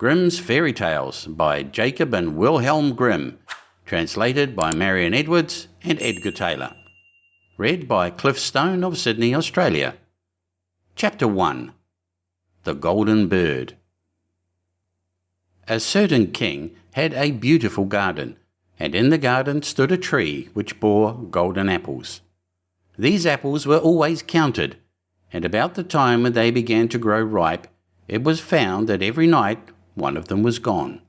Grimm's Fairy Tales by Jacob and Wilhelm Grimm, translated by Marion Edwards and Edgar Taylor. Read by Cliff Stone of Sydney, Australia. Chapter 1. The Golden Bird. A certain king had a beautiful garden, and in the garden stood a tree which bore golden apples. These apples were always counted, and about the time when they began to grow ripe, it was found that every night one of them was gone.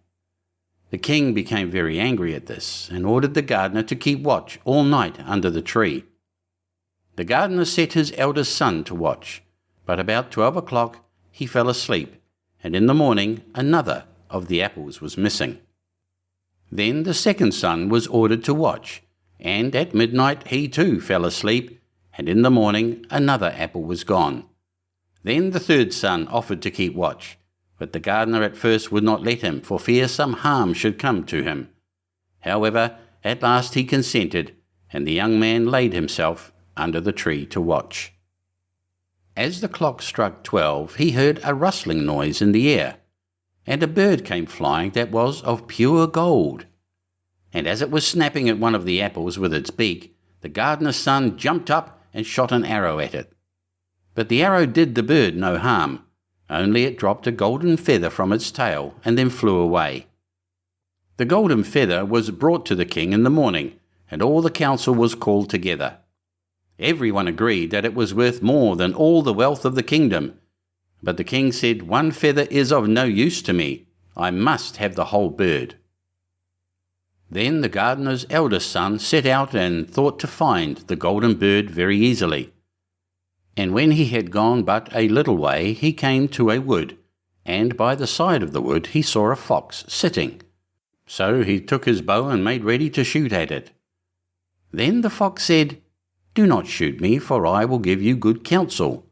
The king became very angry at this, and ordered the gardener to keep watch all night under the tree. The gardener set his eldest son to watch, but about 12 o'clock he fell asleep, and in the morning another of the apples was missing. Then the second son was ordered to watch, and at midnight he too fell asleep, and in the morning another apple was gone. Then the third son offered to keep watch, but the gardener at first would not let him, for fear some harm should come to him. However, at last he consented, and the young man laid himself under the tree to watch. As the clock struck 12, he heard a rustling noise in the air, and a bird came flying that was of pure gold. And as it was snapping at one of the apples with its beak, the gardener's son jumped up and shot an arrow at it. But the arrow did the bird no harm, only it dropped a golden feather from its tail and then flew away. The golden feather was brought to the king in the morning, and all the council was called together. Everyone agreed that it was worth more than all the wealth of the kingdom, but the king said, "One feather is of no use to me. I must have the whole bird." Then the gardener's eldest son set out and thought to find the golden bird very easily. And when he had gone but a little way, he came to a wood, and by the side of the wood he saw a fox sitting. So he took his bow and made ready to shoot at it. Then the fox said, "Do not shoot me, for I will give you good counsel.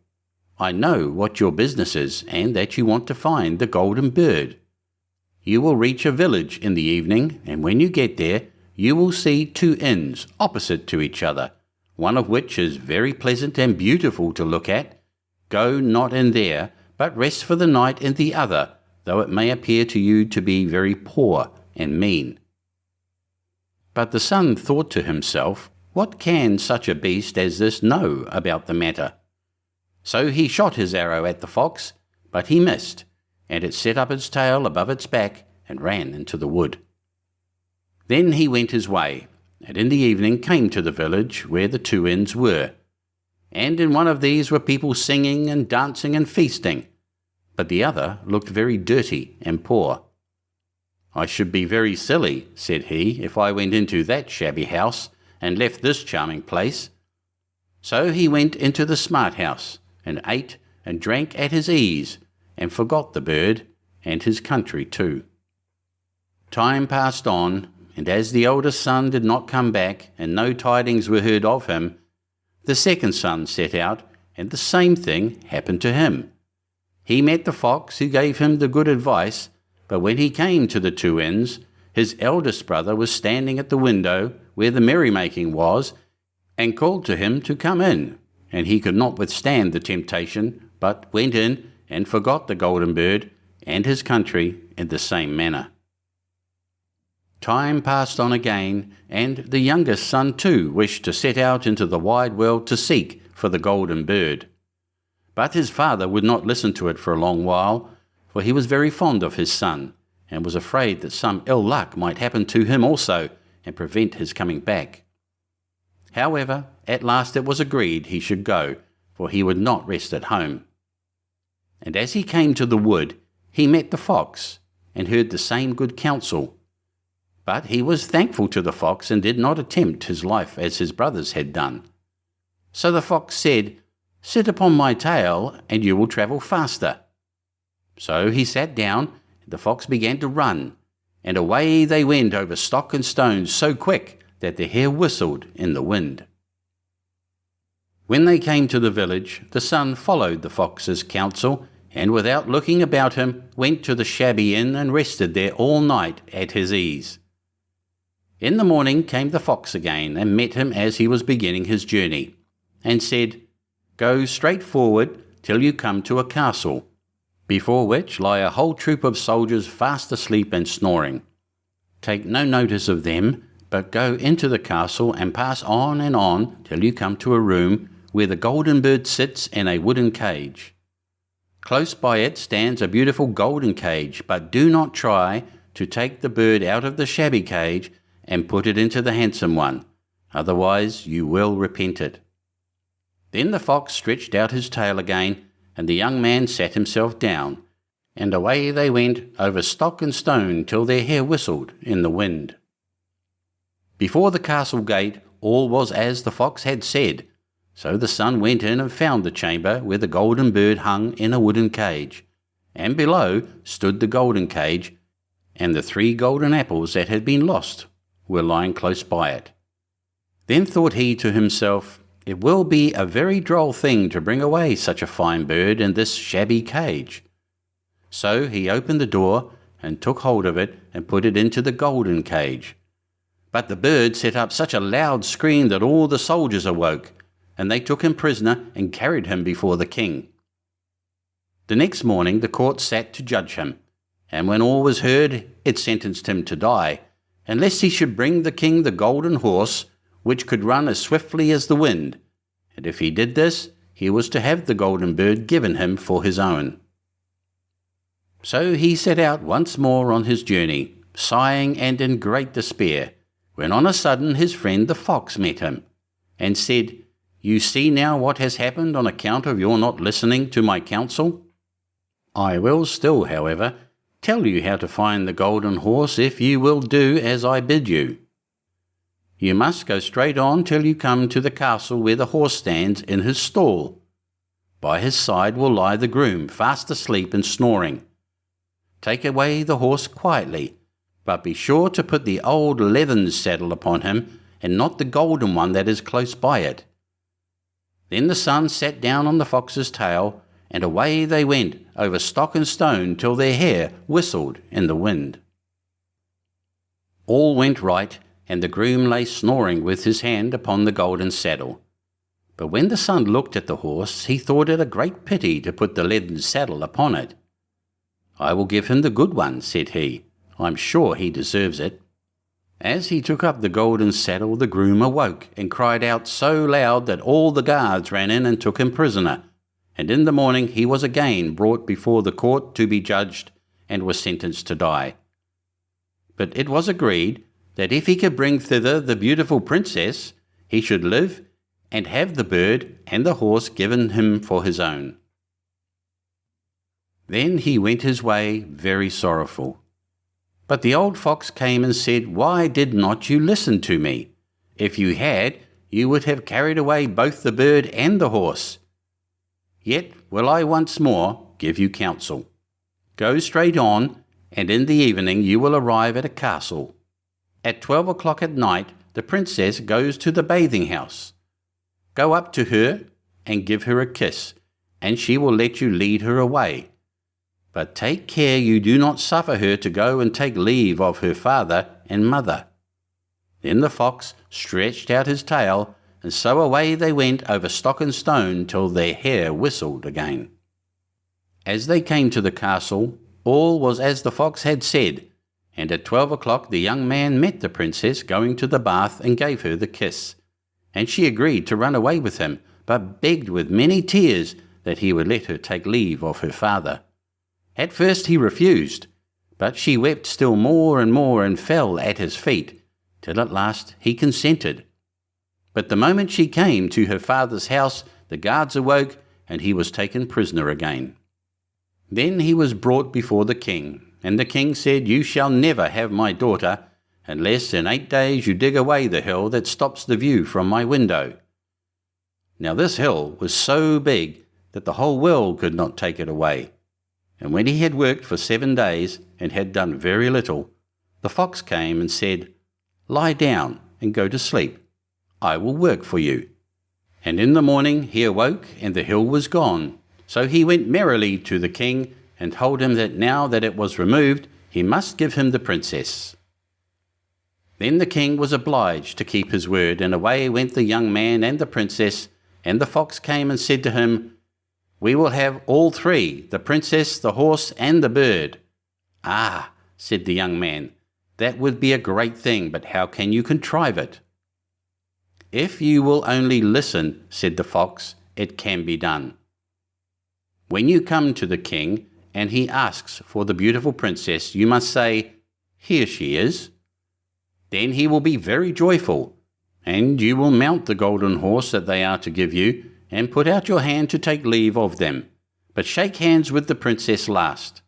I know what your business is, and that you want to find the golden bird. You will reach a village in the evening, and when you get there, you will see two inns opposite to each other, one of which is very pleasant and beautiful to look at. Go not in there, but rest for the night in the other, though it may appear to you to be very poor and mean." But the son thought to himself, "What can such a beast as this know about the matter?" So he shot his arrow at the fox, but he missed, and it set up its tail above its back and ran into the wood. Then he went his way, and in the evening came to the village where the two inns were. And in one of these were people singing and dancing and feasting, but the other looked very dirty and poor. "I should be very silly," said he, "if I went into that shabby house and left this charming place." So he went into the smart house, and ate and drank at his ease, and forgot the bird, and his country too. Time passed on, and as the eldest son did not come back, and no tidings were heard of him, the second son set out, and the same thing happened to him. He met the fox, who gave him the good advice, but when he came to the two inns, his eldest brother was standing at the window where the merrymaking was, and called to him to come in, and he could not withstand the temptation, but went in and forgot the golden bird and his country in the same manner. Time passed on again, and the youngest son too wished to set out into the wide world to seek for the golden bird. But his father would not listen to it for a long while, for he was very fond of his son, and was afraid that some ill luck might happen to him also, and prevent his coming back. However, at last it was agreed he should go, for he would not rest at home. And as he came to the wood, he met the fox, and heard the same good counsel. But he was thankful to the fox, and did not attempt his life as his brothers had done. So the fox said, "Sit upon my tail, and you will travel faster." So he sat down, and the fox began to run, and away they went over stock and stones so quick that their hair whistled in the wind. When they came to the village, the son followed the fox's counsel, and without looking about him, went to the shabby inn and rested there all night at his ease. In the morning came the fox again, and met him as he was beginning his journey, and said, "Go straight forward till you come to a castle. before which lie a whole troop of soldiers fast asleep and snoring. Take no notice of them, but go into the castle and pass on till you come to a room where the golden bird sits in a wooden cage. Close by it stands a beautiful golden cage, but do not try to take the bird out of the shabby cage and put it into the handsome one, otherwise you will repent it." Then the fox stretched out his tail again, and the young man sat himself down, and away they went over stock and stone till their hair whistled in the wind. Before the castle gate all was as the fox had said, so the son went in and found the chamber where the golden bird hung in a wooden cage, and below stood the golden cage, and the 3 golden apples that had been lost were lying close by it. Then thought he to himself, "It will be a very droll thing to bring away such a fine bird in this shabby cage." So he opened the door and took hold of it and put it into the golden cage. But the bird set up such a loud scream that all the soldiers awoke, and they took him prisoner and carried him before the king. The next morning the court sat to judge him, and when all was heard, it sentenced him to die, unless he should bring the king the golden horse, which could run as swiftly as the wind, and if he did this, he was to have the golden bird given him for his own. So he set out once more on his journey, sighing and in great despair, when on a sudden his friend the fox met him, and said, "You see now what has happened on account of your not listening to my counsel? I will still, however, tell you how to find the golden horse if you will do as I bid you. You must go straight on till you come to the castle where the horse stands in his stall. By his side will lie the groom, fast asleep and snoring. Take away the horse quietly, but be sure to put the old leathern saddle upon him, and not the golden one that is close by it." Then the son sat down on the fox's tail, and away they went over stock and stone till their hair whistled in the wind. All went right, and the groom lay snoring with his hand upon the golden saddle. But when the son looked at the horse, he thought it a great pity to put the leathern saddle upon it. "I will give him the good one," said he. "I'm sure he deserves it." As he took up the golden saddle, the groom awoke and cried out so loud that all the guards ran in and took him prisoner, and in the morning he was again brought before the court to be judged and was sentenced to die. But it was agreed that if he could bring thither the beautiful princess, he should live and have the bird and the horse given him for his own. Then he went his way very sorrowful. But the old fox came and said, "Why did not you listen to me? If you had, you would have carried away both the bird and the horse. Yet will I once more give you counsel. Go straight on, and in the evening you will arrive at a castle. At 12 o'clock at night the princess goes to the bathing house. Go up to her and give her a kiss, and she will let you lead her away. But take care you do not suffer her to go and take leave of her father and mother." Then the fox stretched out his tail, and so away they went over stock and stone till their hair whistled again. As they came to the castle, all was as the fox had said, and at 12 o'clock the young man met the princess going to the bath and gave her the kiss, and she agreed to run away with him, but begged with many tears that he would let her take leave of her father. At first he refused, but she wept still more and fell at his feet, till at last he consented. But the moment she came to her father's house, the guards awoke, and he was taken prisoner again. Then he was brought before the king, and the king said, "You shall never have my daughter, unless in 8 days you dig away the hill that stops the view from my window." Now this hill was so big that the whole world could not take it away. And when he had worked for 7 days, and had done very little, the fox came and said, "Lie down and go to sleep. I will work for you." And in the morning he awoke, and the hill was gone. So he went merrily to the king, and told him that now that it was removed, he must give him the princess. Then the king was obliged to keep his word, and away went the young man and the princess, and the fox came and said to him, We will have all three, the princess, the horse, and the bird." "Ah," said the young man, "that would be a great thing, but how can you contrive it?" "If you will only listen," said the fox, "it can be done. When you come to the king, and he asks for the beautiful princess, you must say, 'Here she is.' Then he will be very joyful, and you will mount the golden horse that they are to give you, and put out your hand to take leave of them, but shake hands with the princess last.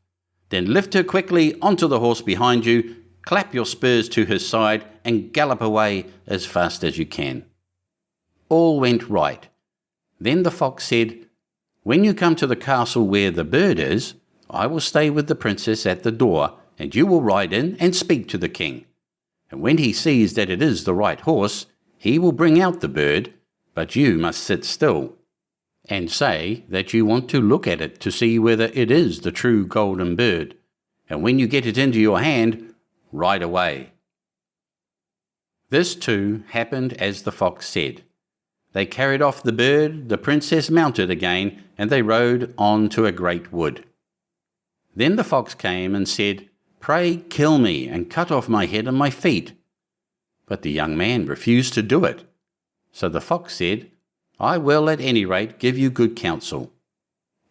Then lift her quickly onto the horse behind you, clap your spurs to her side, and gallop away as fast as you can." All went right. Then the fox said, "When you come to the castle where the bird is, I will stay with the princess at the door, and you will ride in and speak to the king. And when he sees that it is the right horse, he will bring out the bird, but you must sit still, and say that you want to look at it to see whether it is the true golden bird, and when you get it into your hand, ride away." This too happened as the fox said. They carried off the bird, the princess mounted again, and they rode on to a great wood. Then the fox came and said, "Pray kill me and cut off my head and my feet." But the young man refused to do it. So the fox said, "I will at any rate give you good counsel.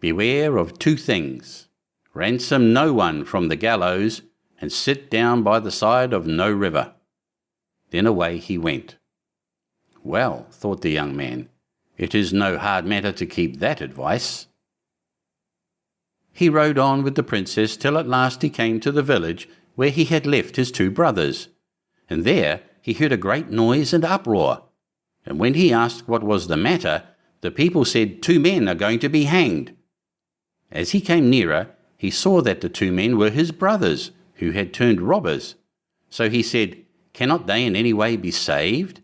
Beware of two things. Ransom no one from the gallows, and sit down by the side of no river." Then away he went. Well, thought the young man, it is no hard matter to keep that advice. He rode on with the princess till at last he came to the village where he had left his two brothers, and there he heard a great noise and uproar, and when he asked what was the matter, the people said 2 men are going to be hanged. As he came nearer, he saw that the 2 men were his brothers, who had turned robbers. So he said, "Cannot they in any way be saved?"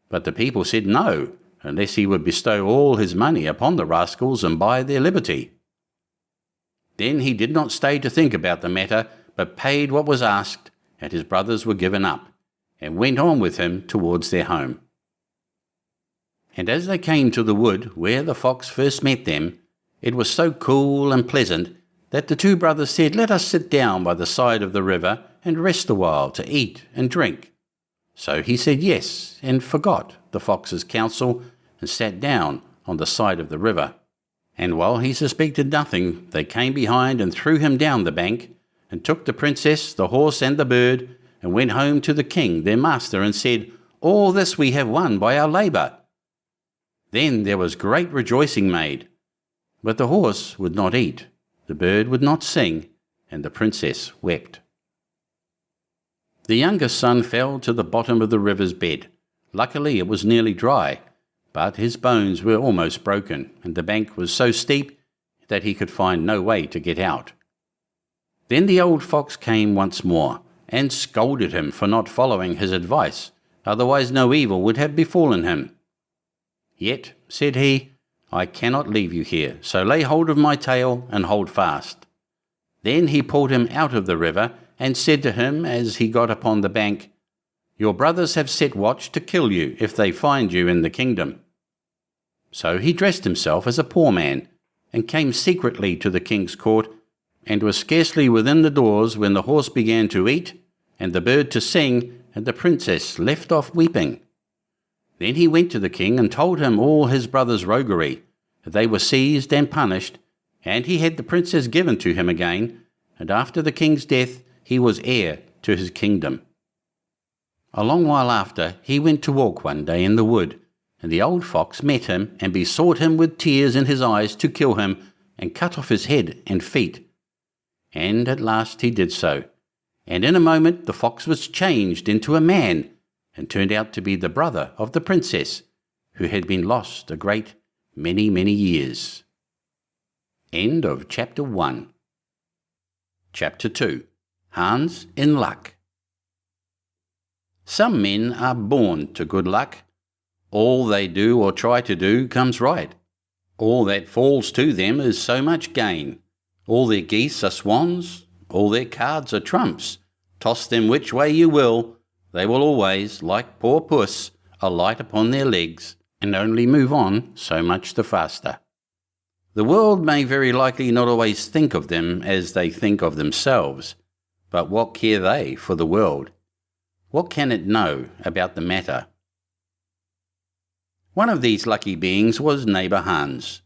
But the people said no, unless he would bestow all his money upon the rascals and buy their liberty. Then he did not stay to think about the matter, but paid what was asked, and his brothers were given up, and went on with him towards their home. And as they came to the wood where the fox first met them, it was so cool and pleasant that the 2 brothers said, "Let us sit down by the side of the river and rest a while to eat and drink." So he said yes, and forgot the fox's counsel, and sat down on the side of the river. And while he suspected nothing, they came behind and threw him down the bank, and took the princess, the horse, and the bird, and went home to the king their master, and said, "All this we have won by our labour." Then there was great rejoicing made, but the horse would not eat, the bird would not sing, and the princess wept. The youngest son fell to the bottom of the river's bed. Luckily it was nearly dry, but his bones were almost broken, and the bank was so steep that he could find no way to get out. Then the old fox came once more, and scolded him for not following his advice, otherwise no evil would have befallen him. "Yet," said he, "I cannot leave you here, so lay hold of my tail and hold fast." Then he pulled him out of the river, and said to him as he got upon the bank, "Your brothers have set watch to kill you if they find you in the kingdom." So he dressed himself as a poor man, and came secretly to the king's court, and was scarcely within the doors when the horse began to eat, and the bird to sing, and the princess left off weeping. Then he went to the king and told him all his brothers' roguery, that they were seized and punished, and he had the princess given to him again, and after the king's death he was heir to his kingdom. A long while after he went to walk one day in the wood, and the old fox met him and besought him with tears in his eyes to kill him and cut off his head and feet. And at last he did so, and in a moment the fox was changed into a man, and turned out to be the brother of the princess, who had been lost a great many years. End of Chapter 1. Chapter 2. Hans in Luck. Some men are born to good luck. All they do or try to do comes right. All that falls to them is so much gain. All their geese are swans, all their cards are trumps. Toss them which way you will, they will always, like poor puss, alight upon their legs, and only move on so much the faster. The world may very likely not always think of them as they think of themselves, but what care they for the world? What can it know about the matter? One of these lucky beings was neighbour Hans.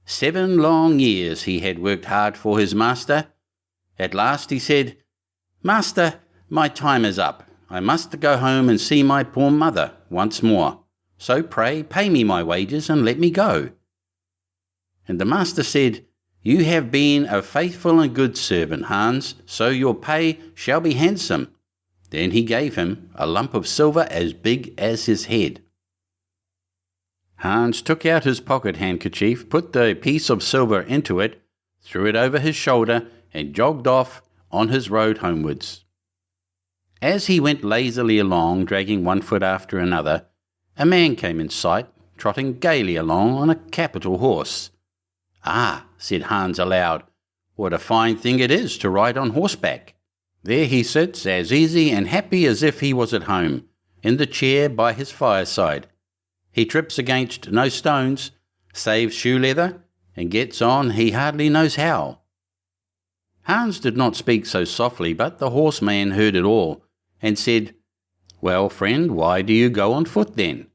7 long years he had worked hard for his master. At last he said, "Master, my time is up. I must go home and see my poor mother once more. So pray pay me my wages and let me go." And the master said, "You have been a faithful and good servant, Hans, so your pay shall be handsome." Then he gave him a lump of silver as big as his head. Hans took out his pocket handkerchief, put the piece of silver into it, threw it over his shoulder, and jogged off on his road homewards. As he went lazily along, dragging one foot after another, a man came in sight, trotting gaily along on a capital horse. "Ah," said Hans aloud, "what a fine thing it is to ride on horseback. There he sits, as easy and happy as if he was at home, in the chair by his fireside. He trips against no stones, saves shoe leather, and gets on he hardly knows how." Hans did not speak so softly, but the horseman heard it all, and said, "Well, friend, why do you go on foot then?"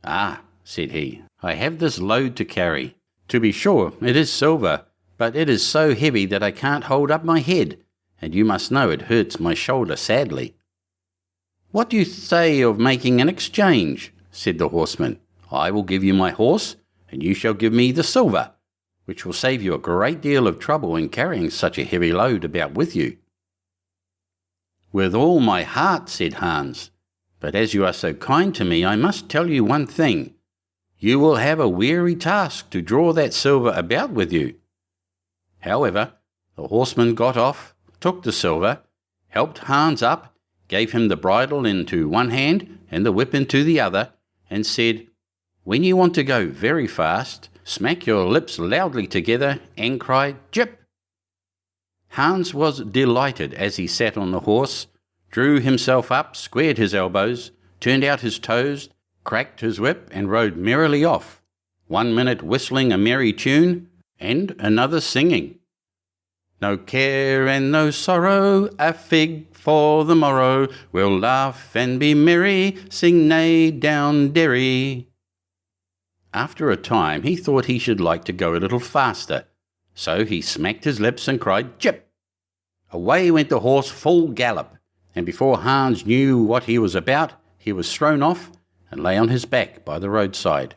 "Ah," said he, "I have this load to carry. To be sure, it is silver, but it is so heavy that I can't hold up my head, and you must know it hurts my shoulder sadly." "What do you say of making an exchange?" said the horseman. "I will give you my horse, and you shall give me the silver, which will save you a great deal of trouble in carrying such a heavy load about with you." "With all my heart," said Hans, "but as you are so kind to me, I must tell you one thing. You will have a weary task to draw that silver about with you." However, the horseman got off, took the silver, helped Hans up, gave him the bridle into one hand and the whip into the other, and said, "When you want to go very fast, smack your lips loudly together and cry 'Jip!'" Hans was delighted as he sat on the horse, drew himself up, squared his elbows, turned out his toes, cracked his whip, and rode merrily off, 1 minute whistling a merry tune, and another singing, "No care and no sorrow, a fig for the morrow, we'll laugh and be merry, sing neigh down derry." After a time he thought he should like to go a little faster, so he smacked his lips and cried, "Jip!" Away went the horse full gallop, and before Hans knew what he was about, he was thrown off and lay on his back by the roadside.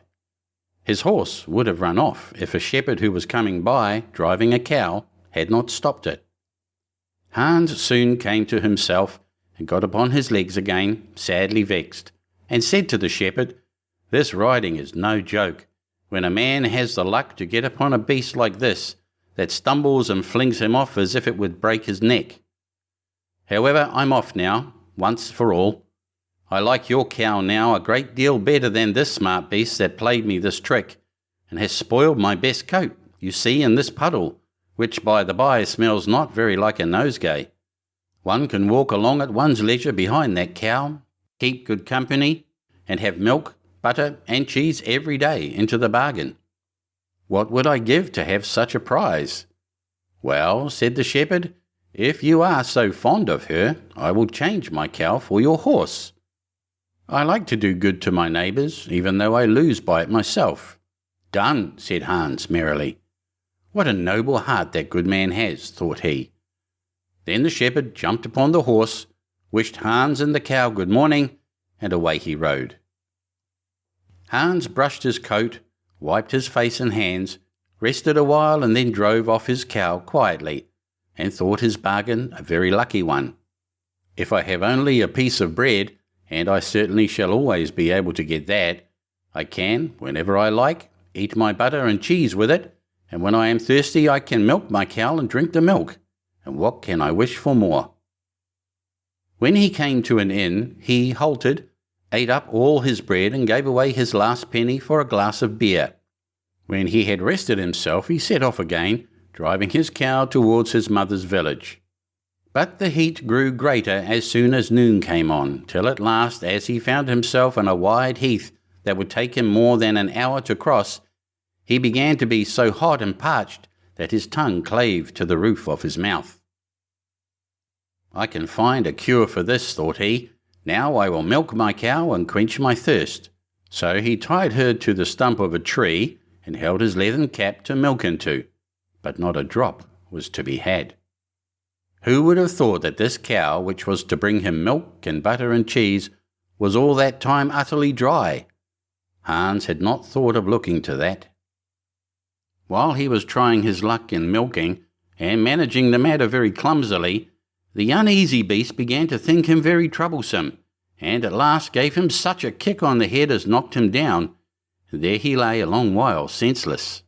His horse would have run off if a shepherd who was coming by, driving a cow, had not stopped it. Hans soon came to himself and got upon his legs again, sadly vexed, and said to the shepherd, "This riding is no joke, when a man has the luck to get upon a beast like this, that stumbles and flings him off as if it would break his neck. However, I'm off now, once for all. I like your cow now a great deal better than this smart beast that played me this trick, and has spoiled my best coat, you see, in this puddle, which by the by smells not very like a nosegay. One can walk along at one's leisure behind that cow, keep good company, and have milk, butter, and cheese every day into the bargain. What would I give to have such a prize?" "Well," said the shepherd, "if you are so fond of her, I will change my cow for your horse. I like to do good to my neighbours, even though I lose by it myself." "Done," said Hans merrily. "What a noble heart that good man has," thought he. Then the shepherd jumped upon the horse, wished Hans and the cow good morning, and away he rode. Hans brushed his coat, wiped his face and hands, rested a while, and then drove off his cow quietly, and thought his bargain a very lucky one. "If I have only a piece of bread, and I certainly shall always be able to get that, I can, whenever I like, eat my butter and cheese with it, and when I am thirsty I can milk my cow and drink the milk, and what can I wish for more?" When he came to an inn, he halted, ate up all his bread, and gave away his last penny for a glass of beer. When he had rested himself, he set off again, driving his cow towards his mother's village. But the heat grew greater as soon as noon came on, till at last, as he found himself on a wide heath that would take him more than an hour to cross, He began to be so hot and parched that his tongue clave to the roof of his mouth. I can find a cure for this, thought he. Now I will milk my cow and quench my thirst. So he tied her to the stump of a tree and held his leathern cap to milk into, but not a drop was to be had. Who would have thought that this cow, which was to bring him milk and butter and cheese, was all that time utterly dry? Hans had not thought of looking to that. While he was trying his luck in milking, and managing the matter very clumsily, the uneasy beast began to think him very troublesome, and at last gave him such a kick on the head as knocked him down. There he lay a long while senseless.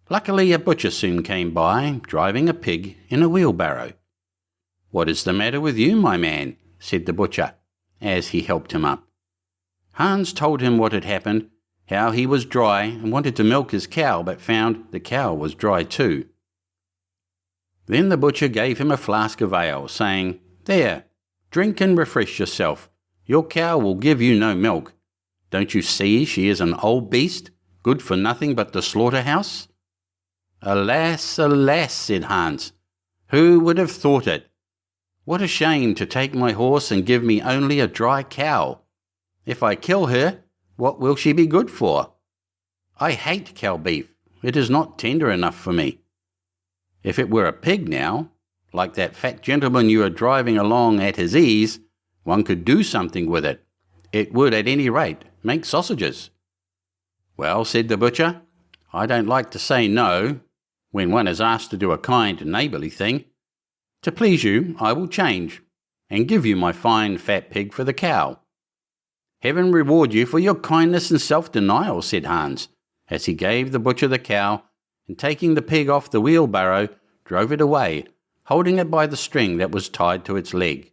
Luckily a butcher soon came by, driving a pig in a wheelbarrow. "What is the matter with you, my man?" said the butcher, as he helped him up. Hans told him what had happened, how he was dry and wanted to milk his cow, but found the cow was dry too. Then the butcher gave him a flask of ale, saying, "There, drink and refresh yourself. Your cow will give you no milk. Don't you see she is an old beast, good for nothing but the slaughterhouse?" "Alas, alas," said Hans, "who would have thought it? What a shame to take my horse and give me only a dry cow. If I kill her, what will she be good for? I hate cow beef. It is not tender enough for me. If it were a pig now, like that fat gentleman you are driving along at his ease, one could do something with it. It would at any rate make sausages." "Well," said the butcher, "I don't like to say no, when one is asked to do a kind neighbourly thing. To please you, I will change, and give you my fine fat pig for the cow." "Heaven reward you for your kindness and self-denial," said Hans, as he gave the butcher the cow, and taking the pig off the wheelbarrow, drove it away, holding it by the string that was tied to its leg.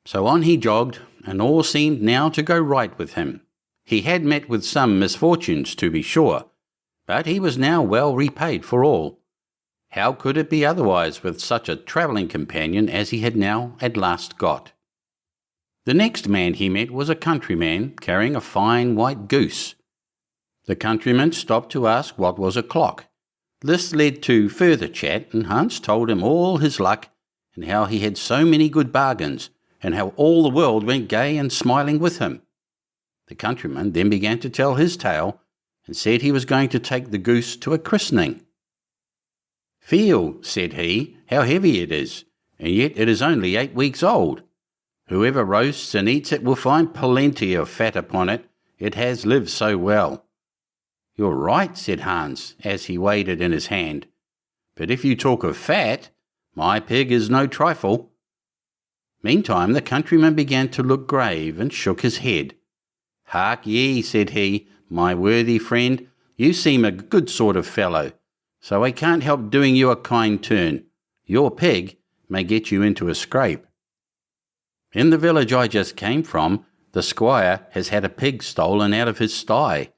So on he jogged, and all seemed now to go right with him. He had met with some misfortunes, to be sure, but he was now well repaid for all. How could it be otherwise with such a travelling companion as he had now at last got? The next man he met was a countryman carrying a fine white goose. The countryman stopped to ask what was o'clock. This led to further chat, and Hans told him all his luck, and how he had so many good bargains, and how all the world went gay and smiling with him. The countryman then began to tell his tale, and said he was going to take the goose to a christening. "Feel," said he, "how heavy it is, and yet it is only 8 weeks old. Whoever roasts and eats it will find plenty of fat upon it, it has lived so well." "You're right," said Hans, as he weighed it in his hand. "But if you talk of fat, my pig is no trifle." Meantime the countryman began to look grave, and shook his head. "Hark ye," said he, "my worthy friend, you seem a good sort of fellow, so I can't help doing you a kind turn. Your pig may get you into a scrape. In the village I just came from, the squire has had a pig stolen out of his sty.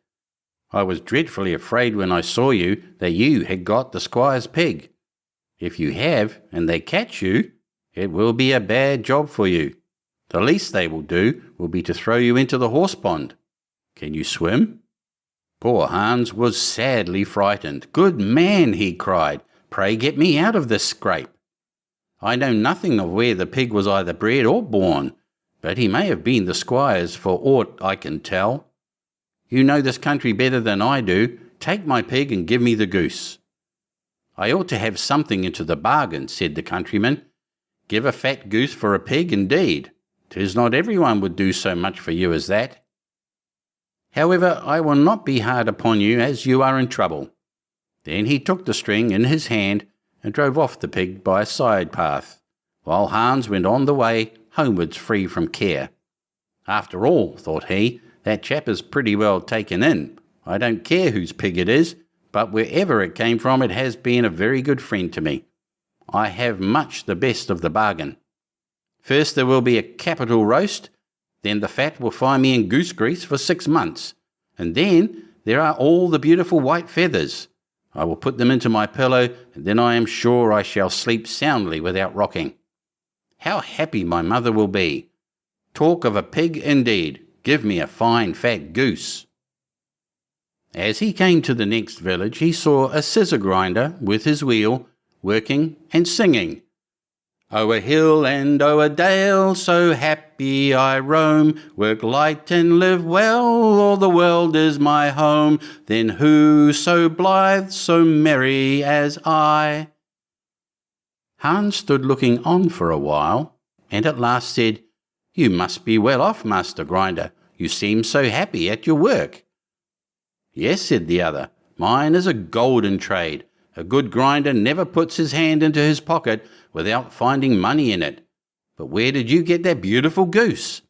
I was dreadfully afraid when I saw you that you had got the squire's pig. If you have, and they catch you, it will be a bad job for you. The least they will do will be to throw you into the horse pond. Can you swim?" Poor Hans was sadly frightened. "Good man," he cried, "pray get me out of this scrape. I know nothing of where the pig was either bred or born, but he may have been the squire's for aught I can tell. You know this country better than I do. Take my pig and give me the goose." "I ought to have something into the bargain," said the countryman. "Give a fat goose for a pig, indeed. 'Tis not everyone would do so much for you as that. However, I will not be hard upon you, as you are in trouble." Then he took the string in his hand and drove off the pig by a side path, while Hans went on the way homewards free from care. "After all," thought he, "that chap is pretty well taken in. I don't care whose pig it is, but wherever it came from it has been a very good friend to me. I have much the best of the bargain. First there will be a capital roast, then the fat will find me in goose grease for 6 months, and then there are all the beautiful white feathers. I will put them into my pillow, and then I am sure I shall sleep soundly without rocking. How happy my mother will be! Talk of a pig indeed! Give me a fine fat goose." As he came to the next village, he saw a scissor grinder with his wheel, working and singing. O'er hill and o'er dale, so happy I roam, work light and live well, all the world is my home. Then who so blithe, so merry as I? Hans stood looking on for a while, and at last said, You must be well off, Master Grinder. You seem so happy at your work. Yes, said the other, mine is a golden trade. A good grinder never puts his hand into his pocket without finding money in it. But where did you get that beautiful goose?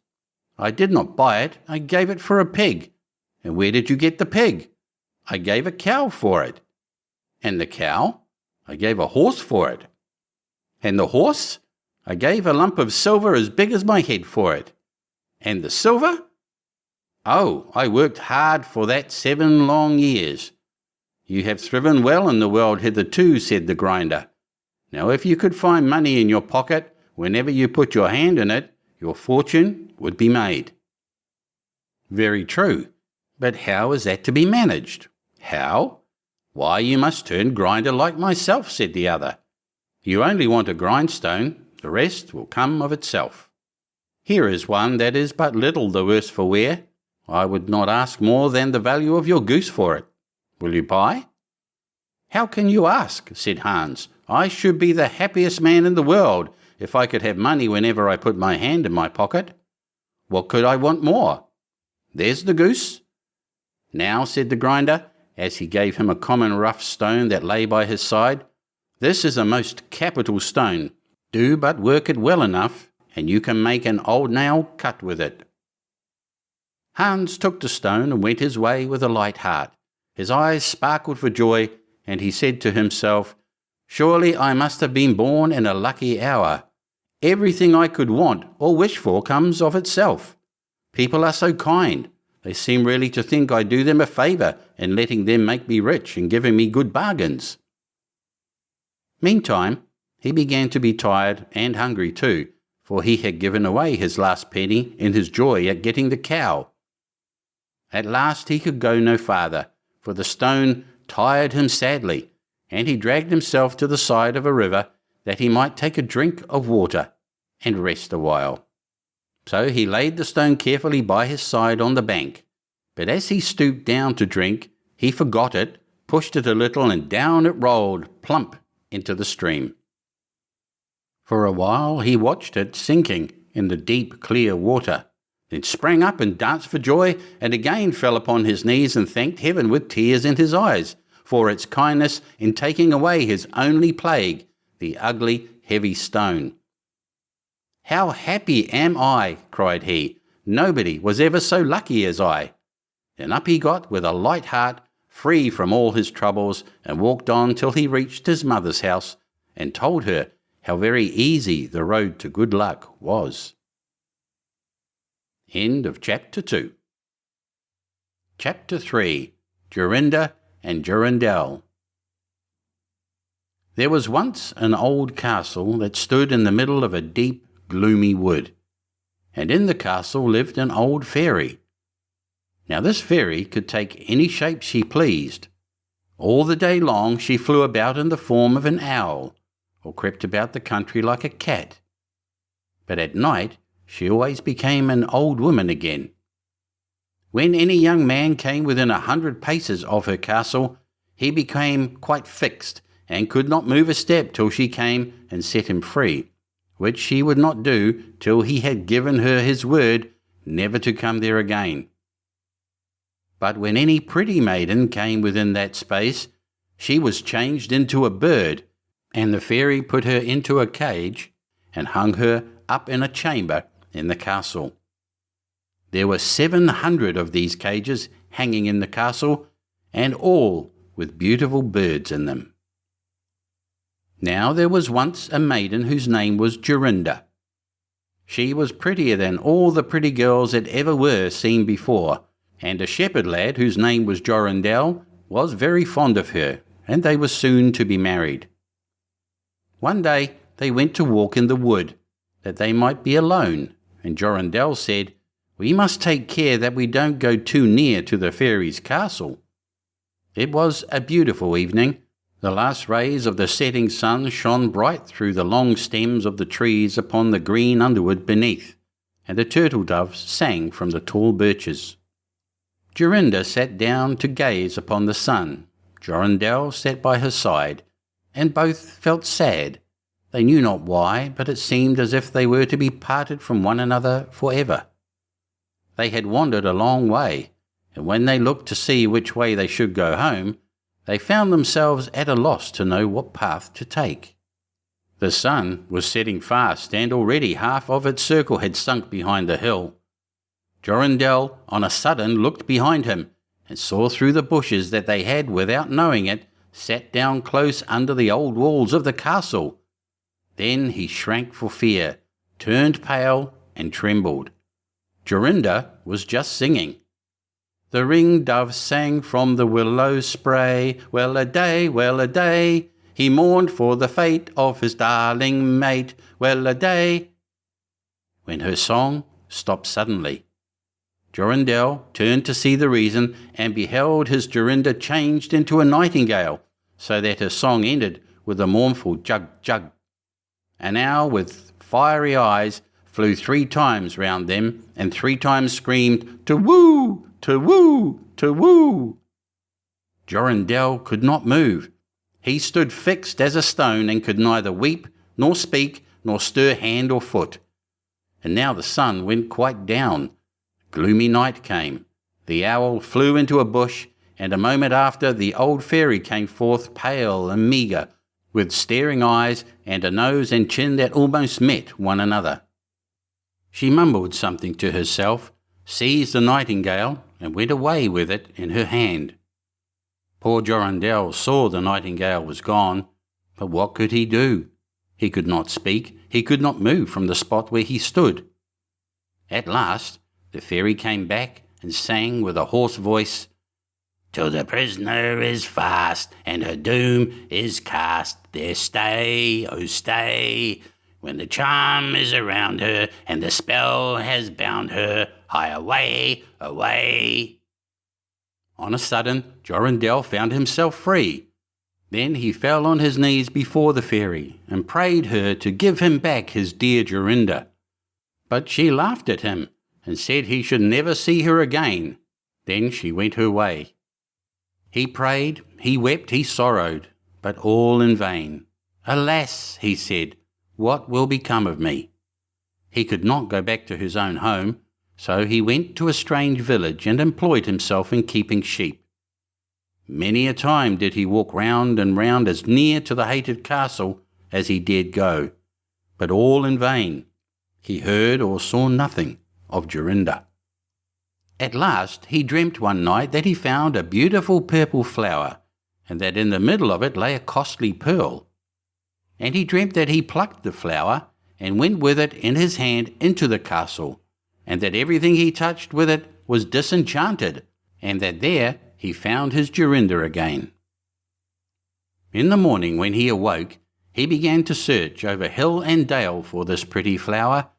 I did not buy it, I gave it for a pig. And where did you get the pig? I gave a cow for it. And the cow? I gave a horse for it. And the horse? I gave a lump of silver as big as my head for it. And the silver? Oh, I worked hard for that 7 long years. You have thriven well in the world hitherto, said the grinder. Now if you could find money in your pocket, whenever you put your hand in it, your fortune would be made. Very true, but how is that to be managed? How? Why, you must turn grinder like myself, said the other. You only want a grindstone, the rest will come of itself. Here is one that is but little the worse for wear. I would not ask more than the value of your goose for it. Will you buy? How can you ask, said Hans. I should be the happiest man in the world if I could have money whenever I put my hand in my pocket. What could I want more? There's the goose. Now, said the grinder, as he gave him a common rough stone that lay by his side, this is a most capital stone. Do but work it well enough, and you can make an old nail cut with it. Hans took the stone and went his way with a light heart. His eyes sparkled for joy, and he said to himself, Surely I must have been born in a lucky hour. Everything I could want or wish for comes of itself. People are so kind. They seem really to think I do them a favour in letting them make me rich and giving me good bargains. Meantime, he began to be tired and hungry too, for he had given away his last penny in his joy at getting the cow. At last he could go no farther, for the stone tired him sadly, and he dragged himself to the side of a river that he might take a drink of water and rest a while. So he laid the stone carefully by his side on the bank, but as he stooped down to drink, he forgot it, pushed it a little, and down it rolled, plump into the stream. For a while he watched it sinking in the deep, clear water, then sprang up and danced for joy, and again fell upon his knees and thanked heaven with tears in his eyes for its kindness in taking away his only plague, the ugly, heavy stone. How happy am I, cried he. Nobody was ever so lucky as I. Then up he got with a light heart, free from all his troubles, and walked on till he reached his mother's house, and told her how very easy the road to good luck was. End of Chapter 2. Chapter 3. Jorinda and Jorindel. There was once an old castle that stood in the middle of a deep, gloomy wood, and in the castle lived an old fairy. Now this fairy could take any shape she pleased. All the day long she flew about in the form of an owl, or crept about the country like a cat. But at night she always became an old woman again. When any young man came within 100 paces of her castle, he became quite fixed, and could not move a step till she came and set him free, which she would not do till he had given her his word never to come there again. But when any pretty maiden came within that space, she was changed into a bird, and the fairy put her into a cage and hung her up in a chamber in the castle. There were 700 of these cages hanging in the castle, and all with beautiful birds in them. Now there was once a maiden whose name was Jorinda. She was prettier than all the pretty girls that ever were seen before, and a shepherd lad whose name was Jorindel was very fond of her, and they were soon to be married. One day they went to walk in the wood, that they might be alone, and Jorindel said, "We must take care that we don't go too near to the fairy's castle. It was a beautiful evening. The last rays of the setting sun shone bright through the long stems of the trees upon the green underwood beneath, and the turtle doves sang from the tall birches. Jorinda sat down to gaze upon the sun. Jorindel sat by her side, and both felt sad. They knew not why, but it seemed as if they were to be parted from one another for ever. They had wandered a long way, and when they looked to see which way they should go home, they found themselves at a loss to know what path to take. The sun was setting fast, and already half of its circle had sunk behind the hill. Jorindel on a sudden looked behind him, and saw through the bushes that they had, without knowing it, sat down close under the old walls of the castle. Then he shrank for fear, turned pale, and trembled. Jorinda was just singing. The ring-dove sang from the willow spray, well-a-day, well-a-day. He mourned for the fate of his darling mate, well-a-day. When her song stopped suddenly, Jorindel turned to see the reason, and beheld his Jorinda changed into a nightingale, so that her song ended with a mournful jug-jug. An owl with fiery eyes flew 3 times round them, and 3 times screamed, "To-woo! To-woo! To-woo!" Jorindel could not move. He stood fixed as a stone, and could neither weep, nor speak, nor stir hand or foot. And now the sun went quite down. Gloomy night came. The owl flew into a bush, and a moment after the old fairy came forth, pale and meagre, with staring eyes and a nose and chin that almost met one another. She mumbled something to herself, seized the nightingale, and went away with it in her hand. Poor Jorindel saw the nightingale was gone, but what could he do? He could not speak, he could not move from the spot where he stood. At last the fairy came back and sang with a hoarse voice, "Till the prisoner is fast, and her doom is cast, there stay, oh stay. When the charm is around her, and the spell has bound her, hie away, away." On a sudden, Jorindel found himself free. Then he fell on his knees before the fairy, and prayed her to give him back his dear Jorinda. But she laughed at him, and said he should never see her again. Then she went her way. He prayed, he wept, he sorrowed, but all in vain. "Alas," he said, "what will become of me?" He could not go back to his own home, so he went to a strange village and employed himself in keeping sheep. Many a time did he walk round and round as near to the hated castle as he dared go, but all in vain. He heard or saw nothing of Jorinda. At last he dreamt one night that he found a beautiful purple flower, and that in the middle of it lay a costly pearl. And he dreamt that he plucked the flower, and went with it in his hand into the castle, and that everything he touched with it was disenchanted, and that there he found his Jorinda again. In the morning when he awoke, he began to search over hill and dale for this pretty flower,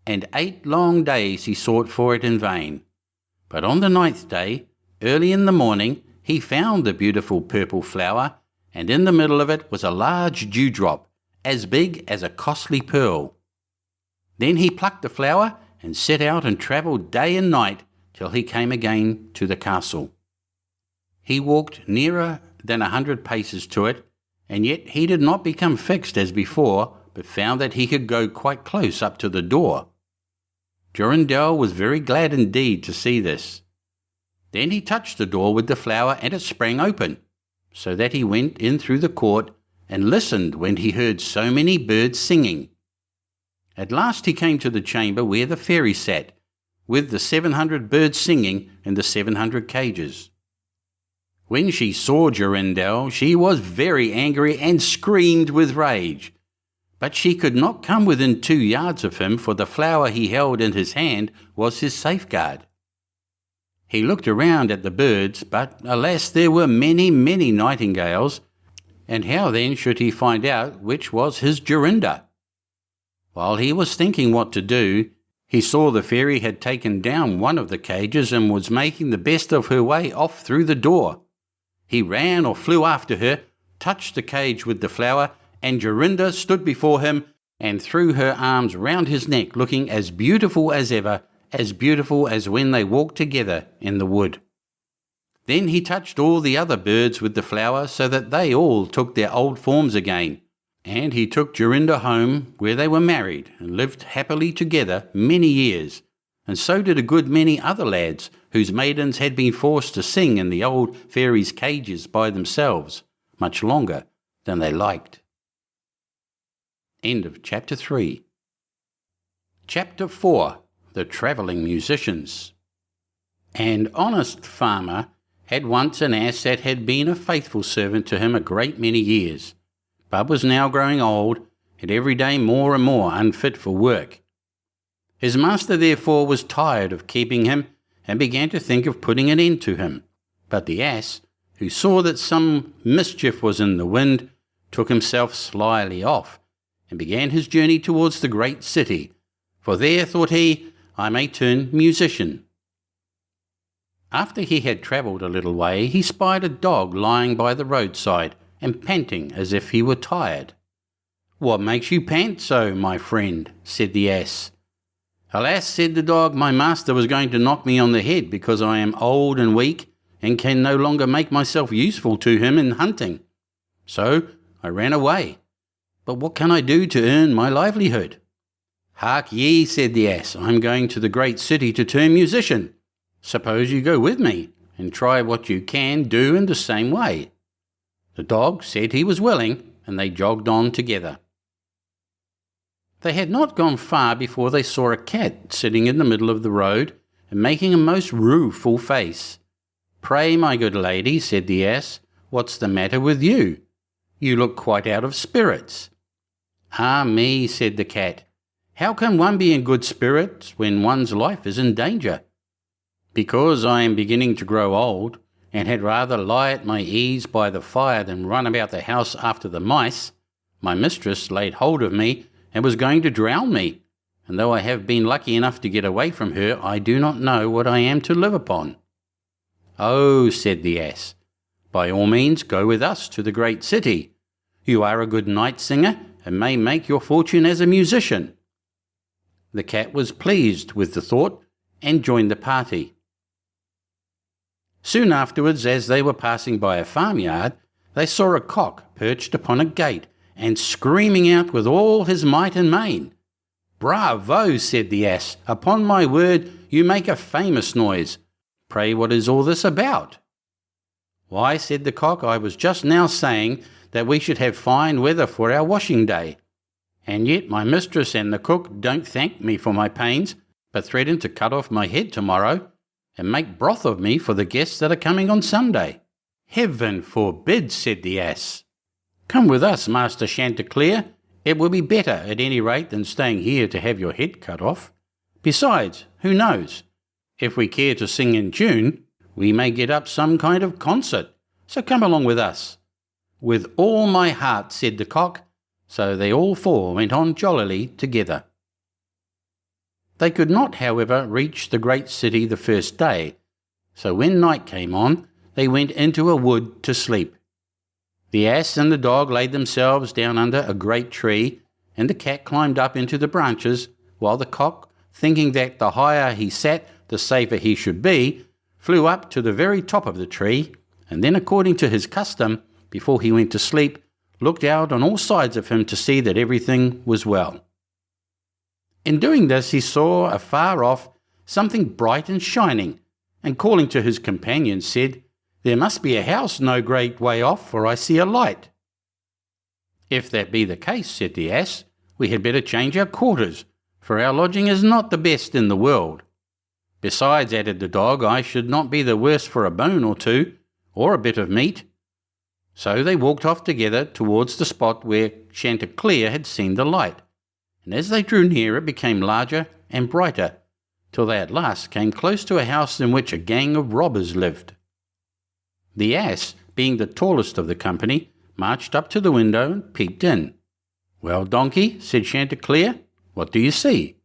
and 8 long days he sought for it in vain. But on the 9th day, early in the morning, he found the beautiful purple flower, and in the middle of it was a large dewdrop, as big as a costly pearl. Then he plucked the flower, and set out and travelled day and night till he came again to the castle. He walked nearer than 100 paces to it, and yet he did not become fixed as before, but found that he could go quite close up to the door. Jorindel was very glad indeed to see this. Then he touched the door with the flower, and it sprang open, so that he went in through the court, and listened when he heard so many birds singing. At last he came to the chamber where the fairy sat, with the 700 birds singing in the 700 cages. When she saw Jorindel, she was very angry and screamed with rage. But she could not come within 2 yards of him, for the flower he held in his hand was his safeguard. He looked around at the birds, but alas, there were many, many nightingales, and how then should he find out which was his Jorinda? While he was thinking what to do, he saw the fairy had taken down one of the cages and was making the best of her way off through the door. He ran or flew after her, touched the cage with the flower, and Jorinda stood before him and threw her arms round his neck, looking as beautiful as ever, as beautiful as when they walked together in the wood. Then he touched all the other birds with the flower, so that they all took their old forms again, and he took Jorinda home, where they were married and lived happily together many years, and so did a good many other lads whose maidens had been forced to sing in the old fairies' cages by themselves much longer than they liked. End of Chapter 3. Chapter 4. The Travelling Musicians. An honest farmer had once an ass that had been a faithful servant to him a great many years, but was now growing old and every day more and more unfit for work. His master therefore was tired of keeping him and began to think of putting an end to him. But the ass, who saw that some mischief was in the wind, took himself slyly off and began his journey towards the great city, for there, thought he, I may turn musician. After he had travelled a little way, he spied a dog lying by the roadside and panting as if he were tired. "What makes you pant so, my friend?" said the ass. "Alas," said the dog, "my master was going to knock me on the head because I am old and weak and can no longer make myself useful to him in hunting. So I ran away. But what can I do to earn my livelihood?" "Hark ye," said the ass, "I'm going to the great city to turn musician. Suppose you go with me and try what you can do in the same way." The dog said he was willing, and they jogged on together. They had not gone far before they saw a cat sitting in the middle of the road and making a most rueful face. "Pray, my good lady," said the ass, "what's the matter with you? You look quite out of spirits." "Ah me," said the cat, "how can one be in good spirits when one's life is in danger? Because I am beginning to grow old, and had rather lie at my ease by the fire than run about the house after the mice, my mistress laid hold of me and was going to drown me, and though I have been lucky enough to get away from her, I do not know what I am to live upon." "Oh," said the ass, "by all means go with us to the great city. You are a good night singer, and may make your fortune as a musician." The cat was pleased with the thought, and joined the party. Soon afterwards, as they were passing by a farmyard, they saw a cock perched upon a gate and screaming out with all his might and main. "Bravo," said the ass, "upon my word you make a famous noise. Pray, what is all this about?" "Why," said the cock, "I was just now saying that we should have fine weather for our washing day, and yet my mistress and the cook don't thank me for my pains, but threaten to cut off my head tomorrow and make broth of me for the guests that are coming on Sunday." "Heaven forbid," said the ass. "Come with us, Master Chanticleer. It will be better at any rate than staying here to have your head cut off. Besides, who knows? If we care to sing in tune, we may get up some kind of concert, so come along with us." "With all my heart," said the cock, so they all four went on jollily together. They could not, however, reach the great city the first day, so when night came on, they went into a wood to sleep. The ass and the dog laid themselves down under a great tree, and the cat climbed up into the branches, while the cock, thinking that the higher he sat, the safer he should be, flew up to the very top of the tree, and then, according to his custom, before he went to sleep, looked out on all sides of him to see that everything was well. In doing this, he saw afar off something bright and shining, and calling to his companions said, "There must be a house no great way off, for I see a light." "If that be the case," said the ass, "we had better change our quarters, for our lodging is not the best in the world. Besides," added the dog, "I should not be the worse for a bone or two, or a bit of meat." So they walked off together towards the spot where Chanticleer had seen the light, and as they drew near it became larger and brighter, till they at last came close to a house in which a gang of robbers lived. The ass, being the tallest of the company, marched up to the window and peeped in. "Well, donkey," said Chanticleer, "what do you see?"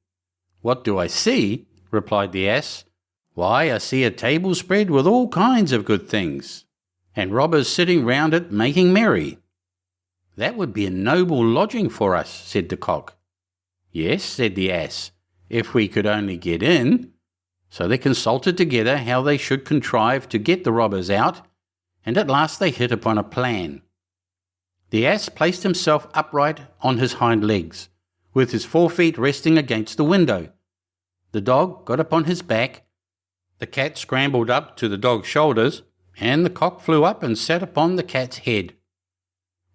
"What do I see?" replied the ass. "Why, I see a table spread with all kinds of good things." and robbers sitting round it making merry. "That would be a noble lodging for us," said the cock. "Yes," said the ass, "if we could only get in." So they consulted together how they should contrive to get the robbers out, and at last they hit upon a plan. The ass placed himself upright on his hind legs, with his 4 feet resting against the window. The dog got upon his back, the cat scrambled up to the dog's shoulders, and the cock flew up and sat upon the cat's head.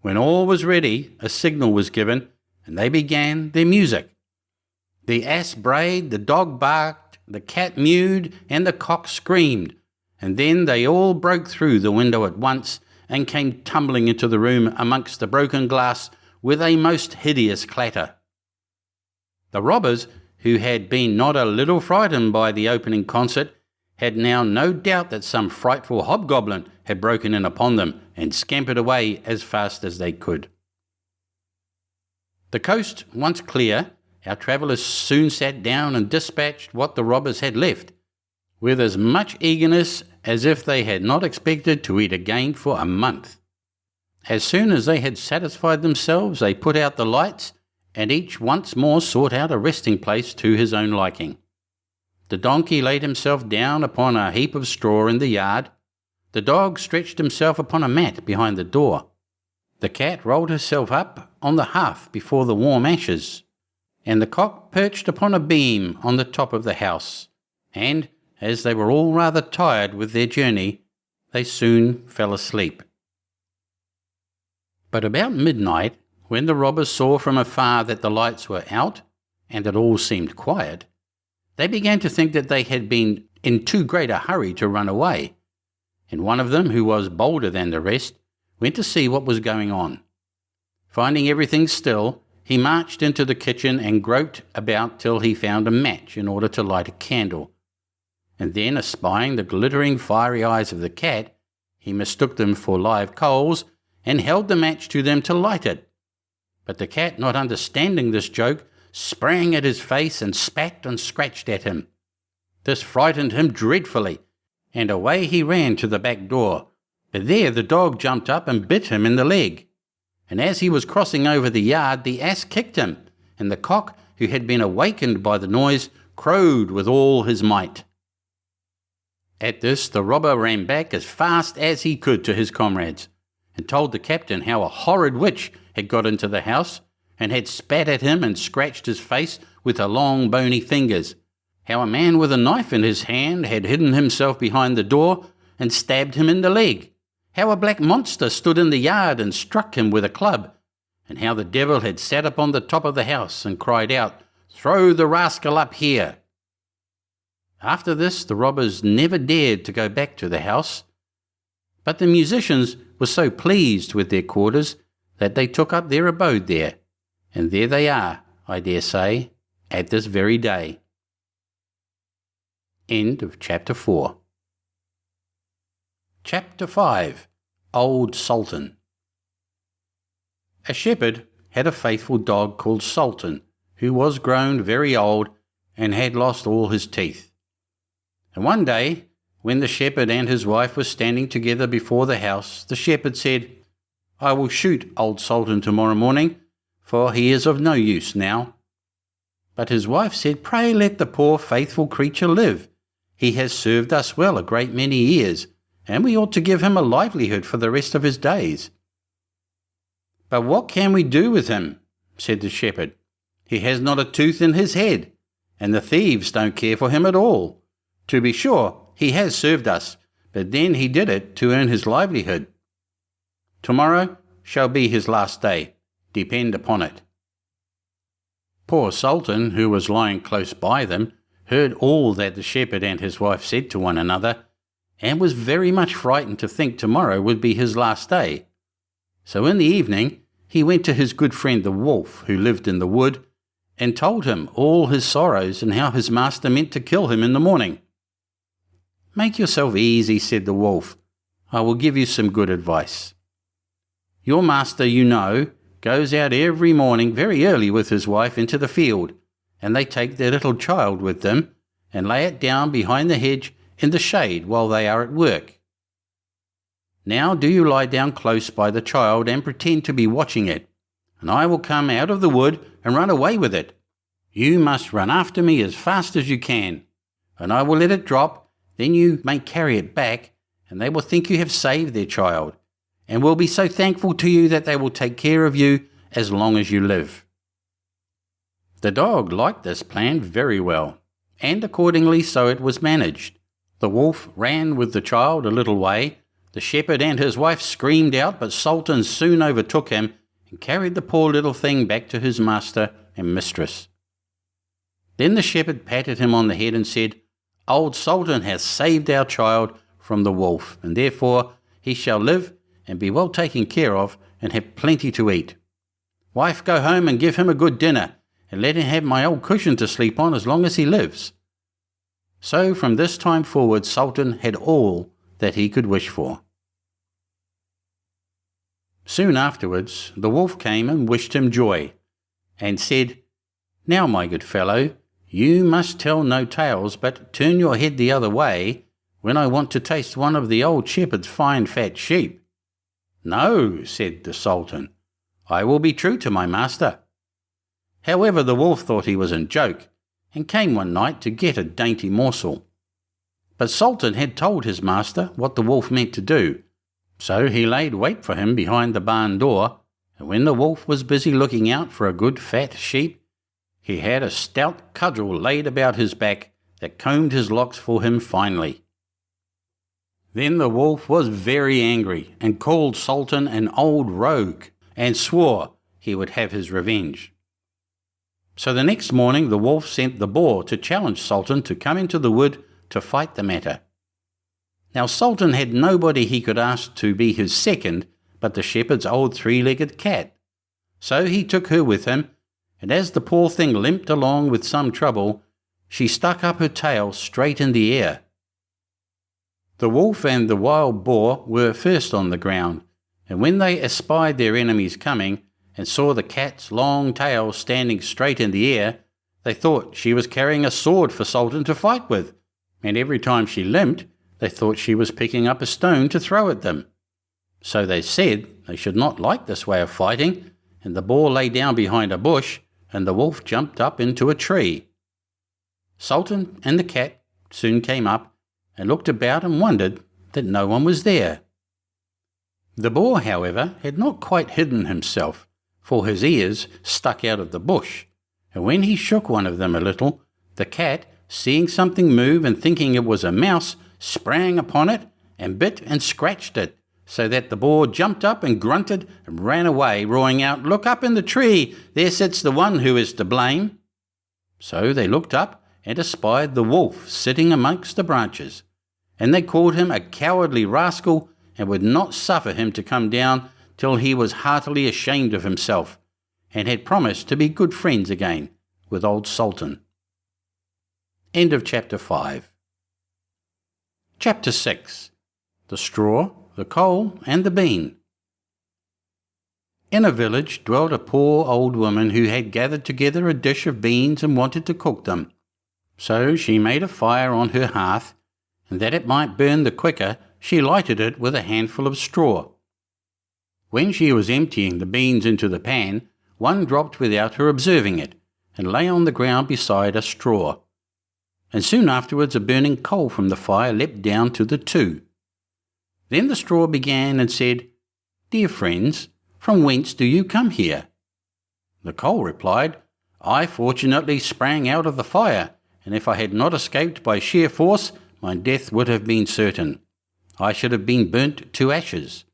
When all was ready, a signal was given, and they began their music. The ass brayed, the dog barked, the cat mewed, and the cock screamed, and then they all broke through the window at once and came tumbling into the room amongst the broken glass with a most hideous clatter. The robbers, who had been not a little frightened by the opening concert, had now no doubt that some frightful hobgoblin had broken in upon them and scampered away as fast as they could. The coast once clear, our travellers soon sat down and dispatched what the robbers had left, with as much eagerness as if they had not expected to eat again for a month. As soon as they had satisfied themselves, they put out the lights, and each once more sought out a resting place to his own liking. The donkey laid himself down upon a heap of straw in the yard. The dog stretched himself upon a mat behind the door. The cat rolled herself up on the hearth before the warm ashes, and the cock perched upon a beam on the top of the house, and, as they were all rather tired with their journey, they soon fell asleep. But about midnight, when the robbers saw from afar that the lights were out, and that all seemed quiet, they began to think that they had been in too great a hurry to run away, and one of them, who was bolder than the rest, went to see what was going on. Finding everything still, he marched into the kitchen and groped about till he found a match in order to light a candle, and then, espying the glittering fiery eyes of the cat, he mistook them for live coals and held the match to them to light it. But the cat, not understanding this joke, sprang at his face and spat and scratched at him. This frightened him dreadfully, and away he ran to the back door, but there the dog jumped up and bit him in the leg. And as he was crossing over the yard, the ass kicked him, and the cock, who had been awakened by the noise, crowed with all his might. At this the robber ran back as fast as he could to his comrades, and told the captain how a horrid witch had got into the house, and had spat at him and scratched his face with her long bony fingers, how a man with a knife in his hand had hidden himself behind the door and stabbed him in the leg, how a black monster stood in the yard and struck him with a club, and how the devil had sat upon the top of the house and cried out, "Throw the rascal up here!" After this the robbers never dared to go back to the house, but the musicians were so pleased with their quarters that they took up their abode there, and there they are, I dare say, at this very day. End of Chapter 4. Chapter 5. Old Sultan. A shepherd had a faithful dog called Sultan, who was grown very old and had lost all his teeth. And one day, when the shepherd and his wife were standing together before the house, the shepherd said, "I will shoot old Sultan tomorrow morning, for he is of no use now." But his wife said, "Pray let the poor faithful creature live. He has served us well a great many years, and we ought to give him a livelihood for the rest of his days." "But what can we do with him?" said the shepherd. "He has not a tooth in his head, and the thieves don't care for him at all. To be sure, he has served us, but then he did it to earn his livelihood. Tomorrow shall be his last day, depend upon it." Poor Sultan, who was lying close by them, heard all that the shepherd and his wife said to one another, and was very much frightened to think tomorrow would be his last day. So in the evening he went to his good friend the wolf, who lived in the wood, and told him all his sorrows and how his master meant to kill him in the morning. "Make yourself easy," said the wolf. "I will give you some good advice. Your master, you know, goes out every morning very early with his wife into the field, and they take their little child with them and lay it down behind the hedge in the shade while they are at work. Now do you lie down close by the child and pretend to be watching it, and I will come out of the wood and run away with it. You must run after me as fast as you can, and I will let it drop. Then you may carry it back, and they will think you have saved their child, and will be so thankful to you that they will take care of you as long as you live." The dog liked this plan very well, and accordingly so it was managed. The wolf ran with the child a little way. The shepherd and his wife screamed out, but Sultan soon overtook him and carried the poor little thing back to his master and mistress. Then the shepherd patted him on the head and said, "Old Sultan has saved our child from the wolf, and therefore he shall live and be well taken care of and have plenty to eat. Wife, go home and give him a good dinner, and let him have my old cushion to sleep on as long as he lives." So from this time forward Sultan had all that he could wish for. Soon afterwards the wolf came and wished him joy, and said, "Now, my good fellow, you must tell no tales, but turn your head the other way when I want to taste one of the old shepherd's fine fat sheep." "No," said the Sultan, "I will be true to my master." However, the wolf thought he was in joke, and came one night to get a dainty morsel. But Sultan had told his master what the wolf meant to do, so he laid wait for him behind the barn door, and when the wolf was busy looking out for a good fat sheep, he had a stout cudgel laid about his back that combed his locks for him finely. Then the wolf was very angry and called Sultan an old rogue, and swore he would have his revenge. So the next morning the wolf sent the boar to challenge Sultan to come into the wood to fight the matter. Now Sultan had nobody he could ask to be his second but the shepherd's old three-legged cat. So he took her with him, and as the poor thing limped along with some trouble, she stuck up her tail straight in the air. The wolf and the wild boar were first on the ground, and when they espied their enemies coming, and saw the cat's long tail standing straight in the air, they thought she was carrying a sword for Sultan to fight with, and every time she limped, they thought she was picking up a stone to throw at them. So they said they should not like this way of fighting, and the boar lay down behind a bush, and the wolf jumped up into a tree. Sultan and the cat soon came up, and looked about and wondered that no one was there. The boar, however, had not quite hidden himself, for his ears stuck out of the bush, and when he shook one of them a little, the cat, seeing something move and thinking it was a mouse, sprang upon it and bit and scratched it, so that the boar jumped up and grunted and ran away, roaring out, "Look up in the tree, there sits the one who is to blame." So they looked up and espied the wolf sitting amongst the branches, and they called him a cowardly rascal and would not suffer him to come down till he was heartily ashamed of himself, and had promised to be good friends again with old Sultan. End of Chapter 5. Chapter 6. The Straw, the Coal, and the Bean. In a village dwelt a poor old woman who had gathered together a dish of beans and wanted to cook them. So she made a fire on her hearth, and that it might burn the quicker, she lighted it with a handful of straw. When she was emptying the beans into the pan, one dropped without her observing it, and lay on the ground beside a straw. And soon afterwards a burning coal from the fire leapt down to the two. Then the straw began and said, "Dear friends, from whence do you come here?" The coal replied, "I fortunately sprang out of the fire, and if I had not escaped by sheer force, my death would have been certain. I should have been burnt to ashes."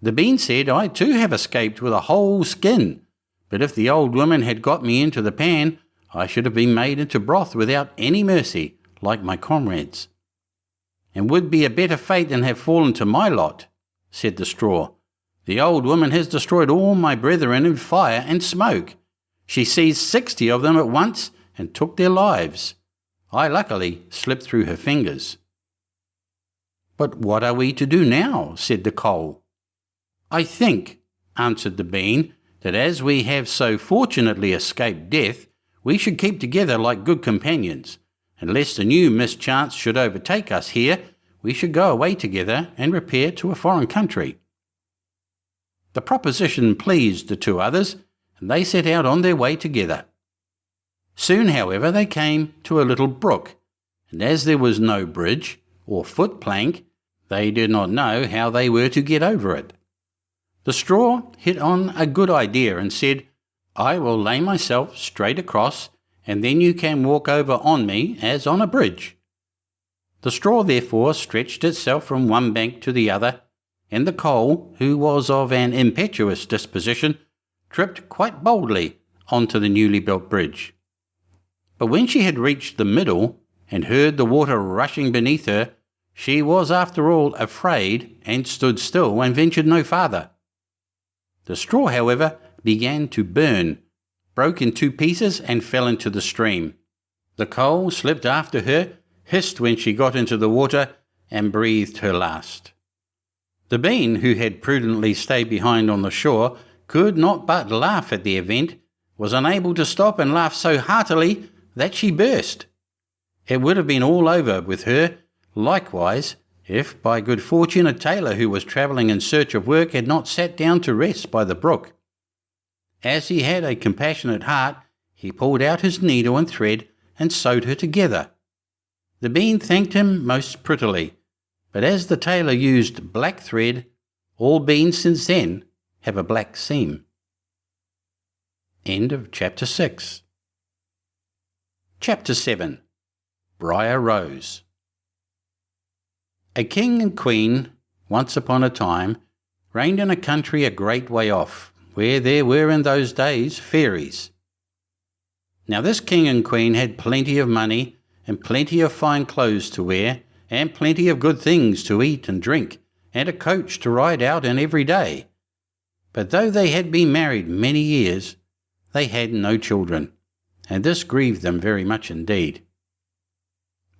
The bean said, "I too have escaped with a whole skin, but if the old woman had got me into the pan, I should have been made into broth without any mercy, like my comrades." "And would be a better fate than have fallen to my lot," said the straw. "The old woman has destroyed all my brethren in fire and smoke. She seized 60 of them at once and took their lives. I luckily slipped through her fingers." "But what are we to do now?" said the coal. "I think," answered the bean, "that as we have so fortunately escaped death, we should keep together like good companions, and lest a new mischance should overtake us here, we should go away together and repair to a foreign country." The proposition pleased the two others, and they set out on their way together. Soon, however, they came to a little brook, and as there was no bridge or footplank, they did not know how they were to get over it. The straw hit on a good idea and said, "I will lay myself straight across, and then you can walk over on me as on a bridge." The straw therefore stretched itself from one bank to the other, and the coal, who was of an impetuous disposition, tripped quite boldly onto the newly built bridge. But when she had reached the middle, and heard the water rushing beneath her, she was after all afraid, and stood still and ventured no farther. The straw, however, began to burn, broke in two pieces, and fell into the stream. The coal slipped after her, hissed when she got into the water, and breathed her last. The bean, who had prudently stayed behind on the shore, could not but laugh at the event, was unable to stop, and laughed so heartily that she burst. It would have been all over with her, likewise, if by good fortune a tailor who was travelling in search of work had not sat down to rest by the brook. As he had a compassionate heart, he pulled out his needle and thread and sewed her together. The bean thanked him most prettily, but as the tailor used black thread, all beans since then have a black seam. End of Chapter 6. Chapter 7. Briar Rose. A king and queen, once upon a time, reigned in a country a great way off, where there were in those days fairies. Now this king and queen had plenty of money, and plenty of fine clothes to wear, and plenty of good things to eat and drink, and a coach to ride out in every day. But though they had been married many years, they had no children, and this grieved them very much indeed.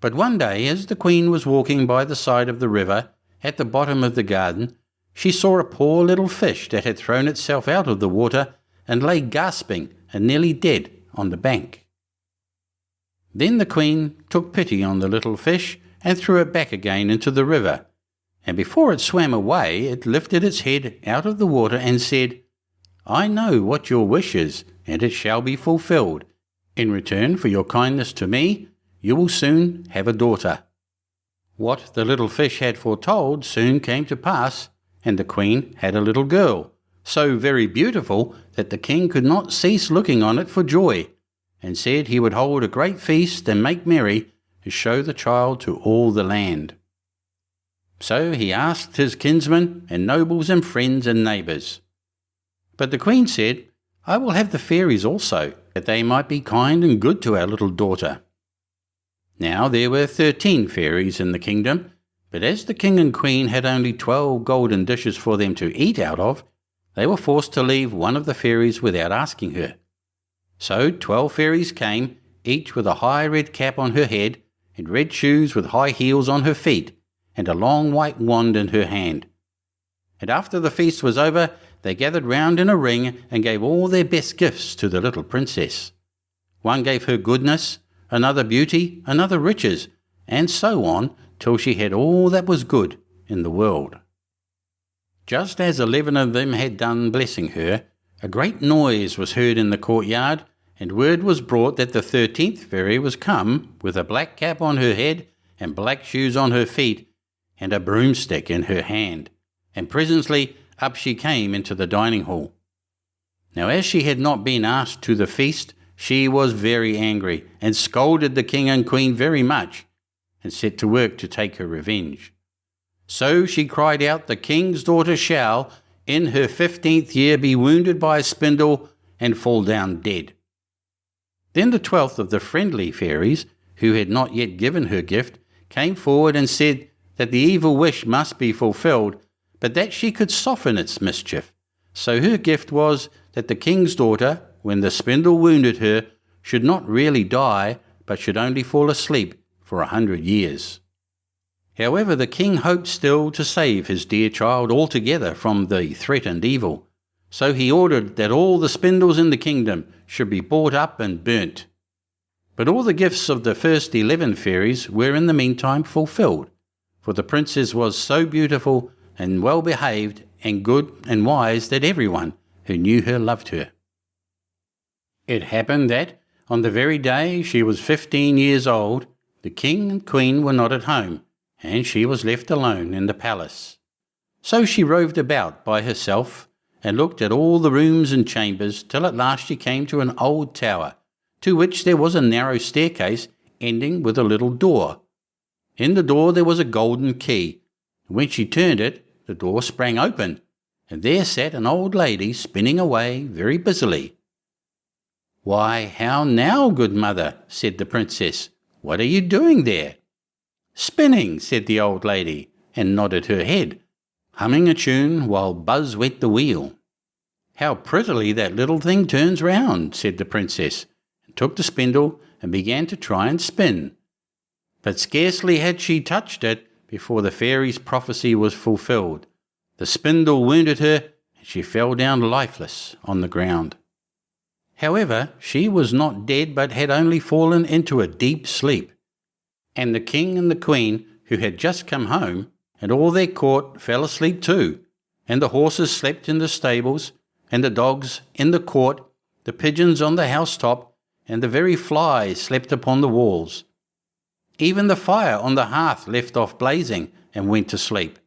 But one day, as the queen was walking by the side of the river, at the bottom of the garden, she saw a poor little fish that had thrown itself out of the water and lay gasping and nearly dead on the bank. Then the queen took pity on the little fish and threw it back again into the river, and before it swam away it lifted its head out of the water and said, "I know what your wish is, and it shall be fulfilled. In return for your kindness to me, you will soon have a daughter." What the little fish had foretold soon came to pass, and the queen had a little girl, so very beautiful that the king could not cease looking on it for joy, and said he would hold a great feast and make merry to show the child to all the land. So he asked his kinsmen and nobles and friends and neighbours. But the queen said, "I will have the fairies also, that they might be kind and good to our little daughter." Now there were 13 fairies in the kingdom, but as the king and queen had only 12 golden dishes for them to eat out of, they were forced to leave one of the fairies without asking her. So 12 fairies came, each with a high red cap on her head, and red shoes with high heels on her feet, and a long white wand in her hand. And after the feast was over, they gathered round in a ring and gave all their best gifts to the little princess. One gave her goodness, another beauty, another riches, and so on till she had all that was good in the world. Just as 11 of them had done blessing her, a great noise was heard in the courtyard, and word was brought that the 13th fairy was come with a black cap on her head and black shoes on her feet, and a broomstick in her hand, and presently up she came into the dining hall. Now as she had not been asked to the feast, she was very angry, and scolded the king and queen very much, and set to work to take her revenge. So she cried out, "The king's daughter shall, in her 15th year, be wounded by a spindle, and fall down dead." Then the 12th of the friendly fairies, who had not yet given her gift, came forward and said that the evil wish must be fulfilled, but that she could soften its mischief. So her gift was that the king's daughter, when the spindle wounded her, should not really die, but should only fall asleep for 100 years. However, the king hoped still to save his dear child altogether from the threatened evil, so he ordered that all the spindles in the kingdom should be bought up and burnt. But all the gifts of the first 11 fairies were in the meantime fulfilled, for the princess was so beautiful and well behaved and good and wise that everyone who knew her loved her. It happened that, on the very day she was 15 years old, the king and queen were not at home, and she was left alone in the palace. So she roved about by herself, and looked at all the rooms and chambers, till at last she came to an old tower, to which there was a narrow staircase ending with a little door. In the door there was a golden key, and when she turned it, the door sprang open, and there sat an old lady spinning away very busily. "Why, how now, good mother?" said the princess. "What are you doing there?" "Spinning," said the old lady, and nodded her head, humming a tune while Buzz wet the wheel. "How prettily that little thing turns round," said the princess, and took the spindle and began to try and spin. But scarcely had she touched it before the fairy's prophecy was fulfilled. The spindle wounded her, and she fell down lifeless on the ground. However, she was not dead, but had only fallen into a deep sleep. And the king and the queen, who had just come home, and all their court, fell asleep too, and the horses slept in the stables, and the dogs in the court, the pigeons on the housetop, and the very flies slept upon the walls. Even the fire on the hearth left off blazing and went to sleep.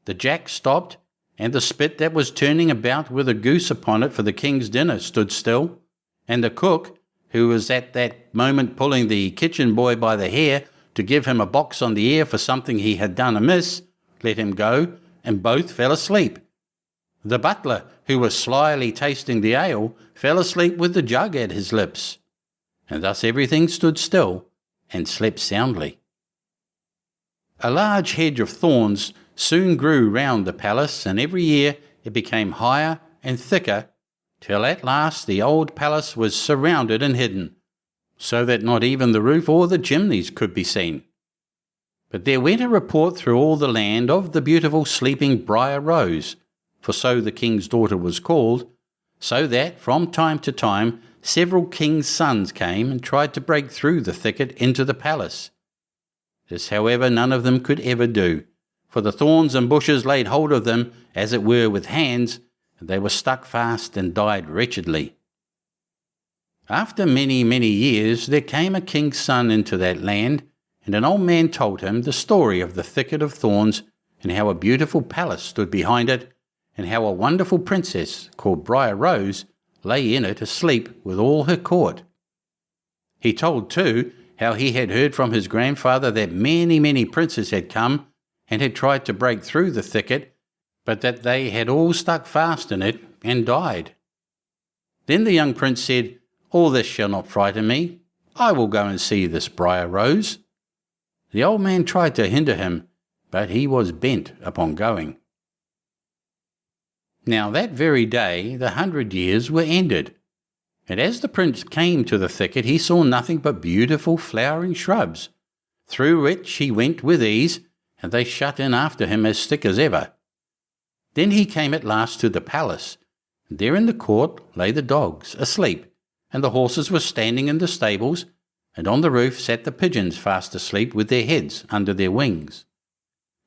The jack stopped, and the spit that was turning about with a goose upon it for the king's dinner stood still, and the cook, who was at that moment pulling the kitchen boy by the hair to give him a box on the ear for something he had done amiss, let him go, and both fell asleep. The butler, who was slyly tasting the ale, fell asleep with the jug at his lips, and thus everything stood still and slept soundly. A large hedge of thorns soon grew round the palace, and every year it became higher and thicker, till at last the old palace was surrounded and hidden, so that not even the roof or the chimneys could be seen. But there went a report through all the land of the beautiful sleeping Briar Rose, for so the king's daughter was called, so that from time to time several kings' sons came and tried to break through the thicket into the palace. This, however, none of them could ever do, for the thorns and bushes laid hold of them, as it were with hands, and they were stuck fast and died wretchedly. After many, many years there came a king's son into that land, and an old man told him the story of the thicket of thorns, and how a beautiful palace stood behind it, and how a wonderful princess called Briar Rose lay in it asleep with all her court. He told, too, how he had heard from his grandfather that many, many princes had come and had tried to break through the thicket, but that they had all stuck fast in it and died. Then the young prince said, "All this shall not frighten me. I will go and see this Briar Rose." The old man tried to hinder him, but he was bent upon going. Now that very day the 100 years were ended, and as the prince came to the thicket he saw nothing but beautiful flowering shrubs, through which he went with ease, and they shut in after him as thick as ever. Then he came at last to the palace, and there in the court lay the dogs asleep, and the horses were standing in the stables, and on the roof sat the pigeons fast asleep with their heads under their wings.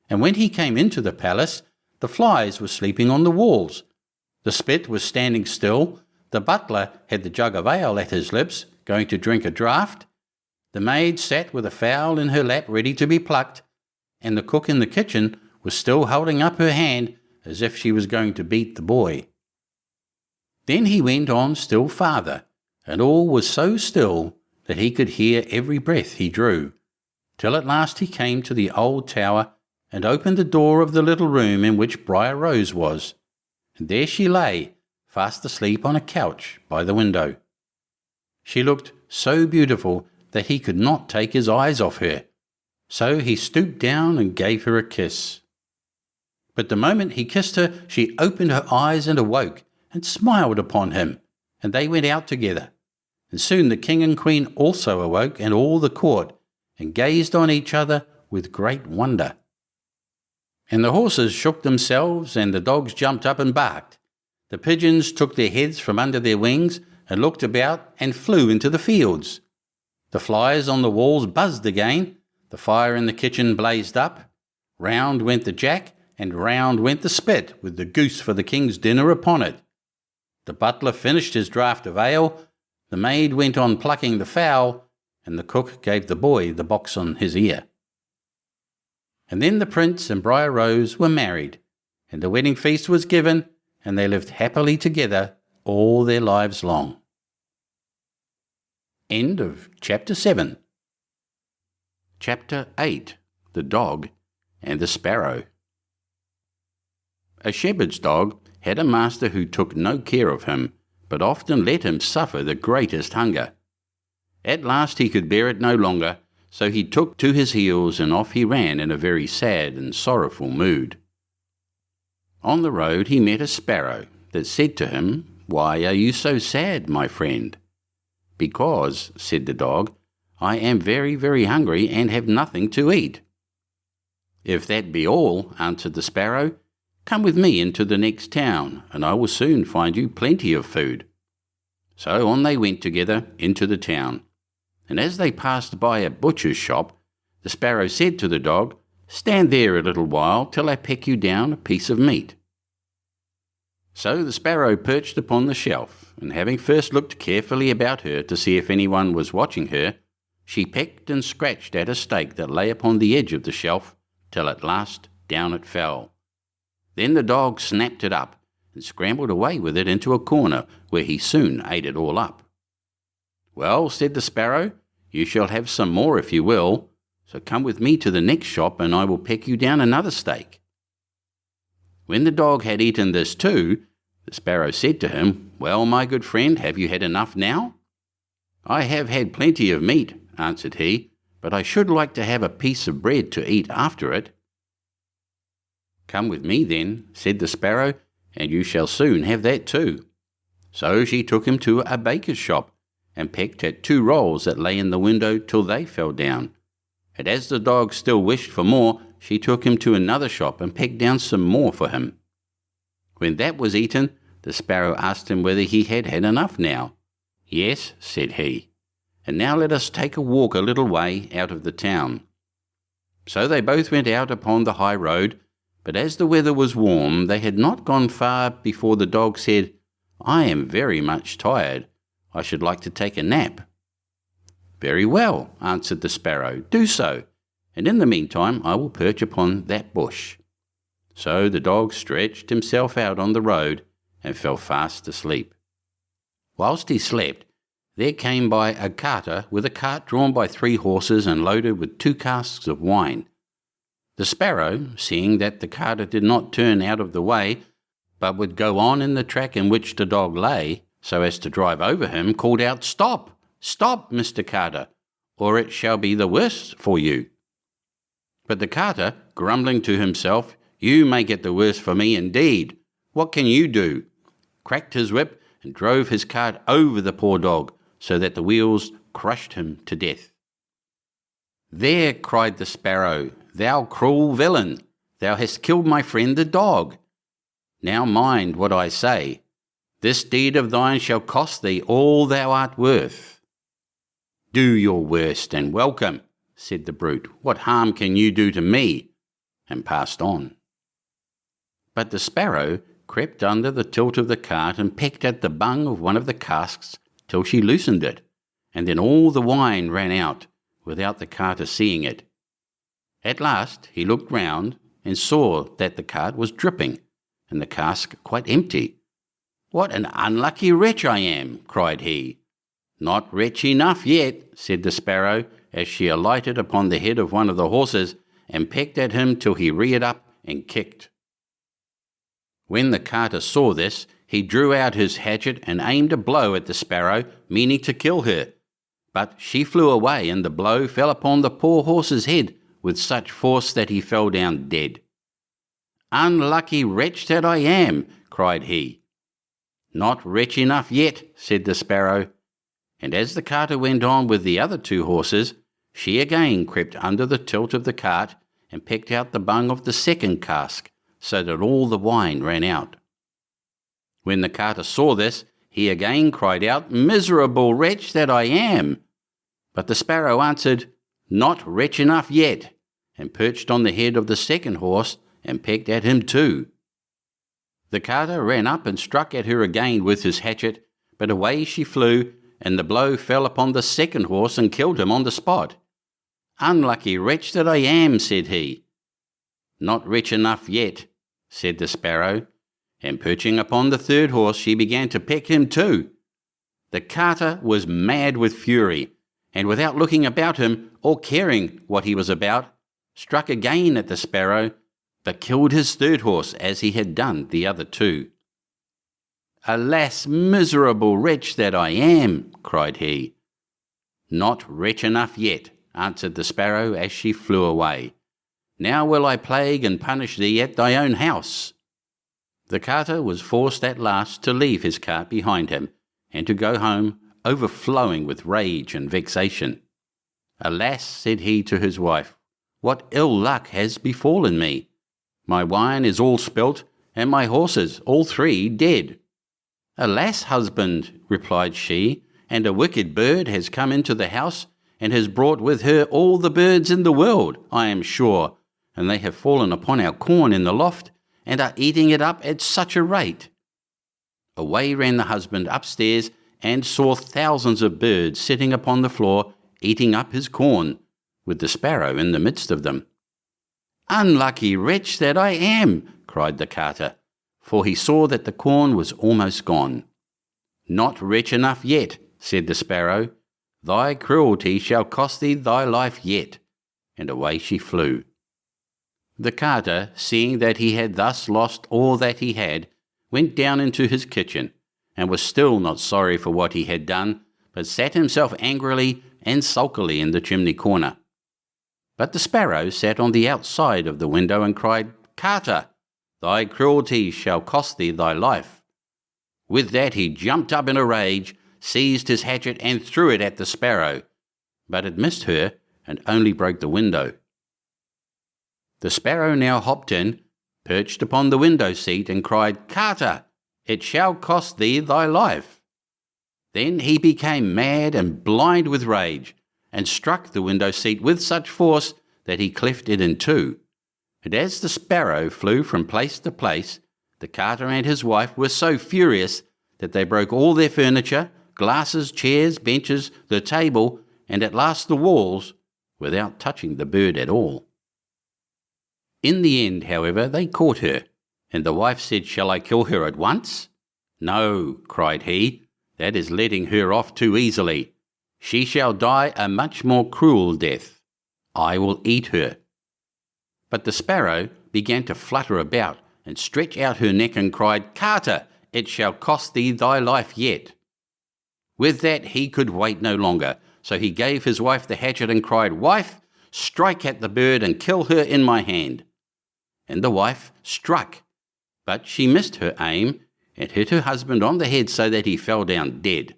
And when he came into the palace, the flies were sleeping on the walls, the spit was standing still, the butler had the jug of ale at his lips, going to drink a draught, the maid sat with a fowl in her lap ready to be plucked, and the cook in the kitchen was still holding up her hand as if she was going to beat the boy. Then he went on still farther, and all was so still that he could hear every breath he drew, till at last he came to the old tower and opened the door of the little room in which Briar Rose was, and there she lay, fast asleep on a couch by the window. She looked so beautiful that he could not take his eyes off her, so he stooped down and gave her a kiss. But the moment he kissed her, she opened her eyes and awoke, and smiled upon him, and they went out together. And soon the king and queen also awoke, and all the court, and gazed on each other with great wonder. And the horses shook themselves, and the dogs jumped up and barked. The pigeons took their heads from under their wings, and looked about, and flew into the fields. The flies on the walls buzzed again, the fire in the kitchen blazed up, Round went the jack, and round went the spit, with the goose for the king's dinner upon it. The butler finished his draught of ale, the maid went on plucking the fowl, and the cook gave the boy the box on his ear. And then the prince and Briar Rose were married, and the wedding feast was given, and they lived happily together all their lives long. End of Chapter 7. Chapter 8. The Dog and the Sparrow. A shepherd's dog had a master who took no care of him, but often let him suffer the greatest hunger. At last he could bear it no longer, so he took to his heels and off he ran in a very sad and sorrowful mood. On the road he met a sparrow that said to him, "Why are you so sad, my friend?" "Because," said the dog, "I am very, very hungry and have nothing to eat." "If that be all," answered the sparrow, "come with me into the next town, and I will soon find you plenty of food." So on they went together into the town, and as they passed by a butcher's shop, the sparrow said to the dog, "Stand there a little while till I peck you down a piece of meat." So the sparrow perched upon the shelf, and having first looked carefully about her to see if anyone was watching her, she pecked and scratched at a steak that lay upon the edge of the shelf, till at last down it fell. Then the dog snapped it up, and scrambled away with it into a corner, where he soon ate it all up. "Well," said the sparrow, "you shall have some more if you will, so come with me to the next shop, and I will peck you down another steak." When the dog had eaten this too, the sparrow said to him, "Well, my good friend, have you had enough now?" "I have had plenty of meat," answered he, "but I should like to have a piece of bread to eat after it." "Come with me then," said the sparrow, "and you shall soon have that too." So she took him to a baker's shop, and pecked at 2 rolls that lay in the window till they fell down. And as the dog still wished for more, she took him to another shop and pecked down some more for him. When that was eaten, the sparrow asked him whether he had had enough now. "Yes," said he, "and now let us take a walk a little way out of the town." So they both went out upon the high road, but as the weather was warm, they had not gone far before the dog said, "I am very much tired. I should like to take a nap." "Very well," answered the sparrow, "do so, and in the meantime I will perch upon that bush." So the dog stretched himself out on the road and fell fast asleep. Whilst he slept, there came by a carter with a cart drawn by 3 horses and loaded with 2 casks of wine. The sparrow, seeing that the carter did not turn out of the way, but would go on in the track in which the dog lay, so as to drive over him, called out, "Stop, stop, Mr. Carter, or it shall be the worse for you." But the carter, grumbling to himself, "You make it the worse for me indeed. What can you do?" cracked his whip and drove his cart over the poor dog, so that the wheels crushed him to death. "There," cried the sparrow, "thou cruel villain, thou hast killed my friend the dog. Now mind what I say. This deed of thine shall cost thee all thou art worth." "Do your worst and welcome," said the brute. "What harm can you do to me?" and passed on. But the sparrow crept under the tilt of the cart and pecked at the bung of one of the casks till she loosened it, and then all the wine ran out, without the carter seeing it. At last he looked round and saw that the cart was dripping, and the cask quite empty. "What an unlucky wretch I am!" cried he. "Not wretch enough yet," said the sparrow, as she alighted upon the head of one of the horses, and pecked at him till he reared up and kicked. When the carter saw this, he drew out his hatchet and aimed a blow at the sparrow, meaning to kill her. But she flew away, and the blow fell upon the poor horse's head with such force that he fell down dead. "Unlucky wretch that I am!" cried he. "Not wretch enough yet," said the sparrow. And as the carter went on with the other 2 horses, she again crept under the tilt of the cart and pecked out the bung of the second cask, so that all the wine ran out. When the carter saw this, he again cried out, "Miserable wretch that I am!" But the sparrow answered, "Not wretch enough yet," and perched on the head of the second horse and pecked at him too. The carter ran up and struck at her again with his hatchet, but away she flew, and the blow fell upon the second horse and killed him on the spot. "Unlucky wretch that I am," said he. "Not rich enough yet," said the sparrow, and perching upon the third horse she began to peck him too. The carter was mad with fury, and without looking about him or caring what he was about, struck again at the sparrow, but killed his third horse as he had done the other two. "Alas, miserable wretch that I am," cried he. "Not rich enough yet," answered the sparrow as she flew away. "Now will I plague and punish thee at thy own house." The carter was forced at last to leave his cart behind him, and to go home, overflowing with rage and vexation. "Alas," said he to his wife, "what ill luck has befallen me! My wine is all spilt, and my horses, all three, dead." "Alas, husband," replied she, "and a wicked bird has come into the house, and has brought with her all the birds in the world, I am sure, and they have fallen upon our corn in the loft, and are eating it up at such a rate." Away ran the husband upstairs, and saw thousands of birds sitting upon the floor, eating up his corn, with the sparrow in the midst of them. "Unlucky wretch that I am," cried the carter, for he saw that the corn was almost gone. "Not rich enough yet," said the sparrow. "Thy cruelty shall cost thee thy life yet." And away she flew. The carter, seeing that he had thus lost all that he had, went down into his kitchen, and was still not sorry for what he had done, but sat himself angrily and sulkily in the chimney corner. But the sparrow sat on the outside of the window and cried, "Carter, thy cruelty shall cost thee thy life." With that he jumped up in a rage, seized his hatchet and threw it at the sparrow, but it missed her and only broke the window. The sparrow now hopped in, perched upon the window seat, and cried, "Carter, it shall cost thee thy life." Then he became mad and blind with rage, and struck the window seat with such force that he cleft it in two. And as the sparrow flew from place to place, the carter and his wife were so furious that they broke all their furniture, glasses, chairs, benches, the table, and at last the walls, without touching the bird at all. In the end, however, they caught her, and the wife said, "Shall I kill her at once?" "No," cried he, "that is letting her off too easily. She shall die a much more cruel death. I will eat her." But the sparrow began to flutter about and stretch out her neck and cried, "Carter, it shall cost thee thy life yet." With that he could wait no longer, so he gave his wife the hatchet and cried, "Wife, strike at the bird and kill her in my hand." And the wife struck, but she missed her aim and hit her husband on the head so that he fell down dead,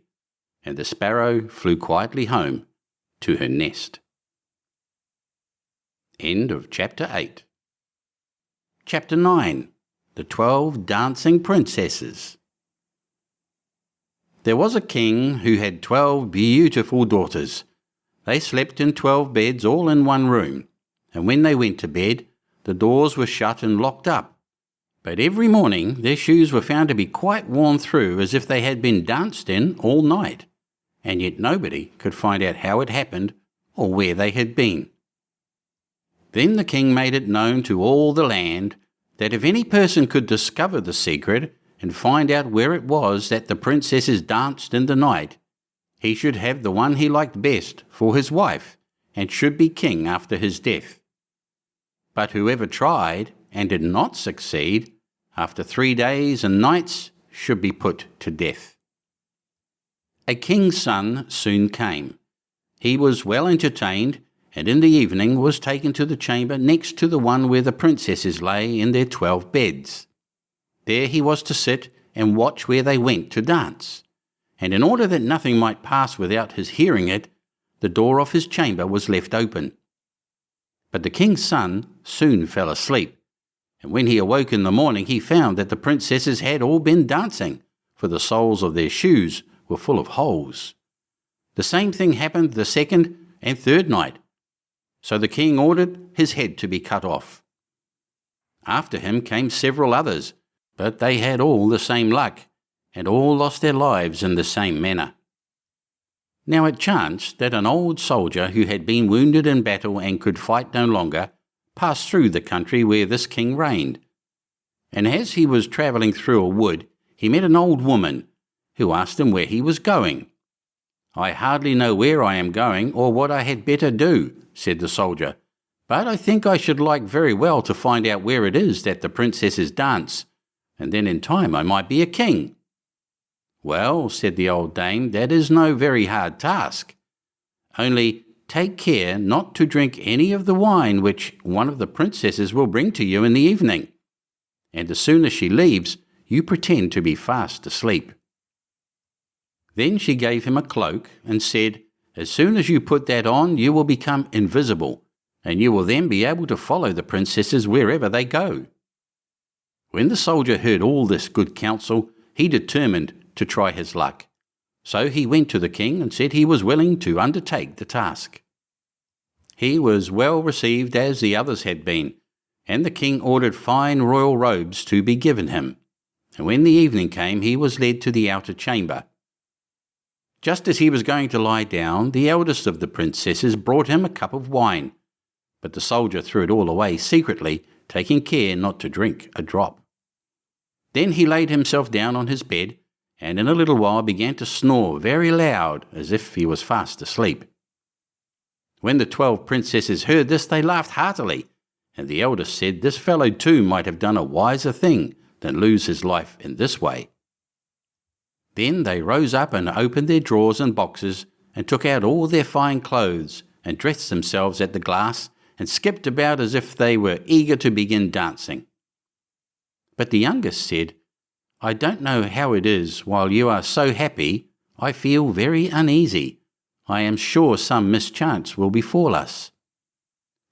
and the sparrow flew quietly home to her nest. End of Chapter 8. Chapter 9. The 12 Dancing Princesses. There was a king who had 12 beautiful daughters. They slept in 12 beds all in one room, and when they went to bed, the doors were shut and locked up. But every morning their shoes were found to be quite worn through as if they had been danced in all night, and yet nobody could find out how it happened or where they had been. Then the king made it known to all the land that if any person could discover the secret and find out where it was that the princesses danced in the night, he should have the one he liked best for his wife and should be king after his death. But whoever tried and did not succeed, after 3 days and nights, should be put to death. A king's son soon came. He was well entertained, and in the evening was taken to the chamber next to the one where the princesses lay in their 12 beds. There he was to sit and watch where they went to dance, and in order that nothing might pass without his hearing it, the door of his chamber was left open. But the king's son soon fell asleep, and when he awoke in the morning he found that the princesses had all been dancing, for the soles of their shoes were full of holes. The same thing happened the second and third night. So the king ordered his head to be cut off. After him came several others, but they had all the same luck, and all lost their lives in the same manner. Now it chanced that an old soldier who had been wounded in battle and could fight no longer passed through the country where this king reigned. And as he was travelling through a wood, he met an old woman, who asked him where he was going. "I hardly know where I am going or what I had better do," said the soldier, "but I think I should like very well to find out where it is that the princesses dance, and then in time I might be a king." "Well," said the old dame, "that is no very hard task. Only take care not to drink any of the wine which one of the princesses will bring to you in the evening, and as soon as she leaves, you pretend to be fast asleep." Then she gave him a cloak and said, "As soon as you put that on, you will become invisible, and you will then be able to follow the princesses wherever they go." When the soldier heard all this good counsel, he determined to try his luck. So he went to the king and said he was willing to undertake the task. He was well received as the others had been, and the king ordered fine royal robes to be given him. And when the evening came, he was led to the outer chamber. Just as he was going to lie down, the eldest of the princesses brought him a cup of wine, but the soldier threw it all away secretly, taking care not to drink a drop. Then he laid himself down on his bed, and in a little while began to snore very loud, as if he was fast asleep. When the 12 princesses heard this, they laughed heartily, and the eldest said this fellow too might have done a wiser thing than lose his life in this way. Then they rose up and opened their drawers and boxes, and took out all their fine clothes, and dressed themselves at the glass, and skipped about as if they were eager to begin dancing. But the youngest said, "I don't know how it is, while you are so happy, I feel very uneasy. I am sure some mischance will befall us."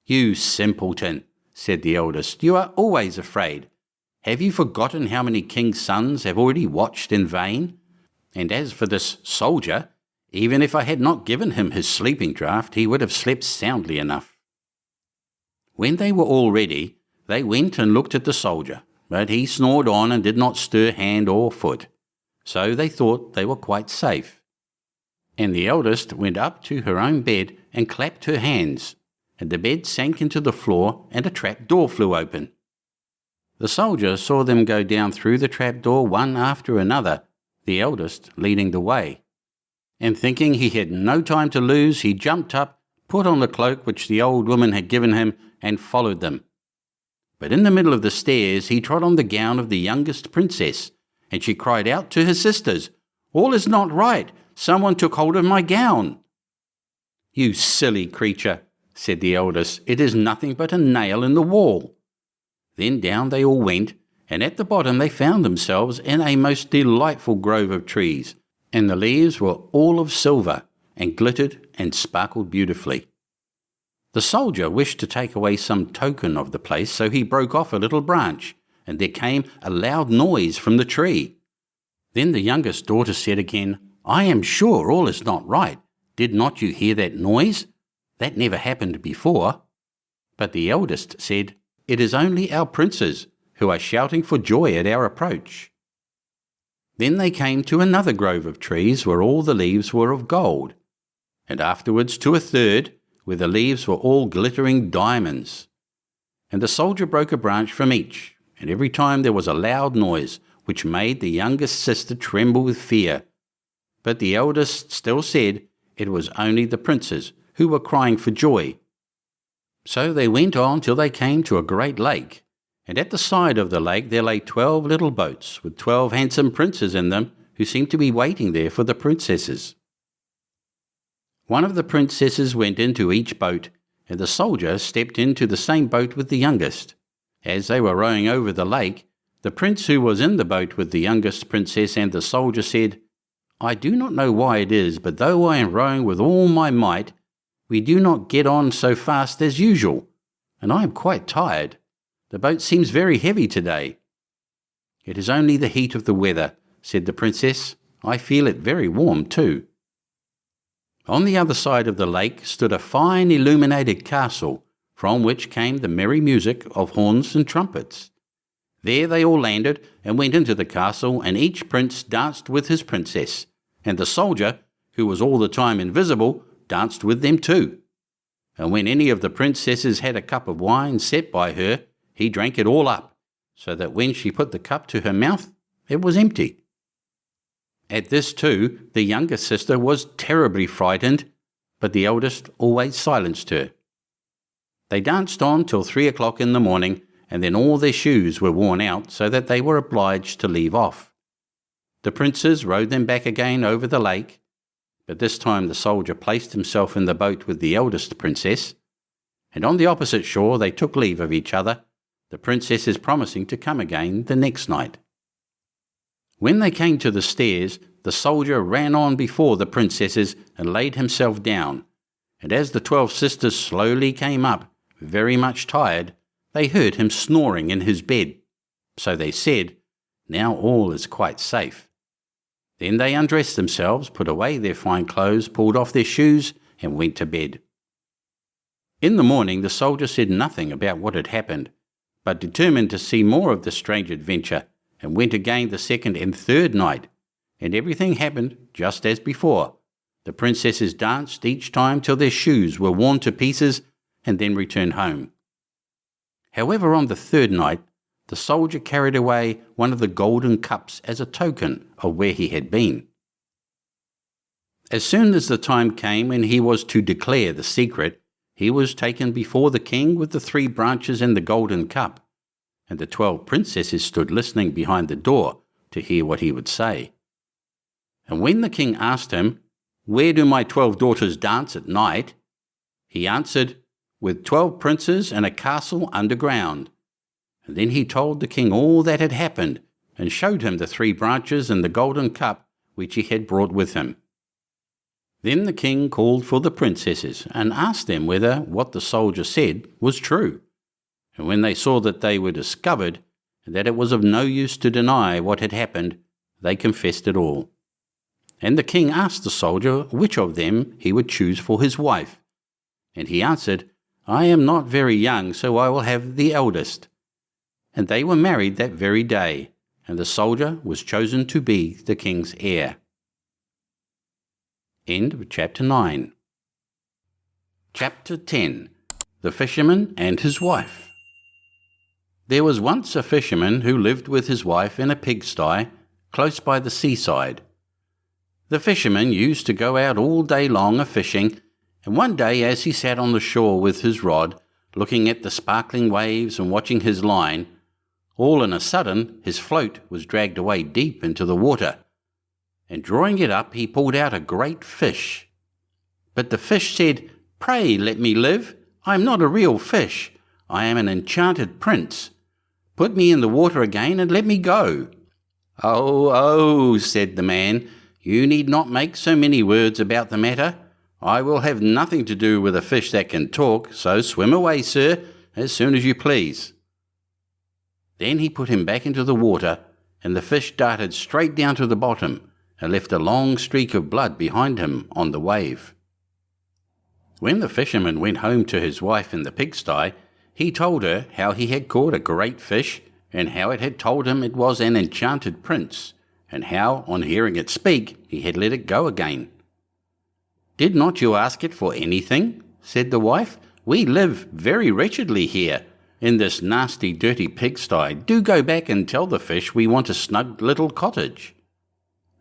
"You simpleton," said the eldest, "you are always afraid. Have you forgotten how many kings' sons have already watched in vain? And as for this soldier, even if I had not given him his sleeping draught, he would have slept soundly enough." When they were all ready, they went and looked at the soldier, but he snored on and did not stir hand or foot, so they thought they were quite safe. And the eldest went up to her own bed and clapped her hands, and the bed sank into the floor, and a trap door flew open. The soldier saw them go down through the trap door one after another, the eldest leading the way. And thinking he had no time to lose, he jumped up, put on the cloak which the old woman had given him, and followed them. But in the middle of the stairs he trod on the gown of the youngest princess, and she cried out to her sisters, "All is not right, someone took hold of my gown." "You silly creature," said the eldest, "it is nothing but a nail in the wall." Then down they all went, and at the bottom they found themselves in a most delightful grove of trees, and the leaves were all of silver, and glittered and sparkled beautifully. The soldier wished to take away some token of the place, so he broke off a little branch, and there came a loud noise from the tree. Then the youngest daughter said again, "I am sure all is not right. Did not you hear that noise? That never happened before." But the eldest said, "It is only our princes, who are shouting for joy at our approach." Then they came to another grove of trees where all the leaves were of gold, and afterwards to a third where the leaves were all glittering diamonds. And the soldier broke a branch from each, and every time there was a loud noise which made the youngest sister tremble with fear. But the eldest still said it was only the princes who were crying for joy. So they went on till they came to a great lake, and at the side of the lake there lay 12 little boats with 12 handsome princes in them, who seemed to be waiting there for the princesses. One of the princesses went into each boat, and the soldier stepped into the same boat with the youngest. As they were rowing over the lake, the prince who was in the boat with the youngest princess and the soldier said, "I do not know why it is, but though I am rowing with all my might, we do not get on so fast as usual, and I am quite tired. The boat seems very heavy today." "It is only the heat of the weather," said the princess. "I feel it very warm too." On the other side of the lake stood a fine illuminated castle, from which came the merry music of horns and trumpets. There they all landed and went into the castle, and each prince danced with his princess, and the soldier, who was all the time invisible, danced with them too. And when any of the princesses had a cup of wine set by her, he drank it all up, so that when she put the cup to her mouth, it was empty. At this too, the younger sister was terribly frightened, but the eldest always silenced her. They danced on till 3 o'clock in the morning, and then all their shoes were worn out, so that they were obliged to leave off. The princes rowed them back again over the lake, but this time the soldier placed himself in the boat with the eldest princess, and on the opposite shore they took leave of each other, the princesses promising to come again the next night. When they came to the stairs, the soldier ran on before the princesses and laid himself down, and as the 12 sisters slowly came up, very much tired, they heard him snoring in his bed. So they said, "Now all is quite safe." Then they undressed themselves, put away their fine clothes, pulled off their shoes, and went to bed. In the morning the soldier said nothing about what had happened, but determined to see more of the strange adventure, and went again the second and third night, and everything happened just as before. The princesses danced each time till their shoes were worn to pieces, and then returned home. However, on the third night, the soldier carried away one of the golden cups as a token of where he had been. As soon as the time came when he was to declare the secret, he was taken before the king with the 3 branches and the golden cup, and the 12 princesses stood listening behind the door to hear what he would say. And when the king asked him, "Where do my 12 daughters dance at night?" he answered, "With 12 princes in a castle underground." And then he told the king all that had happened, and showed him the 3 branches and the golden cup which he had brought with him. Then the king called for the princesses, and asked them whether what the soldier said was true. And when they saw that they were discovered, and that it was of no use to deny what had happened, they confessed it all. And the king asked the soldier which of them he would choose for his wife. And he answered, "I am not very young, so I will have the eldest." And they were married that very day, and the soldier was chosen to be the king's heir. End of chapter 9. Chapter 10. The Fisherman and his Wife. There was once a fisherman who lived with his wife in a pigsty close by the seaside. The fisherman used to go out all day long a-fishing, and one day as he sat on the shore with his rod, looking at the sparkling waves and watching his line, all in a sudden his float was dragged away deep into the water, and drawing it up he pulled out a great fish. But the fish said, "Pray let me live. I am not a real fish. I am an enchanted prince. Put me in the water again and let me go." "Oh, oh," said the man, "you need not make so many words about the matter. I will have nothing to do with a fish that can talk, so swim away, sir, as soon as you please." Then he put him back into the water, and the fish darted straight down to the bottom, and left a long streak of blood behind him on the wave. When the fisherman went home to his wife in the pigsty, he told her how he had caught a great fish, and how it had told him it was an enchanted prince, and how, on hearing it speak, he had let it go again. "Did not you ask it for anything?" said the wife. "We live very wretchedly here, in this nasty, dirty pigsty. Do go back and tell the fish we want a snug little cottage."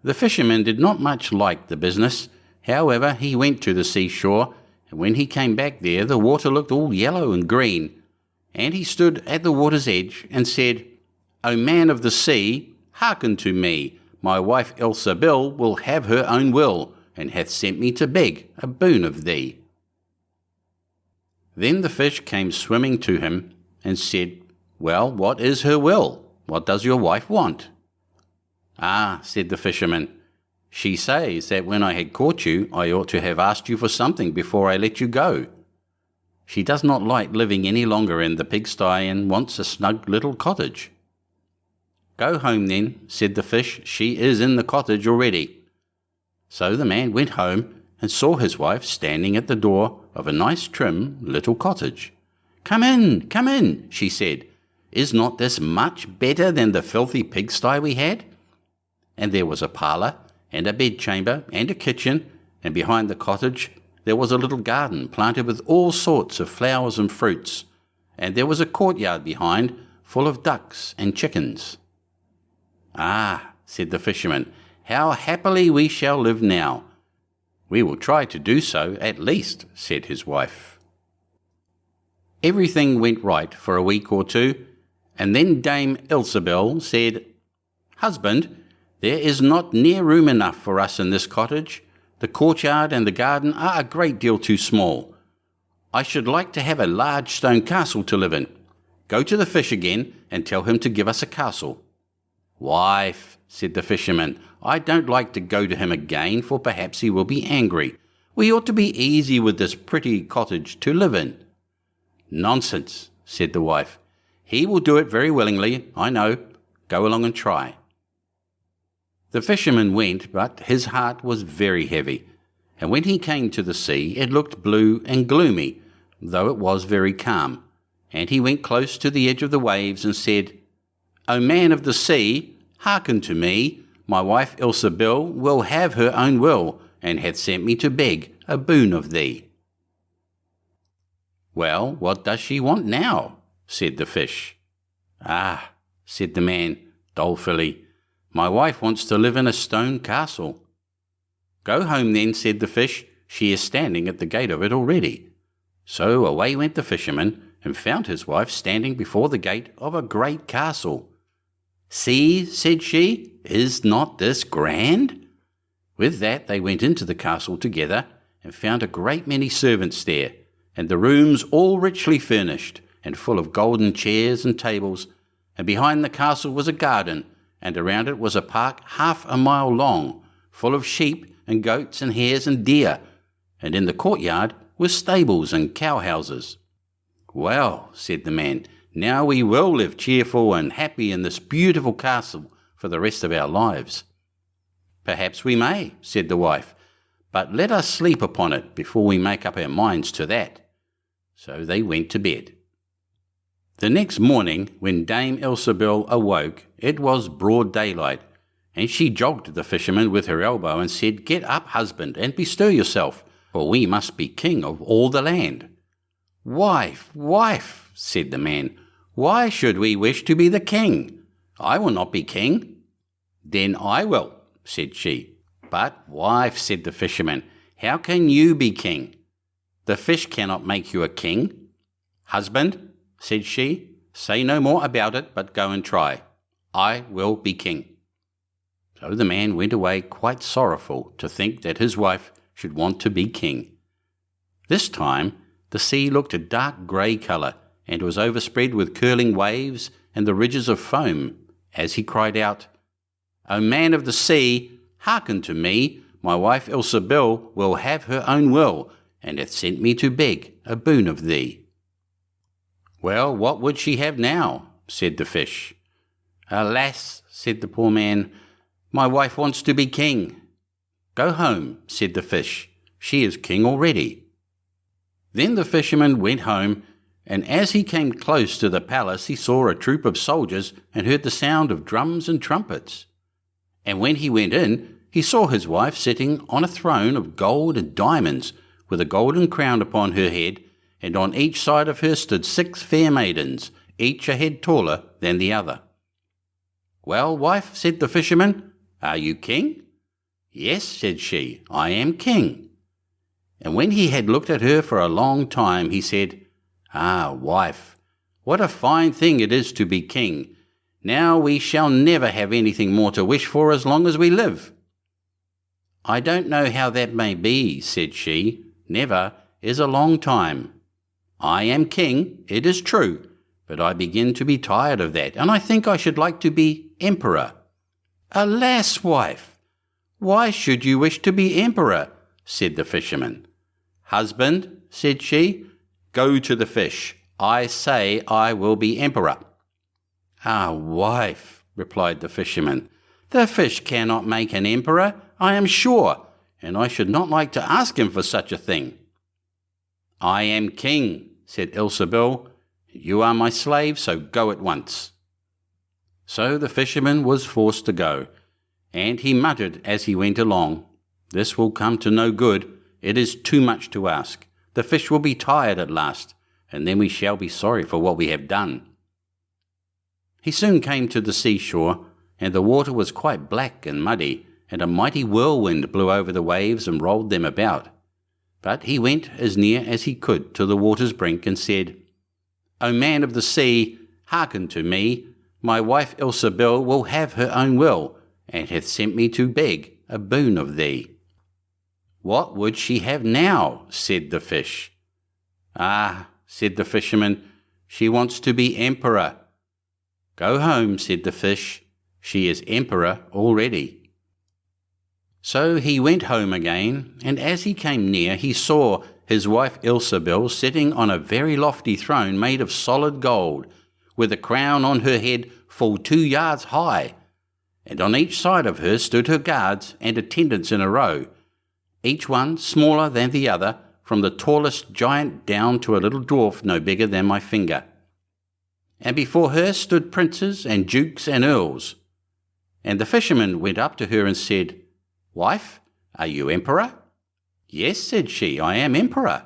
The fisherman did not much like the business. However, he went to the seashore, and when he came back there, the water looked all yellow and green, and he stood at the water's edge and said, "O man of the sea, hearken to me. My wife Ilsebil will have her own will, and hath sent me to beg a boon of thee." Then the fish came swimming to him, and said, "Well, what is her will? What does your wife want?" "Ah," said the fisherman, "she says that when I had caught you, I ought to have asked you for something before I let you go. She does not like living any longer in the pigsty, and wants a snug little cottage." "Go home then," said the fish, "she is in the cottage already." So the man went home, and saw his wife standing at the door of a nice trim little cottage. Come in, she said. Is not this much better than the filthy pigsty we had? And there was a parlour, and a bedchamber, and a kitchen, and behind the cottage there was a little garden planted with all sorts of flowers and fruits, and there was a courtyard behind full of ducks and chickens. Ah, said the fisherman, how happily we shall live now. We will try to do so at least, said his wife. Everything went right for a week or two, and then Dame Ilsebel said, Husband, there is not near room enough for us in this cottage. The courtyard and the garden are a great deal too small. I should like to have a large stone castle to live in. Go to the fish again and tell him to give us a castle. Wife, said the fisherman, I don't like to go to him again, for perhaps he will be angry. We ought to be easy with this pretty cottage to live in. Nonsense, said the wife. He will do it very willingly, I know. Go along and try. The fisherman went, but his heart was very heavy, and when he came to the sea it looked blue and gloomy, though it was very calm, and he went close to the edge of the waves and said, O man of the sea, hearken to me. My wife Ilsebel will have her own will, and hath sent me to beg a boon of thee. Well, what does she want now? Said the fish. Ah, said the man, dolefully, my wife wants to live in a stone castle. Go home then, said the fish, she is standing at the gate of it already. So away went the fisherman, and found his wife standing before the gate of a great castle. See, said she, is not this grand? With that they went into the castle together, and found a great many servants there, and the rooms all richly furnished, and full of golden chairs and tables, and behind the castle was a garden, and around it was a park 1/2 mile long, full of sheep and goats and hares and deer, and in the courtyard were stables and cowhouses. Well, said the man, now we will live cheerful and happy in this beautiful castle for the rest of our lives. Perhaps we may, said the wife, but let us sleep upon it before we make up our minds to that. So they went to bed. The next morning, when Dame Ilsebel awoke, it was broad daylight, and she jogged the fisherman with her elbow and said, Get up, husband, and bestir yourself, for we must be king of all the land. Wife, said the man, why should we wish to be the king? I will not be king. Then I will, said she. But, wife, said the fisherman, how can you be king? The fish cannot make you a king. Husband, said she, say no more about it, but go and try. I will be king. So the man went away quite sorrowful to think that his wife should want to be king. This time the sea looked a dark grey colour, and was overspread with curling waves and the ridges of foam, as he cried out, O man of the sea, hearken to me, my wife Ilsebel will have her own will, and hath sent me to beg a boon of thee. Well, what would she have now? Said the fish. Alas, said the poor man, my wife wants to be king. Go home, said the fish, she is king already. Then the fisherman went home, and as he came close to the palace he saw a troop of soldiers and heard the sound of drums and trumpets. And when he went in, he saw his wife sitting on a throne of gold and diamonds, with a golden crown upon her head, and on each side of her stood 6 fair maidens, each a head taller than the other. Well, wife, said the fisherman, are you king? Yes, said she, I am king. And when he had looked at her for a long time, he said, Ah, wife, what a fine thing it is to be king. Now we shall never have anything more to wish for as long as we live. I don't know how that may be, said she. Never is a long time. I am king, it is true, but I begin to be tired of that, and I think I should like to be emperor. Alas, wife, why should you wish to be emperor? Said the fisherman. Husband, said she, go to the fish. I say I will be emperor. Ah, wife, replied the fisherman, the fish cannot make an emperor, I am sure, and I should not like to ask him for such a thing." "I am king," said Ilsebil. "You are my slave, so go at once." So the fisherman was forced to go, and he muttered as he went along, "This will come to no good. It is too much to ask. The fish will be tired at last, and then we shall be sorry for what we have done." He soon came to the seashore, and the water was quite black and muddy, and a mighty whirlwind blew over the waves and rolled them about. But he went as near as he could to the water's brink and said, "O man of the sea, hearken to me. My wife Ilsebil will have her own will, and hath sent me to beg a boon of thee." "What would she have now?" said the fish. "Ah," said the fisherman, "she wants to be emperor." "Go home," said the fish, "she is emperor already." So he went home again, and as he came near he saw his wife Ilsebil sitting on a very lofty throne made of solid gold, with a crown on her head full 2 yards high, and on each side of her stood her guards and attendants in a row, each one smaller than the other, from the tallest giant down to a little dwarf no bigger than my finger. And before her stood princes and dukes and earls. And the fisherman went up to her and said, "Wife, are you emperor?" "Yes," said she, "I am emperor."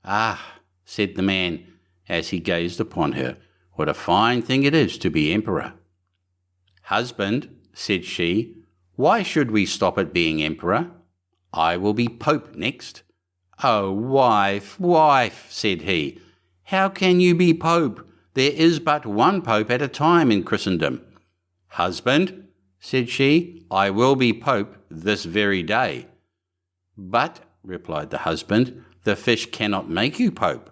"Ah," said the man, as he gazed upon her, "what a fine thing it is to be emperor." "Husband," said she, "why should we stop at being emperor? I will be pope next." "Oh, wife, wife," said he, "how can you be pope? There is but one pope at a time in Christendom." "Husband," said she, "I will be pope this very day." "But," replied the husband, "the fish cannot make you pope."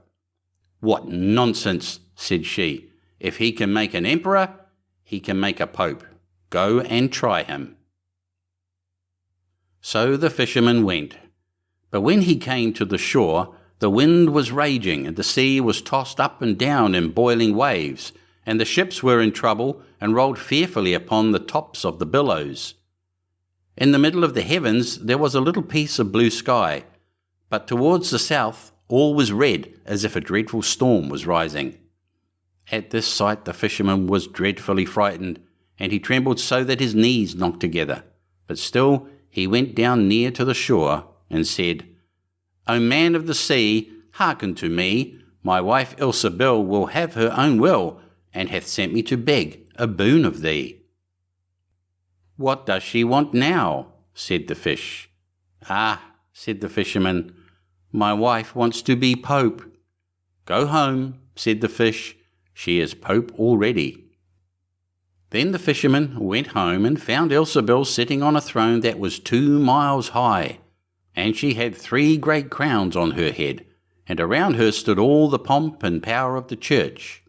"What nonsense," said she. "If he can make an emperor, he can make a pope. Go and try him." So the fisherman went. But when he came to the shore, the wind was raging, and the sea was tossed up and down in boiling waves, and the ships were in trouble and rolled fearfully upon the tops of the billows. In the middle of the heavens there was a little piece of blue sky, but towards the south all was red, as if a dreadful storm was rising. At this sight the fisherman was dreadfully frightened, and he trembled so that his knees knocked together. But still he went down near to the shore and said, "O man of the sea, hearken to me. My wife Ilsebil will have her own will, and hath sent me to beg a boon of thee." "What does she want now?" said the fish. "Ah," said the fisherman, "my wife wants to be pope." "Go home," said the fish, "she is pope already." Then the fisherman went home and found Ilsebil sitting on a throne that was 2 miles high, and she had 3 great crowns on her head, and around her stood all the pomp and power of the church.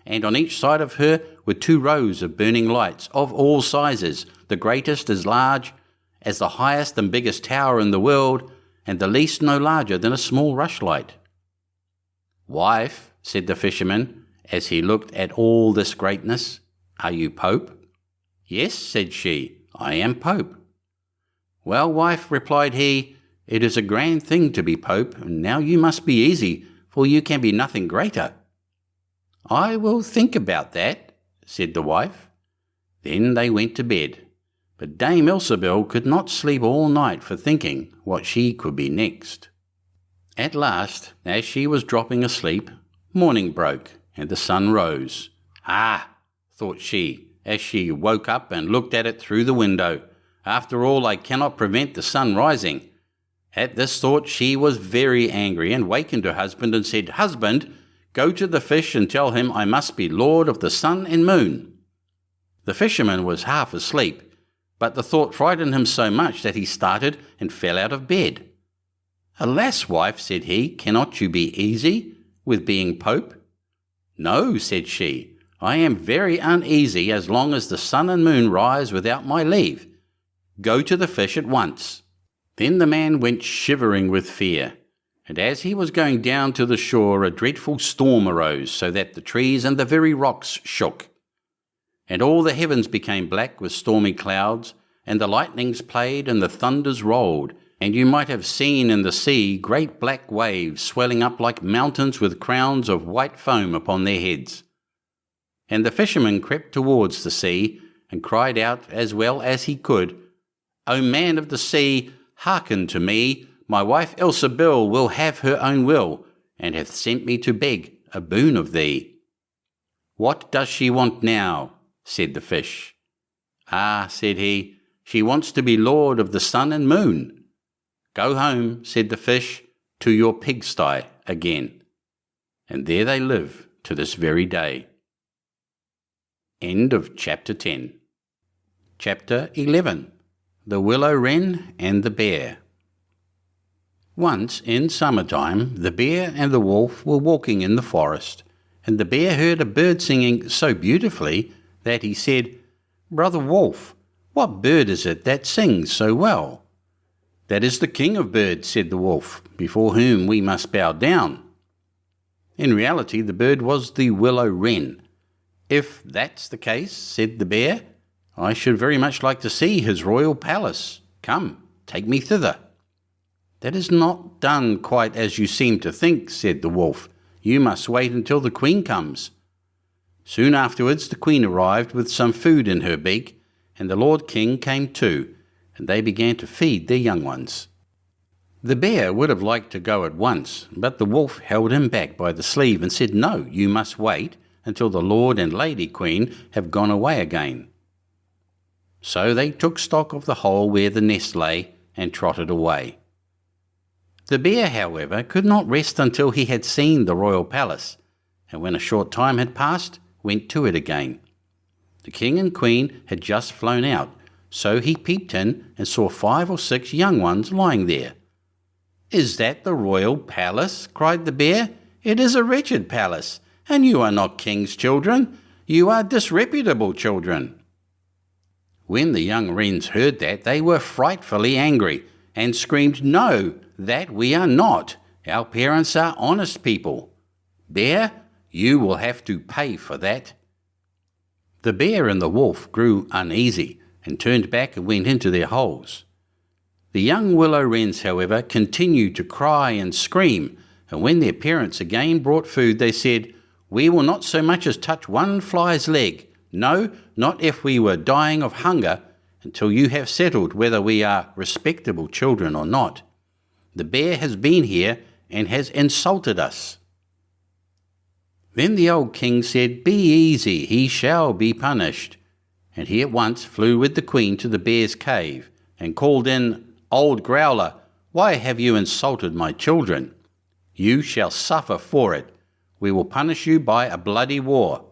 And on each side of her were 2 rows of burning lights of all sizes, the greatest as large as the highest and biggest tower in the world, and the least no larger than a small rushlight. "Wife," said the fisherman, as he looked at all this greatness, "are you pope?" "Yes," said she, "I am pope." "Well, wife," replied he, "it is a grand thing to be pope, and now you must be easy, for you can be nothing greater." "I will think about that," said the wife. Then they went to bed, but Dame Ilsebil could not sleep all night for thinking what she could be next. At last, as she was dropping asleep, morning broke, and the sun rose. "Ah," thought she, as she woke up and looked at it through the window, "after all I cannot prevent the sun rising." At this thought she was very angry, and wakened her husband and said, "Husband, go to the fish and tell him I must be lord of the sun and moon." The fisherman was half asleep, but the thought frightened him so much that he started and fell out of bed. "Alas, wife," said he, "cannot you be easy with being pope?" "No," said she, "I am very uneasy as long as the sun and moon rise without my leave. Go to the fish at once." Then the man went shivering with fear, and as he was going down to the shore a dreadful storm arose, so that the trees and the very rocks shook. And all the heavens became black with stormy clouds, and the lightnings played and the thunders rolled, and you might have seen in the sea great black waves swelling up like mountains with crowns of white foam upon their heads. And the fisherman crept towards the sea, and cried out as well as he could, O man of the sea, hearken to me, my wife Ilsebil will have her own will, and hath sent me to beg a boon of thee. What does she want now? Said the fish. Ah, said he, she wants to be lord of the sun and moon. Go home, said the fish, to your pigsty again. And there they live to this very day. End of chapter 10. Chapter 11. The Willow-Wren and the Bear. Once, in summertime, the bear and the wolf were walking in the forest, and the bear heard a bird singing so beautifully that he said, Brother Wolf, what bird is it that sings so well? That is the king of birds, said the wolf, before whom we must bow down. In reality, the bird was the willow-wren. If that's the case, said the bear, I should very much like to see his royal palace. Come, take me thither. That is not done quite as you seem to think, said the wolf. You must wait until the queen comes. Soon afterwards the queen arrived with some food in her beak, and the Lord King came too, and they began to feed their young ones. The bear would have liked to go at once, but the wolf held him back by the sleeve and said, No, you must wait until the Lord and Lady Queen have gone away again. So they took stock of the hole where the nest lay and trotted away. The bear, however, could not rest until he had seen the royal palace, and when a short time had passed, went to it again. The king and queen had just flown out, so he peeped in and saw 5 or 6 young ones lying there. Is that the royal palace? Cried the bear. It is a wretched palace, and you are not king's children. You are disreputable children. When the young wrens heard that, they were frightfully angry, and screamed, No, that we are not. Our parents are honest people. Bear, you will have to pay for that. The bear and the wolf grew uneasy, and turned back and went into their holes. The young willow-wrens, however, continued to cry and scream, and when their parents again brought food, they said, We will not so much as touch one fly's leg, no, not if we were dying of hunger, until you have settled whether we are respectable children or not. The bear has been here and has insulted us. Then the old king said, Be easy, he shall be punished. And he at once flew with the queen to the bear's cave, and called in, Old growler, why have you insulted my children? You shall suffer for it. We will punish you by a bloody war.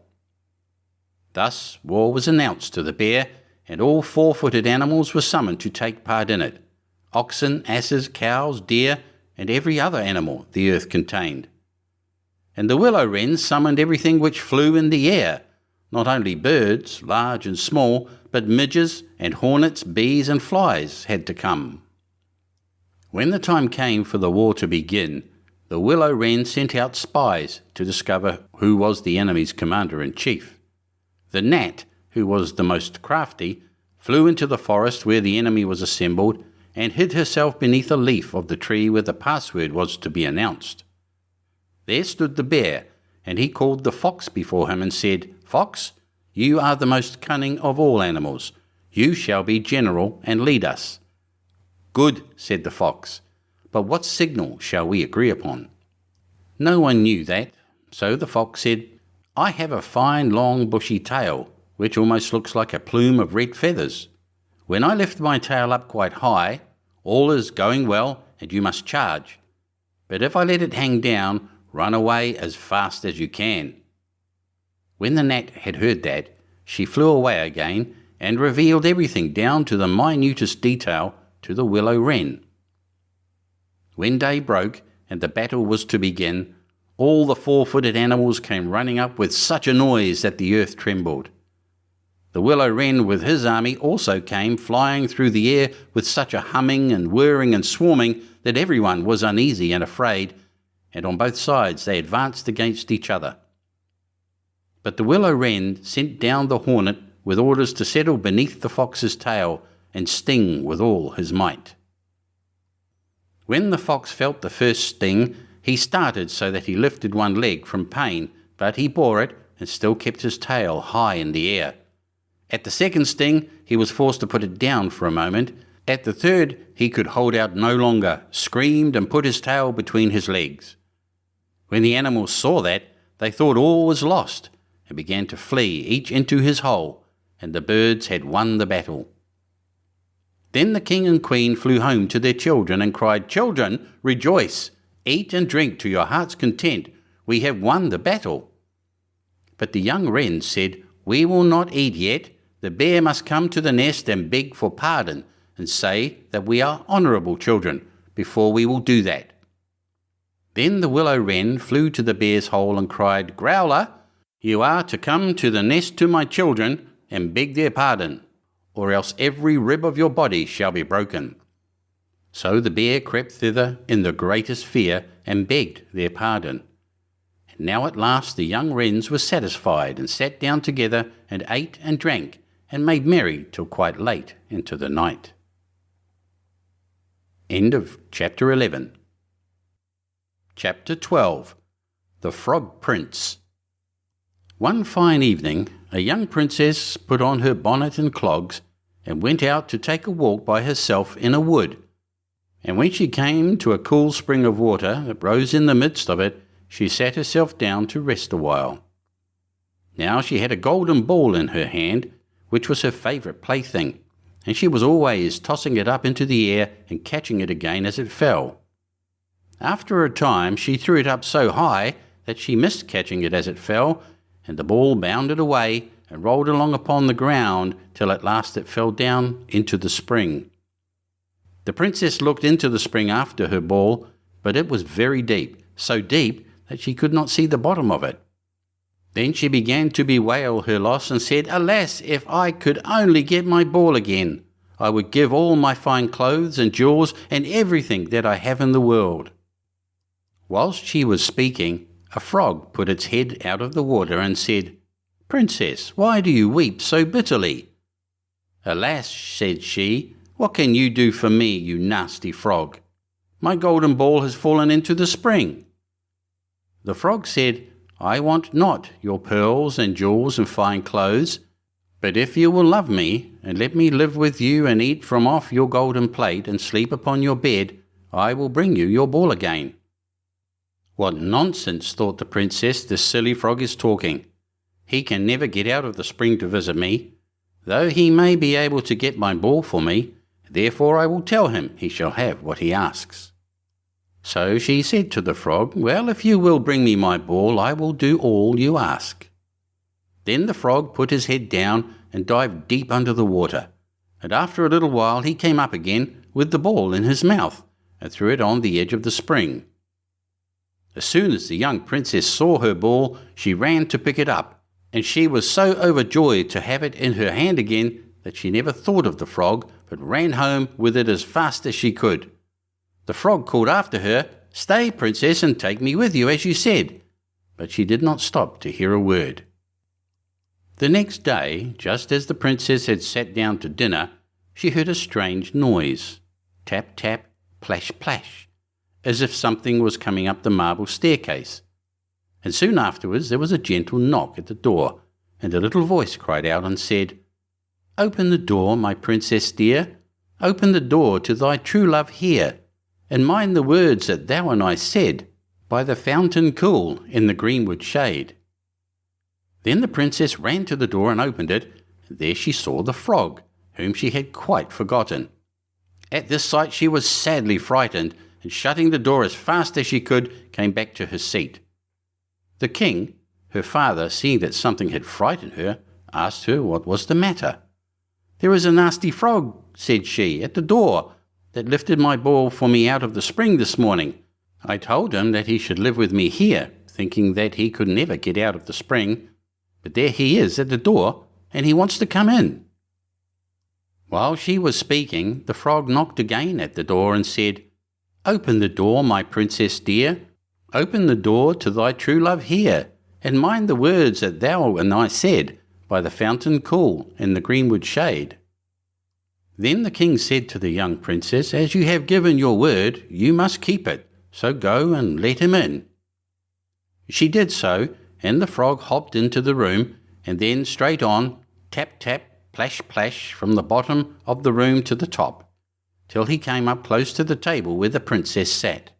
Thus war was announced to the bear, and all 4-footed animals were summoned to take part in it. Oxen, asses, cows, deer, and every other animal the earth contained. And the willow-wren summoned everything which flew in the air, not only birds, large and small, but midges and hornets, bees and flies had to come. When the time came for the war to begin, the willow-wren sent out spies to discover who was the enemy's commander-in-chief. The gnat, who was the most crafty, flew into the forest where the enemy was assembled, and hid herself beneath a leaf of the tree where the password was to be announced. There stood the bear, and he called the fox before him and said, Fox, you are the most cunning of all animals. You shall be general and lead us. Good, said the fox, but what signal shall we agree upon? No one knew that, so the fox said, I have a fine long bushy tail, which almost looks like a plume of red feathers. When I lift my tail up quite high, all is going well and you must charge. But if I let it hang down, run away as fast as you can. When the gnat had heard that, she flew away again and revealed everything down to the minutest detail to the willow-wren. When day broke and the battle was to begin, all the 4-footed animals came running up with such a noise that the earth trembled. The willow-wren with his army also came flying through the air with such a humming and whirring and swarming that everyone was uneasy and afraid, and on both sides they advanced against each other. But the willow-wren sent down the hornet with orders to settle beneath the fox's tail and sting with all his might. When the fox felt the first sting, he started so that he lifted one leg from pain, but he bore it and still kept his tail high in the air. At the second sting, he was forced to put it down for a moment. At the third, he could hold out no longer, screamed and put his tail between his legs. When the animals saw that, they thought all was lost and began to flee, each into his hole, and the birds had won the battle. Then the king and queen flew home to their children and cried, "Children, rejoice! Eat and drink to your heart's content. We have won the battle." But the young wrens said, "We will not eat yet. The bear must come to the nest and beg for pardon and say that we are honourable children before we will do that." Then the willow-wren flew to the bear's hole and cried, "Growler, you are to come to the nest to my children and beg their pardon, or else every rib of your body shall be broken." So the bear crept thither in the greatest fear and begged their pardon. And now at last the young wrens were satisfied and sat down together and ate and drank and made merry till quite late into the night. End of Chapter 11. Chapter 12. The Frog Prince. One fine evening, a young princess put on her bonnet and clogs and went out to take a walk by herself in a wood. And when she came to a cool spring of water that rose in the midst of it, she sat herself down to rest a while. Now she had a golden ball in her hand, which was her favourite plaything, and she was always tossing it up into the air and catching it again as it fell. After a time she threw it up so high that she missed catching it as it fell, and the ball bounded away and rolled along upon the ground till at last it fell down into the spring. The princess looked into the spring after her ball, but it was very deep, so deep that she could not see the bottom of it. Then she began to bewail her loss and said, "Alas, if I could only get my ball again, I would give all my fine clothes and jewels and everything that I have in the world." Whilst she was speaking, a frog put its head out of the water and said, "Princess, why do you weep so bitterly?" "Alas," said she, "what can you do for me, you nasty frog? My golden ball has fallen into the spring." The frog said, "I want not your pearls and jewels and fine clothes, but if you will love me and let me live with you and eat from off your golden plate and sleep upon your bed, I will bring you your ball again." "What nonsense," thought the princess, "this silly frog is talking. He can never get out of the spring to visit me, though he may be able to get my ball for me. Therefore I will tell him he shall have what he asks." So she said to the frog, "Well, if you will bring me my ball, I will do all you ask." Then the frog put his head down and dived deep under the water, and after a little while he came up again with the ball in his mouth and threw it on the edge of the spring. As soon as the young princess saw her ball, she ran to pick it up, and she was so overjoyed to have it in her hand again that she never thought of the frog, but ran home with it as fast as she could. The frog called after her, "Stay, princess, and take me with you, as you said," but she did not stop to hear a word. The next day, just as the princess had sat down to dinner, she heard a strange noise, tap, tap, plash, plash, as if something was coming up the marble staircase. And soon afterwards there was a gentle knock at the door, and a little voice cried out and said, "Open the door, my princess dear, open the door to thy true love here, and mind the words that thou and I said, by the fountain cool in the greenwood shade." Then the princess ran to the door and opened it, and there she saw the frog, whom she had quite forgotten. At this sight she was sadly frightened, and shutting the door as fast as she could, came back to her seat. The king, her father, seeing that something had frightened her, asked her what was the matter. "There is a nasty frog," said she, "at the door, that lifted my ball for me out of the spring this morning. I told him that he should live with me here, thinking that he could never get out of the spring, but there he is at the door, and he wants to come in." While she was speaking, the frog knocked again at the door and said, "Open the door, my princess dear, open the door to thy true love here, and mind the words that thou and I said, by the fountain cool in the greenwood shade." Then the king said to the young princess, "As you have given your word, you must keep it, so go and let him in." She did so, and the frog hopped into the room, and then straight on, tap, tap, plash, plash, from the bottom of the room to the top, till he came up close to the table where the princess sat.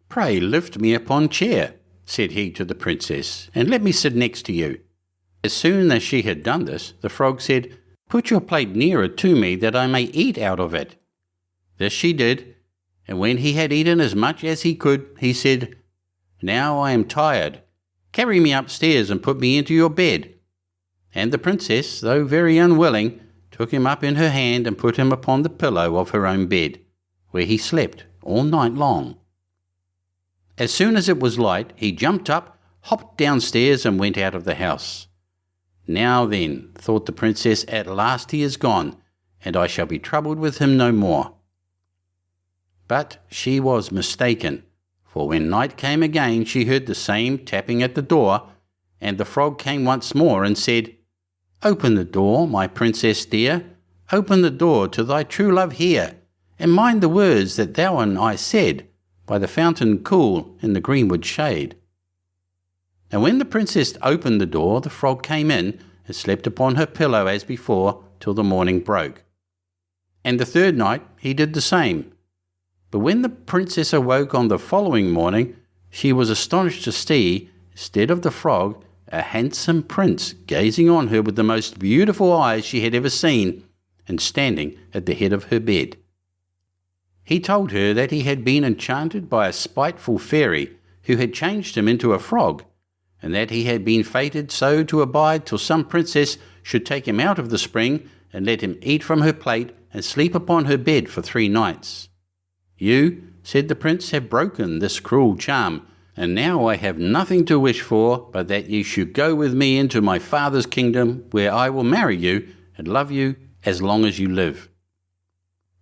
"Pray lift me upon chair," said he to the princess, "and let me sit next to you." As soon as she had done this, the frog said, "Put your plate nearer to me, that I may eat out of it." This she did, and when he had eaten as much as he could, he said, "Now I am tired. Carry me upstairs and put me into your bed." And the princess, though very unwilling, took him up in her hand and put him upon the pillow of her own bed, where he slept all night long. As soon as it was light, he jumped up, hopped downstairs, and went out of the house. "Now then," thought the princess, "at last he is gone, and I shall be troubled with him no more." But she was mistaken, for when night came again she heard the same tapping at the door, and the frog came once more and said, "Open the door, my princess dear, open the door to thy true love here, and mind the words that thou and I said, by the fountain cool in the greenwood shade." And when the princess opened the door, the frog came in and slept upon her pillow as before till the morning broke. And the third night he did the same. But when the princess awoke on the following morning, she was astonished to see, instead of the frog, a handsome prince gazing on her with the most beautiful eyes she had ever seen, and standing at the head of her bed. He told her that he had been enchanted by a spiteful fairy who had changed him into a frog, and that he had been fated so to abide till some princess should take him out of the spring and let him eat from her plate and sleep upon her bed for 3 nights. "You," said the prince, "have broken this cruel charm, and now I have nothing to wish for but that you should go with me into my father's kingdom, where I will marry you and love you as long as you live."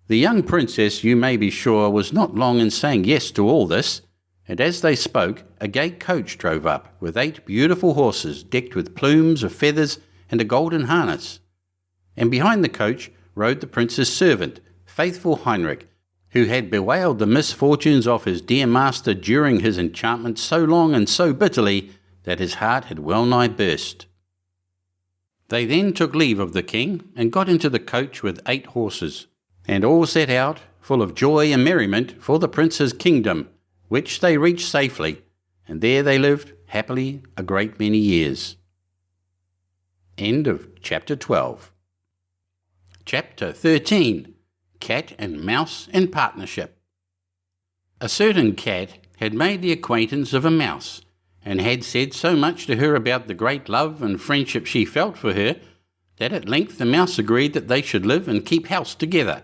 The young princess, you may be sure, was not long in saying yes to all this, and as they spoke, a gay coach drove up, with 8 beautiful horses decked with plumes of feathers and a golden harness. And behind the coach rode the prince's servant, faithful Heinrich, who had bewailed the misfortunes of his dear master during his enchantment so long and so bitterly that his heart had well nigh burst. They then took leave of the king and got into the coach with 8 horses, and all set out, full of joy and merriment, for the prince's kingdom, which they reached safely, and there they lived happily a great many years. End of Chapter 12. Chapter 13. Cat and Mouse in Partnership. A certain cat had made the acquaintance of a mouse, and had said so much to her about the great love and friendship she felt for her, that at length the mouse agreed that they should live and keep house together.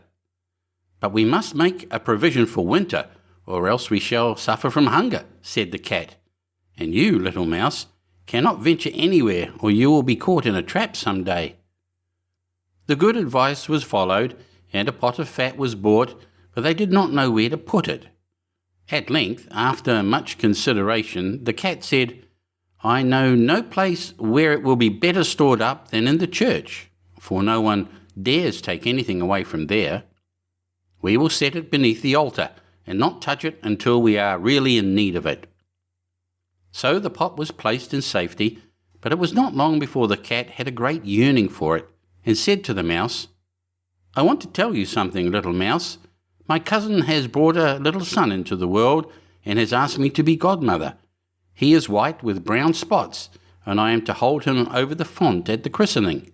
"But we must make a provision for winter, or else we shall suffer from hunger," said the cat. "And you, little mouse, cannot venture anywhere, or you will be caught in a trap some day." The good advice was followed, and a pot of fat was bought, but they did not know where to put it. At length, after much consideration, the cat said, "I know no place where it will be better stored up than in the church, for no one dares take anything away from there. We will set it beneath the altar, and not touch it until we are really in need of it." So the pot was placed in safety, but it was not long before the cat had a great yearning for it, and said to the mouse, "I want to tell you something, little mouse. My cousin has brought a little son into the world, and has asked me to be godmother. He is white with brown spots, and I am to hold him over the font at the christening.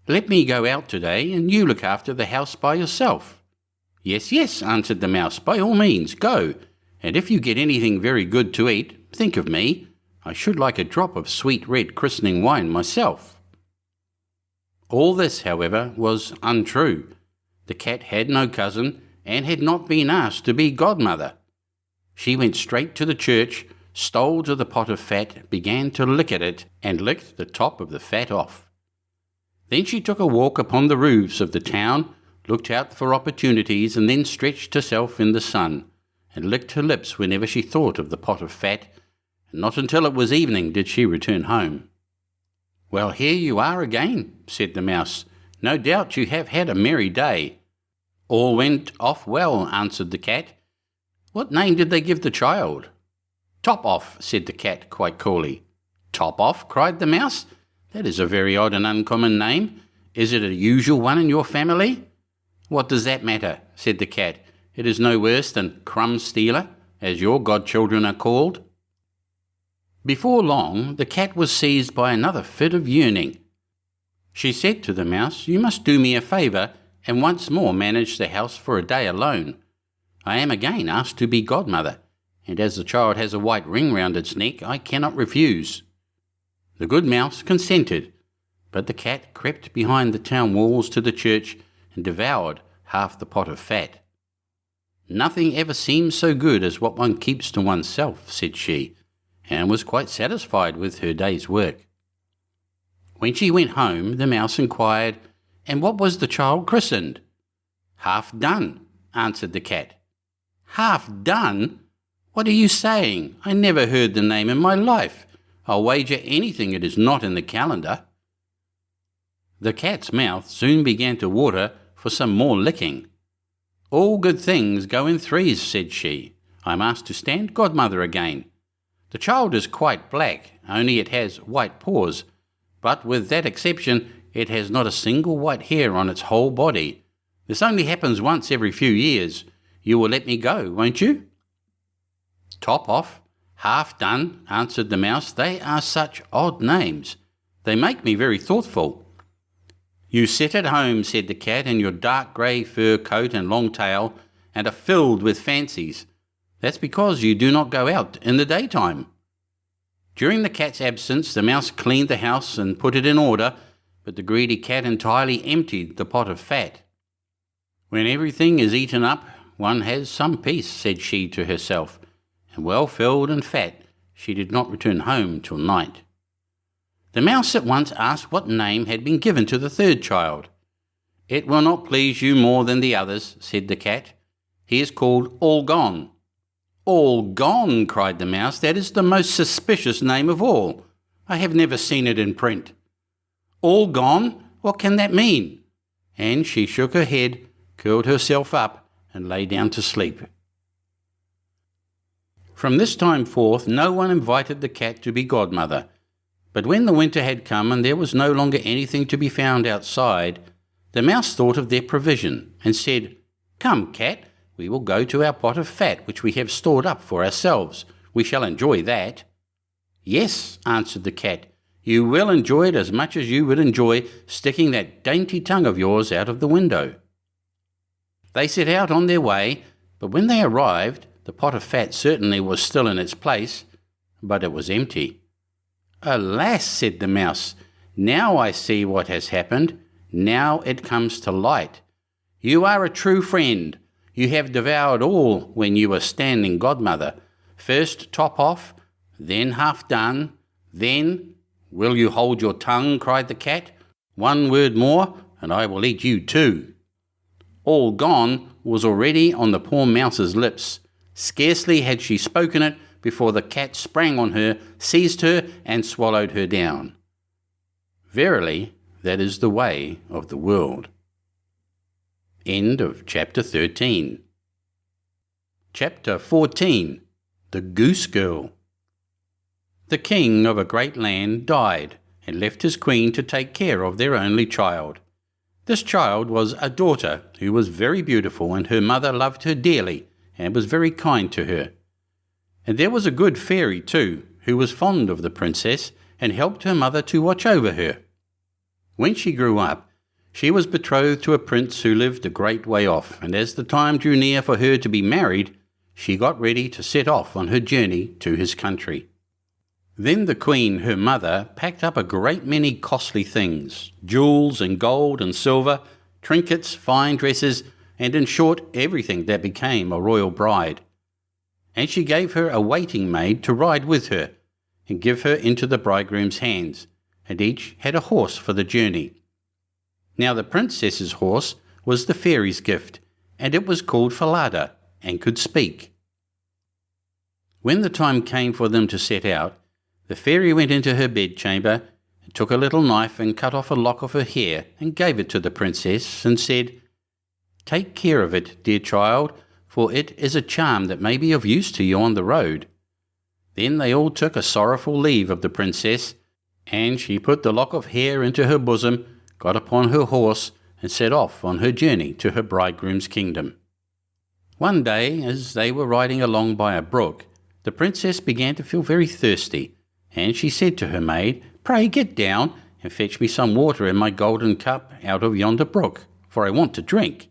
Let me go out today, and you look after the house by yourself." "Yes, yes," answered the mouse, "by all means, go, and if you get anything very good to eat, think of me. I should like a drop of sweet red christening wine myself." All this, however, was untrue. The cat had no cousin, and had not been asked to be godmother. She went straight to the church, stole to the pot of fat, began to lick at it, and licked the top of the fat off. Then she took a walk upon the roofs of the town, looked out for opportunities, and then stretched herself in the sun, and licked her lips whenever she thought of the pot of fat, and not until it was evening did she return home. "Well, here you are again," said the mouse. No doubt you have had a merry day." "All went off well," answered the cat. "What name did they give the child?" "Top-off," said the cat quite coolly. "Top-off?" cried the mouse. "That is a very odd and uncommon name. Is it a usual one in your family?" "What does that matter?" said the cat. "It is no worse than Crumb-stealer, as your godchildren are called." Before long, the cat was seized by another fit of yearning. She said to the mouse, "You must do me a favour and once more manage the house for a day alone. I am again asked to be godmother, and as the child has a white ring round its neck, I cannot refuse." The good mouse consented, but the cat crept behind the town walls to the church and devoured half the pot of fat. "Nothing ever seems so good as what one keeps to oneself," said she, and was quite satisfied with her day's work. When she went home, the mouse inquired, "And what was the child christened?" "Half Done," answered the cat. "Half Done? What are you saying? I never heard the name in my life. I'll wager anything it is not in the calendar." The cat's mouth soon began to water for some more licking. "All good things go in threes," said she. "I'm asked to stand godmother again. The child is quite black, only it has white paws, but with that exception it has not a single white hair on its whole body. This only happens once every few years. You will let me go, won't you?" "Top-off, Half Done," answered the mouse. "They are such odd names. They make me very thoughtful." "You sit at home," said the cat, "in your dark grey fur coat and long tail, and are filled with fancies. That's because you do not go out in the daytime." During the cat's absence, the mouse cleaned the house and put it in order, but the greedy cat entirely emptied the pot of fat. "When everything is eaten up, one has some peace," said she to herself, and well filled and fat, she did not return home till night. The mouse at once asked what name had been given to the third child. "It will not please you more than the others," said the cat. "He is called All Gone." "All Gone!" cried the mouse. "That is the most suspicious name of all. I have never seen it in print. All Gone? What can that mean?" And she shook her head, curled herself up, and lay down to sleep. From this time forth no one invited the cat to be godmother, but when the winter had come and there was no longer anything to be found outside, the mouse thought of their provision and said, "Come, cat, we will go to our pot of fat which we have stored up for ourselves. We shall enjoy that." "Yes," answered the cat, "you will enjoy it as much as you would enjoy sticking that dainty tongue of yours out of the window." They set out on their way, but when they arrived, the pot of fat certainly was still in its place, but it was empty. "Alas," said the mouse, "now I see what has happened. Now it comes to light. You are a true friend. You have devoured all when you were standing godmother. First Top-off, then Half Done, then—" "Will you hold your tongue?" cried the cat. "One word more, and I will eat you too." All Gone was already on the poor mouse's lips. Scarcely had she spoken it before the cat sprang on her, seized her, and swallowed her down. Verily, that is the way of the world. End of chapter 13. Chapter 14. The Goose-Girl. The king of a great land died and left his queen to take care of their only child. This child was a daughter who was very beautiful, and her mother loved her dearly and was very kind to her. And there was a good fairy too, who was fond of the princess and helped her mother to watch over her. When she grew up, she was betrothed to a prince who lived a great way off, and as the time drew near for her to be married, she got ready to set off on her journey to his country. Then the queen, her mother, packed up a great many costly things, jewels and gold and silver, trinkets, fine dresses, and in short everything that became a royal bride. And she gave her a waiting maid to ride with her, and give her into the bridegroom's hands, and each had a horse for the journey. Now the princess's horse was the fairy's gift, and it was called Falada, and could speak. When the time came for them to set out, the fairy went into her bedchamber, took a little knife and cut off a lock of her hair and gave it to the princess and said, "Take care of it, dear child, for it is a charm that may be of use to you on the road." Then they all took a sorrowful leave of the princess, and she put the lock of hair into her bosom, got upon her horse, and set off on her journey to her bridegroom's kingdom. One day, as they were riding along by a brook, the princess began to feel very thirsty, and she said to her maid, "Pray get down and fetch me some water in my golden cup out of yonder brook, for I want to drink."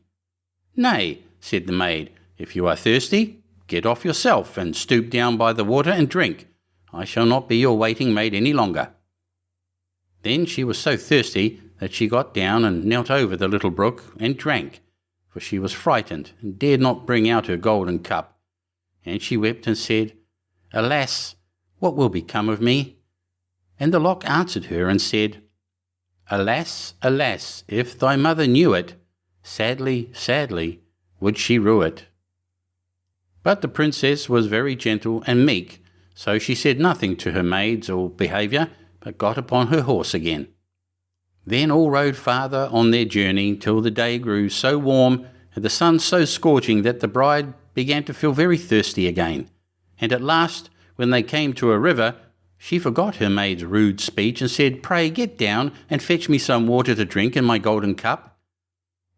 "Nay," said the maid, "if you are thirsty, get off yourself and stoop down by the water and drink. I shall not be your waiting maid any longer." Then she was so thirsty that she got down and knelt over the little brook and drank, for she was frightened and dared not bring out her golden cup. And she wept and said, "Alas, what will become of me?" And the lock answered her and said, "Alas, alas, if thy mother knew it, sadly, sadly would she rue it." But the princess was very gentle and meek, so she said nothing to her maids or behaviour, but got upon her horse again. Then all rode farther on their journey till the day grew so warm and the sun so scorching that the bride began to feel very thirsty again. And at last, when they came to a river, she forgot her maid's rude speech and said, "Pray get down and fetch me some water to drink in my golden cup."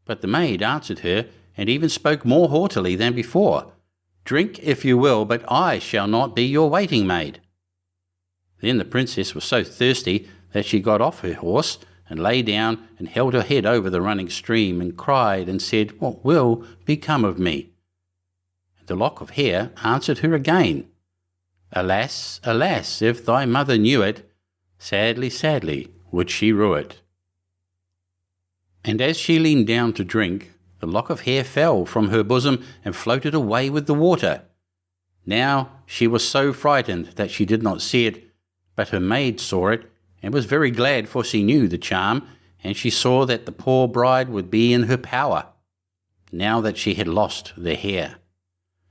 But the maid answered her, and even spoke more haughtily than before, "Drink if you will, but I shall not be your waiting maid." Then the princess was so thirsty that she got off her horse and lay down and held her head over the running stream and cried and said, "What will become of me?" And the lock of hair answered her again, "Alas, alas, if thy mother knew it, sadly, sadly would she rue it." And as she leaned down to drink, the lock of hair fell from her bosom and floated away with the water. Now she was so frightened that she did not see it, but her maid saw it, and was very glad, for she knew the charm, and she saw that the poor bride would be in her power, now that she had lost the hair.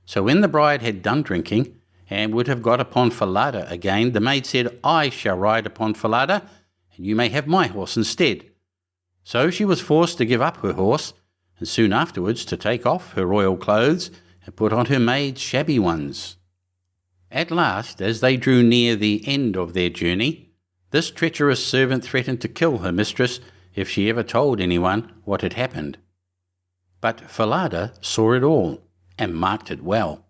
So when the bride had done drinking, and would have got upon Falada again, the maid said, "I shall ride upon Falada, and you may have my horse instead." So she was forced to give up her horse, and soon afterwards to take off her royal clothes and put on her maid's shabby ones. At last, as they drew near the end of their journey, this treacherous servant threatened to kill her mistress if she ever told anyone what had happened. But Falada saw it all, and marked it well.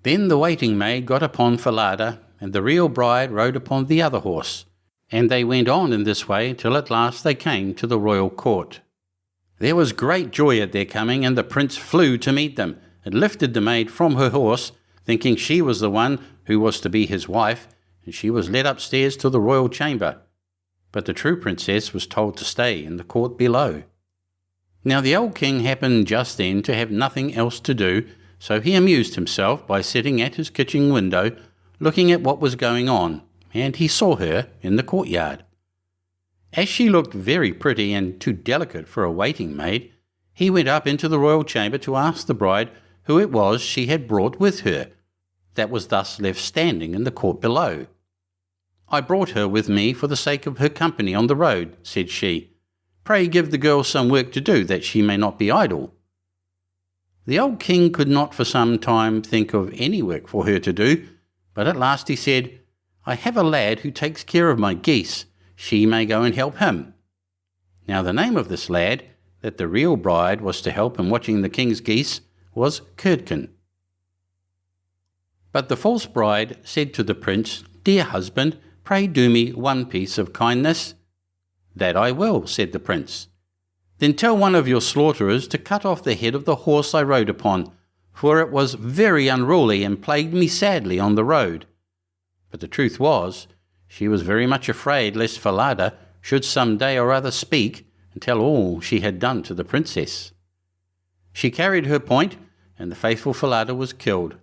Then the waiting maid got upon Falada, and the real bride rode upon the other horse, and they went on in this way till at last they came to the royal court. There was great joy at their coming, and the prince flew to meet them, and lifted the maid from her horse, thinking she was the one who was to be his wife, and she was led upstairs to the royal chamber. But the true princess was told to stay in the court below. Now the old king happened just then to have nothing else to do, so he amused himself by sitting at his kitchen window, looking at what was going on, and he saw her in the courtyard. As she looked very pretty and too delicate for a waiting maid, he went up into the royal chamber to ask the bride who it was she had brought with her, that was thus left standing in the court below. "I brought her with me for the sake of her company on the road," said she. "Pray give the girl some work to do, that she may not be idle." The old king could not for some time think of any work for her to do, but at last he said, "I have a lad who takes care of my geese. She may go and help him." Now the name of this lad, that the real bride was to help in watching the king's geese, was Curdken. But the false bride said to the prince, "Dear husband, pray do me one piece of kindness." "That I will," said the prince. "Then tell one of your slaughterers to cut off the head of the horse I rode upon, for it was very unruly and plagued me sadly on the road." But the truth was, she was very much afraid lest Falada should some day or other speak and tell all she had done to the princess. She carried her point, and the faithful Falada was killed.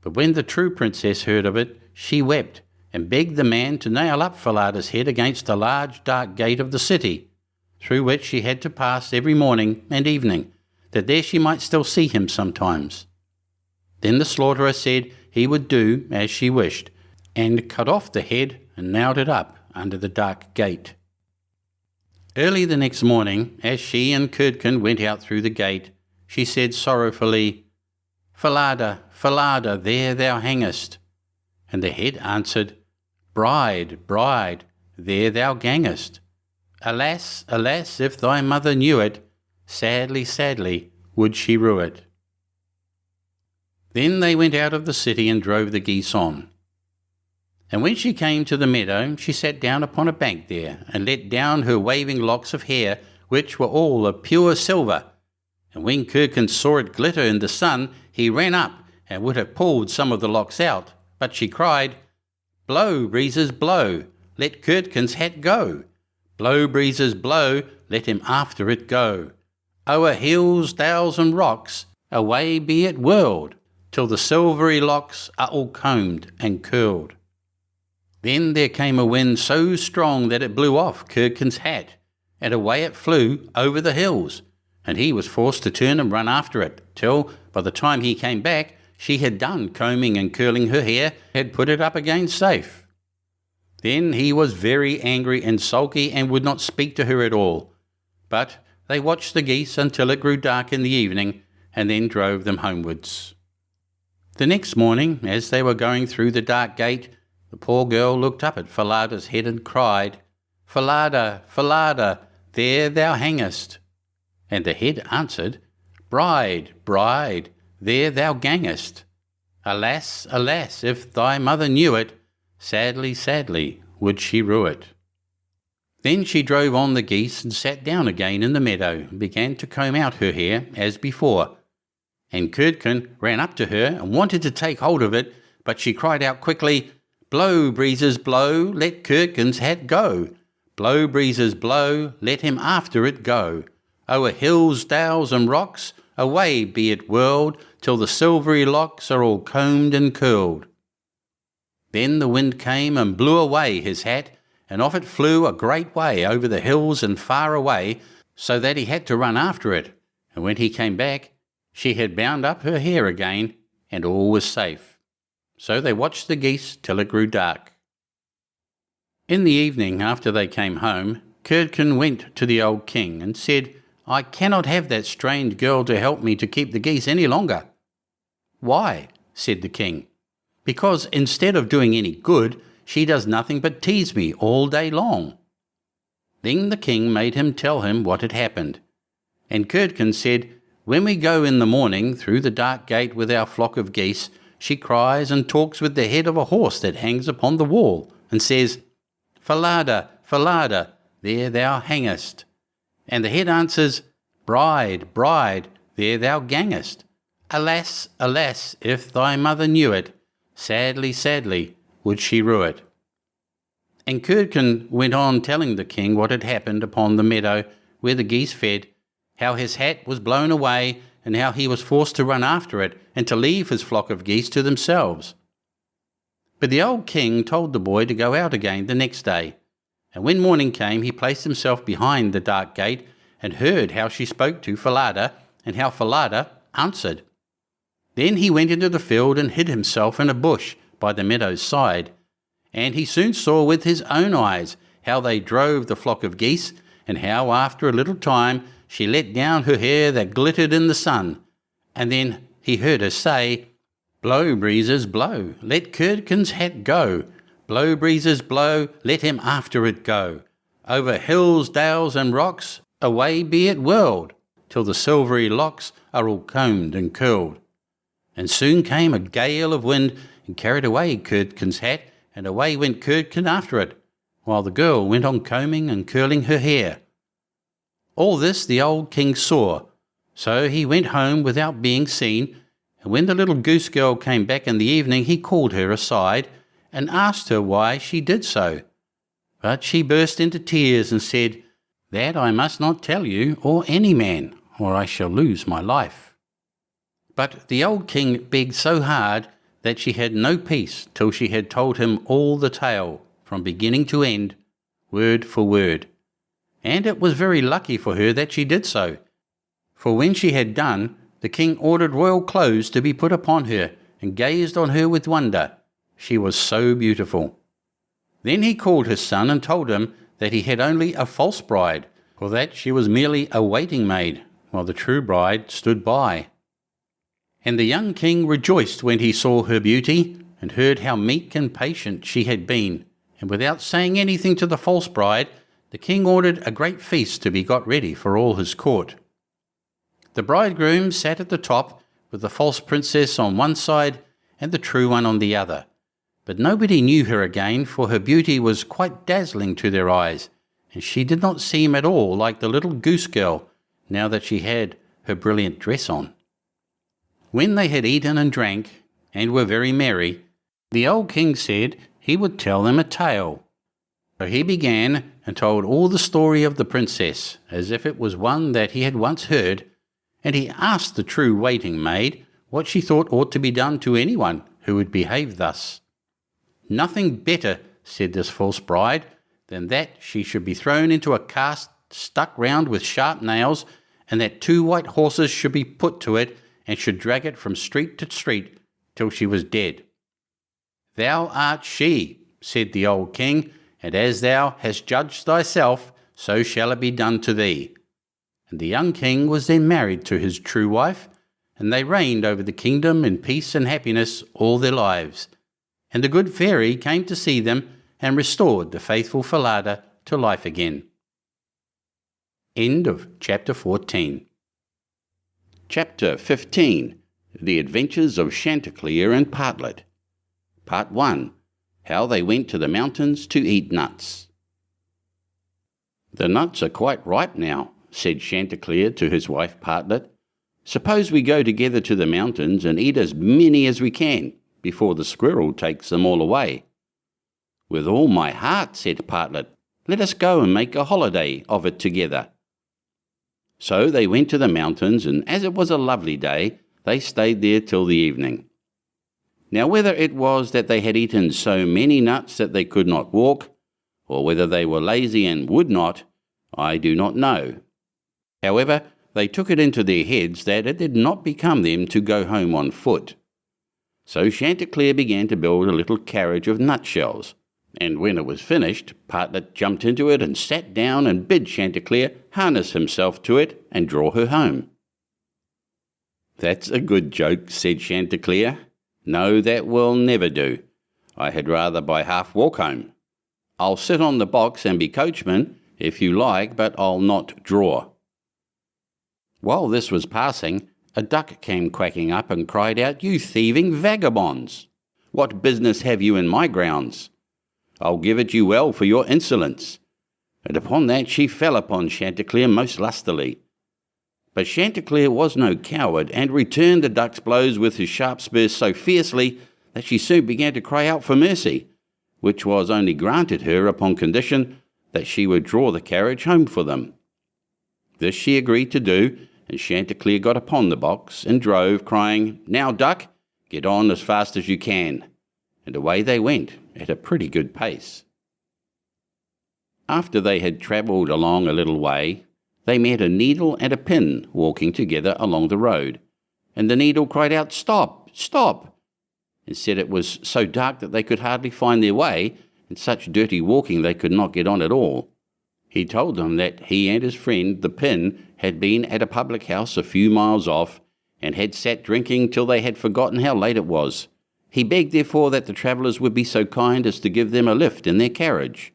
But when the true princess heard of it, she wept, and begged the man to nail up Falada's head against a large dark gate of the city, through which she had to pass every morning and evening, that there she might still see him sometimes. Then the slaughterer said he would do as she wished, and cut off the head and nailed it up under the dark gate. Early the next morning, as she and Curdken went out through the gate, she said sorrowfully, "Falada, Falada, there thou hangest." And the head answered, "Bride, bride, there thou gangest. Alas, alas, if thy mother knew it, sadly, sadly would she rue it." Then they went out of the city and drove the geese on. And when she came to the meadow, she sat down upon a bank there, and let down her waving locks of hair, which were all of pure silver. And when Curdken saw it glitter in the sun, he ran up, and would have pulled some of the locks out. But she cried, "Blow, breezes, blow, let Curdken's hat go. Blow, breezes, blow, let him after it go. O'er hills, dales, and rocks, away be it whirled, till the silvery locks are all combed and curled." Then there came a wind so strong that it blew off Curdken's hat, and away it flew over the hills, and he was forced to turn and run after it, till, by the time he came back, she had done combing and curling her hair, had put it up again safe. Then he was very angry and sulky, and would not speak to her at all. But they watched the geese until it grew dark in the evening, and then drove them homewards. The next morning, as they were going through the dark gate, the poor girl looked up at Falada's head and cried, "Falada, Falada, there thou hangest." And the head answered, "Bride, bride, there thou gangest. Alas, alas, if thy mother knew it, sadly, sadly would she rue it." Then she drove on the geese and sat down again in the meadow, and began to comb out her hair as before. And Curdken ran up to her and wanted to take hold of it, but she cried out quickly, "Blow, breezes, blow, let Curdken's hat go. Blow, breezes, blow, let him after it go. O'er hills, dales, and rocks, away be it whirled, till the silvery locks are all combed and curled." Then the wind came and blew away his hat, and off it flew a great way over the hills and far away, so that he had to run after it. And when he came back, she had bound up her hair again, and all was safe. So they watched the geese till it grew dark. In the evening, after they came home, Curdken went to the old king and said, "I cannot have that strange girl to help me to keep the geese any longer." "Why?" said the king. "Because instead of doing any good, she does nothing but tease me all day long." Then the king made him tell him what had happened. And Curdken said, "When we go in the morning through the dark gate with our flock of geese, she cries and talks with the head of a horse that hangs upon the wall, and says, 'Falada, Falada, there thou hangest.' And the head answers, 'Bride, bride, there thou gangest. Alas, alas, if thy mother knew it, sadly, sadly would she rue it.'" And Curdken went on telling the king what had happened upon the meadow where the geese fed, how his hat was blown away, and how he was forced to run after it and to leave his flock of geese to themselves. But the old king told the boy to go out again the next day, and when morning came he placed himself behind the dark gate and heard how she spoke to Falada, and how Falada answered. Then he went into the field and hid himself in a bush by the meadow's side, and he soon saw with his own eyes how they drove the flock of geese, and how after a little time she let down her hair that glittered in the sun, and then he heard her say, "Blow, breezes, blow, let Curdken's hat go. Blow, breezes, blow, let him after it go. Over hills, dales, and rocks, away be it whirled, till the silvery locks are all combed and curled." And soon came a gale of wind and carried away Curdken's hat, and away went Curdken after it, while the girl went on combing and curling her hair. All this the old king saw, so he went home without being seen, and when the little goose-girl came back in the evening he called her aside and asked her why she did so. But she burst into tears and said, "That I must not tell you or any man, or I shall lose my life." But the old king begged so hard that she had no peace till she had told him all the tale, from beginning to end, word for word. And it was very lucky for her that she did so, for when she had done, the king ordered royal clothes to be put upon her, and gazed on her with wonder. She was so beautiful. Then he called his son and told him that he had only a false bride, for that she was merely a waiting maid, while the true bride stood by. And the young king rejoiced when he saw her beauty, and heard how meek and patient she had been, and without saying anything to the false bride, the king ordered a great feast to be got ready for all his court. The bridegroom sat at the top, with the false princess on one side and the true one on the other. But nobody knew her again, for her beauty was quite dazzling to their eyes, and she did not seem at all like the little goose-girl, now that she had her brilliant dress on. When they had eaten and drank, and were very merry, the old king said he would tell them a tale. So he began and told all the story of the princess, as if it was one that he had once heard, and he asked the true waiting maid what she thought ought to be done to anyone who would behave thus. Nothing better, said this false bride, than that she should be thrown into a cask stuck round with sharp nails, and that 2 white horses should be put to it, and should drag it from street to street till she was dead. Thou art she, said the old king, and as thou hast judged thyself, so shall it be done to thee. And the young king was then married to his true wife, and they reigned over the kingdom in peace and happiness all their lives. And the good fairy came to see them, and restored the faithful Falada to life again. End of Chapter 14. Chapter 15. The Adventures of Chanticleer and Partlet. Part 1. How they went to the mountains to eat nuts. The nuts are quite ripe now, said Chanticleer to his wife Partlet. Suppose we go together to the mountains and eat as many as we can, before the squirrel takes them all away. With all my heart, said Partlet. Let us go and make a holiday of it together. So they went to the mountains, and as it was a lovely day, they stayed there till the evening. Now whether it was that they had eaten so many nuts that they could not walk, or whether they were lazy and would not, I do not know. However, they took it into their heads that it did not become them to go home on foot. So Chanticleer began to build a little carriage of nutshells, and when it was finished, Partlet jumped into it and sat down and bid Chanticleer harness himself to it and draw her home. That's a good joke, said Chanticleer. No, that will never do. I had rather by half walk home. I'll sit on the box and be coachman, if you like, but I'll not draw. While this was passing, a duck came quacking up and cried out, You thieving vagabonds! What business have you in my grounds? I'll give it you well for your insolence. And upon that she fell upon Chanticleer most lustily. But Chanticleer was no coward, and returned the duck's blows with his sharp spurs so fiercely that she soon began to cry out for mercy, which was only granted her upon condition that she would draw the carriage home for them. This she agreed to do, and Chanticleer got upon the box and drove, crying, Now, duck, get on as fast as you can. And away they went at a pretty good pace. After they had travelled along a little way, they met a needle and a pin walking together along the road, and the needle cried out, Stop, stop, and said it was so dark that they could hardly find their way, and such dirty walking they could not get on at all. He told them that he and his friend, the pin, had been at a public house a few miles off, and had sat drinking till they had forgotten how late it was. He begged, therefore, that the travellers would be so kind as to give them a lift in their carriage.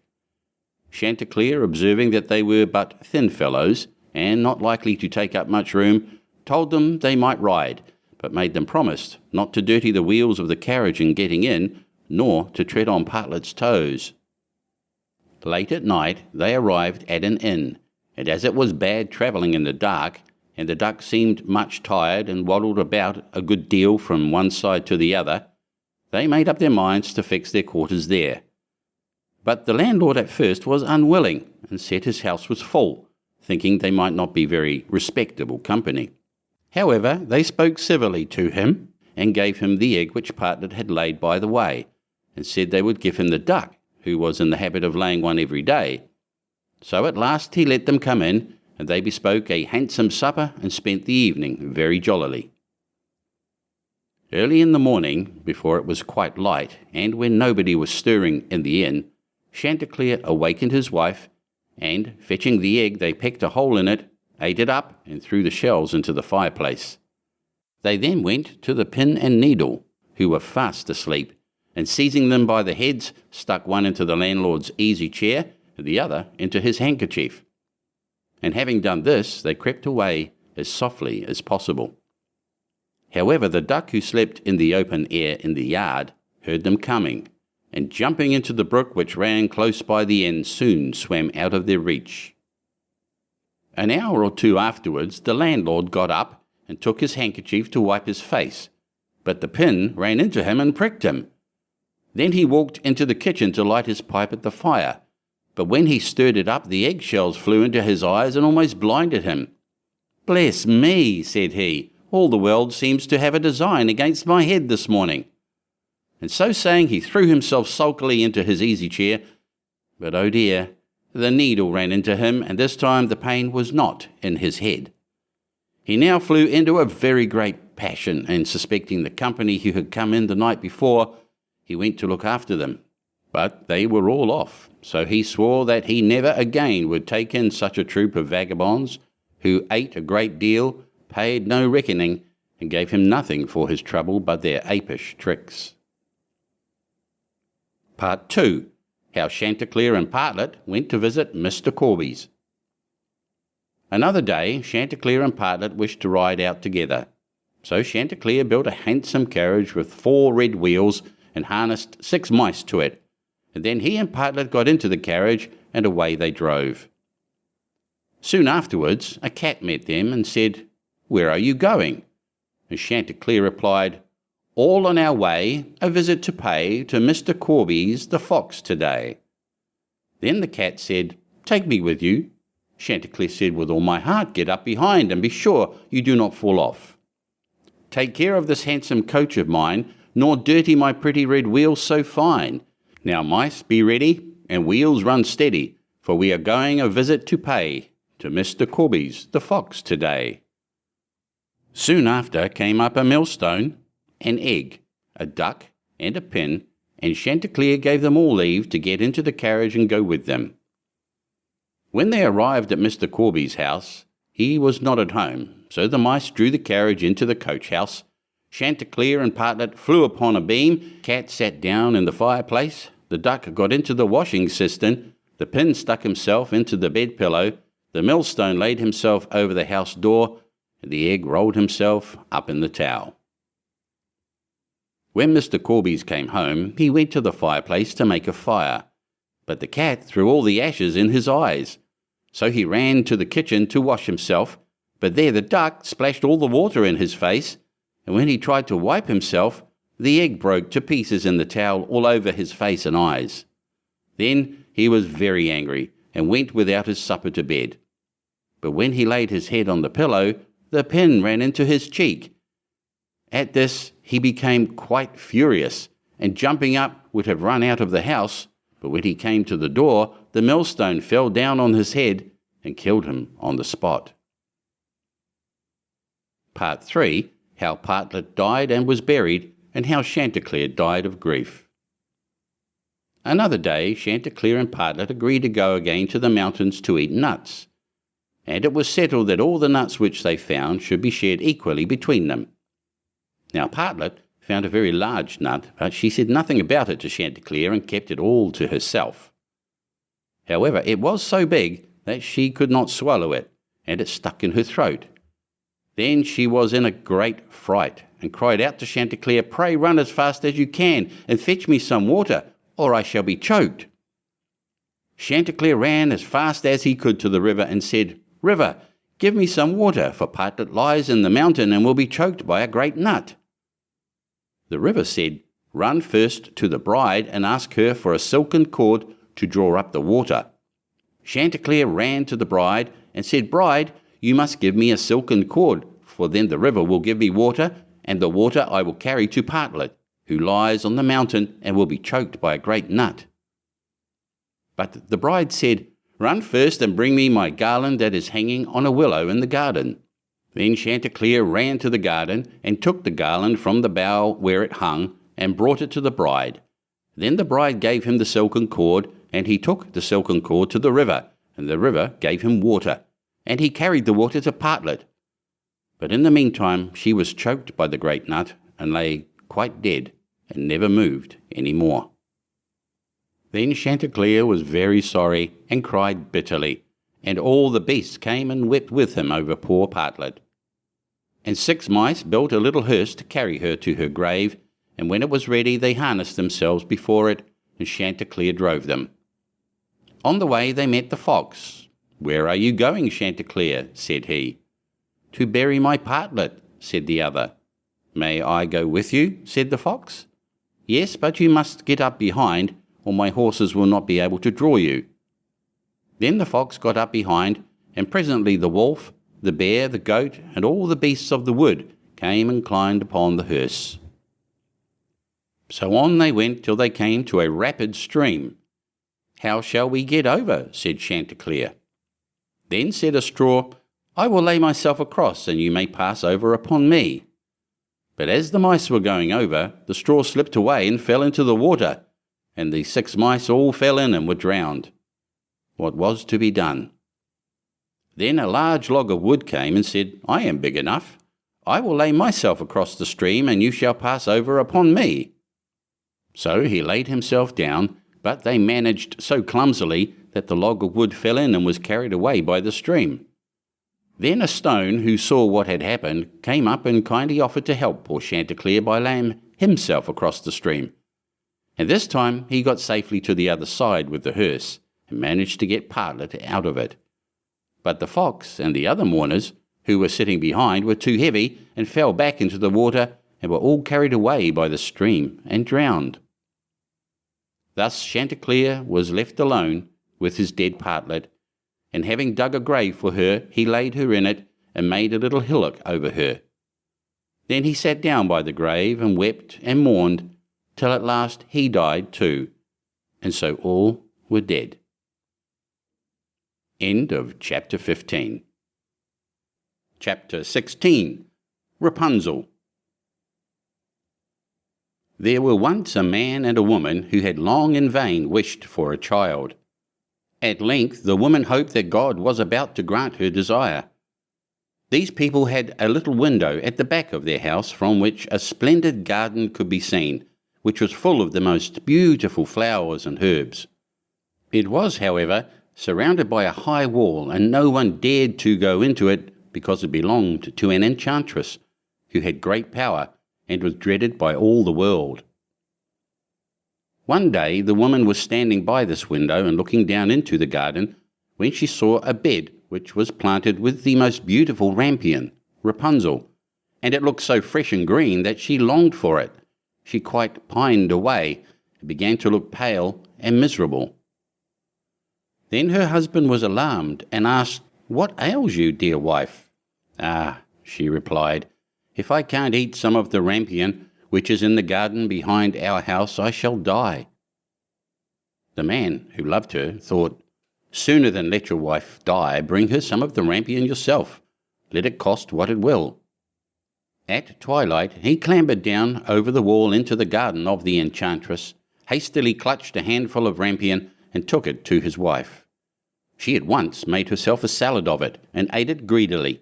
Chanticleer, observing that they were but thin fellows, and not likely to take up much room, told them they might ride, but made them promise not to dirty the wheels of the carriage in getting in, nor to tread on Partlet's toes. Late at night they arrived at an inn, and as it was bad travelling in the dark, and the duck seemed much tired and waddled about a good deal from one side to the other, they made up their minds to fix their quarters there. But the landlord at first was unwilling, and said his house was full, thinking they might not be very respectable company. However, they spoke civilly to him, and gave him the egg which Partlet had laid by the way, and said they would give him the duck, who was in the habit of laying one every day. So at last he let them come in, and they bespoke a handsome supper and spent the evening very jollily. Early in the morning, before it was quite light, and when nobody was stirring in the inn, Chanticleer awakened his wife, and, fetching the egg, they pecked a hole in it, ate it up, and threw the shells into the fireplace. They then went to the pin and needle, who were fast asleep, and seizing them by the heads, stuck one into the landlord's easy chair, and the other into his handkerchief. And having done this, they crept away as softly as possible. However, the duck who slept in the open air in the yard heard them coming, and jumping into the brook which ran close by the end, soon swam out of their reach. An hour or two afterwards, the landlord got up and took his handkerchief to wipe his face, but the pin ran into him and pricked him. Then he walked into the kitchen to light his pipe at the fire, but when he stirred it up, the eggshells flew into his eyes and almost blinded him. "Bless me," said he, "all the world seems to have a design against my head this morning." And so saying, he threw himself sulkily into his easy chair, but oh dear, the needle ran into him, and this time the pain was not in his head. He now flew into a very great passion, and suspecting the company who had come in the night before, he went to look after them. But they were all off, so he swore that he never again would take in such a troop of vagabonds, who ate a great deal, paid no reckoning, and gave him nothing for his trouble but their apish tricks. Part 2. How Chanticleer and Partlet went to visit Mr. Corby's. Another day, Chanticleer and Partlet wished to ride out together. So Chanticleer built a handsome carriage with 4 red wheels and harnessed 6 mice to it, and then he and Partlet got into the carriage, and away they drove. Soon afterwards, a cat met them and said, "Where are you going?" And Chanticleer replied, "All on our way, a visit to pay to Mr. Corby's the fox today." Then the cat said, "Take me with you." Chanticleer said, "With all my heart, get up behind, and be sure you do not fall off. Take care of this handsome coach of mine, nor dirty my pretty red wheels so fine. Now mice, be ready, and wheels run steady, for we are going a visit to pay to Mr. Corby's the fox today." Soon after came up a millstone, an egg, a duck, and a pin, and Chanticleer gave them all leave to get into the carriage and go with them. When they arrived at Mr. Corby's house, he was not at home, so the mice drew the carriage into the coach-house. Chanticleer and Partlet flew upon a beam, cat sat down in the fireplace, the duck got into the washing cistern, the pin stuck himself into the bed-pillow, the millstone laid himself over the house door, and the egg rolled himself up in the towel. When Mr. Corby's came home, he went to the fireplace to make a fire, but the cat threw all the ashes in his eyes. So he ran to the kitchen to wash himself, but there the duck splashed all the water in his face, and when he tried to wipe himself, the egg broke to pieces in the towel all over his face and eyes. Then he was very angry, and went without his supper to bed. But when he laid his head on the pillow, the pin ran into his cheek. At this he became quite furious, and jumping up would have run out of the house, but when he came to the door, the millstone fell down on his head and killed him on the spot. Part 3. How Partlet died and was buried, and how Chanticleer died of grief. Another day, Chanticleer and Partlet agreed to go again to the mountains to eat nuts, and it was settled that all the nuts which they found should be shared equally between them. Now Partlet found a very large nut, but she said nothing about it to Chanticleer and kept it all to herself. However, it was so big that she could not swallow it, and it stuck in her throat. Then she was in a great fright, and cried out to Chanticleer, "Pray run as fast as you can, and fetch me some water, or I shall be choked." Chanticleer ran as fast as he could to the river, and said, "River, give me some water, for Partlet lies in the mountain and will be choked by a great nut." The river said, "Run first to the bride, and ask her for a silken cord to draw up the water." Chanticleer ran to the bride, and said, "Bride, you must give me a silken cord, for then the river will give me water, and the water I will carry to Partlet, who lies on the mountain and will be choked by a great nut." But the bride said, "Run first and bring me my garland that is hanging on a willow in the garden." Then Chanticleer ran to the garden, and took the garland from the bough where it hung, and brought it to the bride. Then the bride gave him the silken cord, and he took the silken cord to the river, and the river gave him water, and he carried the water to Partlet. But in the meantime she was choked by the great nut, and lay quite dead, and never moved any more. Then Chanticleer was very sorry, and cried bitterly, and all the beasts came and wept with him over poor Partlet. And 6 mice built a little hearse to carry her to her grave, and when it was ready they harnessed themselves before it, and Chanticleer drove them. On the way they met the fox. "Where are you going, Chanticleer?" said he. "To bury my Partlet," said the other. "May I go with you?" said the fox. "Yes, but you must get up behind, or my horses will not be able to draw you." Then the fox got up behind, and presently the wolf, the bear, the goat, and all the beasts of the wood came and climbed upon the hearse. So on they went till they came to a rapid stream. "How shall we get over?" said Chanticleer. Then said a straw, "I will lay myself across, and you may pass over upon me." But as the mice were going over, the straw slipped away and fell into the water, and the 6 mice all fell in and were drowned. What was to be done? Then a large log of wood came and said, "I am big enough. I will lay myself across the stream, and you shall pass over upon me." So he laid himself down, but they managed so clumsily that the log of wood fell in and was carried away by the stream. Then a stone, who saw what had happened, came up and kindly offered to help poor Chanticleer by laying himself across the stream. And this time he got safely to the other side with the hearse, and managed to get Partlet out of it. But the fox and the other mourners, who were sitting behind, were too heavy, and fell back into the water, and were all carried away by the stream and drowned. Thus Chanticleer was left alone with his dead Partlet, and having dug a grave for her, he laid her in it, and made a little hillock over her. Then he sat down by the grave, and wept and mourned, till at last he died too, and so all were dead. End of Chapter 15. Chapter 16. Rapunzel. There were once a man and a woman who had long in vain wished for a child. At length the woman hoped that God was about to grant her desire. These people had a little window at the back of their house from which a splendid garden could be seen, which was full of the most beautiful flowers and herbs. It was, however, surrounded by a high wall, and no one dared to go into it because it belonged to an enchantress who had great power and was dreaded by all the world. One day the woman was standing by this window and looking down into the garden, when she saw a bed which was planted with the most beautiful rampion, Rapunzel, and it looked so fresh and green that she longed for it. She quite pined away, and began to look pale and miserable. Then her husband was alarmed, and asked, "What ails you, dear wife?" "Ah," she replied, "if I can't eat some of the rampion which is in the garden behind our house, I shall die." The man, who loved her, thought, "Sooner than let your wife die, bring her some of the rampion yourself. Let it cost what it will." At twilight he clambered down over the wall into the garden of the enchantress, hastily clutched a handful of rampion, and took it to his wife. She at once made herself a salad of it, and ate it greedily.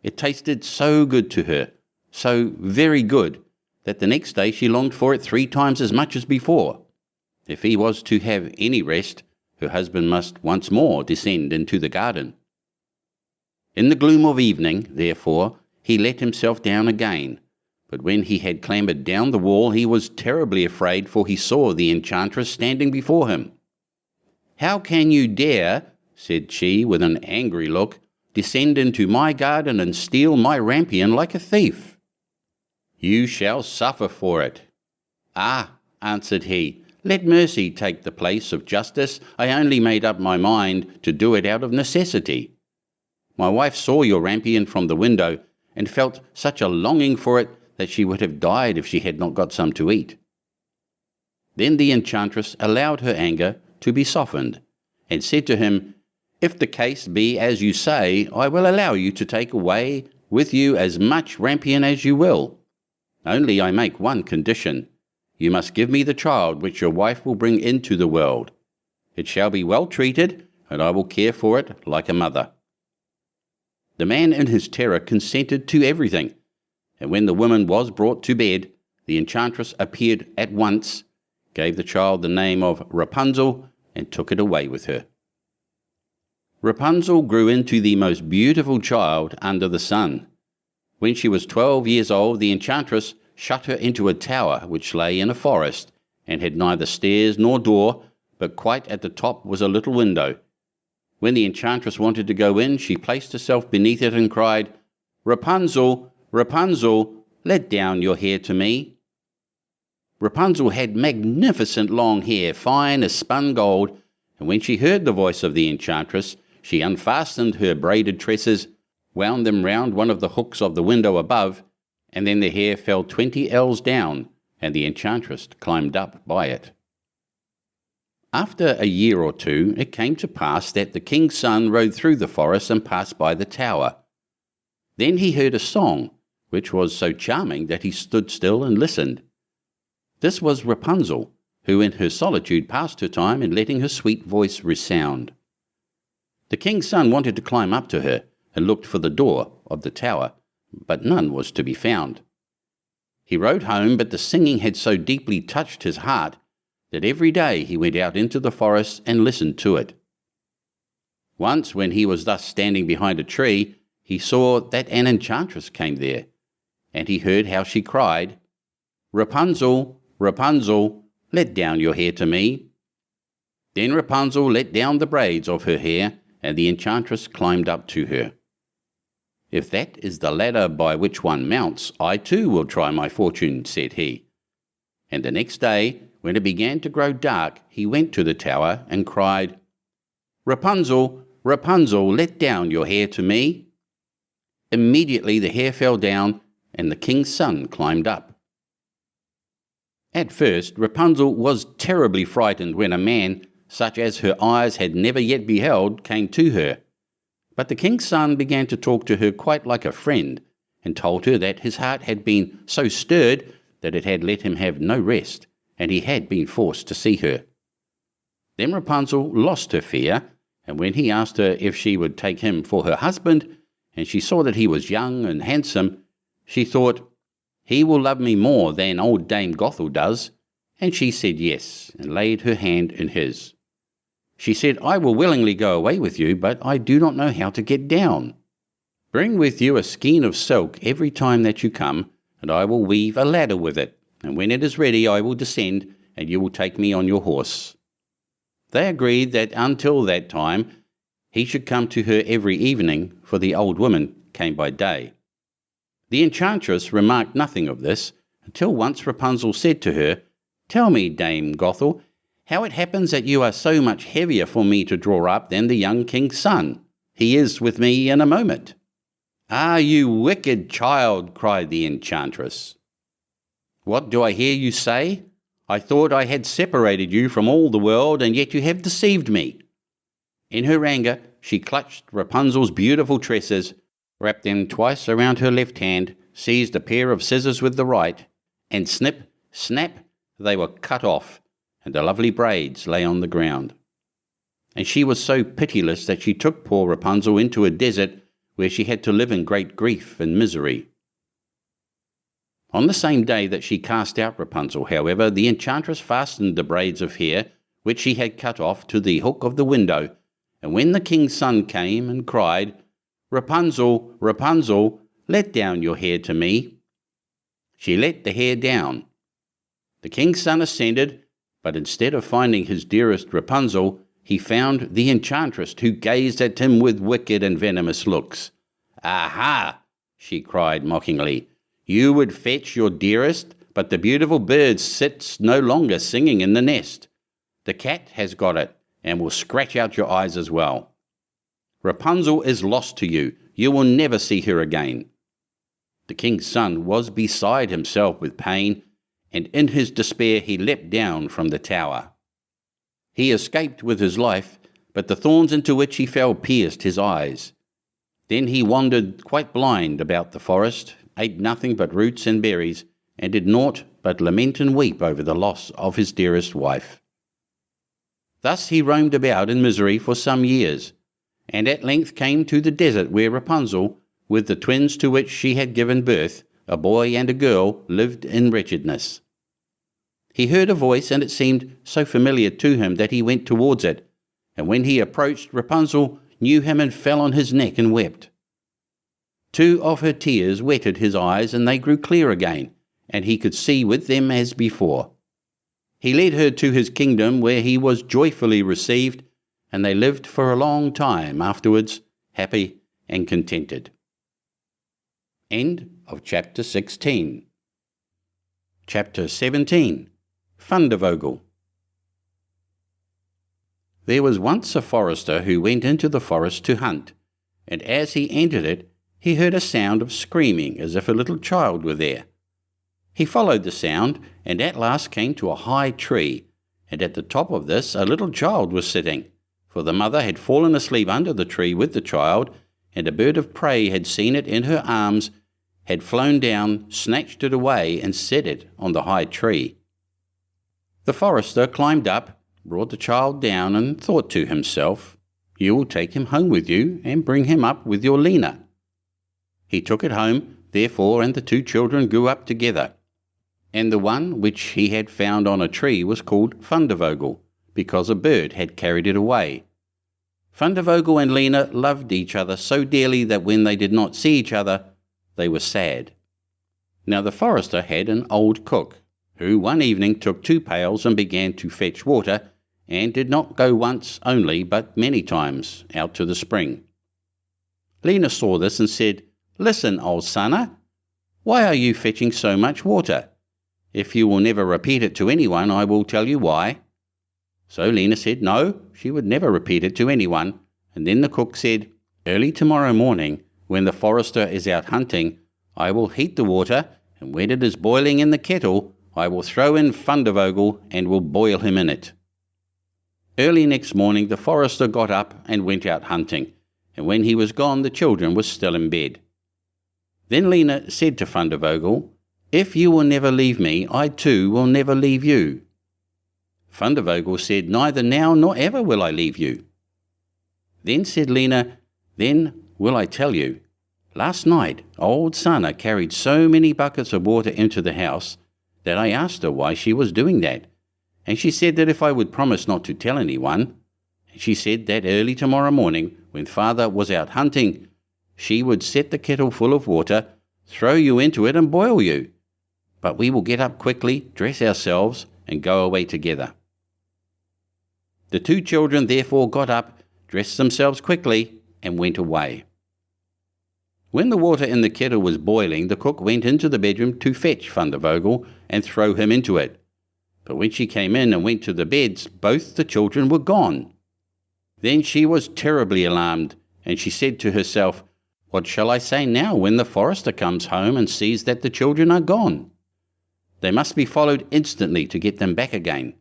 It tasted so good to her, so very good, that the next day she longed for it 3 times as much as before. If he was to have any rest, her husband must once more descend into the garden. In the gloom of evening, therefore, he let himself down again, but when he had clambered down the wall he was terribly afraid, for he saw the enchantress standing before him. "How can you dare," said she with an angry look, "descend into my garden and steal my rampion like a thief?" "You shall suffer for it." "Ah," answered he, "let mercy take the place of justice. I only made up my mind to do it out of necessity. My wife saw your rampion from the window, and felt such a longing for it that she would have died if she had not got some to eat." Then the enchantress allowed her anger to be softened, and said to him, "If the case be as you say, I will allow you to take away with you as much rampion as you will. Only I make one condition. You must give me the child which your wife will bring into the world. It shall be well treated, and I will care for it like a mother." The man in his terror consented to everything, and when the woman was brought to bed, the enchantress appeared at once, gave the child the name of Rapunzel, and took it away with her. Rapunzel grew into the most beautiful child under the sun. When she was 12 years old, the enchantress shut her into a tower which lay in a forest, and had neither stairs nor door, but quite at the top was a little window. When the enchantress wanted to go in, she placed herself beneath it and cried, "Rapunzel, Rapunzel, let down your hair to me." Rapunzel had magnificent long hair, fine as spun gold, and when she heard the voice of the enchantress, she unfastened her braided tresses, wound them round one of the hooks of the window above, and then the hair fell 20 ells down, and the enchantress climbed up by it. After a year or two, it came to pass that the king's son rode through the forest and passed by the tower. Then he heard a song, which was so charming that he stood still and listened. This was Rapunzel, who in her solitude passed her time in letting her sweet voice resound. The king's son wanted to climb up to her, and looked for the door of the tower, but none was to be found. He rode home, but the singing had so deeply touched his heart that every day he went out into the forest and listened to it. Once, when he was thus standing behind a tree, he saw that an enchantress came there, and he heard how she cried, "Rapunzel, Rapunzel, let down your hair to me." Then Rapunzel let down the braids of her hair, and the enchantress climbed up to her. "If that is the ladder by which one mounts, I too will try my fortune," said he. And the next day, when it began to grow dark, he went to the tower and cried, "Rapunzel, Rapunzel, let down your hair to me." Immediately the hair fell down, and the king's son climbed up. At first Rapunzel was terribly frightened when a man, such as her eyes had never yet beheld, came to her. But the king's son began to talk to her quite like a friend, and told her that his heart had been so stirred that it had let him have no rest, and he had been forced to see her. Then Rapunzel lost her fear, and when he asked her if she would take him for her husband, and she saw that he was young and handsome, she thought, "He will love me more than old Dame Gothel does," and she said yes, and laid her hand in his. She said, "I will willingly go away with you, but I do not know how to get down. Bring with you a skein of silk every time that you come, and I will weave a ladder with it, and when it is ready I will descend, and you will take me on your horse." They agreed that until that time he should come to her every evening, for the old woman came by day. The enchantress remarked nothing of this, until once Rapunzel said to her, "Tell me, Dame Gothel, how it happens that you are so much heavier for me to draw up than the young king's son. He is with me in a moment." "Ah, you wicked child," cried the enchantress. "What do I hear you say? I thought I had separated you from all the world, and yet you have deceived me." In her anger, she clutched Rapunzel's beautiful tresses, wrapped them twice around her left hand, seized a pair of scissors with the right, and snip, snap, they were cut off, and the lovely braids lay on the ground. And she was so pitiless that she took poor Rapunzel into a desert, where she had to live in great grief and misery. On the same day that she cast out Rapunzel, however, the enchantress fastened the braids of hair, which she had cut off, to the hook of the window, and when the king's son came and cried, "Rapunzel, Rapunzel, let down your hair to me," she let the hair down. The king's son ascended, but instead of finding his dearest Rapunzel, he found the enchantress, who gazed at him with wicked and venomous looks. "Aha!" she cried mockingly. "You would fetch your dearest, but the beautiful bird sits no longer singing in the nest. The cat has got it, and will scratch out your eyes as well. Rapunzel is lost to you. You will never see her again." The king's son was beside himself with pain, and in his despair he leapt down from the tower. He escaped with his life, but the thorns into which he fell pierced his eyes. Then he wandered quite blind about the forest, ate nothing but roots and berries, and did naught but lament and weep over the loss of his dearest wife. Thus he roamed about in misery for some years, and at length came to the desert where Rapunzel, with the twins to which she had given birth, a boy and a girl, lived in wretchedness. He heard a voice, and it seemed so familiar to him that he went towards it, and when he approached, Rapunzel knew him and fell on his neck and wept. 2 of her tears wetted his eyes, and they grew clear again, and he could see with them as before. He led her to his kingdom, where he was joyfully received, and they lived for a long time afterwards, happy and contented. End of chapter 16. Chapter 17. Fundevogel. There was once a forester who went into the forest to hunt, and as he entered it, he heard a sound of screaming as if a little child were there. He followed the sound, and at last came to a high tree, and at the top of this a little child was sitting, for the mother had fallen asleep under the tree with the child, and a bird of prey had seen it in her arms, had flown down, snatched it away, and set it on the high tree. The forester climbed up, brought the child down, and thought to himself, "You will take him home with you, and bring him up with your Lena." He took it home, therefore, and the 2 children grew up together. And the one which he had found on a tree was called Fundevogel, because a bird had carried it away. Fundevogel and Lena loved each other so dearly that when they did not see each other, they were sad. Now the forester had an old cook, who one evening took 2 pails and began to fetch water, and did not go once only, but many times, out to the spring. Lena saw this and said, "Listen, old sonner, why are you fetching so much water? If you will never repeat it to anyone, I will tell you why." So Lena said no, she would never repeat it to anyone, and then the cook said, "Early tomorrow morning, when the forester is out hunting, I will heat the water, and when it is boiling in the kettle, I will throw in Fundevogel and will boil him in it." Early next morning the forester got up and went out hunting, and when he was gone the children were still in bed. Then Lena said to Fundevogel, "If you will never leave me, I too will never leave you." Fundevogel said, "Neither now nor ever will I leave you." Then said Lena, "Then will I tell you. Last night old Sanna carried so many buckets of water into the house that I asked her why she was doing that, and she said that if I would promise not to tell anyone, and she said that early tomorrow morning, when father was out hunting, she would set the kettle full of water, throw you into it and boil you. But we will get up quickly, dress ourselves, and go away together." The 2 children therefore got up, dressed themselves quickly, and went away. When the water in the kettle was boiling, the cook went into the bedroom to fetch Fundevogel and throw him into it. But when she came in and went to the beds, both the children were gone. Then she was terribly alarmed, and she said to herself, "What shall I say now when the forester comes home and sees that the children are gone? They must be followed instantly to get them back again."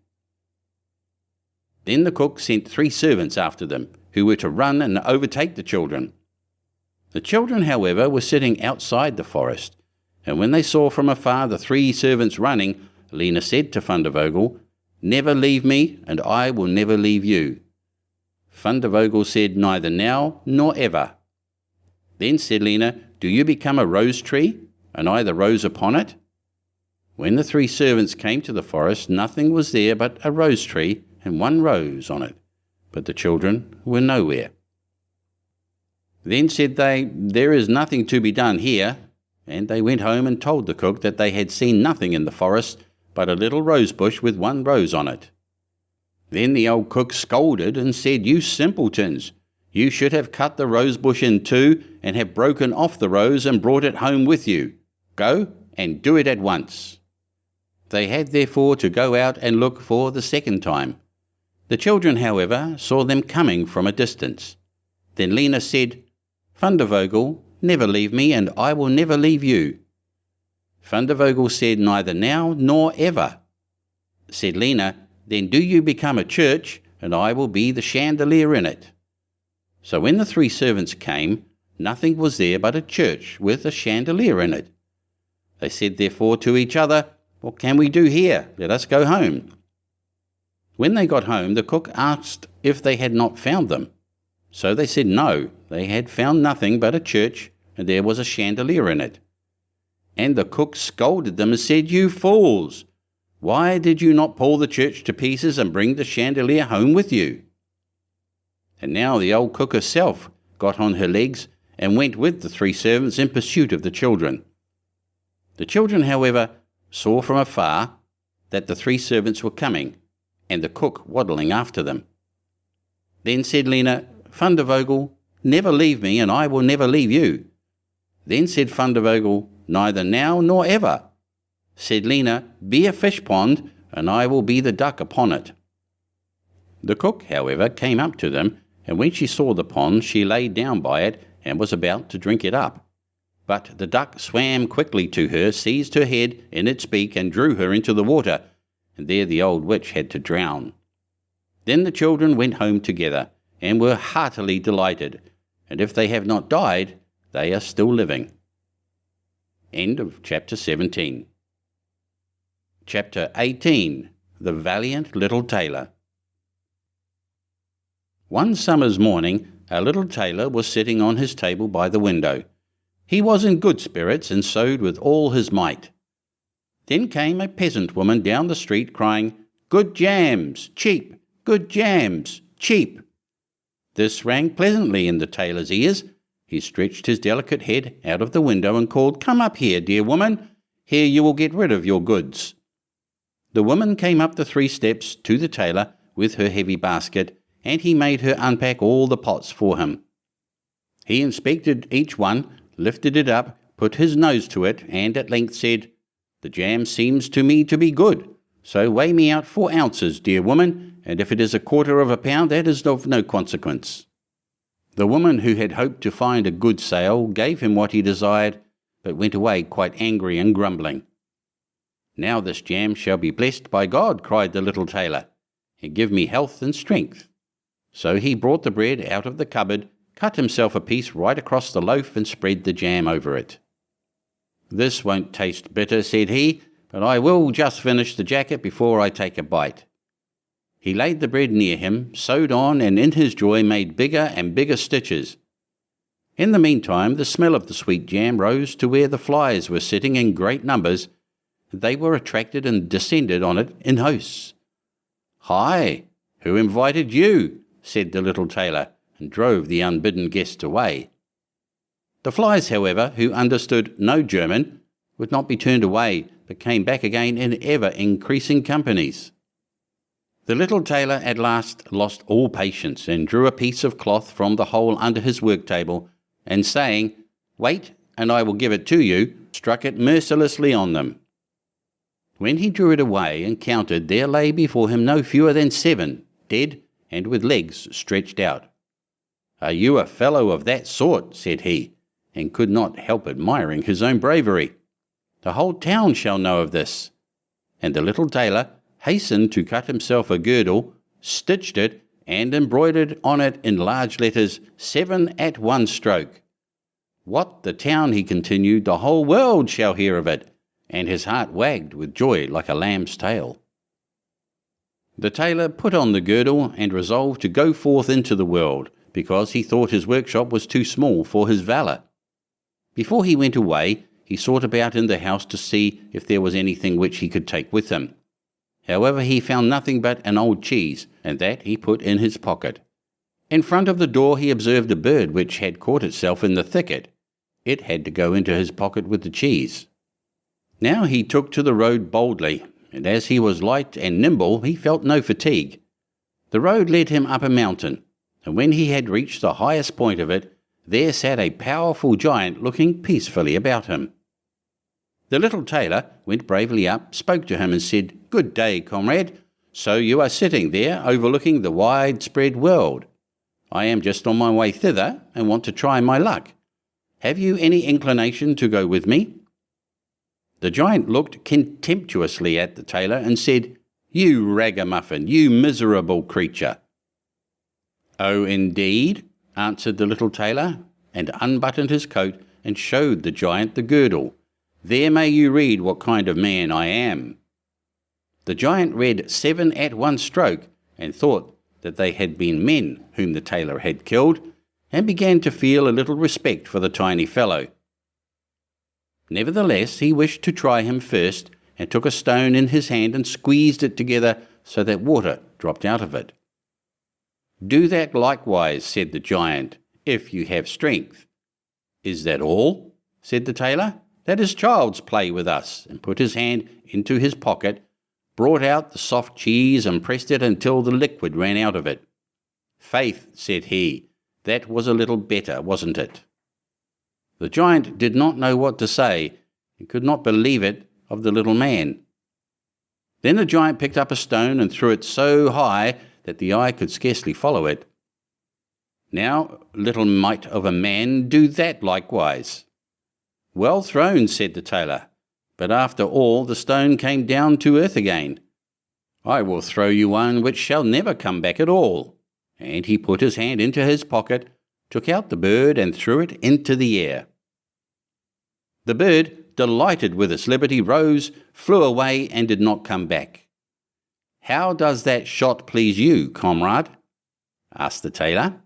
Then the cook sent 3 servants after them, who were to run and overtake the children. The children, however, were sitting outside the forest, and when they saw from afar the 3 servants running, Lena said to Fundevogel, "Never leave me, and I will never leave you." Fundevogel said, "Neither now nor ever." Then said Lena, "Do you become a rose tree, and I the rose upon it?" When the 3 servants came to the forest, nothing was there but a rose tree and 1 rose on it, but the children were nowhere. Then said they, "There is nothing to be done here," and they went home and told the cook that they had seen nothing in the forest but a little rose bush with 1 rose on it. Then the old cook scolded and said, "You simpletons! You should have cut the rose bush in 2 and have broken off the rose and brought it home with you. Go and do it at once." They had therefore to go out and look for the 2nd time. The children, however, saw them coming from a distance. Then Lena said, "Fundevogel, never leave me, and I will never leave you." Fundevogel said, "Neither now nor ever." Said Lena, "Then do you become a church, and I will be the chandelier in it." So when the 3 servants came, nothing was there but a church with a chandelier in it. They said therefore to each other, "What can we do here? Let us go home." When they got home, the cook asked if they had not found them. So they said no, they had found nothing but a church, and there was a chandelier in it. And the cook scolded them and said, "You fools! Why did you not pull the church to pieces and bring the chandelier home with you?" And now the old cook herself got on her legs and went with the 3 servants in pursuit of the children. The children, however, saw from afar that the 3 servants were coming, and the cook waddling after them. Then said Lena, "Fundevogel, never leave me, and I will never leave you." Then said Fundevogel, "Neither now nor ever." Said Lena, "Be a fish pond, and I will be the duck upon it." The cook, however, came up to them, and when she saw the pond, she lay down by it, and was about to drink it up. But the duck swam quickly to her, seized her head in its beak, and drew her into the water, and there the old witch had to drown. Then the children went home together, and were heartily delighted, and if they have not died, they are still living. End of chapter 17. Chapter 18. The Valiant Little Tailor. One summer's morning, a little tailor was sitting on his table by the window. He was in good spirits and sewed with all his might. Then came a peasant woman down the street crying, "Good jams, cheap! Good jams, cheap!" This rang pleasantly in the tailor's ears. He stretched his delicate head out of the window and called, "Come up here, dear woman. Here you will get rid of your goods." The woman came up the 3 steps to the tailor with her heavy basket, and he made her unpack all the pots for him. He inspected each one, lifted it up, put his nose to it, and at length said, "The jam seems to me to be good, so weigh me out 4 ounces, dear woman, and if it is 1/4 of a pound, that is of no consequence." The woman, who had hoped to find a good sale, gave him what he desired, but went away quite angry and grumbling. "Now this jam shall be blessed by God," cried the little tailor, "and give me health and strength." So he brought the bread out of the cupboard, cut himself a piece right across the loaf, and spread the jam over it. "This won't taste bitter," said he, "but I will just finish the jacket before I take a bite." He laid the bread near him, sewed on, and in his joy made bigger and bigger stitches. In the meantime, the smell of the sweet jam rose to where the flies were sitting in great numbers, and they were attracted and descended on it in hosts. "Hi! Who invited you?" said the little tailor, and drove the unbidden guests away. The flies, however, who understood no German, would not be turned away, but came back again in ever-increasing companies. The little tailor at last lost all patience, and drew a piece of cloth from the hole under his work-table, and saying, "Wait, and I will give it to you," struck it mercilessly on them. When he drew it away and counted, there lay before him no fewer than 7, dead and with legs stretched out. "Are you a fellow of that sort?" said he, and could not help admiring his own bravery. "The whole town shall know of this." And the little tailor hastened to cut himself a girdle, stitched it, and embroidered on it in large letters, 7 at one stroke. "What, the town," he continued, "the whole world shall hear of it," and his heart wagged with joy like a lamb's tail. The tailor put on the girdle and resolved to go forth into the world, because he thought his workshop was too small for his valour. Before he went away, he sought about in the house to see if there was anything which he could take with him. However, he found nothing but an old cheese, and that he put in his pocket. In front of the door he observed a bird which had caught itself in the thicket. It had to go into his pocket with the cheese. Now he took to the road boldly, and as he was light and nimble, he felt no fatigue. The road led him up a mountain, and when he had reached the highest point of it, there sat a powerful giant looking peacefully about him. The little tailor went bravely up, spoke to him, and said, "Good day, comrade. So you are sitting there overlooking the widespread world. I am just on my way thither, and want to try my luck. Have you any inclination to go with me?" The giant looked contemptuously at the tailor and said, "You ragamuffin, you miserable creature." "Oh, indeed?" answered the little tailor, and unbuttoned his coat and showed the giant the girdle. "There may you read what kind of man I am." The giant read 7 at one stroke and thought that they had been men whom the tailor had killed, and began to feel a little respect for the tiny fellow. Nevertheless, he wished to try him first, and took a stone in his hand and squeezed it together so that water dropped out of it. "Do that likewise," said the giant, "if you have strength." "Is that all?" said the tailor. "That is child's play with us," and put his hand into his pocket, brought out the soft cheese and pressed it until the liquid ran out of it. "Faith," said he, "that was a little better, wasn't it?" The giant did not know what to say, and could not believe it of the little man. Then the giant picked up a stone and threw it so high that the eye could scarcely follow it. "Now, little mite of a man, do that likewise." "Well thrown," said the tailor, "but after all the stone came down to earth again. I will throw you one which shall never come back at all." And he put his hand into his pocket, took out the bird and threw it into the air. The bird, delighted with its liberty, rose, flew away, and did not come back. "How does that shot please you, comrade?" asked the tailor.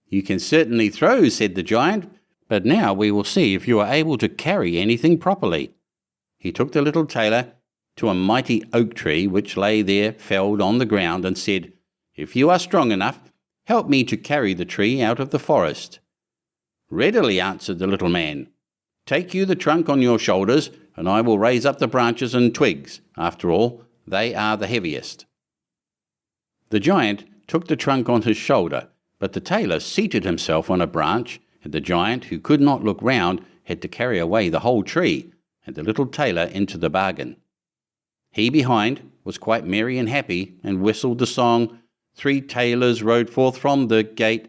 "You can certainly throw," said the giant, "but now we will see if you are able to carry anything properly." He took the little tailor to a mighty oak tree which lay there felled on the ground, and said, "If you are strong enough, help me to carry the tree out of the forest." "Readily," answered the little man. "Take you the trunk on your shoulders, and I will raise up the branches and twigs. After all, they are the heaviest." The giant took the trunk on his shoulder, but the tailor seated himself on a branch, and the giant, who could not look round, had to carry away the whole tree, and the little tailor into the bargain. He behind was quite merry and happy, and whistled the song, "Three tailors rode forth from the gate,"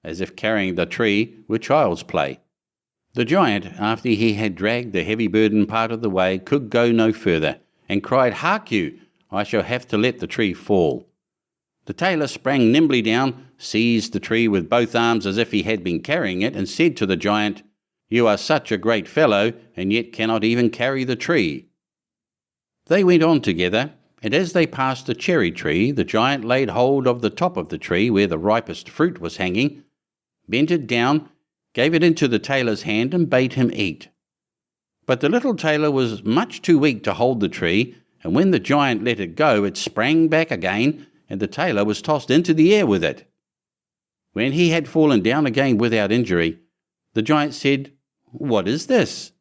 as if carrying the tree were child's play. The giant, after he had dragged the heavy burden part of the way, could go no further, and cried, "Hark you, I shall have to let the tree fall." The tailor sprang nimbly down, seized the tree with both arms as if he had been carrying it, and said to the giant, "You are such a great fellow, and yet cannot even carry the tree." They went on together, and as they passed a cherry tree, the giant laid hold of the top of the tree where the ripest fruit was hanging, bent it down, gave it into the tailor's hand, and bade him eat. But the little tailor was much too weak to hold the tree, and when the giant let it go, it sprang back again, and the tailor was tossed into the air with it. When he had fallen down again without injury, the giant said, "What is this?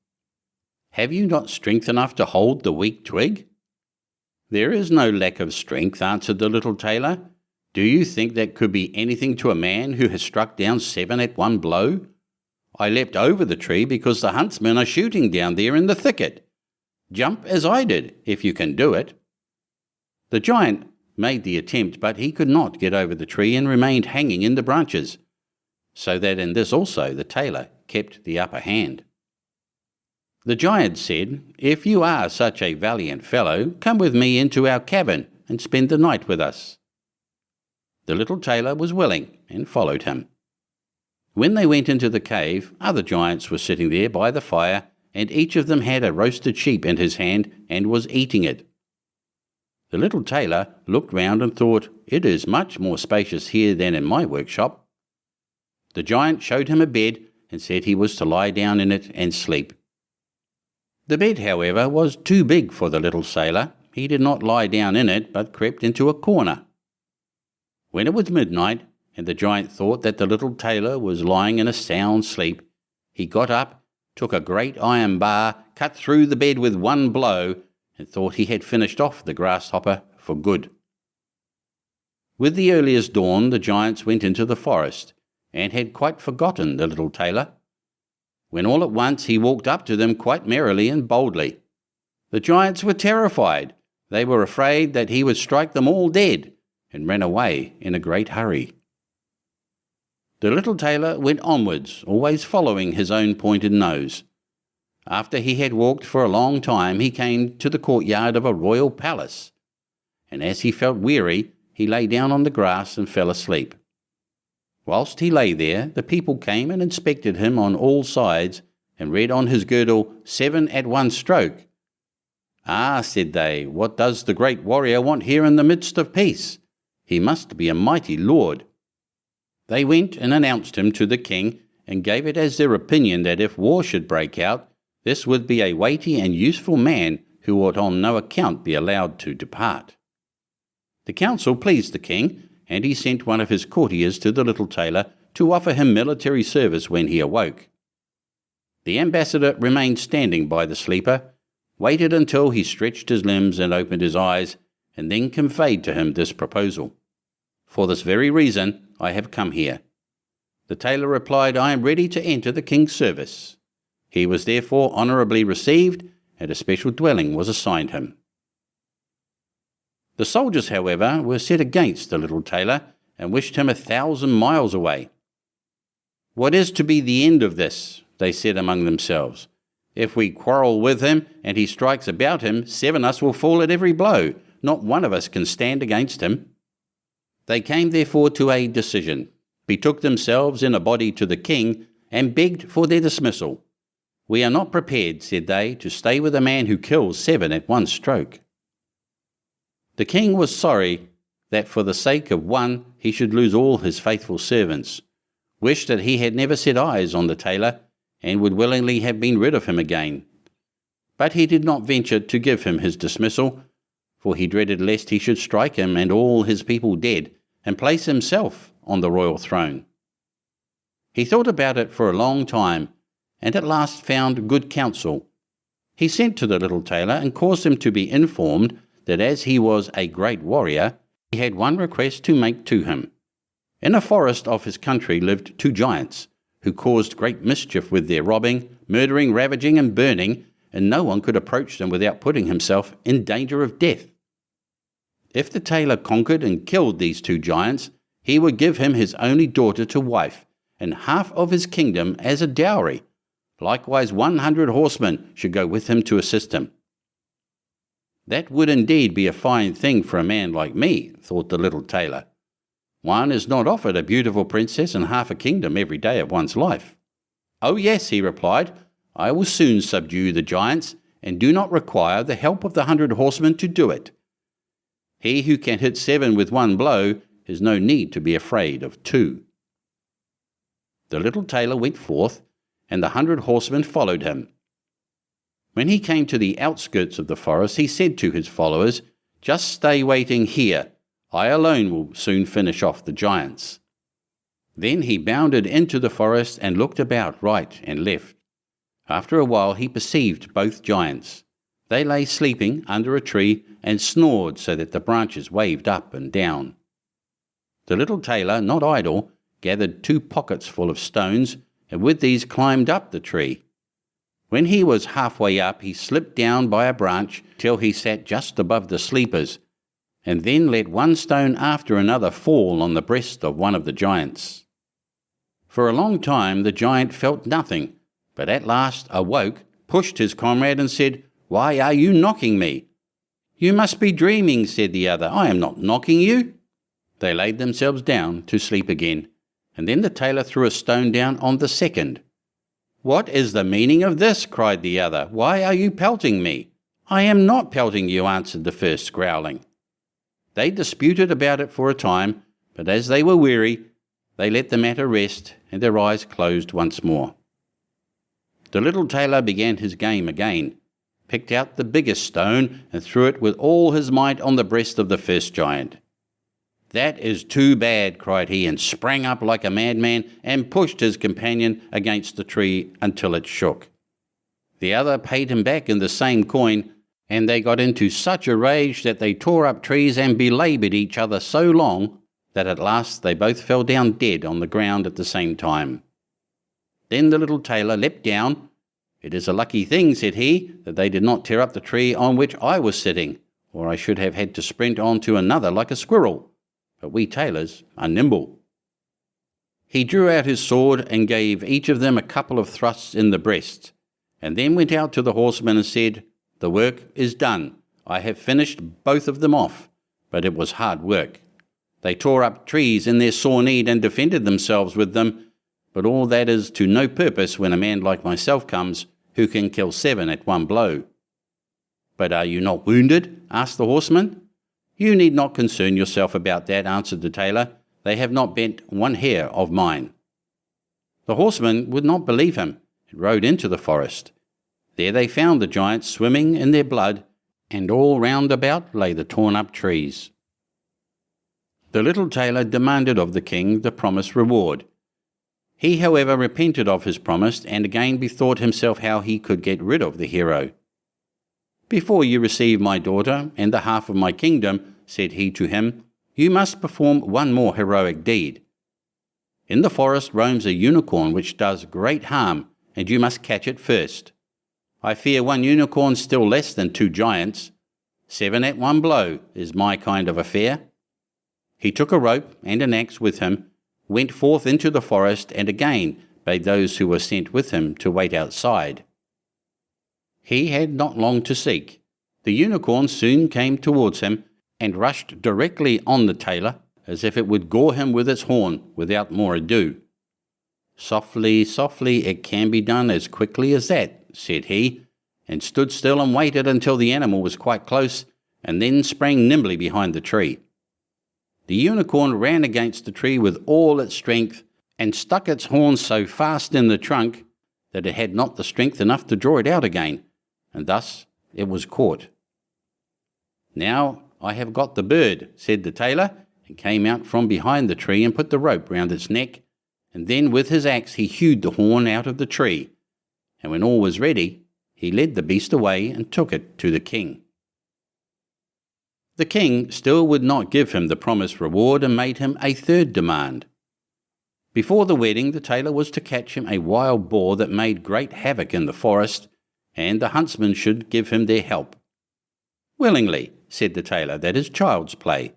Have you not strength enough to hold the weak twig?" "There is no lack of strength," answered the little tailor. "Do you think that could be anything to a man who has struck down 7 at one blow? I leapt over the tree because the huntsmen are shooting down there in the thicket. Jump as I did, if you can do it." The giant made the attempt, but he could not get over the tree and remained hanging in the branches, so that in this also the tailor kept the upper hand. The giant said, "If you are such a valiant fellow, come with me into our cabin and spend the night with us." The little tailor was willing and followed him. When they went into the cave, other giants were sitting there by the fire, and each of them had a roasted sheep in his hand and was eating it. The little tailor looked round and thought, "It is much more spacious here than in my workshop." The giant showed him a bed and said he was to lie down in it and sleep. The bed, however, was too big for the little sailor. He did not lie down in it, but crept into a corner. When it was midnight, and the giant thought that the little tailor was lying in a sound sleep, he got up, took a great iron bar, cut through the bed with one blow, and thought he had finished off the grasshopper for good. With the earliest dawn, the giants went into the forest, and had quite forgotten the little tailor, when all at once he walked up to them quite merrily and boldly. The giants were terrified. They were afraid that he would strike them all dead, and ran away in a great hurry. The little tailor went onwards, always following his own pointed nose. After he had walked for a long time, he came to the courtyard of a royal palace, and as he felt weary, he lay down on the grass and fell asleep. Whilst he lay there, the people came and inspected him on all sides, and read on his girdle 7 at one stroke. "Ah," said they, "what does the great warrior want here in the midst of peace? He must be a mighty lord." They went and announced him to the king, and gave it as their opinion that if war should break out, this would be a weighty and useful man who ought on no account be allowed to depart. The counsel pleased the king, and he sent one of his courtiers to the little tailor to offer him military service when he awoke. The ambassador remained standing by the sleeper, waited until he stretched his limbs and opened his eyes, and then conveyed to him this proposal. "For this very reason I have come here." The tailor replied, "I am ready to enter the king's service." He was therefore honourably received, and a special dwelling was assigned him. The soldiers, however, were set against the little tailor, and wished him 1,000 miles away. "What is to be the end of this?" they said among themselves. "If we quarrel with him, and he strikes about him, 7 of us will fall at every blow. Not one of us can stand against him." They came therefore to a decision, betook themselves in a body to the king, and begged for their dismissal. "We are not prepared," said they, "to stay with a man who kills 7 at one stroke." The king was sorry that for the sake of one he should lose all his faithful servants, wished that he had never set eyes on the tailor, and would willingly have been rid of him again. But he did not venture to give him his dismissal, for he dreaded lest he should strike him and all his people dead, and place himself on the royal throne. He thought about it for a long time, and at last found good counsel. He sent to the little tailor and caused him to be informed that as he was a great warrior, he had one request to make to him. In a forest of his country lived 2 giants, who caused great mischief with their robbing, murdering, ravaging, and burning, and no one could approach them without putting himself in danger of death. If the tailor conquered and killed these 2 giants, he would give him his only daughter to wife, and half of his kingdom as a dowry. Likewise 100 horsemen should go with him to assist him. "That would indeed be a fine thing for a man like me," thought the little tailor. "One is not offered a beautiful princess and half a kingdom every day of one's life." "Oh yes," he replied, "I will soon subdue the giants, and do not require the help of the 100 horsemen to do it. He who can hit 7 with one blow has no need to be afraid of 2. The little tailor went forth, and the 100 horsemen followed him. When he came to the outskirts of the forest, he said to his followers, "Just stay waiting here. I alone will soon finish off the giants." Then he bounded into the forest and looked about right and left. After a while he perceived both giants. They lay sleeping under a tree and snored so that the branches waved up and down. The little tailor, not idle, gathered 2 pockets full of stones, and with these climbed up the tree. When he was halfway up, he slipped down by a branch till he sat just above the sleepers, and then let one stone after another fall on the breast of one of the giants. For a long time the giant felt nothing, but at last awoke, pushed his comrade, and said, "Why are you knocking me?" "You must be dreaming," said the other. "I am not knocking you." They laid themselves down to sleep again, and then the tailor threw a stone down on the second. "What is the meaning of this?" cried the other. "Why are you pelting me?" "I am not pelting you," answered the first, growling. They disputed about it for a time, but as they were weary, they let the matter rest, and their eyes closed once more. The little tailor began his game again, picked out the biggest stone, and threw it with all his might on the breast of the first giant. "That is too bad," cried he, and sprang up like a madman and pushed his companion against the tree until it shook. The other paid him back in the same coin, and they got into such a rage that they tore up trees and belaboured each other so long that at last they both fell down dead on the ground at the same time. Then the little tailor leapt down. "It is a lucky thing," said he, "that they did not tear up the tree on which I was sitting, or I should have had to sprint on to another like a squirrel. But we tailors are nimble." He drew out his sword and gave each of them a couple of thrusts in the breast, and then went out to the horsemen and said, "The work is done. I have finished both of them off, but it was hard work. They tore up trees in their sore need and defended themselves with them, but all that is to no purpose when a man like myself comes, who can kill 7 at one blow." "But are you not wounded?" asked the horseman. "You need not concern yourself about that," answered the tailor. "They have not bent one hair of mine." The horseman would not believe him, and rode into the forest. There they found the giants swimming in their blood, and all round about lay the torn-up trees. The little tailor demanded of the king the promised reward. He, however, repented of his promise, and again bethought himself how he could get rid of the hero. "Before you receive my daughter and the half of my kingdom," said he to him, "you must perform one more heroic deed. In the forest roams a unicorn which does great harm, and you must catch it first. I fear one unicorn still less than 2 giants. 7 at one blow is my kind of affair." He took a rope and an axe with him, went forth into the forest, and again bade those who were sent with him to wait outside. He had not long to seek. The unicorn soon came towards him, and rushed directly on the tailor, as if it would gore him with its horn without more ado. "Softly, softly, it can be done as quickly as that," said he, and stood still and waited until the animal was quite close, and then sprang nimbly behind the tree. The unicorn ran against the tree with all its strength, and stuck its horns so fast in the trunk that it had not the strength enough to draw it out again, and thus it was caught. "Now I have got the bird," said the tailor, and came out from behind the tree and put the rope round its neck, and then with his axe he hewed the horn out of the tree, and when all was ready, he led the beast away and took it to the king. The king still would not give him the promised reward, and made him a 3rd demand. Before the wedding, the tailor was to catch him a wild boar that made great havoc in the forest, and the huntsmen should give him their help. "Willingly," said the tailor, "that is child's play."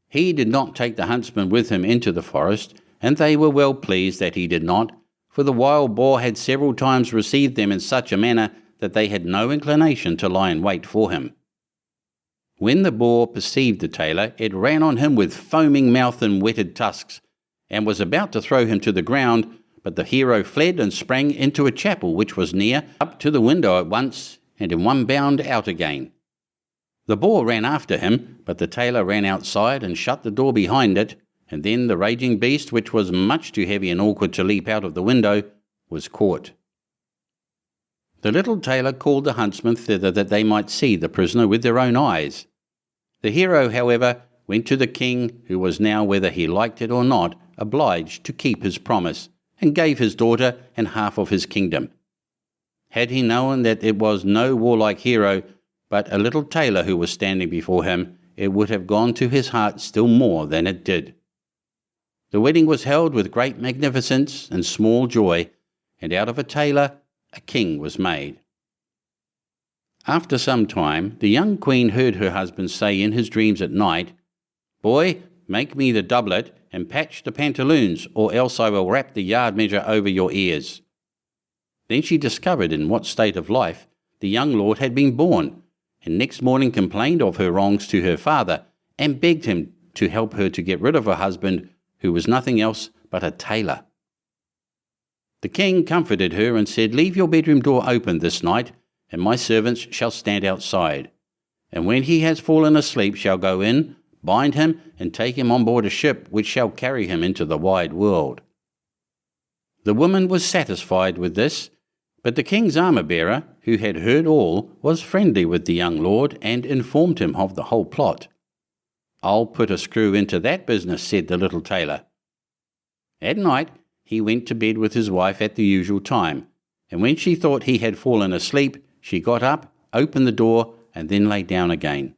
He did not take the huntsmen with him into the forest, and they were well pleased that he did not, for the wild boar had several times received them in such a manner that they had no inclination to lie in wait for him. When the boar perceived the tailor, it ran on him with foaming mouth and whetted tusks, and was about to throw him to the ground, but the hero fled and sprang into a chapel which was near, up to the window at once, and in one bound out again. The boar ran after him, but the tailor ran outside and shut the door behind it, and then the raging beast, which was much too heavy and awkward to leap out of the window, was caught. The little tailor called the huntsmen thither that they might see the prisoner with their own eyes. The hero, however, went to the king, who was now, whether he liked it or not, obliged to keep his promise, and gave his daughter and half of his kingdom. Had he known that it was no warlike hero, but a little tailor who was standing before him, it would have gone to his heart still more than it did. The wedding was held with great magnificence and small joy, and out of a tailor a king was made. After some time, the young queen heard her husband say in his dreams at night, "Boy, make me the doublet and patch the pantaloons, or else I will wrap the yard measure over your ears." Then she discovered in what state of life the young lord had been born, and next morning complained of her wrongs to her father, and begged him to help her to get rid of her husband, who was nothing else but a tailor. The king comforted her and said, "Leave your bedroom door open this night, and my servants shall stand outside, and when he has fallen asleep shall go in, bind him, and take him on board a ship which shall carry him into the wide world." The woman was satisfied with this, but the king's armour-bearer, who had heard all, was friendly with the young lord, and informed him of the whole plot. "I'll put a screw into that business," said the little tailor. At night he went to bed with his wife at the usual time, and when she thought he had fallen asleep, she got up, opened the door, and then lay down again.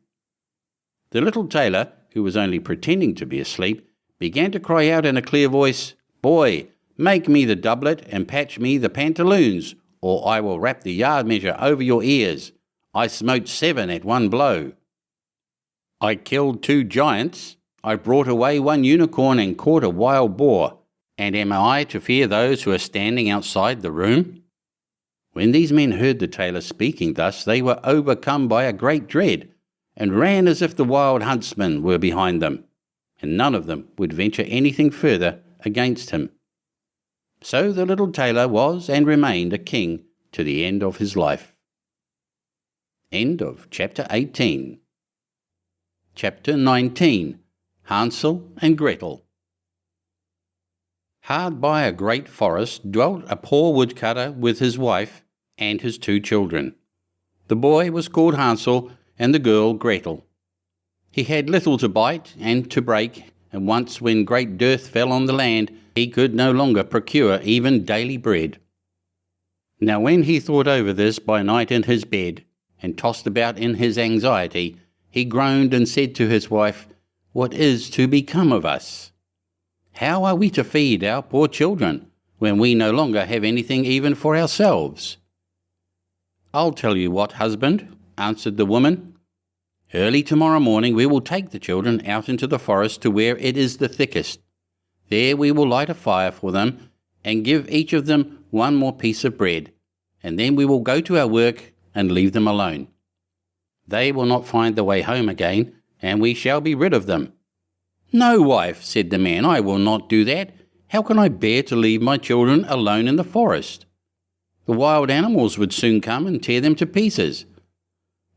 The little tailor, who was only pretending to be asleep, began to cry out in a clear voice, "Boy, make me the doublet and patch me the pantaloons, or I will wrap the yard measure over your ears. I smote 7 at one blow. I killed 2 giants. I brought away 1 unicorn and caught a wild boar. And am I to fear those who are standing outside the room?" When these men heard the tailor speaking thus, they were overcome by a great dread, and ran as if the wild huntsmen were behind them, and none of them would venture anything further against him. So the little tailor was and remained a king to the end of his life. End of Chapter 18. Chapter 19. Hansel and Gretel. Hard by a great forest dwelt a poor woodcutter with his wife and his 2 children. The boy was called Hansel and the girl Gretel. He had little to bite and to break, and once when great dearth fell on the land, he could no longer procure even daily bread. Now when he thought over this by night in his bed, and tossed about in his anxiety, he groaned and said to his wife, "What is to become of us? How are we to feed our poor children, when we no longer have anything even for ourselves?" "I'll tell you what, husband," answered the woman. "Early tomorrow morning we will take the children out into the forest to where it is the thickest. There we will light a fire for them, and give each of them 1 more piece of bread, and then we will go to our work and leave them alone. They will not find the way home again, and we shall be rid of them." "No, wife," said the man, "I will not do that. How can I bear to leave my children alone in the forest? The wild animals would soon come and tear them to pieces."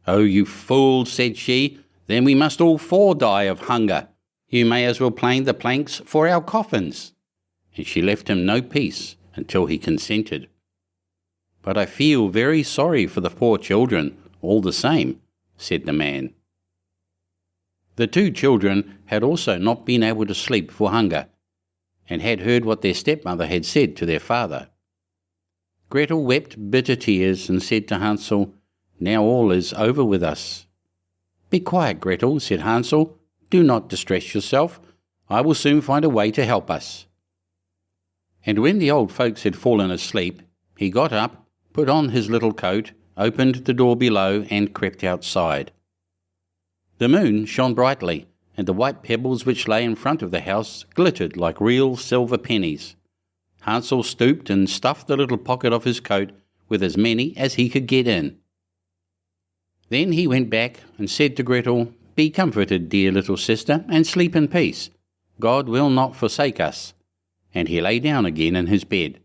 "Oh, you fool," said she, "then we must all 4 die of hunger. You may as well plane the planks for our coffins." And she left him no peace until he consented. "But I feel very sorry for the poor children, all the same," said the man. The 2 children had also not been able to sleep for hunger, and had heard what their stepmother had said to their father. Gretel wept bitter tears and said to Hansel, "Now all is over with us." "Be quiet, Gretel," said Hansel. "Do not distress yourself. I will soon find a way to help us." And when the old folks had fallen asleep, he got up, put on his little coat, opened the door below, and crept outside. The moon shone brightly, and the white pebbles which lay in front of the house glittered like real silver pennies. Hansel stooped and stuffed the little pocket of his coat with as many as he could get in. Then he went back and said to Gretel, "Be comforted, dear little sister, and sleep in peace. God will not forsake us." And he lay down again in his bed.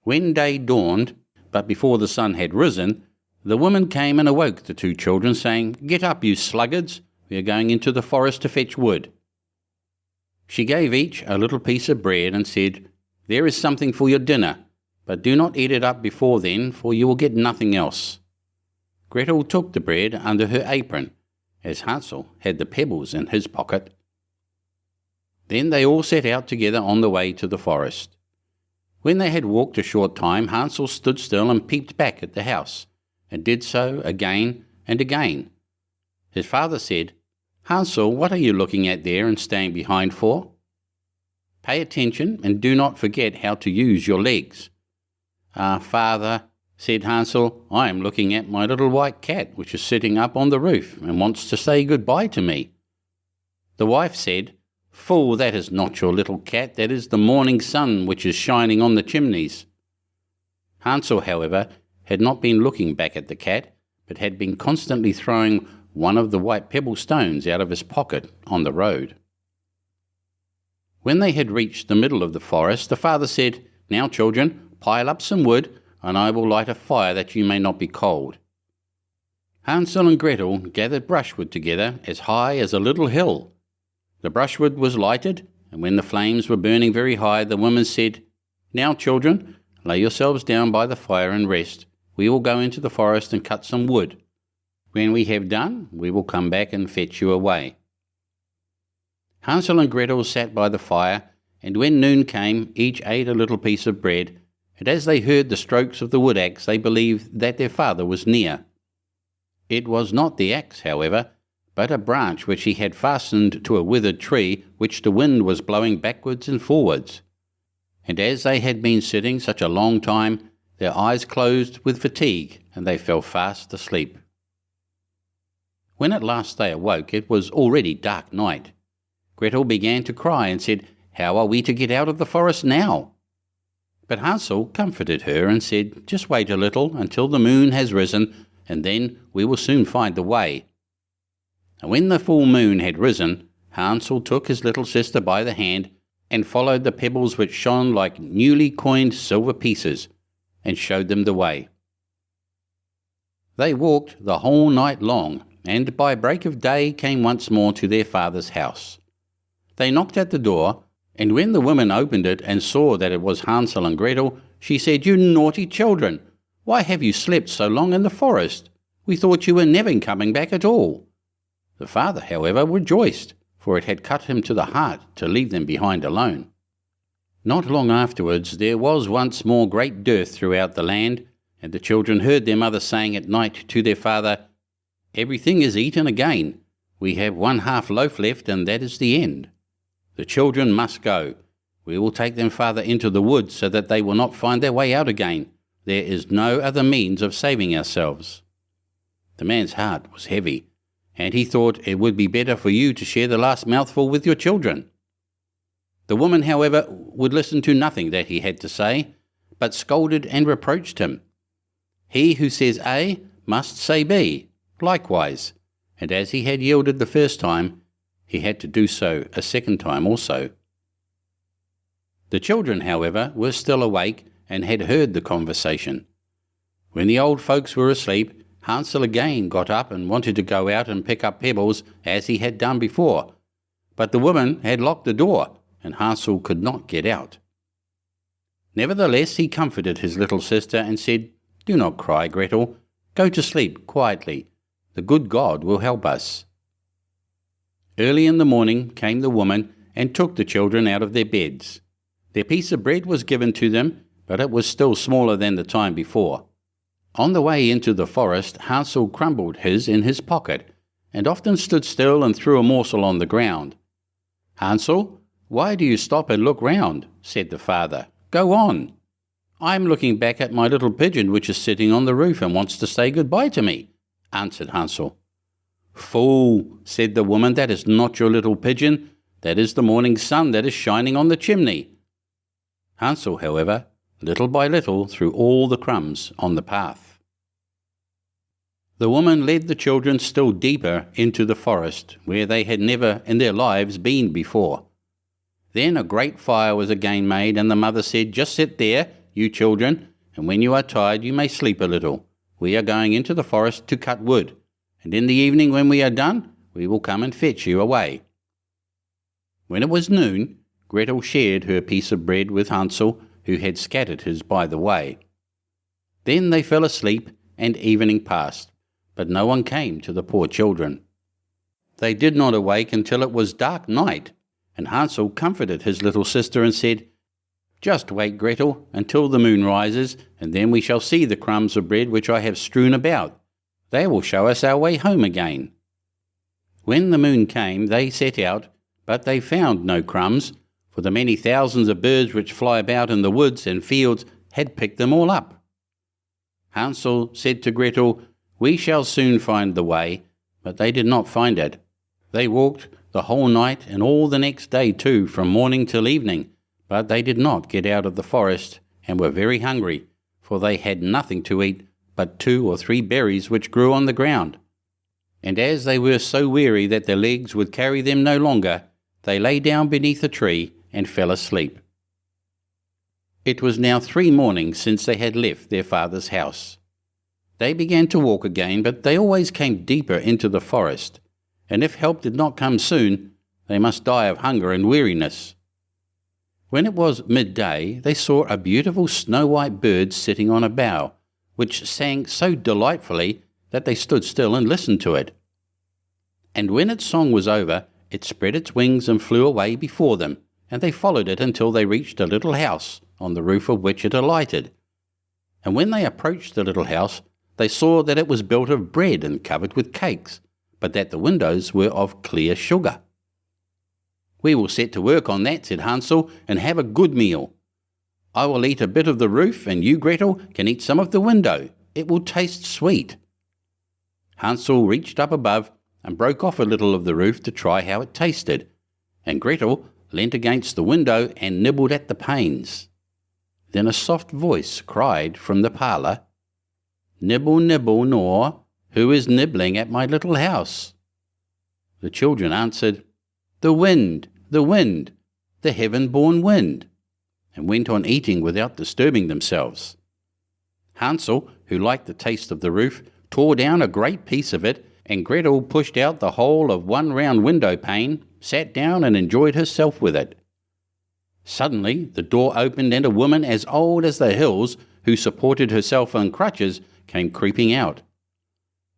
When day dawned, but before the sun had risen, the woman came and awoke the 2 children, saying, "Get up, you sluggards, we are going into the forest to fetch wood." She gave each a little piece of bread and said, "There is something for your dinner, but do not eat it up before then, for you will get nothing else." Gretel took the bread under her apron, as Hansel had the pebbles in his pocket. Then they all set out together on the way to the forest. When they had walked a short time, Hansel stood still and peeped back at the house, and did so again and again. His father said, "Hansel, what are you looking at there and staying behind for? Pay attention and do not forget how to use your legs." "Ah, father," said Hansel, "I am looking at my little white cat which is sitting up on the roof and wants to say goodbye to me." The wife said, "Fool, that is not your little cat, that is the morning sun which is shining on the chimneys." Hansel, however, had not been looking back at the cat, but had been constantly throwing one of the white pebble stones out of his pocket on the road. When they had reached the middle of the forest, the father said, "Now, children, pile up some wood, and I will light a fire that you may not be cold." Hansel and Gretel gathered brushwood together as high as a little hill. The brushwood was lighted, and when the flames were burning very high, the woman said, "Now, children, lay yourselves down by the fire and rest. We will go into the forest and cut some wood. When we have done, we will come back and fetch you away." Hansel and Gretel sat by the fire, and when noon came, each ate a little piece of bread, and as they heard the strokes of the wood axe, they believed that their father was near. It was not the axe, however, but a branch which he had fastened to a withered tree, which the wind was blowing backwards and forwards. And as they had been sitting such a long time, their eyes closed with fatigue, and they fell fast asleep. When at last they awoke, it was already dark night. Gretel began to cry and said, "How are we to get out of the forest now?" But Hansel comforted her and said, "Just wait a little until the moon has risen, and then we will soon find the way." And when the full moon had risen, Hansel took his little sister by the hand and followed the pebbles which shone like newly coined silver pieces, and showed them the way. They walked the whole night long, and by break of day came once more to their father's house. They knocked at the door, and when the woman opened it and saw that it was Hansel and Gretel, she said, "You naughty children! Why have you slept so long in the forest? We thought you were never coming back at all." The father, however, rejoiced, for it had cut him to the heart to leave them behind alone. Not long afterwards there was once more great dearth throughout the land, and the children heard their mother saying at night to their father, "Everything is eaten again. We have 1/2 loaf left, and that is the end. The children must go. We will take them farther into the woods so that they will not find their way out again. There is no other means of saving ourselves." The man's heart was heavy, and he thought it would be better for you to share the last mouthful with your children. The woman, however, would listen to nothing that he had to say, but scolded and reproached him. He who says A must say B, likewise, and as he had yielded the first time, he had to do so a second time also. The children, however, were still awake and had heard the conversation. When the old folks were asleep, Hansel again got up and wanted to go out and pick up pebbles as he had done before, but the woman had locked the door, and Hansel could not get out. Nevertheless, he comforted his little sister and said, "Do not cry, Gretel. Go to sleep quietly. The good God will help us." Early in the morning came the woman and took the children out of their beds. Their piece of bread was given to them, but it was still smaller than the time before. On the way into the forest, Hansel crumbled his in his pocket, and often stood still and threw a morsel on the ground. "Hansel, why do you stop and look round?" said the father. "Go on." "I am looking back at my little pigeon which is sitting on the roof and wants to say goodbye to me," answered Hansel. "Fool," said the woman, "that is not your little pigeon. That is the morning sun that is shining on the chimney." Hansel, however, little by little threw all the crumbs on the path. The woman led the children still deeper into the forest, where they had never in their lives been before. Then a great fire was again made, and the mother said, "Just sit there, you children, and when you are tired you may sleep a little. We are going into the forest to cut wood, and in the evening when we are done, we will come and fetch you away." When it was noon, Gretel shared her piece of bread with Hansel, who had scattered his by the way. Then they fell asleep, and evening passed, but no one came to the poor children. They did not awake until it was dark night, and Hansel comforted his little sister and said, "Just wait, Gretel, until the moon rises, and then we shall see the crumbs of bread which I have strewn about. They will show us our way home again." When the moon came, they set out, but they found no crumbs, for the many thousands of birds which fly about in the woods and fields had picked them all up. Hansel said to Gretel, "We shall soon find the way," but they did not find it. They walked the whole night and all the next day too, from morning till evening, but they did not get out of the forest, and were very hungry, for they had nothing to eat but 2 or 3 berries which grew on the ground. And as they were so weary that their legs would carry them no longer, they lay down beneath a tree and fell asleep. It was now 3 mornings since they had left their father's house. They began to walk again, but they always came deeper into the forest, and if help did not come soon, they must die of hunger and weariness. When it was midday, they saw a beautiful snow-white bird sitting on a bough, which sang so delightfully that they stood still and listened to it. And when its song was over, it spread its wings and flew away before them, and they followed it until they reached a little house, on the roof of which it alighted. And when they approached the little house, they saw that it was built of bread and covered with cakes, but that the windows were of clear sugar. "We will set to work on that," said Hansel, "and have a good meal. I will eat a bit of the roof, and you, Gretel, can eat some of the window. It will taste sweet." Hansel reached up above and broke off a little of the roof to try how it tasted, and Gretel leant against the window and nibbled at the panes. Then a soft voice cried from the parlour, "Nibble, nibble, gnaw, who is nibbling at my little house?" The children answered, the wind, the heaven-born wind," and went on eating without disturbing themselves. Hansel, who liked the taste of the roof, tore down a great piece of it, and Gretel pushed out the whole of one round window pane, sat down and enjoyed herself with it. Suddenly the door opened, and a woman as old as the hills, who supported herself on crutches, came creeping out.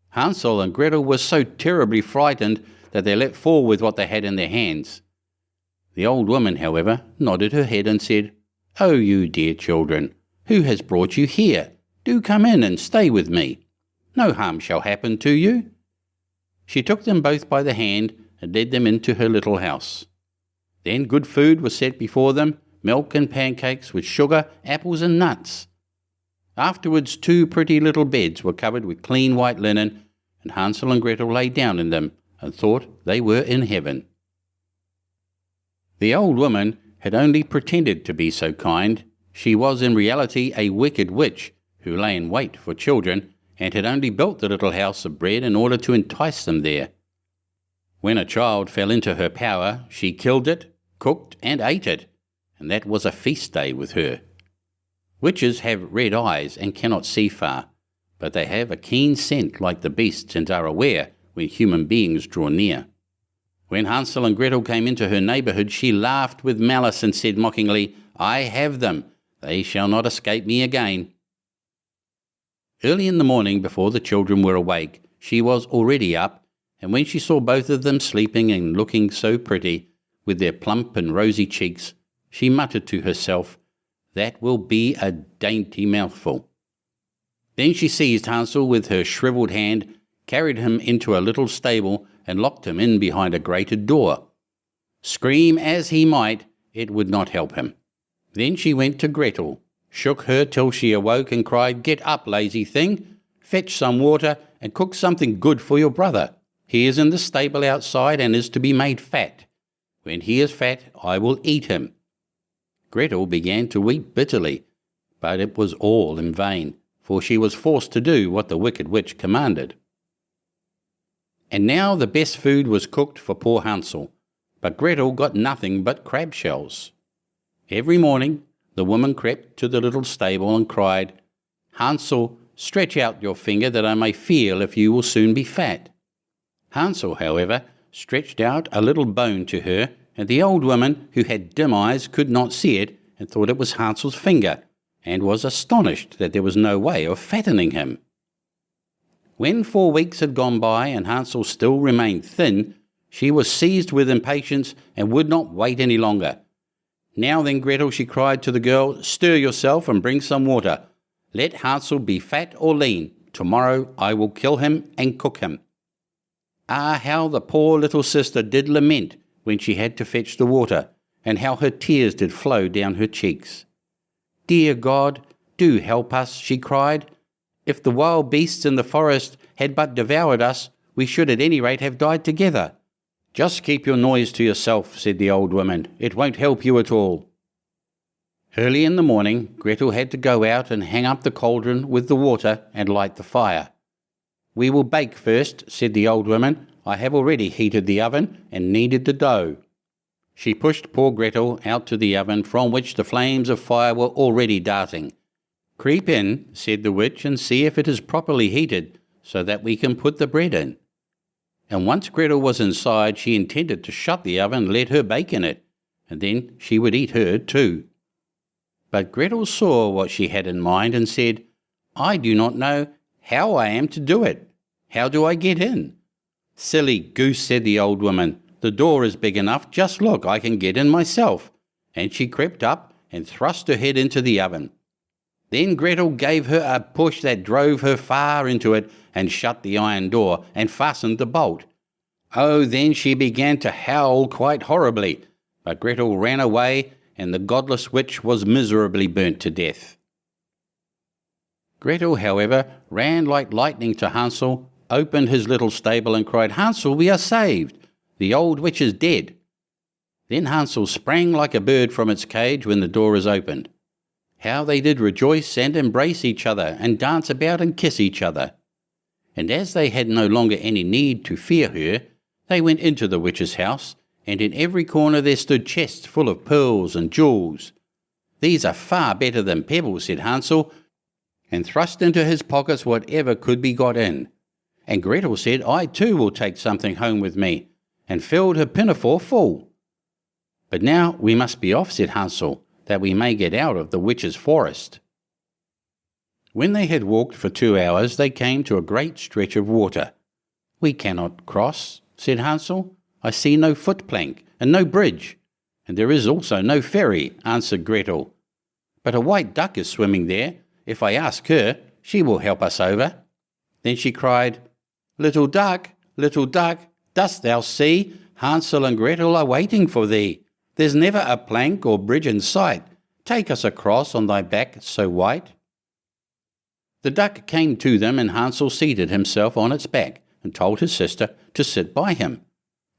Hansel and Gretel were so terribly frightened that they let fall with what they had in their hands. The old woman, however, nodded her head and said, "Oh, you dear children, who has brought you here? Do come in and stay with me. No harm shall happen to you." She took them both by the hand and led them into her little house. Then good food was set before them, milk and pancakes with sugar, apples and nuts. Afterwards 2 pretty little beds were covered with clean white linen, and Hansel and Gretel lay down in them and thought they were in heaven. The old woman had only pretended to be so kind. She was in reality a wicked witch who lay in wait for children, and had only built the little house of bread in order to entice them there. When a child fell into her power, she killed it, cooked and ate it, and that was a feast day with her. Witches have red eyes and cannot see far, but they have a keen scent like the beasts and are aware when human beings draw near. When Hansel and Gretel came into her neighbourhood, she laughed with malice and said mockingly, "I have them. They shall not escape me again." Early in the morning, before the children were awake, she was already up, and when she saw both of them sleeping and looking so pretty, with their plump and rosy cheeks, she muttered to herself, "That will be a dainty mouthful." Then she seized Hansel with her shrivelled hand, carried him into a little stable, and locked him in behind a grated door. Scream as he might, it would not help him. Then she went to Gretel, shook her till she awoke, and cried, "Get up, lazy thing! Fetch some water, and cook something good for your brother. He is in the stable outside, and is to be made fat. When he is fat, I will eat him." Gretel began to weep bitterly, but it was all in vain, for she was forced to do what the wicked witch commanded. And now the best food was cooked for poor Hansel, but Gretel got nothing but crab shells. Every morning the woman crept to the little stable and cried, "Hansel, stretch out your finger that I may feel if you will soon be fat." Hansel, however, stretched out a little bone to her, and the old woman, who had dim eyes, could not see it, and thought it was Hansel's finger, and was astonished that there was no way of fattening him. When 4 weeks had gone by and Hansel still remained thin, she was seized with impatience and would not wait any longer. "Now then, Gretel," she cried to the girl, "stir yourself and bring some water. Let Hansel be fat or lean. Tomorrow I will kill him and cook him." Ah, how the poor little sister did lament when she had to fetch the water, and how her tears did flow down her cheeks. "Dear God, do help us," she cried. "If the wild beasts in the forest had but devoured us, we should at any rate have died together." "Just keep your noise to yourself," said the old woman. "It won't help you at all." Early in the morning, Gretel had to go out and hang up the cauldron with the water and light the fire. "We will bake first," said the old woman. "I have already heated the oven and kneaded the dough." She pushed poor Gretel out to the oven, from which the flames of fire were already darting. "Creep in," said the witch, "and see if it is properly heated, so that we can put the bread in." And once Gretel was inside, she intended to shut the oven and let her bake in it, and then she would eat her too. But Gretel saw what she had in mind and said, "I do not know how I am to do it. How do I get in?" "Silly goose," said the old woman, "the door is big enough. Just look, I can get in myself." And she crept up and thrust her head into the oven. Then Gretel gave her a push that drove her far into it, and shut the iron door and fastened the bolt. Oh, then she began to howl quite horribly, but Gretel ran away, and the godless witch was miserably burnt to death. Gretel, however, ran like lightning to Hansel, opened his little stable and cried, "Hansel, we are saved! The old witch is dead." Then Hansel sprang like a bird from its cage when the door is opened. How they did rejoice and embrace each other and dance about and kiss each other. And as they had no longer any need to fear her, they went into the witch's house, and in every corner there stood chests full of pearls and jewels. "These are far better than pebbles," said Hansel, and thrust into his pockets whatever could be got in. And Gretel said, I too will take something home with me, and filled her pinafore full. But now we must be off, said Hansel, that we may get out of the witch's forest. When they had walked for 2 hours, they came to a great stretch of water. We cannot cross, said Hansel. I see no footplank and no bridge, and there is also no ferry, answered Gretel. But a white duck is swimming there. If I ask her, she will help us over. Then she cried, little duck, dost thou see? Hansel and Gretel are waiting for thee. There's never a plank or bridge in sight. Take us across on thy back so white. The duck came to them, and Hansel seated himself on its back and told his sister to sit by him.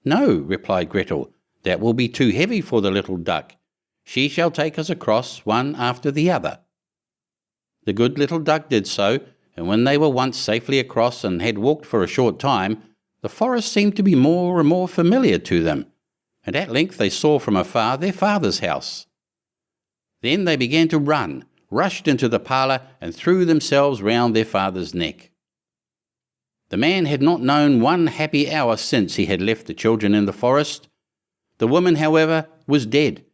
No, replied Gretel, that will be too heavy for the little duck. She shall take us across one after the other. The good little duck did so, and when they were once safely across and had walked for a short time, the forest seemed to be more and more familiar to them, and at length they saw from afar their father's house. Then they began to run, rushed into the parlour, and threw themselves round their father's neck. The man had not known one happy hour since he had left the children in the forest. The woman, however, was dead.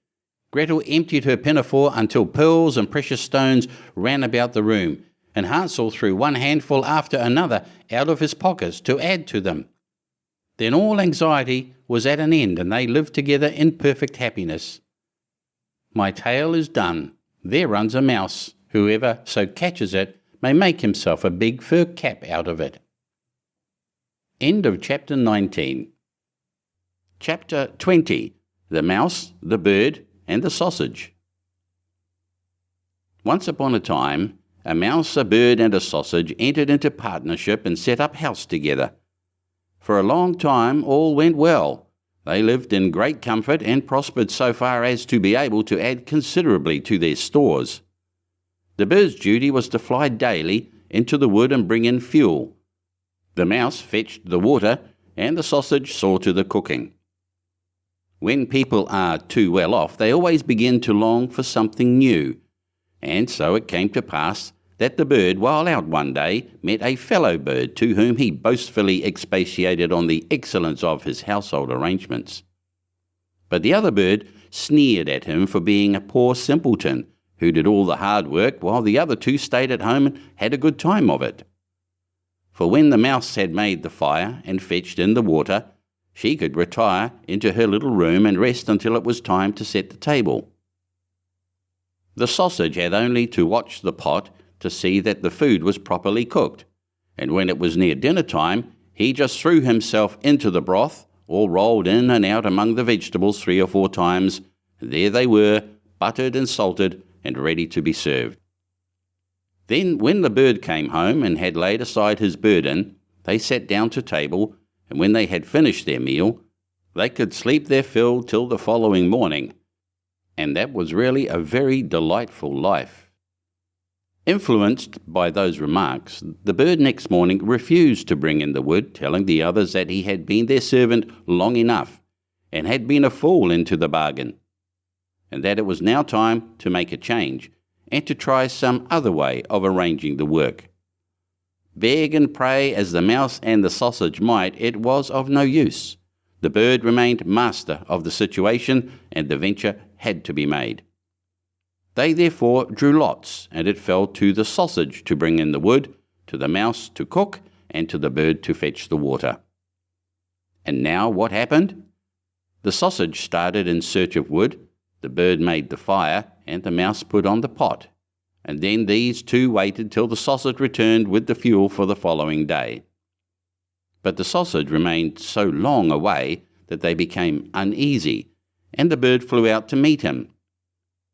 Gretel emptied her pinafore until pearls and precious stones ran about the room, and Hansel threw one handful after another out of his pockets to add to them. Then all anxiety was at an end, and they lived together in perfect happiness. My tale is done. There runs a mouse. Whoever so catches it may make himself a big fur cap out of it. End of Chapter 19. Chapter 20. The Mouse, the Bird, and the Sausage. Once upon a time, a mouse, a bird, and a sausage entered into partnership and set up house together. For a long time all went well. They lived in great comfort and prospered so far as to be able to add considerably to their stores. The bird's duty was to fly daily into the wood and bring in fuel. The mouse fetched the water, and the sausage saw to the cooking. When people are too well off, they always begin to long for something new, and so it came to pass that the bird, while out one day, met a fellow bird to whom he boastfully expatiated on the excellence of his household arrangements. But the other bird sneered at him for being a poor simpleton who did all the hard work, while the other two stayed at home and had a good time of it. For when the mouse had made the fire and fetched in the water, she could retire into her little room and rest until it was time to set the table. The sausage had only to watch the pot to see that the food was properly cooked, and when it was near dinner time, he just threw himself into the broth, or rolled in and out among the vegetables 3 or 4 times, and there they were, buttered and salted, and ready to be served. Then, when the bird came home and had laid aside his burden, they sat down to table, and when they had finished their meal, they could sleep their fill till the following morning, and that was really a very delightful life. Influenced by those remarks, the bird next morning refused to bring in the wood, telling the others that he had been their servant long enough, and had been a fool into the bargain, and that it was now time to make a change, and to try some other way of arranging the work. Beg and pray as the mouse and the sausage might, it was of no use. The bird remained master of the situation, and the venture had to be made. They therefore drew lots, and it fell to the sausage to bring in the wood, to the mouse to cook, and to the bird to fetch the water. And now what happened? The sausage started in search of wood, the bird made the fire, and the mouse put on the pot, and then these two waited till the sausage returned with the fuel for the following day. But the sausage remained so long away that they became uneasy, and the bird flew out to meet him.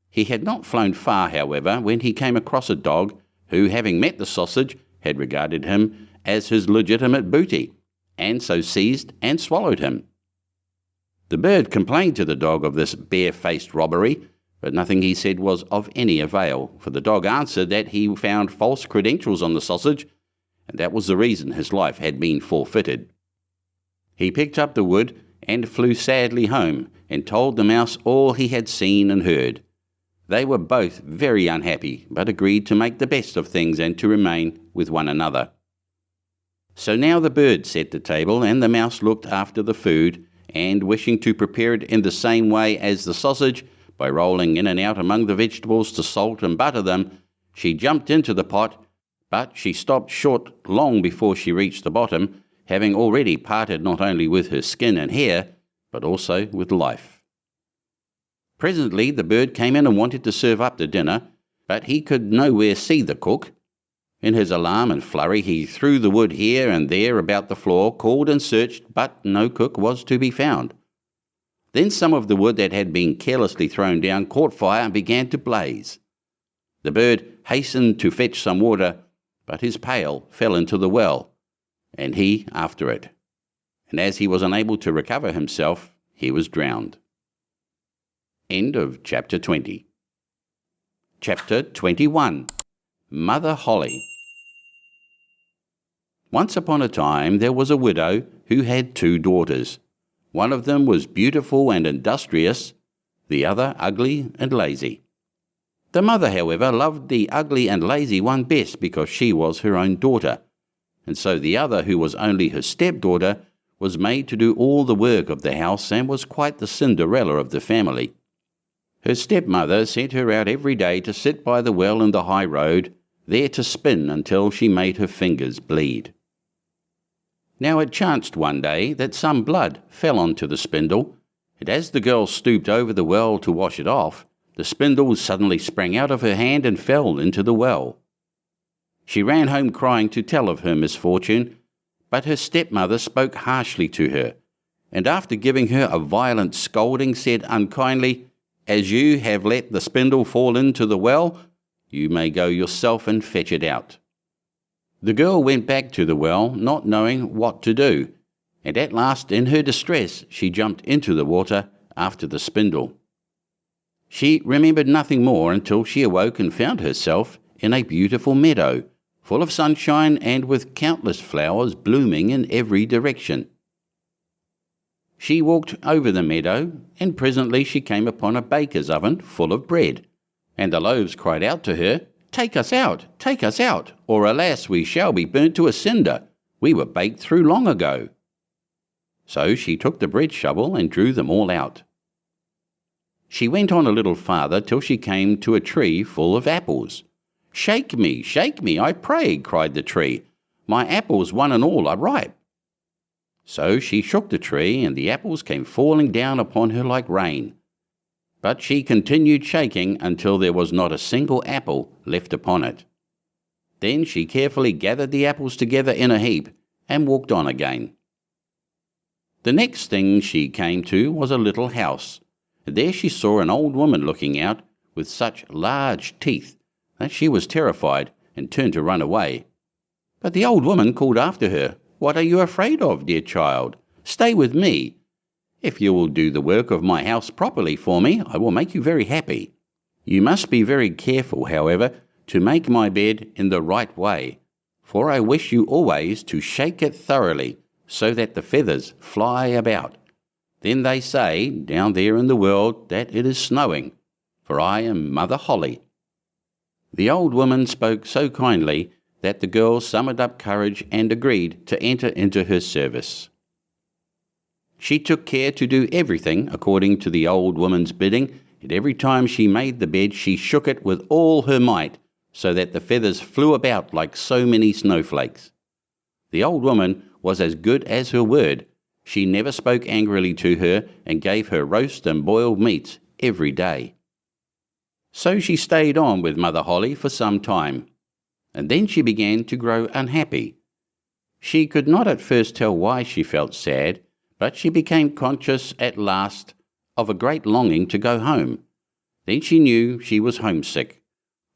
He had not flown far, however, when he came across a dog who, having met the sausage, had regarded him as his legitimate booty, and so seized and swallowed him. The bird complained to the dog of this bare-faced robbery, but nothing he said was of any avail, for the dog answered that he found false credentials on the sausage, and that was the reason his life had been forfeited. He picked up the wood and flew sadly home, and told the mouse all he had seen and heard. They were both very unhappy, but agreed to make the best of things and to remain with one another. So now the bird set the table, and the mouse looked after the food, and wishing to prepare it in the same way as the sausage, by rolling in and out among the vegetables to salt and butter them, she jumped into the pot, but she stopped short long before she reached the bottom, having already parted not only with her skin and hair, but also with life. Presently the bird came in and wanted to serve up the dinner, but he could nowhere see the cook. In his alarm and flurry he threw the wood here and there about the floor, called and searched, but no cook was to be found. Then some of the wood that had been carelessly thrown down caught fire and began to blaze. The bird hastened to fetch some water, but his pail fell into the well, and he after it. And as he was unable to recover himself, he was drowned. End of Chapter 20. Chapter 21. Mother Holly. Once upon a time there was a widow who had 2 daughters. One of them was beautiful and industrious, the other ugly and lazy. The mother, however, loved the ugly and lazy one best because she was her own daughter, and so the other, who was only her stepdaughter, was made to do all the work of the house and was quite the Cinderella of the family. Her stepmother sent her out every day to sit by the well in the high road, there to spin until she made her fingers bleed. Now it chanced one day that some blood fell onto the spindle, and as the girl stooped over the well to wash it off, the spindle suddenly sprang out of her hand and fell into the well. She ran home crying to tell of her misfortune, but her stepmother spoke harshly to her, and after giving her a violent scolding said unkindly, "As you have let the spindle fall into the well, you may go yourself and fetch it out." The girl went back to the well, not knowing what to do, and at last in her distress she jumped into the water after the spindle. She remembered nothing more until she awoke and found herself in a beautiful meadow, full of sunshine and with countless flowers blooming in every direction. She walked over the meadow, and presently she came upon a baker's oven full of bread, and the loaves cried out to her, take us out, or alas, we shall be burnt to a cinder. We were baked through long ago." So she took the bread shovel and drew them all out. She went on a little farther till she came to a tree full of apples. shake me, I pray," cried the tree. "My apples one and all are ripe." So she shook the tree, and the apples came falling down upon her like rain. But she continued shaking until there was not a single apple left upon it. Then she carefully gathered the apples together in a heap and walked on again. The next thing she came to was a little house. There she saw an old woman looking out with such large teeth that she was terrified and turned to run away. But the old woman called after her, "What are you afraid of, dear child? Stay with me. If you will do the work of my house properly for me, I will make you very happy. You must be very careful, however, to make my bed in the right way, for I wish you always to shake it thoroughly, so that the feathers fly about. Then they say, down there in the world, that it is snowing, for I am Mother Holly." The old woman spoke so kindly that the girl summoned up courage and agreed to enter into her service. She took care to do everything according to the old woman's bidding, and every time she made the bed she shook it with all her might, so that the feathers flew about like so many snowflakes. The old woman was as good as her word. She never spoke angrily to her, and gave her roast and boiled meats every day. So she stayed on with Mother Holly for some time, and then she began to grow unhappy. She could not at first tell why she felt sad, but she became conscious at last of a great longing to go home. Then she knew she was homesick,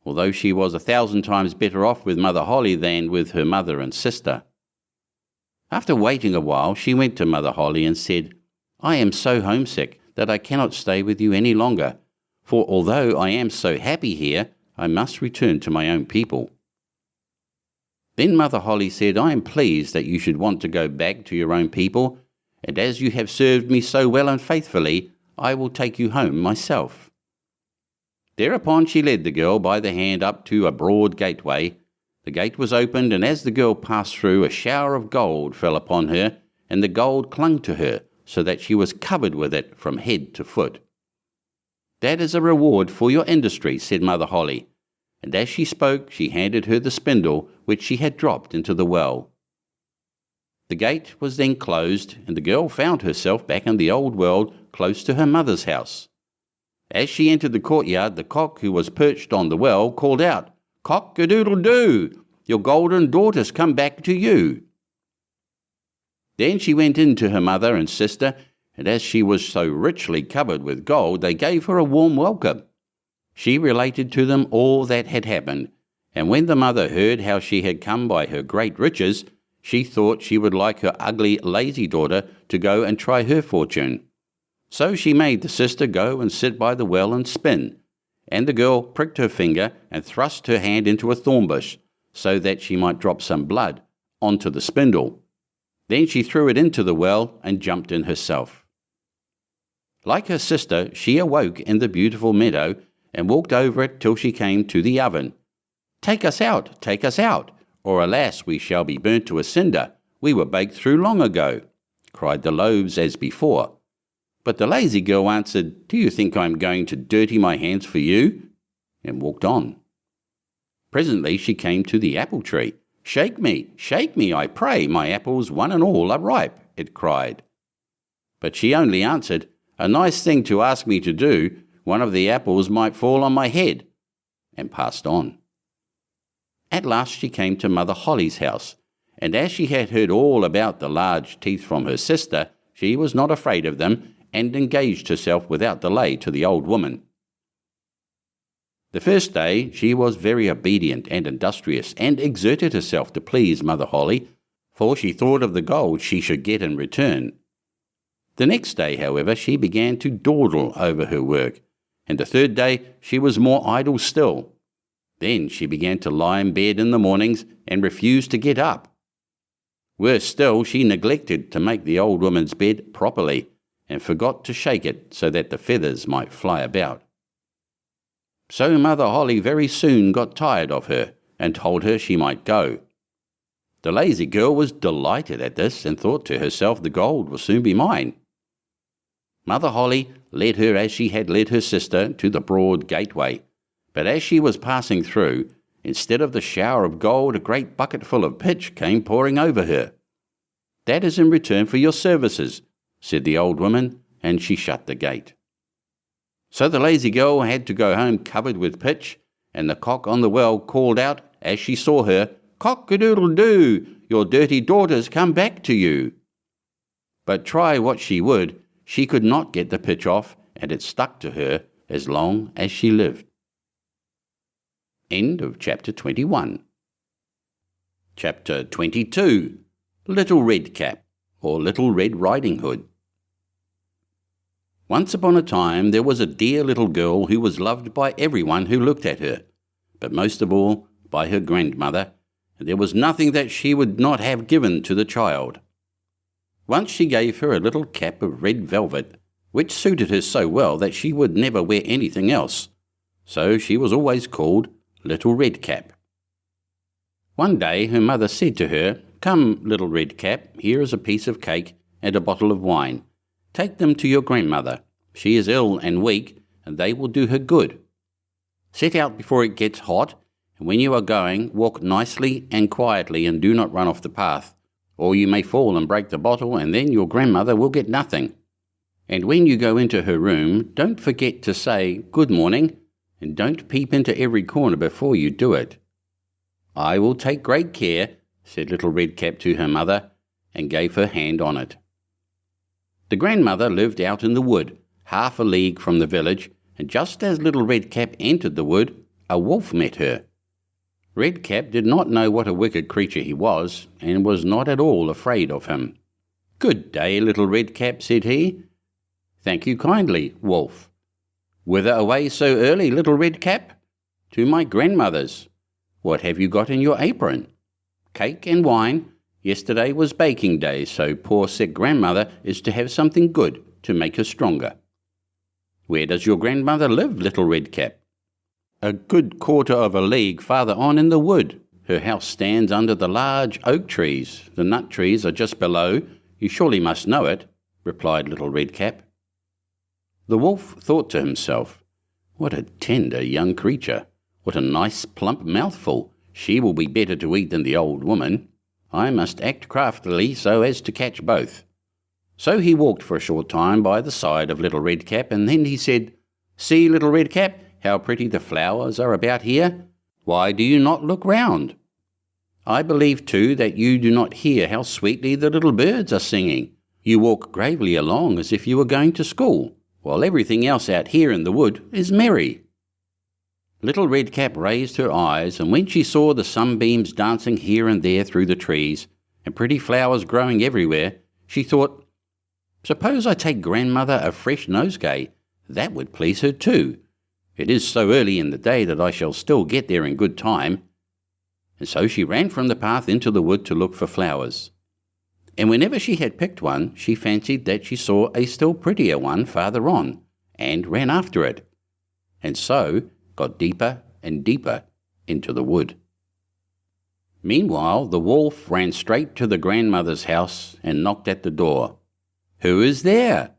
although she was 1,000 times better off with Mother Holly than with her mother and sister. After waiting a while, she went to Mother Holly and said, "I am so homesick that I cannot stay with you any longer, for although I am so happy here, I must return to my own people." Then Mother Holly said, "I am pleased that you should want to go back to your own people, and as you have served me so well and faithfully, I will take you home myself." Thereupon she led the girl by the hand up to a broad gateway. The gate was opened, and as the girl passed through, a shower of gold fell upon her, and the gold clung to her, so that she was covered with it from head to foot. "That is a reward for your industry," said Mother Holly, and as she spoke she handed her the spindle which she had dropped into the well. The gate was then closed, and the girl found herself back in the old world close to her mother's house. As she entered the courtyard, the cock who was perched on the well called out, "Cock-a-doodle-doo! Your golden daughter's come back to you." Then she went in to her mother and sister, and as she was so richly covered with gold, they gave her a warm welcome. She related to them all that had happened, and when the mother heard how she had come by her great riches, she thought she would like her ugly, lazy daughter to go and try her fortune. So she made the sister go and sit by the well and spin, and the girl pricked her finger and thrust her hand into a thorn bush, so that she might drop some blood onto the spindle. Then she threw it into the well and jumped in herself. Like her sister, she awoke in the beautiful meadow and walked over it till she came to the oven. Take us out, or alas, we shall be burnt to a cinder. We were baked through long ago," cried the loaves as before. But the lazy girl answered, "Do you think I am going to dirty my hands for you?" and walked on. Presently she came to the apple tree. Shake me, I pray, my apples one and all are ripe," it cried. But she only answered, "A nice thing to ask me to do, one of the apples might fall on my head," and passed on. At last she came to Mother Holly's house, and as she had heard all about the large teeth from her sister, she was not afraid of them, and engaged herself without delay to the old woman. The first day she was very obedient and industrious, and exerted herself to please Mother Holly, for she thought of the gold she should get in return. The next day, however, she began to dawdle over her work, and the third day she was more idle still. Then she began to lie in bed in the mornings and refused to get up. Worse still, she neglected to make the old woman's bed properly, and forgot to shake it so that the feathers might fly about. So Mother Holly very soon got tired of her, and told her she might go. The lazy girl was delighted at this, and thought to herself, the gold will soon be mine. Mother Holly led her as she had led her sister to the broad gateway, but as she was passing through, instead of the shower of gold, a great bucketful of pitch came pouring over her. "That is in return for your services," said the old woman, and she shut the gate. So the lazy girl had to go home covered with pitch, and the cock on the well called out as she saw her, "Cock-a-doodle-doo, your dirty daughter's come back to you." But try what she would, she could not get the pitch off, and it stuck to her as long as she lived. End of Chapter 21. Chapter 22. Little Red Cap, or Little Red Riding Hood. Once upon a time there was a dear little girl who was loved by everyone who looked at her, but most of all by her grandmother, and there was nothing that she would not have given to the child. Once she gave her a little cap of red velvet, which suited her so well that she would never wear anything else, so she was always called Little Red Cap. One day her mother said to her, "Come, Little Red Cap, here is a piece of cake and a bottle of wine. Take them to your grandmother. She is ill and weak, and they will do her good. Set out before it gets hot, and when you are going, walk nicely and quietly, and do not run off the path, or you may fall and break the bottle, and then your grandmother will get nothing. And when you go into her room, don't forget to say, 'Good morning,' and don't peep into every corner before you do it." "I will take great care," said Little Red Cap to her mother, and gave her hand on it. The grandmother lived out in the wood, half a league from the village, and just as Little Red Cap entered the wood, a wolf met her. Red Cap did not know what a wicked creature he was, and was not at all afraid of him. "Good day, Little Red Cap," said he. "Thank you kindly, wolf." "Whither away so early, Little Red Cap?" "To my grandmother's." "What have you got in your apron?" "Cake and wine. Yesterday was baking day, so poor sick grandmother is to have something good to make her stronger." "Where does your grandmother live, Little Red Cap?" a good quarter of a league farther on in the wood. Her house stands under the large oak trees. The nut trees are just below. You surely must know it," replied Little Red Cap. The wolf thought to himself, "What a tender young creature! What a nice plump mouthful! She will be better to eat than the old woman. I must act craftily so as to catch both." So he walked for a short time by the side of Little Red Cap, and then he said, "See, Little Red Cap, how pretty the flowers are about here. Why do you not look round? I believe, too, that you do not hear how sweetly the little birds are singing. You walk gravely along as if you were going to school, while everything else out here in the wood is merry." Little Red Cap raised her eyes, and when she saw the sunbeams dancing here and there through the trees, and pretty flowers growing everywhere, she thought, "Suppose I take Grandmother a fresh nosegay? That would please her too. It is so early in the day that I shall still get there in good time." And so she ran from the path into the wood to look for flowers. And whenever she had picked one, she fancied that she saw a still prettier one farther on, and ran after it, and so got deeper and deeper into the wood. Meanwhile, the wolf ran straight to the grandmother's house and knocked at the door. "Who is there?"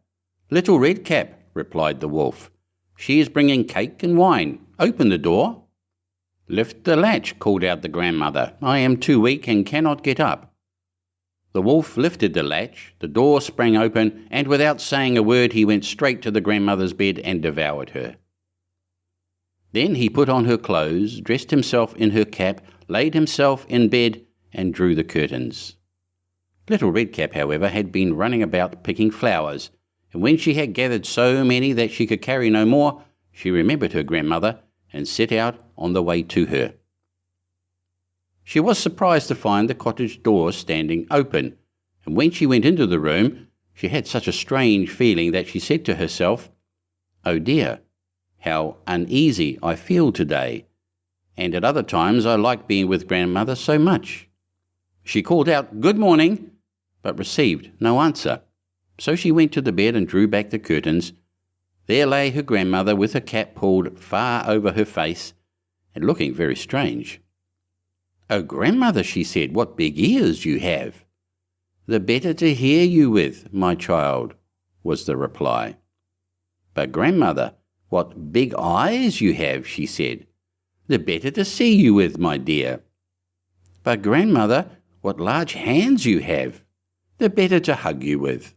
"Little Red Cap," replied the wolf. "She is bringing cake and wine. Open the door." "Lift the latch," called out the grandmother. "I am too weak and cannot get up." The wolf lifted the latch, the door sprang open, and without saying a word he went straight to the grandmother's bed and devoured her. Then he put on her clothes, dressed himself in her cap, laid himself in bed, and drew the curtains. Little Red Cap, however, had been running about picking flowers, and when she had gathered so many that she could carry no more, she remembered her grandmother and set out on the way to her. She was surprised to find the cottage door standing open, and when she went into the room, she had such a strange feeling that she said to herself, "Oh dear, how uneasy I feel today, and at other times I like being with Grandmother so much." She called out, "Good morning," but received no answer. So she went to the bed and drew back the curtains. There lay her grandmother with her cap pulled far over her face and looking very strange. "Oh, Grandmother," she said, "what big ears you have." "The better to hear you with, my child," was the reply. "But Grandmother, what big eyes you have," she said. "The better to see you with, my dear." "But Grandmother, what large hands you have. The better to hug you with."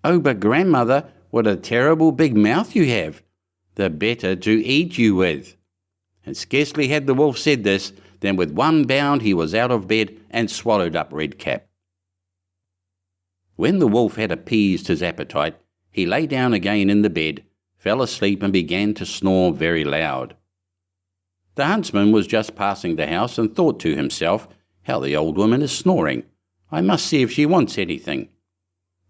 "Oh, but Grandmother, what a terrible big mouth you have. The better to eat you with." And scarcely had the wolf said this, than with one bound he was out of bed and swallowed up Red Cap. When the wolf had appeased his appetite, he lay down again in the bed, fell asleep and began to snore very loud. The huntsman was just passing the house and thought to himself, "How the old woman is snoring. I must see if she wants anything."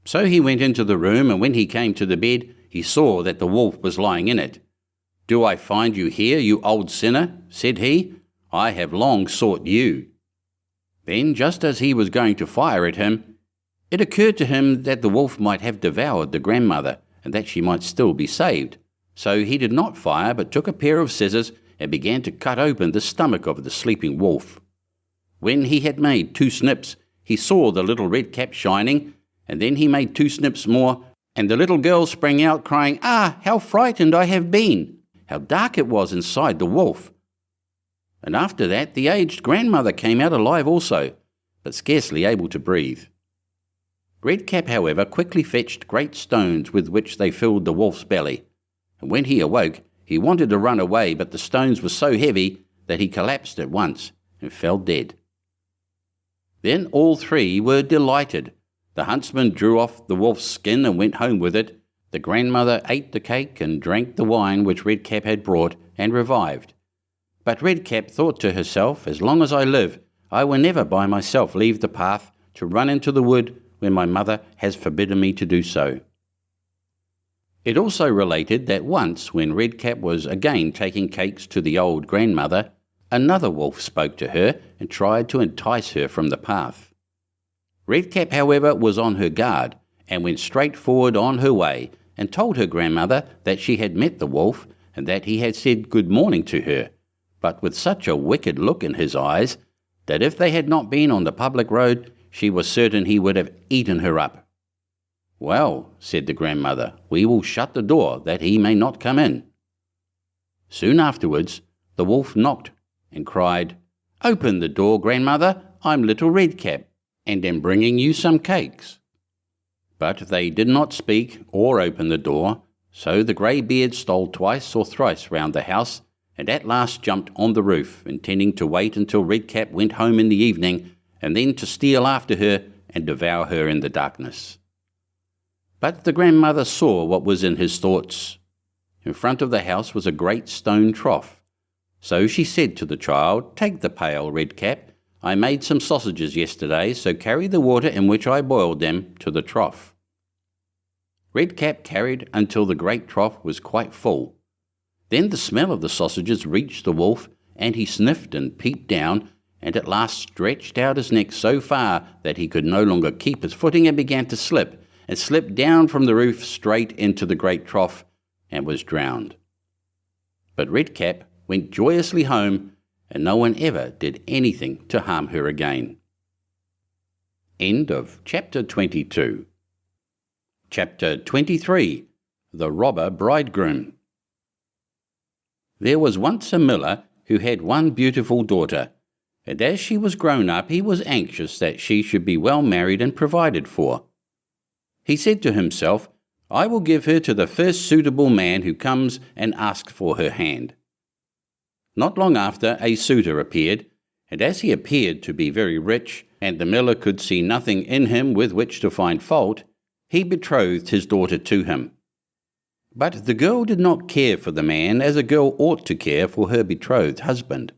So he went into the room, and when he came to the bed, he saw that the wolf was lying in it. "Do I find you here, you old sinner?" said he. "I have long sought you." Then, just as he was going to fire at him, it occurred to him that the wolf might have devoured the grandmother, and that she might still be saved. So he did not fire, but took a pair of scissors and began to cut open the stomach of the sleeping wolf. When he had made 2 snips, he saw the little Red Cap shining, and then he made 2 snips more, and the little girl sprang out crying, "Ah, how frightened I have been! How dark it was inside the wolf!" And after that the aged grandmother came out alive also, but scarcely able to breathe. Red Cap, however, quickly fetched great stones with which they filled the wolf's belly, and when he awoke he wanted to run away, but the stones were so heavy that he collapsed at once and fell dead. Then all 3 were delighted. The huntsman drew off the wolf's skin and went home with it. The grandmother ate the cake and drank the wine which Red Cap had brought, and revived. But Red Cap thought to herself, "As long as I live, I will never by myself leave the path to run into the wood when my mother has forbidden me to do so." It also related that once, when Red Cap was again taking cakes to the old grandmother, another wolf spoke to her and tried to entice her from the path. Red Cap, however, was on her guard, and went straight forward on her way, and told her grandmother that she had met the wolf, and that he had said good morning to her, but with such a wicked look in his eyes that if they had not been on the public road, she was certain he would have eaten her up. "Well," said the grandmother, "we will shut the door, that he may not come in." Soon afterwards, the wolf knocked and cried, "Open the door, grandmother, I'm Little Redcap, and am bringing you some cakes." But they did not speak or open the door, so the grey-beard stole twice or thrice round the house, and at last jumped on the roof, intending to wait until Redcap went home in the evening, and then to steal after her and devour her in the darkness. But the grandmother saw what was in his thoughts. In front of the house was a great stone trough. So she said to the child, "Take the pail, Redcap. I made some sausages yesterday, so carry the water in which I boiled them to the trough." Redcap carried until the great trough was quite full. Then the smell of the sausages reached the wolf, and he sniffed and peeped down, and at last stretched out his neck so far that he could no longer keep his footing and began to slip, and slipped down from the roof straight into the great trough, and was drowned. But Redcap went joyously home, and no one ever did anything to harm her again. End of Chapter 22. Chapter 23. The Robber Bridegroom. There was once a miller who had one beautiful daughter, and as she was grown up he was anxious that she should be well married and provided for. He said to himself, "I will give her to the first suitable man who comes and asks for her hand." Not long after, a suitor appeared, and as he appeared to be very rich, and the miller could see nothing in him with which to find fault, he betrothed his daughter to him. But the girl did not care for the man as a girl ought to care for her betrothed husband.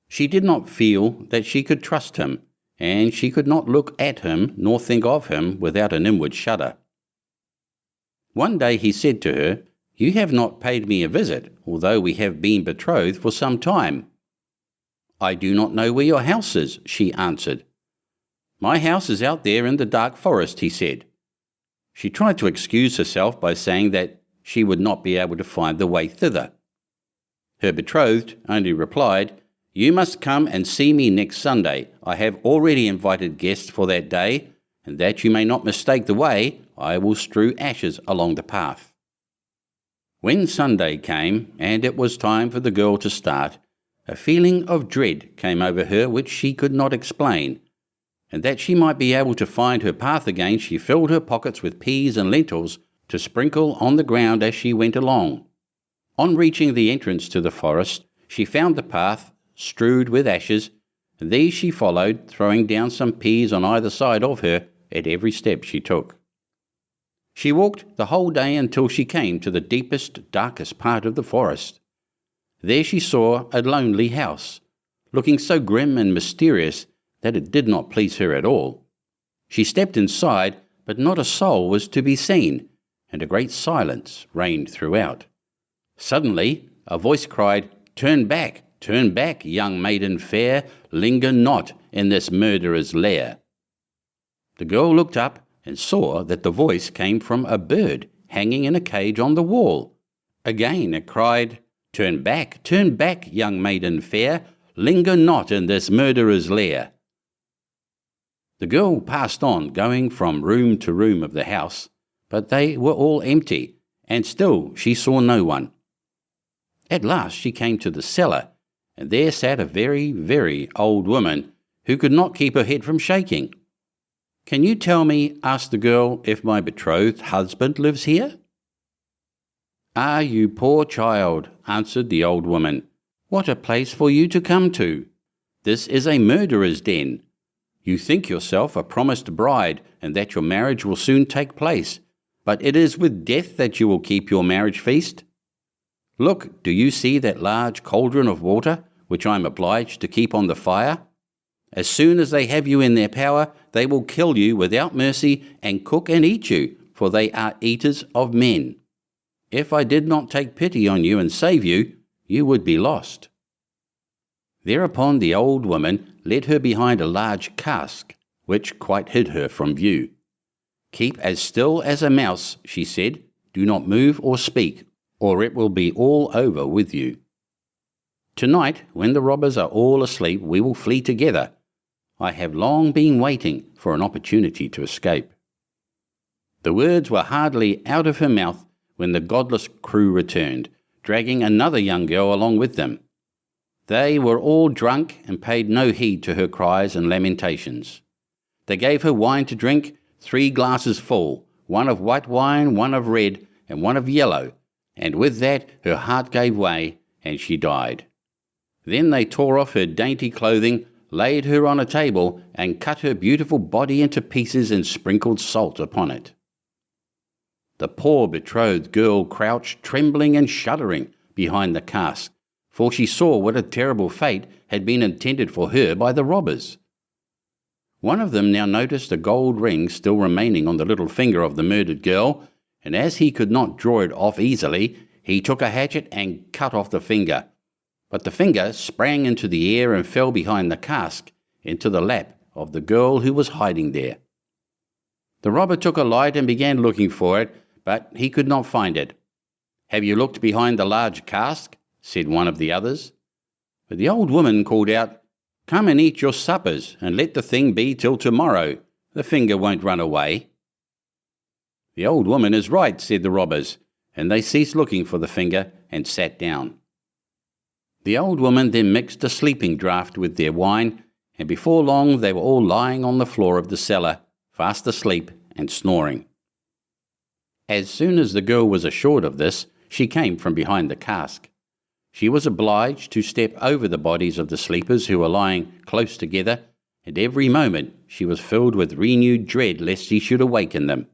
She did not feel that she could trust him, and she could not look at him nor think of him without an inward shudder. One day he said to her, "You have not paid me a visit, although we have been betrothed for some time." "I do not know where your house is," she answered. "My house is out there in the dark forest," he said. She tried to excuse herself by saying that she would not be able to find the way thither. Her betrothed only replied, "You must come and see me next Sunday. I have already invited guests for that day, and that you may not mistake the way, I will strew ashes along the path." When Sunday came, and it was time for the girl to start, a feeling of dread came over her which she could not explain, and that she might be able to find her path again, she filled her pockets with peas and lentils to sprinkle on the ground as she went along. On reaching the entrance to the forest, she found the path strewed with ashes, and these she followed, throwing down some peas on either side of her at every step she took. She walked the whole day until she came to the deepest, darkest part of the forest. There she saw a lonely house, looking so grim and mysterious that it did not please her at all. She stepped inside, but not a soul was to be seen, and a great silence reigned throughout. Suddenly a voice cried, turn back, young maiden fair, linger not in this murderer's lair." The girl looked up and saw that the voice came from a bird hanging in a cage on the wall. Again it cried, turn back, young maiden fair, linger not in this murderer's lair." The girl passed on, going from room to room of the house, but they were all empty, and still she saw no one. At last she came to the cellar, and there sat a very, very old woman who could not keep her head from shaking. "Can you tell me," asked the girl, "if my betrothed husband lives here?" "Ah, you poor child," answered the old woman, "what a place for you to come to! This is a murderer's den. You think yourself a promised bride, and that your marriage will soon take place, but it is with death that you will keep your marriage feast. Look, do you see that large cauldron of water, which I am obliged to keep on the fire? As soon as they have you in their power, they will kill you without mercy and cook and eat you, for they are eaters of men. If I did not take pity on you and save you, you would be lost." Thereupon the old woman led her behind a large cask, which quite hid her from view. "Keep as still as a mouse," she said. "Do not move or speak, or it will be all over with you. Tonight, when the robbers are all asleep, we will flee together. I have long been waiting for an opportunity to escape." The words were hardly out of her mouth when the godless crew returned, dragging another young girl along with them. They were all drunk and paid no heed to her cries and lamentations. They gave her wine to drink, 3 glasses full, one of white wine, one of red, and one of yellow, and with that her heart gave way, and she died. Then they tore off her dainty clothing, laid her on a table, and cut her beautiful body into pieces and sprinkled salt upon it. The poor betrothed girl crouched trembling and shuddering behind the cask, for she saw what a terrible fate had been intended for her by the robbers. One of them now noticed a gold ring still remaining on the little finger of the murdered girl, and as he could not draw it off easily, he took a hatchet and cut off the finger. But the finger sprang into the air and fell behind the cask, into the lap of the girl who was hiding there. The robber took a light and began looking for it, but he could not find it. "Have you looked behind the large cask?" said one of the others. But the old woman called out, "Come and eat your suppers, and let the thing be till tomorrow. The finger won't run away." "The old woman is right," said the robbers, and they ceased looking for the finger and sat down. The old woman then mixed a sleeping draught with their wine, and before long they were all lying on the floor of the cellar, fast asleep and snoring. As soon as the girl was assured of this, she came from behind the cask. She was obliged to step over the bodies of the sleepers who were lying close together, and every moment she was filled with renewed dread lest she should awaken them.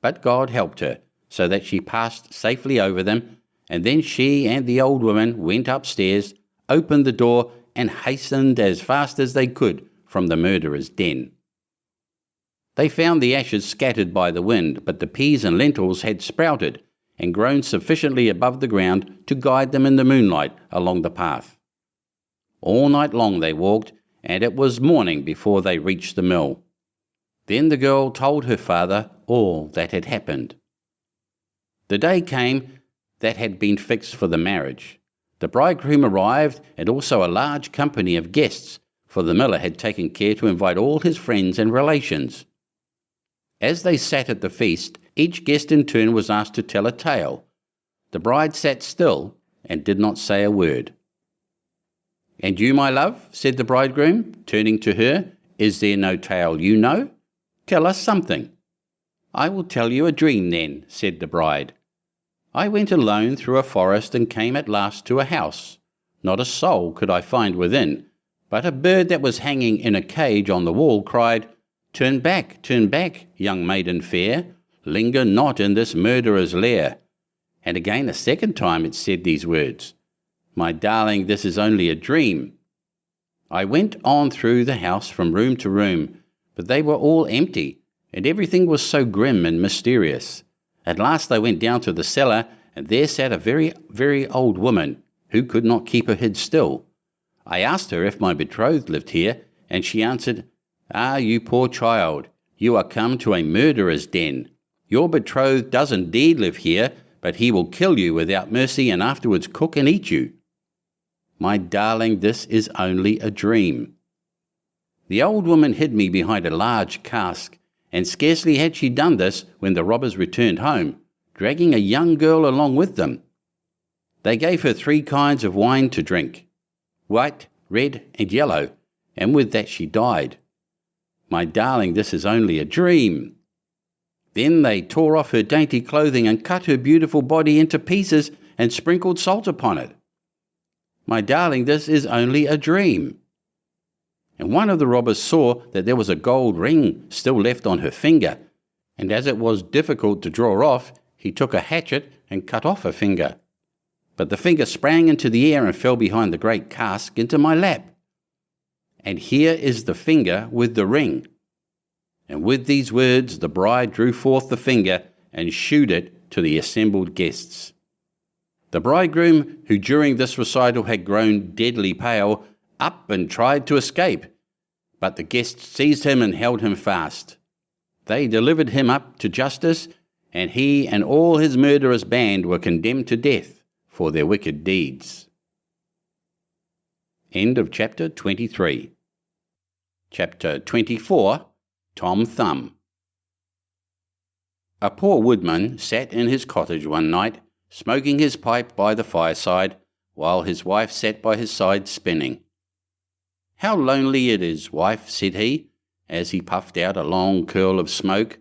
But God helped her, so that she passed safely over them, and then she and the old woman went upstairs, opened the door, and hastened as fast as they could from the murderer's den. They found the ashes scattered by the wind, but the peas and lentils had sprouted and grown sufficiently above the ground to guide them in the moonlight along the path. All night long they walked, and it was morning before they reached the mill. Then the girl told her father all that had happened. The day came that had been fixed for the marriage. The bridegroom arrived, and also a large company of guests, for the miller had taken care to invite all his friends and relations. As they sat at the feast, each guest in turn was asked to tell a tale. The bride sat still and did not say a word. "And you, my love," said the bridegroom, turning to her, "is there no tale you know? Tell us something." "I will tell you a dream then," said the bride. "I went alone through a forest and came at last to a house. Not a soul could I find within, but a bird that was hanging in a cage on the wall cried, 'Turn back, young maiden fair, linger not in this murderer's lair.' And again a second time it said these words, 'My darling, this is only a dream.' I went on through the house from room to room, but they were all empty, and everything was so grim and mysterious. At last I went down to the cellar, and there sat a very, very old woman, who could not keep her head still. I asked her if my betrothed lived here, and she answered, 'Ah, you poor child, you are come to a murderer's den. Your betrothed does indeed live here, but he will kill you without mercy and afterwards cook and eat you.' My darling, this is only a dream." The old woman hid me behind a large cask, and scarcely had she done this when the robbers returned home, dragging a young girl along with them. They gave her 3 kinds of wine to drink, white, red, and yellow, and with that she died. My darling, this is only a dream." Then they tore off her dainty clothing and cut her beautiful body into pieces and sprinkled salt upon it. My darling, this is only a dream. And one of the robbers saw that there was a gold ring still left on her finger, and as it was difficult to draw off, he took a hatchet and cut off her finger. But the finger sprang into the air and fell behind the great cask into my lap. And here is the finger with the ring. And with these words the bride drew forth the finger and shewed it to the assembled guests. The bridegroom, who during this recital had grown deadly pale, up and tried to escape, but the guests seized him and held him fast. They delivered him up to justice, and he and all his murderous band were condemned to death for their wicked deeds. End of chapter 23. Chapter 24. Tom Thumb. A poor woodman sat in his cottage one night, smoking his pipe by the fireside, while his wife sat by his side spinning. "How lonely it is, wife," said he, as he puffed out a long curl of smoke,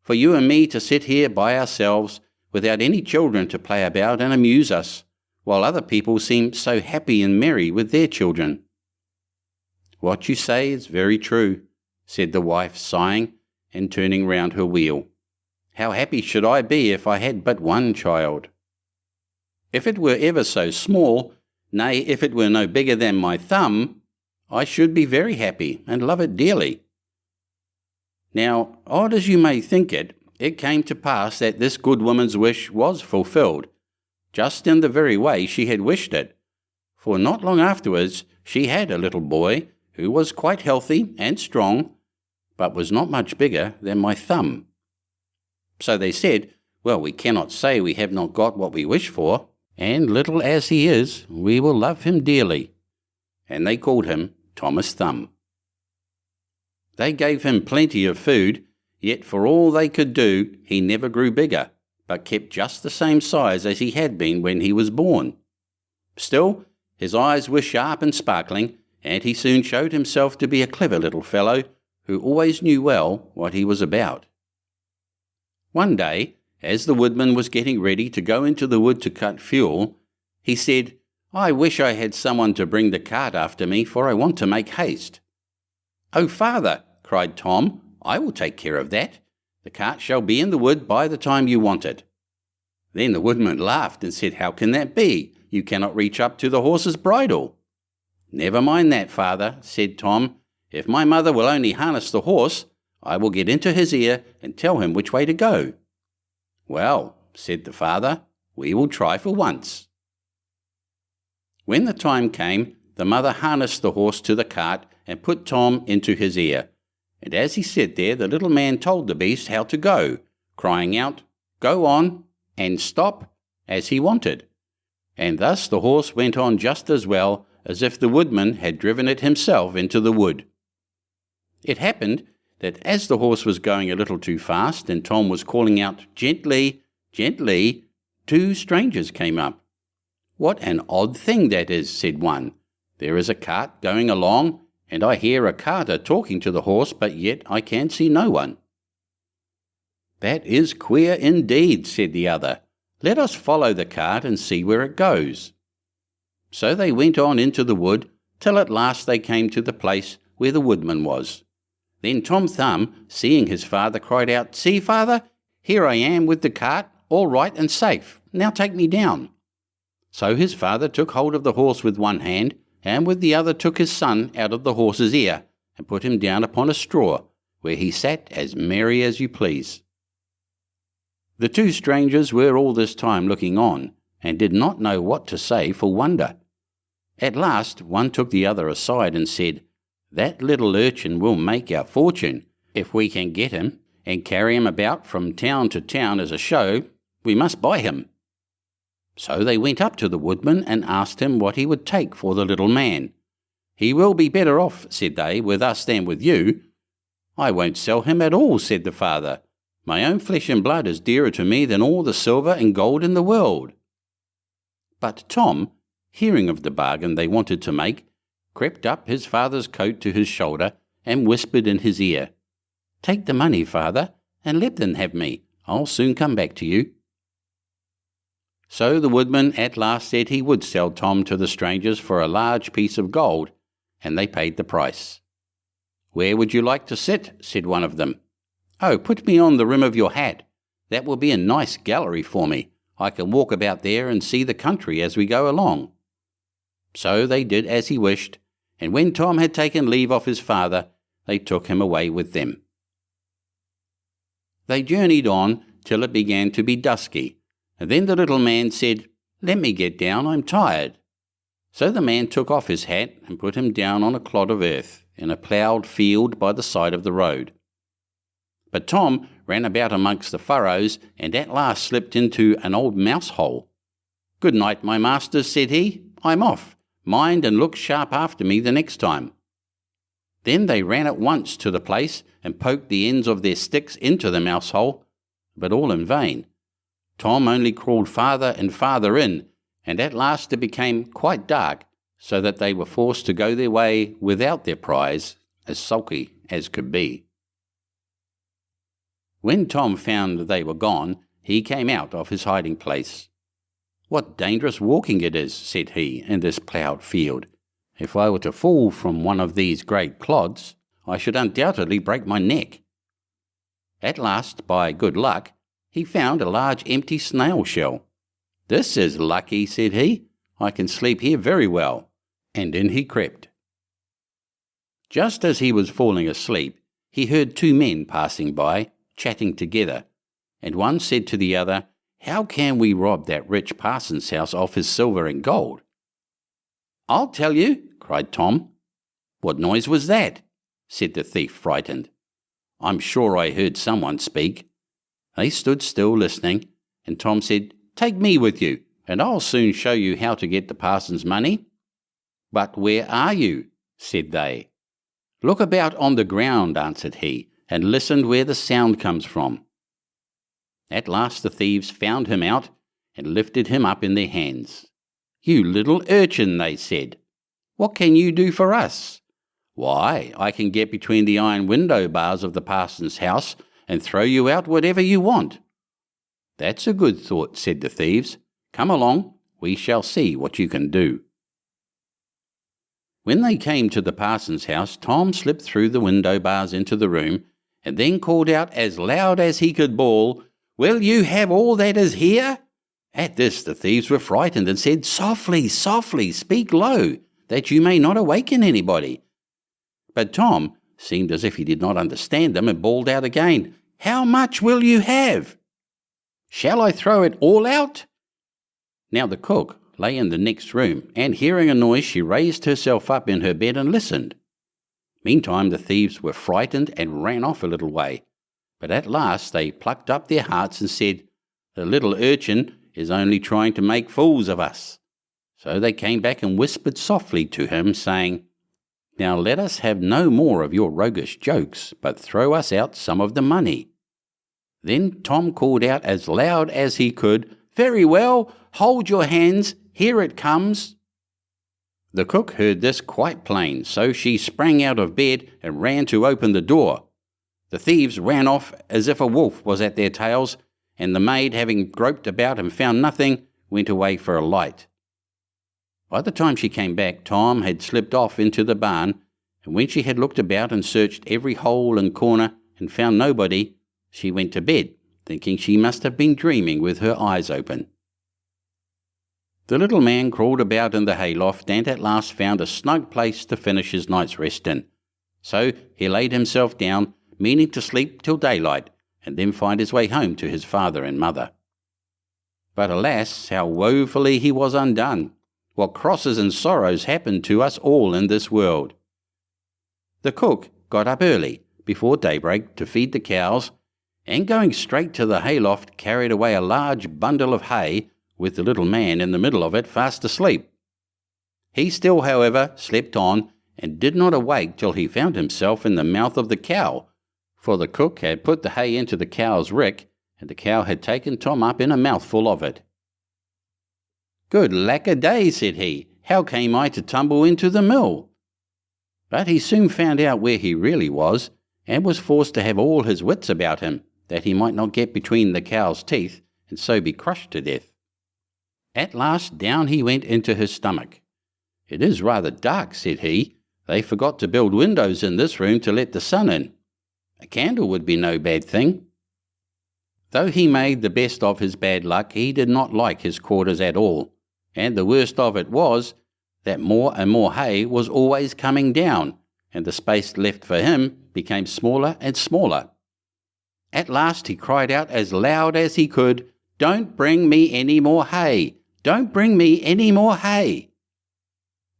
"for you and me to sit here by ourselves, without any children to play about and amuse us, while other people seem so happy and merry with their children." "What you say is very true," said the wife, sighing, and turning round her wheel. "How happy should I be if I had but one child! If it were ever so small, nay, if it were no bigger than my thumb, I should be very happy and love it dearly." Now, odd as you may think it, it came to pass that this good woman's wish was fulfilled, just in the very way she had wished it, for not long afterwards she had a little boy who was quite healthy and strong, but was not much bigger than my thumb. So they said, "Well, we cannot say we have not got what we wish for, and little as he is, we will love him dearly." And they called him Thomas Thumb. They gave him plenty of food, yet for all they could do, he never grew bigger, but kept just the same size as he had been when he was born. Still, his eyes were sharp and sparkling, and he soon showed himself to be a clever little fellow, who always knew well what he was about. One day, as the woodman was getting ready to go into the wood to cut fuel, he said, "I wish I had someone to bring the cart after me, for I want to make haste." "Oh, father," cried Tom, "I will take care of that. The cart shall be in the wood by the time you want it." Then the woodman laughed and said, "How can that be? You cannot reach up to the horse's bridle." "Never mind that, father," said Tom. "If my mother will only harness the horse, I will get into his ear and tell him which way to go." "Well," said the father, "we will try for once." When the time came, the mother harnessed the horse to the cart and put Tom into his ear, and as he sat there the little man told the beast how to go, crying out, "Go on," and "Stop," as he wanted. And thus the horse went on just as well as if the woodman had driven it himself into the wood. It happened that as the horse was going a little too fast and Tom was calling out, "Gently, gently," two strangers came up. "What an odd thing that is," said one. "There is a cart going along, and I hear a carter talking to the horse, but yet I can see no one." "That is queer indeed," said the other. "Let us follow the cart and see where it goes." So they went on into the wood, till at last they came to the place where the woodman was. Then Tom Thumb, seeing his father, cried out, "See, father, here I am with the cart, all right and safe. Now take me down." So his father took hold of the horse with one hand, and with the other took his son out of the horse's ear, and put him down upon a straw, where he sat as merry as you please. The two strangers were all this time looking on, and did not know what to say for wonder. At last one took the other aside and said, "That little urchin will make our fortune. If we can get him, and carry him about from town to town as a show, we must buy him." So they went up to the woodman and asked him what he would take for the little man. "He will be better off," said they, "with us than with you." "I won't sell him at all," said the father. "My own flesh and blood is dearer to me than all the silver and gold in the world." But Tom, hearing of the bargain they wanted to make, crept up his father's coat to his shoulder and whispered in his ear, "Take the money, father, and let them have me. I'll soon come back to you." So the woodman at last said he would sell Tom to the strangers for a large piece of gold, and they paid the price. "Where would you like to sit?" said one of them. "Oh, put me on the rim of your hat. That will be a nice gallery for me. I can walk about there and see the country as we go along." So they did as he wished, and when Tom had taken leave of his father, they took him away with them. They journeyed on till it began to be dusky, and then the little man said, "Let me get down, I'm tired." So the man took off his hat and put him down on a clod of earth in a ploughed field by the side of the road. But Tom ran about amongst the furrows and at last slipped into an old mouse hole. "Good night, my masters," said he. "I'm off. Mind and look sharp after me the next time." Then they ran at once to the place and poked the ends of their sticks into the mouse hole, but all in vain. Tom only crawled farther and farther in, and at last it became quite dark, so that they were forced to go their way without their prize, as sulky as could be. When Tom found they were gone, he came out of his hiding place. "What dangerous walking it is," said he, "in this ploughed field. If I were to fall from one of these great clods, I should undoubtedly break my neck." At last, by good luck, he found a large empty snail shell. "This is lucky," said he. "I can sleep here very well." And in he crept. Just as he was falling asleep, he heard two men passing by, chatting together, and one said to the other, "How can we rob that rich parson's house of his silver and gold?" "I'll tell you," cried Tom. "What noise was that?" said the thief, frightened. "I'm sure I heard someone speak." They stood still listening, and Tom said, "Take me with you, and I'll soon show you how to get the parson's money." "But where are you?" said they. "Look about on the ground," answered he, "and listen where the sound comes from." At last the thieves found him out and lifted him up in their hands. "You little urchin," they said, "what can you do for us?" "Why, I can get between the iron window bars of the parson's house and throw you out whatever you want." "That's a good thought," said the thieves. "Come along, we shall see what you can do." When they came to the parson's house, Tom slipped through the window bars into the room, and then called out as loud as he could bawl, "Will you have all that is here?" At this the thieves were frightened and said, "Softly, softly, speak low, that you may not awaken anybody." But Tom seemed as if he did not understand them and bawled out again, "How much will you have?" "Shall I throw it all out?" Now the cook lay in the next room, and hearing a noise she raised herself up in her bed and listened. Meantime the thieves were frightened and ran off a little way, but at last they plucked up their hearts and said, "The little urchin is only trying to make fools of us." So they came back and whispered softly to him, saying, "Now let us have no more of your roguish jokes, but throw us out some of the money." Then Tom called out as loud as he could, "Very well, hold your hands, here it comes." The cook heard this quite plain, so she sprang out of bed and ran to open the door. The thieves ran off as if a wolf was at their tails, and the maid, having groped about and found nothing, went away for a light. By the time she came back, Tom had slipped off into the barn, and when she had looked about and searched every hole and corner and found nobody, she went to bed, thinking she must have been dreaming with her eyes open. The little man crawled about in the hayloft and at last found a snug place to finish his night's rest in. So he laid himself down, meaning to sleep till daylight, and then find his way home to his father and mother. But alas, how woefully he was undone! What crosses and sorrows happened to us all in this world! The cook got up early, before daybreak, to feed the cows, and going straight to the hayloft carried away a large bundle of hay, with the little man in the middle of it fast asleep. He still, however, slept on, and did not awake till he found himself in the mouth of the cow, for the cook had put the hay into the cow's rick, and the cow had taken Tom up in a mouthful of it. "Good lack-a-day," said he, "how came I to tumble into the mill?" But he soon found out where he really was, and was forced to have all his wits about him, that he might not get between the cow's teeth, and so be crushed to death. At last down he went into his stomach. "It is rather dark," said he. "They forgot to build windows in this room to let the sun in. A candle would be no bad thing." Though he made the best of his bad luck, he did not like his quarters at all, and the worst of it was that more and more hay was always coming down, and the space left for him became smaller and smaller. At last he cried out as loud as he could, "Don't bring me any more hay! Don't bring me any more hay!"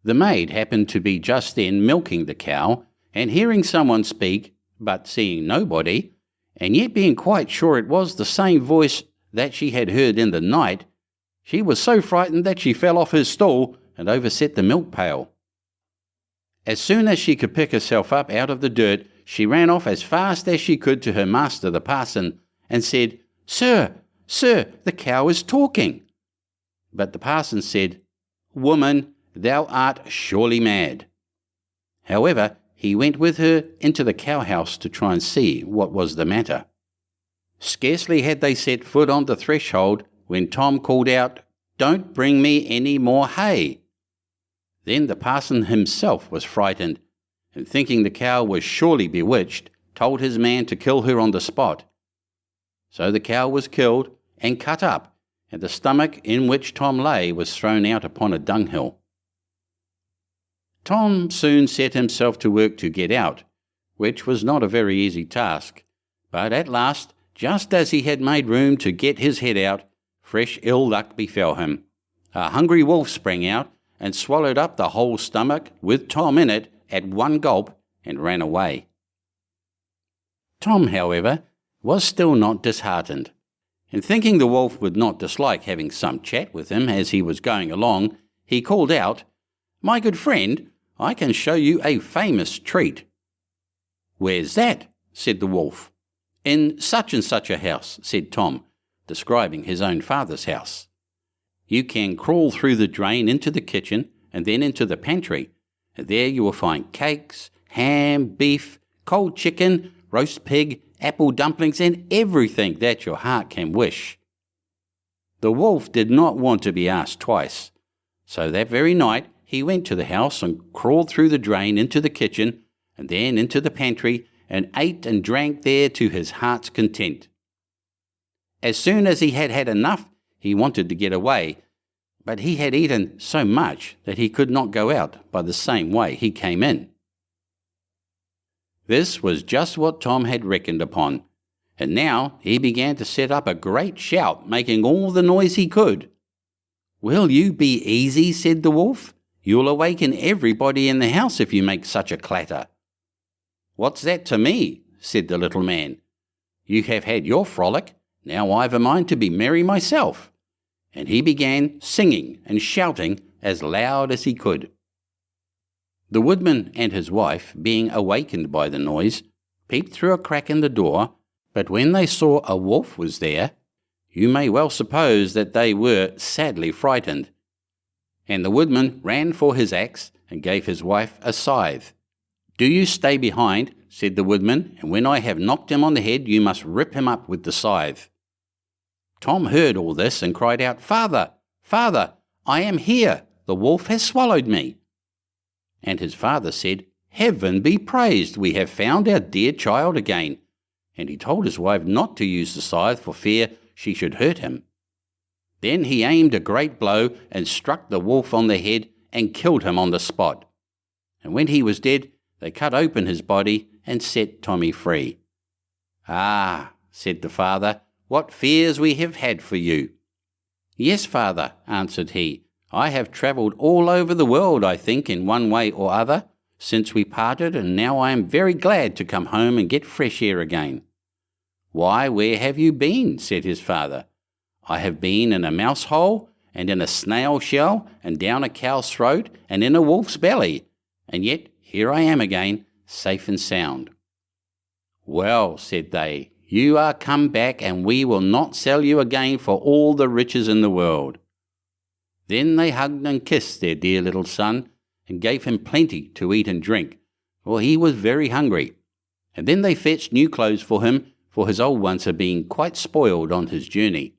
The maid happened to be just then milking the cow, and hearing someone speak, but seeing nobody, and yet being quite sure it was the same voice that she had heard in the night, she was so frightened that she fell off his stool and overset the milk pail. As soon as she could pick herself up out of the dirt, she ran off as fast as she could to her master the parson, and said, "Sir, sir, the cow is talking." But the parson said, "Woman, thou art surely mad." However, he went with her into the cow-house to try and see what was the matter. Scarcely had they set foot on the threshold when Tom called out, "Don't bring me any more hay." Then the parson himself was frightened, and thinking the cow was surely bewitched, told his man to kill her on the spot. So the cow was killed and cut up, and the stomach in which Tom lay was thrown out upon a dunghill. Tom soon set himself to work to get out, which was not a very easy task, but at last, just as he had made room to get his head out, fresh ill luck befell him. A hungry wolf sprang out and swallowed up the whole stomach with Tom in it at one gulp and ran away. Tom, however, was still not disheartened, and thinking the wolf would not dislike having some chat with him as he was going along, he called out, "My good friend, I can show you a famous treat." "Where's that?" said the wolf. "In such and such a house," said Tom, describing his own father's house. "You can crawl through the drain into the kitchen and then into the pantry, and there you will find cakes, ham, beef, cold chicken, roast pig, apple dumplings, and everything that your heart can wish." The wolf did not want to be asked twice, so that very night he went to the house and crawled through the drain into the kitchen and then into the pantry and ate and drank there to his heart's content. As soon as he had had enough, he wanted to get away, but he had eaten so much that he could not go out by the same way he came in. This was just what Tom had reckoned upon, and now he began to set up a great shout, making all the noise he could. "Will you be easy?" said the wolf. "You'll awaken everybody in the house if you make such a clatter." "What's that to me?" said the little man. "You have had your frolic, now I've a mind to be merry myself." And he began singing and shouting as loud as he could. The woodman and his wife, being awakened by the noise, peeped through a crack in the door, but when they saw a wolf was there, you may well suppose that they were sadly frightened. And the woodman ran for his axe and gave his wife a scythe. "Do you stay behind," said the woodman, "and when I have knocked him on the head you must rip him up with the scythe." Tom heard all this and cried out, "Father, father, I am here, the wolf has swallowed me." And his father said, "Heaven be praised, we have found our dear child again." And he told his wife not to use the scythe for fear she should hurt him. Then he aimed a great blow and struck the wolf on the head and killed him on the spot. And when he was dead, they cut open his body and set Tommy free. "Ah," said the father, "what fears we have had for you." "Yes, father," answered he, "I have travelled all over the world, I think, in one way or other, since we parted, and now I am very glad to come home and get fresh air again." "Why, where have you been?" said his father. "I have been in a mouse hole, and in a snail shell, and down a cow's throat, and in a wolf's belly, and yet here I am again, safe and sound." "Well," said they, "you are come back, and we will not sell you again for all the riches in the world." Then they hugged and kissed their dear little son, and gave him plenty to eat and drink, for he was very hungry. And then they fetched new clothes for him, for his old ones had been quite spoiled on his journey.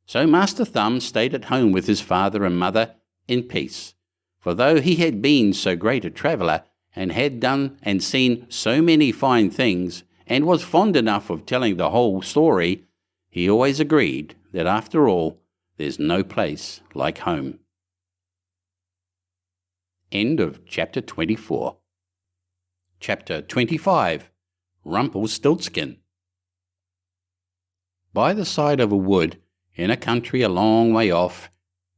So Master Thumb stayed at home with his father and mother in peace, for though he had been so great a traveller, and had done and seen so many fine things, and was fond enough of telling the whole story, he always agreed that after all there's no place like home. End of chapter 24. Chapter 25. Rumpelstiltskin. By the side of a wood, in a country a long way off,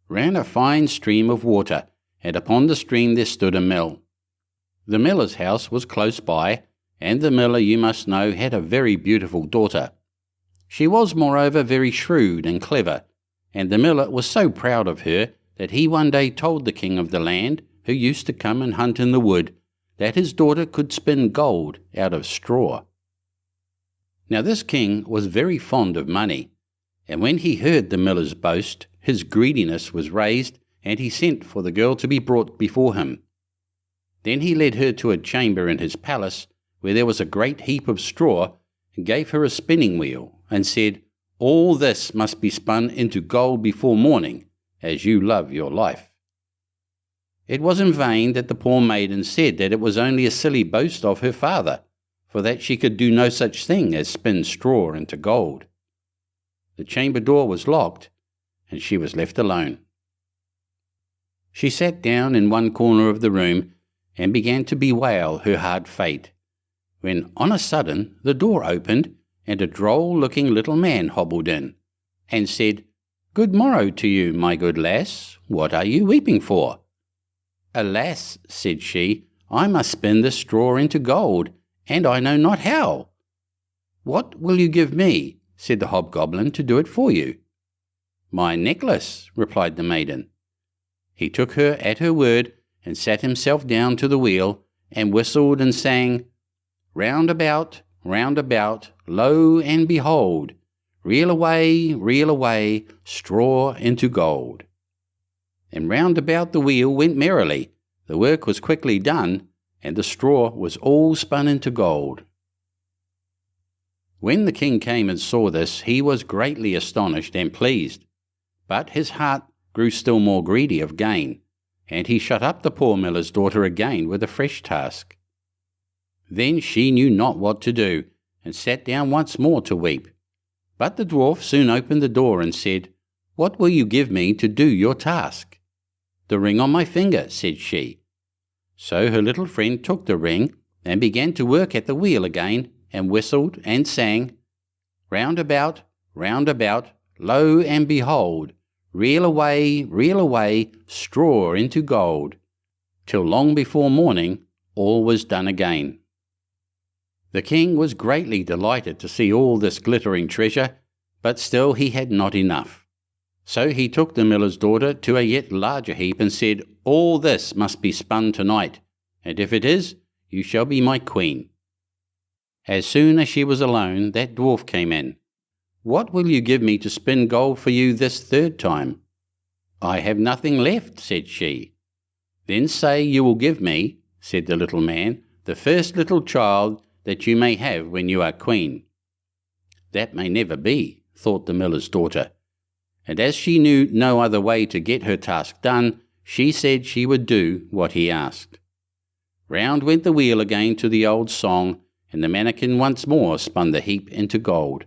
ran a fine stream of water, and upon the stream there stood a mill. The miller's house was close by, and the miller, you must know, had a very beautiful daughter. She was, moreover, very shrewd and clever, and the miller was so proud of her that he one day told the king of the land, who used to come and hunt in the wood, that his daughter could spin gold out of straw. Now this king was very fond of money, and when he heard the miller's boast, his greediness was raised, and he sent for the girl to be brought before him. Then he led her to a chamber in his palace, where there was a great heap of straw, and gave her a spinning wheel, and said, "All this must be spun into gold before morning, as you love your life." It was in vain that the poor maiden said that it was only a silly boast of her father, for that she could do no such thing as spin straw into gold. The chamber door was locked, and she was left alone. She sat down in one corner of the room and began to bewail her hard fate, when on a sudden the door opened, and a droll-looking little man hobbled in, and said, "Good morrow to you, my good lass. What are you weeping for?" "Alas," said she, "I must spin this straw into gold, and I know not how." "What will you give me," said the hobgoblin, "to do it for you?" "My necklace," replied the maiden. He took her at her word, and sat himself down to the wheel, and whistled and sang, round about, lo and behold, reel away, straw into gold." And round about the wheel went merrily. The work was quickly done, and the straw was all spun into gold. When the king came and saw this, he was greatly astonished and pleased, but his heart grew still more greedy of gain, and he shut up the poor miller's daughter again with a fresh task. Then she knew not what to do, and sat down once more to weep. But the dwarf soon opened the door and said, "What will you give me to do your task?" "The ring on my finger," said she. So her little friend took the ring, and began to work at the wheel again, and whistled and sang, round about, lo and behold, reel away, straw into gold, till long before morning all was done again. The king was greatly delighted to see all this glittering treasure, but still he had not enough. So he took the miller's daughter to a yet larger heap, and said, "All this must be spun tonight, and if it is, you shall be my queen." As soon as she was alone, that dwarf came in. "What will you give me to spin gold for you this third time?" "I have nothing left," said she. "Then say you will give me," said the little man, "the first little child that you may have when you are queen." "That may never be," thought the miller's daughter, and as she knew no other way to get her task done, she said she would do what he asked. Round went the wheel again to the old song, and the mannikin once more spun the heap into gold.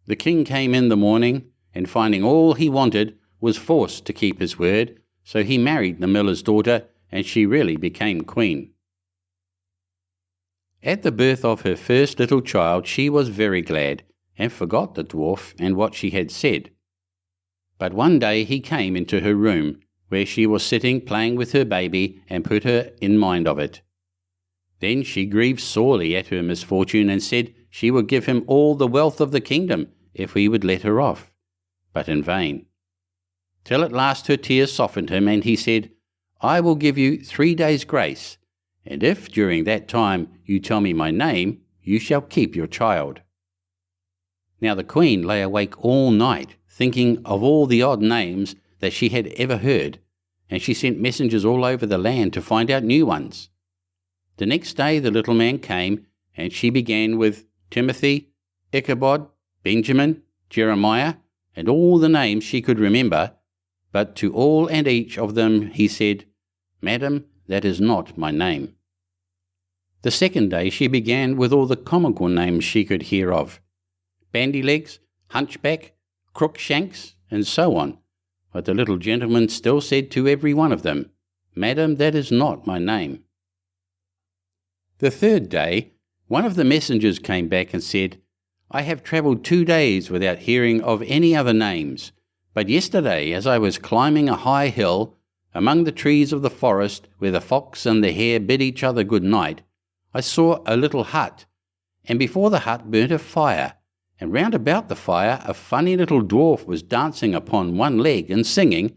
The king came in the morning, and finding all he wanted, was forced to keep his word, so he married the miller's daughter, and she really became queen. At the birth of her first little child she was very glad, and forgot the dwarf and what she had said. But one day he came into her room, where she was sitting playing with her baby, and put her in mind of it. Then she grieved sorely at her misfortune, and said she would give him all the wealth of the kingdom if he would let her off, but in vain. Till at last her tears softened him, and he said, "I will give you 3 days' grace, and if during that time you tell me my name, you shall keep your child." Now the queen lay awake all night, thinking of all the odd names that she had ever heard, and she sent messengers all over the land to find out new ones. The next day the little man came, and she began with Timothy, Ichabod, Benjamin, Jeremiah, and all the names she could remember, but to all and each of them he said, "Madam, that is not my name." The second day she began with all the comical names she could hear of, Bandylegs, Hunchback, Crookshanks, and so on, but the little gentleman still said to every one of them, "Madam, that is not my name." The third day, one of the messengers came back and said, "I have travelled 2 days without hearing of any other names, but yesterday, as I was climbing a high hill, among the trees of the forest where the fox and the hare bid each other good night, I saw a little hut, and before the hut burnt a fire, and round about the fire a funny little dwarf was dancing upon one leg and singing,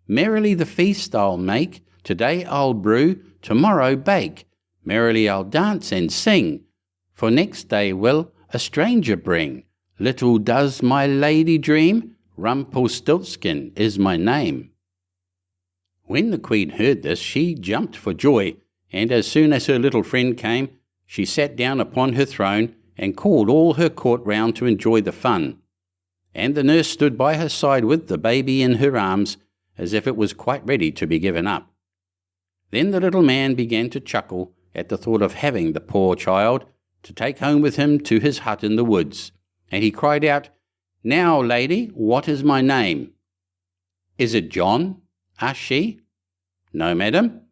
"Merrily the feast I'll make, today I'll brew, tomorrow bake, merrily I'll dance and sing, for next day will a stranger bring. Little does my lady dream, Rumpelstiltskin is my name." When the Queen heard this, she jumped for joy, and as soon as her little friend came, she sat down upon her throne and called all her court round to enjoy the fun. And the nurse stood by her side with the baby in her arms, as if it was quite ready to be given up. Then the little man began to chuckle at the thought of having the poor child to take home with him to his hut in the woods, and he cried out, "Now, lady, what is my name?" "Is it John?" asked she. "No, madam."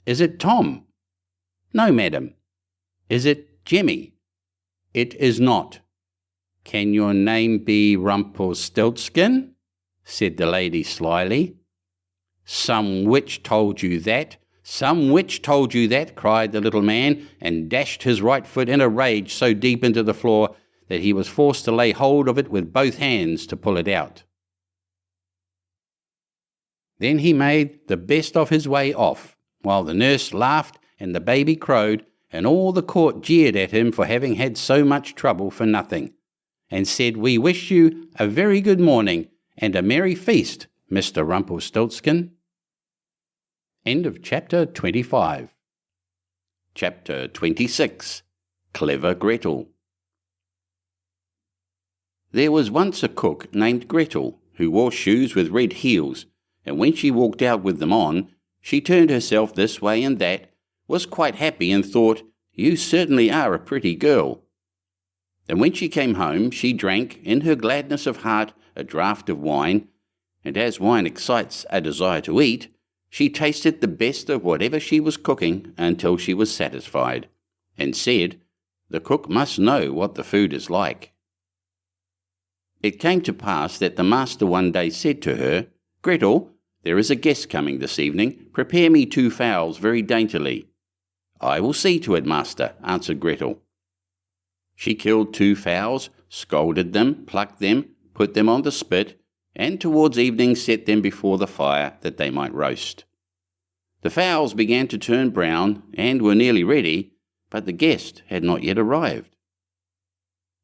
"Is it Tom?" "No, madam." "Is it Jemmy?" "It is not." "Can your name be Rumpelstiltskin?" said the lady slyly. "Some witch told you that, some witch told you that," cried the little man, and dashed his right foot in a rage so deep into the floor that he was forced to lay hold of it with both hands to pull it out. Then he made the best of his way off, while the nurse laughed and the baby crowed, and all the court jeered at him for having had so much trouble for nothing, and said, "We wish you a very good morning and a merry feast, Mr. Rumpelstiltskin." End of chapter 25. Chapter 26. Clever Gretel. There was once a cook named Gretel, who wore shoes with red heels, and when she walked out with them on, she turned herself this way and that, was quite happy and thought, "You certainly are a pretty girl." And when she came home, she drank, in her gladness of heart, a draught of wine, and as wine excites a desire to eat, she tasted the best of whatever she was cooking until she was satisfied, and said, "The cook must know what the food is like." It came to pass that the master one day said to her, "Gretel, there is a guest coming this evening. Prepare me 2 fowls very daintily." "I will see to it, master," answered Gretel. She killed 2 fowls, scalded them, plucked them, put them on the spit, and towards evening set them before the fire that they might roast. The fowls began to turn brown and were nearly ready, but the guest had not yet arrived.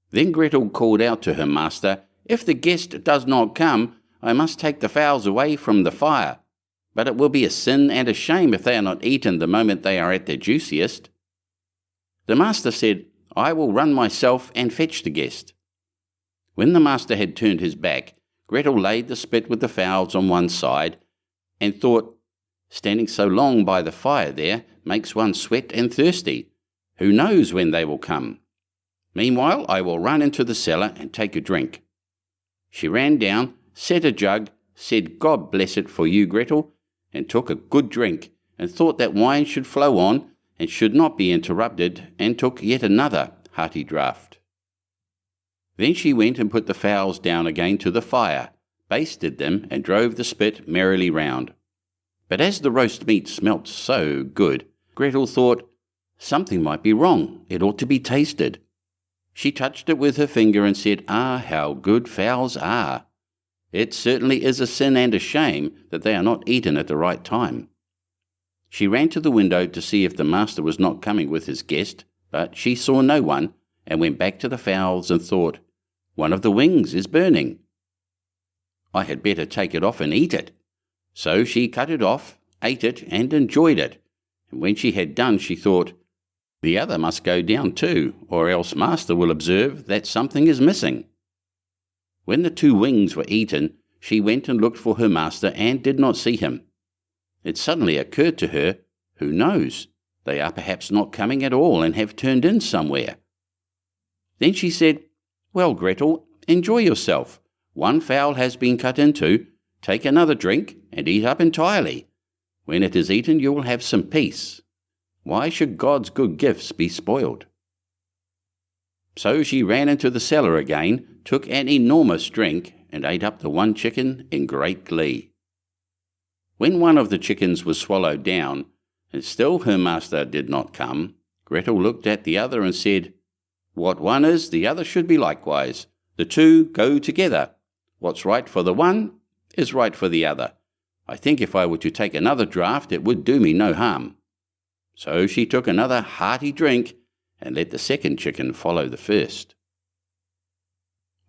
Then Gretel called out to her master, "If the guest does not come, I must take the fowls away from the fire, but it will be a sin and a shame if they are not eaten the moment they are at their juiciest." The master said, "I will run myself and fetch the guest." When the master had turned his back, Gretel laid the spit with the fowls on one side, and thought, "Standing so long by the fire there makes one sweat and thirsty. Who knows when they will come? Meanwhile I will run into the cellar and take a drink." She ran down, set a jug, said, "God bless it for you, Gretel," and took a good drink, and thought that wine should flow on, and should not be interrupted, and took yet another hearty draught. Then she went and put the fowls down again to the fire, basted them, and drove the spit merrily round. But as the roast meat smelt so good, Gretel thought, "Something might be wrong, it ought to be tasted." She touched it with her finger and said, "Ah, how good fowls are! It certainly is a sin and a shame that they are not eaten at the right time." She ran to the window to see if the master was not coming with his guest, but she saw no one, and went back to the fowls and thought, "One of the wings is burning. I had better take it off and eat it." So she cut it off, ate it, and enjoyed it, and when she had done she thought, "The other must go down too, or else master will observe that something is missing." When the 2 wings were eaten, she went and looked for her master and did not see him. It suddenly occurred to her, "Who knows? They are perhaps not coming at all and have turned in somewhere." Then she said, "Well, Gretel, enjoy yourself. 1 fowl has been cut into. Take another drink and eat up entirely. When it is eaten you will have some peace. Why should God's good gifts be spoiled?" So she ran into the cellar again, took an enormous drink, and ate up the 1 chicken in great glee. When one of the chickens was swallowed down, and still her master did not come, Gretel looked at the other and said, "What one is, the other should be likewise. The two go together. What's right for the one is right for the other. I think if I were to take another draught, it would do me no harm." So she took another hearty drink and let the second chicken follow the first.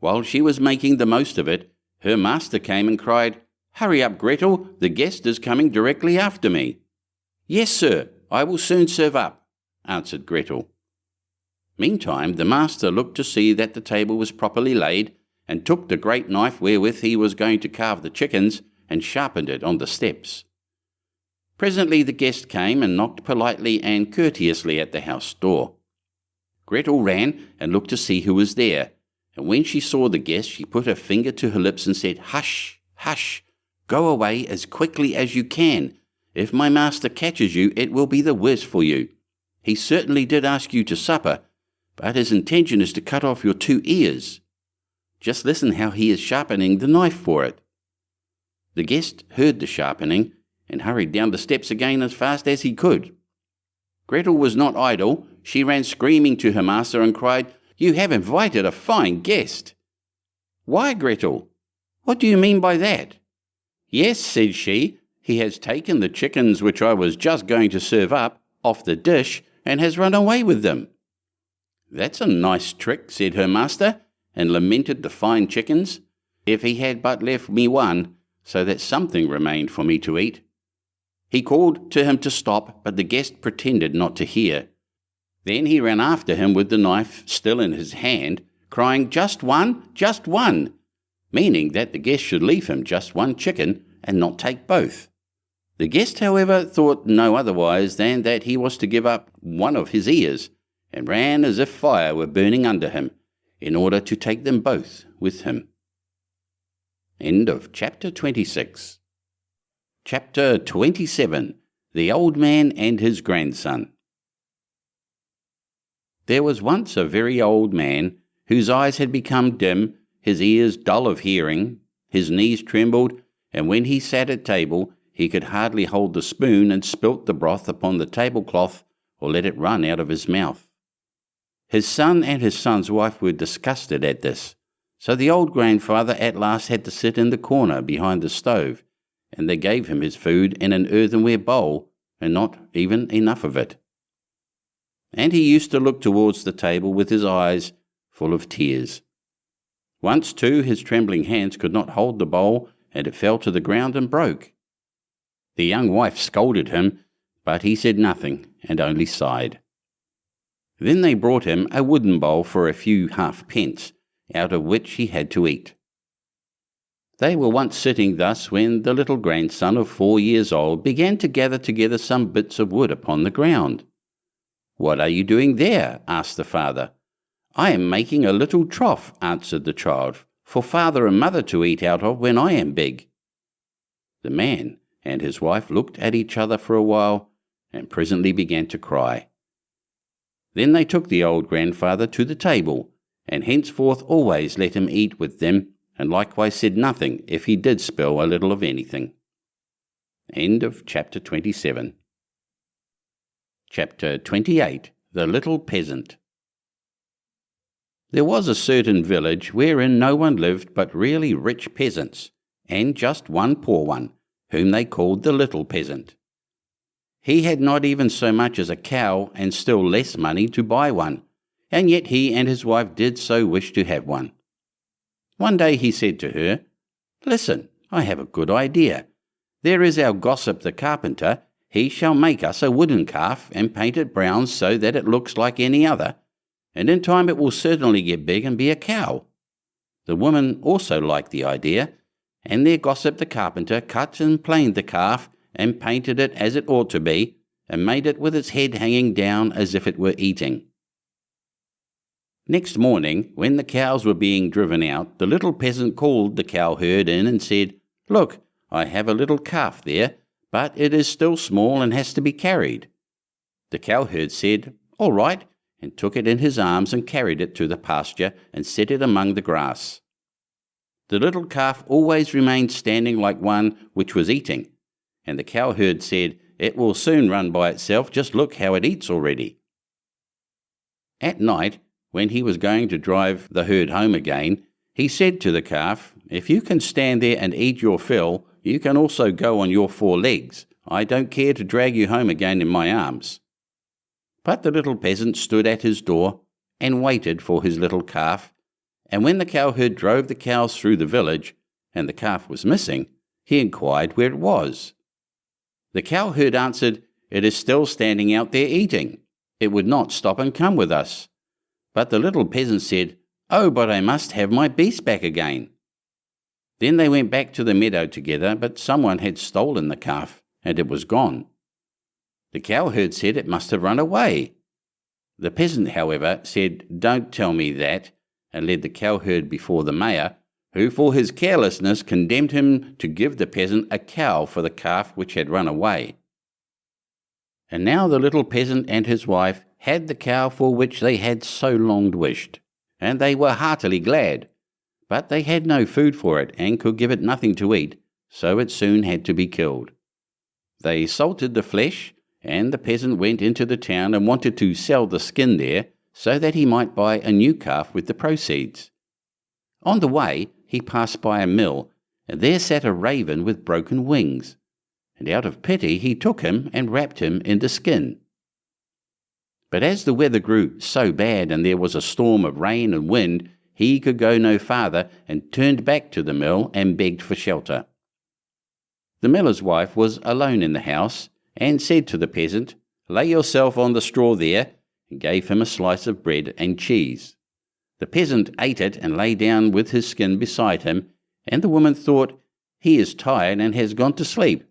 While she was making the most of it, her master came and cried, "Hurry up, Gretel, the guest is coming directly after me." "Yes, sir, I will soon serve up," answered Gretel. Meantime the master looked to see that the table was properly laid, and took the great knife wherewith he was going to carve the chickens, and sharpened it on the steps. Presently the guest came and knocked politely and courteously at the house door. Gretel ran and looked to see who was there, and when she saw the guest she put her finger to her lips and said, "Hush, hush, go away as quickly as you can. If my master catches you, it will be the worse for you. He certainly did ask you to supper, but his intention is to cut off your 2 ears. Just listen how he is sharpening the knife for it." The guest heard the sharpening, and hurried down the steps again as fast as he could. Gretel was not idle. She ran screaming to her master and cried, "You have invited a fine guest." "Why, Gretel? What do you mean by that?" "Yes," said she, "he has taken the chickens which I was just going to serve up off the dish, and has run away with them." "That's a nice trick," said her master, and lamented the fine chickens. "If he had but left me one, so that something remained for me to eat." He called to him to stop, but the guest pretended not to hear. Then he ran after him with the knife still in his hand, crying, "Just one," meaning that the guest should leave him just one chicken and not take both. The guest, however, thought no otherwise than that he was to give up one of his ears, and ran as if fire were burning under him, in order to take them both with him. End of chapter 26. Chapter 27. The Old Man and His Grandson. There was once a very old man, whose eyes had become dim, his ears dull of hearing, his knees trembled, and when he sat at table he could hardly hold the spoon, and spilt the broth upon the tablecloth, or let it run out of his mouth. His son and his son's wife were disgusted at this, so the old grandfather at last had to sit in the corner behind the stove, and they gave him his food in an earthenware bowl, and not even enough of it. And he used to look towards the table with his eyes full of tears. Once, too, his trembling hands could not hold the bowl, and it fell to the ground and broke. The young wife scolded him, but he said nothing, and only sighed. Then they brought him a wooden bowl for a few halfpence, out of which he had to eat. They were once sitting thus when the little grandson of 4 years old began to gather together some bits of wood upon the ground. "What are you doing there?" asked the father. "I am making a little trough," answered the child, "for father and mother to eat out of when I am big." The man and his wife looked at each other for a while, and presently began to cry. Then they took the old grandfather to the table, and henceforth always let him eat with them, and likewise said nothing if he did spill a little of anything. End of chapter 27. Chapter 28. The Little Peasant. There was a certain village wherein no one lived but really rich peasants, and just one poor one, whom they called the little peasant. He had not even so much as a cow, and still less money to buy one, and yet he and his wife did so wish to have one. One day he said to her, "Listen, I have a good idea. There is our gossip the carpenter. He shall make us a wooden calf and paint it brown so that it looks like any other, and in time it will certainly get big and be a cow." The woman also liked the idea, and their gossip the carpenter cut and planed the calf and painted it as it ought to be, and made it with its head hanging down as if it were eating. Next morning, when the cows were being driven out, the little peasant called the cowherd in and said, "Look, I have a little calf there, but it is still small and has to be carried." The cowherd said, "All right," and took it in his arms and carried it to the pasture and set it among the grass. The little calf always remained standing like one which was eating, and the cowherd said, "It will soon run by itself, just look how it eats already." At night, when he was going to drive the herd home again, he said to the calf, "If you can stand there and eat your fill, you can also go on your 4 legs. I don't care to drag you home again in my arms." But the little peasant stood at his door and waited for his little calf, and when the cowherd drove the cows through the village, and the calf was missing, he inquired where it was. The cowherd answered, "It is still standing out there eating. It would not stop and come with us." But the little peasant said, "Oh, but I must have my beast back again." Then they went back to the meadow together, but someone had stolen the calf, and it was gone. The cowherd said it must have run away. The peasant, however, said, "Don't tell me that," and led the cowherd before the mayor, who for his carelessness condemned him to give the peasant a cow for the calf which had run away. And now the little peasant and his wife had the cow for which they had so long wished, and they were heartily glad. But they had no food for it, and could give it nothing to eat, so it soon had to be killed. They salted the flesh, and the peasant went into the town and wanted to sell the skin there, so that he might buy a new calf with the proceeds. On the way he passed by a mill, and there sat a raven with broken wings, and out of pity he took him and wrapped him in the skin. But as the weather grew so bad and there was a storm of rain and wind, he could go no farther, and turned back to the mill and begged for shelter. The miller's wife was alone in the house, and said to the peasant, "Lay yourself on the straw there," and gave him a slice of bread and cheese. The peasant ate it and lay down with his skin beside him, and the woman thought, "He is tired and has gone to sleep."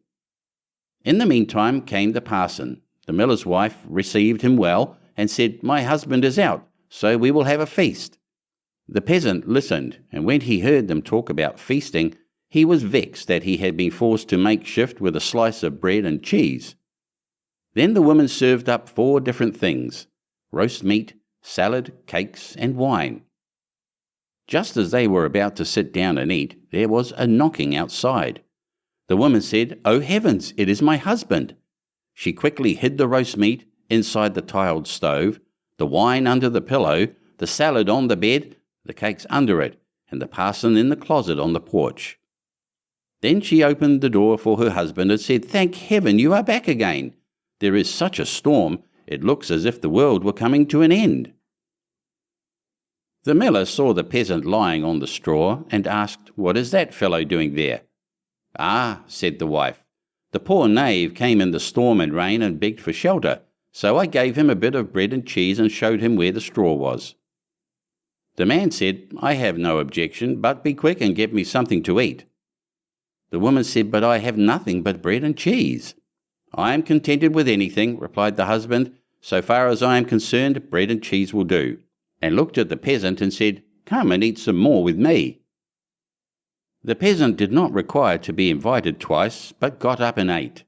In the meantime came the parson. The miller's wife received him well, and said, "My husband is out, so we will have a feast." The peasant listened, and when he heard them talk about feasting, he was vexed that he had been forced to make shift with a slice of bread and cheese. Then the woman served up 4 different things: roast meat, salad, cakes, and wine. Just as they were about to sit down and eat, there was a knocking outside. The woman said, "Oh heavens, it is my husband." She quickly hid the roast meat inside the tiled stove, the wine under the pillow, the salad on the bed, the cakes under it, and the parson in the closet on the porch. Then she opened the door for her husband and said, "Thank heaven you are back again. There is such a storm, it looks as if the world were coming to an end." The miller saw the peasant lying on the straw, and asked, "What is that fellow doing there?" "Ah," said the wife, "the poor knave came in the storm and rain and begged for shelter, so I gave him a bit of bread and cheese and showed him where the straw was." The man said, "I have no objection, but be quick and get me something to eat." The woman said, "But I have nothing but bread and cheese." "I am contented with anything," replied the husband. "So far as I am concerned, bread and cheese will do," and looked at the peasant and said, "Come and eat some more with me." The peasant did not require to be invited twice, but got up and ate.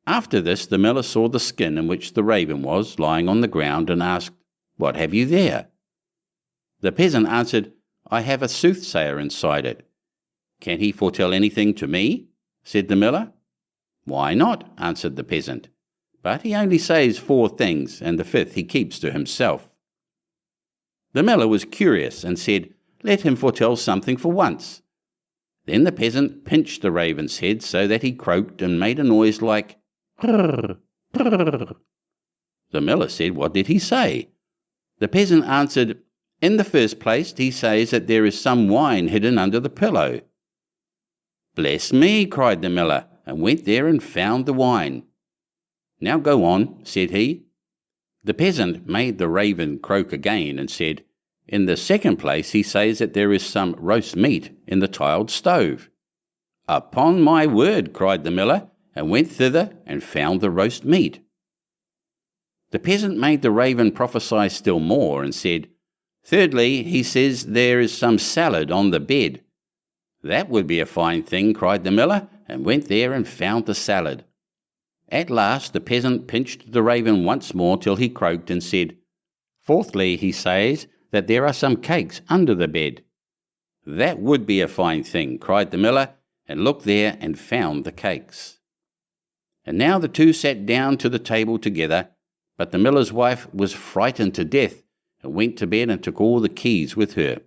After this the miller saw the skin in which the raven was lying on the ground, and asked, "What have you there?" The peasant answered, "I have a soothsayer inside it." "Can he foretell anything to me?" said the miller. "Why not?" answered the peasant. "But he only says 4 things, and the 5th he keeps to himself." The miller was curious, and said, "Let him foretell something for once." Then the peasant pinched the raven's head so that he croaked and made a noise like "Prrr, prrr." The miller said, "What did he say?" The peasant answered, "In the first place, he says that there is some wine hidden under the pillow." "Bless me," cried the miller, and went there and found the wine. "Now go on," said he. The peasant made the raven croak again, and said, "In the second place, he says that there is some roast meat in the tiled stove." "Upon my word," cried the miller, and went thither and found the roast meat. The peasant made the raven prophesy still more, and said, "Thirdly, he says there is some salad on the bed." "That would be a fine thing," cried the miller, and went there and found the salad. At last the peasant pinched the raven once more till he croaked, and said, "Fourthly, he says that there are some cakes under the bed." "That would be a fine thing," cried the miller, and looked there and found the cakes. And now the 2 sat down to the table together, But the miller's wife was frightened to death and went to bed and took all the keys with her.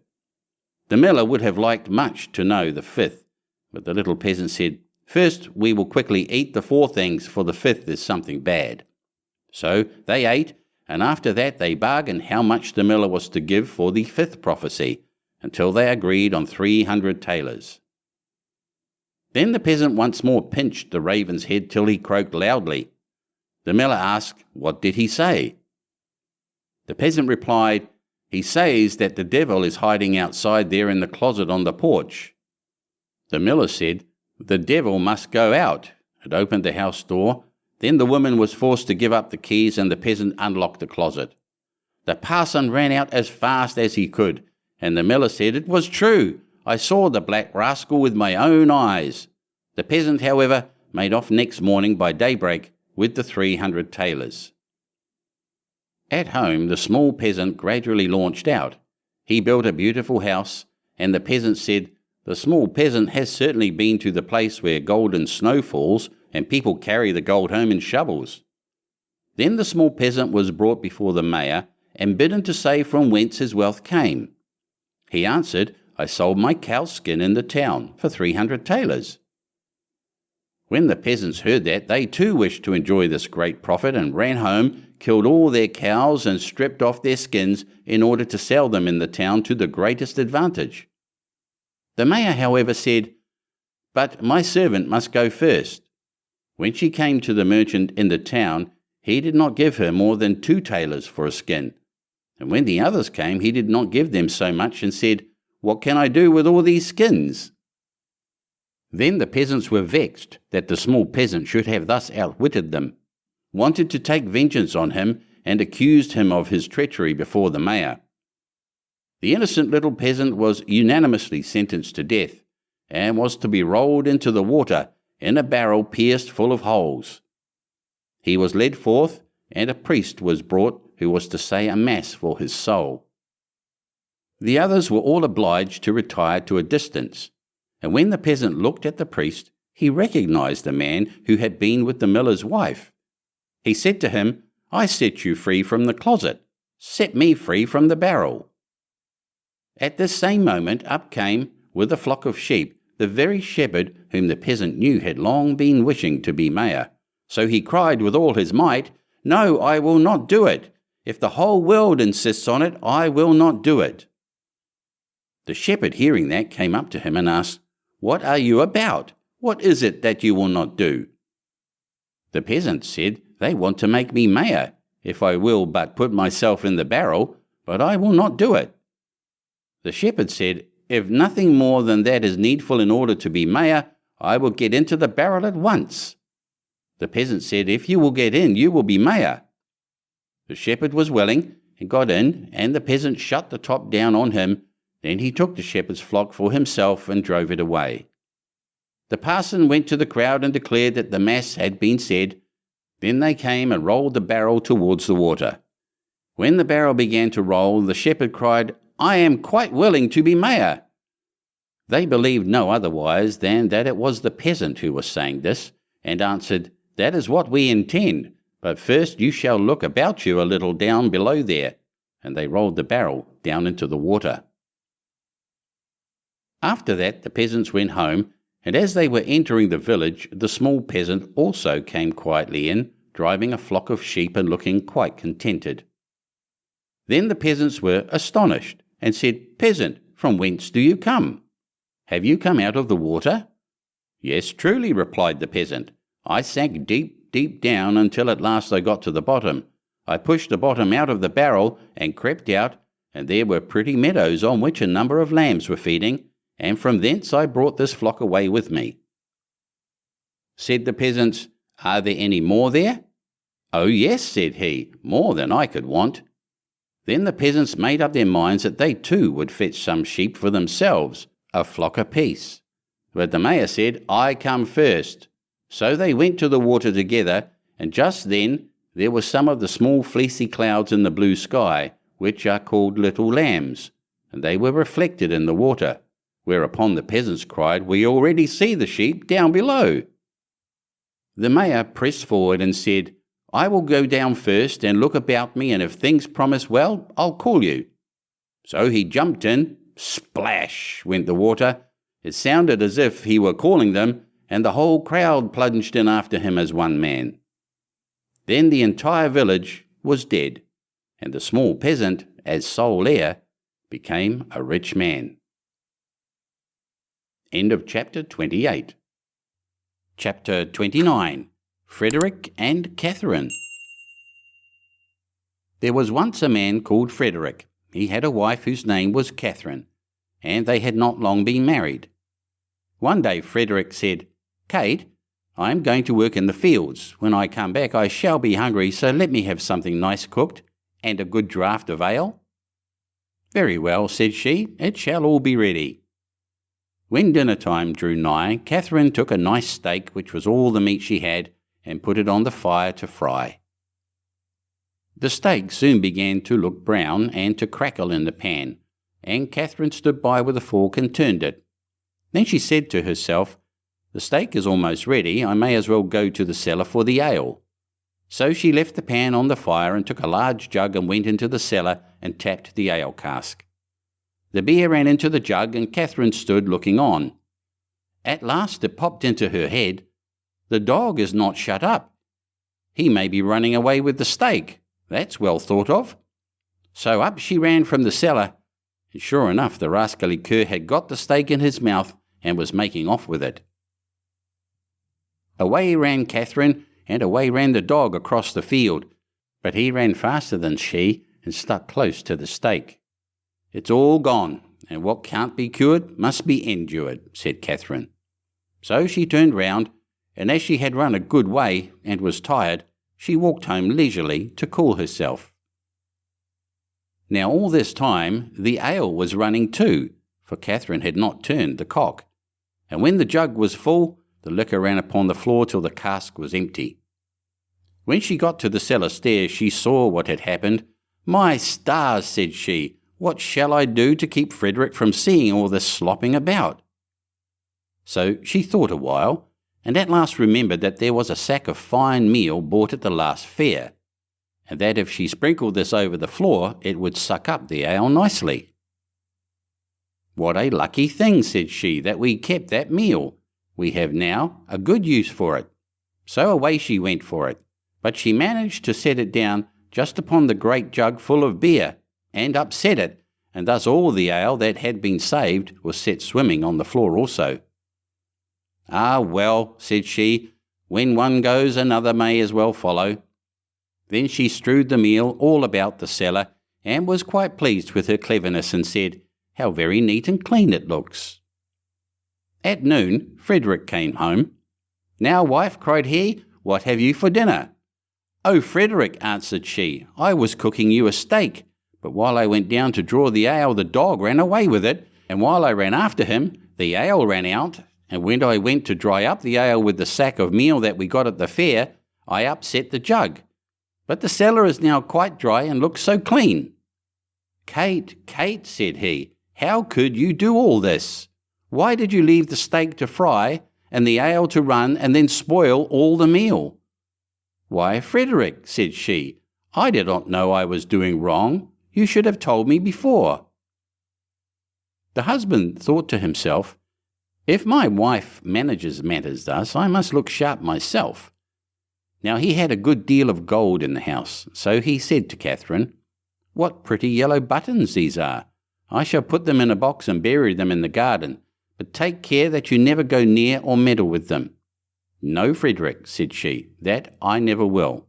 The miller would have liked much to know the fifth, but the little peasant said, "First we will quickly eat the 4 things, for the 5th is something bad." So they ate, and after that they bargained how much the miller was to give for the 5th prophecy, until they agreed on 300 thalers. Then the peasant once more pinched the raven's head till he croaked loudly. The miller asked, "What did he say?" The peasant replied, "He says that the devil is hiding outside there in the closet on the porch." The miller said, "The devil must go out," and opened the house door. Then the woman was forced to give up the keys, and the peasant unlocked the closet. The parson ran out as fast as he could, and the miller said, "It was true. I saw the black rascal with my own eyes." The peasant, however, made off next morning by daybreak with the 300 thalers. At home, the small peasant gradually launched out. He built a beautiful house, and the peasant said, "The small peasant has certainly been to the place where golden snow falls, and people carry the gold home in shovels." Then the small peasant was brought before the mayor and bidden to say from whence his wealth came. He answered, "I sold my cow's skin in the town for 300 thalers." When the peasants heard that, they too wished to enjoy this great profit and ran home, killed all their cows and stripped off their skins in order to sell them in the town to the greatest advantage. The mayor, however, said, "But my servant must go first." When she came to the merchant in the town, he did not give her more than 2 thalers for a skin. And when the others came, he did not give them so much and said, "What can I do with all these skins?" Then the peasants were vexed that the small peasant should have thus outwitted them, wanted to take vengeance on him, and accused him of his treachery before the mayor. The innocent little peasant was unanimously sentenced to death, and was to be rolled into the water in a barrel pierced full of holes. He was led forth, and a priest was brought who was to say a mass for his soul. The others were all obliged to retire to a distance, and when the peasant looked at the priest, he recognized the man who had been with the miller's wife. He said to him, "I set you free from the closet. Set me free from the barrel." At this same moment up came, with a flock of sheep, the very shepherd whom the peasant knew had long been wishing to be mayor. So he cried with all his might, "No, I will not do it. If the whole world insists on it, I will not do it." The shepherd, hearing that, came up to him and asked, "What are you about? What is it that you will not do?" The peasant said, "They want to make me mayor, if I will but put myself in the barrel, but I will not do it." The shepherd said, "If nothing more than that is needful in order to be mayor, I will get into the barrel at once." The peasant said, "If you will get in, you will be mayor." The shepherd was willing, and got in, and the peasant shut the top down on him. Then he took the shepherd's flock for himself and drove it away. The parson went to the crowd and declared that the mass had been said. Then they came and rolled the barrel towards the water. When the barrel began to roll, the shepherd cried, "I am quite willing to be mayor." They believed no otherwise than that it was the peasant who was saying this, and answered, "That is what we intend, but first you shall look about you a little down below there." And they rolled the barrel down into the water. After that the peasants went home, and as they were entering the village, the small peasant also came quietly in, driving a flock of sheep and looking quite contented. Then the peasants were astonished, and said, "Peasant, from whence do you come? Have you come out of the water?" "Yes, truly," replied the peasant. "I sank deep, deep down until at last I got to the bottom. I pushed the bottom out of the barrel and crept out, and there were pretty meadows on which a number of lambs were feeding, and from thence I brought this flock away with me." Said the peasants, "Are there any more there?" "Oh yes," said he, "more than I could want." Then the peasants made up their minds that they too would fetch some sheep for themselves, a flock apiece. But the mayor said, "I come first." So they went to the water together, and just then there were some of the small fleecy clouds in the blue sky, which are called little lambs, and they were reflected in the water. Whereupon the peasants cried, "We already see the sheep down below." The mayor pressed forward and said, I will go down first and look about me, and if things promise well, I'll call you." So he jumped in. Splash went the water. It sounded as if he were calling them, and the whole crowd plunged in after him as one man. Then the entire village was dead, and the small peasant, as sole heir, became a rich man. End of chapter 28. Chapter 29. Frederick and Catherine. There was once a man called Frederick. He had a wife whose name was Catherine, and they had not long been married. One day Frederick said, "Kate, I am going to work in the fields. When I come back I shall be hungry, so let me have something nice cooked, and a good draught of ale." "Very well," said she, "it shall all be ready." When dinner time drew nigh, Catherine took a nice steak, which was all the meat she had, and put it on the fire to fry. The steak soon began to look brown and to crackle in the pan, and Catherine stood by with a fork and turned it. Then she said to herself, "The steak is almost ready, I may as well go to the cellar for the ale." So she left the pan on the fire and took a large jug and went into the cellar and tapped the ale cask. The beer ran into the jug and Catherine stood looking on. At last it popped into her head, "The dog is not shut up. He may be running away with the steak. That's well thought of." So up she ran from the cellar, and sure enough the rascally cur had got the steak in his mouth and was making off with it. Away ran Catherine, and away ran the dog across the field, but he ran faster than she and stuck close to the steak. "It's all gone, and what can't be cured must be endured," said Catherine. So she turned round, and as she had run a good way and was tired, she walked home leisurely to cool herself. Now all this time the ale was running too, for Catherine had not turned the cock, and when the jug was full, the liquor ran upon the floor till the cask was empty. When she got to the cellar stairs, she saw what had happened. "My stars," said she, "what shall I do to keep Frederick from seeing all this slopping about?" So she thought a while, and at last remembered that there was a sack of fine meal bought at the last fair, and that if she sprinkled this over the floor, it would suck up the ale nicely. "What a lucky thing," said she, "that we kept that meal. We have now a good use for it." So away she went for it, but she managed to set it down just upon the great jug full of beer, and upset it, and thus all the ale that had been saved was set swimming on the floor also. "Ah, well," said she, "when one goes another may as well follow." Then she strewed the meal all about the cellar, and was quite pleased with her cleverness, and said, "How very neat and clean it looks." At noon Frederick came home. "Now, wife," cried he, "what have you for dinner?" "Oh, Frederick," answered she, "I was cooking you a steak, but while I went down to draw the ale, the dog ran away with it, and while I ran after him, the ale ran out, and when I went to dry up the ale with the sack of meal that we got at the fair, I upset the jug. But the cellar is now quite dry and looks so clean." "Kate, Kate," said he, "how could you do all this? Why did you leave the steak to fry and the ale to run and then spoil all the meal?" "Why, Frederick," said she, "I did not know I was doing wrong. You should have told me before." The husband thought to himself, "If my wife manages matters thus, I must look sharp myself." Now he had a good deal of gold in the house, so he said to Catherine, "What pretty yellow buttons these are! I shall put them in a box and bury them in the garden, but take care that you never go near or meddle with them." "No, Frederick," said she, "that I never will."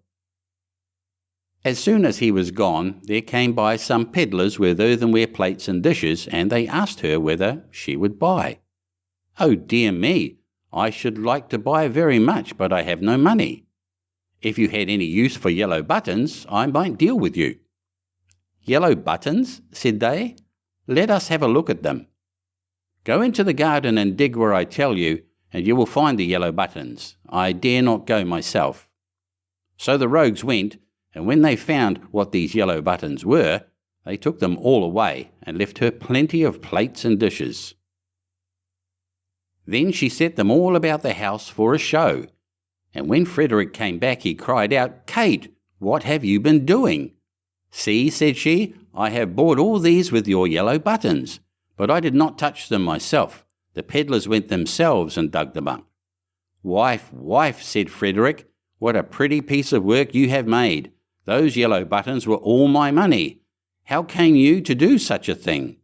As soon as he was gone, there came by some pedlars with earthenware plates and dishes, and they asked her whether she would buy. "Oh dear me, I should like to buy very much, but I have no money. If you had any use for yellow buttons, I might deal with you." "Yellow buttons?" said they. "Let us have a look at them." "Go into the garden and dig where I tell you, and you will find the yellow buttons. I dare not go myself." So the rogues went, and when they found what these yellow buttons were, they took them all away, and left her plenty of plates and dishes. Then she set them all about the house for a show, and when Frederick came back he cried out, "Kate, what have you been doing?" "See," said she, "I have bought all these with your yellow buttons, but I did not touch them myself. The pedlars went themselves and dug them up." "Wife, wife," said Frederick, "what a pretty piece of work you have made. Those yellow buttons were all my money. How came you to do such a thing?"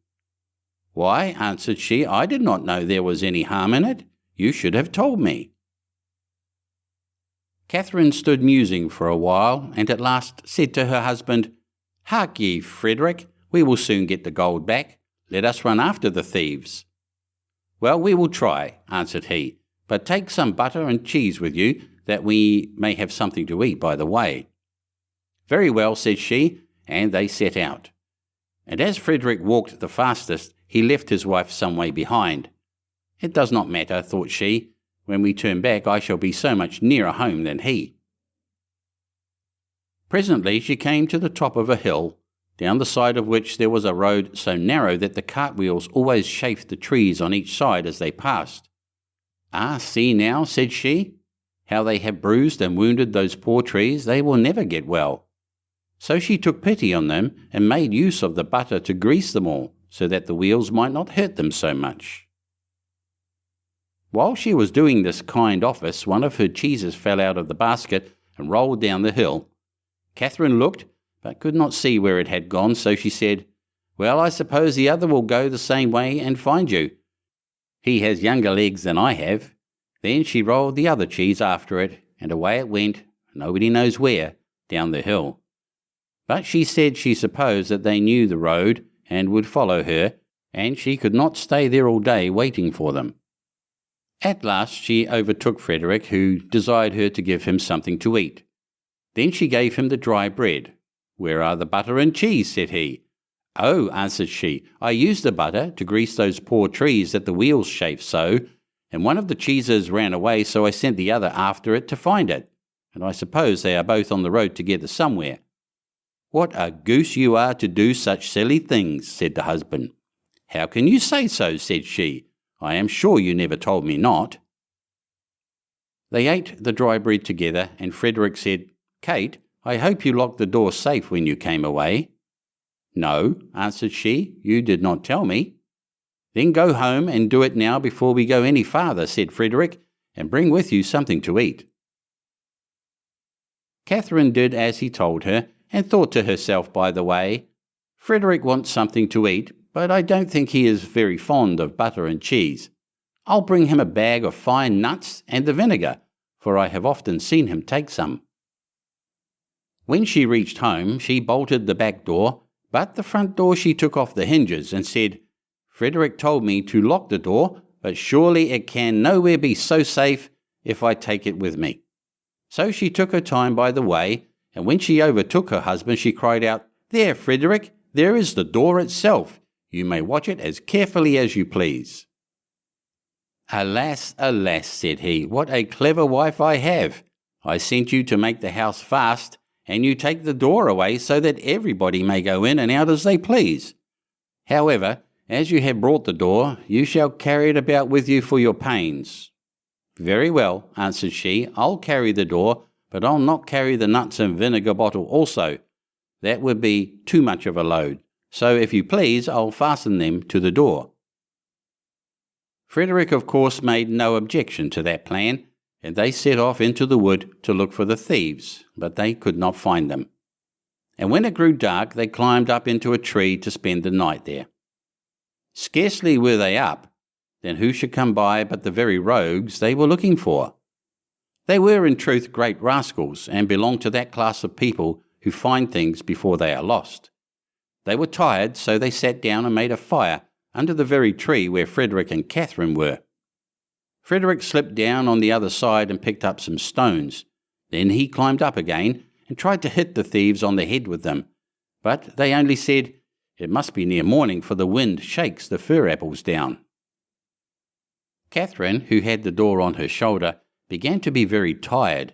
"Why," answered she, "I did not know there was any harm in it. You should have told me." Catherine stood musing for a while, and at last said to her husband, "Hark ye, Frederick, we will soon get the gold back. Let us run after the thieves." "Well, we will try," answered he, "but take some butter and cheese with you, that we may have something to eat by the way." "Very well," said she, and they set out. And as Frederick walked the fastest, he left his wife some way behind. "It does not matter," thought she. "When we turn back I shall be so much nearer home than he." Presently she came to the top of a hill, down the side of which there was a road so narrow that the cartwheels always chafed the trees on each side as they passed. "Ah, see now," said she, "how they have bruised and wounded those poor trees. They will never get well." So she took pity on them and made use of the butter to grease them all, so that the wheels might not hurt them so much. While she was doing this kind office, one of her cheeses fell out of the basket and rolled down the hill. Catherine looked, but could not see where it had gone, so she said, "Well, I suppose the other will go the same way and find you. He has younger legs than I have." Then she rolled the other cheese after it, and away it went, nobody knows where, down the hill. But she said she supposed that they knew the road and would follow her, and she could not stay there all day waiting for them. At last she overtook Frederick, who desired her to give him something to eat. Then she gave him the dry bread. "Where are the butter and cheese?" said he. "Oh," answered she, "I used the butter to grease those poor trees that the wheels chafed so, and one of the cheeses ran away, so I sent the other after it to find it, and I suppose they are both on the road together somewhere." "What a goose you are to do such silly things," said the husband. "How can you say so?" said she. "I am sure you never told me not." They ate the dry bread together, and Frederick said, "Kate, I hope you locked the door safe when you came away." "No," answered she, "you did not tell me." "Then go home and do it now before we go any farther," said Frederick, "and bring with you something to eat." Catherine did as he told her, and thought to herself by the way, "Frederick wants something to eat, but I don't think he is very fond of butter and cheese. I'll bring him a bag of fine nuts and the vinegar, for I have often seen him take some." When she reached home, she bolted the back door, but the front door she took off the hinges and said, "Frederick told me to lock the door, but surely it can nowhere be so safe if I take it with me." So she took her time by the way, and when she overtook her husband she cried out, "There, Frederick, there is the door itself. You may watch it as carefully as you please." "Alas, alas," said he, "what a clever wife I have. I sent you to make the house fast, and you take the door away so that everybody may go in and out as they please. However, as you have brought the door, you shall carry it about with you for your pains." "Very well," answered she, "I'll carry the door, but I'll not carry the nuts and vinegar bottle also. That would be too much of a load. So if you please, I'll fasten them to the door." Frederick, of course, made no objection to that plan, and they set off into the wood to look for the thieves, but they could not find them. And when it grew dark, they climbed up into a tree to spend the night there. Scarcely were they up, then who should come by but the very rogues they were looking for? They were in truth great rascals, and belonged to that class of people who find things before they are lost. They were tired, so they sat down and made a fire under the very tree where Frederick and Catherine were. Frederick slipped down on the other side and picked up some stones. Then he climbed up again and tried to hit the thieves on the head with them, but they only said, "It must be near morning, for the wind shakes the fir apples down." Catherine, who had the door on her shoulder, began to be very tired,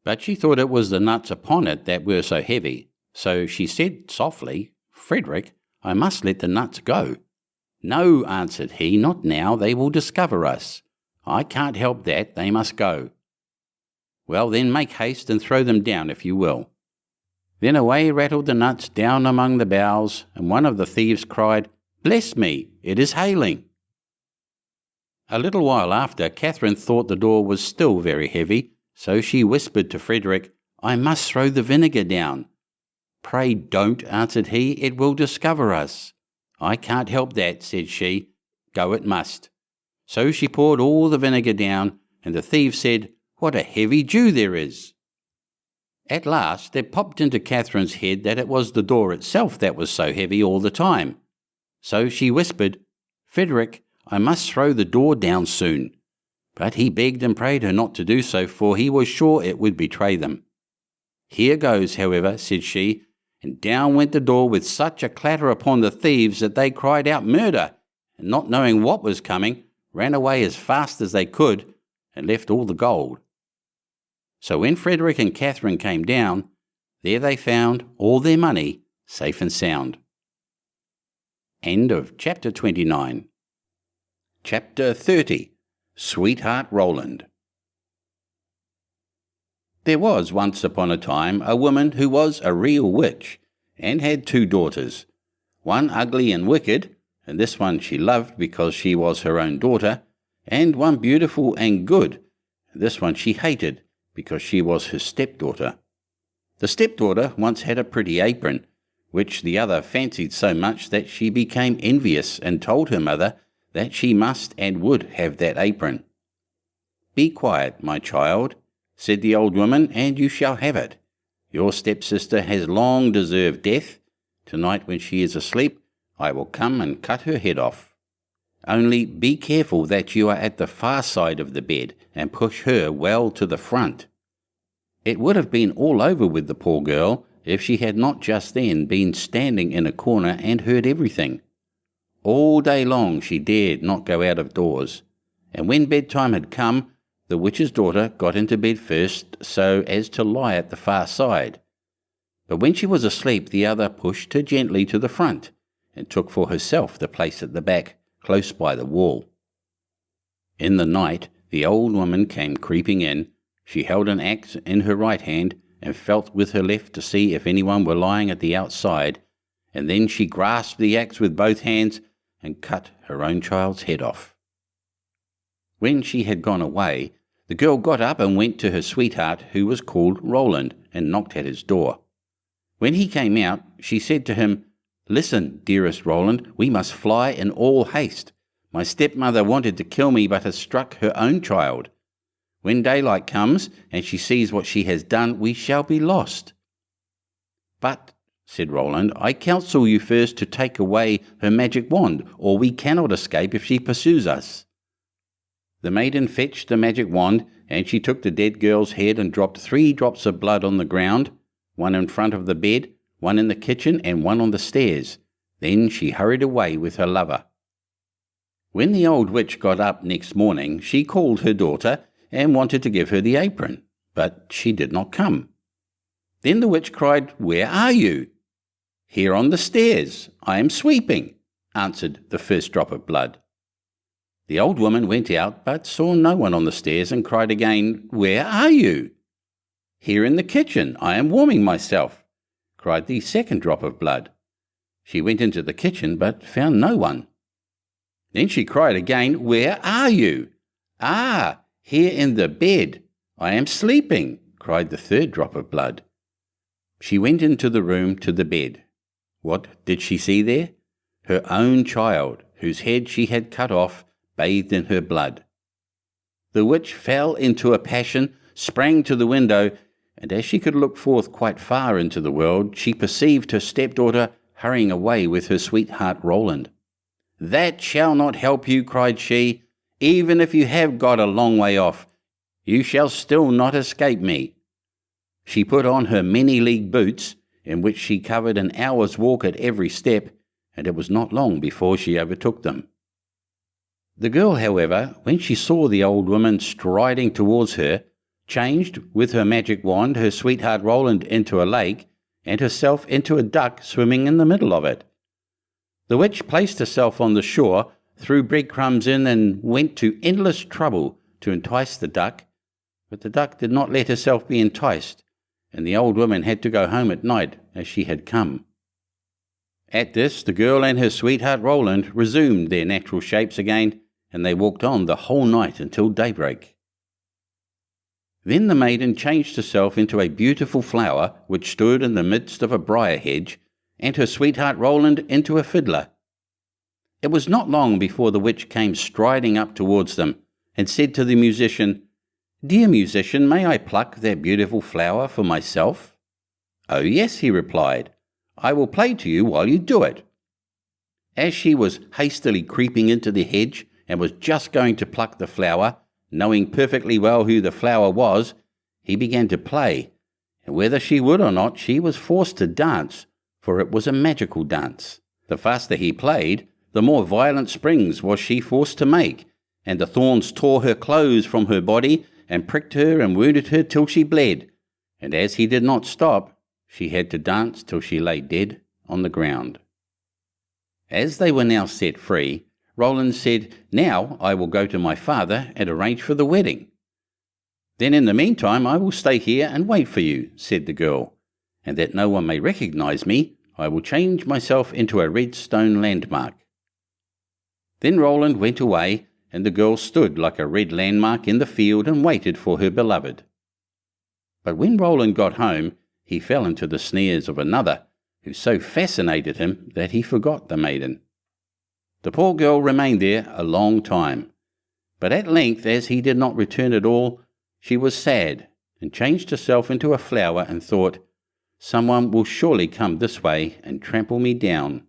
but she thought it was the nuts upon it that were so heavy, so she said softly, "Frederick, I must let the nuts go." "No," answered he, "not now, they will discover us. I can't help that, they must go." Well, then make haste and throw them down if you will." Then away rattled the nuts down among the boughs, and one of the thieves cried, "Bless me, it is hailing." A little while after, Catherine thought the door was still very heavy, so she whispered to Frederick, "I must throw the vinegar down." "Pray don't," answered he, "it will discover us." "I can't help that," said she. "Go it must." So she poured all the vinegar down, and the thief said, "What a heavy dew there is." At last it popped into Catherine's head that it was the door itself that was so heavy all the time. So she whispered, "Frederick, I must throw the door down soon." But he begged and prayed her not to do so, for he was sure it would betray them. "Here goes, however," said she, and down went the door with such a clatter upon the thieves that they cried out "Murder!" and not knowing what was coming, ran away as fast as they could, and left all the gold. So when Frederick and Catherine came down, there they found all their money safe and sound. End of Chapter 29. Chapter 30. Sweetheart Roland. There was once upon a time a woman who was a real witch, and had 2 daughters, one ugly and wicked, and this one she loved because she was her own daughter, and one beautiful and good, and this one she hated because she was her stepdaughter. The stepdaughter once had a pretty apron, which the other fancied so much that she became envious and told her mother that she must and would have that apron. "Be quiet, my child," said the old woman, "and you shall have it. Your stepsister has long deserved death. Tonight when she is asleep, I will come and cut her head off. Only be careful that you are at the far side of the bed, and push her well to the front." It would have been all over with the poor girl if she had not just then been standing in a corner and heard everything. All day long she dared not go out of doors, and when bedtime had come, the witch's daughter got into bed first so as to lie at the far side. But when she was asleep, the other pushed her gently to the front, and took for herself the place at the back, close by the wall. In the night the old woman came creeping in. She held an axe in her right hand, and felt with her left to see if anyone were lying at the outside, and then she grasped the axe with both hands, and cut her own child's head off. When she had gone away, the girl got up and went to her sweetheart, who was called Roland, and knocked at his door. When he came out, she said to him, "Listen, dearest Roland, we must fly in all haste. My stepmother wanted to kill me, but has struck her own child. When daylight comes, and she sees what she has done, we shall be lost." "But," said Roland, "I counsel you first to take away her magic wand, or we cannot escape if she pursues us." The maiden fetched the magic wand, and she took the dead girl's head and dropped 3 drops of blood on the ground, one in front of the bed, one in the kitchen, and one on the stairs. Then she hurried away with her lover. When the old witch got up next morning, she called her daughter and wanted to give her the apron, but she did not come. Then the witch cried, "Where are you?" "Here on the stairs. I am sweeping," answered the first drop of blood. The old woman went out, but saw no one on the stairs, and cried again, "Where are you?" "Here in the kitchen. I am warming myself," cried the second drop of blood. She went into the kitchen, but found no one. Then she cried again, "Where are you?" "Ah, here in the bed. I am sleeping," cried the third drop of blood. She went into the room to the bed. What did she see there? Her own child, whose head she had cut off, bathed in her blood. The witch fell into a passion, sprang to the window, and as she could look forth quite far into the world, she perceived her stepdaughter hurrying away with her sweetheart Roland. "That shall not help you," cried she. "Even if you have got a long way off, you shall still not escape me." She put on her many-leagued boots, in which she covered an hour's walk at every step, and it was not long before she overtook them. The girl, however, when she saw the old woman striding towards her, changed with her magic wand her sweetheart Roland into a lake, and herself into a duck swimming in the middle of it. The witch placed herself on the shore, threw breadcrumbs in, and went to endless trouble to entice the duck, But the duck did not let herself be enticed, and the old woman had to go home at night as she had come. At this, the girl and her sweetheart Roland resumed their natural shapes again, and they walked on the whole night until daybreak. Then the maiden changed herself into a beautiful flower which stood in the midst of a briar hedge, and her sweetheart Roland into a fiddler. It was not long before the witch came striding up towards them, and said to the musician, "Dear musician, may I pluck that beautiful flower for myself?" "Oh yes," he replied, "I will play to you while you do it." As she was hastily creeping into the hedge, and was just going to pluck the flower, knowing perfectly well who the flower was, he began to play, and whether she would or not, she was forced to dance, for it was a magical dance. The faster he played, the more violent springs was she forced to make, and the thorns tore her clothes from her body, and pricked her and wounded her till she bled, and as he did not stop, she had to dance till she lay dead on the ground. As they were now set free, Roland said, "Now I will go to my father and arrange for the wedding." "Then in the meantime I will stay here and wait for you," said the girl, "and that no one may recognize me, I will change myself into a red stone landmark." Then Roland went away, and the girl stood like a red landmark in the field and waited for her beloved. But when Roland got home, he fell into the snares of another, who so fascinated him that he forgot the maiden. The poor girl remained there a long time, but at length, as he did not return at all, she was sad, and changed herself into a flower, and thought, "Someone will surely come this way and trample me down."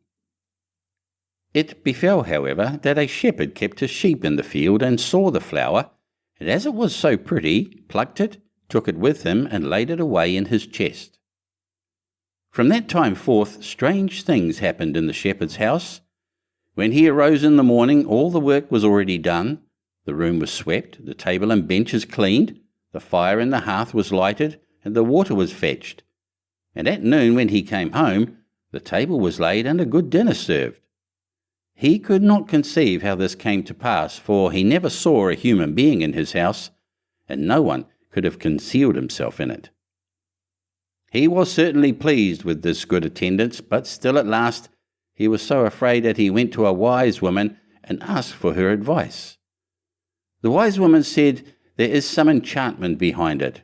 It befell, however, that a shepherd kept his sheep in the field and saw the flower, and as it was so pretty, plucked it, took it with him, and laid it away in his chest. From that time forth, strange things happened in the shepherd's house. When he arose in the morning, all the work was already done. The room was swept, the table and benches cleaned, the fire in the hearth was lighted, and the water was fetched. And at noon, when he came home, the table was laid and a good dinner served. He could not conceive how this came to pass, for he never saw a human being in his house, and no one could have concealed himself in it. He was certainly pleased with this good attendance, but still at last he was so afraid that he went to a wise woman and asked for her advice. The wise woman said, "There is some enchantment behind it.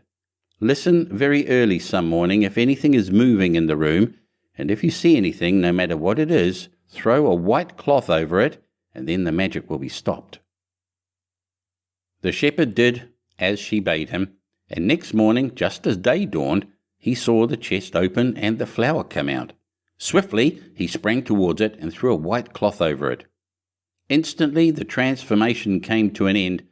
Listen very early some morning if anything is moving in the room, and if you see anything, no matter what it is, throw a white cloth over it, and then the magic will be stopped." The shepherd did as she bade him, and next morning, just as day dawned, he saw the chest open and the flower come out. Swiftly he sprang towards it and threw a white cloth over it. Instantly the transformation came to an end,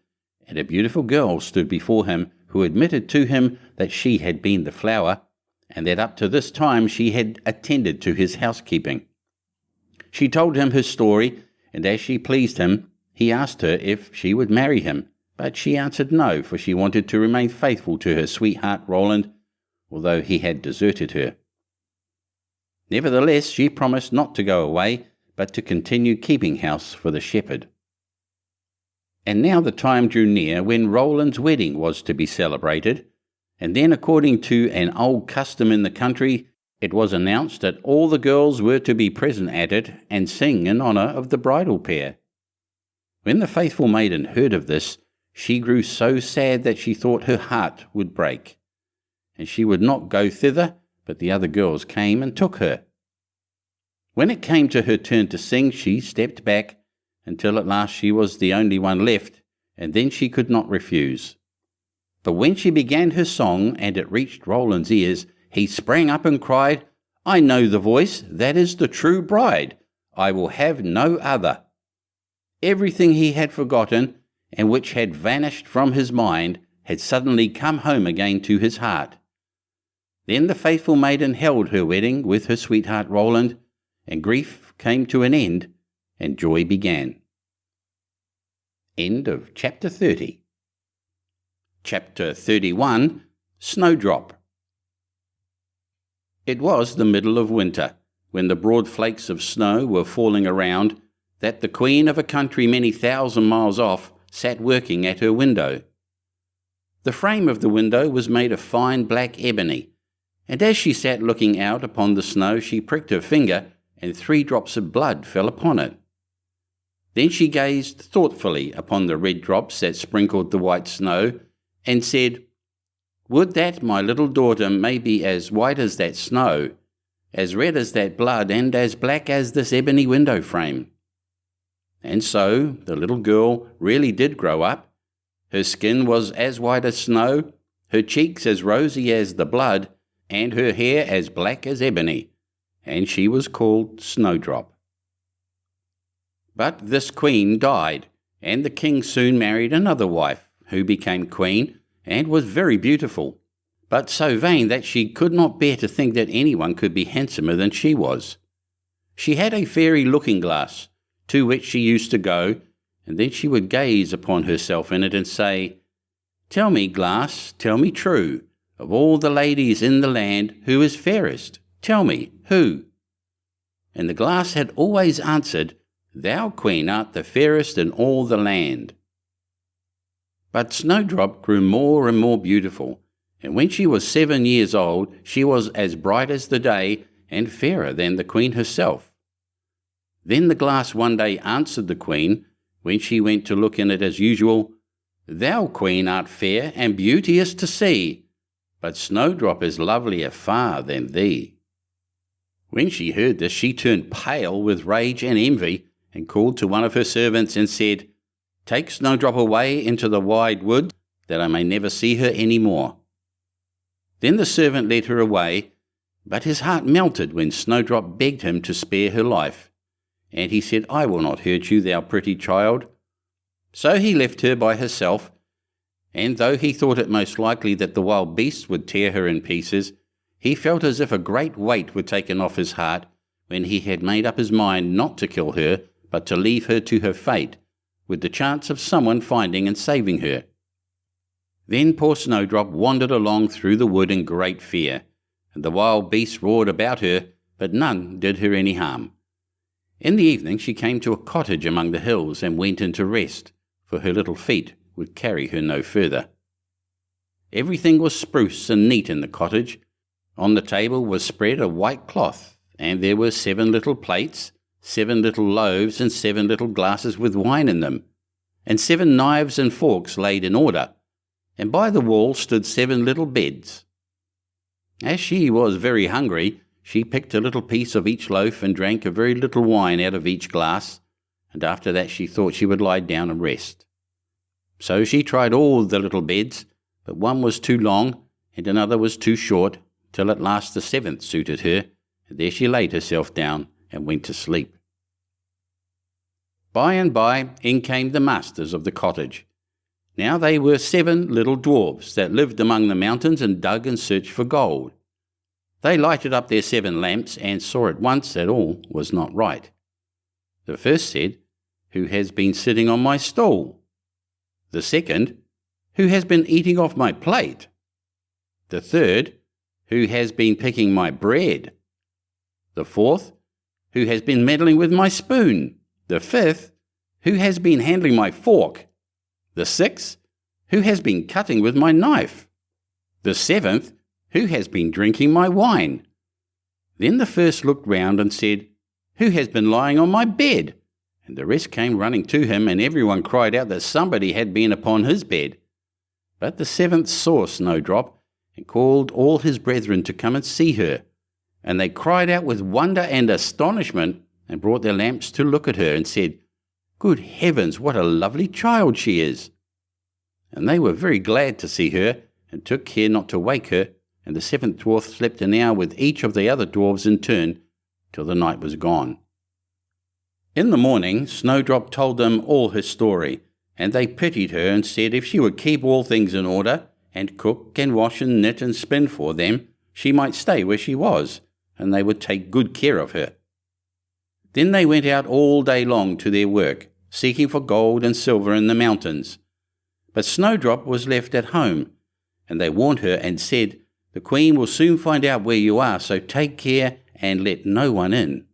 and a beautiful girl stood before him, who admitted to him that she had been the flower, and that up to this time she had attended to his housekeeping. She told him her story, and as she pleased him, he asked her if she would marry him, but she answered no, for she wanted to remain faithful to her sweetheart Roland, although he had deserted her. Nevertheless, she promised not to go away, but to continue keeping house for the shepherd. And now the time drew near when Roland's wedding was to be celebrated, and then, according to an old custom in the country, it was announced that all the girls were to be present at it and sing in honour of the bridal pair. When the faithful maiden heard of this, she grew so sad that she thought her heart would break, and she would not go thither, but the other girls came and took her. When it came to her turn to sing, she stepped back, until at last she was the only one left, and then she could not refuse. But when she began her song, and it reached Roland's ears, he sprang up and cried, "I know the voice, that is the true bride. I will have no other." Everything he had forgotten, and which had vanished from his mind, had suddenly come home again to his heart. Then the faithful maiden held her wedding with her sweetheart Roland, and grief came to an end, and joy began. End of Chapter 30. Chapter 31. Snowdrop. It was the middle of winter, when the broad flakes of snow were falling around, that the queen of a country many thousand miles off sat working at her window. The frame of the window was made of fine black ebony, and as she sat looking out upon the snow, she pricked her finger, and 3 drops of blood fell upon it. Then she gazed thoughtfully upon the red drops that sprinkled the white snow, and said, "Would that my little daughter may be as white as that snow, as red as that blood, and as black as this ebony window frame." And so the little girl really did grow up. Her skin was as white as snow, her cheeks as rosy as the blood, and her hair as black as ebony, and she was called Snowdrop. But this queen died, and the king soon married another wife, who became queen, and was very beautiful, but so vain that she could not bear to think that anyone could be handsomer than she was. She had a fairy looking-glass, to which she used to go, and then she would gaze upon herself in it and say, "Tell me, glass, tell me true, of all the ladies in the land, who is fairest? Tell me, who?" And the glass had always answered, "Thou, queen, art the fairest in all the land." But Snowdrop grew more and more beautiful, and when she was 7 years old, she was as bright as the day, and fairer than the queen herself. Then the glass one day answered the queen, when she went to look in it as usual, "Thou, queen, art fair and beauteous to see, but Snowdrop is lovelier far than thee." When she heard this, she turned pale with rage and envy, and called to one of her servants and said, "Take Snowdrop away into the wide woods, that I may never see her any more." Then the servant led her away, but his heart melted when Snowdrop begged him to spare her life. And he said, "I will not hurt you, thou pretty child." So he left her by herself, and though he thought it most likely that the wild beasts would tear her in pieces, he felt as if a great weight were taken off his heart when he had made up his mind not to kill her, but to leave her to her fate, with the chance of someone finding and saving her. Then poor Snowdrop wandered along through the wood in great fear, and the wild beasts roared about her, but none did her any harm. In the evening she came to a cottage among the hills and went in to rest, for her little feet would carry her no further. Everything was spruce and neat in the cottage. On the table was spread a white cloth, and there were 7 little plates, 7 little loaves, and 7 little glasses with wine in them, and 7 knives and forks laid in order, and by the wall stood 7 little beds. As she was very hungry, she picked a little piece of each loaf and drank a very little wine out of each glass, and after that she thought she would lie down and rest. So she tried all the little beds, but one was too long, and another was too short, till at last the 7th suited her, and there she laid herself down and went to sleep. By and by in came the masters of the cottage. Now they were 7 little dwarfs that lived among the mountains and dug and searched for gold. They lighted up their 7 lamps and saw at once that all was not right. The first said, "Who has been sitting on my stool?" The second, "Who has been eating off my plate?" The third, "Who has been picking my bread?" The fourth, "Who has been meddling with my spoon?" The fifth, "Who has been handling my fork?" The sixth, "Who has been cutting with my knife?" The seventh, "Who has been drinking my wine?" Then the first looked round and said, "Who has been lying on my bed?" And the rest came running to him, and everyone cried out that somebody had been upon his bed. But the 7th saw Snowdrop, and called all his brethren to come and see her. And they cried out with wonder and astonishment, and brought their lamps to look at her, and said, "Good heavens, what a lovely child she is!" And they were very glad to see her, and took care not to wake her, and the 7th dwarf slept an hour with each of the other dwarfs in turn, till the night was gone. In the morning Snowdrop told them all her story, and they pitied her and said if she would keep all things in order, and cook and wash and knit and spin for them, she might stay where she was, and they would take good care of her. Then they went out all day long to their work, seeking for gold and silver in the mountains. But Snowdrop was left at home, and they warned her and said, "The Queen will soon find out where you are, so take care and let no one in."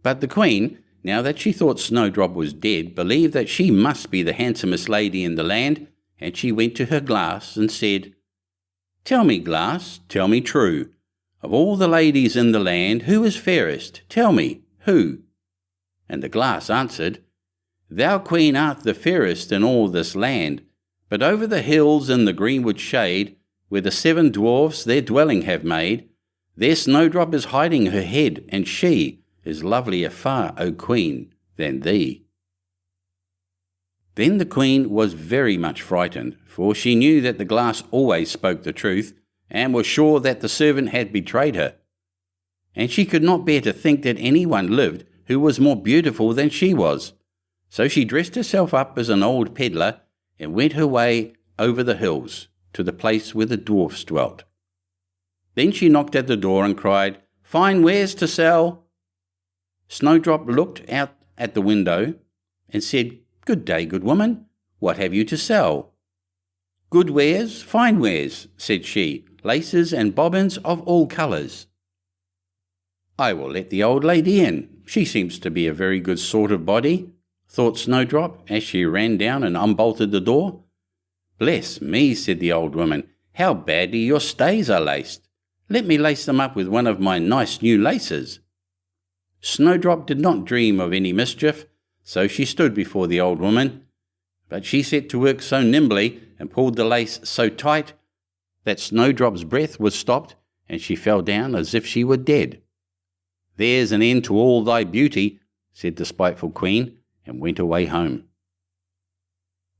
But the Queen, now that she thought Snowdrop was dead, believed that she must be the handsomest lady in the land, and she went to her glass and said, "Tell me, glass, tell me true, of all the ladies in the land, who is fairest? Tell me, who?" And the glass answered, "Thou, queen, art the fairest in all this land, but over the hills in the greenwood shade, where the 7 dwarfs their dwelling have made, there Snowdrop is hiding her head, and she is lovelier far, O queen, than thee." Then the queen was very much frightened, for she knew that the glass always spoke the truth, and was sure that the servant had betrayed her. And she could not bear to think that anyone lived who was more beautiful than she was. So she dressed herself up as an old peddler, and went her way over the hills to the place where the dwarfs dwelt. Then she knocked at the door and cried, "Fine wares to sell." Snowdrop looked out at the window and said, "Good day, good woman. What have you to sell?" "Good wares, fine wares," said she, "laces and bobbins of all colours." "I will let the old lady in. She seems to be a very good sort of body," thought Snowdrop as she ran down and unbolted the door. "Bless me," said the old woman, "how badly your stays are laced. Let me lace them up with one of my nice new laces." Snowdrop did not dream of any mischief, so she stood before the old woman, but she set to work so nimbly and pulled the lace so tight that Snowdrop's breath was stopped, and she fell down as if she were dead. "There's an end to all thy beauty," said the spiteful queen, and went away home.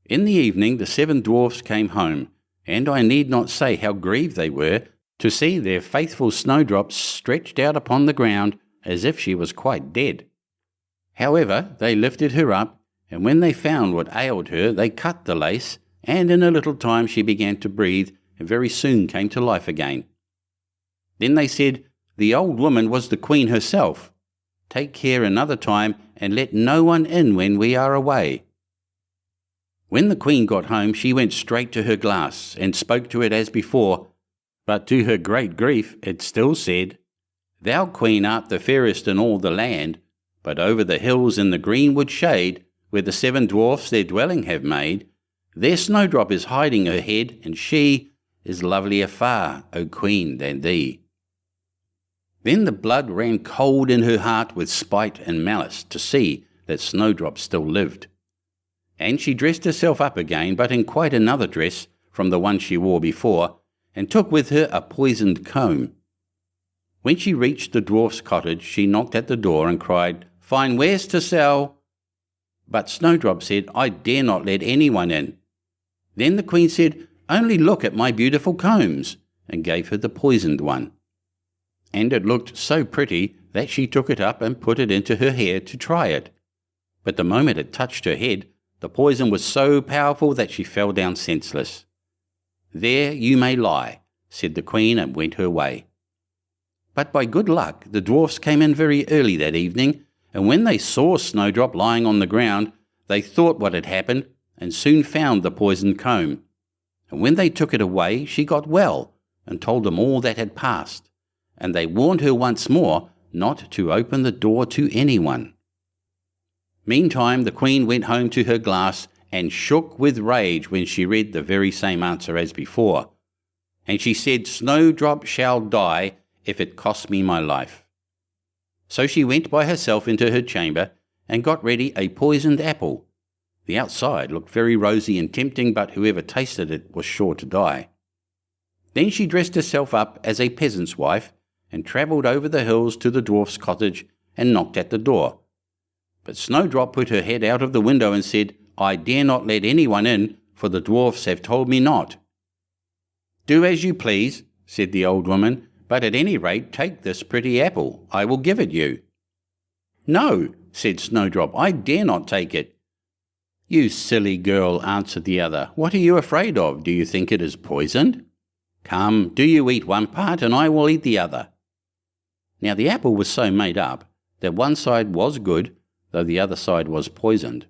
In the evening the 7 dwarfs came home, and I need not say how grieved they were to see their faithful Snowdrop stretched out upon the ground as if she was quite dead. However, they lifted her up, and when they found what ailed her, they cut the lace, and in a little time she began to breathe, and very soon came to life again. Then they said, "The old woman was the queen herself. Take care another time, and let no one in when we are away." When the queen got home, she went straight to her glass, and spoke to it as before, but to her great grief it still said, "Thou, queen, art the fairest in all the land, but over the hills in the greenwood shade, where the 7 dwarfs their dwelling have made, there Snowdrop is hiding her head, and she is lovelier far, O queen, than thee." Then the blood ran cold in her heart with spite and malice to see that Snowdrop still lived. And she dressed herself up again, but in quite another dress from the one she wore before, and took with her a poisoned comb. When she reached the dwarf's cottage, she knocked at the door and cried, "Fine wares to sell." But Snowdrop said, "I dare not let anyone in." Then the queen said, "Only look at my beautiful combs," and gave her the poisoned one. And it looked so pretty that she took it up and put it into her hair to try it. But the moment it touched her head, the poison was so powerful that she fell down senseless. "There you may lie," said the queen, and went her way. But by good luck the dwarfs came in very early that evening, and when they saw Snowdrop lying on the ground, they thought what had happened, and soon found the poisoned comb. And when they took it away, she got well, and told them all that had passed, and they warned her once more not to open the door to anyone. Meantime the queen went home to her glass, and shook with rage when she read the very same answer as before. And she said, "Snowdrop shall die if it costs me my life." So she went by herself into her chamber, and got ready a poisoned apple. The outside looked very rosy and tempting, but whoever tasted it was sure to die. Then she dressed herself up as a peasant's wife, and travelled over the hills to the dwarf's cottage, and knocked at the door. But Snowdrop put her head out of the window and said, "I dare not let anyone in, for the dwarfs have told me not." "Do as you please," said the old woman, "but at any rate take this pretty apple. I will give it you." "No," said Snowdrop, "I dare not take it." "You silly girl," answered the other, "what are you afraid of? Do you think it is poisoned? Come, do you eat one part, and I will eat the other." Now the apple was so made up that one side was good, though the other side was poisoned.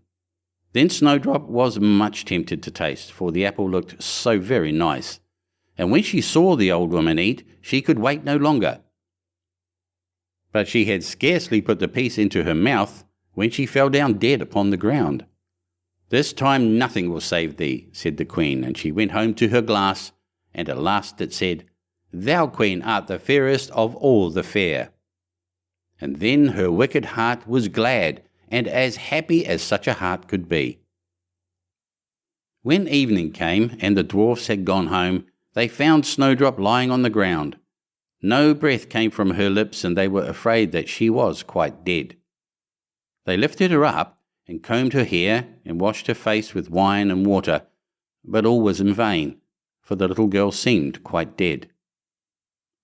Then Snowdrop was much tempted to taste, for the apple looked so very nice, and when she saw the old woman eat, she could wait no longer. But she had scarcely put the piece into her mouth when she fell down dead upon the ground. "This time nothing will save thee," said the queen, and she went home to her glass, and at last it said, "Thou, queen, art the fairest of all the fair." And then her wicked heart was glad, and as happy as such a heart could be. When evening came, and the dwarfs had gone home, they found Snowdrop lying on the ground. No breath came from her lips, and they were afraid that she was quite dead. They lifted her up, and combed her hair, and washed her face with wine and water, but all was in vain, for the little girl seemed quite dead.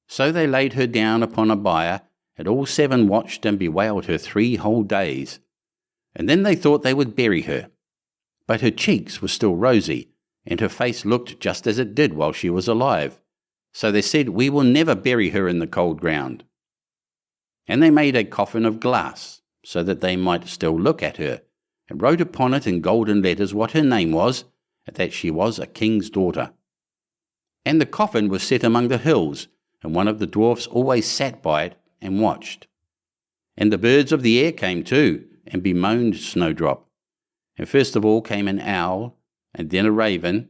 So they laid her down upon a bier, and all 7 watched and bewailed her 3 whole days. And then they thought they would bury her. But her cheeks were still rosy, and her face looked just as it did while she was alive. So they said, "We will never bury her in the cold ground." And they made a coffin of glass, so that they might still look at her, and wrote upon it in golden letters what her name was, and that she was a king's daughter. And the coffin was set among the hills, and one of the dwarfs always sat by it and watched. And the birds of the air came too, and bemoaned Snowdrop. And first of all came an owl, and then a raven,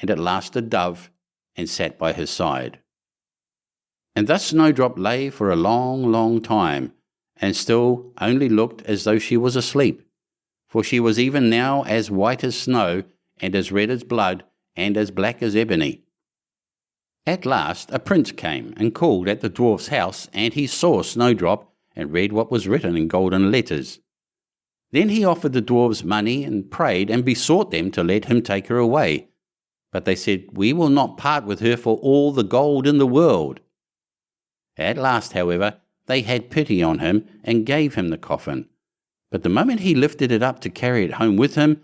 and at last a dove, and sat by her side. And thus Snowdrop lay for a long, long time, and still only looked as though she was asleep, for she was even now as white as snow, and as red as blood, and as black as ebony. At last a prince came and called at the dwarf's house, and he saw Snowdrop, and read what was written in golden letters. Then he offered the dwarfs money, and prayed and besought them to let him take her away. But they said, "We will not part with her for all the gold in the world." At last, however, they had pity on him, and gave him the coffin. But the moment he lifted it up to carry it home with him,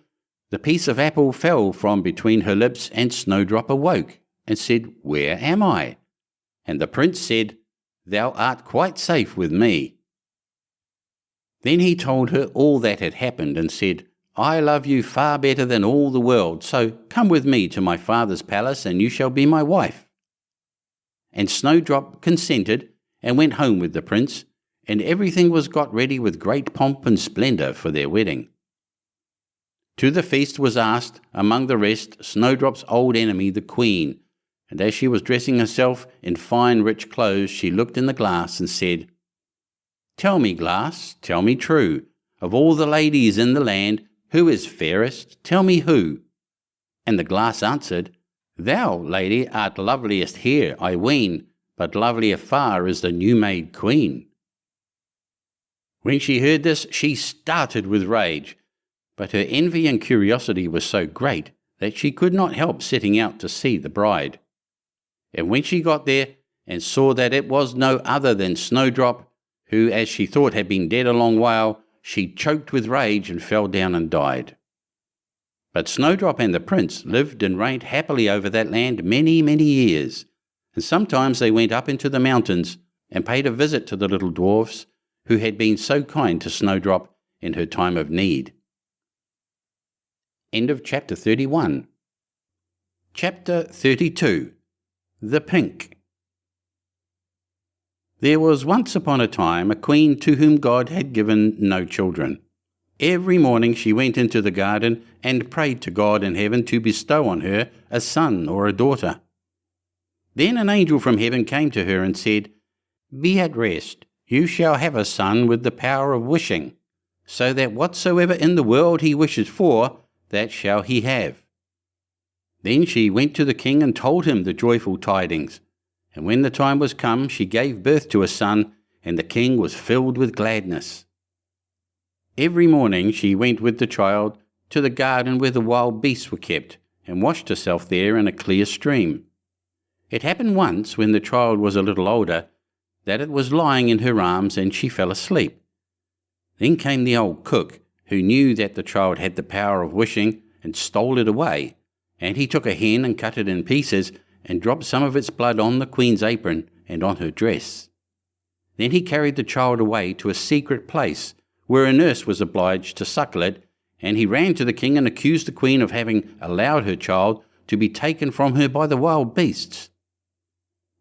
the piece of apple fell from between her lips, and Snowdrop awoke, and said, "Where am I?" And the prince said, "Thou art quite safe with me." Then he told her all that had happened, and said, "I love you far better than all the world, so come with me to my father's palace, and you shall be my wife." And Snowdrop consented, and went home with the prince, and everything was got ready with great pomp and splendour for their wedding. To the feast was asked, among the rest, Snowdrop's old enemy, the queen, and as she was dressing herself in fine rich clothes, she looked in the glass and said, "Tell me, glass, tell me true, of all the ladies in the land, who is fairest? Tell me who." And the glass answered, "Thou, lady, art loveliest here, I ween, but lovelier far is the new-made queen." When she heard this, she started with rage, but her envy and curiosity was so great that she could not help setting out to see the bride. And when she got there, and saw that it was no other than Snowdrop, who, as she thought, had been dead a long while, she choked with rage and fell down and died. But Snowdrop and the prince lived and reigned happily over that land many, many years, and sometimes they went up into the mountains and paid a visit to the little dwarfs who had been so kind to Snowdrop in her time of need. End of Chapter 31. Chapter 32. The Pink. There was once upon a time a queen to whom God had given no children. Every morning she went into the garden and prayed to God in heaven to bestow on her a son or a daughter. Then an angel from heaven came to her and said, "Be at rest, you shall have a son with the power of wishing, so that whatsoever in the world he wishes for, that shall he have." Then she went to the king and told him the joyful tidings. And when the time was come, she gave birth to a son, and the king was filled with gladness. Every morning she went with the child to the garden where the wild beasts were kept, and washed herself there in a clear stream. It happened once, when the child was a little older, that it was lying in her arms, and she fell asleep. Then came the old cook, who knew that the child had the power of wishing, and stole it away, and he took a hen and cut it in pieces, and dropped some of its blood on the queen's apron and on her dress. Then he carried the child away to a secret place, where a nurse was obliged to suckle it, and he ran to the king and accused the queen of having allowed her child to be taken from her by the wild beasts.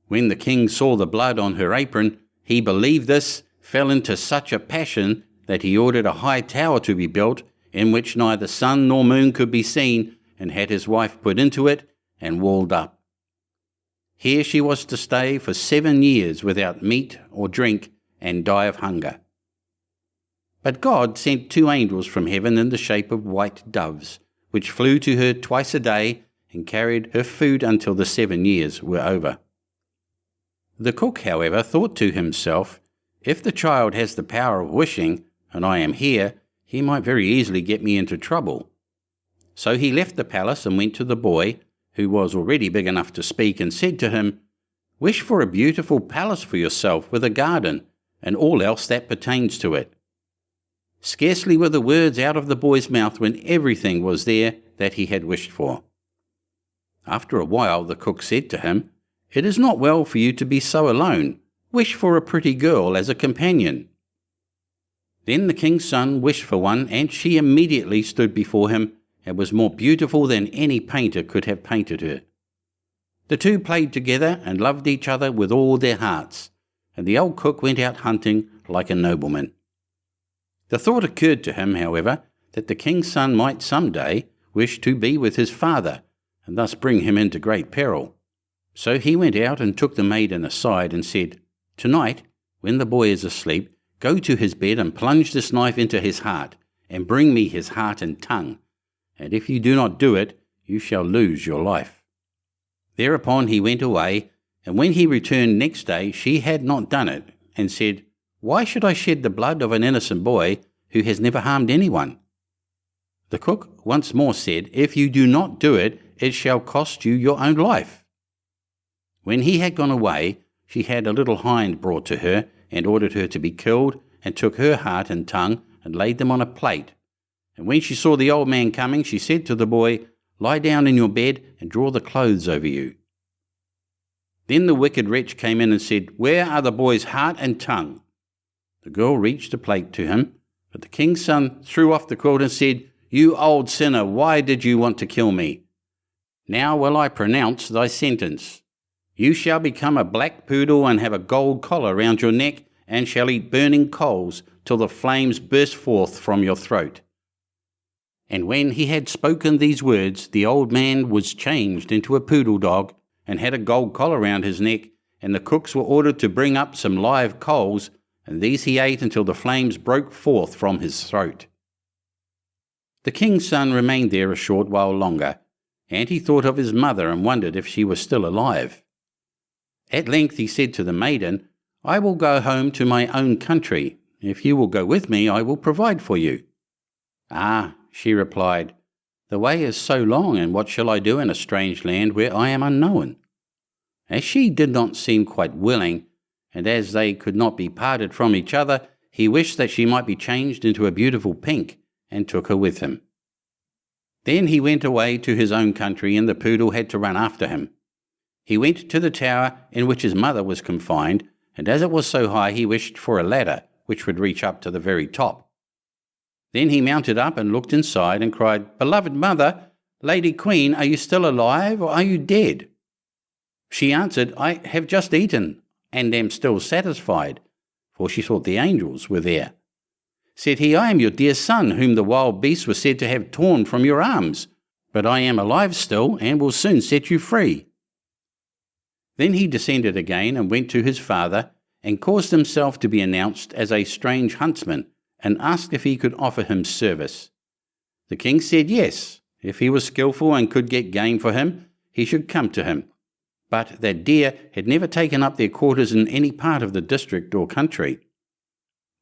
When the king saw the blood on her apron, he believed this, fell into such a passion that he ordered a high tower to be built, in which neither sun nor moon could be seen, and had his wife put into it and walled up. Here she was to stay for 7 years without meat or drink and die of hunger. But God sent 2 angels from heaven in the shape of white doves, which flew to her twice a day and carried her food until the 7 years were over. The cook, however, thought to himself, if the child has the power of wishing, and I am here, he might very easily get me into trouble. So he left the palace and went to the boy, who was already big enough to speak, and said to him, "Wish for a beautiful palace for yourself with a garden, and all else that pertains to it." Scarcely were the words out of the boy's mouth when everything was there that he had wished for. After a while the cook said to him, "It is not well for you to be so alone. Wish for a pretty girl as a companion." Then the king's son wished for one, and she immediately stood before him, and was more beautiful than any painter could have painted her. The 2 played together and loved each other with all their hearts, and the old cook went out hunting like a nobleman. The thought occurred to him, however, that the king's son might some day wish to be with his father, and thus bring him into great peril. So he went out and took the maiden aside and said, "Tonight, when the boy is asleep, go to his bed and plunge this knife into his heart, and bring me his heart and tongue. And if you do not do it, you shall lose your life." Thereupon he went away, and when he returned next day she had not done it, and said, "Why should I shed the blood of an innocent boy who has never harmed anyone?" The cook once more said, "If you do not do it, it shall cost you your own life." When he had gone away, she had a little hind brought to her, and ordered her to be killed, and took her heart and tongue, and laid them on a plate. And when she saw the old man coming, she said to the boy, "Lie down in your bed, and draw the clothes over you." Then the wicked wretch came in and said, "Where are the boy's heart and tongue?" The girl reached a plate to him, but the king's son threw off the quilt and said, "You old sinner, why did you want to kill me? Now will I pronounce thy sentence. You shall become a black poodle and have a gold collar round your neck, and shall eat burning coals till the flames burst forth from your throat." And when he had spoken these words, the old man was changed into a poodle dog, and had a gold collar round his neck, and the cooks were ordered to bring up some live coals, and these he ate until the flames broke forth from his throat. The king's son remained there a short while longer, and he thought of his mother and wondered if she was still alive. At length he said to the maiden, "I will go home to my own country. If you will go with me, I will provide for you." "Ah," she replied, "the way is so long, and what shall I do in a strange land where I am unknown?" As she did not seem quite willing, and as they could not be parted from each other, he wished that she might be changed into a beautiful pink, and took her with him. Then he went away to his own country, and the poodle had to run after him. He went to the tower in which his mother was confined, and as it was so high, he wished for a ladder which would reach up to the very top. Then he mounted up and looked inside and cried, "Beloved mother, Lady Queen, are you still alive, or are you dead?" She answered, "I have just eaten, and am still satisfied," for she thought the angels were there. Said he, "I am your dear son, whom the wild beasts were said to have torn from your arms, but I am alive still, and will soon set you free." Then he descended again and went to his father, and caused himself to be announced as a strange huntsman, and asked if he could offer him service. The king said yes, if he was skilful and could get game for him, he should come to him, but that deer had never taken up their quarters in any part of the district or country.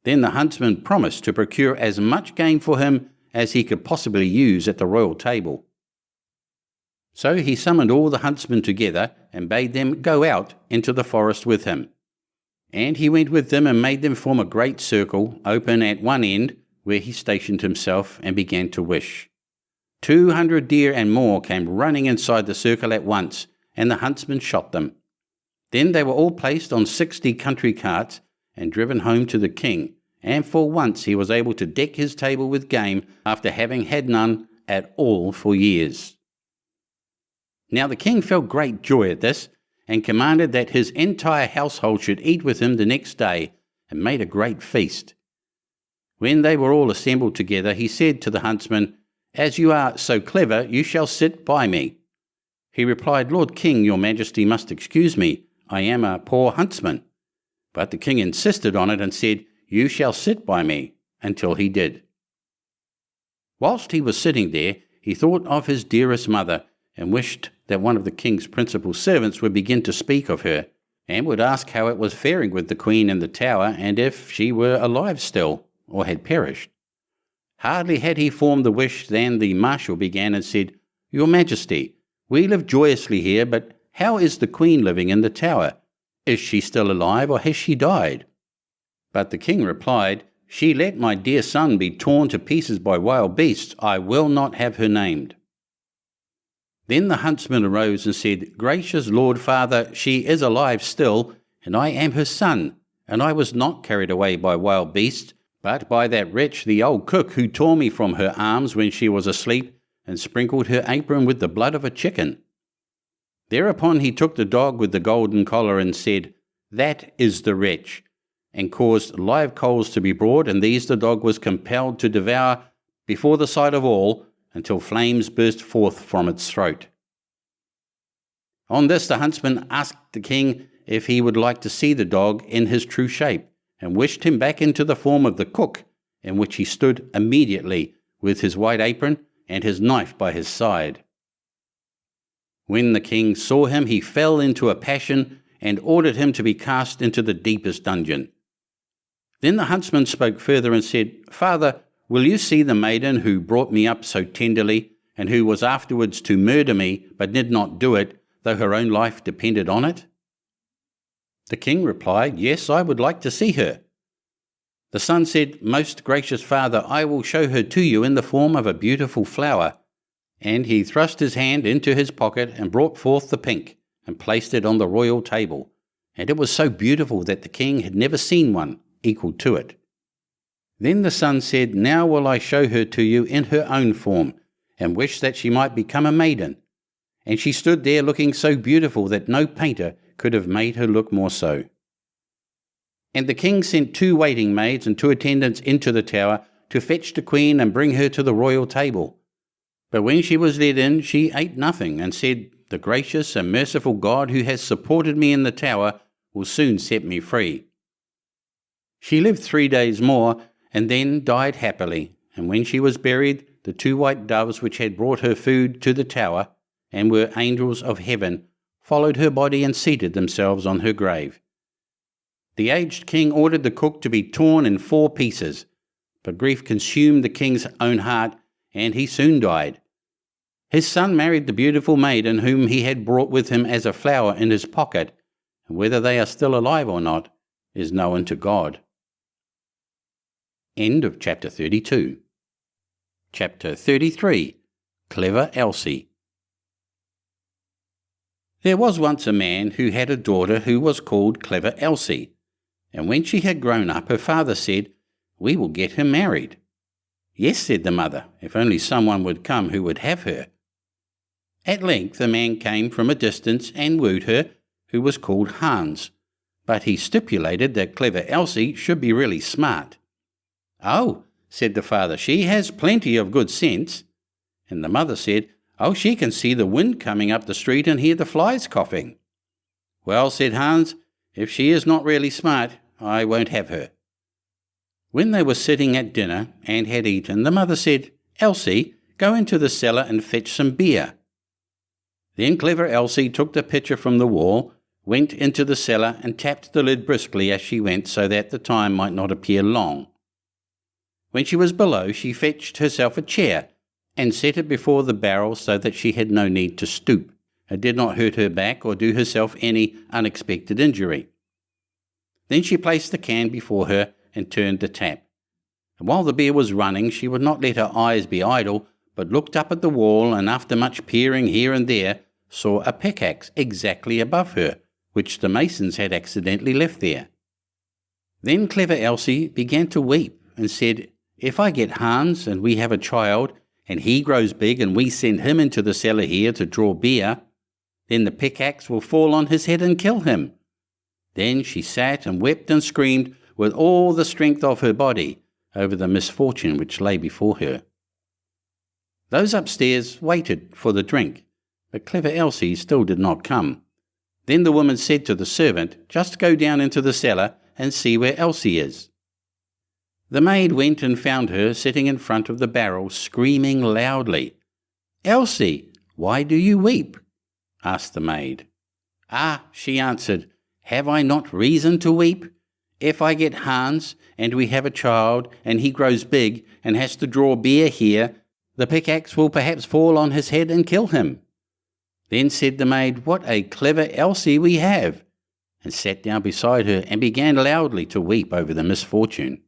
Then the huntsman promised to procure as much game for him as he could possibly use at the royal table. So he summoned all the huntsmen together and bade them go out into the forest with him. And he went with them and made them form a great circle, open at one end, where he stationed himself and began to wish. 200 deer and more came running inside the circle at once, and the huntsman shot them. Then they were all placed on 60 country carts and driven home to the king, and for once he was able to deck his table with game after having had none at all for years. Now the king felt great joy at this, and commanded that his entire household should eat with him the next day, and made a great feast. When they were all assembled together, he said to the huntsman, "As you are so clever, you shall sit by me." He replied, "Lord King, your majesty must excuse me. I am a poor huntsman." But the king insisted on it and said, "You shall sit by me," until he did. Whilst he was sitting there, he thought of his dearest mother, and wished that one of the king's principal servants would begin to speak of her, and would ask how it was faring with the queen in the tower, and if she were alive still, or had perished. Hardly had he formed the wish than the marshal began and said, "Your Majesty, we live joyously here, but how is the queen living in the tower? Is she still alive, or has she died?" But the king replied, "She let my dear son be torn to pieces by wild beasts. I will not have her named." Then the huntsman arose and said, "Gracious Lord Father, she is alive still, and I am her son, and I was not carried away by wild beasts, but by that wretch the old cook who tore me from her arms when she was asleep, and sprinkled her apron with the blood of a chicken." Thereupon he took the dog with the golden collar and said, "That is the wretch," and caused live coals to be brought, and these the dog was compelled to devour before the sight of all, until flames burst forth from its throat. On this the huntsman asked the king if he would like to see the dog in his true shape, and wished him back into the form of the cook, in which he stood immediately, with his white apron and his knife by his side. When the king saw him, he fell into a passion, and ordered him to be cast into the deepest dungeon. Then the huntsman spoke further and said, "Father, will you see the maiden who brought me up so tenderly, and who was afterwards to murder me, but did not do it, though her own life depended on it?" The king replied, "Yes, I would like to see her." The son said, "Most gracious father, I will show her to you in the form of a beautiful flower." And he thrust his hand into his pocket and brought forth the pink, and placed it on the royal table, and it was so beautiful that the king had never seen one equal to it. Then the son said, "Now will I show her to you in her own form, and wish that she might become a maiden." And she stood there looking so beautiful that no painter could have made her look more so. And the king sent 2 waiting maids and 2 attendants into the tower to fetch the queen and bring her to the royal table. But when she was led in, she ate nothing, and said, "The gracious and merciful God who has supported me in the tower will soon set me free." She lived 3 days more, and then died happily, and when she was buried, the 2 white doves which had brought her food to the tower, and were angels of heaven, followed her body and seated themselves on her grave. The aged king ordered the cook to be torn in 4 pieces, but grief consumed the king's own heart, and he soon died. His son married the beautiful maiden whom he had brought with him as a flower in his pocket, and whether they are still alive or not is known to God. End of Chapter 32. Chapter 33. Clever Elsie. There was once a man who had a daughter who was called Clever Elsie, and when she had grown up, her father said, "We will get her married." "Yes," said the mother, "if only someone would come who would have her." At length a man came from a distance and wooed her, who was called Hans, but he stipulated that Clever Elsie should be really smart. "Oh," said the father, "she has plenty of good sense." And the mother said, "Oh, she can see the wind coming up the street and hear the flies coughing." "Well," said Hans, "if she is not really smart, I won't have her." When they were sitting at dinner and had eaten, the mother said, "Elsie, go into the cellar and fetch some beer." Then Clever Elsie took the pitcher from the wall, went into the cellar and tapped the lid briskly as she went, so that the time might not appear long. When she was below, she fetched herself a chair and set it before the barrel so that she had no need to stoop. It did not hurt her back or do herself any unexpected injury. Then she placed the can before her and turned the tap. And while the beer was running, she would not let her eyes be idle, but looked up at the wall, and after much peering here and there, saw a pickaxe exactly above her, which the masons had accidentally left there. Then Clever Elsie began to weep and said, "If I get Hans and we have a child, and he grows big and we send him into the cellar here to draw beer, then the pickaxe will fall on his head and kill him." Then she sat and wept and screamed with all the strength of her body, over the misfortune which lay before her. Those upstairs waited for the drink, but clever Elsie still did not come. Then the woman said to the servant, "Just go down into the cellar and see where Elsie is." The maid went and found her sitting in front of the barrel, screaming loudly. "Elsie, why do you weep?" asked the maid. "Ah," she answered, "have I not reason to weep? If I get Hans, and we have a child, and he grows big, and has to draw beer here, the pickaxe will perhaps fall on his head and kill him." Then said the maid, "What a clever Elsie we have!" and sat down beside her and began loudly to weep over the misfortune.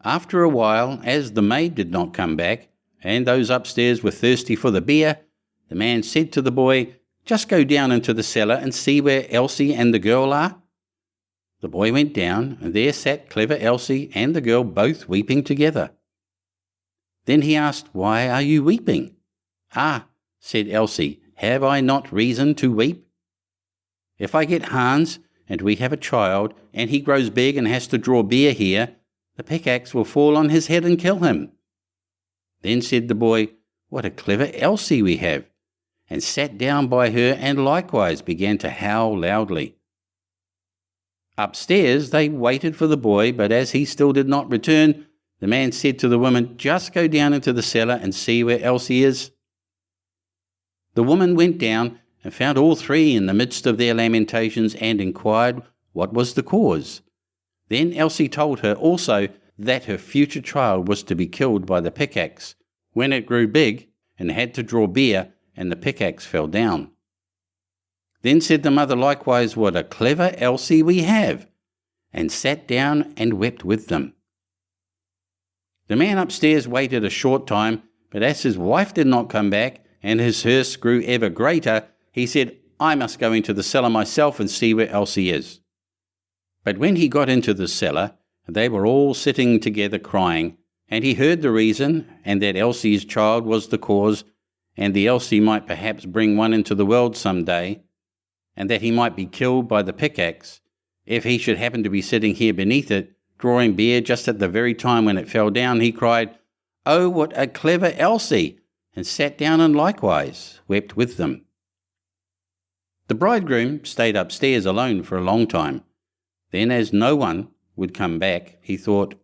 After a while, as the maid did not come back, and those upstairs were thirsty for the beer, the man said to the boy, "Just go down into the cellar and see where Elsie and the girl are." The boy went down, and there sat clever Elsie and the girl both weeping together. Then he asked, "Why are you weeping?" "Ah," said Elsie, "have I not reason to weep? If I get Hans, and we have a child, and he grows big and has to draw beer here, the pickaxe will fall on his head and kill him." Then said the boy, "What a clever Elsie we have," and sat down by her and likewise began to howl loudly. Upstairs they waited for the boy, but as he still did not return, the man said to the woman, "Just go down into the cellar and see where Elsie is." The woman went down and found all three in the midst of their lamentations and inquired what was the cause. Then Elsie told her also that her future child was to be killed by the pickaxe when it grew big and had to draw beer and the pickaxe fell down. Then said the mother likewise, "What a clever Elsie we have," and sat down and wept with them. The man upstairs waited a short time, but as his wife did not come back, and his thirst grew ever greater, he said, "I must go into the cellar myself and see where Elsie is." But when he got into the cellar, they were all sitting together crying, and he heard the reason, and that Elsie's child was the cause, and the Elsie might perhaps bring one into the world some day, and that he might be killed by the pickaxe, if he should happen to be sitting here beneath it, drawing beer just at the very time when it fell down. He cried, "Oh, what a clever Elsie!" and sat down and likewise wept with them. The bridegroom stayed upstairs alone for a long time. Then, as no one would come back, he thought,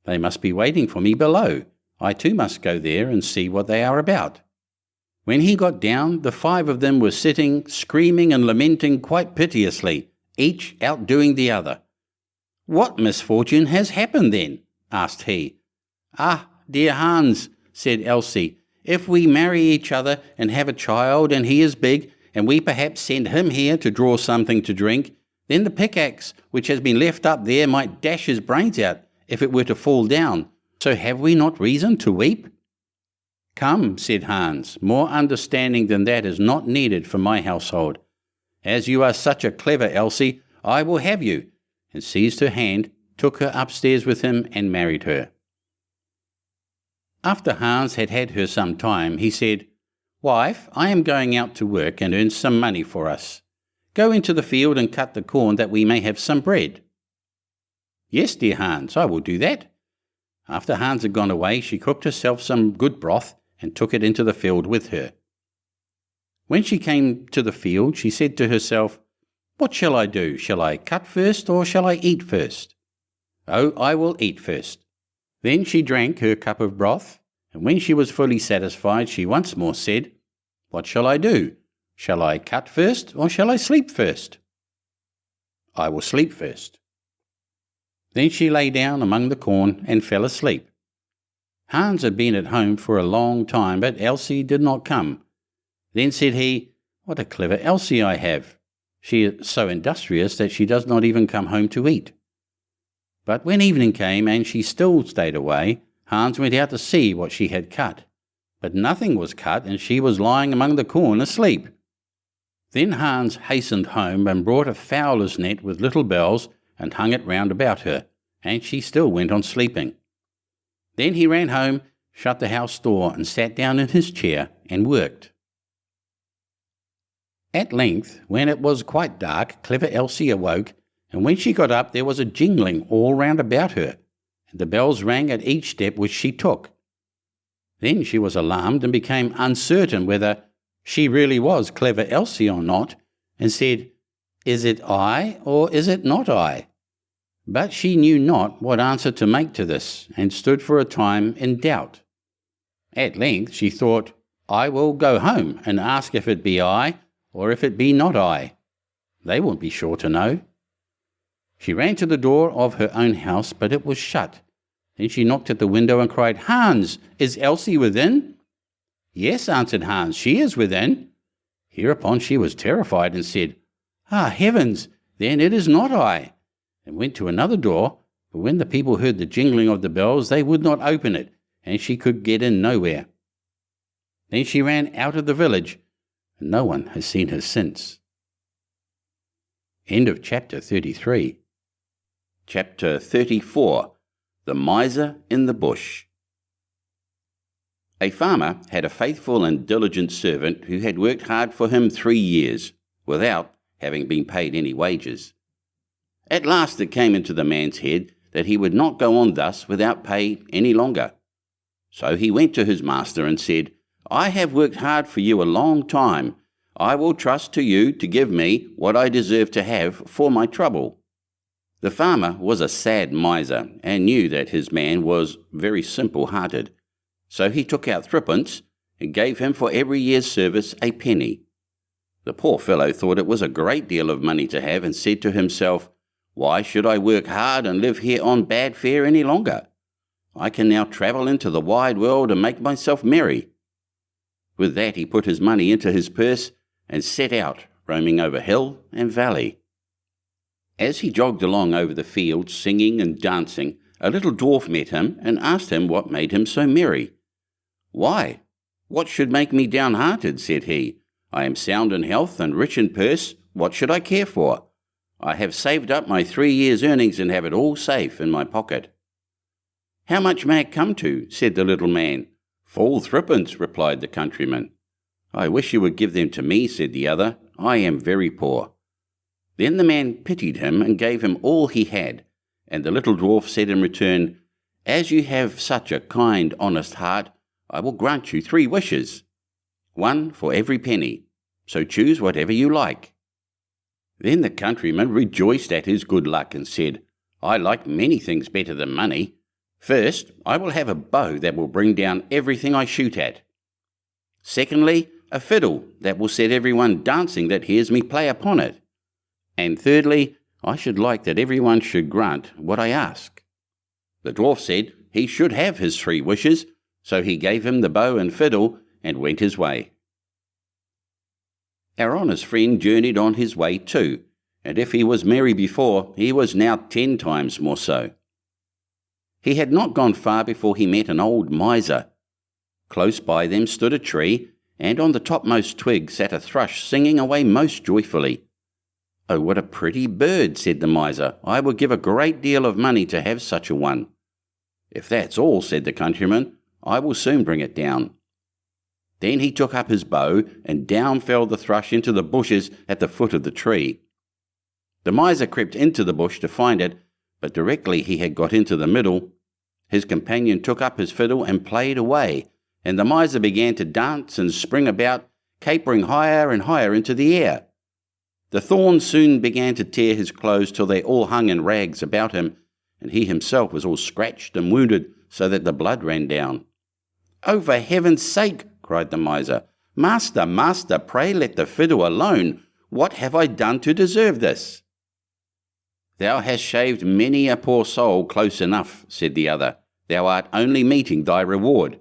"They must be waiting for me below. I too must go there and see what they are about." When he got down, the 5 of them were sitting, screaming and lamenting quite piteously, each outdoing the other. "What misfortune has happened then?" asked he. "Ah, dear Hans," said Elsie, "if we marry each other and have a child and he is big, and we perhaps send him here to draw something to drink, then the pickaxe which has been left up there might dash his brains out if it were to fall down. So have we not reason to weep?" "Come," said Hans, "more understanding than that is not needed for my household. As you are such a clever Elsie, I will have you," and seized her hand, took her upstairs with him and married her. After Hans had had her some time, he said, "Wife, I am going out to work and earn some money for us. Go into the field and cut the corn that we may have some bread." "Yes, dear Hans, I will do that." After Hans had gone away, she cooked herself some good broth and took it into the field with her. When she came to the field, she said to herself, "What shall I do? Shall I cut first or shall I eat first? Oh, I will eat first." Then she drank her cup of broth, and when she was fully satisfied, she once more said, "What shall I do? Shall I cut first or shall I sleep first? I will sleep first." Then she lay down among the corn and fell asleep. Hans had been at home for a long time, but Elsie did not come. Then said he, "What a clever Elsie I have! She is so industrious that she does not even come home to eat." But when evening came and she still stayed away, Hans went out to see what she had cut. But nothing was cut, and she was lying among the corn asleep. Then Hans hastened home and brought a fowler's net with little bells and hung it round about her, and she still went on sleeping. Then he ran home, shut the house door, and sat down in his chair and worked. At length, when it was quite dark, clever Elsie awoke and when she got up there was a jingling all round about her, and the bells rang at each step which she took. Then she was alarmed and became uncertain whether she really was clever Elsie or not, and said, "Is it I, or is it not I?" But she knew not what answer to make to this, and stood for a time in doubt. At length she thought, "I will go home and ask if it be I, or if it be not I. They won't be sure to know." She ran to the door of her own house, but it was shut. Then she knocked at the window and cried, "Hans, is Elsie within?" "Yes," answered Hans, "she is within." Hereupon she was terrified and said, "Ah, heavens, then it is not I," and went to another door, but when the people heard the jingling of the bells, they would not open it, and she could get in nowhere. Then she ran out of the village, and no one has seen her since. End of chapter 33. Chapter 34. The Miser in the Bush. A farmer had a faithful and diligent servant who had worked hard for him 3 years, without having been paid any wages. At last it came into the man's head that he would not go on thus without pay any longer. So he went to his master and said, "I have worked hard for you a long time. I will trust to you to give me what I deserve to have for my trouble." The farmer was a sad miser, and knew that his man was very simple-hearted. So he took out 3 and gave him for every year's service a penny. The poor fellow thought it was a great deal of money to have, and said to himself, "Why should I work hard and live here on bad fare any longer? I can now travel into the wide world and make myself merry." With that he put his money into his purse and set out, roaming over hill and valley. As he jogged along over the fields, singing and dancing, a little dwarf met him and asked him what made him so merry. "Why, what should make me downhearted?" said he. "I am sound in health and rich in purse. What should I care for? I have saved up my 3 years' earnings and have it all safe in my pocket." "How much may it come to?" said the little man. "Full 3, replied the countryman. "I wish you would give them to me," said the other. "I am very poor." Then the man pitied him and gave him all he had, and the little dwarf said in return, "As you have such a kind, honest heart, I will grant you 3 wishes, 1 for every penny, so choose whatever you like." Then the countryman rejoiced at his good luck and said, "I like many things better than money. First, I will have a bow that will bring down everything I shoot at. Secondly, a fiddle that will set everyone dancing that hears me play upon it. And thirdly, I should like that everyone should grant what I ask." The dwarf said he should have his 3 wishes, so he gave him the bow and fiddle and went his way. Our honest friend journeyed on his way too, and if he was merry before, he was now 10 times more so. He had not gone far before he met an old miser. Close by them stood a tree, and on the topmost twig sat a thrush singing away most joyfully. "Oh, what a pretty bird," said the miser. "I would give a great deal of money to have such a one." "If that's all," said the countryman, "I will soon bring it down." Then he took up his bow, and down fell the thrush into the bushes at the foot of the tree. The miser crept into the bush to find it, but directly he had got into the middle, his companion took up his fiddle and played away, and the miser began to dance and spring about, capering higher and higher into the air. The thorns soon began to tear his clothes till they all hung in rags about him, and he himself was all scratched and wounded so that the blood ran down. "Oh, for heaven's sake," cried the miser, "Master, master, pray let the fiddle alone. What have I done to deserve this?" "Thou hast shaved many a poor soul close enough," said the other. "Thou art only meeting thy reward."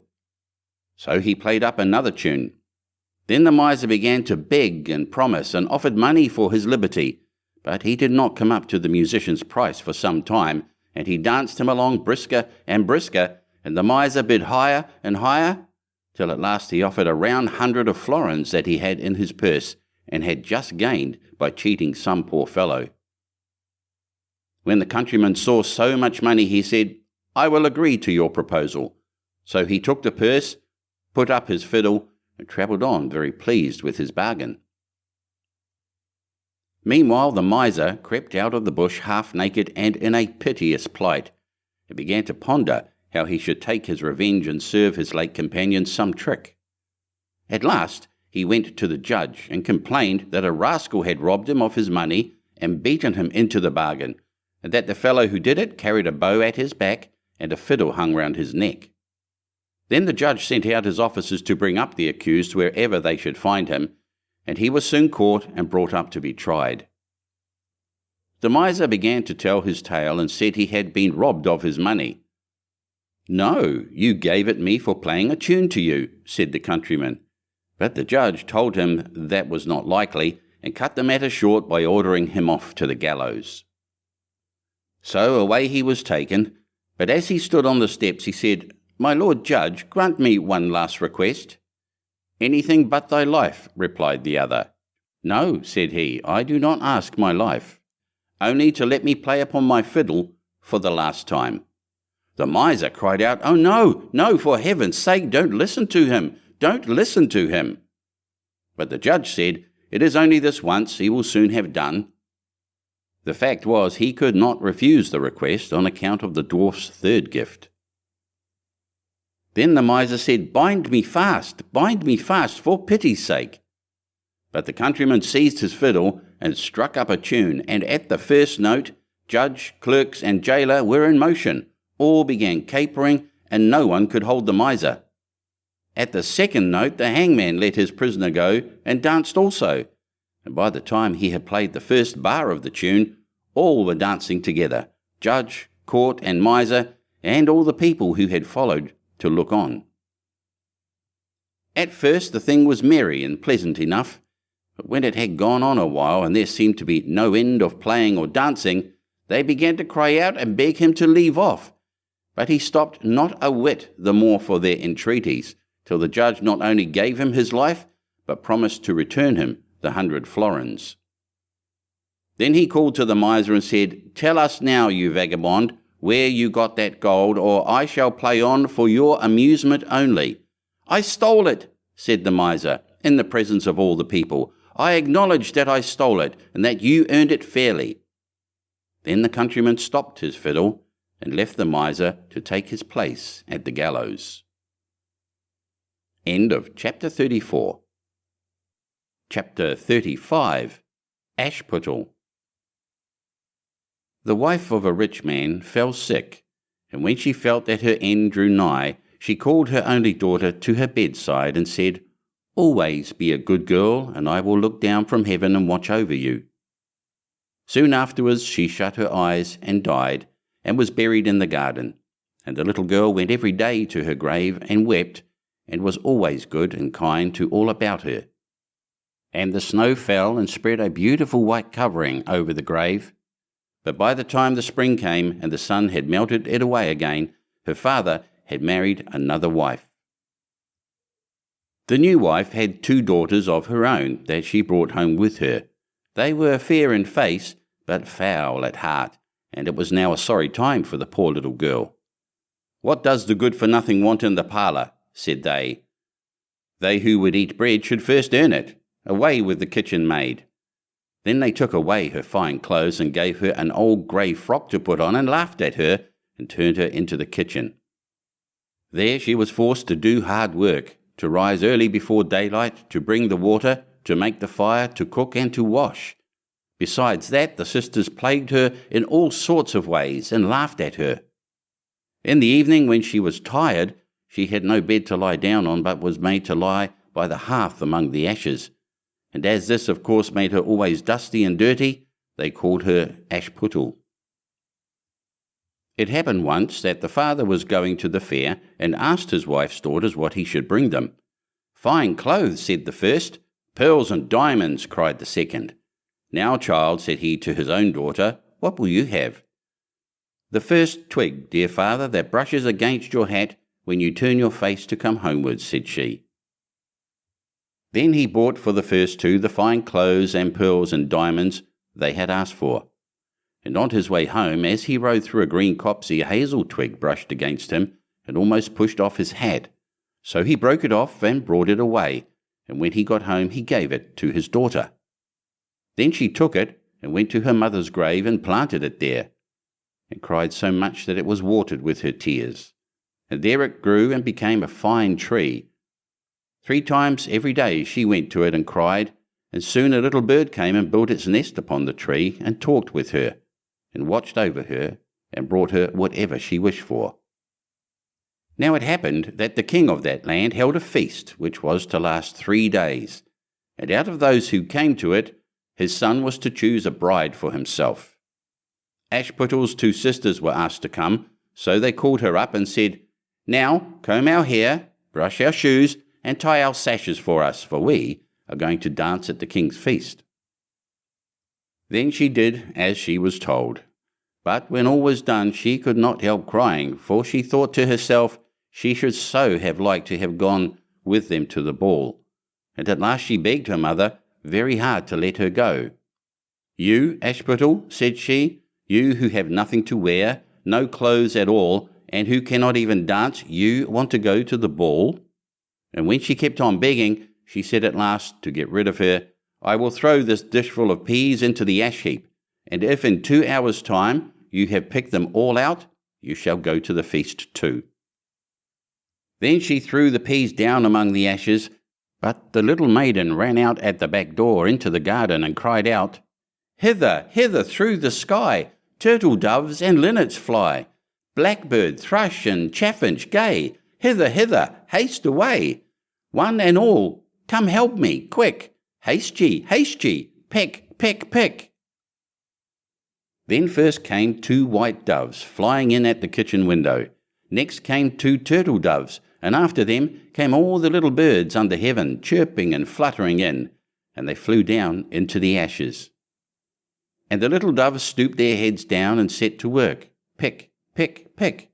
So he played up another tune. Then the miser began to beg and promise and offered money for his liberty, but he did not come up to the musician's price for some time, and he danced him along brisker and brisker, and the miser bid higher and higher, till at last he offered a round 100 of florins that he had in his purse, and had just gained by cheating some poor fellow. When the countryman saw so much money, he said, "I will agree to your proposal." So he took the purse, put up his fiddle, and travelled on very pleased with his bargain. Meanwhile the miser crept out of the bush half naked and in a piteous plight, and began to ponder how he should take his revenge and serve his late companion some trick. At last he went to the judge and complained that a rascal had robbed him of his money and beaten him into the bargain, and that the fellow who did it carried a bow at his back and a fiddle hung round his neck. Then the judge sent out his officers to bring up the accused wherever they should find him, and he was soon caught and brought up to be tried. The miser began to tell his tale and said he had been robbed of his money. "No, you gave it me for playing a tune to you," said the countryman. But the judge told him that was not likely, and cut the matter short by ordering him off to the gallows. So away he was taken, but as he stood on the steps he said, "My lord judge, grant me one last request." "Anything but thy life," replied the other. "No," said he, "I do not ask my life. Only to let me play upon my fiddle for the last time." The miser cried out, "Oh no, no, for heaven's sake, don't listen to him, don't listen to him." But the judge said, "It is only this once, he will soon have done." The fact was he could not refuse the request on account of the dwarf's third gift. Then the miser said, bind me fast, for pity's sake." But the countryman seized his fiddle and struck up a tune, and at the first note, judge, clerks, and jailer were in motion. All began capering, and no one could hold the miser. At the second note, the hangman let his prisoner go and danced also, and by the time he had played the first bar of the tune, all were dancing together, judge, court, and miser, and all the people who had followed to look on. At first the thing was merry and pleasant enough, but when it had gone on a while and there seemed to be no end of playing or dancing, they began to cry out and beg him to leave off. But he stopped not a whit the more for their entreaties, till the judge not only gave him his life, but promised to return him the 100 florins. Then he called to the miser and said, "Tell us now, you vagabond, where you got that gold, or I shall play on for your amusement only." "I stole it," said the miser, in the presence of all the people. "I acknowledge that I stole it, and that you earned it fairly." Then the countryman stopped his fiddle, and left the miser to take his place at the gallows. End of Chapter 34. Chapter 35. ASHPUTTEL. The wife of a rich man fell sick, and when she felt that her end drew nigh, she called her only daughter to her bedside and said, "Always be a good girl, and I will look down from heaven and watch over you." Soon afterwards she shut her eyes and died, and was buried in the garden, and the little girl went every day to her grave and wept, and was always good and kind to all about her. And the snow fell and spread a beautiful white covering over the grave. But by the time the spring came and the sun had melted it away again, her father had married another wife. The new wife had 2 daughters of her own that she brought home with her. They were fair in face, but foul at heart, and it was now a sorry time for the poor little girl. "What does the good-for-nothing want in the parlour?" said they. "They who would eat bread should first earn it. Away with the kitchen maid." Then they took away her fine clothes and gave her an old grey frock to put on, and laughed at her and turned her into the kitchen. There she was forced to do hard work, to rise early before daylight, to bring the water, to make the fire, to cook and to wash. Besides that, the sisters plagued her in all sorts of ways and laughed at her. In the evening, when she was tired, she had no bed to lie down on, but was made to lie by the hearth among the ashes. And as this, of course, made her always dusty and dirty, they called her ASHPUTTEL. It happened once that the father was going to the fair and asked his wife's daughters what he should bring them. "Fine clothes," said the first. "Pearls and diamonds," cried the second. "Now, child," said he to his own daughter, "what will you have?" "The first twig, dear father, that brushes against your hat when you turn your face to come homewards," said she. Then he bought for the first 2 the fine clothes and pearls and diamonds they had asked for. And on his way home, as he rode through a green copse, a hazel twig brushed against him and almost pushed off his hat. So he broke it off and brought it away, and when he got home he gave it to his daughter. Then she took it and went to her mother's grave and planted it there, and cried so much that it was watered with her tears. And there it grew and became a fine tree. 3 times every day she went to it and cried, and soon a little bird came and built its nest upon the tree and talked with her, and watched over her, and brought her whatever she wished for. Now it happened that the king of that land held a feast which was to last 3 days, and out of those who came to it, his son was to choose a bride for himself. Ashputtel's 2 sisters were asked to come, so they called her up and said, "Now comb our hair, brush our shoes, and tie our sashes for us, for we are going to dance at the king's feast." Then she did as she was told. But when all was done, she could not help crying, for she thought to herself she should so have liked to have gone with them to the ball. And at last she begged her mother very hard to let her go. "You, Ashputtel," said she, "you who have nothing to wear, no clothes at all, and who cannot even dance, you want to go to the ball?" And when she kept on begging, she said at last, to get rid of her, "I will throw this dishful of peas into the ash heap, and if in 2 hours' time you have picked them all out, you shall go to the feast too." Then she threw the peas down among the ashes, but the little maiden ran out at the back door into the garden and cried out, "Hither, hither through the sky, turtle doves and linnets fly, blackbird, thrush, and chaffinch gay, hither, hither, haste away. One and all, come help me, quick, haste ye, peck, peck, peck." Then first came 2 white doves flying in at the kitchen window. Next came 2 turtle doves, and after them came all the little birds under heaven, chirping and fluttering in, and they flew down into the ashes. And the little doves stooped their heads down and set to work, pick, pick, pick.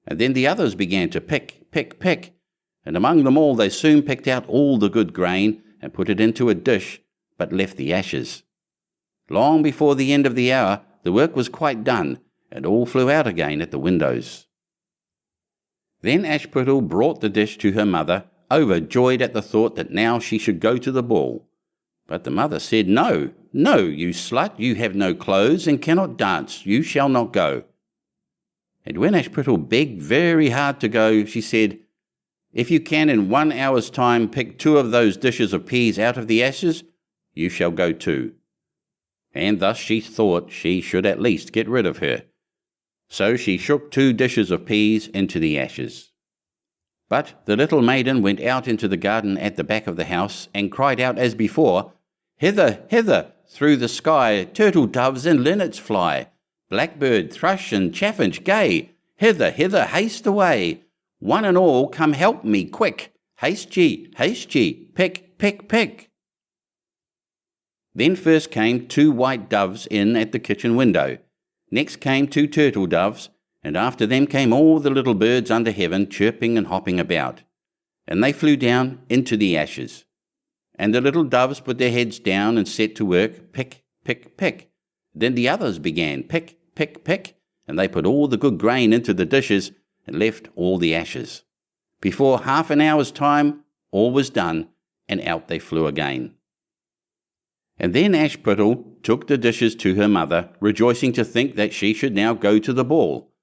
And then the others began to pick, pick, pick, and among them all they soon picked out all the good grain and put it into a dish, but left the ashes. Long before the end of the hour, the work was quite done, and all flew out again at the windows. Then Ashputtel brought the dish to her mother, overjoyed at the thought that now she should go to the ball. But the mother said, "No, no, you slut, you have no clothes and cannot dance, you shall not go." And when Ashputtel begged very hard to go, she said, "If you can in 1 hour's time pick 2 of those dishes of peas out of the ashes, you shall go too." And thus she thought she should at least get rid of her. So she shook 2 dishes of peas into the ashes. But the little maiden went out into the garden at the back of the house and cried out as before, "Hither, hither, through the sky, turtle doves and linnets fly, blackbird, thrush, and chaffinch gay, hither, hither, haste away. One and all, come help me, quick, haste ye, pick, pick, pick." Then first came 2 white doves in at the kitchen window. Next came 2 turtle doves, and after them came all the little birds under heaven, chirping and hopping about. And they flew down into the ashes. And the little doves put their heads down and set to work, pick, pick, pick. Then the others began, pick, pick, pick, and they put all the good grain into the dishes and left all the ashes. Before half an hour's time, all was done, and out they flew again. And then Ashputtel took the dishes to her mother, rejoicing to think that she should now go to the ball.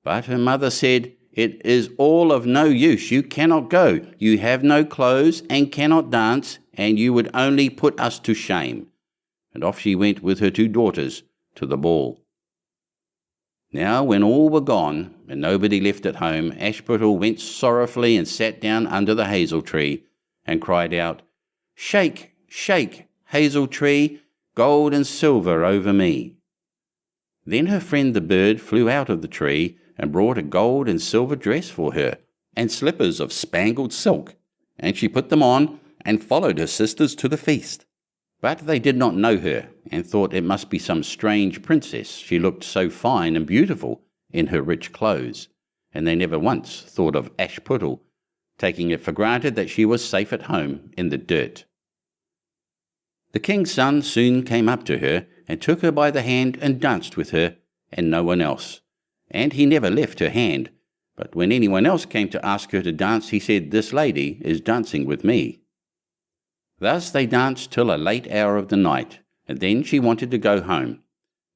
But her mother said, "It is all of no use, you cannot go, you have no clothes and cannot dance, and you would only put us to shame." And off she went with her 2 daughters to the ball. Now when all were gone, and nobody left at home, Ashputtel went sorrowfully and sat down under the hazel tree, and cried out, "Shake, shake, hazel tree, gold and silver over me." Then her friend the bird flew out of the tree and brought a gold and silver dress for her, and slippers of spangled silk, and she put them on and followed her sisters to the feast. But they did not know her, and thought it must be some strange princess, she looked so fine and beautiful in her rich clothes, and they never once thought of Ashputtel, taking it for granted that she was safe at home in the dirt. The king's son soon came up to her, and took her by the hand and danced with her, and no one else. And he never left her hand, but when anyone else came to ask her to dance, he said, "This lady is dancing with me." Thus they danced till a late hour of the night, and then she wanted to go home.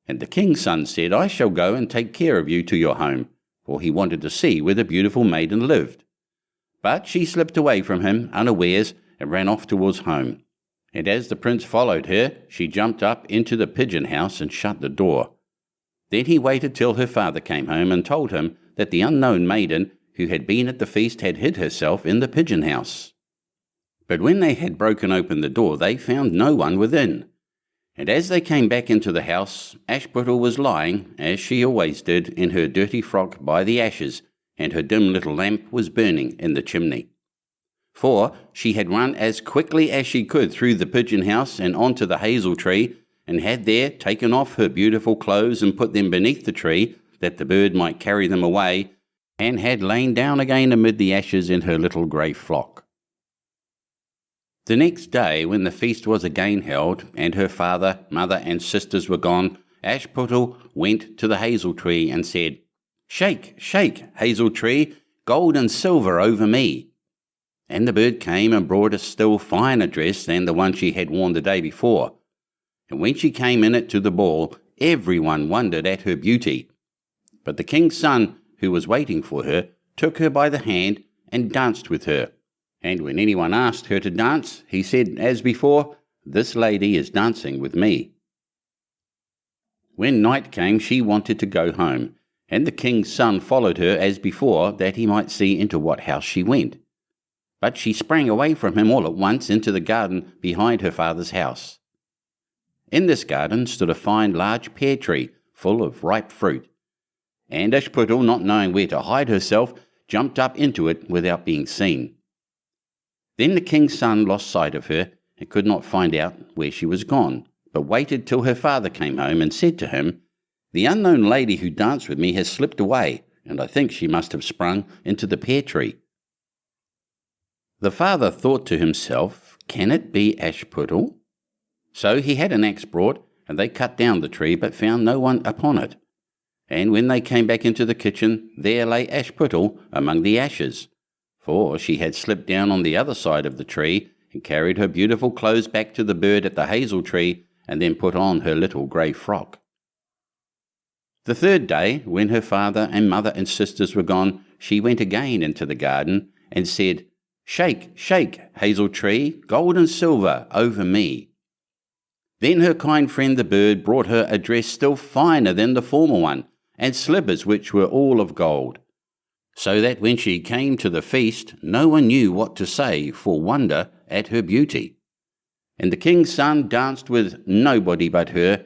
And the king's son said, "I shall go and take care of you to your home," for he wanted to see where the beautiful maiden lived. But she slipped away from him unawares and ran off towards home. And as the prince followed her, she jumped up into the pigeon house and shut the door. Then he waited till her father came home and told him that the unknown maiden who had been at the feast had hid herself in the pigeon house. But when they had broken open the door, they found no one within. And as they came back into the house, Ashputtel was lying, as she always did, in her dirty frock by the ashes, and her dim little lamp was burning in the chimney. For she had run as quickly as she could through the pigeon house and onto the hazel tree, and had there taken off her beautiful clothes and put them beneath the tree, that the bird might carry them away, and had lain down again amid the ashes in her little grey flock. The next day, when the feast was again held, and her father, mother, and sisters were gone, Ashputtel went to the hazel tree and said, "Shake, shake, hazel tree, gold and silver over me." And the bird came and brought a still finer dress than the one she had worn the day before. And when she came in it to the ball, everyone wondered at her beauty. But the king's son, who was waiting for her, took her by the hand and danced with her. And when anyone asked her to dance, he said, as before, "This lady is dancing with me." When night came, she wanted to go home, and the king's son followed her as before, that he might see into what house she went. But she sprang away from him all at once into the garden behind her father's house. In this garden stood a fine large pear tree, full of ripe fruit. And Ashputtel, not knowing where to hide herself, jumped up into it without being seen. Then the king's son lost sight of her, and could not find out where she was gone, but waited till her father came home and said to him, "The unknown lady who danced with me has slipped away, and I think she must have sprung into the pear tree." The father thought to himself, "Can it be Ashputtel?" So he had an axe brought, and they cut down the tree, but found no one upon it. And when they came back into the kitchen, there lay Ashputtel among the ashes, for she had slipped down on the other side of the tree, and carried her beautiful clothes back to the bird at the hazel tree, and then put on her little grey frock. The third day, when her father and mother and sisters were gone, she went again into the garden, and said, "Shake, shake, hazel tree, gold and silver over me." Then her kind friend the bird brought her a dress still finer than the former one, and slippers which were all of gold, so that when she came to the feast, no one knew what to say for wonder at her beauty. And the king's son danced with nobody but her,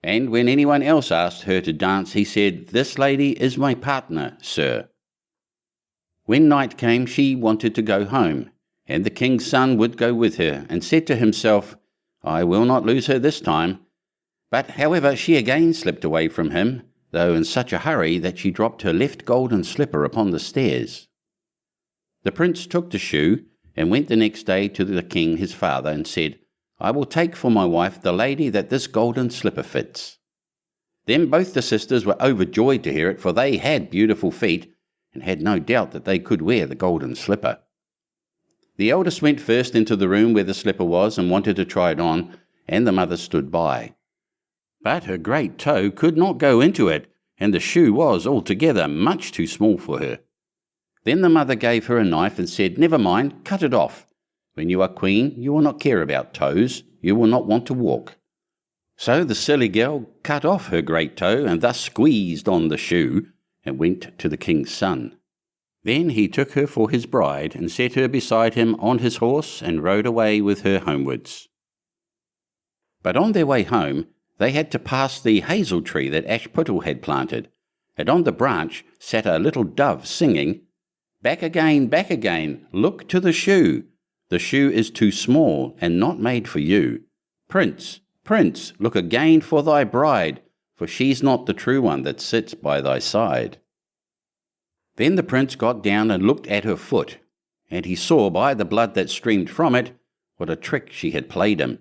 and when anyone else asked her to dance, he said, "This lady is my partner, sir." When night came, she wanted to go home, and the king's son would go with her, and said to himself, "I will not lose her this time." But however, she again slipped away from him, though in such a hurry that she dropped her left golden slipper upon the stairs. The prince took the shoe, and went the next day to the king his father, and said, "I will take for my wife the lady that this golden slipper fits." Then both the sisters were overjoyed to hear it, for they had beautiful feet, and had no doubt that they could wear the golden slipper. The eldest went first into the room where the slipper was, and wanted to try it on, and the mother stood by. But her great toe could not go into it, and the shoe was altogether much too small for her. Then the mother gave her a knife and said, "Never mind, cut it off. When you are queen, you will not care about toes, you will not want to walk." So the silly girl cut off her great toe, and thus squeezed on the shoe, and went to the king's son. Then he took her for his bride, and set her beside him on his horse, and rode away with her homewards. But on their way home, they had to pass the hazel tree that Ashputtel had planted, and on the branch sat a little dove singing, back again, look to the shoe. The shoe is too small, and not made for you. Prince, prince, look again for thy bride, for she's not the true one that sits by thy side." Then the prince got down and looked at her foot, and he saw by the blood that streamed from it what a trick she had played him.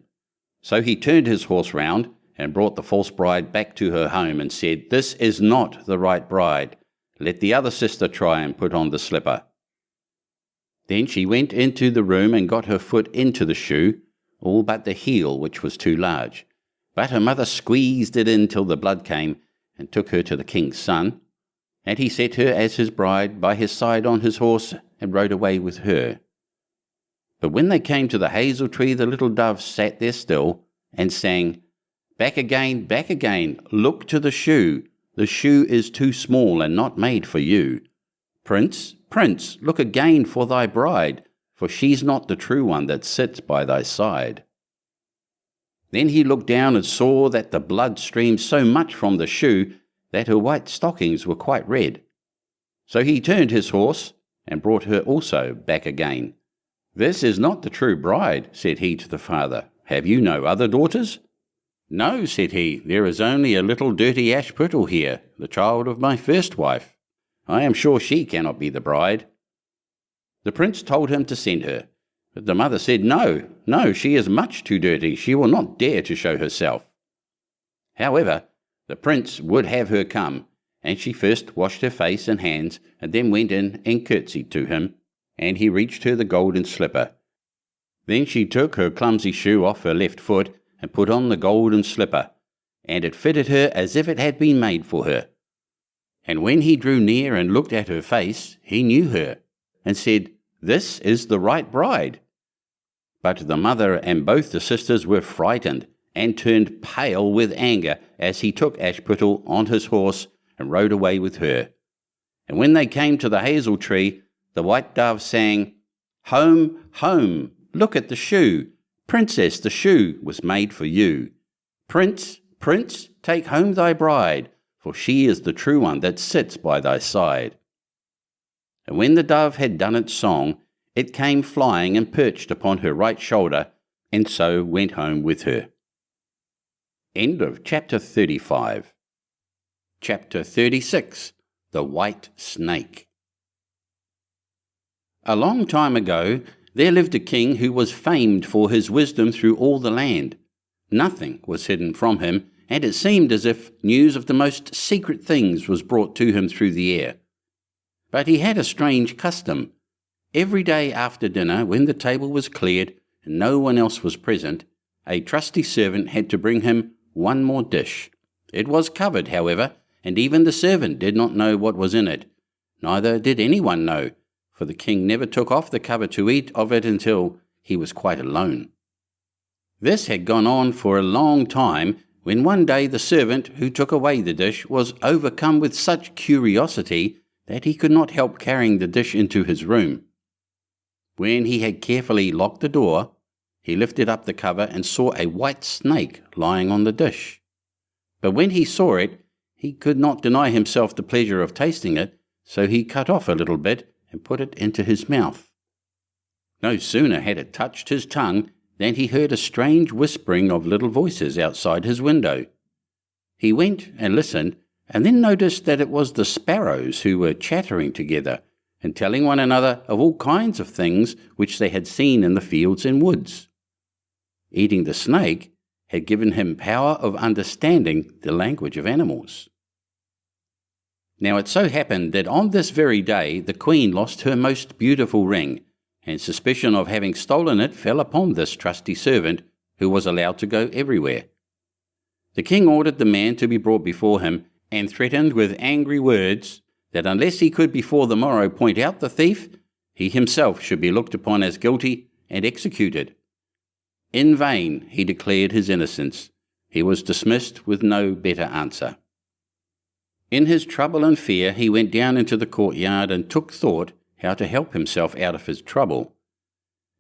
So he turned his horse round, and brought the false bride back to her home, and said, "This is not the right bride. Let the other sister try and put on the slipper." Then she went into the room and got her foot into the shoe, all but the heel, which was too large. But her mother squeezed it in till the blood came, and took her to the king's son, and he set her as his bride by his side on his horse, and rode away with her. But when they came to the hazel tree, the little dove sat there still, and sang, back again, look to the shoe is too small and not made for you. Prince, prince, look again for thy bride, for she's not the true one that sits by thy side. Then he looked down and saw that the blood streamed so much from the shoe that her white stockings were quite red. So he turned his horse, and brought her also back again. This is not the true bride, said he to the father. Have you no other daughters? No, said he, there is only a little dirty ASHPUTTEL here, the child of my first wife. I am sure she cannot be the bride. The prince told him to send her, but the mother said, No, she is much too dirty, she will not dare to show herself. However, the prince would have her come, and she first washed her face and hands, and then went in and curtsied to him, and he reached her the golden slipper. Then she took her clumsy shoe off her left foot, and put on the golden slipper, and it fitted her as if it had been made for her. And when he drew near and looked at her face, he knew her, and said, This is the right bride. But the mother and both the sisters were frightened, and turned pale with anger, as he took ASHPUTTEL on his horse, and rode away with her. And when they came to the hazel tree, the white dove sang, Home, home, look at the shoe. Princess, the shoe was made for you. Prince, prince, take home thy bride, for she is the true one that sits by thy side. And when the dove had done its song, it came flying and perched upon her right shoulder, and so went home with her. End of chapter 35. Chapter 36. The White Snake. A long time ago, there lived a king who was famed for his wisdom through all the land. Nothing was hidden from him, and it seemed as if news of the most secret things was brought to him through the air. But he had a strange custom. Every day after dinner, when the table was cleared and no one else was present, a trusty servant had to bring him one more dish. It was covered, however, and even the servant did not know what was in it. Neither did anyone know, for the king never took off the cover to eat of it until he was quite alone. This had gone on for a long time, when one day the servant who took away the dish was overcome with such curiosity that he could not help carrying the dish into his room. When he had carefully locked the door, he lifted up the cover and saw a white snake lying on the dish. But when he saw it, he could not deny himself the pleasure of tasting it, so he cut off a little bit and put it into his mouth. No sooner had it touched his tongue than he heard a strange whispering of little voices outside his window. He went and listened, and then noticed that it was the sparrows who were chattering together and telling one another of all kinds of things which they had seen in the fields and woods. Eating the snake had given him power of understanding the language of animals. Now it so happened that on this very day the queen lost her most beautiful ring, and suspicion of having stolen it fell upon this trusty servant, who was allowed to go everywhere. The king ordered the man to be brought before him, and threatened with angry words that unless he could before the morrow point out the thief, he himself should be looked upon as guilty and executed. In vain he declared his innocence. He was dismissed with no better answer. In his trouble and fear he went down into the courtyard and took thought how to help himself out of his trouble.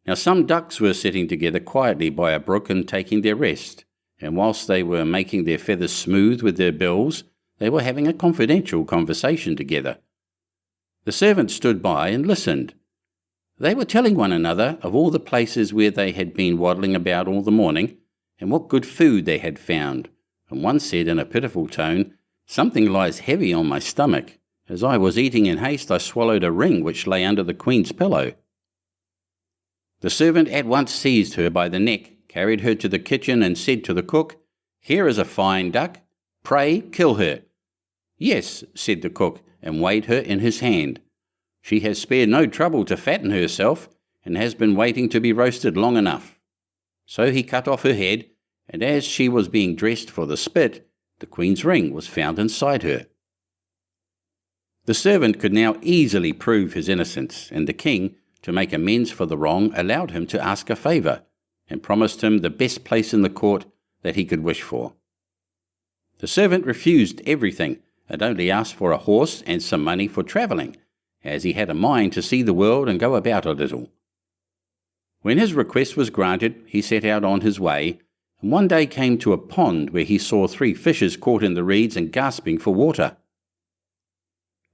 Now some ducks were sitting together quietly by a brook and taking their rest, and whilst they were making their feathers smooth with their bills, they were having a confidential conversation together. The servant stood by and listened. They were telling one another of all the places where they had been waddling about all the morning, and what good food they had found, and one said in a pitiful tone, "Something lies heavy on my stomach. As I was eating in haste, I swallowed a ring which lay under the queen's pillow." The servant at once seized her by the neck, carried her to the kitchen, and said to the cook, "Here is a fine duck. Pray kill her." "Yes," said the cook, and weighed her in his hand. "She has spared no trouble to fatten herself, and has been waiting to be roasted long enough." So he cut off her head, and as she was being dressed for the spit, the queen's ring was found inside her. The servant could now easily prove his innocence, and the king, to make amends for the wrong, allowed him to ask a favour, and promised him the best place in the court that he could wish for. The servant refused everything, and only asked for a horse and some money for travelling, as he had a mind to see the world and go about a little. When his request was granted, he set out on his way, and one day came to a pond where he saw 3 fishes caught in the reeds and gasping for water.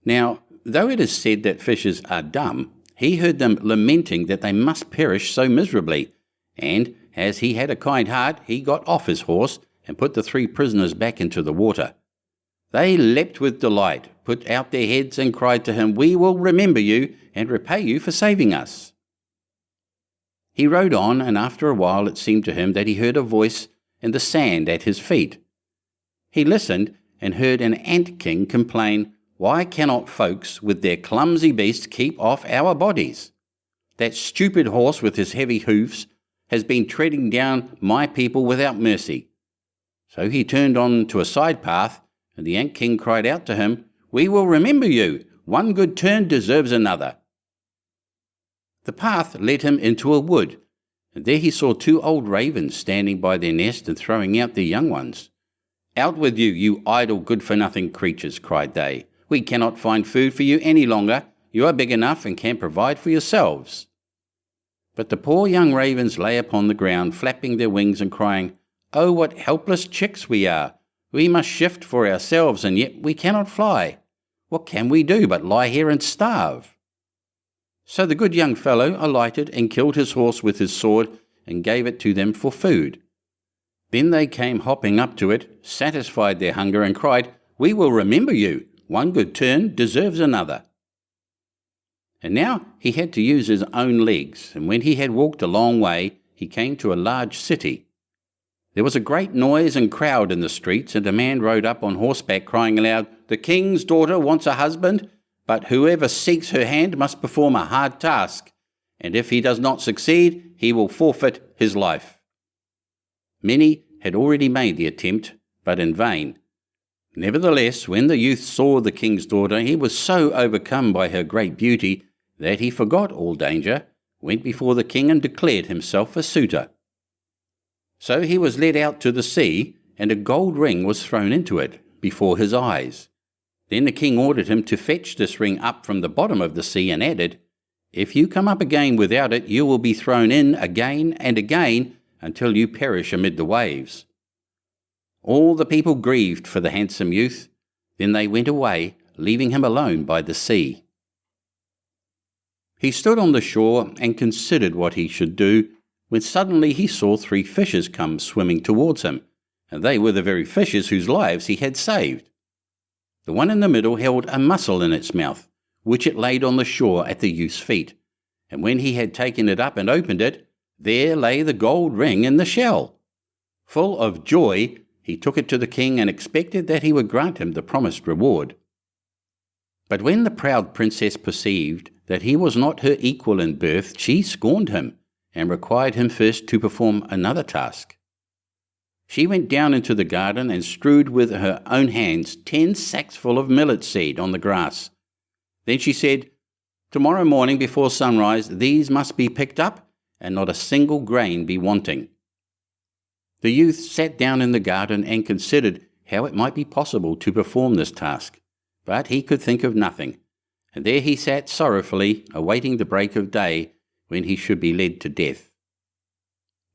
Now, though it is said that fishes are dumb, he heard them lamenting that they must perish so miserably, and, as he had a kind heart, he got off his horse and put the 3 prisoners back into the water. They leapt with delight, put out their heads and cried to him, "We will remember you and repay you for saving us." He rode on, and after a while it seemed to him that he heard a voice in the sand at his feet. He listened and heard an ant-king complain, "Why cannot folks with their clumsy beasts keep off our bodies? That stupid horse with his heavy hoofs has been treading down my people without mercy." So he turned on to a side path, and the ant-king cried out to him, "We will remember you. One good turn deserves another." The path led him into a wood, and there he saw 2 old ravens standing by their nest and throwing out their young ones. "Out with you, you idle good-for-nothing creatures," cried they. "We cannot find food for you any longer. You are big enough and can provide for yourselves." But the poor young ravens lay upon the ground, flapping their wings and crying, "Oh, what helpless chicks we are! We must shift for ourselves, and yet we cannot fly. What can we do but lie here and starve?" So the good young fellow alighted and killed his horse with his sword and gave it to them for food. Then they came hopping up to it, satisfied their hunger, and cried, "We will remember you. One good turn deserves another." And now he had to use his own legs, and when he had walked a long way, he came to a large city. There was a great noise and crowd in the streets, and a man rode up on horseback crying aloud, "The king's daughter wants a husband, but whoever seeks her hand must perform a hard task, and if he does not succeed, he will forfeit his life." Many had already made the attempt, but in vain. Nevertheless, when the youth saw the king's daughter, he was so overcome by her great beauty that he forgot all danger, went before the king and declared himself a suitor. So he was led out to the sea, and a gold ring was thrown into it before his eyes. Then the king ordered him to fetch this ring up from the bottom of the sea, and added, "If you come up again without it, you will be thrown in again and again until you perish amid the waves." All the people grieved for the handsome youth. Then they went away, leaving him alone by the sea. He stood on the shore and considered what he should do, when suddenly he saw 3 fishes come swimming towards him, and they were the very fishes whose lives he had saved. The one in the middle held a mussel in its mouth, which it laid on the shore at the youth's feet, and when he had taken it up and opened it, there lay the gold ring in the shell. Full of joy, he took it to the king and expected that he would grant him the promised reward. But when the proud princess perceived that he was not her equal in birth, she scorned him, and required him first to perform another task. She went down into the garden and strewed with her own hands 10 sacks full of millet seed on the grass. Then she said, "Tomorrow morning before sunrise these must be picked up, and not a single grain be wanting." The youth sat down in the garden and considered how it might be possible to perform this task, but he could think of nothing, and there he sat sorrowfully, awaiting the break of day, when he should be led to death.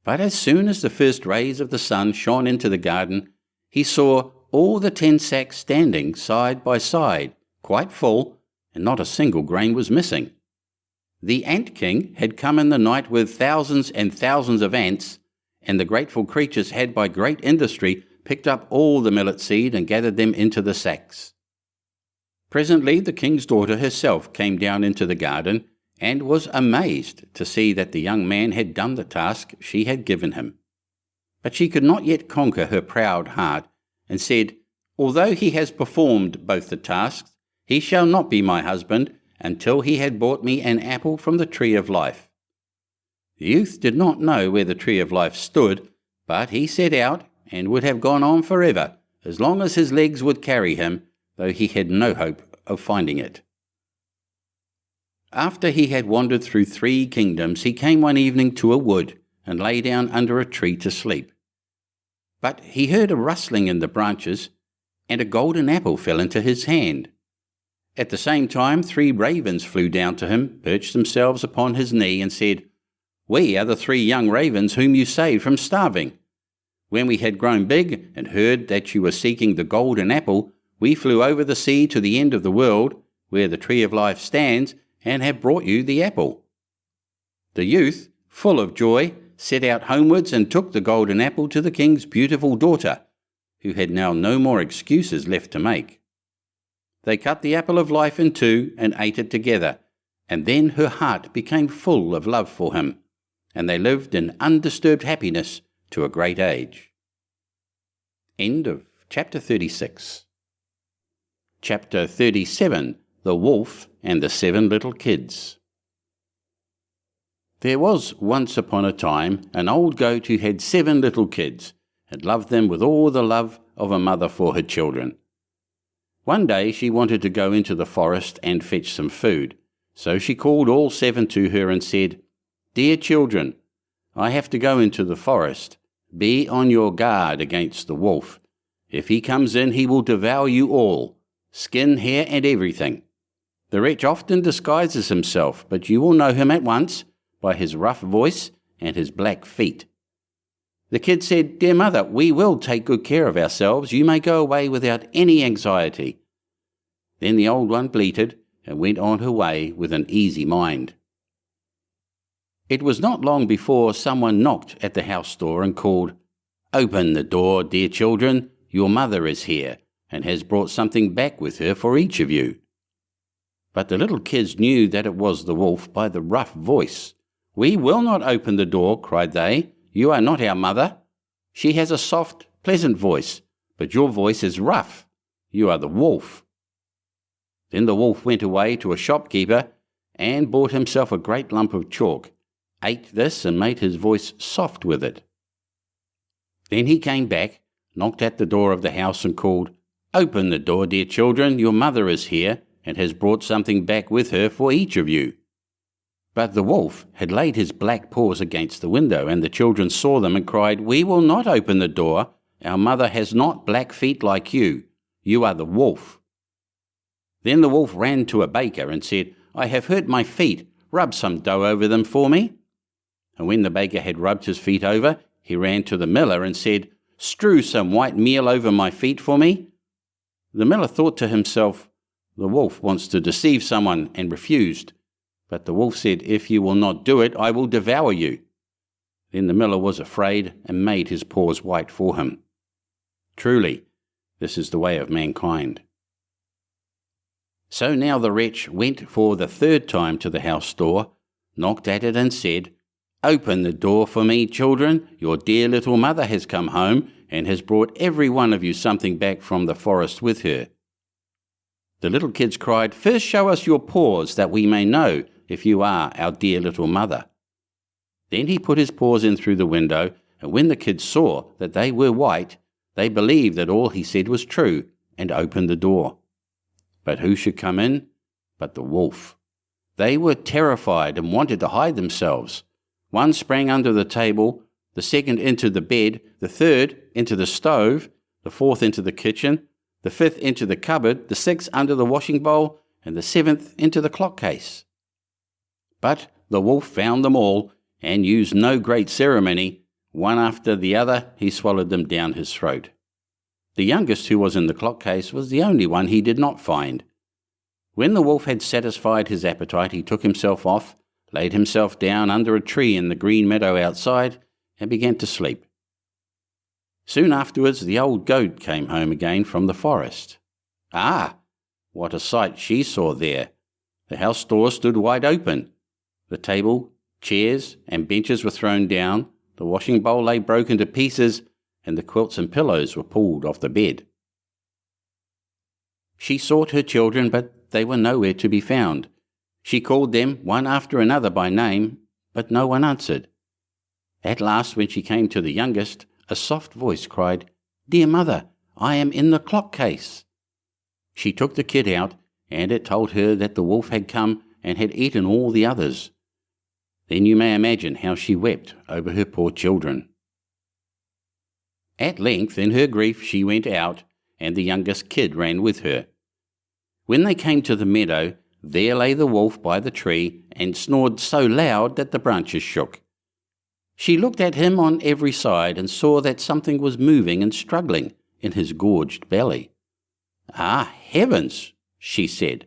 But as soon as the first rays of the sun shone into the garden, he saw all the 10 sacks standing side by side, quite full, and not a single grain was missing. The ant-king had come in the night with thousands and thousands of ants, and the grateful creatures had by great industry picked up all the millet seed and gathered them into the sacks. Presently the king's daughter herself came down into the garden, and was amazed to see that the young man had done the task she had given him. But she could not yet conquer her proud heart, and said, "Although he has performed both the tasks, he shall not be my husband until he had brought me an apple from the tree of life." The youth did not know where the tree of life stood, But he set out, and would have gone on forever, as long as his legs would carry him, though he had no hope of finding it. After he had wandered through 3 kingdoms, he came one evening to a wood, and lay down under a tree to sleep. But he heard a rustling in the branches, and a golden apple fell into his hand. At the same time 3 ravens flew down to him, perched themselves upon his knee, and said, "We are the 3 young ravens whom you saved from starving. When we had grown big, and heard that you were seeking the golden apple, we flew over the sea to the end of the world, where the tree of life stands, and have brought you the apple." The youth, full of joy, set out homewards and took the golden apple to the king's beautiful daughter, who had now no more excuses left to make. They cut the apple of life in 2 and ate it together, and then her heart became full of love for him, and they lived in undisturbed happiness to a great age. End of Chapter 36. Chapter 37. The Wolf and the 7 Little Kids. There was once upon a time an old goat who had 7 little kids, and loved them with all the love of a mother for her children. One day she wanted to go into the forest and fetch some food, so she called all 7 to her and said, "Dear children, I have to go into the forest. Be on your guard against the wolf. If he comes in, he will devour you all, skin, hair, and everything. The wretch often disguises himself, but you will know him at once by his rough voice and his black feet." The kid said, "Dear mother, we will take good care of ourselves. You may go away without any anxiety." Then the old one bleated and went on her way with an easy mind. It was not long before someone knocked at the house door and called, "Open the door, dear children. Your mother is here, and has brought something back with her for each of you." But the little kids knew that it was the wolf by the rough voice. "We will not open the door," cried they. "You are not our mother. She has a soft, pleasant voice, but your voice is rough. You are the wolf." Then the wolf went away to a shopkeeper and bought himself a great lump of chalk, ate this and made his voice soft with it. Then he came back, knocked at the door of the house and called, "Open the door, dear children. Your mother is here, and has brought something back with her for each of you." But the wolf had laid his black paws against the window, and the children saw them and cried, "We will not open the door. Our mother has not black feet like you. You are the wolf." Then the wolf ran to a baker and said, "I have hurt my feet. Rub some dough over them for me." And when the baker had rubbed his feet over, he ran to the miller and said, "Strew some white meal over my feet for me." The miller thought to himself, "The wolf wants to deceive someone," and refused. But the wolf said, "If you will not do it, I will devour you." Then the miller was afraid and made his paws white for him. Truly, this is the way of mankind. So now the wretch went for the 3rd time to the house door, knocked at it and said, "Open the door for me, children. Your dear little mother has come home and has brought every one of you something back from the forest with her." The little kids cried, "First show us your paws, that we may know if you are our dear little mother." Then he put his paws in through the window, and when the kids saw that they were white, they believed that all he said was true, and opened the door. But who should come in but the wolf? They were terrified and wanted to hide themselves. One sprang under the table, the second into the bed, the third into the stove, the fourth into the kitchen, the 5th into the cupboard, the 6th under the washing bowl, and the 7th into the clock case. But the wolf found them all, and used no great ceremony. One after the other, he swallowed them down his throat. The youngest, who was in the clock case, was the only one he did not find. When the wolf had satisfied his appetite, he took himself off, laid himself down under a tree in the green meadow outside, and began to sleep. Soon afterwards the old goat came home again from the forest. Ah! What a sight she saw there! The house door stood wide open. The table, chairs, and benches were thrown down, the washing bowl lay broken to pieces, and the quilts and pillows were pulled off the bed. She sought her children, but they were nowhere to be found. She called them one after another by name, but no one answered. At last, when she came to the youngest, a soft voice cried, "Dear mother, I am in the clock case." She took the kid out, and it told her that the wolf had come and had eaten all the others. Then you may imagine how she wept over her poor children. At length, in her grief, she went out, and the youngest kid ran with her. When they came to the meadow, there lay the wolf by the tree and snored so loud that the branches shook. She looked at him on every side and saw that something was moving and struggling in his gorged belly. "Ah, heavens!" she said.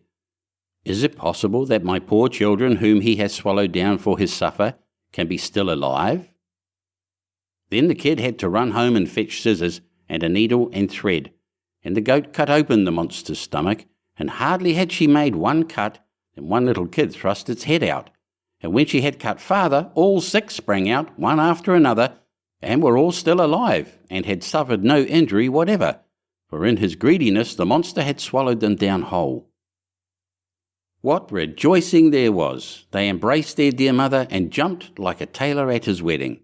"Is it possible that my poor children whom he has swallowed down for his supper can be still alive?" Then the kid had to run home and fetch scissors and a needle and thread, and the goat cut open the monster's stomach, and hardly had she made one cut than one little kid thrust its head out, and when she had cut farther, all 6 sprang out, one after another, and were all still alive, and had suffered no injury whatever, for in his greediness the monster had swallowed them down whole. What rejoicing there was! They embraced their dear mother and jumped like a tailor at his wedding.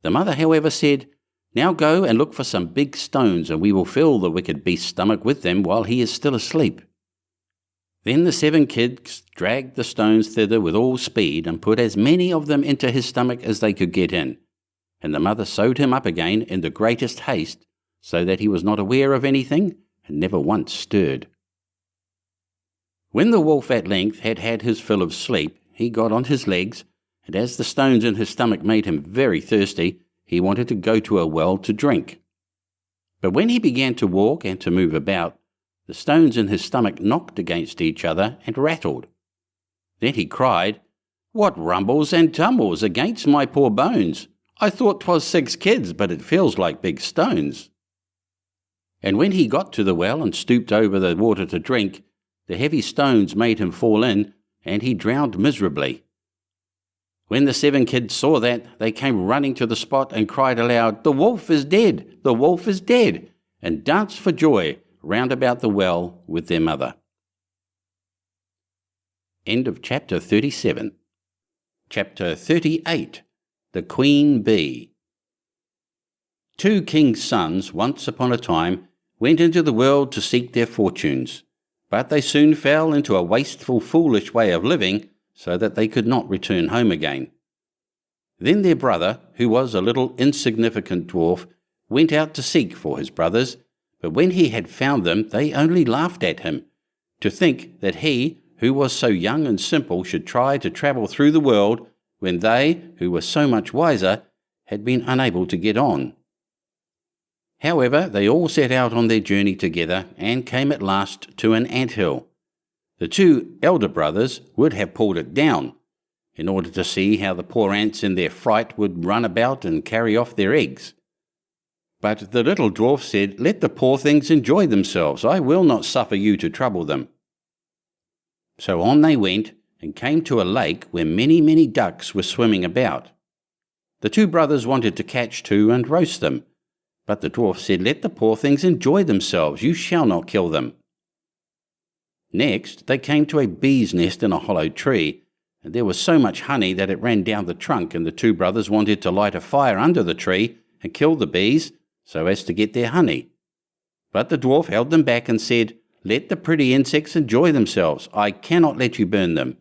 The mother, however, said, "Now go and look for some big stones, and we will fill the wicked beast's stomach with them while he is still asleep." Then the 7 kids dragged the stones thither with all speed, and put as many of them into his stomach as they could get in, and the mother sewed him up again in the greatest haste, so that he was not aware of anything, and never once stirred. When the wolf at length had had his fill of sleep, he got on his legs, and as the stones in his stomach made him very thirsty, he wanted to go to a well to drink. But when he began to walk and to move about, the stones in his stomach knocked against each other and rattled. Then he cried, "What rumbles and tumbles against my poor bones? I thought 'twas 6 kids, but it feels like big stones." And when he got to the well and stooped over the water to drink, the heavy stones made him fall in, and he drowned miserably. When the 7 kids saw that, they came running to the spot and cried aloud, "The wolf is dead! The wolf is dead!" and danced for joy round about the well with their mother. End of chapter 37. Chapter 38. The Queen Bee. 2 kings' sons, once upon a time, went into the world to seek their fortunes, but they soon fell into a wasteful, foolish way of living, so that they could not return home again. Then their brother, who was a little insignificant dwarf, went out to seek for his brothers, but when he had found them, they only laughed at him, to think that he, who was so young and simple, should try to travel through the world, when they, who were so much wiser, had been unable to get on. However, they all set out on their journey together, and came at last to an ant-hill. The 2 elder brothers would have pulled it down, in order to see how the poor ants in their fright would run about and carry off their eggs. But the little dwarf said, "Let the poor things enjoy themselves. I will not suffer you to trouble them." So on they went, and came to a lake where many, many ducks were swimming about. The 2 brothers wanted to catch 2 and roast them, but the dwarf said, "Let the poor things enjoy themselves. You shall not kill them." Next, they came to a bee's nest in a hollow tree, and there was so much honey that it ran down the trunk, and the 2 brothers wanted to light a fire under the tree and kill the bees, so as to get their honey. But the dwarf held them back and said, "Let the pretty insects enjoy themselves. I cannot let you burn them."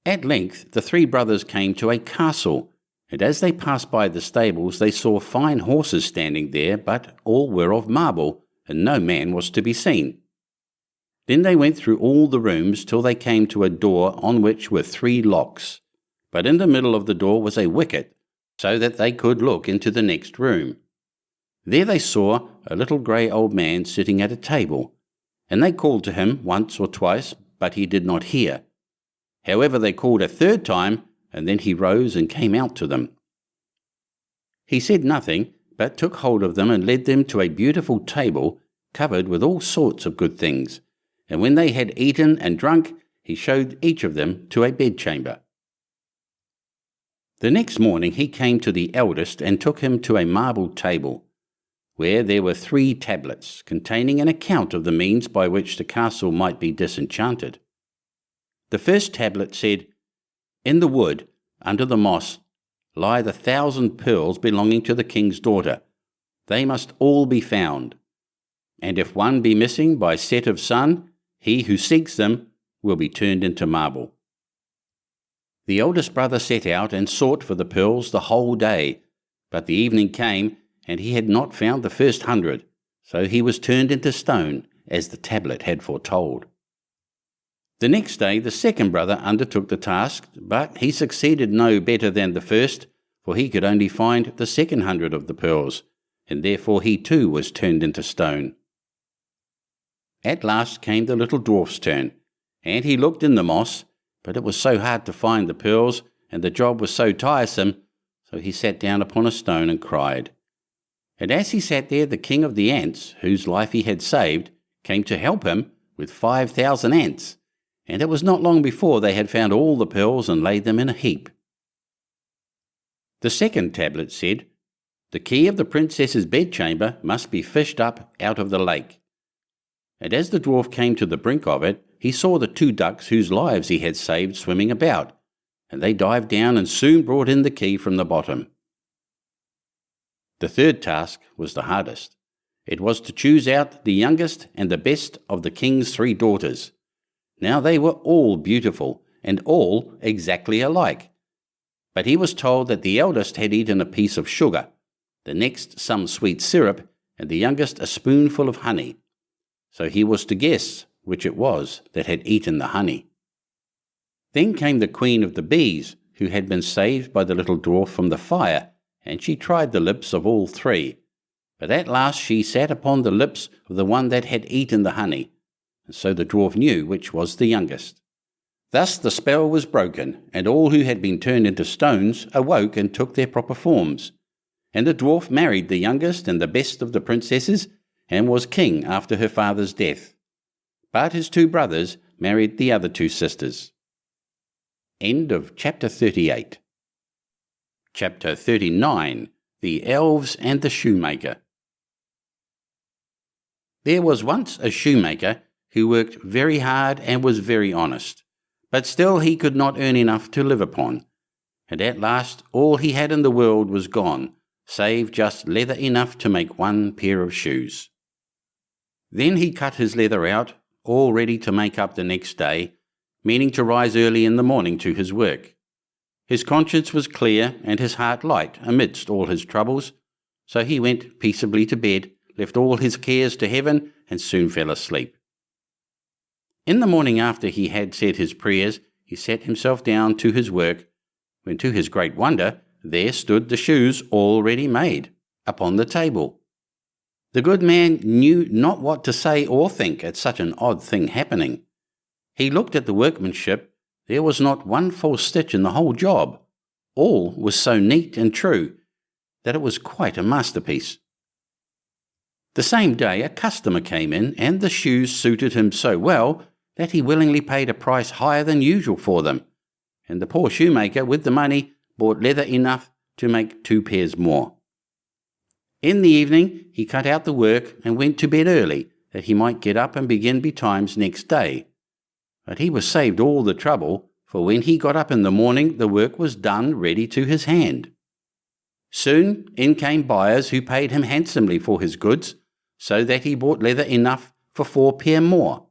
At length the 3 brothers came to a castle, and as they passed by the stables they saw fine horses standing there, but all were of marble, and no man was to be seen. Then they went through all the rooms till they came to a door on which were 3 locks, but in the middle of the door was a wicket, so that they could look into the next room. There they saw a little grey old man sitting at a table, and they called to him once or twice, but he did not hear. However, they called a 3rd time, and then he rose and came out to them. He said nothing, but took hold of them and led them to a beautiful table covered with all sorts of good things, and when they had eaten and drunk, he showed each of them to a bedchamber. The next morning he came to the eldest and took him to a marble table, where there were 3 tablets containing an account of the means by which the castle might be disenchanted. The first tablet said, "In the wood, under the moss, lie the 1,000 pearls belonging to the king's daughter. They must all be found. And if one be missing by set of sun, he who seeks them will be turned into marble." The eldest brother set out and sought for the pearls the whole day, but the evening came, and he had not found the first 100, so he was turned into stone, as the tablet had foretold. The next day the second brother undertook the task, but he succeeded no better than the first, for he could only find the second 100 of the pearls, and therefore he too was turned into stone. At last came the little dwarf's turn, and he looked in the moss, but it was so hard to find the pearls, and the job was so tiresome, so he sat down upon a stone and cried. And as he sat there, the king of the ants, whose life he had saved, came to help him with 5,000 ants, and it was not long before they had found all the pearls and laid them in a heap. The second tablet said, "The key of the princess's bedchamber must be fished up out of the lake." And as the dwarf came to the brink of it, he saw the 2 ducks whose lives he had saved swimming about, and they dived down and soon brought in the key from the bottom. The third task was the hardest. It was to choose out the youngest and the best of the king's 3 daughters. Now they were all beautiful, and all exactly alike. But he was told that the eldest had eaten a piece of sugar, the next some sweet syrup, and the youngest a spoonful of honey. So he was to guess which it was that had eaten the honey. Then came the queen of the bees, who had been saved by the little dwarf from the fire, and she tried the lips of all 3. But at last she sat upon the lips of the one that had eaten the honey, and so the dwarf knew which was the youngest. Thus the spell was broken, and all who had been turned into stones awoke and took their proper forms. And the dwarf married the youngest and the best of the princesses, and was king after her father's death. But his 2 brothers married the other 2 sisters. End of Chapter 38. Chapter 39. The Elves and the Shoemaker. There was once a shoemaker who worked very hard and was very honest, but still he could not earn enough to live upon, and at last all he had in the world was gone, save just leather enough to make 1 pair of shoes. Then he cut his leather out, all ready to make up the next day, meaning to rise early in the morning to his work. His conscience was clear and his heart light amidst all his troubles, so he went peaceably to bed, left all his cares to heaven, and soon fell asleep. In the morning after he had said his prayers, he set himself down to his work, when to his great wonder there stood the shoes all ready made, upon the table. The good man knew not what to say or think at such an odd thing happening. He looked at the workmanship. There was not 1 false stitch in the whole job. All was so neat and true that it was quite a masterpiece. The same day a customer came in, and the shoes suited him so well that he willingly paid a price higher than usual for them, and the poor shoemaker with the money bought leather enough to make 2 pairs more. In the evening he cut out the work and went to bed early, that he might get up and begin betimes next day. But he was saved all the trouble, for when he got up in the morning the work was done ready to his hand. Soon in came buyers who paid him handsomely for his goods, so that he bought leather enough for 4 pair more.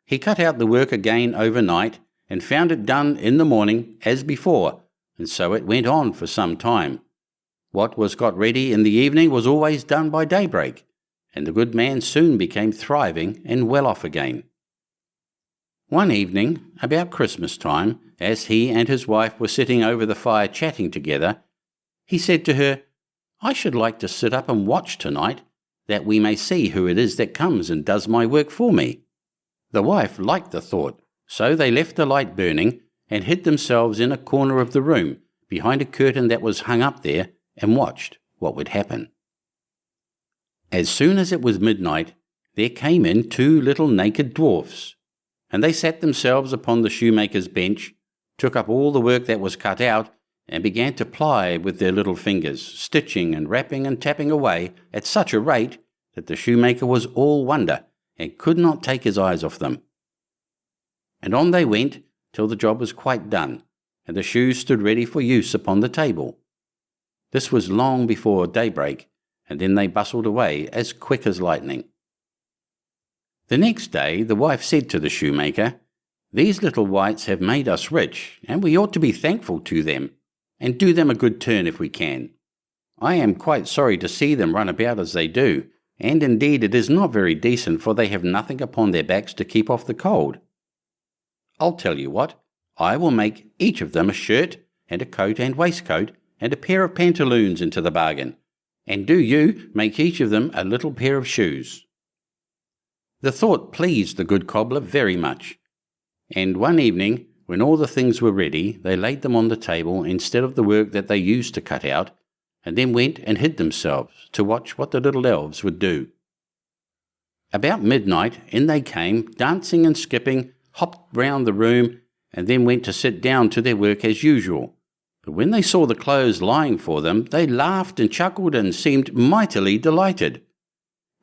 He cut out the work again overnight, and found it done in the morning as before, and so it went on for some time. What was got ready in the evening was always done by daybreak, and the good man soon became thriving and well off again. One evening, about Christmas time, as he and his wife were sitting over the fire chatting together, he said to her, "I should like to sit up and watch tonight, that we may see who it is that comes and does my work for me." The wife liked the thought, so they left the light burning and hid themselves in a corner of the room, behind a curtain that was hung up there, and watched what would happen. As soon as it was midnight, there came in 2 little naked dwarfs, and they sat themselves upon the shoemaker's bench, took up all the work that was cut out, and began to ply with their little fingers, stitching and wrapping and tapping away at such a rate that the shoemaker was all wonder, and could not take his eyes off them. And on they went till the job was quite done, and the shoes stood ready for use upon the table. This was long before daybreak, and then they bustled away as quick as lightning. The next day the wife said to the shoemaker, "These little wights have made us rich, and we ought to be thankful to them, and do them a good turn if we can. I am quite sorry to see them run about as they do, and indeed it is not very decent, for they have nothing upon their backs to keep off the cold. I'll tell you what, I will make each of them a shirt, and a coat and waistcoat, and a pair of pantaloons into the bargain, and do you make each of them a little pair of shoes." The thought pleased the good cobbler very much, and one evening, when all the things were ready, they laid them on the table instead of the work that they used to cut out, and then went and hid themselves to watch what the little elves would do. About midnight in they came, dancing and skipping, hopped round the room, and then went to sit down to their work as usual. But when they saw the clothes lying for them, they laughed and chuckled and seemed mightily delighted.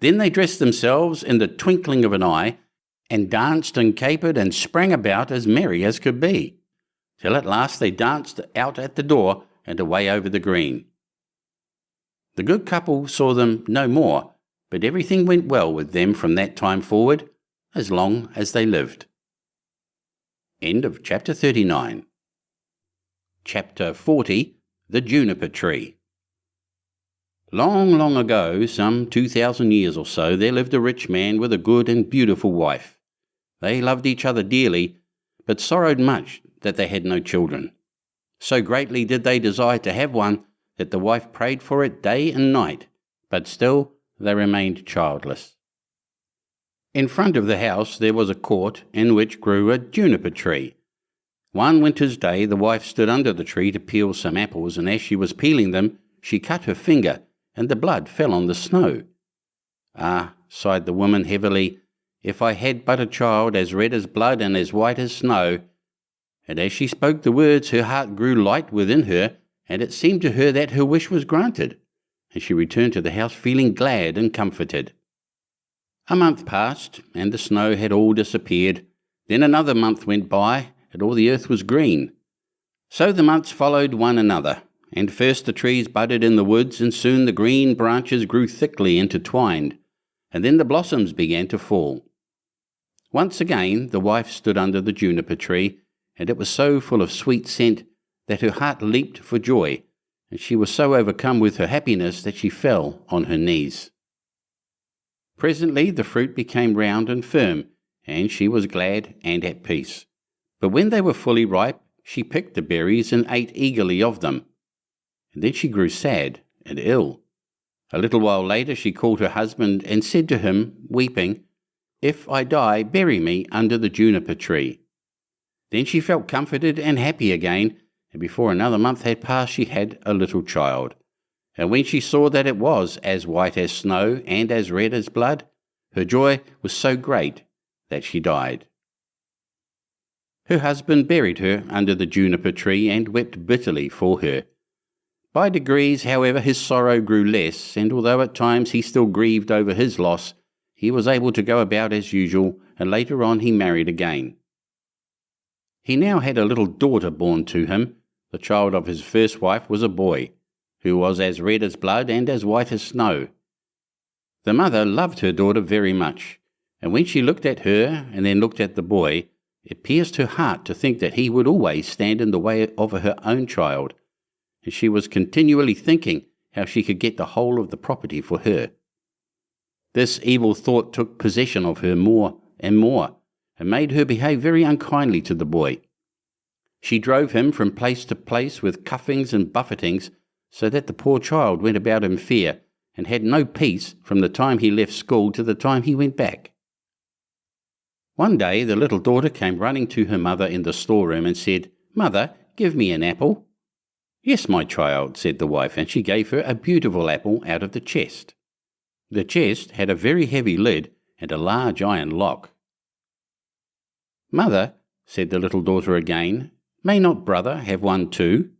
Then they dressed themselves in the twinkling of an eye, and danced and capered and sprang about as merry as could be, till at last they danced out at the door and away over the green. The good couple saw them no more, but everything went well with them from that time forward, as long as they lived. End of chapter 39. Chapter 40. The Juniper-Tree. Long, long ago, some 2,000 years or so, there lived a rich man with a good and beautiful wife. They loved each other dearly, but sorrowed much that they had no children. So greatly did they desire to have one, that the wife prayed for it day and night, but still they remained childless. In front of the house there was a court in which grew a juniper-tree. One winter's day the wife stood under the tree to peel some apples, and as she was peeling them, she cut her finger, and the blood fell on the snow. "Ah," sighed the woman heavily, "if I had but a child as red as blood and as white as snow." And as she spoke the words, her heart grew light within her, and it seemed to her that her wish was granted, and she returned to the house feeling glad and comforted. A month passed, and the snow had all disappeared. Then another month went by, and all the earth was green. So the months followed one another, and first the trees budded in the woods, and soon the green branches grew thickly intertwined, and then the blossoms began to fall. Once again the wife stood under the juniper-tree, and it was so full of sweet scent that her heart leaped for joy, and she was so overcome with her happiness that she fell on her knees. Presently the fruit became round and firm, and she was glad and at peace. But when they were fully ripe, she picked the berries and ate eagerly of them. And then she grew sad and ill. A little while later she called her husband and said to him, weeping, "If I die, bury me under the juniper-tree." Then she felt comforted and happy again, and before another month had passed she had a little child. And when she saw that it was as white as snow and as red as blood, her joy was so great that she died. Her husband buried her under the juniper-tree and wept bitterly for her. By degrees, however, his sorrow grew less, and although at times he still grieved over his loss, he was able to go about as usual, and later on he married again. He now had a little daughter born to him. The child of his first wife was a boy, who was as red as blood and as white as snow. The mother loved her daughter very much, and when she looked at her and then looked at the boy, it pierced her heart to think that he would always stand in the way of her own child, and she was continually thinking how she could get the whole of the property for her. This evil thought took possession of her more and more, and made her behave very unkindly to the boy. She drove him from place to place with cuffings and buffetings, so that the poor child went about in fear, and had no peace from the time he left school to the time he went back. One day the little daughter came running to her mother in the storeroom and said, "Mother, give me an apple." "Yes, my child," said the wife, and she gave her a beautiful apple out of the chest. The chest had a very heavy lid and a large iron lock. "Mother," said the little daughter again, "may not brother have one too?"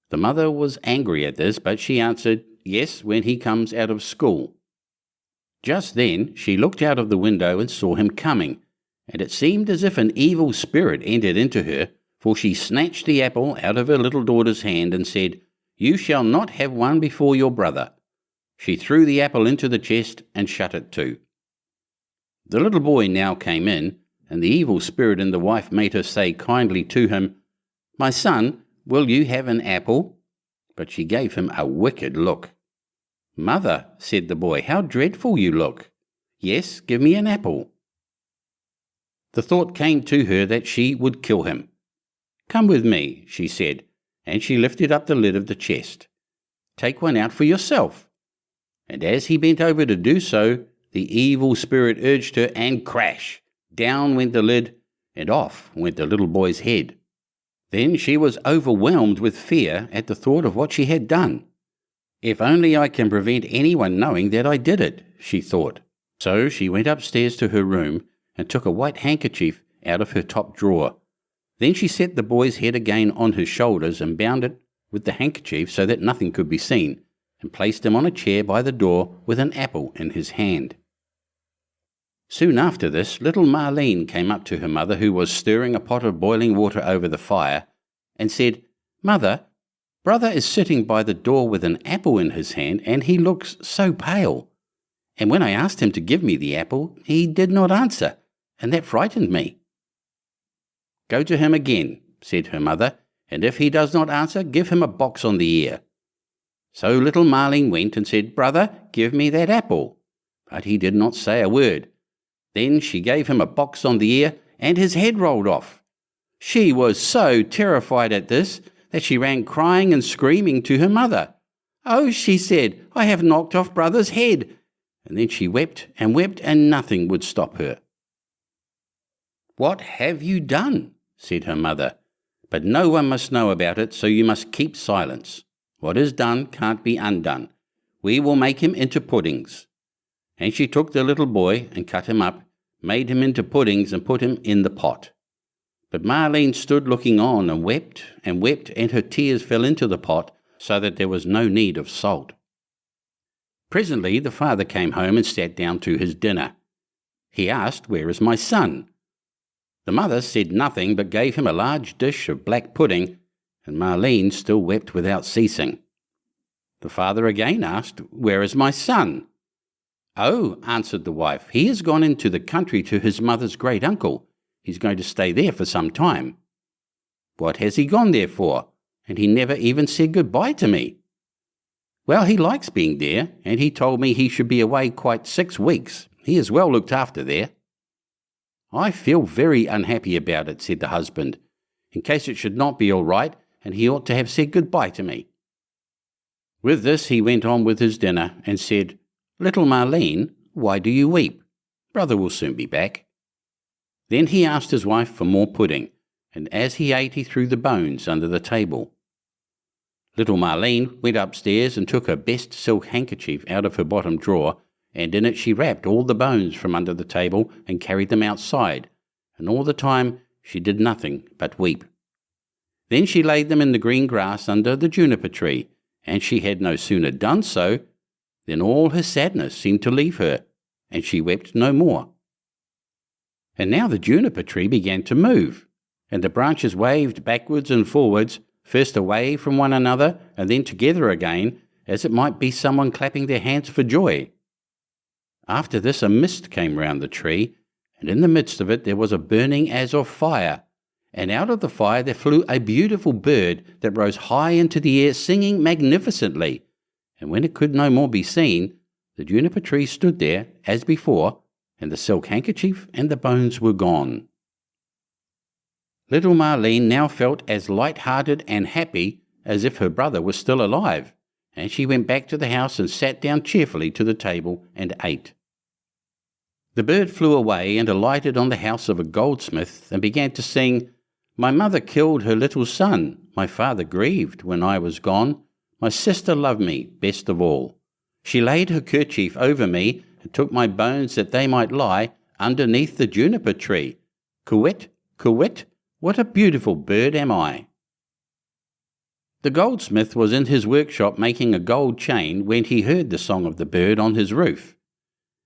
The mother was angry at this, but she answered, "Yes, when he comes out of school." Just then she looked out of the window and saw him coming, and it seemed as if an evil spirit entered into her, for she snatched the apple out of her little daughter's hand and said, "You shall not have one before your brother." She threw the apple into the chest and shut it to. The little boy now came in, and the evil spirit in the wife made her say kindly to him, "My son, will you have an apple?" But she gave him a wicked look. "Mother," said the boy, "how dreadful you look. Yes, give me an apple." The thought came to her that she would kill him. "Come with me," she said, and she lifted up the lid of the chest. "Take one out for yourself." And as he bent over to do so, the evil spirit urged her, and crash! Down went the lid, and off went the little boy's head. Then she was overwhelmed with fear at the thought of what she had done. "If only I can prevent anyone knowing that I did it," she thought. So she went upstairs to her room and took a white handkerchief out of her top drawer. Then she set the boy's head again on his shoulders and bound it with the handkerchief so that nothing could be seen, and placed him on a chair by the door with an apple in his hand. Soon after this, little Marlene came up to her mother, who was stirring a pot of boiling water over the fire, and said, "Mother, brother is sitting by the door with an apple in his hand, and he looks so pale. And when I asked him to give me the apple, he did not answer, and that frightened me." "Go to him again," said her mother, "and if he does not answer, give him a box on the ear." So little Marlene went and said, "Brother, give me that apple." But he did not say a word. Then she gave him a box on the ear, and his head rolled off. She was so terrified at this that she ran crying and screaming to her mother. "Oh," she said, "I have knocked off brother's head." And then she wept, and nothing would stop her. "What have you done?" said her mother. "But no one must know about it, so you must keep silence. What is done can't be undone. We will make him into puddings." And she took the little boy and cut him up, made him into puddings and put him in the pot. But Marlene stood looking on and wept, and her tears fell into the pot, so that there was no need of salt. Presently the father came home and sat down to his dinner. He asked, "Where is my son?" The mother said nothing, but gave him a large dish of black pudding, and Marlene still wept without ceasing. The father again asked, "Where is my son?" "Oh," answered the wife, "he has gone into the country to his mother's great uncle. He's going to stay there for some time." "What has he gone there for? And he never even said goodbye to me." "Well, he likes being there, and he told me he should be away quite 6 weeks. He is well looked after there." "I feel very unhappy about it," said the husband, "in case it should not be all right, and he ought to have said goodbye to me." With this he went on with his dinner and said, "Little Marlene, why do you weep? Brother will soon be back." Then he asked his wife for more pudding, and as he ate he threw the bones under the table. Little Marlene went upstairs and took her best silk handkerchief out of her bottom drawer, and in it she wrapped all the bones from under the table and carried them outside, and all the time she did nothing but weep. Then she laid them in the green grass under the juniper-tree, and she had no sooner done so than all her sadness seemed to leave her, and she wept no more. And now the juniper-tree began to move, and the branches waved backwards and forwards, first away from one another and then together again, as it might be someone clapping their hands for joy. After this a mist came round the tree, and in the midst of it there was a burning as of fire, and out of the fire there flew a beautiful bird that rose high into the air, singing magnificently. And when it could no more be seen, the juniper-tree stood there as before, and the silk handkerchief and the bones were gone. Little Marlene now felt as light-hearted and happy as if her brother was still alive, and she went back to the house and sat down cheerfully to the table and ate. The bird flew away and alighted on the house of a goldsmith and began to sing, "My mother killed her little son, my father grieved when I was gone, my sister loved me best of all. She laid her kerchief over me and took my bones that they might lie underneath the juniper-tree. Coo-wit, coo-wit, what a beautiful bird am I." The goldsmith was in his workshop making a gold chain when he heard the song of the bird on his roof.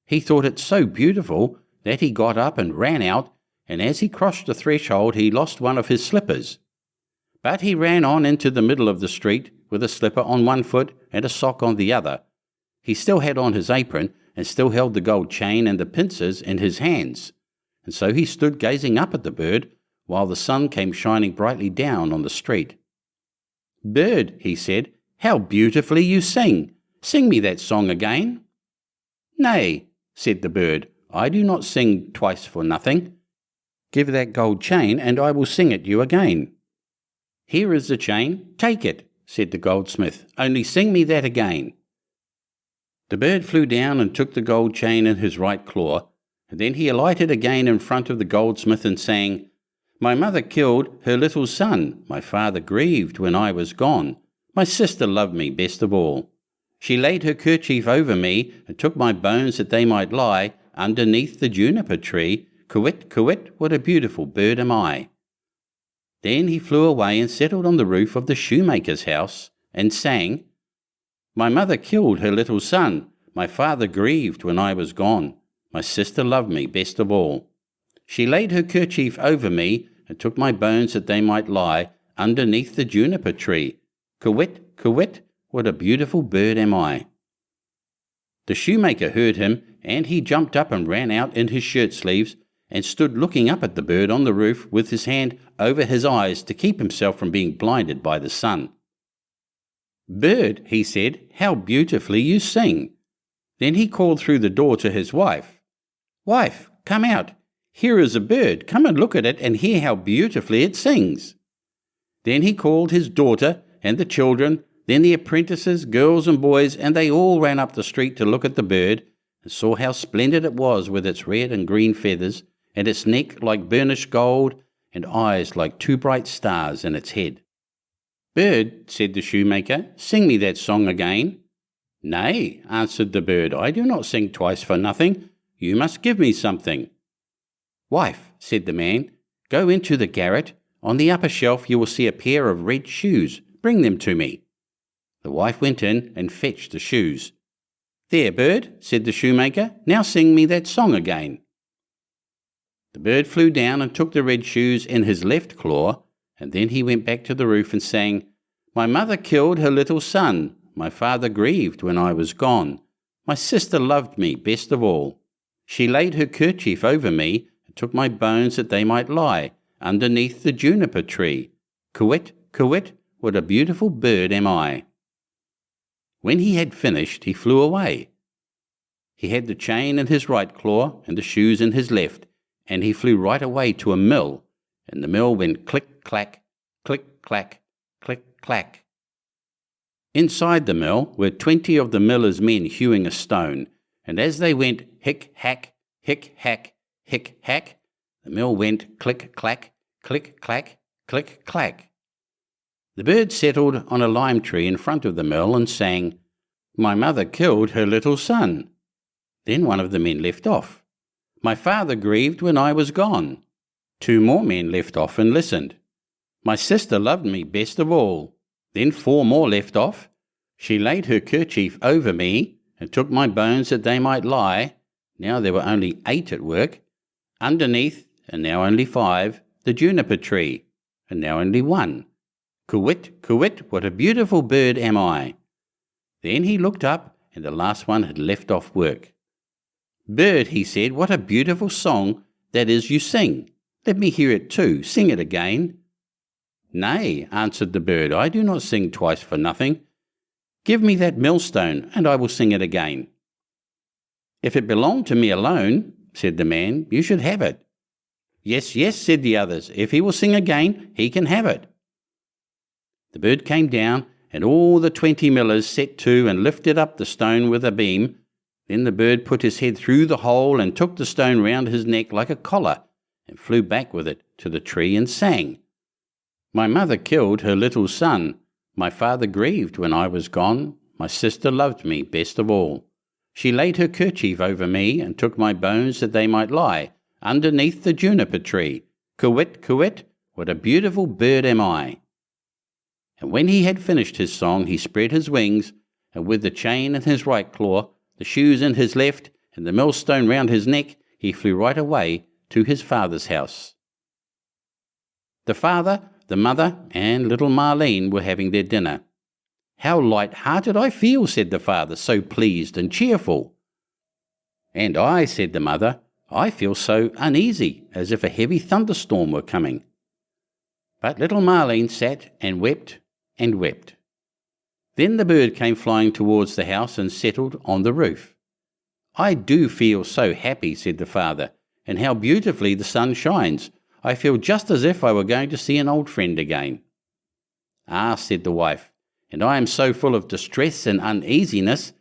He thought it so beautiful that he got up and ran out, and as he crossed the threshold he lost one of his slippers, But he ran on into the middle of the street with a slipper on one foot and a sock on the other. He still had on his apron and still held the gold chain and the pincers in his hands. And so he stood gazing up at the bird while the sun came shining brightly down on the street. "Bird," he said, "how beautifully you sing! Sing me that song again." "Nay," said the bird, "I do not sing twice for nothing. Give that gold chain, and I will sing it you again." "Here is the chain, take it," said the goldsmith, "only sing me that again." The bird flew down and took the gold chain in his right claw, and then he alighted again in front of the goldsmith and sang, "My mother killed her little son, my father grieved when I was gone, my sister loved me best of all. She laid her kerchief over me and took my bones that they might lie underneath the juniper-tree. Quit, quit, what a beautiful bird am I." Then he flew away and settled on the roof of the shoemaker's house and sang, "My mother killed her little son, my father grieved when I was gone, my sister loved me best of all. She laid her kerchief over me and took my bones that they might lie underneath the juniper-tree. Quit, quit, what a beautiful bird am I." The shoemaker heard him, and he jumped up and ran out in his shirt-sleeves and stood looking up at the bird on the roof with his hand over his eyes to keep himself from being blinded by the sun. "Bird," he said, "how beautifully you sing." Then he called through the door to his wife, "Wife, come out. Here is a bird. Come and look at it and hear how beautifully it sings." Then he called his daughter and the children, then the apprentices, girls and boys, and they all ran up the street to look at the bird and saw how splendid it was with its red and green feathers, and its neck like burnished gold, and eyes like two bright stars in its head. "Bird," said the shoemaker, "sing me that song again." "Nay," answered the bird, "I do not sing twice for nothing. You must give me something." "Wife," said the man, "go into the garret. On the upper shelf you will see a pair of red shoes. Bring them to me." The wife went in and fetched the shoes. "There, bird," said the shoemaker, "now sing me that song again." The bird flew down and took the red shoes in his left claw, and then he went back to the roof and sang, "My mother killed her little son, my father grieved when I was gone, my sister loved me best of all. She laid her kerchief over me and took my bones that they might lie underneath the juniper-tree. Quit, quit, what a beautiful bird am I." When he had finished, he flew away. He had the chain in his right claw and the shoes in his left, and he flew right away to a mill, and the mill went click-clack, click-clack, click-clack. Inside the mill were 20 of the miller's men hewing a stone, and as they went hick-hack, hick-hack, hick-hack, the mill went click-clack, click-clack, click-clack. The bird settled on a lime tree in front of the mill and sang, "My mother killed her little son." Then one of the men left off. "My father grieved when I was gone." 2 more men left off and listened. "My sister loved me best of all." Then 4 more left off. "She laid her kerchief over me and took my bones that they might lie." Now there were only 8 at work. "Underneath," and now only 5, "the juniper-tree," and now only 1. "Quit, quit, what a beautiful bird am I." Then he looked up, and the last one had left off work. "Bird," he said, "what a beautiful song that is you sing. Let me hear it too. Sing it again." "Nay," answered the bird, "I do not sing twice for nothing. Give me that millstone, and I will sing it again." "If it belonged to me alone," said the man, "you should have it." "Yes, yes," said the others, "if he will sing again, he can have it." The bird came down, and all the 20 millers set to and lifted up the stone with a beam. Then the bird put his head through the hole and took the stone round his neck like a collar, and flew back with it to the tree and sang, "My mother killed her little son, my father grieved when I was gone, my sister loved me best of all. She laid her kerchief over me and took my bones that they might lie underneath the juniper-tree. Quit, quit, what a beautiful bird am I." And when he had finished his song, he spread his wings, and with the chain in his right claw, the shoes in his left, and the millstone round his neck, he flew right away to his father's house. The father, the mother, and little Marlene were having their dinner. "How light-hearted I feel," said the father, "so pleased and cheerful." "And I," said the mother, "I feel so uneasy, as if a heavy thunderstorm were coming." But little Marlene sat and wept and wept. Then the bird came flying towards the house and settled on the roof. "I do feel so happy," said the father, "and how beautifully the sun shines. I feel just as if I were going to see an old friend again." "Ah," said the wife, "and I am so full of distress and uneasiness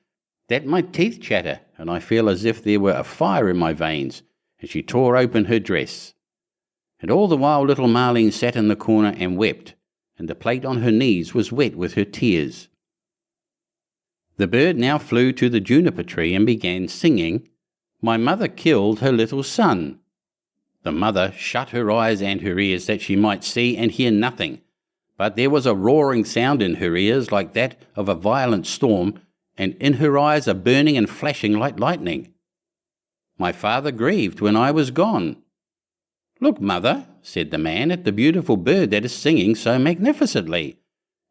that my teeth chatter, and I feel as if there were a fire in my veins," and she tore open her dress. And all the while little Marlene sat in the corner and wept, and the plate on her knees was wet with her tears. The bird now flew to the juniper-tree and began singing, "My mother killed her little son." The mother shut her eyes and her ears that she might see and hear nothing, but there was a roaring sound in her ears like that of a violent storm, and in her eyes a burning and flashing like lightning. "My father grieved when I was gone." "Look, mother," said the man, "at the beautiful bird that is singing so magnificently,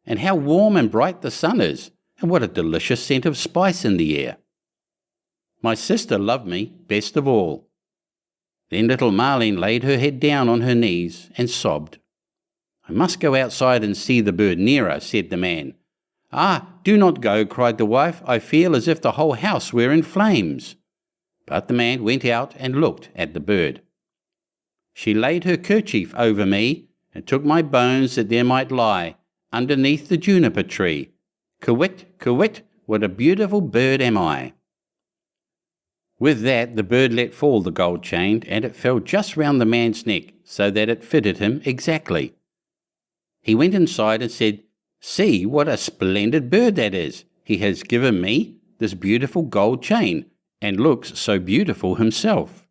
and how warm and bright the sun is, and what a delicious scent of spice in the air. My sister loved me best of all." Then little Marlene laid her head down on her knees and sobbed. "I must go outside and see the bird nearer," said the man. "Ah, do not go," cried the wife. "I feel as if the whole house were in flames." But the man went out and looked at the bird. "She laid her kerchief over me, and took my bones that there might lie underneath the juniper-tree. Kywitt, kywitt, what a beautiful bird am I." With that the bird let fall the gold chain, and it fell just round the man's neck, so that it fitted him exactly. He went inside and said, "See what a splendid bird that is. He has given me this beautiful gold chain, and looks so beautiful himself."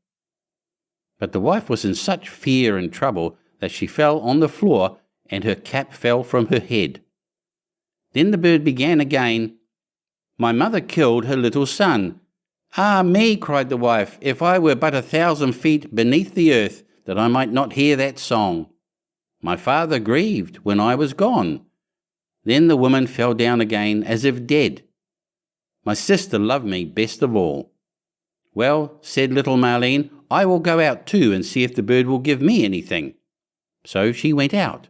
But the wife was in such fear and trouble that she fell on the floor, and her cap fell from her head. Then the bird began again, "My mother killed her little son." "Ah me," cried the wife, "if I were but 1,000 feet beneath the earth, that I might not hear that song. My father grieved when I was gone." Then the woman fell down again as if dead. "My sister loved me best of all." "Well," said little Marlene, "I will go out too and see if the bird will give me anything." So she went out.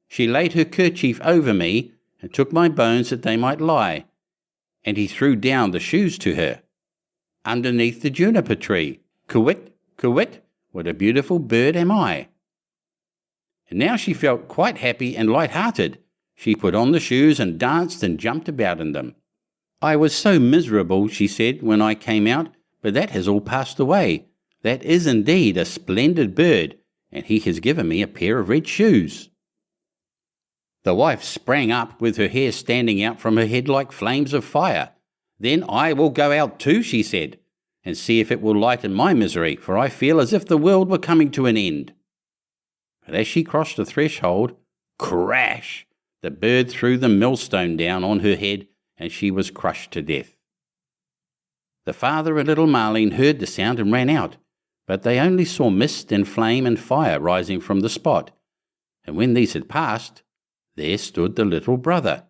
She laid her kerchief over me, and took my bones that they might lie, and he threw down the shoes to her. Underneath the juniper-tree, kywitt, kywitt, what a beautiful bird am I. And now she felt quite happy and light-hearted. She put on the shoes and danced and jumped about in them. "I was so miserable," she said, "when I came out, but that has all passed away. That is indeed a splendid bird, and he has given me a pair of red shoes." The wife sprang up with her hair standing out from her head like flames of fire. "Then I will go out too," she said, "and see if it will lighten my misery, for I feel as if the world were coming to an end." But as she crossed the threshold, crash! The bird threw the millstone down on her head, and she was crushed to death. The father and little Marlene heard the sound and ran out, but they only saw mist and flame and fire rising from the spot. And when these had passed, there stood the little brother,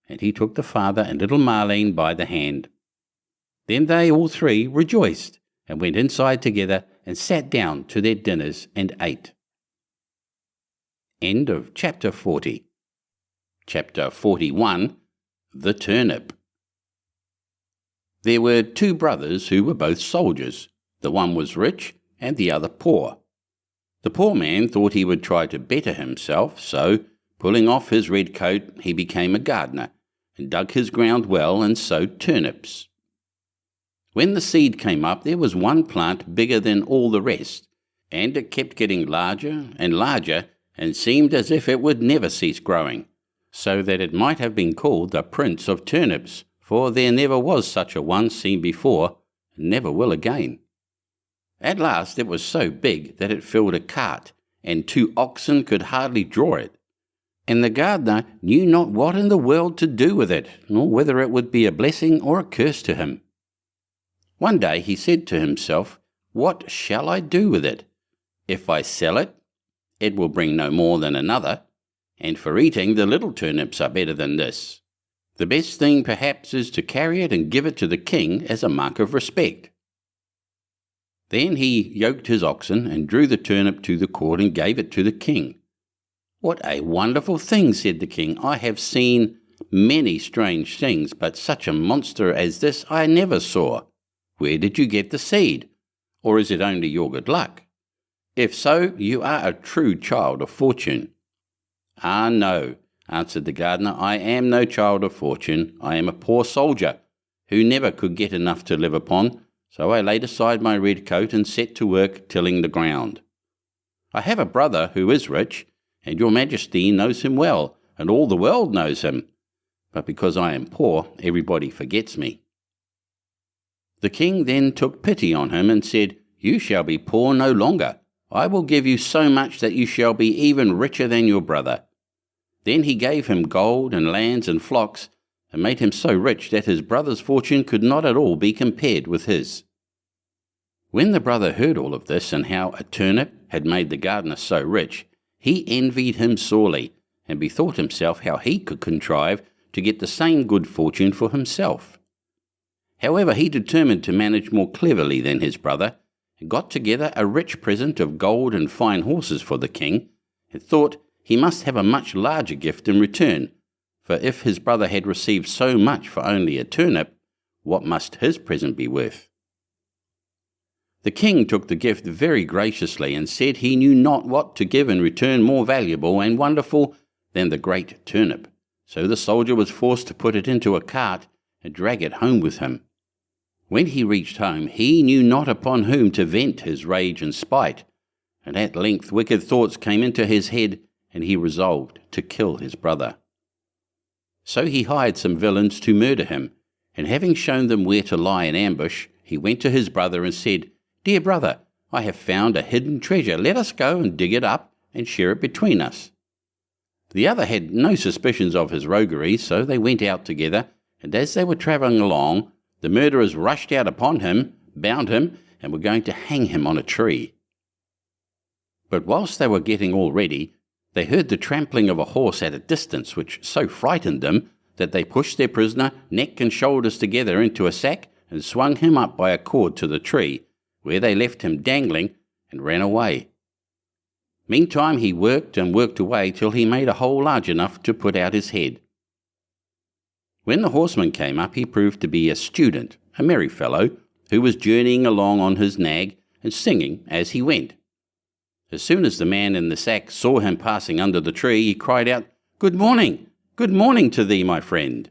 and he took the father and little Marlene by the hand. Then they all three rejoiced, and went inside together and sat down to their dinners and ate. End of Chapter 40. Chapter 41. The Turnip. There were 2 brothers who were both soldiers. The one was rich, and the other poor. The poor man thought he would try to better himself, so, pulling off his red coat, he became a gardener, and dug his ground well and sowed turnips. When the seed came up, there was one plant bigger than all the rest, and it kept getting larger and larger, and seemed as if it would never cease growing, so that it might have been called the Prince of Turnips, for there never was such a one seen before, and never will again. At last it was so big that it filled a cart, and 2 oxen could hardly draw it. And the gardener knew not what in the world to do with it, nor whether it would be a blessing or a curse to him. One day he said to himself, "What shall I do with it? If I sell it, it will bring no more than another, and for eating the little turnips are better than this. The best thing perhaps is to carry it and give it to the king as a mark of respect." Then he yoked his oxen and drew the turnip to the cord and gave it to the king. "What a wonderful thing," said the king. "I have seen many strange things, but such a monster as this I never saw. Where did you get the seed? Or is it only your good luck? If so, you are a true child of fortune." "Ah, no," answered the gardener, "I am no child of fortune. I am a poor soldier, who never could get enough to live upon, so I laid aside my red coat and set to work tilling the ground. I have a brother who is rich, and your majesty knows him well, and all the world knows him. But because I am poor, everybody forgets me." The king then took pity on him and said, "You shall be poor no longer. I will give you so much that you shall be even richer than your brother." Then he gave him gold and lands and flocks, and made him so rich that his brother's fortune could not at all be compared with his. When the brother heard all of this, and how a turnip had made the gardener so rich, he envied him sorely, and bethought himself how he could contrive to get the same good fortune for himself. However, he determined to manage more cleverly than his brother, and got together a rich present of gold and fine horses for the king, and thought he must have a much larger gift in return, for if his brother had received so much for only a turnip, what must his present be worth? The king took the gift very graciously, and said he knew not what to give in return more valuable and wonderful than the great turnip. So the soldier was forced to put it into a cart and drag it home with him. When he reached home, he knew not upon whom to vent his rage and spite, and at length wicked thoughts came into his head, and he resolved to kill his brother. So he hired some villains to murder him, and having shown them where to lie in ambush, he went to his brother and said, "Dear brother, I have found a hidden treasure. Let us go and dig it up and share it between us." The other had no suspicions of his roguery, so they went out together, and as they were travelling along, the murderers rushed out upon him, bound him, and were going to hang him on a tree. But whilst they were getting all ready, they heard the trampling of a horse at a distance, which so frightened them that they pushed their prisoner neck and shoulders together into a sack and swung him up by a cord to the tree, where they left him dangling and ran away. Meantime he worked and worked away till he made a hole large enough to put out his head. When the horseman came up, he proved to be a student, a merry fellow, who was journeying along on his nag and singing as he went. As soon as the man in the sack saw him passing under the tree, he cried out, good morning to thee, my friend."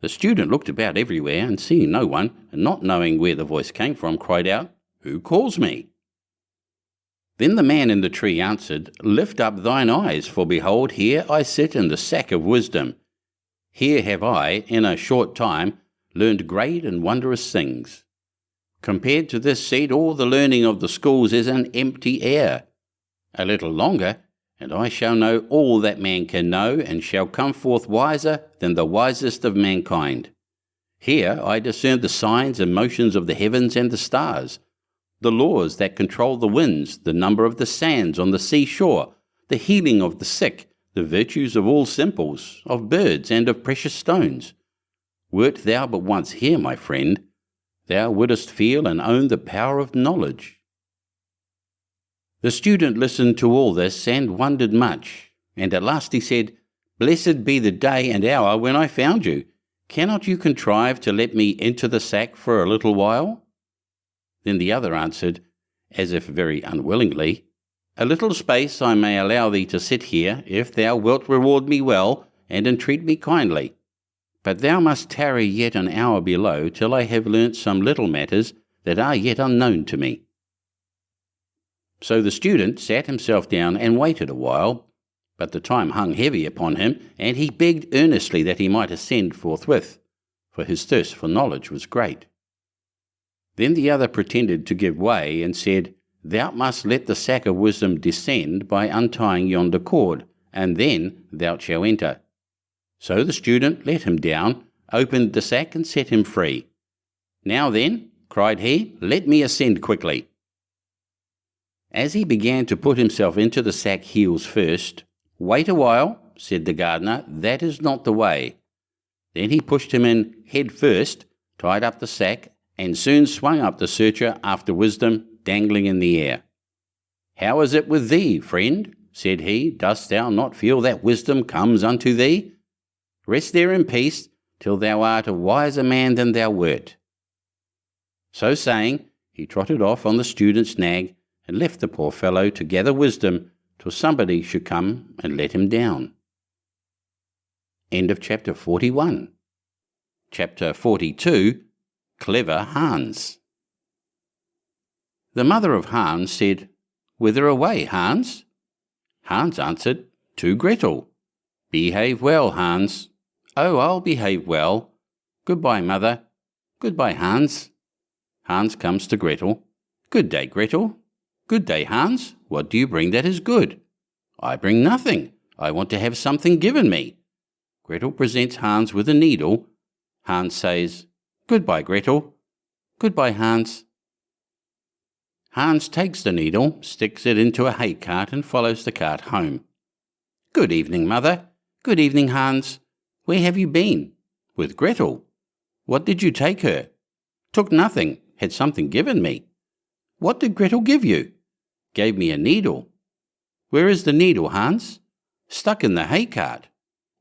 The student looked about everywhere, and seeing no one, and not knowing where the voice came from, cried out, "Who calls me?" Then the man in the tree answered, "Lift up thine eyes, for behold, here I sit in the sack of wisdom. Here have I, in a short time, learned great and wondrous things. Compared to this seed, all the learning of the schools is an empty air. A little longer, and I shall know all that man can know, and shall come forth wiser than the wisest of mankind. Here I discern the signs and motions of the heavens and the stars, the laws that control the winds, the number of the sands on the seashore, the healing of the sick, the virtues of all simples, of birds and of precious stones. Wert thou but once here, my friend, thou wouldst feel and own the power of knowledge." The student listened to all this and wondered much, and at last he said, "Blessed be the day and hour when I found you. Cannot you contrive to let me into the sack for a little while?" Then the other answered, as if very unwillingly, "A little space I may allow thee to sit here, if thou wilt reward me well, and entreat me kindly. But thou must tarry yet an hour below, till I have learnt some little matters that are yet unknown to me." So the student sat himself down and waited a while, but the time hung heavy upon him, and he begged earnestly that he might ascend forthwith, for his thirst for knowledge was great. Then the other pretended to give way, and said, "Thou must let the sack of wisdom descend by untying yonder cord, and then thou shalt enter." So the student let him down, opened the sack, and set him free. "Now then," cried he, "let me ascend quickly." As he began to put himself into the sack heels first, "Wait a while," said the gardener, "that is not the way." Then he pushed him in head first, tied up the sack, and soon swung up the searcher after wisdom, dangling in the air. "How is it with thee, friend?" said he. "Dost thou not feel that wisdom comes unto thee? Rest there in peace, till thou art a wiser man than thou wert." So saying, he trotted off on the student's nag, and left the poor fellow to gather wisdom till somebody should come and let him down. End of chapter 41. Chapter 42. Clever Hans. The mother of Hans said, "Whither away, Hans?" Hans answered, "To Gretel." "Behave well, Hans." "Oh, I'll behave well." "Goodbye, mother." "Goodbye, Hans." Hans comes to Gretel. "Good day, Gretel." "Good day, Hans. What do you bring that is good?" "I bring nothing. I want to have something given me." Gretel presents Hans with a needle. Hans says, "Goodbye, Gretel." "Goodbye, Hans." Hans takes the needle, sticks it into a hay cart, and follows the cart home. "Good evening, mother." "Good evening, Hans. Where have you been?" "With Gretel." "What did you take her?" "Took nothing. Had something given me." "What did Gretel give you?" "Gave me a needle." "Where is the needle, Hans?" "Stuck in the hay cart."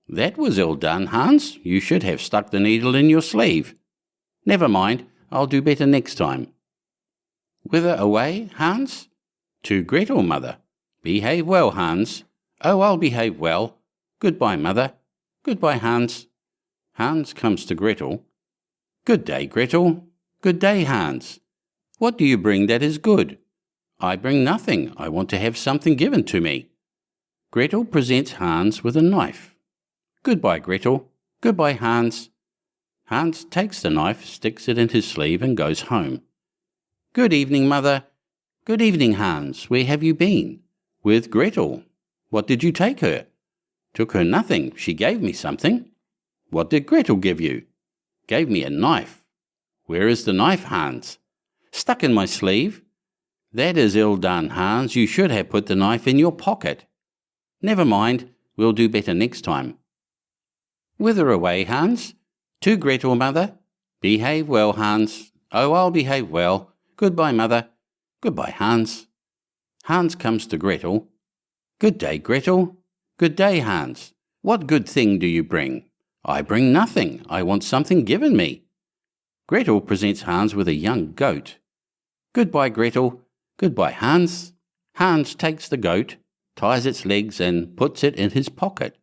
"That was ill done, Hans. You should have stuck the needle in your sleeve." "Never mind. I'll do better next time." "Whither away, Hans?" "To Gretel, mother." "Behave well, Hans." "Oh, I'll behave well." "Goodbye, mother." "Goodbye, Hans." Hans comes to Gretel. "Good day, Gretel." "Good day, Hans. What do you bring that is good?" "I bring nothing. I want to have something given to me." Gretel presents Hans with a knife. "Goodbye, Gretel." "Goodbye, Hans." Hans takes the knife, sticks it in his sleeve, and goes home. "Good evening, mother." "Good evening, Hans. Where have you been?" "With Gretel." "What did you take her?" "Took her nothing. She gave me something." "What did Gretel give you?" "Gave me a knife." "Where is the knife, Hans?" "Stuck in my sleeve." "That is ill done, Hans. You should have put the knife in your pocket." "Never mind. We'll do better next time." "Whither away, Hans?" "To Gretel, mother." "Behave well, Hans." "Oh, I'll behave well." "Goodbye, mother." "Goodbye, Hans." Hans comes to Gretel. "Good day, Gretel." "Good day, Hans. What good thing do you bring?" "I bring nothing. I want something given me." Gretel presents Hans with a young goat. "Goodbye, Gretel." "Goodbye, Hans." Hans takes the goat, ties its legs, and puts it in his pocket.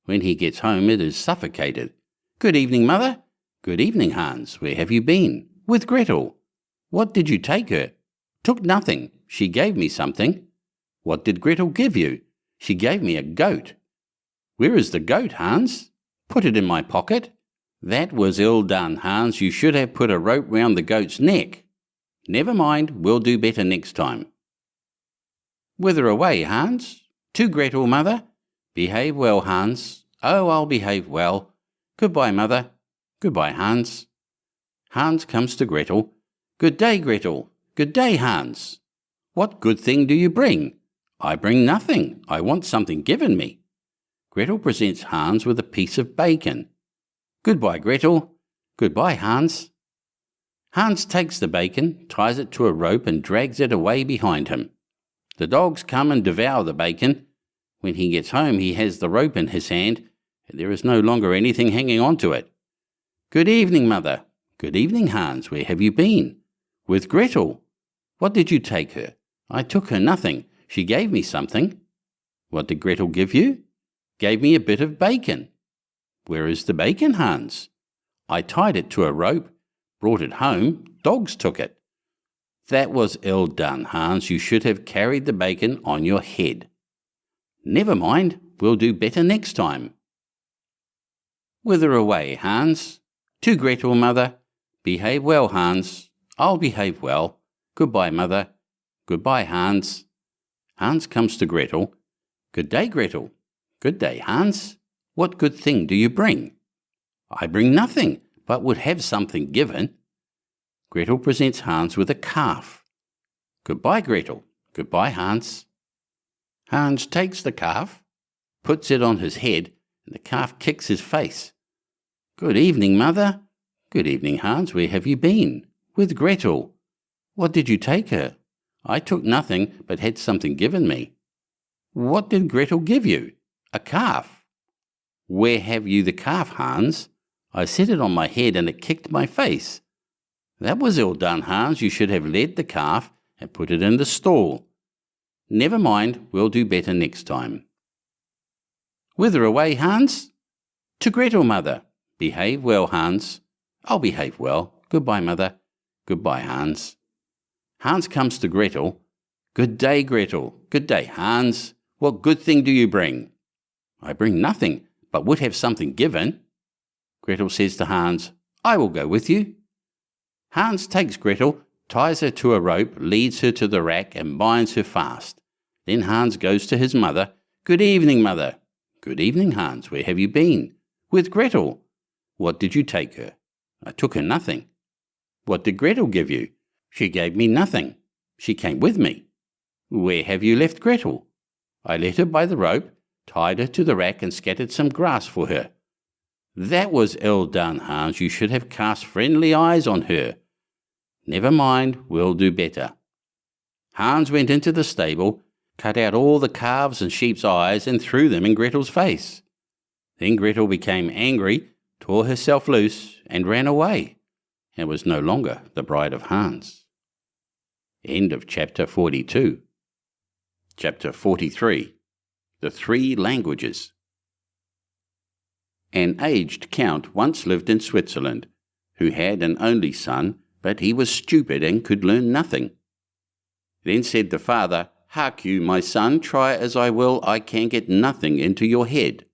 When he gets home, it is suffocated. "Good evening, mother." "Good evening, Hans. Where have you been?" "With Gretel." "What did you take her?" "Took nothing. She gave me something." "What did Gretel give you?" "She gave me a goat." "Where is the goat, Hans?" "Put it in my pocket." "That was ill done, Hans. You should have put a rope round the goat's neck." "Never mind. We'll do better next time." "Whither away, Hans?" "To Gretel, mother." "Behave well, Hans." "Oh, I'll behave well." "Goodbye, mother." "Goodbye, Hans." Hans comes to Gretel. "Good day, Gretel." "Good day, Hans. What good thing do you bring?" "I bring nothing. I want something given me." Gretel presents Hans with a piece of bacon. "Goodbye, Gretel." "Goodbye, Hans." Hans takes the bacon, ties it to a rope, and drags it away behind him. The dogs come and devour the bacon. When he gets home, he has the rope in his hand, and there is no longer anything hanging on to it. "Good evening, mother." "Good evening, Hans. Where have you been?" "With Gretel." "What did you take her?" "I took her nothing. She gave me something." "What did Gretel give you?" "Gave me a bit of bacon." "Where is the bacon, Hans?" "I tied it to a rope, brought it home. Dogs took it." "That was ill done, Hans. You should have carried the bacon on your head." "Never mind. We'll do better next time." "Whither away, Hans?" "To Gretel, mother." "Behave well, Hans." "I'll behave well." "Goodbye, mother." "Goodbye, Hans." Hans comes to Gretel. "Good day, Gretel." "Good day, Hans. What good thing do you bring?" "I bring nothing, but would have something given." Gretel presents Hans with a calf. "Goodbye, Gretel." "Goodbye, Hans." Hans takes the calf, puts it on his head, and the calf kicks his face. "Good evening, mother." "Good evening, Hans. Where have you been?" "With Gretel." "What did you take her?" "I took nothing, but had something given me." "What did Gretel give you?" "A calf." "Where have you the calf, Hans?" "I set it on my head, and it kicked my face." "That was ill done, Hans. You should have led the calf and put it in the stall." "Never mind, we'll do better next time." "Whither away, Hans?" "To Gretel, mother." "Behave well, Hans." "I'll behave well. Goodbye, mother." "Goodbye, Hans." Hans comes to Gretel. "Good day, Gretel." "Good day, Hans. What good thing do you bring?" "I bring nothing, but would have something given." Gretel says to Hans, "I will go with you." Hans takes Gretel, ties her to a rope, leads her to the rack, and binds her fast. Then Hans goes to his mother. "Good evening, mother." "Good evening, Hans. Where have you been?" "With Gretel." "What did you take her?" "I took her nothing." "What did Gretel give you?" "She gave me nothing. She came with me." "Where have you left Gretel?" "I led her by the rope, tied her to the rack, and scattered some grass for her." "That was ill done, Hans. You should have cast friendly eyes on her." "Never mind, we'll do better." Hans went into the stable, cut out all the calves' and sheep's eyes, and threw them in Gretel's face. Then Gretel became angry, tore herself loose, and ran away, and was no longer the bride of Hans. End of chapter 42. Chapter 43. The Three Languages. An aged count once lived in Switzerland, who had an only son, but he was stupid and could learn nothing. Then said the father, "Hark you, my son, try as I will, I can get nothing into your head.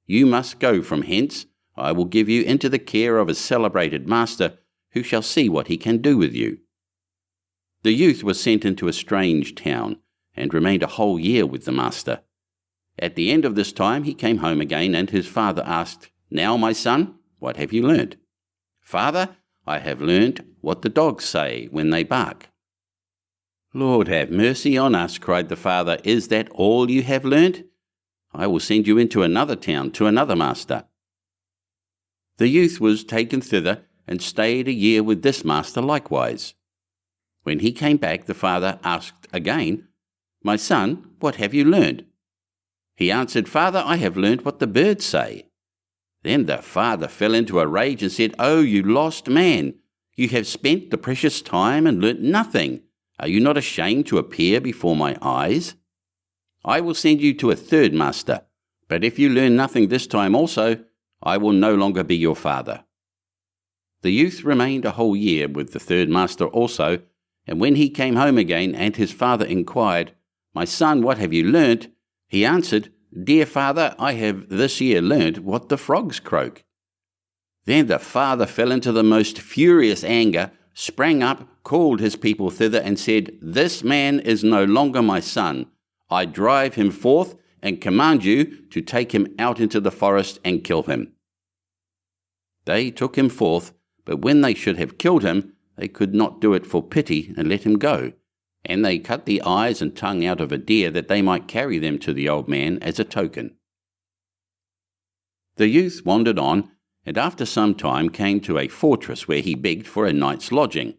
You must go from hence. I will give you into the care of a celebrated master, who shall see what he can do with you." The youth was sent into a strange town, and remained a whole year with the master. At the end of this time he came home again, and his father asked, "Now, my son, what have you learnt?" "Father, I have learnt what the dogs say when they bark." "Lord have mercy on us," cried the father. "Is that all you have learnt? I will send you into another town to another master." The youth was taken thither, and stayed a year with this master likewise. When he came back, the father asked again, "My son, what have you learnt?" He answered, "Father, I have learnt what the birds say." Then the father fell into a rage and said, "Oh, you lost man! You have spent the precious time and learnt nothing. Are you not ashamed to appear before my eyes? I will send you to a third master, but if you learn nothing this time also, I will no longer be your father." The youth remained a whole year with the third master also, and when he came home again and his father inquired, "My son, what have you learnt?" he answered, "Dear father, I have this year learnt what the frogs croak." Then the father fell into the most furious anger, sprang up, called his people thither, and said, "This man is no longer my son. I drive him forth, and command you to take him out into the forest and kill him." They took him forth, but when they should have killed him, they could not do it for pity and let him go. And they cut the eyes and tongue out of a deer, that they might carry them to the old man as a token. The youth wandered on, and after some time came to a fortress where he begged for a night's lodging.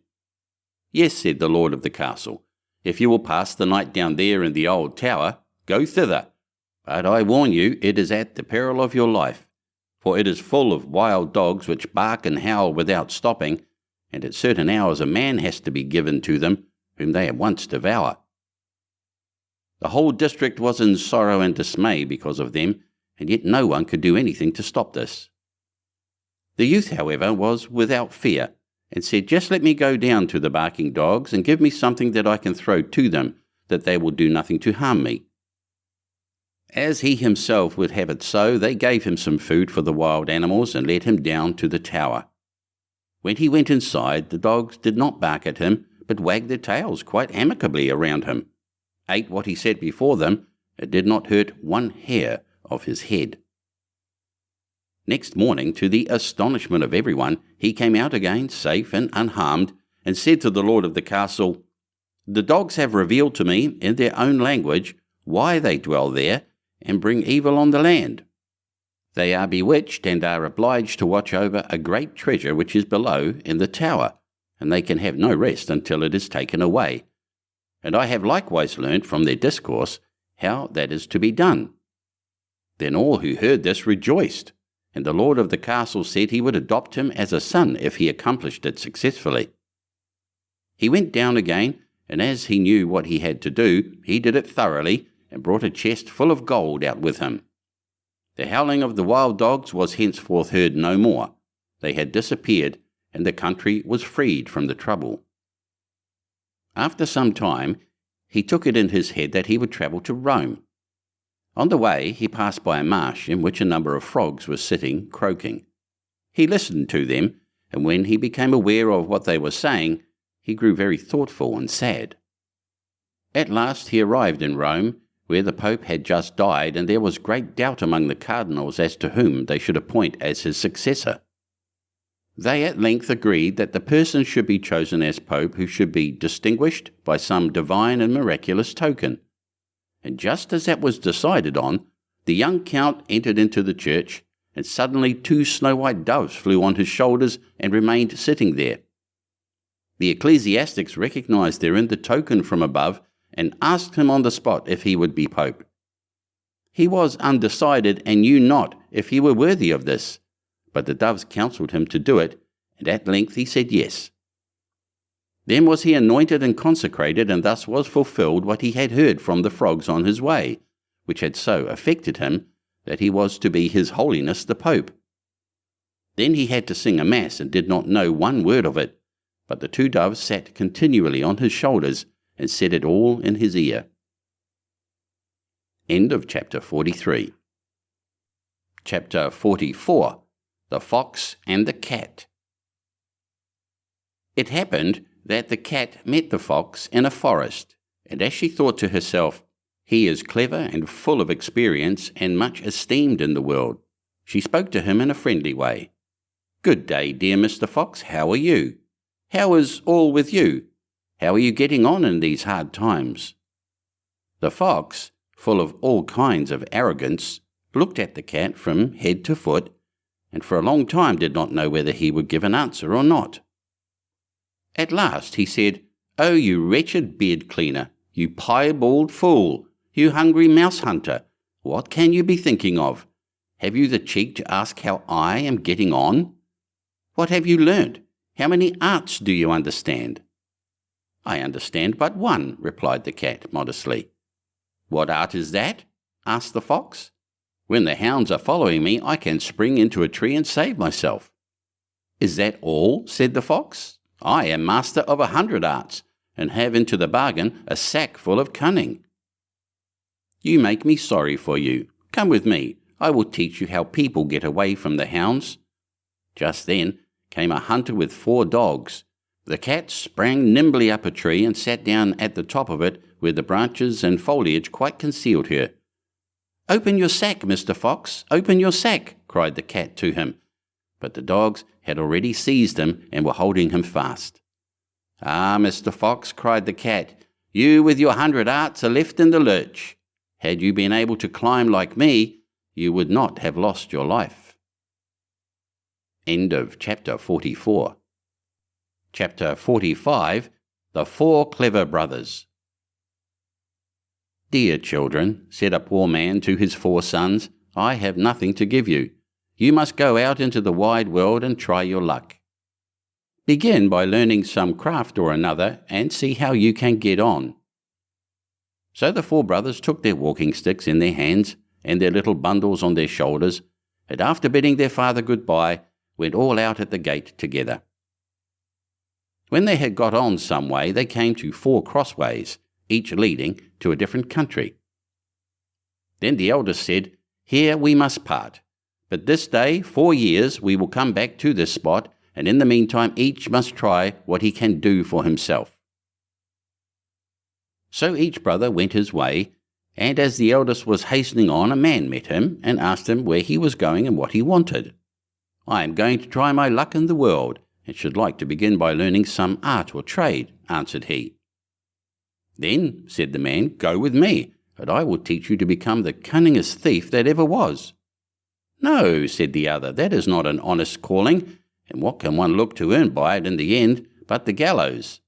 "Yes," said the lord of the castle, "if you will pass the night down there in the old tower, go thither. But I warn you, it is at the peril of your life, for it is full of wild dogs which bark and howl without stopping, and at certain hours a man has to be given to them, whom they at once devour." The whole district was in sorrow and dismay because of them, and yet no one could do anything to stop this. The youth, however, was without fear, and said, "Just let me go down to the barking dogs, and give me something that I can throw to them, that they will do nothing to harm me." As he himself would have it so, they gave him some food for the wild animals, and led him down to the tower. When he went inside, the dogs did not bark at him, but wagged their tails quite amicably around him, ate what he set before them, and did not hurt one hair of his head. Next morning, to the astonishment of everyone, he came out again, safe and unharmed, and said to the lord of the castle, "The dogs have revealed to me, in their own language, why they dwell there, and bring evil on the land. They are bewitched and are obliged to watch over a great treasure which is below in the tower, and they can have no rest until it is taken away. And I have likewise learnt from their discourse how that is to be done." Then all who heard this rejoiced, and the lord of the castle said he would adopt him as a son if he accomplished it successfully. He went down again, and as he knew what he had to do, he did it thoroughly, and brought a chest full of gold out with him. The howling of the wild dogs was henceforth heard no more. They had disappeared, and the country was freed from the trouble. After some time, he took it in his head that he would travel to Rome. On the way, he passed by a marsh in which a number of frogs were sitting, croaking. He listened to them, and when he became aware of what they were saying, he grew very thoughtful and sad. At last he arrived in Rome, where the Pope had just died, and there was great doubt among the cardinals as to whom they should appoint as his successor. They at length agreed that the person should be chosen as Pope who should be distinguished by some divine and miraculous token. And just as that was decided on, the young count entered into the church, and suddenly 2 snow-white doves flew on his shoulders and remained sitting there. The ecclesiastics recognized therein the token from above, and asked him on the spot if he would be Pope. He was undecided and knew not if he were worthy of this, but the doves counselled him to do it, and at length he said yes. Then was he anointed and consecrated, and thus was fulfilled what he had heard from the frogs on his way, which had so affected him that he was to be His Holiness the Pope. Then he had to sing a mass and did not know one word of it, but the 2 doves sat continually on his shoulders and said it all in his ear. End of chapter 43. Chapter 44. The Fox and the Cat. It happened that the cat met the fox in a forest, and as she thought to herself, "He is clever and full of experience and much esteemed in the world," she spoke to him in a friendly way. "Good day, dear Mr. Fox, how are you? How is all with you? How are you getting on in these hard times?" The fox, full of all kinds of arrogance, looked at the cat from head to foot, and for a long time did not know whether he would give an answer or not. At last he said, "Oh, you wretched beard cleaner, you piebald fool, you hungry mouse hunter, what can you be thinking of? Have you the cheek to ask how I am getting on? What have you learnt? How many arts do you understand?" "I understand but one," replied the cat modestly. "What art is that?" asked the fox. "When the hounds are following me, I can spring into a tree and save myself." "Is that all?" said the fox. "I am master of 100 arts, and have into the bargain a sack full of cunning." "You make me sorry for you. Come with me. I will teach you how people get away from the hounds." Just then came a hunter with 4 dogs. The cat sprang nimbly up a tree and sat down at the top of it, where the branches and foliage quite concealed her. "Open your sack, Mr. Fox, open your sack," cried the cat to him. But the dogs had already seized him and were holding him fast. "Ah, Mr. Fox," cried the cat, "you with your 100 arts are left in the lurch. Had you been able to climb like me, you would not have lost your life." End of chapter 44. Chapter 45. The 4 Clever Brothers. "Dear children," said a poor man to his 4 sons, "I have nothing to give you. You must go out into the wide world and try your luck. Begin by learning some craft or another and see how you can get on." So the 4 brothers took their walking sticks in their hands and their little bundles on their shoulders, and after bidding their father goodbye, went all out at the gate together. When they had got on some way, they came to 4 crossways, each leading to a different country. Then the eldest said, "Here we must part. But this day, 4 years, we will come back to this spot, and in the meantime each must try what he can do for himself." So each brother went his way, and as the eldest was hastening on, a man met him and asked him where he was going and what he wanted. "I am going to try my luck in the world, and should like to begin by learning some art or trade," answered he. "Then," said the man, "go with me, but I will teach you to become the cunningest thief that ever was." "No," said the other, "that is not an honest calling, and what can one look to earn by it in the end but the gallows?"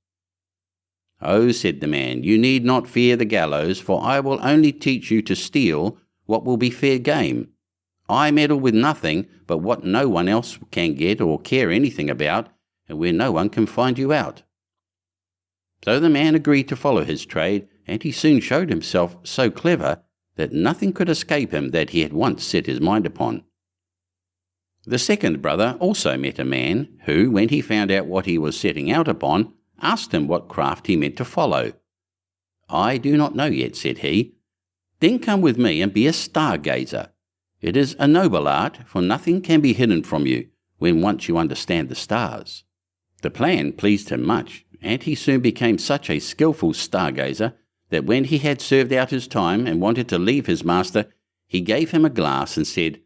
"Oh," said the man, "you need not fear the gallows, for I will only teach you to steal what will be fair game. I meddle with nothing but what no one else can get or care anything about, and where no one can find you out." So the man agreed to follow his trade, and he soon showed himself so clever that nothing could escape him that he had once set his mind upon. The second brother also met a man who, when he found out what he was setting out upon, asked him what craft he meant to follow. "I do not know yet," said he. "Then come with me and be a stargazer. It is a noble art, for nothing can be hidden from you when once you understand the stars." The plan pleased him much, and he soon became such a skilful stargazer that when he had served out his time and wanted to leave his master, he gave him a glass and said,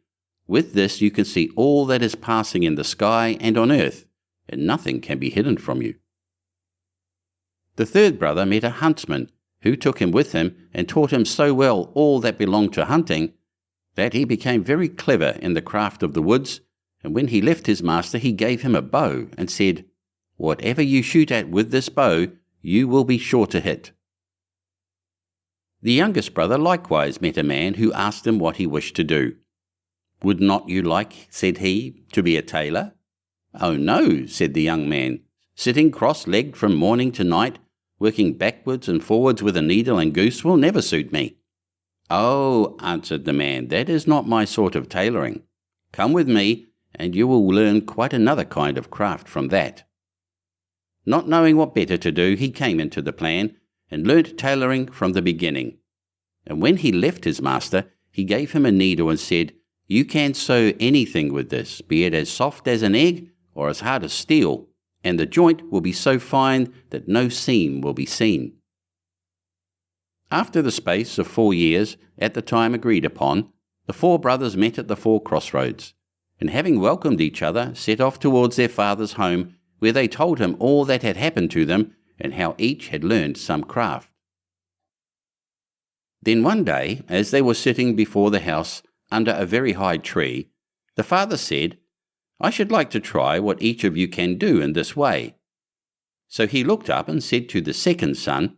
"With this you can see all that is passing in the sky and on earth, and nothing can be hidden from you." The third brother met a huntsman, who took him with him and taught him so well all that belonged to hunting, that he became very clever in the craft of the woods, and when he left his master he gave him a bow and said, "Whatever you shoot at with this bow, you will be sure to hit." The youngest brother likewise met a man who asked him what he wished to do. "Would not you like," said he, "to be a tailor?" "Oh no," said the young man, "sitting cross-legged from morning to night, working backwards and forwards with a needle and goose will never suit me." "Oh," answered the man, "that is not my sort of tailoring. Come with me, and you will learn quite another kind of craft from that." Not knowing what better to do, he came into the plan, and learnt tailoring from the beginning. And when he left his master, he gave him a needle and said, "You can sew anything with this, be it as soft as an egg or as hard as steel, and the joint will be so fine that no seam will be seen." After the space of 4 years, at the time agreed upon, the 4 brothers met at the 4 crossroads, and having welcomed each other, set off towards their father's home, where they told him all that had happened to them, and how each had learned some craft. Then one day, as they were sitting before the house under a very high tree, the father said, "I should like to try what each of you can do in this way." So he looked up and said to the second son,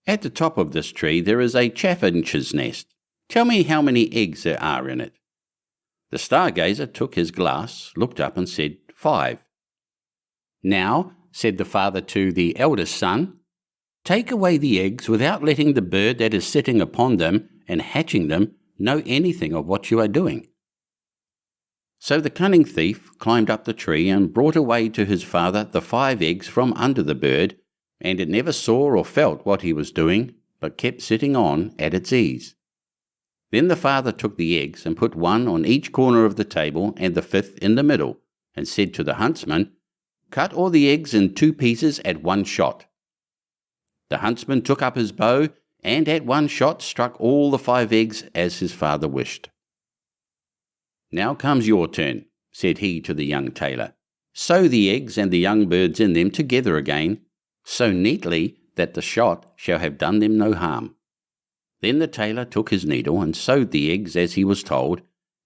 "At the top of this tree there is a chaffinch's nest. Tell me how many eggs there are in it." The stargazer took his glass, looked up and said, "5. "Now," said the father to the eldest son, "take away the eggs without letting the bird that is sitting upon them and hatching them know anything of what you are doing." So the cunning thief climbed up the tree and brought away to his father the 5 eggs from under the bird, and it never saw or felt what he was doing, but kept sitting on at its ease. Then the father took the eggs and put 1 on each corner of the table and the 5th in the middle, and said to the huntsman, "Cut all the eggs in 2 pieces at 1 shot." The huntsman took up his bow, and at 1 shot struck all the 5 eggs as his father wished. "Now comes your turn," said he to the young tailor. "Sew the eggs and the young birds in them together again, so neatly that the shot shall have done them no harm." Then the tailor took his needle and sewed the eggs as he was told,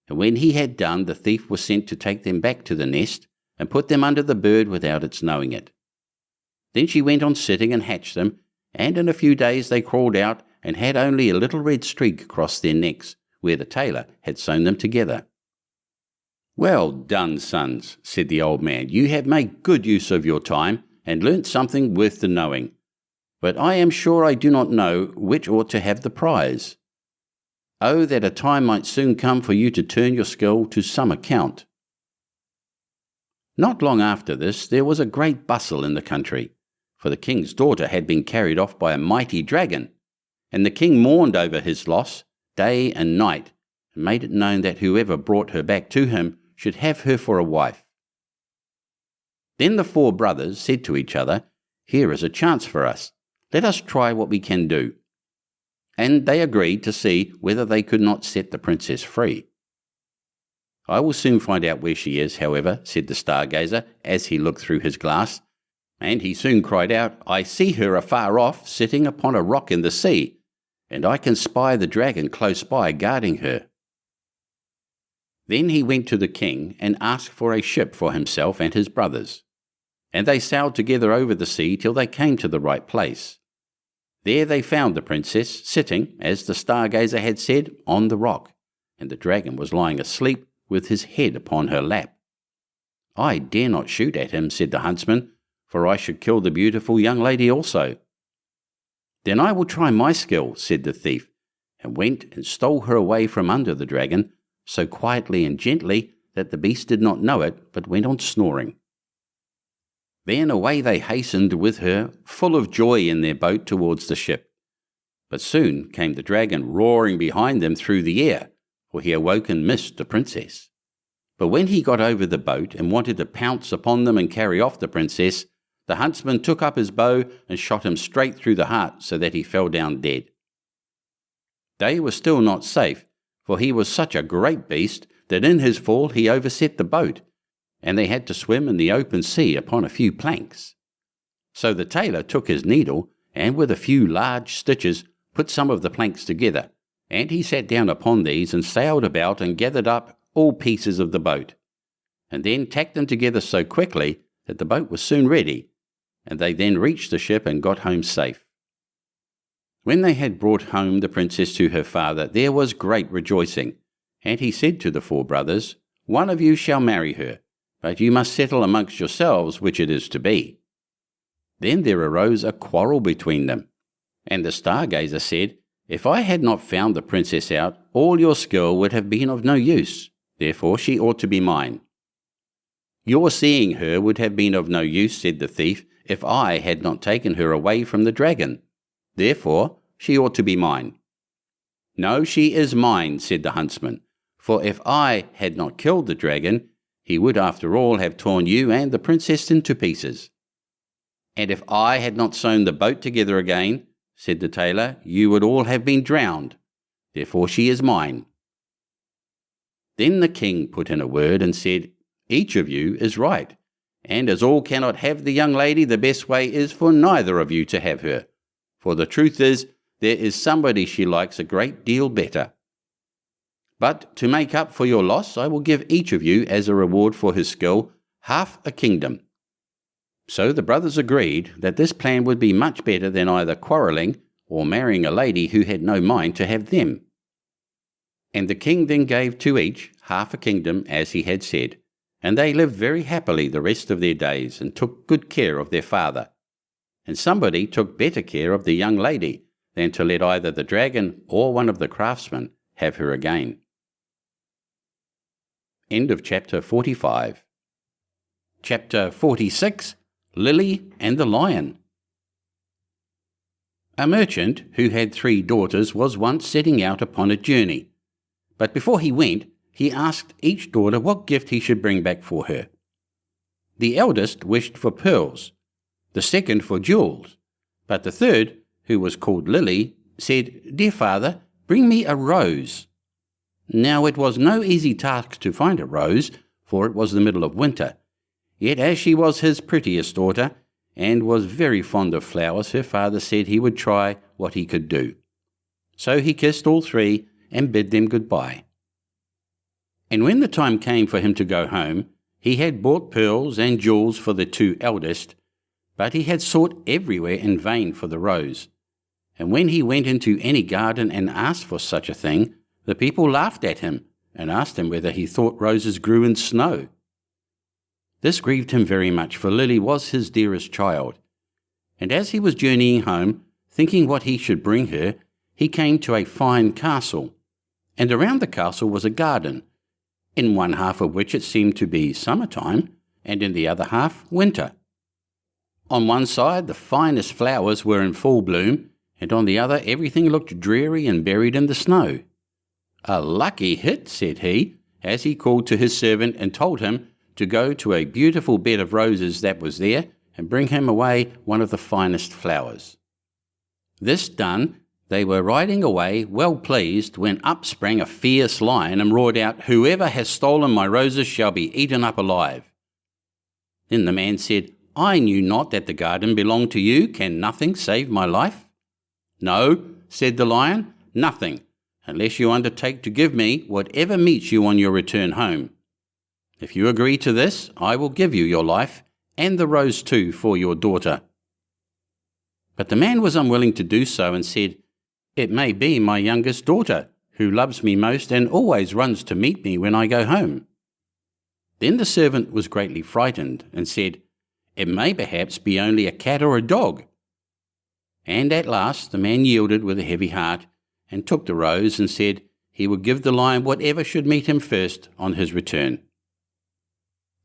and when he had done, the thief was sent to take them back to the nest and put them under the bird without its knowing it. Then she went on sitting and hatched them, and in a few days they crawled out and had only a little red streak across their necks, where the tailor had sewn them together. "Well done, sons," said the old man. "You have made good use of your time, and learnt something worth the knowing. But I am sure I do not know which ought to have the prize. Oh, that a time might soon come for you to turn your skill to some account." Not long after this there was a great bustle in the country, for the king's daughter had been carried off by a mighty dragon, and the king mourned over his loss day and night, and made it known that whoever brought her back to him should have her for a wife. Then the 4 brothers said to each other, "Here is a chance for us. Let us try what we can do." And they agreed to see whether they could not set the princess free. "I will soon find out where she is, however," said the stargazer as he looked through his glass, and he soon cried out, "I see her afar off, sitting upon a rock in the sea, and I can spy the dragon close by guarding her." Then he went to the king and asked for a ship for himself and his brothers, and they sailed together over the sea till they came to the right place. There they found the princess sitting, as the stargazer had said, on the rock, and the dragon was lying asleep with his head upon her lap. "I dare not shoot at him," said the huntsman, "for I should kill the beautiful young lady also." "Then I will try my skill," said the thief, and went and stole her away from under the dragon, so quietly and gently that the beast did not know it, but went on snoring. Then away they hastened with her, full of joy in their boat towards the ship. But soon came the dragon roaring behind them through the air, for he awoke and missed the princess. But when he got over the boat and wanted to pounce upon them and carry off the princess, the huntsman took up his bow and shot him straight through the heart, so that he fell down dead. They were still not safe, for he was such a great beast that in his fall he overset the boat, and they had to swim in the open sea upon a few planks. So the tailor took his needle, and with a few large stitches put some of the planks together, and he sat down upon these and sailed about and gathered up all pieces of the boat, and then tacked them together so quickly that the boat was soon ready, and they then reached the ship and got home safe. When they had brought home the princess to her father, there was great rejoicing, and he said to the 4 brothers, "One of you shall marry her, but you must settle amongst yourselves which it is to be." Then there arose a quarrel between them, and the stargazer said, "If I had not found the princess out, all your skill would have been of no use, therefore she ought to be mine." "Your seeing her would have been of no use," said the thief, "if I had not taken her away from the dragon, therefore she ought to be mine." "No, she is mine," said the huntsman, "for if I had not killed the dragon, he would after all have torn you and the princess into pieces." "And if I had not sewn the boat together again," said the tailor, "you would all have been drowned. Therefore she is mine." Then the king put in a word and said, "Each of you is right, and as all cannot have the young lady, the best way is for neither of you to have her. For the truth is, there is somebody she likes a great deal better. But to make up for your loss, I will give each of you, as a reward for his skill, half a kingdom." So the brothers agreed that this plan would be much better than either quarrelling or marrying a lady who had no mind to have them. And the king then gave to each half a kingdom, as he had said, and they lived very happily the rest of their days, and took good care of their father. And somebody took better care of the young lady than to let either the dragon or one of the craftsmen have her again. End of chapter 45. Chapter 46. Lily and the Lion. A merchant who had 3 daughters was once setting out upon a journey, but before he went, he asked each daughter what gift he should bring back for her. The eldest wished for pearls, the second for jewels, but the third, who was called Lily, said, "Dear father, bring me a rose." Now it was no easy task to find a rose, for it was the middle of winter. Yet as she was his prettiest daughter, and was very fond of flowers, her father said he would try what he could do. So he kissed all 3 and bid them goodbye. And when the time came for him to go home, he had bought pearls and jewels for the 2 eldest, but he had sought everywhere in vain for the rose. And when he went into any garden and asked for such a thing, the people laughed at him and asked him whether he thought roses grew in snow. This grieved him very much, for Lily was his dearest child. And as he was journeying home, thinking what he should bring her, he came to a fine castle. And around the castle was a garden, in one half of which it seemed to be summer-time, and in the other half winter. On one side the finest flowers were in full bloom, and on the other everything looked dreary and buried in the snow. "A lucky hit," said he, as he called to his servant and told him to go to a beautiful bed of roses that was there, and bring him away one of the finest flowers. This done, they were riding away well pleased, when up sprang a fierce lion and roared out, "Whoever has stolen my roses shall be eaten up alive." Then the man said, "I knew not that the garden belonged to you. Can nothing save my life?" "No," said the lion, "nothing, unless you undertake to give me whatever meets you on your return home. If you agree to this, I will give you your life, and the rose too, for your daughter." But the man was unwilling to do so and said, "It may be my youngest daughter, who loves me most and always runs to meet me when I go home." Then the servant was greatly frightened and said, "It may perhaps be only a cat or a dog." And at last the man yielded with a heavy heart and took the rose and said he would give the lion whatever should meet him first on his return.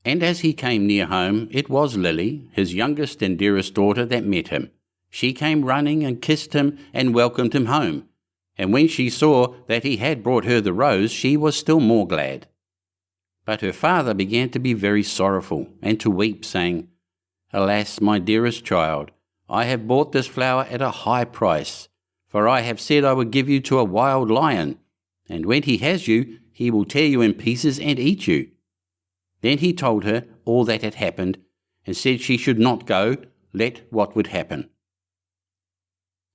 And as he came near home, it was Lily, his youngest and dearest daughter, that met him. She came running and kissed him and welcomed him home, and when she saw that he had brought her the rose, she was still more glad. But her father began to be very sorrowful and to weep, saying, "Alas, my dearest child, I have bought this flower at a high price, for I have said I would give you to a wild lion, and when he has you, he will tear you in pieces and eat you." Then he told her all that had happened, and said she should not go, let what would happen.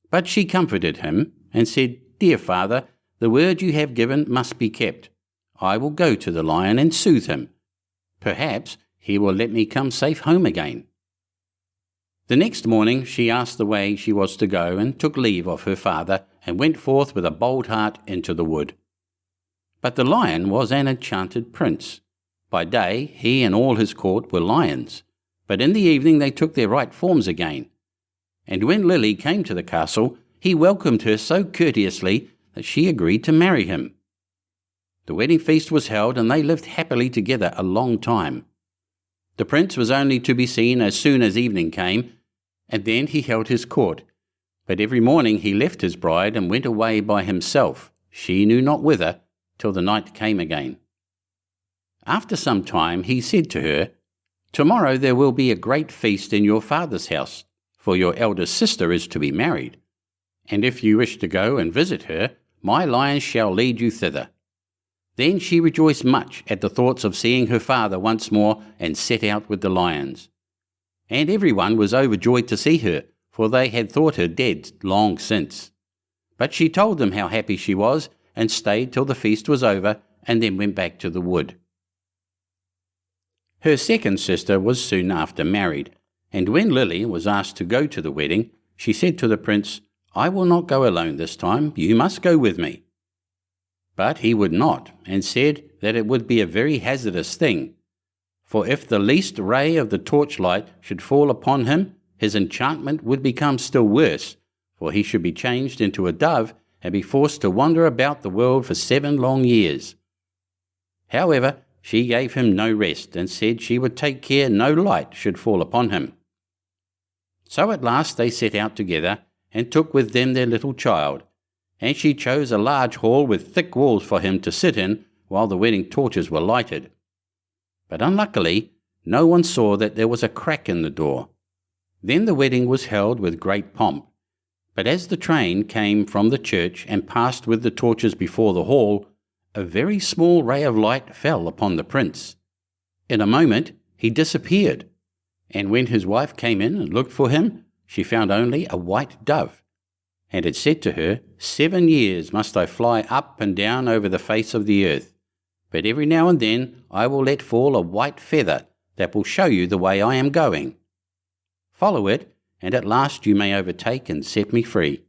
But she comforted him, and said, "Dear father, the word you have given must be kept. I will go to the lion and soothe him. Perhaps he will let me come safe home again." The next morning she asked the way she was to go, and took leave of her father, and went forth with a bold heart into the wood. But the lion was an enchanted prince. By day he and all his court were lions, but in the evening they took their right forms again. And when Lily came to the castle, he welcomed her so courteously that she agreed to marry him. The wedding feast was held, and they lived happily together a long time. The prince was only to be seen as soon as evening came, and then he held his court. But every morning he left his bride and went away by himself, she knew not whither, till the night came again. After some time he said to her, "Tomorrow there will be a great feast in your father's house, for your eldest sister is to be married. And if you wish to go and visit her, my lions shall lead you thither." Then she rejoiced much at the thoughts of seeing her father once more, and set out with the lions. And everyone was overjoyed to see her, for they had thought her dead long since. But she told them how happy she was, and stayed till the feast was over, and then went back to the wood. Her second sister was soon after married, and when Lily was asked to go to the wedding, she said to the prince, "I will not go alone this time, you must go with me." But he would not, and said that it would be a very hazardous thing, for if the least ray of the torchlight should fall upon him, his enchantment would become still worse, for he should be changed into a dove and be forced to wander about the world for 7 long years. However, she gave him no rest, and said she would take care no light should fall upon him. So at last they set out together, and took with them their little child, and she chose a large hall with thick walls for him to sit in while the wedding torches were lighted. But unluckily, no one saw that there was a crack in the door. Then the wedding was held with great pomp, but as the train came from the church and passed with the torches before the hall, a very small ray of light fell upon the prince. In a moment he disappeared, and when his wife came in and looked for him, she found only a white dove, and it said to her, 7 years must I fly up and down over the face of the earth, but every now and then I will let fall a white feather that will show you the way I am going. Follow it, and at last you may overtake and set me free."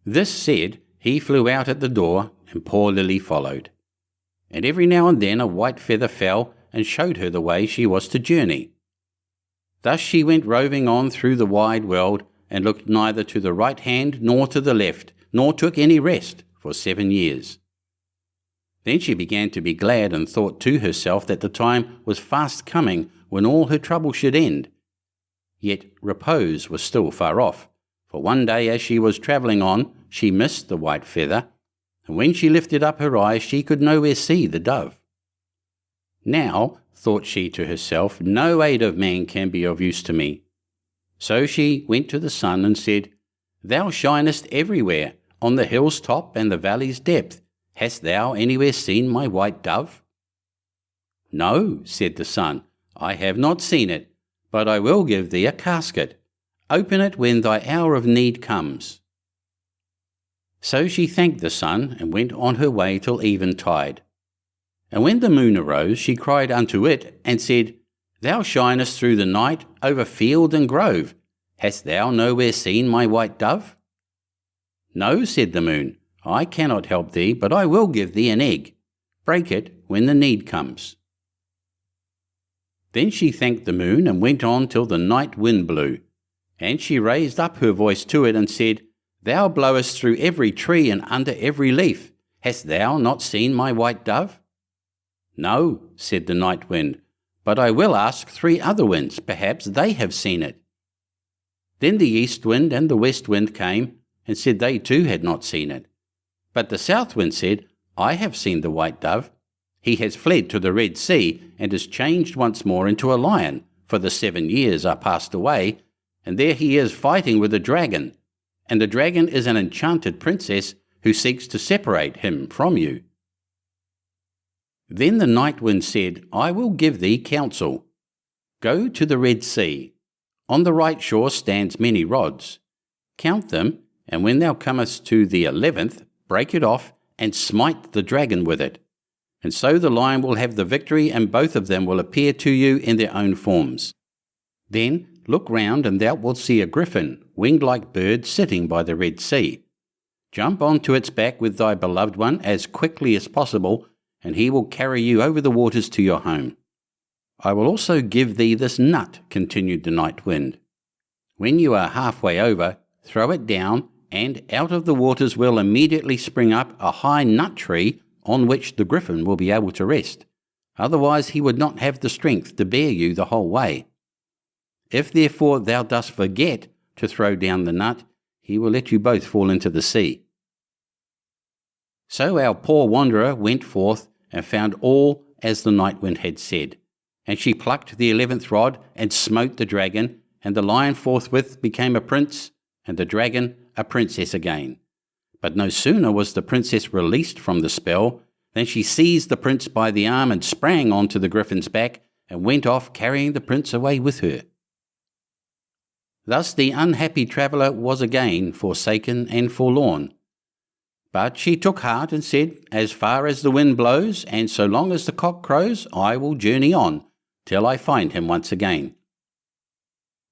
This said, he flew out at the door, and poor Lily followed. And every now and then a white feather fell and showed her the way she was to journey. Thus she went roving on through the wide world, and looked neither to the right hand nor to the left, nor took any rest for 7 years. Then she began to be glad, and thought to herself that the time was fast coming when all her trouble should end. Yet repose was still far off, for one day as she was travelling on, she missed the white feather, and when she lifted up her eyes she could nowhere see the dove. "Now," thought she to herself, "no aid of man can be of use to me." So she went to the sun and said, "Thou shinest everywhere, on the hill's top and the valley's depth. Hast thou anywhere seen my white dove?" "No," said the sun, "I have not seen it, but I will give thee a casket. Open it when thy hour of need comes." So she thanked the sun and went on her way till eventide. And when the moon arose, she cried unto it, and said, Thou shinest through the night over field and grove. Hast thou nowhere seen my white dove? No, said the moon, I cannot help thee, but I will give thee an egg. Break it when the need comes. Then she thanked the moon and went on till the night wind blew. And she raised up her voice to it and said, Thou blowest through every tree and under every leaf. Hast thou not seen my white dove? No, said the night wind, but I will ask 3 other winds, perhaps they have seen it. Then the east wind and the west wind came, and said they too had not seen it. But the south wind said, I have seen the white dove. He has fled to the Red Sea, and is changed once more into a lion, for the 7 years are passed away, and there he is fighting with a dragon. And the dragon is an enchanted princess who seeks to separate him from you. Then the night wind said, I will give thee counsel. Go to the Red Sea. On the right shore stands many rods. Count them, and when thou comest to the 11th, break it off, and smite the dragon with it. And so the lion will have the victory, and both of them will appear to you in their own forms. Then look round, and thou wilt see a griffin, winged like bird, sitting by the Red Sea. Jump on to its back with thy beloved one as quickly as possible, and he will carry you over the waters to your home. I will also give thee this nut, continued the night wind. When you are halfway over, throw it down, and out of the waters will immediately spring up a high nut tree on which the griffin will be able to rest. Otherwise he would not have the strength to bear you the whole way. If therefore thou dost forget to throw down the nut, he will let you both fall into the sea. So our poor wanderer went forth and found all as the night wind had said. And she plucked the 11th rod and smote the dragon, and the lion forthwith became a prince, and the dragon a princess again. But no sooner was the princess released from the spell than she seized the prince by the arm and sprang onto the griffin's back and went off, carrying the prince away with her. Thus the unhappy traveller was again forsaken and forlorn. But she took heart and said, As far as the wind blows, and so long as the cock crows, I will journey on, till I find him once again.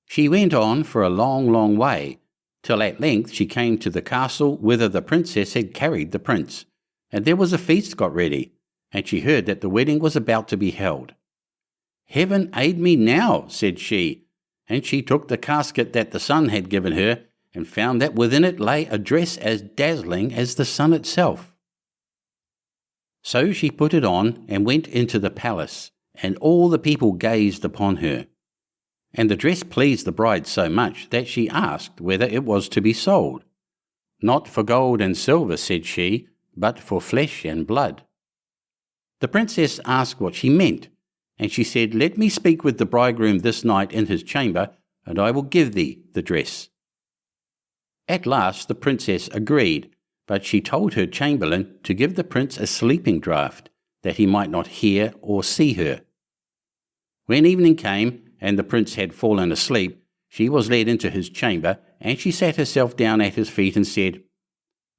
She went on for a long, long way, till at length she came to the castle whither the princess had carried the prince, and there was a feast got ready, and she heard that the wedding was about to be held. Heaven aid me now, said she, and she took the casket that the sun had given her, and found that within it lay a dress as dazzling as the sun itself. So she put it on and went into the palace, and all the people gazed upon her. And the dress pleased the bride so much that she asked whether it was to be sold. Not for gold and silver, said she, but for flesh and blood. The princess asked what she meant, and she said, Let me speak with the bridegroom this night in his chamber, and I will give thee the dress. At last the princess agreed, but she told her chamberlain to give the prince a sleeping draught, that he might not hear or see her. When evening came, and the prince had fallen asleep, she was led into his chamber, and she sat herself down at his feet and said,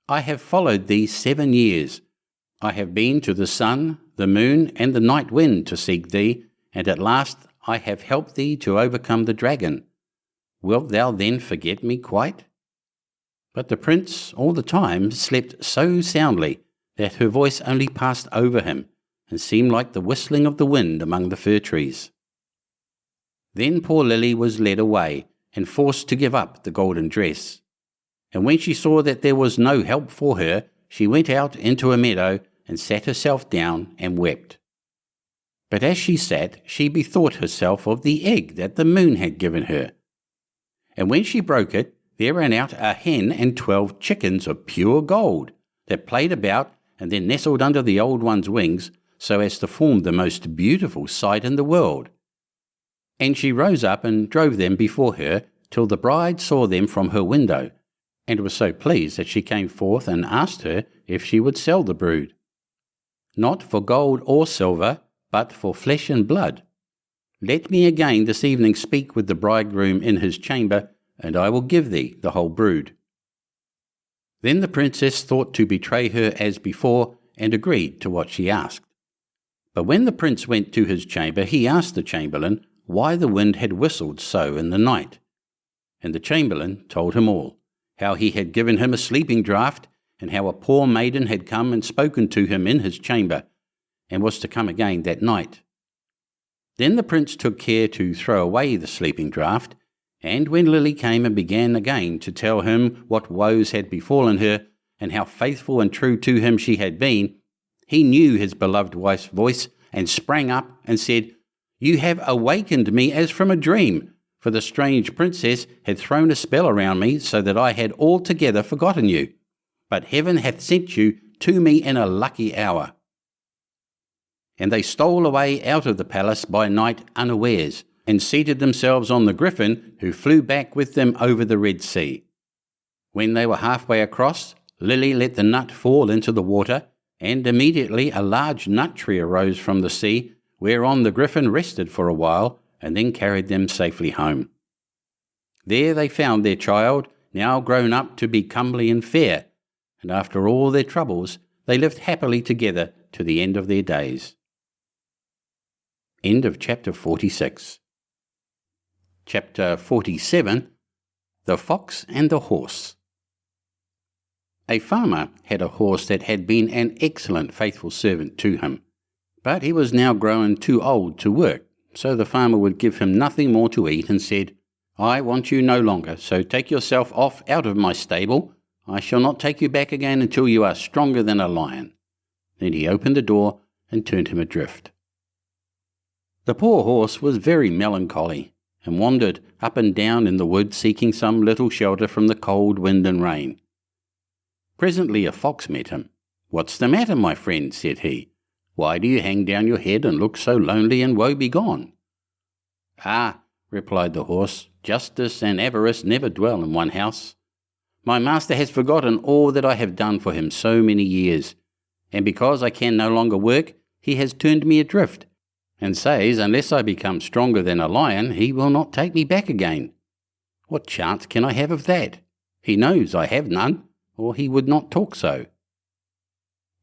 I have followed thee 7 years. I have been to the sun, the moon, and the night wind to seek thee, and at last I have helped thee to overcome the dragon. Wilt thou then forget me quite? But the prince all the time slept so soundly that her voice only passed over him, and seemed like the whistling of the wind among the fir trees. Then poor Lily was led away, and forced to give up the golden dress. And when she saw that there was no help for her, she went out into a meadow, and sat herself down and wept. But as she sat, she bethought herself of the egg that the moon had given her. And when she broke it, there ran out a hen and 12 chickens of pure gold, that played about and then nestled under the old one's wings, so as to form the most beautiful sight in the world. And she rose up and drove them before her, till the bride saw them from her window, and was so pleased that she came forth and asked her if she would sell the brood. Not for gold or silver, but for flesh and blood. Let me again this evening speak with the bridegroom in his chamber, and I will give thee the whole brood. Then the princess thought to betray her as before, and agreed to what she asked. But when the prince went to his chamber, he asked the chamberlain why the wind had whistled so in the night. And the chamberlain told him all, how he had given him a sleeping draught, and how a poor maiden had come and spoken to him in his chamber, and was to come again that night. Then the prince took care to throw away the sleeping draught, and when Lily came and began again to tell him what woes had befallen her, and how faithful and true to him she had been, he knew his beloved wife's voice, and sprang up and said, "You have awakened me as from a dream, for the strange princess had thrown a spell around me, so that I had altogether forgotten you. But heaven hath sent you to me in a lucky hour." And they stole away out of the palace by night unawares, and seated themselves on the griffin, who flew back with them over the Red Sea. When they were halfway across, Lily let the nut fall into the water, and immediately a large nut tree arose from the sea, whereon the griffin rested for a while, and then carried them safely home. There they found their child, now grown up to be comely and fair, and after all their troubles, they lived happily together to the end of their days. End of chapter 46. Chapter 47. The Fox and the Horse. A farmer had a horse that had been an excellent faithful servant to him, but he was now grown too old to work, so the farmer would give him nothing more to eat, and said, "I want you no longer, so take yourself off out of my stable. I shall not take you back again until you are stronger than a lion." Then he opened the door and turned him adrift. The poor horse was very melancholy, and wandered up and down in the wood, seeking some little shelter from the cold wind and rain. Presently a fox met him. "What's the matter, my friend?" said he. "Why do you hang down your head and look so lonely and woe-begone?" "Ah," replied the horse, "justice and avarice never dwell in one house. My master has forgotten all that I have done for him so many years, and because I can no longer work, he has turned me adrift, and says unless I become stronger than a lion, he will not take me back again. What chance can I have of that? He knows I have none, or he would not talk so."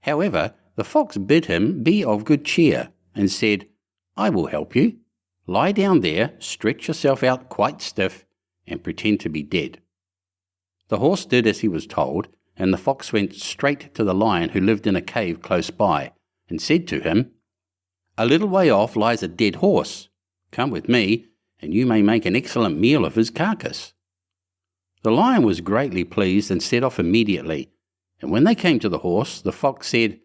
However, the fox bid him be of good cheer, and said, "I will help you. Lie down there, stretch yourself out quite stiff, and pretend to be dead." The horse did as he was told, and the fox went straight to the lion, who lived in a cave close by, and said to him, "A little way off lies a dead horse. Come with me, and you may make an excellent meal of his carcass." The lion was greatly pleased, and set off immediately, and when they came to the horse, the fox said,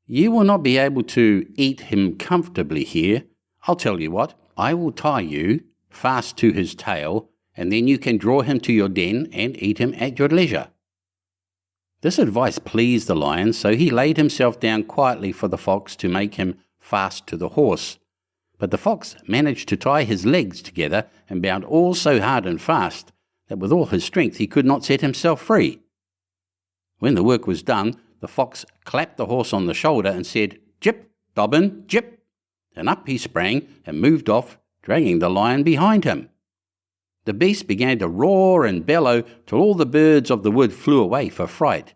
"You will not be able to eat him comfortably here. I'll tell you what, I will tie you fast to his tail, and then you can draw him to your den and eat him at your leisure." This advice pleased the lion, so he laid himself down quietly for the fox to make him fast to the horse. But the fox managed to tie his legs together and bound all so hard and fast that with all his strength he could not set himself free. When the work was done, the fox clapped the horse on the shoulder and said, "Jip, Dobbin, jip!" and up he sprang and moved off, dragging the lion behind him. The beast began to roar and bellow till all the birds of the wood flew away for fright,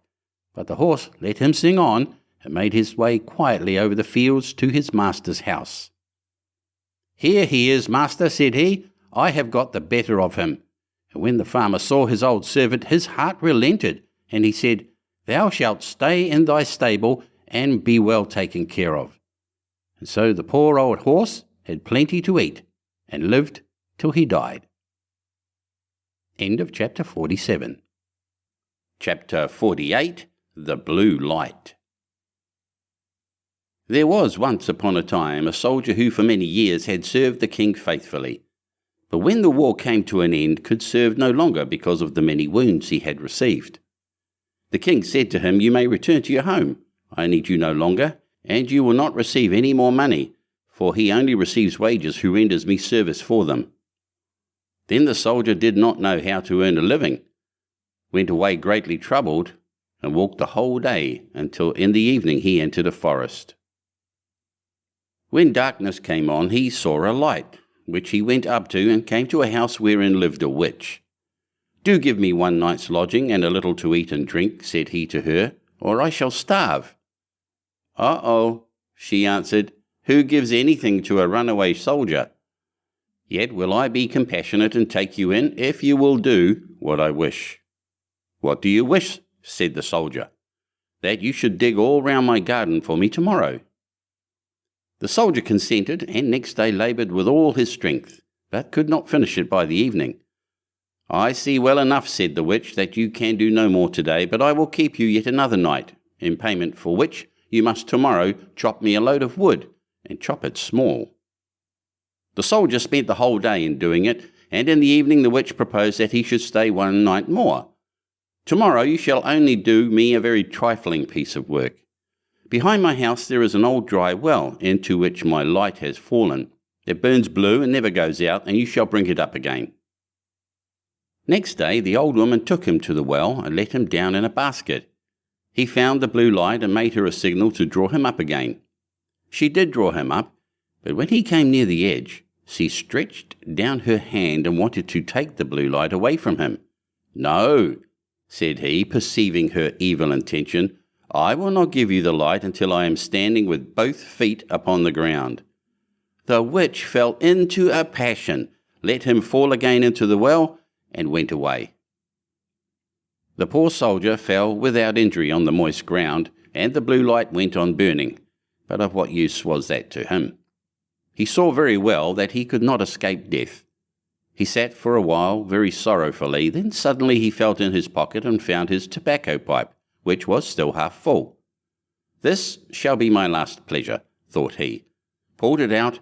but the horse let him sing on and made his way quietly over the fields to his master's house. "Here he is, master," said he. "I have got the better of him." And when the farmer saw his old servant, his heart relented, and he said, "Thou shalt stay in thy stable and be well taken care of." And so the poor old horse had plenty to eat, and lived till he died. End of chapter 47. Chapter 48. The Blue Light. There was once upon a time a soldier who for many years had served the king faithfully, but when the war came to an end could serve no longer because of the many wounds he had received. The king said to him, "You may return to your home. I need you no longer, and you will not receive any more money, for he only receives wages who renders me service for them." Then the soldier did not know how to earn a living, went away greatly troubled, and walked the whole day until in the evening he entered a forest. When darkness came on, he saw a light, which he went up to and came to a house wherein lived a witch. "Do give me one night's lodging and a little to eat and drink," said he to her, "or I shall starve." "Uh-oh," she answered, "who gives anything to a runaway soldier? Yet will I be compassionate and take you in, if you will do what I wish." "What do you wish?" said the soldier. "That you should dig all round my garden for me tomorrow." The soldier consented, and next day laboured with all his strength, but could not finish it by the evening. "I see well enough," said the witch, "that you can do no more today, but I will keep you yet another night, in payment for which you must tomorrow chop me a load of wood, and chop it small." The soldier spent the whole day in doing it, and in the evening the witch proposed that he should stay one night more. "Tomorrow you shall only do me a very trifling piece of work. Behind my house there is an old dry well, into which my light has fallen. It burns blue and never goes out, and you shall bring it up again." Next day the old woman took him to the well and let him down in a basket. He found the blue light and made her a signal to draw him up again. She did draw him up, but when he came near the edge, she stretched down her hand and wanted to take the blue light away from him. "No," said he, perceiving her evil intention, "I will not give you the light until I am standing with both feet upon the ground." The witch fell into a passion, let him fall again into the well, and went away. The poor soldier fell without injury on the moist ground, and the blue light went on burning, but of what use was that to him? He saw very well that he could not escape death. He sat for a while very sorrowfully, then suddenly he felt in his pocket and found his tobacco pipe, which was still half full. "This shall be my last pleasure," thought he, pulled it out,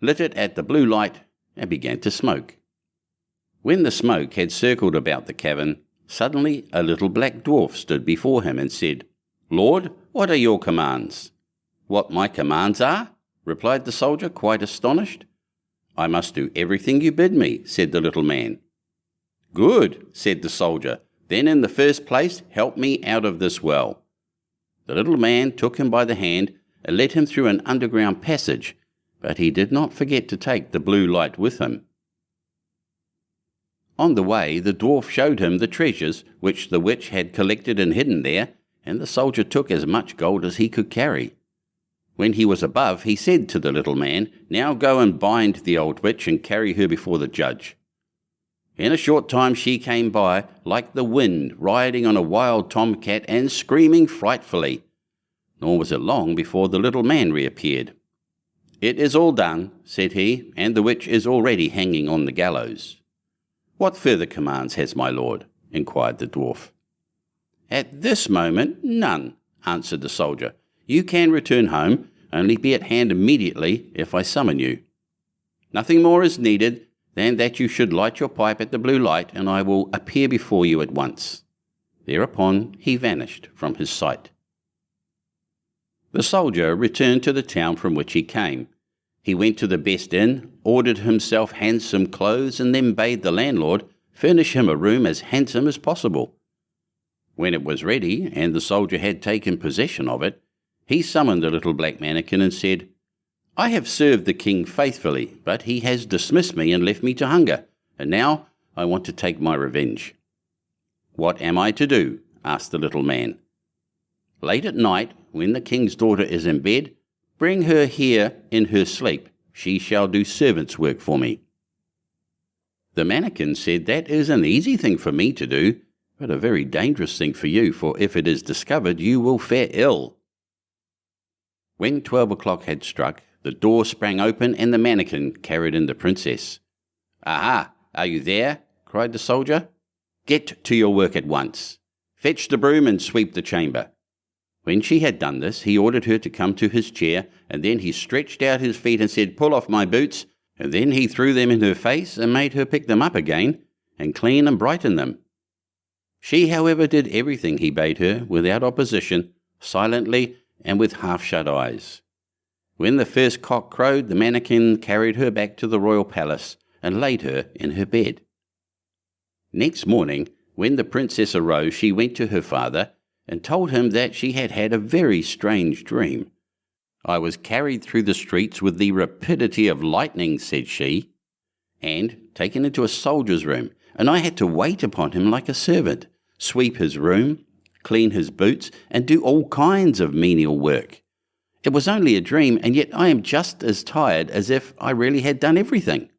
lit it at the blue light, and began to smoke. When the smoke had circled about the cavern, suddenly a little black dwarf stood before him and said, "Lord, what are your commands?" "What my commands are?" replied the soldier, quite astonished. "I must do everything you bid me," said the little man. "Good," said the soldier. "Then in the first place help me out of this well." The little man took him by the hand and led him through an underground passage, but he did not forget to take the blue light with him. On the way the dwarf showed him the treasures which the witch had collected and hidden there, and the soldier took as much gold as he could carry. When he was above, he said to the little man, "Now go and bind the old witch and carry her before the judge." In a short time she came by, like the wind, riding on a wild tomcat and screaming frightfully. Nor was it long before the little man reappeared. "It is all done," said he, "and the witch is already hanging on the gallows." "What further commands has my lord?" inquired the dwarf. "At this moment, none," answered the soldier. "You can return home, only be at hand immediately if I summon you. Nothing more is needed than that you should light your pipe at the blue light, and I will appear before you at once." Thereupon he vanished from his sight. The soldier returned to the town from which he came. He went to the best inn, ordered himself handsome clothes, and then bade the landlord furnish him a room as handsome as possible. When it was ready, and the soldier had taken possession of it, he summoned the little black mannikin and said, "I have served the king faithfully, but he has dismissed me and left me to hunger, and now I want to take my revenge." "What am I to do?" asked the little man. "Late at night, when the king's daughter is in bed, bring her here in her sleep. She shall do servant's work for me." The mannikin said, "That is an easy thing for me to do, but a very dangerous thing for you, for if it is discovered, you will fare ill." When 12 o'clock had struck, the door sprang open and the mannikin carried in the princess. "Aha! Are you there?" cried the soldier. "Get to your work at once. Fetch the broom and sweep the chamber." When she had done this, he ordered her to come to his chair, and then he stretched out his feet and said, "Pull off my boots," and then he threw them in her face and made her pick them up again and clean and brighten them. She, however, did everything he bade her without opposition, silently and with half-shut eyes. When the first cock crowed, the mannikin carried her back to the royal palace and laid her in her bed. Next morning, when the princess arose, she went to her father and told him that she had had a very strange dream. "I was carried through the streets with the rapidity of lightning," said she, "and taken into a soldier's room. and I had to wait upon him like a servant, sweep his room, clean his boots, and do all kinds of menial work. It was only a dream, and yet I am just as tired as if I really had done everything."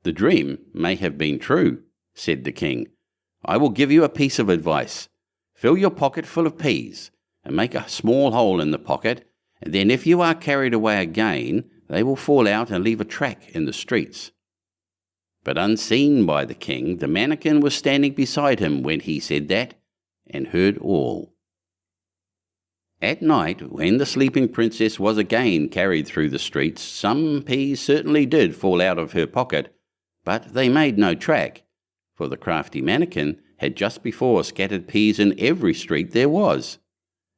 "The dream may have been true," said the king. "I will give you a piece of advice. Fill your pocket full of peas, and make a small hole in the pocket, and then if you are carried away again, they will fall out and leave a track in the streets." But unseen by the king, the mannikin was standing beside him when he said that, and heard all. At night, when the sleeping princess was again carried through the streets, some peas certainly did fall out of her pocket, but they made no track, for the crafty mannikin had just before scattered peas in every street there was.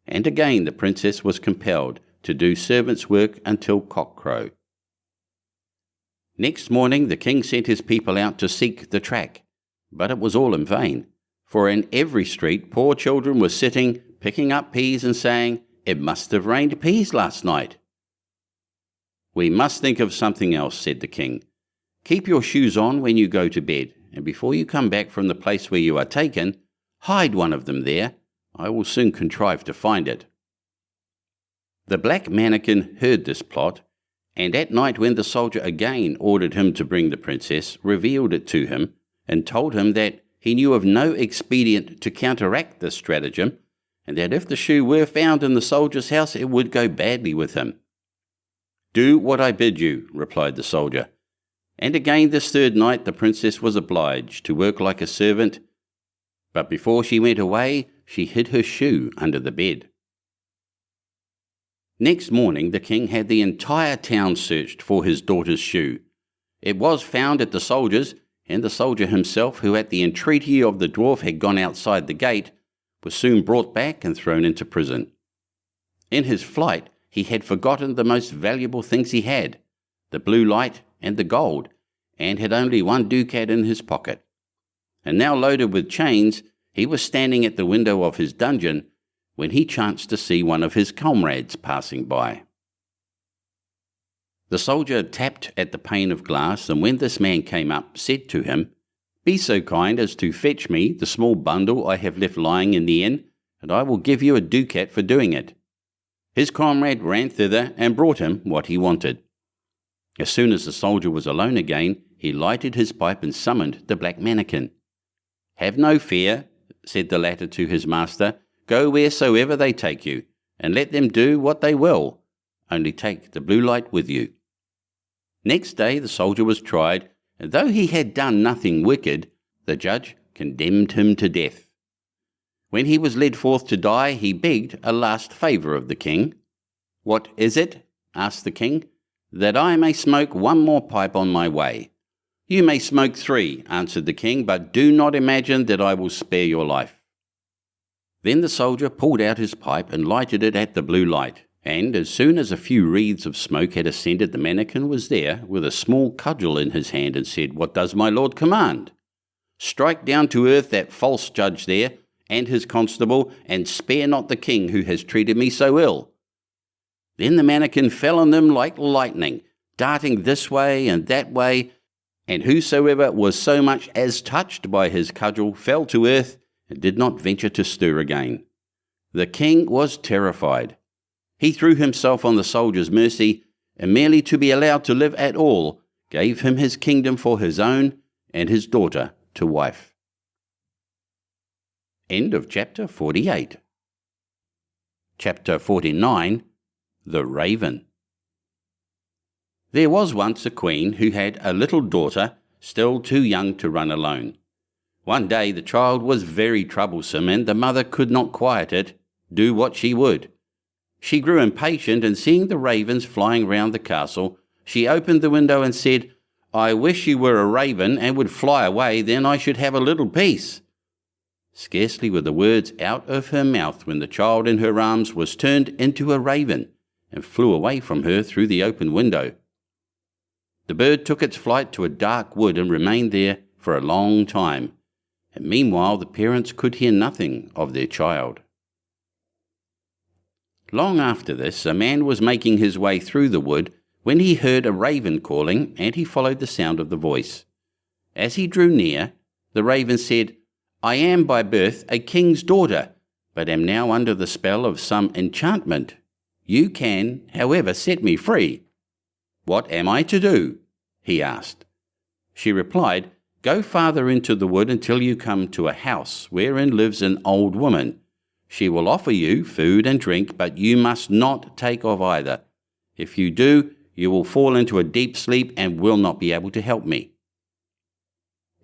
And again the princess was compelled to do servant's work until cockcrow. Next morning the king sent his people out to seek the track, but it was all in vain, for in every street poor children were sitting, picking up peas and saying, "It must have rained peas last night." "We must think of something else," said the king. "Keep your shoes on when you go to bed, and before you come back from the place where you are taken, hide one of them there. I will soon contrive to find it." The black mannikin heard this plot, and at night when the soldier again ordered him to bring the princess, revealed it to him, and told him that he knew of no expedient to counteract this stratagem, and that if the shoe were found in the soldier's house it would go badly with him. "Do what I bid you," replied the soldier. And again this third night the princess was obliged to work like a servant, but before she went away she hid her shoe under the bed. Next morning the king had the entire town searched for his daughter's shoe. It was found at the soldier's, and the soldier himself, who at the entreaty of the dwarf had gone outside the gate, was soon brought back and thrown into prison. In his flight he had forgotten the most valuable things he had, the blue light and the gold, and had only one ducat in his pocket. And now loaded with chains, he was standing at the window of his dungeon when he chanced to see one of his comrades passing by. The soldier tapped at the pane of glass, and when this man came up, said to him, "Be so kind as to fetch me the small bundle I have left lying in the inn, and I will give you a ducat for doing it." His comrade ran thither and brought him what he wanted. As soon as the soldier was alone again, he lighted his pipe and summoned the black mannikin. "Have no fear," said the latter to his master. "Go wheresoever they take you, and let them do what they will. Only take the blue light with you." Next day the soldier was tried, and though he had done nothing wicked, the judge condemned him to death. When he was led forth to die, he begged a last favour of the king. "What is it?" asked the king. "That I may smoke one more pipe on my way." "You may smoke 3, answered the king, "but do not imagine that I will spare your life." Then the soldier pulled out his pipe and lighted it at the blue light, and as soon as a few wreaths of smoke had ascended, the mannikin was there with a small cudgel in his hand and said, "What does my lord command?" "Strike down to earth that false judge there and his constable, and spare not the king who has treated me so ill." Then the mannikin fell on them like lightning, darting this way and that way, and whosoever was so much as touched by his cudgel fell to earth and did not venture to stir again. The king was terrified. He threw himself on the soldier's mercy, and merely to be allowed to live at all, gave him his kingdom for his own and his daughter to wife. End of chapter 48. Chapter 49. The Raven. There was once a queen who had a little daughter, still too young to run alone. One day the child was very troublesome, and the mother could not quiet it, do what she would. She grew impatient, and seeing the ravens flying round the castle, she opened the window and said, "I wish you were a raven and would fly away, then I should have a little peace." Scarcely were the words out of her mouth when the child in her arms was turned into a raven, and flew away from her through the open window. The bird took its flight to a dark wood and remained there for a long time, and meanwhile the parents could hear nothing of their child. Long after this, a man was making his way through the wood when he heard a raven calling, and he followed the sound of the voice. As he drew near, The raven said, "I am by birth a king's daughter, but am now under the spell of some enchantment. You can, however, set me free." "What am I to do?" he asked. She replied, "Go farther into the wood until you come to a house wherein lives an old woman. She will offer you food and drink, but you must not take of either. If you do, you will fall into a deep sleep and will not be able to help me.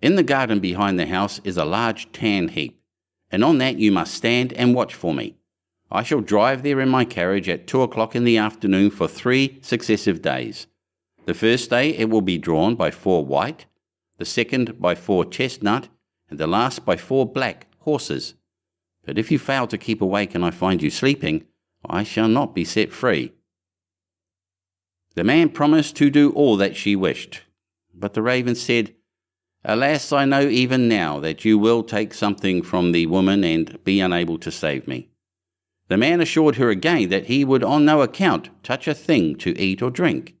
In the garden behind the house is a large tan heap, and on that you must stand and watch for me. I shall drive there in my carriage at 2 o'clock in the afternoon for 3 successive days. The first day it will be drawn by 4 white, the second by 4 chestnut, and the last by 4 black horses. But if you fail to keep awake and I find you sleeping, I shall not be set free." The man promised to do all that she wished, but the raven said, "Alas, I know even now that you will take something from the woman and be unable to save me." The man assured her again that he would on no account touch a thing to eat or drink.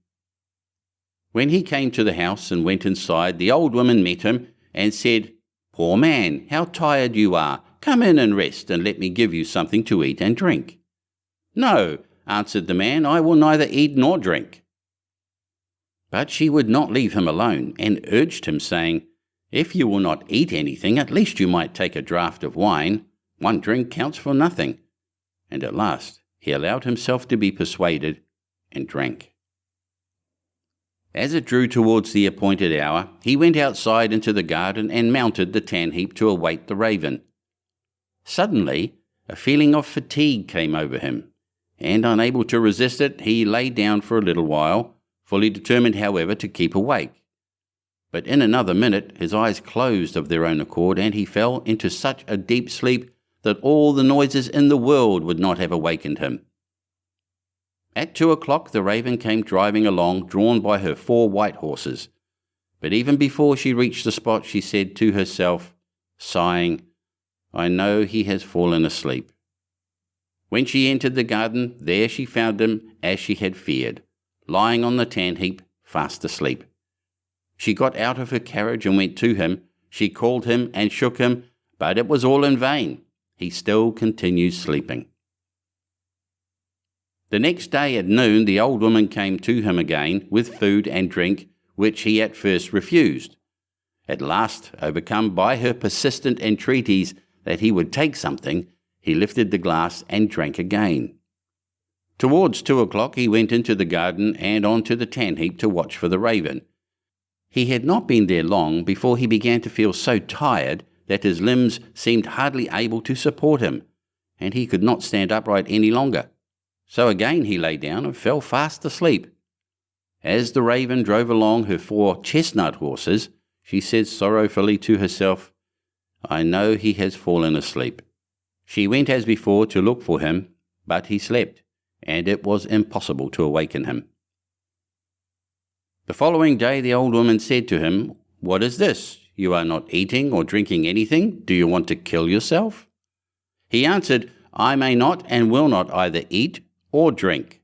When he came to the house and went inside, the old woman met him and said, "Poor man, how tired you are. Come in and rest, and let me give you something to eat and drink." "No," answered the man, "I will neither eat nor drink." But she would not leave him alone, and urged him, saying, "If you will not eat anything, at least you might take a draught of wine. 1 drink counts for nothing." And at last he allowed himself to be persuaded, and drank. As it drew towards the appointed hour, he went outside into the garden and mounted the tan heap to await the raven. Suddenly, a feeling of fatigue came over him, and unable to resist it, he lay down for a little while, fully determined, however, to keep awake. But in another minute his eyes closed of their own accord, and he fell into such a deep sleep that all the noises in the world would not have awakened him. At 2 o'clock the raven came driving along, drawn by her 4 white horses. But even before she reached the spot, she said to herself, sighing, "I know he has fallen asleep." When she entered the garden, there she found him as she had feared, lying on the tan heap, fast asleep. She got out of her carriage and went to him. She called him and shook him, but it was all in vain. He still continued sleeping. The next day at noon the old woman came to him again with food and drink, which he at first refused. At last, overcome by her persistent entreaties that he would take something, he lifted the glass and drank again. Towards 2 o'clock he went into the garden and on to the tan heap to watch for the raven. He had not been there long before he began to feel so tired that his limbs seemed hardly able to support him, and he could not stand upright any longer. So again he lay down and fell fast asleep. As the raven drove along her 4 chestnut horses, she said sorrowfully to herself, "I know he has fallen asleep." She went as before to look for him, but he slept, and it was impossible to awaken him. The following day the old woman said to him, "What is this? You are not eating or drinking anything. Do you want to kill yourself?" He answered, "I may not and will not either eat or drink."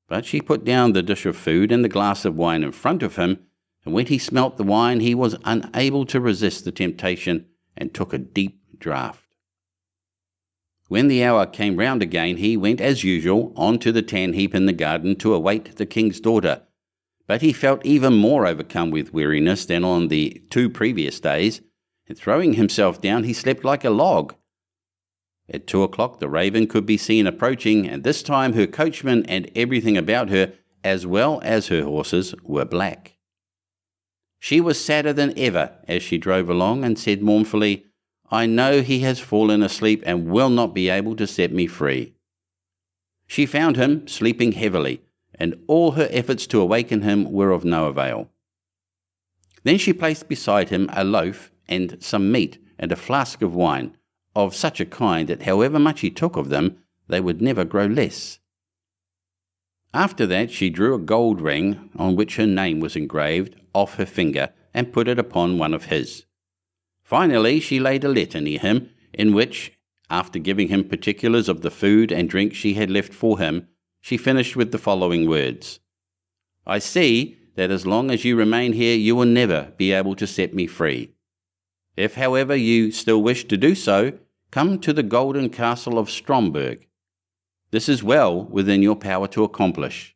But she put down the dish of food and the glass of wine in front of him, and when he smelt the wine he was unable to resist the temptation and took a deep draught. When the hour came round again, he went as usual on to the tan heap in the garden to await the king's daughter, but he felt even more overcome with weariness than on the 2 previous days, and throwing himself down he slept like a log. At 2 o'clock the raven could be seen approaching, and this time her coachman and everything about her, as well as her horses, were black. She was sadder than ever as she drove along, and said mournfully, "I know he has fallen asleep and will not be able to set me free." She found him sleeping heavily, and all her efforts to awaken him were of no avail. Then she placed beside him a loaf and some meat and a flask of wine, of such a kind that however much he took of them, they would never grow less. After that she drew a gold ring, on which her name was engraved, off her finger, and put it upon one of his. Finally she laid a letter near him, in which, after giving him particulars of the food and drink she had left for him, she finished with the following words, "I see that as long as you remain here you will never be able to set me free. If, however, you still wish to do so, come to the golden castle of Stromberg. This is well within your power to accomplish."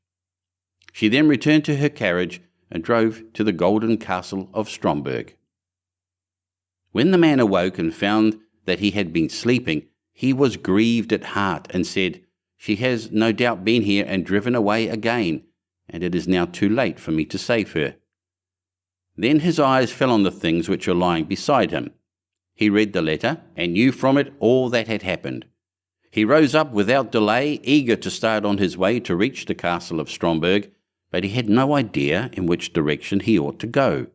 She then returned to her carriage and drove to the golden castle of Stromberg. When the man awoke and found that he had been sleeping, he was grieved at heart and said, "She has no doubt been here and driven away again, and it is now too late for me to save her." Then his eyes fell on the things which were lying beside him. He read the letter and knew from it all that had happened. He rose up without delay, eager to start on his way to reach the castle of Stromberg, but he had no idea in which direction he ought to go.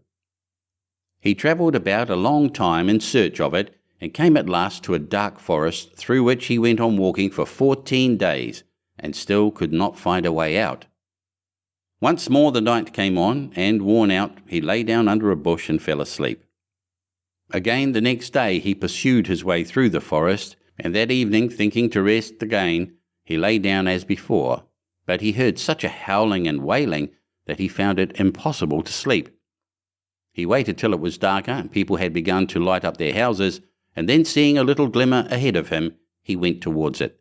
He travelled about a long time in search of it, and came at last to a dark forest through which he went on walking for 14 days, and still could not find a way out. Once more the night came on, and worn out, he lay down under a bush and fell asleep. Again the next day he pursued his way through the forest, and that evening, thinking to rest again, he lay down as before, but he heard such a howling and wailing that he found it impossible to sleep. He waited till it was darker and people had begun to light up their houses, and then seeing a little glimmer ahead of him, he went towards it.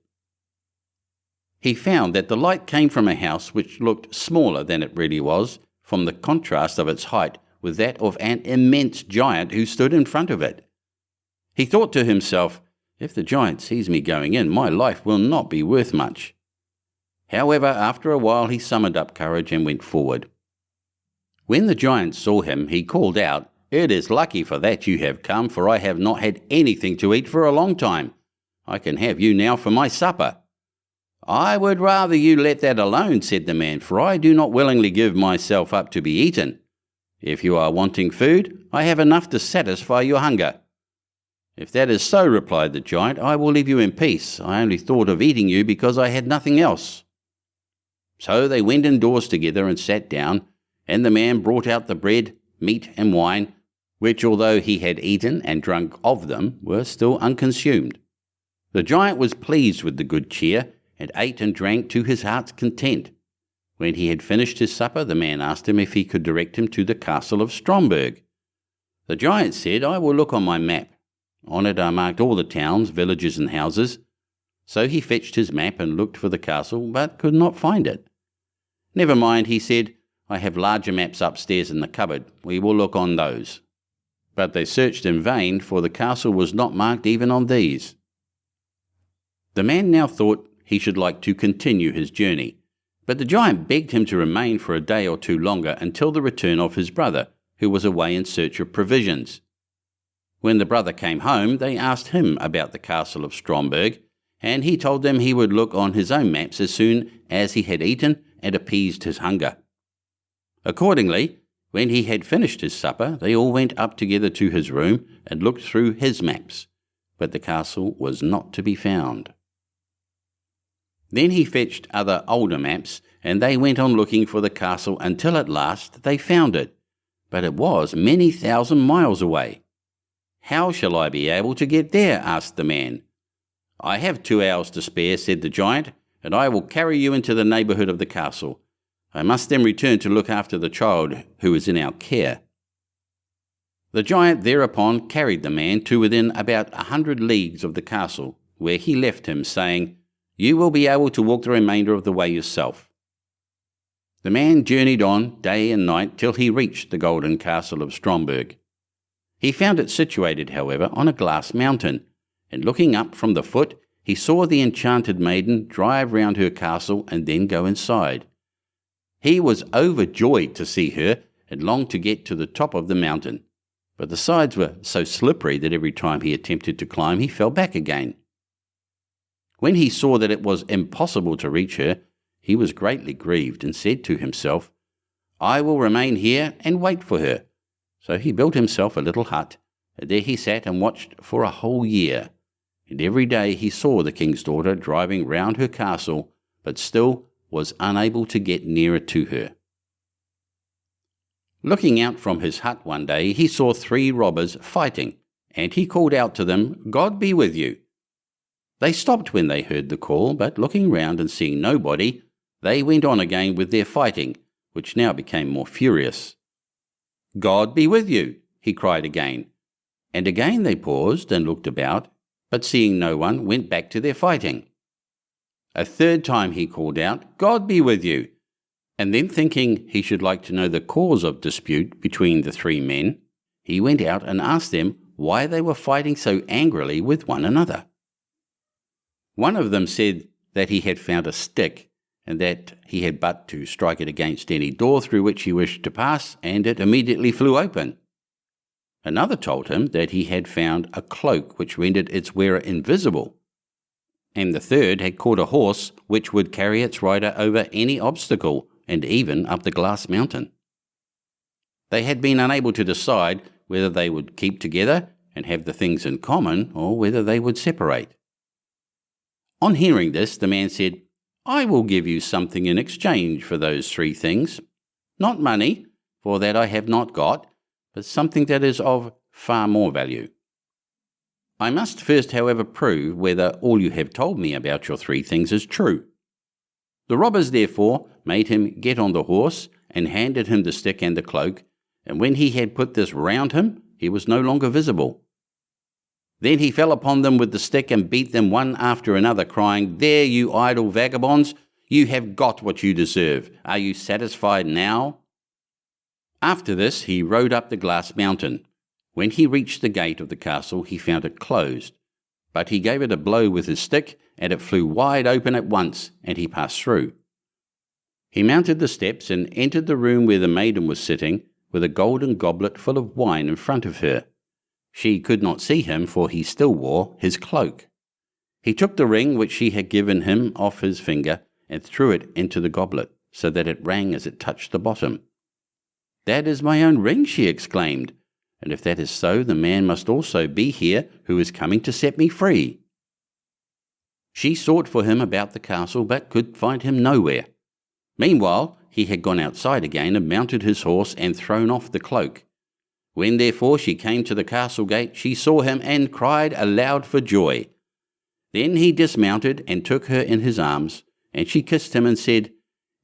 He found that the light came from a house which looked smaller than it really was, from the contrast of its height with that of an immense giant who stood in front of it. He thought to himself, "If the giant sees me going in, my life will not be worth much." However, after a while he summoned up courage and went forward. When the giant saw him, he called out, "It is lucky for that you have come, for I have not had anything to eat for a long time. I can have you now for my supper." "I would rather you let that alone," said the man, "for I do not willingly give myself up to be eaten. If you are wanting food, I have enough to satisfy your hunger." "If that is so," replied the giant, "I will leave you in peace. I only thought of eating you because I had nothing else." So they went indoors together and sat down, and the man brought out the bread, meat, and wine, which, although he had eaten and drunk of them, were still unconsumed. The giant was pleased with the good cheer, and ate and drank to his heart's content. When he had finished his supper, the man asked him if he could direct him to the castle of Stromberg. The giant said, "I will look on my map. On it are marked all the towns, villages, and houses." So he fetched his map and looked for the castle, but could not find it. "Never mind," he said, "I have larger maps upstairs in the cupboard. We will look on those." But they searched in vain, for the castle was not marked even on these. The man now thought he should like to continue his journey, but the giant begged him to remain for a day or two longer until the return of his brother, who was away in search of provisions. When the brother came home, they asked him about the castle of Stromberg, and he told them he would look on his own maps as soon as he had eaten and appeased his hunger. Accordingly, when he had finished his supper, they all went up together to his room and looked through his maps, but the castle was not to be found. Then he fetched other older maps, and they went on looking for the castle until at last they found it, but it was many thousand miles away. "How shall I be able to get there?" asked the man. "I have 2 hours to spare," said the giant, "and I will carry you into the neighbourhood of the castle. I must then return to look after the child who is in our care." The giant thereupon carried the man to within about 100 leagues of the castle, where he left him, saying, "You will be able to walk the remainder of the way yourself." The man journeyed on day and night till he reached the golden castle of Stromberg. He found it situated, however, on a glass mountain, and looking up from the foot, he saw the enchanted maiden drive round her castle and then go inside. He was overjoyed to see her and longed to get to the top of the mountain, but the sides were so slippery that every time he attempted to climb he fell back again. When he saw that it was impossible to reach her, he was greatly grieved and said to himself, "I will remain here and wait for her." So he built himself a little hut, and there he sat and watched for a whole year. And every day he saw the king's daughter driving round her castle, but still was unable to get nearer to her. Looking out from his hut one day, he saw 3 robbers fighting, and he called out to them, "God be with you." They stopped when they heard the call, but looking round and seeing nobody, they went on again with their fighting, which now became more furious. "God be with you," he cried again. And again they paused and looked about, but seeing no one, went back to their fighting. A third time he called out, "God be with you!" And then thinking he should like to know the cause of dispute between the three men, he went out and asked them why they were fighting so angrily with one another. One of them said that he had found a stick, and that he had but to strike it against any door through which he wished to pass, and it immediately flew open. Another told him that he had found a cloak which rendered its wearer invisible, and the third had caught a horse which would carry its rider over any obstacle, and even up the glass mountain. They had been unable to decide whether they would keep together and have the things in common, or whether they would separate. On hearing this, the man said, "I will give you something in exchange for those three things. Not money, for that I have not got, but something that is of far more value. I must first, however, prove whether all you have told me about your three things is true." The robbers therefore made him get on the horse, and handed him the stick and the cloak, and when he had put this round him, he was no longer visible. Then he fell upon them with the stick and beat them one after another, crying, "There, you idle vagabonds, you have got what you deserve. Are you satisfied now?" After this he rode up the glass mountain. When he reached the gate of the castle, he found it closed, but he gave it a blow with his stick, and it flew wide open at once, and he passed through. He mounted the steps and entered the room where the maiden was sitting, with a golden goblet full of wine in front of her. She could not see him, for he still wore his cloak. He took the ring which she had given him off his finger, and threw it into the goblet, so that it rang as it touched the bottom. "That is my own ring," she exclaimed, "and if that is so, the man must also be here who is coming to set me free." She sought for him about the castle, but could find him nowhere. Meanwhile, he had gone outside again and mounted his horse and thrown off the cloak. When therefore she came to the castle gate, she saw him and cried aloud for joy. Then he dismounted and took her in his arms, and she kissed him and said,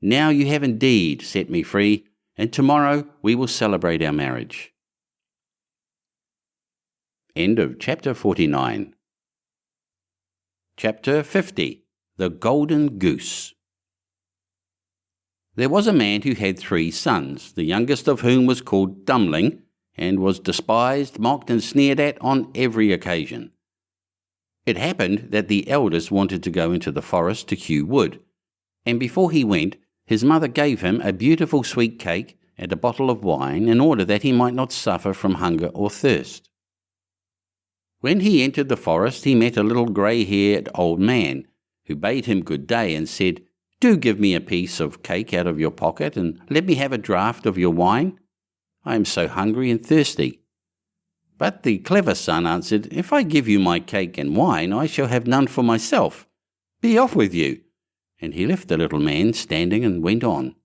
"Now you have indeed set me free, and tomorrow we will celebrate our marriage." End of chapter 49. Chapter 50. The Golden Goose. There was a man who had 3 sons, the youngest of whom was called Dummling, and was despised, mocked, and sneered at on every occasion. It happened that the eldest wanted to go into the forest to hew wood, and before he went, his mother gave him a beautiful sweet cake and a bottle of wine in order that he might not suffer from hunger or thirst. When he entered the forest, he met a little grey-haired old man, who bade him good day and said, "Do give me a piece of cake out of your pocket, and let me have a draught of your wine. I am so hungry and thirsty." But the clever son answered, "If I give you my cake and wine, I shall have none for myself. Be off with you." And he left the little man standing and went on.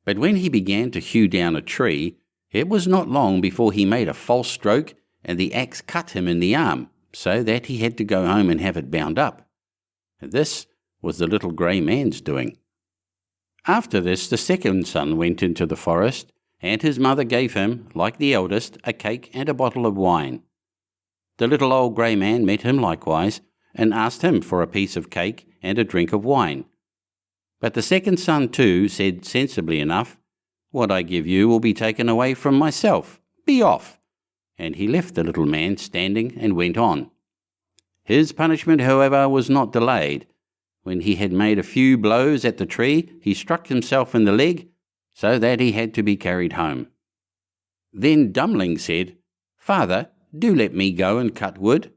But when he began to hew down a tree, it was not long before he made a false stroke, and the axe cut him in the arm, so that he had to go home and have it bound up. And this was the little grey man's doing. After this, the second son went into the forest, and his mother gave him, like the eldest, a cake and a bottle of wine. The little old grey man met him likewise, and asked him for a piece of cake and a drink of wine. But the second son too said sensibly enough, "What I give you will be taken away from myself. Be off." And he left the little man standing and went on. His punishment, however, was not delayed. When he had made a few blows at the tree, he struck himself in the leg, so that he had to be carried home. Then Dummling said, "Father, do let me go and cut wood."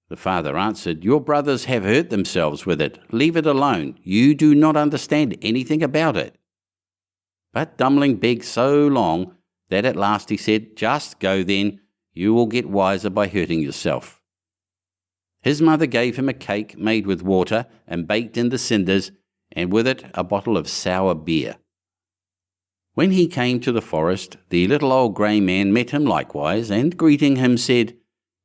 The father answered, "Your brothers have hurt themselves with it. Leave it alone. You do not understand anything about it." But Dummling begged so long that at last he said, "Just go then. You will get wiser by hurting yourself." His mother gave him a cake made with water and baked in the cinders, and with it a bottle of sour beer. When he came to the forest, the little old grey man met him likewise, and greeting him said,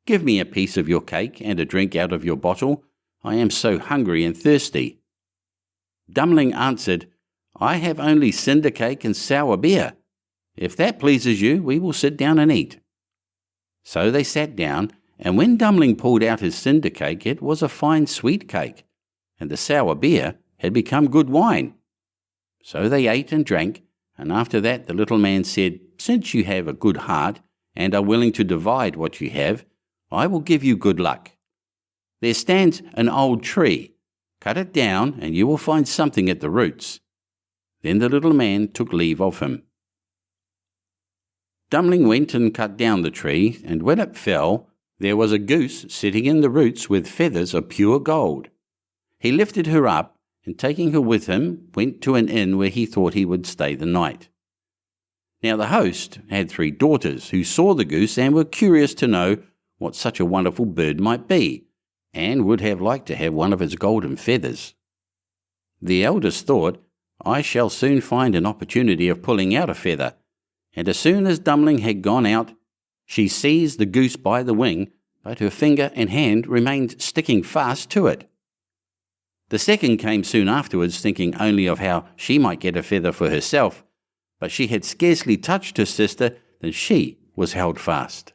"Give me a piece of your cake and a drink out of your bottle. I am so hungry and thirsty." Dummling answered, "I have only cinder cake and sour beer. If that pleases you, we will sit down and eat." So they sat down, and when Dumpling pulled out his cinder cake, it was a fine sweet cake, and the sour beer had become good wine. So they ate and drank, and after that the little man said, "Since you have a good heart, and are willing to divide what you have, I will give you good luck. There stands an old tree. Cut it down, and you will find something at the roots." Then the little man took leave of him. Dumpling went and cut down the tree, and when it fell, there was a goose sitting in the roots with feathers of pure gold. He lifted her up, and taking her with him, went to an inn where he thought he would stay the night. Now the host had 3 daughters who saw the goose and were curious to know what such a wonderful bird might be, and would have liked to have one of its golden feathers. The eldest thought, "I shall soon find an opportunity of pulling out a feather," and as soon as Dumpling had gone out, she seized the goose by the wing, but her finger and hand remained sticking fast to it. The second came soon afterwards, thinking only of how she might get a feather for herself, but she had scarcely touched her sister than she was held fast.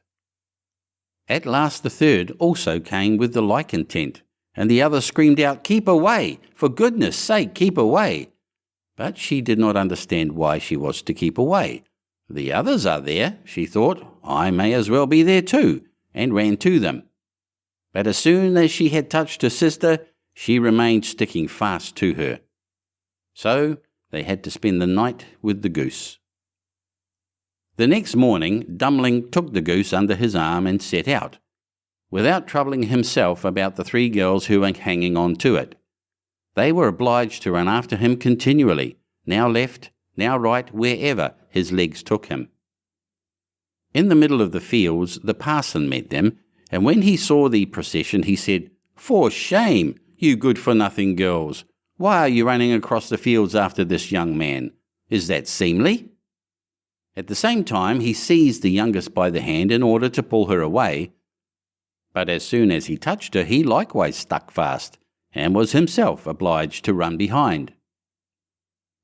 At last the third also came with the like intent, and the other screamed out, "Keep away! For goodness' sake, keep away!" But she did not understand why she was to keep away. "The others are there," she thought, "I may as well be there too," and ran to them. But as soon as she had touched her sister, she remained sticking fast to her. So they had to spend the night with the goose. The next morning, Dumpling took the goose under his arm and set out, without troubling himself about the 3 girls who were hanging on to it. They were obliged to run after him continually, now left, now right, wherever his legs took him. In the middle of the fields, the parson met them, and when he saw the procession, he said, "For shame, you good-for-nothing girls! Why are you running across the fields after this young man? Is that seemly?" At the same time, he seized the youngest by the hand in order to pull her away, but as soon as he touched her, he likewise stuck fast, and was himself obliged to run behind.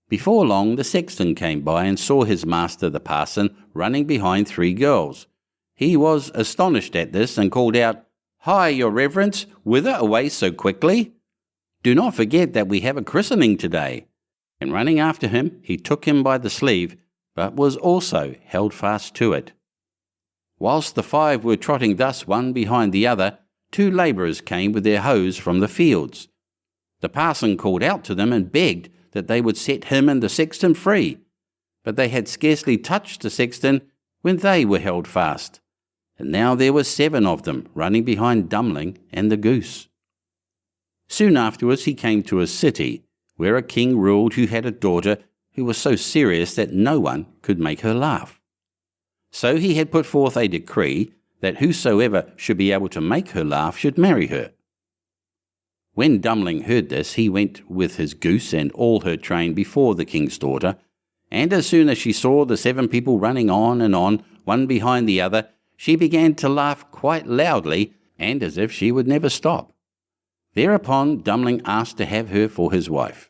Before long, the sexton came by and saw his master, the parson, running behind 3 girls. He was astonished at this, and called out, "Hi, your reverence, whither away so quickly? Do not forget that we have a christening today." And running after him, he took him by the sleeve, but was also held fast to it. Whilst the 5 were trotting thus one behind the other, 2 labourers came with their hoes from the fields. The parson called out to them and begged that they would set him and the sexton free, but they had scarcely touched the sexton when they were held fast, and now there were 7 of them running behind Dumpling and the goose. Soon afterwards he came to a city, where a king ruled who had a daughter who was so serious that no one could make her laugh. So he had put forth a decree that whosoever should be able to make her laugh should marry her. When Dumpling heard this, he went with his goose and all her train before the king's daughter, and as soon as she saw the 7 people running on and on, one behind the other, she began to laugh quite loudly, and as if she would never stop. Thereupon Dumpling asked to have her for his wife.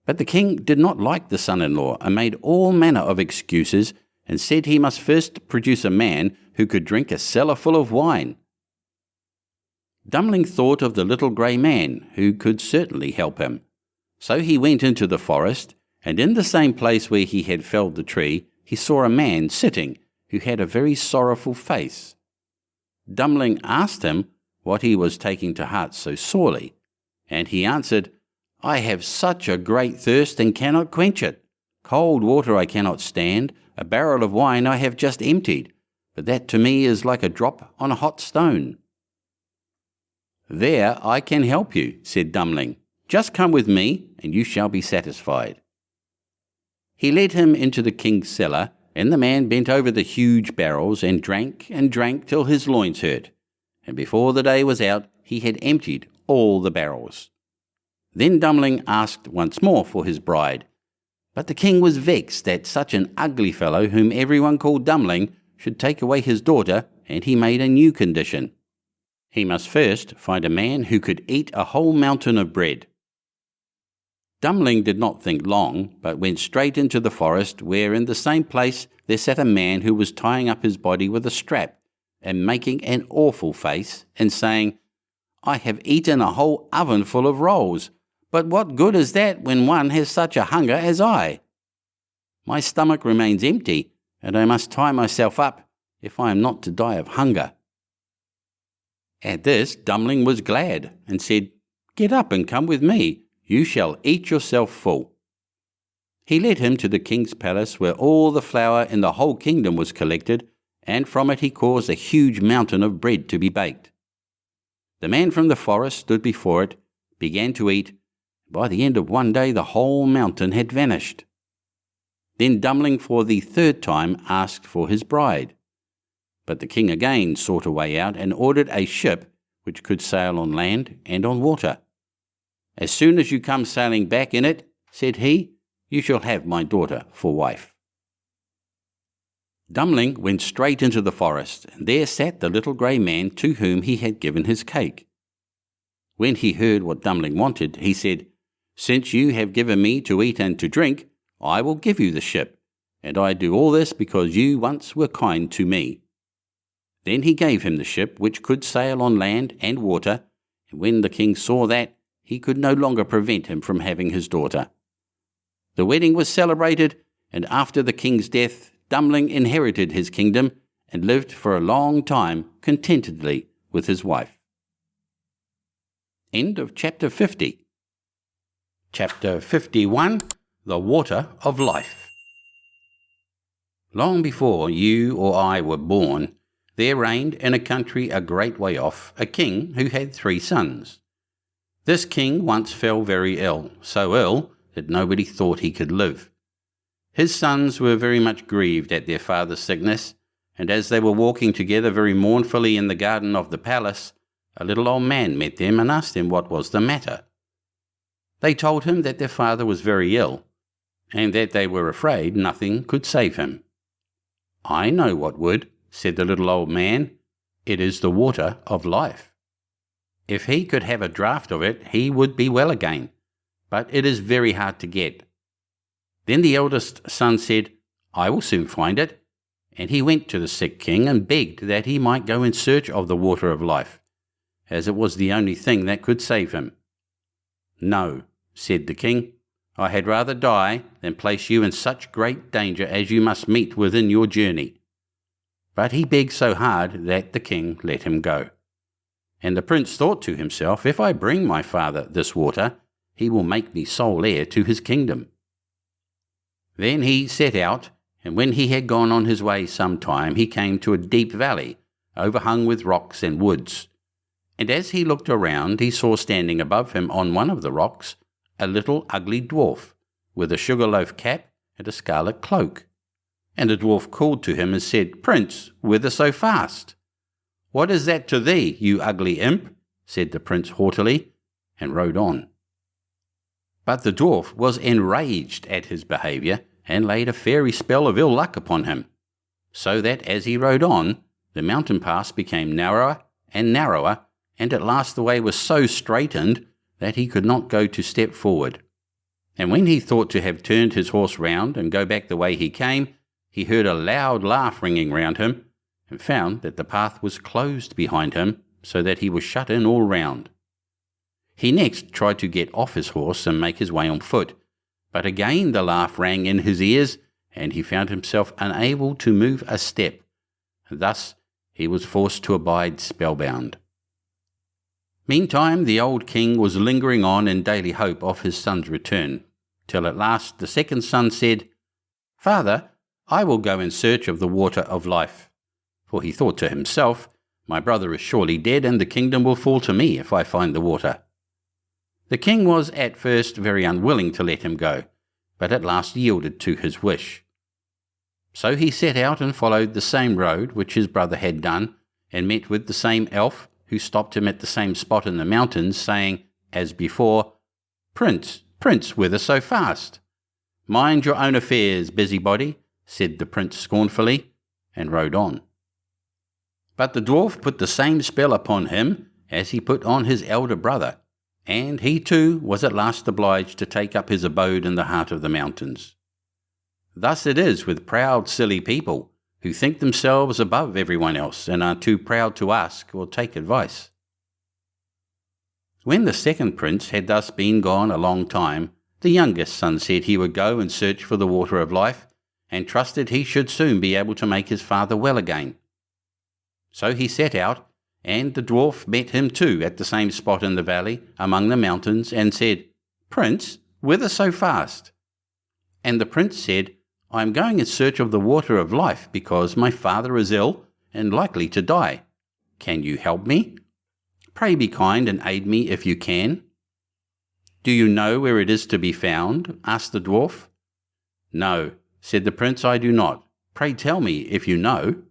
But the king did not like the son-in-law, and made all manner of excuses, and said he must first produce a man who could drink a cellar full of wine. Dumpling thought of the little grey man, who could certainly help him. So he went into the forest, and in the same place where he had felled the tree, he saw a man sitting, who had a very sorrowful face. Dumpling asked him what he was taking to heart so sorely, and he answered, "I have such a great thirst and cannot quench it. Cold water I cannot stand, a barrel of wine I have just emptied, but that to me is like a drop on a hot stone." "There I can help you," said Dumpling. "Just come with me, and you shall be satisfied." He led him into the king's cellar, and the man bent over the huge barrels and drank till his loins hurt, and before the day was out he had emptied all the barrels. Then Dumpling asked once more for his bride, but the king was vexed that such an ugly fellow, whom everyone called Dumpling, should take away his daughter, and he made a new condition. He must first find a man who could eat a whole mountain of bread. Dumpling did not think long, but went straight into the forest, where in the same place there sat a man who was tying up his body with a strap, and making an awful face, and saying, "I have eaten a whole oven full of rolls, but what good is that when one has such a hunger as I? My stomach remains empty, and I must tie myself up if I am not to die of hunger." At this, Dummling was glad, and said, "Get up and come with me. You shall eat yourself full." He led him to the king's palace, where all the flour in the whole kingdom was collected, and from it he caused a huge mountain of bread to be baked. The man from the forest stood before it, began to eat. By the end of one day the whole mountain had vanished. Then Dummling for the third time asked for his bride. But the king again sought a way out, and ordered a ship which could sail on land and on water. "As soon as you come sailing back in it," said he, "you shall have my daughter for wife." Dummling went straight into the forest, and there sat the little grey man to whom he had given his cake. When he heard what Dummling wanted, he said, "Since you have given me to eat and to drink, I will give you the ship, and I do all this because you once were kind to me." Then he gave him the ship, which could sail on land and water, and when the king saw that, he could no longer prevent him from having his daughter. The wedding was celebrated, and after the king's death, Dummling inherited his kingdom and lived for a long time contentedly with his wife. End of Chapter 50. Chapter 51. The Water of Life. Long before you or I were born, there reigned in a country a great way off a king who had 3 sons. This king once fell very ill, so ill that nobody thought he could live. His sons were very much grieved at their father's sickness, and as they were walking together very mournfully in the garden of the palace, a little old man met them and asked them what was the matter. They told him that their father was very ill, and that they were afraid nothing could save him. "I know what would," said the little old man. "It is the water of life. If he could have a draught of it, he would be well again, but it is very hard to get." Then the eldest son said, "I will soon find it," and he went to the sick king and begged that he might go in search of the water of life, as it was the only thing that could save him. "No," said the king, "I had rather die than place you in such great danger as you must meet within your journey." But he begged so hard that the king let him go. And the prince thought to himself, "If I bring my father this water, he will make me sole heir to his kingdom." Then he set out, and when he had gone on his way some time, he came to a deep valley, overhung with rocks and woods. And as he looked around, he saw standing above him on one of the rocks a little ugly dwarf, with a sugar-loaf cap and a scarlet cloak. And the dwarf called to him and said, "Prince, whither so fast?" "What is that to thee, you ugly imp?" said the prince haughtily, and rode on. But the dwarf was enraged at his behaviour, and laid a fairy spell of ill luck upon him, so that as he rode on, the mountain pass became narrower and narrower, and at last the way was so straitened that he could not go to step forward. And when he thought to have turned his horse round and go back the way he came, he heard a loud laugh ringing round him, and found that the path was closed behind him, so that he was shut in all round. He next tried to get off his horse and make his way on foot, but again the laugh rang in his ears, and he found himself unable to move a step. Thus he was forced to abide spellbound. Meantime the old king was lingering on in daily hope of his son's return, till at last the second son said, "Father, I will go in search of the water of life." For he thought to himself, "My brother is surely dead, and the kingdom will fall to me if I find the water." The king was at first very unwilling to let him go, but at last yielded to his wish. So he set out and followed the same road which his brother had done, and met with the same elf, who stopped him at the same spot in the mountains, saying, as before, "Prince, Prince, whither so fast?" "Mind your own affairs, busybody," said the prince scornfully, and rode on. But the dwarf put the same spell upon him as he put on his elder brother, and he too was at last obliged to take up his abode in the heart of the mountains. Thus it is with proud, silly people, who think themselves above everyone else and are too proud to ask or take advice. When the second prince had thus been gone a long time, the youngest son said he would go and search for the water of life, and trusted he should soon be able to make his father well again. So he set out, and the dwarf met him too at the same spot in the valley among the mountains, and said, "Prince, whither so fast?" And the prince said, "I am going in search of the water of life, because my father is ill and likely to die. Can you help me? Pray be kind and aid me if you can." "Do you know where it is to be found?" asked the dwarf. "No," said the prince, "I do not. Pray tell me if you know."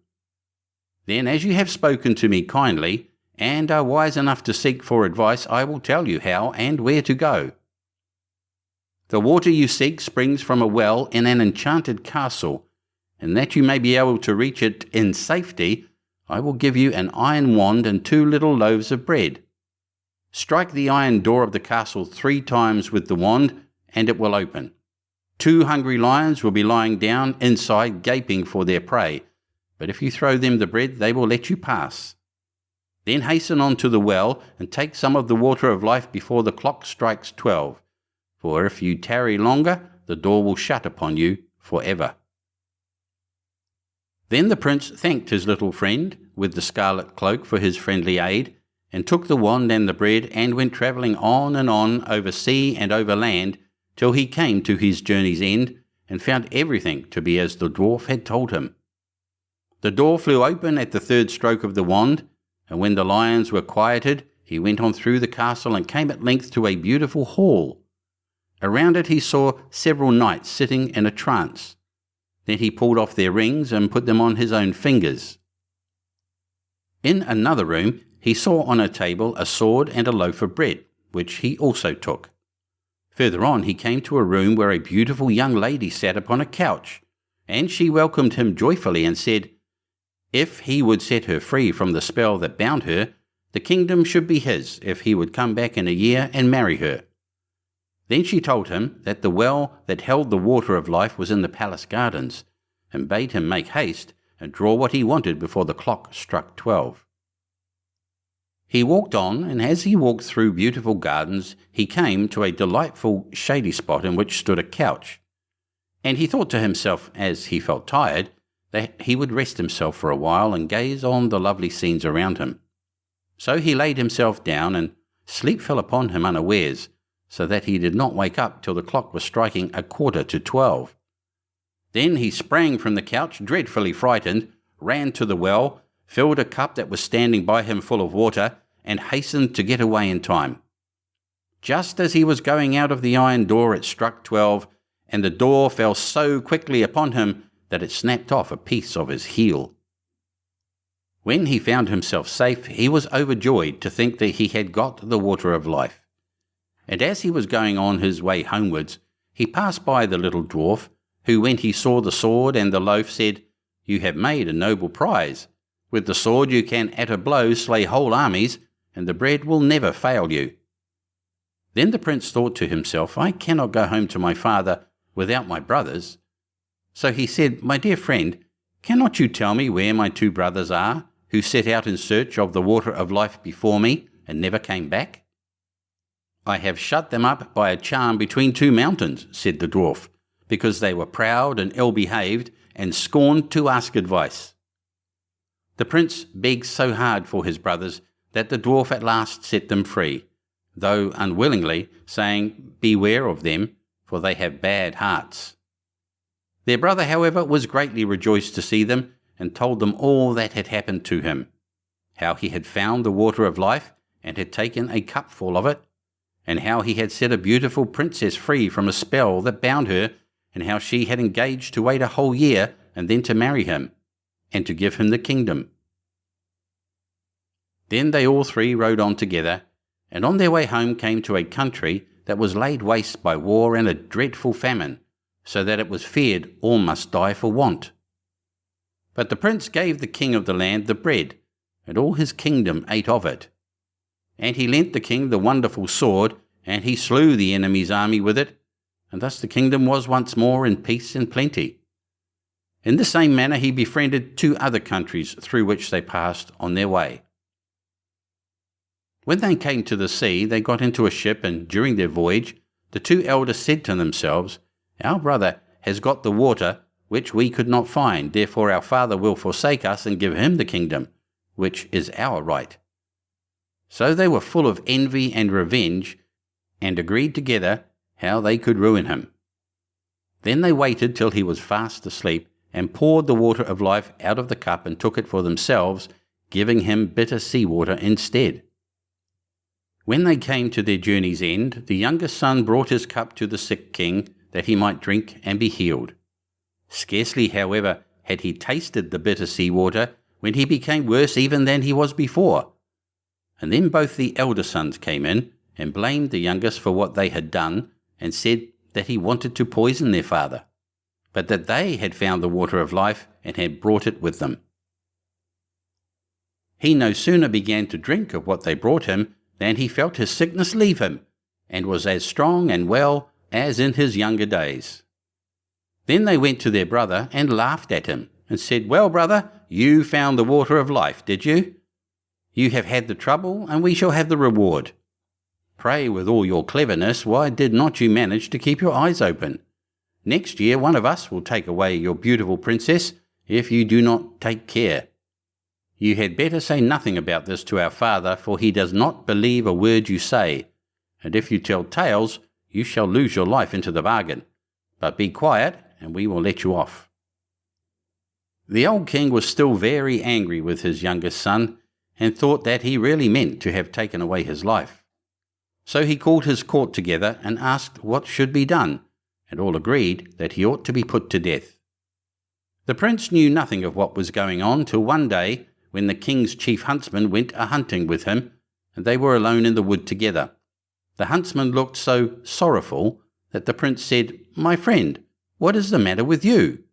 "Then, as you have spoken to me kindly, and are wise enough to seek for advice, I will tell you how and where to go. The water you seek springs from a well in an enchanted castle, and that you may be able to reach it in safety, I will give you an iron wand and 2 little loaves of bread. Strike the iron door of the castle 3 times with the wand, and it will open. 2 hungry lions will be lying down inside, gaping for their prey, but if you throw them the bread, they will let you pass. Then hasten on to the well, and take some of the water of life before the clock strikes 12, for if you tarry longer, the door will shut upon you forever." Then the prince thanked his little friend with the scarlet cloak for his friendly aid, and took the wand and the bread, and went travelling on and on over sea and over land, till he came to his journey's end, and found everything to be as the dwarf had told him. The door flew open at the 3rd stroke of the wand, and when the lions were quieted, he went on through the castle and came at length to a beautiful hall. Around it he saw several knights sitting in a trance. Then he pulled off their rings and put them on his own fingers. In another room he saw on a table a sword and a loaf of bread, which he also took. Further on he came to a room where a beautiful young lady sat upon a couch, and she welcomed him joyfully and said, if he would set her free from the spell that bound her, the kingdom should be his if he would come back in a year and marry her. Then she told him that the well that held the water of life was in the palace gardens, and bade him make haste and draw what he wanted before the clock struck 12. He walked on, and as he walked through beautiful gardens, he came to a delightful shady spot in which stood a couch. And he thought to himself, as he felt tired, that he would rest himself for a while and gaze on the lovely scenes around him. So he laid himself down, and sleep fell upon him unawares, so that he did not wake up till the clock was striking 11:45. Then he sprang from the couch, dreadfully frightened, ran to the well, filled a cup that was standing by him full of water, and hastened to get away in time. Just as he was going out of the iron door, it struck 12, and the door fell so quickly upon him that it snapped off a piece of his heel. When he found himself safe, he was overjoyed to think that he had got the water of life. And as he was going on his way homewards, he passed by the little dwarf, who, when he saw the sword and the loaf, said, "You have made a noble prize. With the sword you can at a blow slay whole armies, and the bread will never fail you." Then the prince thought to himself, "I cannot go home to my father without my brothers." So he said, "My dear friend, cannot you tell me where my 2 brothers are, who set out in search of the water of life before me, and never came back?" "I have shut them up by a charm between 2 mountains," said the dwarf, "because they were proud and ill-behaved, and scorned to ask advice." The prince begged so hard for his brothers that the dwarf at last set them free, though unwillingly, saying, "Beware of them, for they have bad hearts." Their brother, however, was greatly rejoiced to see them, and told them all that had happened to him, how he had found the water of life, and had taken a cupful of it, and how he had set a beautiful princess free from a spell that bound her, and how she had engaged to wait a whole year, and then to marry him, and to give him the kingdom. Then they all 3 rode on together, and on their way home came to a country that was laid waste by war and a dreadful famine, so that it was feared all must die for want. But the prince gave the king of the land the bread, and all his kingdom ate of it. And he lent the king the wonderful sword, and he slew the enemy's army with it, and thus the kingdom was once more in peace and plenty. In the same manner he befriended 2 other countries through which they passed on their way. When they came to the sea, they got into a ship, and during their voyage, the 2 elders said to themselves, "Our brother has got the water which we could not find, therefore our father will forsake us and give him the kingdom, which is our right." So they were full of envy and revenge, and agreed together how they could ruin him. Then they waited till he was fast asleep, and poured the water of life out of the cup and took it for themselves, giving him bitter sea water instead. When they came to their journey's end, the youngest son brought his cup to the sick king, that he might drink and be healed. Scarcely, however, had he tasted the bitter sea water, when he became worse even than he was before. And then both the elder sons came in, and blamed the youngest for what they had done, and said that he wanted to poison their father, but that they had found the water of life, and had brought it with them. He no sooner began to drink of what they brought him, than he felt his sickness leave him, and was as strong and well as in his younger days. Then they went to their brother, and laughed at him, and said, "Well, brother, you found the water of life, did you? You have had the trouble, and we shall have the reward. Pray, with all your cleverness, why did not you manage to keep your eyes open? Next year one of us will take away your beautiful princess, if you do not take care. You had better say nothing about this to our father, for he does not believe a word you say, and if you tell tales, you shall lose your life into the bargain. But be quiet, and we will let you off." The old king was still very angry with his youngest son, and thought that he really meant to have taken away his life. So he called his court together, and asked what should be done, and all agreed that he ought to be put to death. The prince knew nothing of what was going on till one day, when the king's chief huntsman went a-hunting with him, and they were alone in the wood together. The huntsman looked so sorrowful that the prince said, "My friend, what is the matter with you?"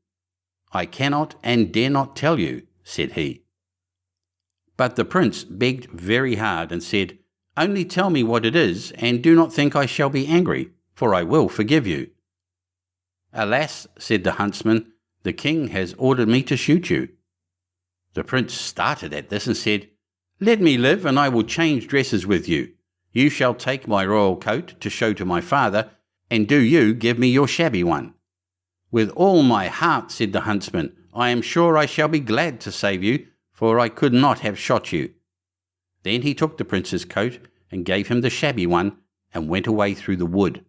"I cannot and dare not tell you," said he. But the prince begged very hard, and said, "Only tell me what it is, and do not think I shall be angry, for I will forgive you." "Alas," said the huntsman, "the king has ordered me to shoot you." The prince started at this, and said, "Let me live, and I will change dresses with you. You shall take my royal coat to show to my father, and do you give me your shabby one." "With all my heart," said the huntsman, "I am sure I shall be glad to save you, for I could not have shot you." Then he took the prince's coat, and gave him the shabby one, and went away through the wood.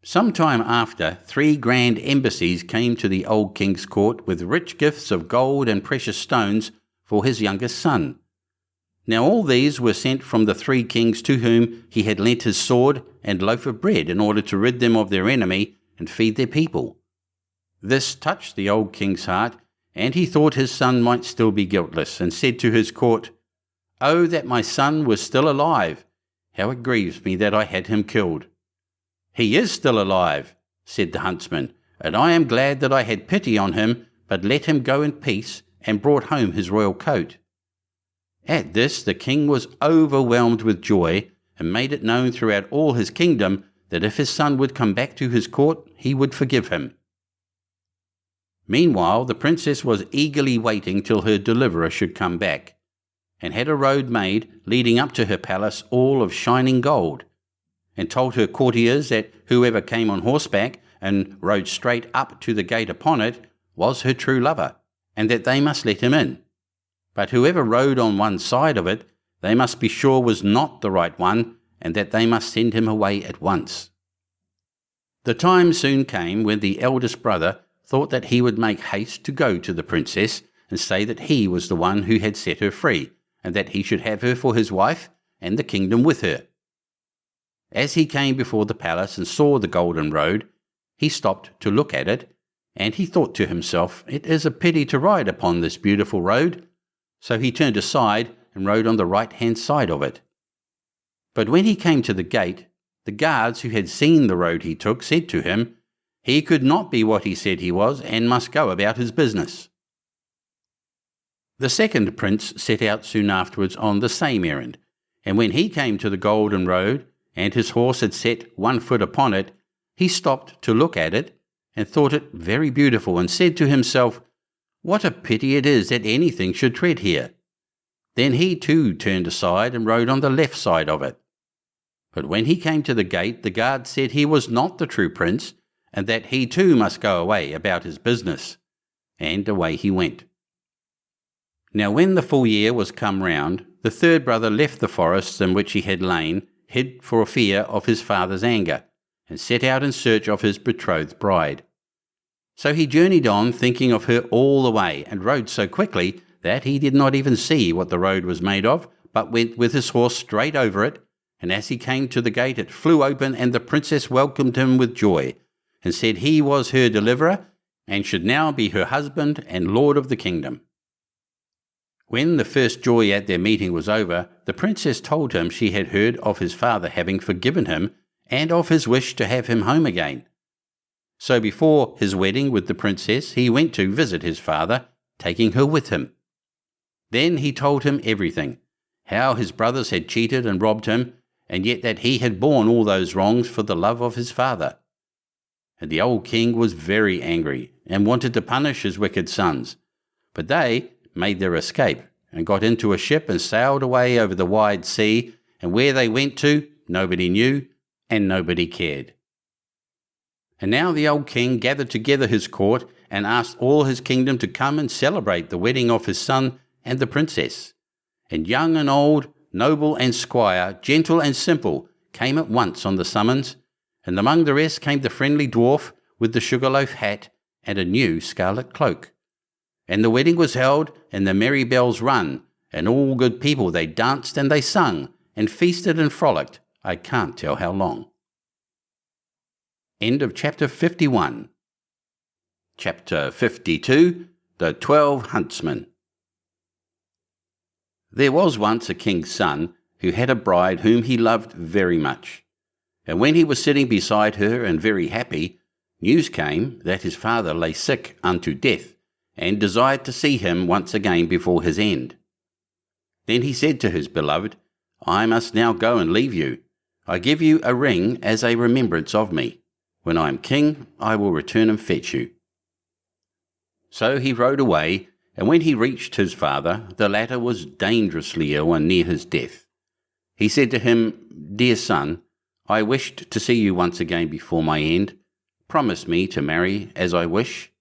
Some time after, 3 grand embassies came to the old king's court, with rich gifts of gold and precious stones for his youngest son. Now all these were sent from the 3 kings to whom he had lent his sword and loaf of bread, in order to rid them of their enemy and feed their people. This touched the old king's heart, and he thought his son might still be guiltless, and said to his court, "Oh, that my son was still alive! How it grieves me that I had him killed." "He is still alive," said the huntsman, "and I am glad that I had pity on him, but let him go in peace, and brought home his royal coat." At this the king was overwhelmed with joy, and made it known throughout all his kingdom that if his son would come back to his court, he would forgive him. Meanwhile the princess was eagerly waiting till her deliverer should come back, and had a road made leading up to her palace, all of shining gold, and told her courtiers that whoever came on horseback and rode straight up to the gate upon it was her true lover, and that they must let him in. But whoever rode on one side of it, they must be sure was not the right one, and that they must send him away at once. The time soon came when the eldest brother thought that he would make haste to go to the princess, and say that he was the one who had set her free, and that he should have her for his wife, and the kingdom with her. As he came before the palace and saw the golden road, he stopped to look at it, and he thought to himself, "It is a pity to ride upon this beautiful road." So he turned aside and rode on the right-hand side of it. But when he came to the gate, the guards who had seen the road he took said to him, he could not be what he said he was, and must go about his business. The second prince set out soon afterwards on the same errand, and when he came to the golden road, and his horse had set one foot upon it, he stopped to look at it, and thought it very beautiful, and said to himself, "What a pity it is that anything should tread here." Then he too turned aside and rode on the left side of it. But when he came to the gate, the guard said he was not the true prince, and that he too must go away about his business. And away he went. Now when the full year was come round, the third brother left the forests in which he had lain, hid for fear of his father's anger, and set out in search of his betrothed bride. So he journeyed on, thinking of her all the way, and rode so quickly that he did not even see what the road was made of, but went with his horse straight over it, and as he came to the gate it flew open, and the princess welcomed him with joy, and said he was her deliverer, and should now be her husband and lord of the kingdom. When the first joy at their meeting was over, the princess told him she had heard of his father having forgiven him, and of his wish to have him home again. So before his wedding with the princess, he went to visit his father, taking her with him. Then he told him everything, how his brothers had cheated and robbed him, and yet that he had borne all those wrongs for the love of his father. And the old king was very angry, and wanted to punish his wicked sons. But they made their escape, and got into a ship and sailed away over the wide sea, and where they went to, nobody knew, and nobody cared. And now the old king gathered together his court, and asked all his kingdom to come and celebrate the wedding of his son and the princess. And young and old, noble and squire, gentle and simple, came at once on the summons, and among the rest came the friendly dwarf with the sugarloaf hat and a new scarlet cloak. And the wedding was held, and the merry bells rung, and all good people they danced and they sung, and feasted and frolicked, I can't tell how long. End of chapter 51. Chapter 52. The 12 Huntsmen. There was once a king's son who had a bride whom he loved very much. And when he was sitting beside her and very happy, news came that his father lay sick unto death, and desired to see him once again before his end. Then he said to his beloved, I must now go and leave you. I give you a ring as a remembrance of me. When I am king, I will return and fetch you. So he rode away, and when he reached his father, the latter was dangerously ill and near his death. He said to him, Dear son, I wished to see you once again before my end. Promise me to marry as I wish.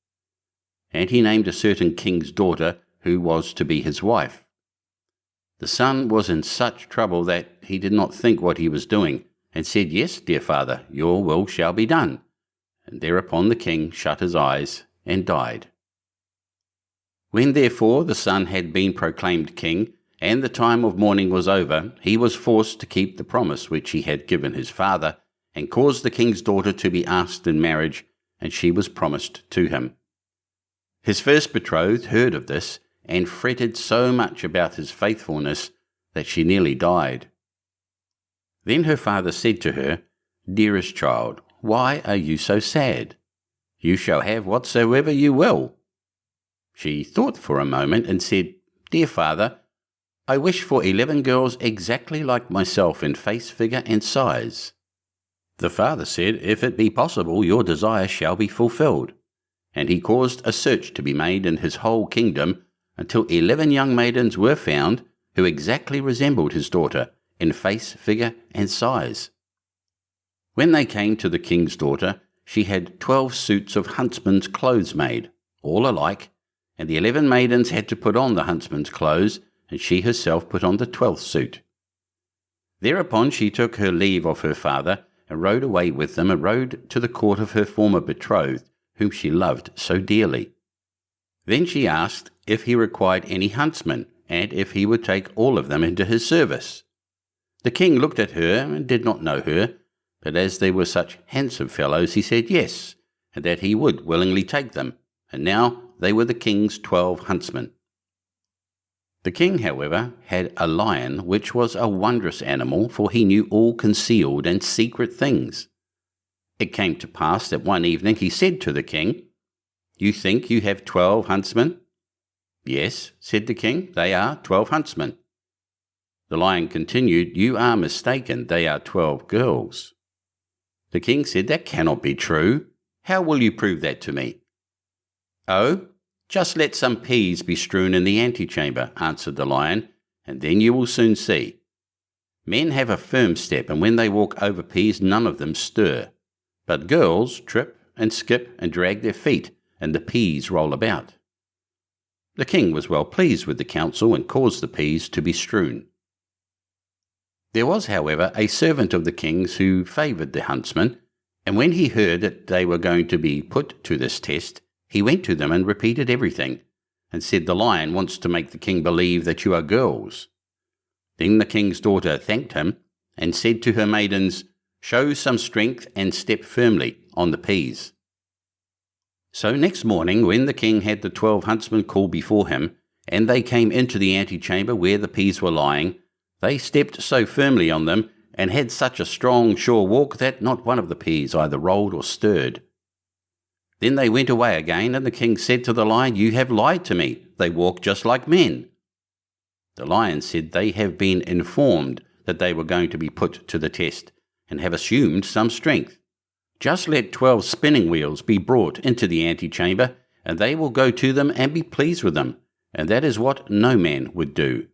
And he named a certain king's daughter who was to be his wife. The son was in such trouble that he did not think what he was doing, and said, Yes, dear father, your will shall be done. And thereupon the king shut his eyes and died. When therefore the son had been proclaimed king, and the time of mourning was over, he was forced to keep the promise which he had given his father, and caused the king's daughter to be asked in marriage, and she was promised to him. His first betrothed heard of this, and fretted so much about his faithfulness that she nearly died. Then her father said to her, Dearest child, why are you so sad? You shall have whatsoever you will. She thought for a moment and said, Dear father, I wish for 11 girls exactly like myself in face, figure, and size. The father said, If it be possible, your desire shall be fulfilled. And he caused a search to be made in his whole kingdom, until 11 young maidens were found who exactly resembled his daughter in face, figure, and size. When they came to the king's daughter, she had 12 suits of huntsmen's clothes made, all alike, and the 11 maidens had to put on the huntsmen's clothes, and she herself put on the 12th suit. Thereupon she took her leave of her father, and rode away with them, and rode to the court of her former betrothed, whom she loved so dearly. Then she asked if he required any huntsmen, and if he would take all of them into his service. The king looked at her and did not know her, but as they were such handsome fellows, he said yes, and that he would willingly take them, and now they were the king's 12 huntsmen. The king, however, had a lion, which was a wondrous animal, for he knew all concealed and secret things. It came to pass that one evening he said to the king, You think you have 12 huntsmen? Yes, said the king, they are 12 huntsmen. The lion continued, You are mistaken, they are 12 girls. The king said, That cannot be true. How will you prove that to me?" "Oh, just let some peas be strewn in the antechamber," answered the lion, "and then you will soon see. Men have a firm step, and when they walk over peas none of them stir. But girls trip and skip and drag their feet, and the peas roll about." The king was well pleased with the counsel and caused the peas to be strewn. There was, however, a servant of the king's who favoured the huntsmen, and when he heard that they were going to be put to this test, he went to them and repeated everything, and said, "The lion wants to make the king believe that you are girls." Then the king's daughter thanked him, and said to her maidens, "Show some strength and step firmly on the peas." So next morning, when the king had the 12 huntsmen called before him, and they came into the antechamber where the peas were lying, they stepped so firmly on them, and had such a strong, sure walk, that not one of the peas either rolled or stirred. Then they went away again, and the king said to the lion, "You have lied to me. They walk just like men." The lion said, "They have been informed that they were going to be put to the test, and have assumed some strength. Just let 12 spinning wheels be brought into the antechamber, and they will go to them and be pleased with them, and that is what no man would do."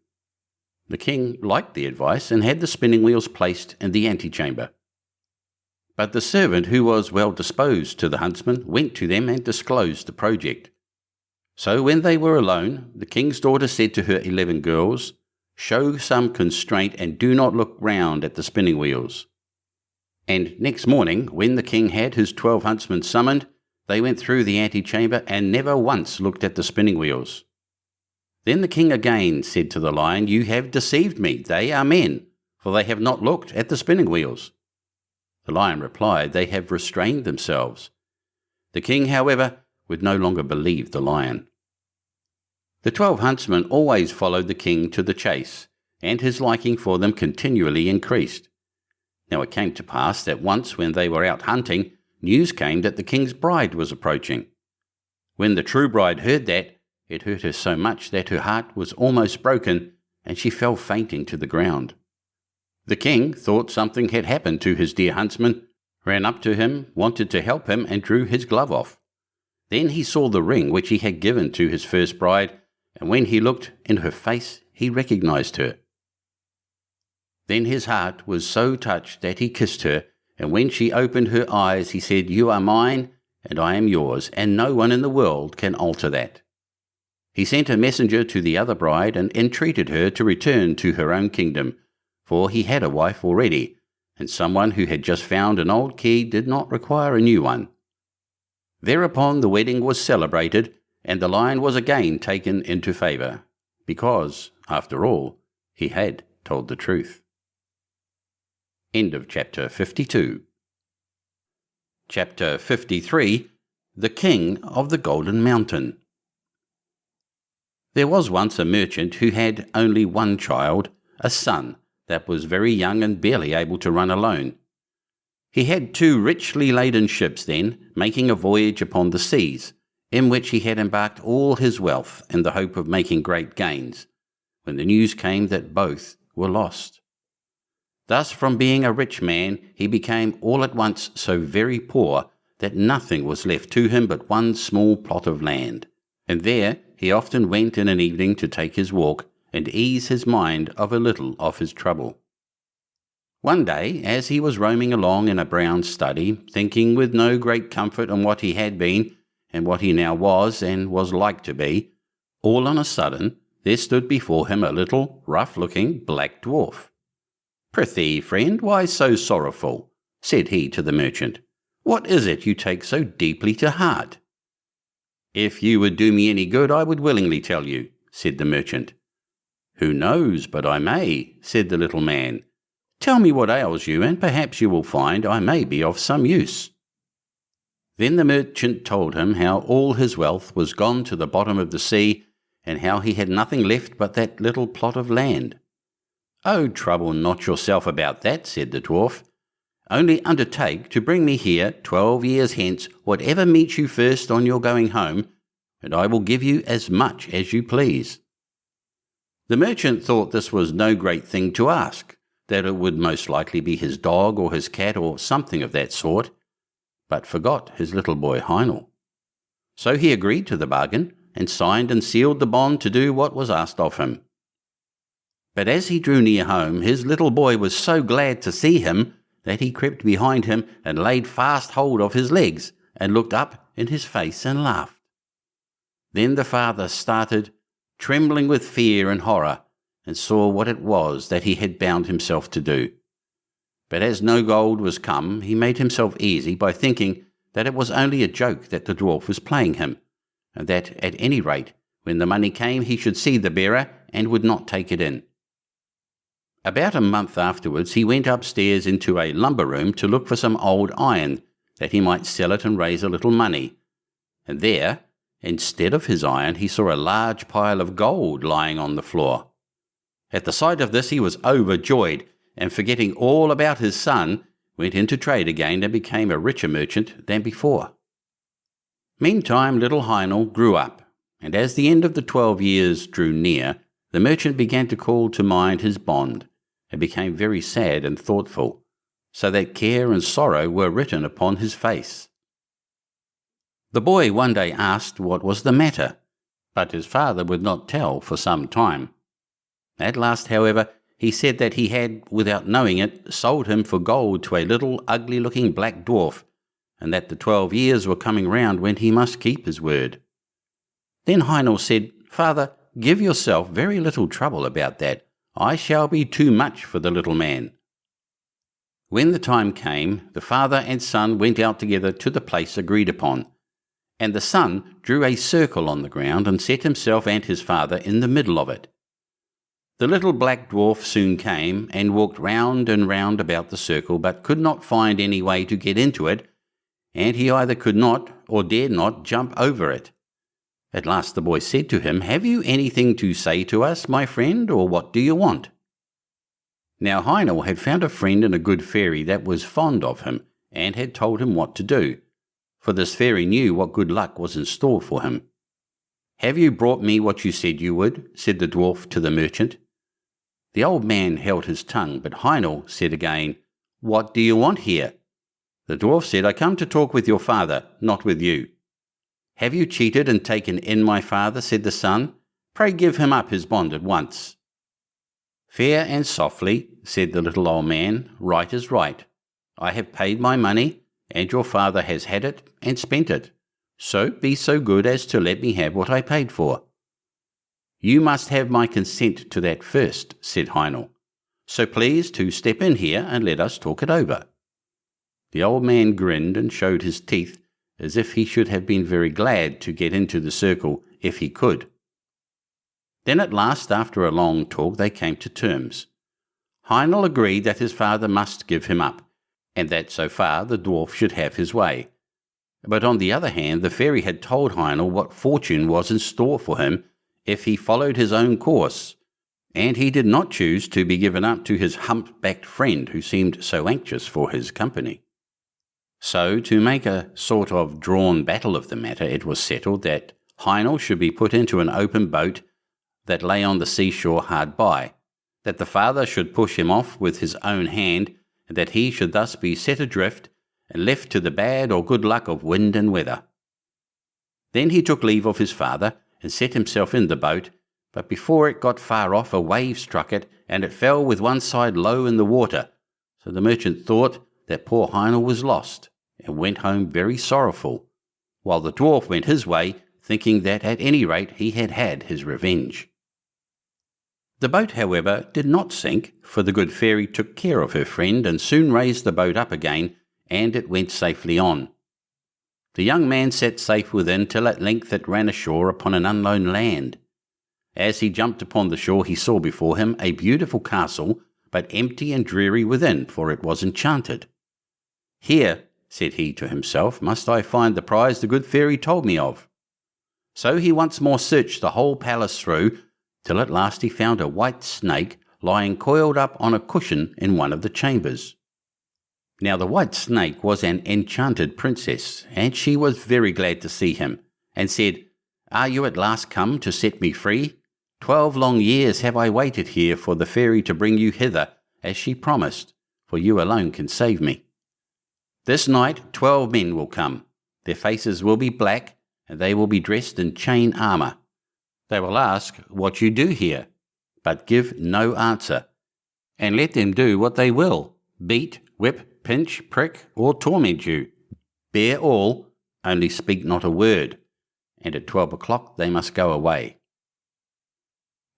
The king liked the advice, and had the spinning wheels placed in the antechamber. But the servant, who was well disposed to the huntsmen, went to them and disclosed the project. So when they were alone, the king's daughter said to her 11 girls, "Show some constraint, and do not look round at the spinning wheels." And next morning, when the king had his 12 huntsmen summoned, they went through the antechamber, and never once looked at the spinning wheels. Then the king again said to the lion, "You have deceived me. They are men, for they have not looked at the spinning wheels." The lion replied, "They have restrained themselves." The king, however, would no longer believe the lion. The 12 huntsmen always followed the king to the chase, and his liking for them continually increased. Now it came to pass that once when they were out hunting, news came that the king's bride was approaching. When the true bride heard that, it hurt her so much that her heart was almost broken, and she fell fainting to the ground. The king thought something had happened to his dear huntsman, ran up to him, wanted to help him, and drew his glove off. Then he saw the ring which he had given to his first bride, and when he looked in her face, he recognized her. Then his heart was so touched that he kissed her, and when she opened her eyes, he said, "You are mine, and I am yours, and no one in the world can alter that." He sent a messenger to the other bride, and entreated her to return to her own kingdom, for he had a wife already, and someone who had just found an old key did not require a new one. Thereupon the wedding was celebrated, and the lion was again taken into favour, because, after all, he had told the truth. End of chapter 52. Chapter 53. The King of the Golden Mountain. There was once a merchant who had only one child, a son, that was very young and barely able to run alone. He had 2 richly laden ships then, making a voyage upon the seas, in which he had embarked all his wealth in the hope of making great gains, when the news came that both were lost. Thus from being a rich man, he became all at once so very poor that nothing was left to him but one small plot of land, and there he often went in an evening to take his walk and ease his mind of a little of his trouble. One day, as he was roaming along in a brown study, thinking with no great comfort on what he had been, and what he now was and was like to be, all on a sudden there stood before him a little, rough-looking black dwarf. "Prithee, friend, why so sorrowful?" said he to the merchant. "What is it you take so deeply to heart?" "If you would do me any good, I would willingly tell you," said the merchant. "Who knows but I may?" said the little man. "Tell me what ails you, and perhaps you will find I may be of some use." Then the merchant told him how all his wealth was gone to the bottom of the sea, and how he had nothing left but that little plot of land. "Oh, trouble not yourself about that," said the dwarf. "Only undertake to bring me here 12 years hence whatever meets you first on your going home, and I will give you as much as you please." The merchant thought this was no great thing to ask, that it would most likely be his dog or his cat or something of that sort. but forgot his little boy Heinel. So he agreed to the bargain, and signed and sealed the bond to do what was asked of him. But as he drew near home, his little boy was so glad to see him that he crept behind him and laid fast hold of his legs, and looked up in his face and laughed. Then the father started, trembling with fear and horror, and saw what it was that he had bound himself to do. But as no gold was come, he made himself easy by thinking that it was only a joke that the dwarf was playing him, and that at any rate, when the money came, he should see the bearer and would not take it in. About a month afterwards, he went upstairs into a lumber room to look for some old iron, that he might sell it and raise a little money. And there, instead of his iron, he saw a large pile of gold lying on the floor. At the sight of this, he was overjoyed, and forgetting all about his son, went into trade again and became a richer merchant than before. Meantime, little Heinel grew up, and as the end of the 12 years drew near, the merchant began to call to mind his bond, and became very sad and thoughtful, so that care and sorrow were written upon his face. The boy one day asked what was the matter, but his father would not tell for some time. At last, however, he said that he had, without knowing it, sold him for gold to a little ugly-looking black dwarf, and that the 12 years were coming round when he must keep his word. Then Heinel said, "Father, give yourself very little trouble about that. I shall be too much for the little man." When the time came, the father and son went out together to the place agreed upon, and the son drew a circle on the ground and set himself and his father in the middle of it. The little black dwarf soon came and walked round and round about the circle, but could not find any way to get into it, and he either could not or dared not jump over it. At last the boy said to him, "Have you anything to say to us, my friend, or what do you want?" Now Heinel had found a friend in a good fairy that was fond of him, and had told him what to do, for this fairy knew what good luck was in store for him. "Have you brought me what you said you would?" said the dwarf to the merchant. The old man held his tongue, but Heinel said again, "What do you want here?" The dwarf said, "I come to talk with your father, not with you." "Have you cheated and taken in my father?" said the son. "Pray give him up his bond at once." "Fair and softly," said the little old man, "right is right. I have paid my money, and your father has had it and spent it. So be so good as to let me have what I paid for." "You must have my consent to that first," said Heinel. "So please to step in here and let us talk it over." The old man grinned and showed his teeth, as if he should have been very glad to get into the circle if he could. Then at last, after a long talk, they came to terms. Heinel agreed that his father must give him up, and that so far the dwarf should have his way. But on the other hand, the fairy had told Heinel what fortune was in store for him if he followed his own course, and he did not choose to be given up to his hump-backed friend who seemed so anxious for his company. So, to make a sort of drawn battle of the matter, it was settled that Heinel should be put into an open boat that lay on the seashore hard by, that the father should push him off with his own hand, and that he should thus be set adrift and left to the bad or good luck of wind and weather. Then he took leave of his father and set himself in the boat, but before it got far off a wave struck it, and it fell with one side low in the water, so the merchant thought that poor Heinel was lost, and went home very sorrowful, while the dwarf went his way, thinking that at any rate he had had his revenge. The boat, however, did not sink, for the good fairy took care of her friend and soon raised the boat up again, and it went safely on. The young man sat safe within till at length it ran ashore upon an unknown land. As he jumped upon the shore he saw before him a beautiful castle, but empty and dreary within, for it was enchanted. "Here," said he to himself, "must I find the prize the good fairy told me of." So he once more searched the whole palace through, till at last he found a white snake lying coiled up on a cushion in one of the chambers. Now the white snake was an enchanted princess, and she was very glad to see him, and said, "Are you at last come to set me free? 12 long years have I waited here for the fairy to bring you hither, as she promised, for you alone can save me." This night 12 men will come. Their faces will be black, and they will be dressed in chain armour. They will ask what you do here, but give no answer. And let them do what they will, beat, whip, pinch, prick, or torment you. Bear all, only speak not a word, and at 12 o'clock they must go away.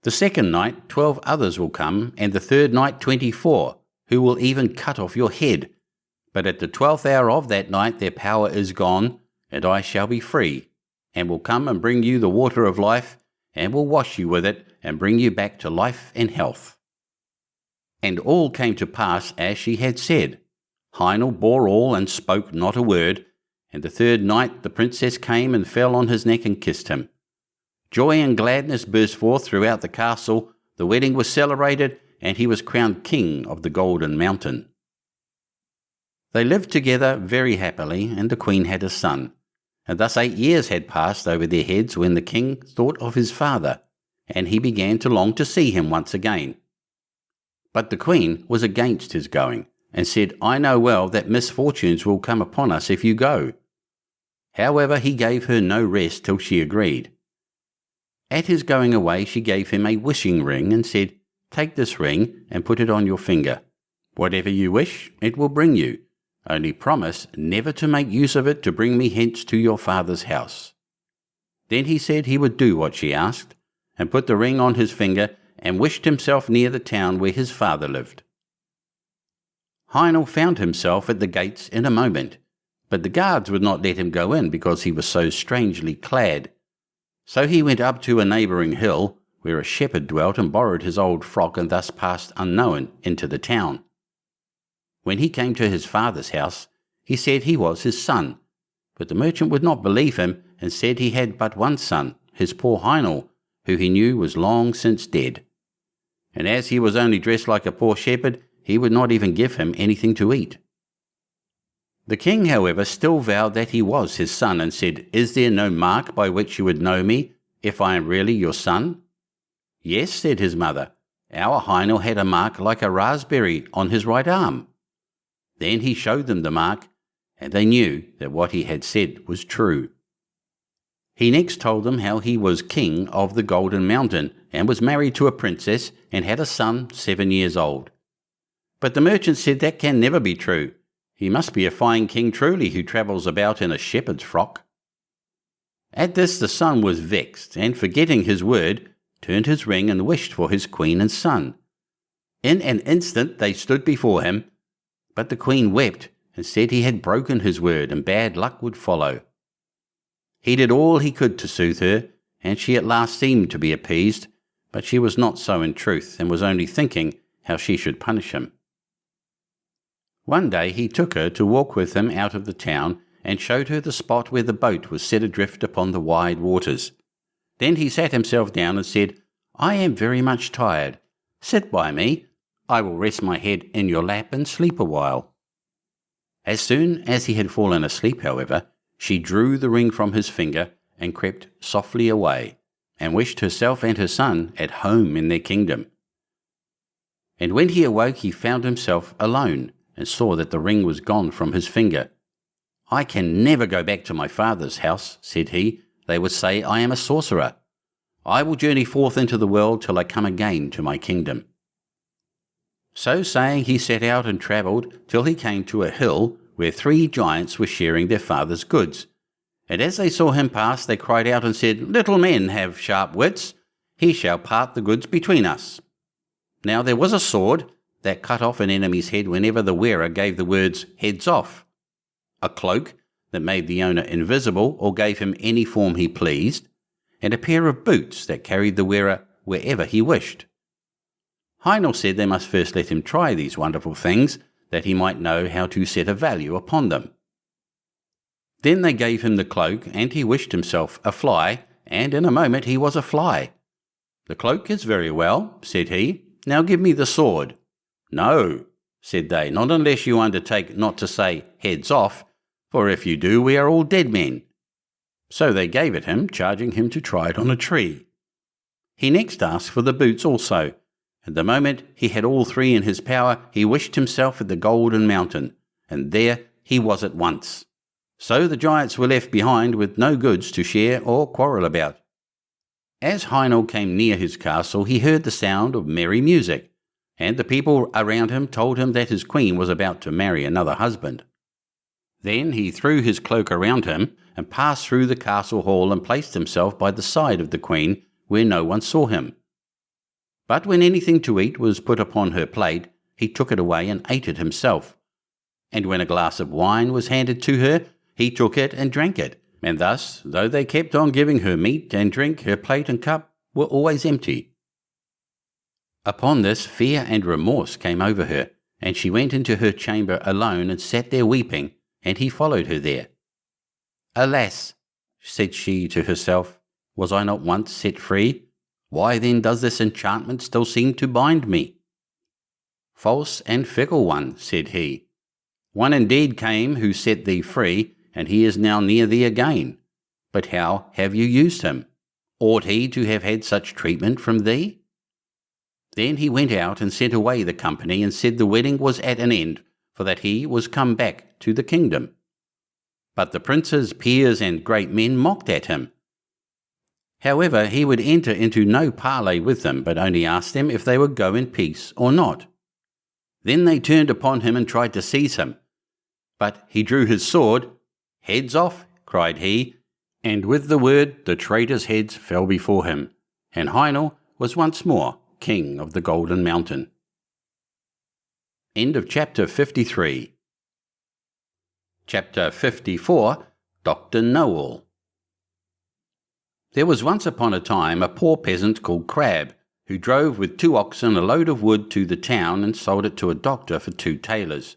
The second night 12 others will come, and the third night 24, who will even cut off your head. But at the 12th hour of that night their power is gone, and I shall be free, and will come and bring you the water of life, and will wash you with it, and bring you back to life and health. And all came to pass as she had said. Heinel bore all, and spoke not a word, and the third night the princess came and fell on his neck and kissed him. Joy and gladness burst forth throughout the castle, the wedding was celebrated, and he was crowned king of the Golden Mountain. They lived together very happily, and the queen had a son. And thus 8 years had passed over their heads when the king thought of his father, and he began to long to see him once again. But the queen was against his going, and said, I know well that misfortunes will come upon us if you go. However, he gave her no rest till she agreed. At his going away she gave him a wishing ring, and said, Take this ring and put it on your finger. Whatever you wish, it will bring you. Only promise never to make use of it to bring me hence to your father's house. Then he said he would do what she asked, and put the ring on his finger, and wished himself near the town where his father lived. Heinel found himself at the gates in a moment, but the guards would not let him go in because he was so strangely clad. So he went up to a neighbouring hill, where a shepherd dwelt, and borrowed his old frock, and thus passed unknown into the town. When he came to his father's house, he said he was his son, but the merchant would not believe him, and said he had but one son, his poor Heinel, who he knew was long since dead. And as he was only dressed like a poor shepherd, he would not even give him anything to eat. The king, however, still vowed that he was his son, and said, Is there no mark by which you would know me, if I am really your son? Yes, said his mother, our Heinel had a mark like a raspberry on his right arm. Then he showed them the mark, and they knew that what he had said was true. He next told them how he was king of the Golden Mountain, and was married to a princess, and had a son 7 years old. But the merchant said that can never be true. He must be a fine king truly, who travels about in a shepherd's frock. At this the son was vexed, and forgetting his word, turned his ring and wished for his queen and son. In an instant they stood before him, but the queen wept, and said he had broken his word, and bad luck would follow. He did all he could to soothe her, and she at last seemed to be appeased, but she was not so in truth, and was only thinking how she should punish him. One day he took her to walk with him out of the town, and showed her the spot where the boat was set adrift upon the wide waters. Then he sat himself down and said, I am very much tired. Sit by me. I will rest my head in your lap and sleep a while. As soon as he had fallen asleep, however, she drew the ring from his finger, and crept softly away, and wished herself and her son at home in their kingdom. And when he awoke he found himself alone, and saw that the ring was gone from his finger. I can never go back to my father's house, said he. They would say I am a sorcerer. I will journey forth into the world till I come again to my kingdom. So saying, he set out and travelled till he came to a hill where 3 giants were sharing their father's goods. And as they saw him pass, they cried out and said, Little men have sharp wits. He shall part the goods between us. Now there was a sword that cut off an enemy's head whenever the wearer gave the words, Heads off. A cloak that made the owner invisible or gave him any form he pleased, and a pair of boots that carried the wearer wherever he wished. Heinel said they must first let him try these wonderful things, that he might know how to set a value upon them. Then they gave him the cloak, and he wished himself a fly, and in a moment he was a fly. The cloak is very well, said he. Now give me the sword. No, said they, not unless you undertake not to say heads off, for if you do we are all dead men. So they gave it him, charging him to try it on a tree. He next asked for the boots also, and the moment he had all 3 in his power, he wished himself at the Golden Mountain, and there he was at once. So the giants were left behind with no goods to share or quarrel about. As Heinel came near his castle, he heard the sound of merry music, and the people around him told him that his queen was about to marry another husband. Then he threw his cloak around him and passed through the castle hall and placed himself by the side of the queen where no one saw him. But when anything to eat was put upon her plate, he took it away and ate it himself. And when a glass of wine was handed to her, he took it and drank it, and thus, though they kept on giving her meat and drink, her plate and cup were always empty. Upon this, fear and remorse came over her, and she went into her chamber alone and sat there weeping, and he followed her there. Alas, said she to herself, was I not once set free? Why then does this enchantment still seem to bind me? False and fickle one, said he. One indeed came who set thee free, and he is now near thee again. But how have you used him? Ought he to have had such treatment from thee? Then he went out and sent away the company, and said the wedding was at an end, for that he was come back to the kingdom. But the princes, peers, and great men mocked at him. However, he would enter into no parley with them, but only asked them if they would go in peace or not. Then they turned upon him and tried to seize him. But he drew his sword. Heads off, cried he, and with the word the traitors' heads fell before him, and Heinel was once more king of the Golden Mountain. End of chapter 53. Chapter 54, Dr. Know-all. There was once upon a time a poor peasant called Crab, who drove with 2 oxen a load of wood to the town and sold it to a doctor for 2 tailors.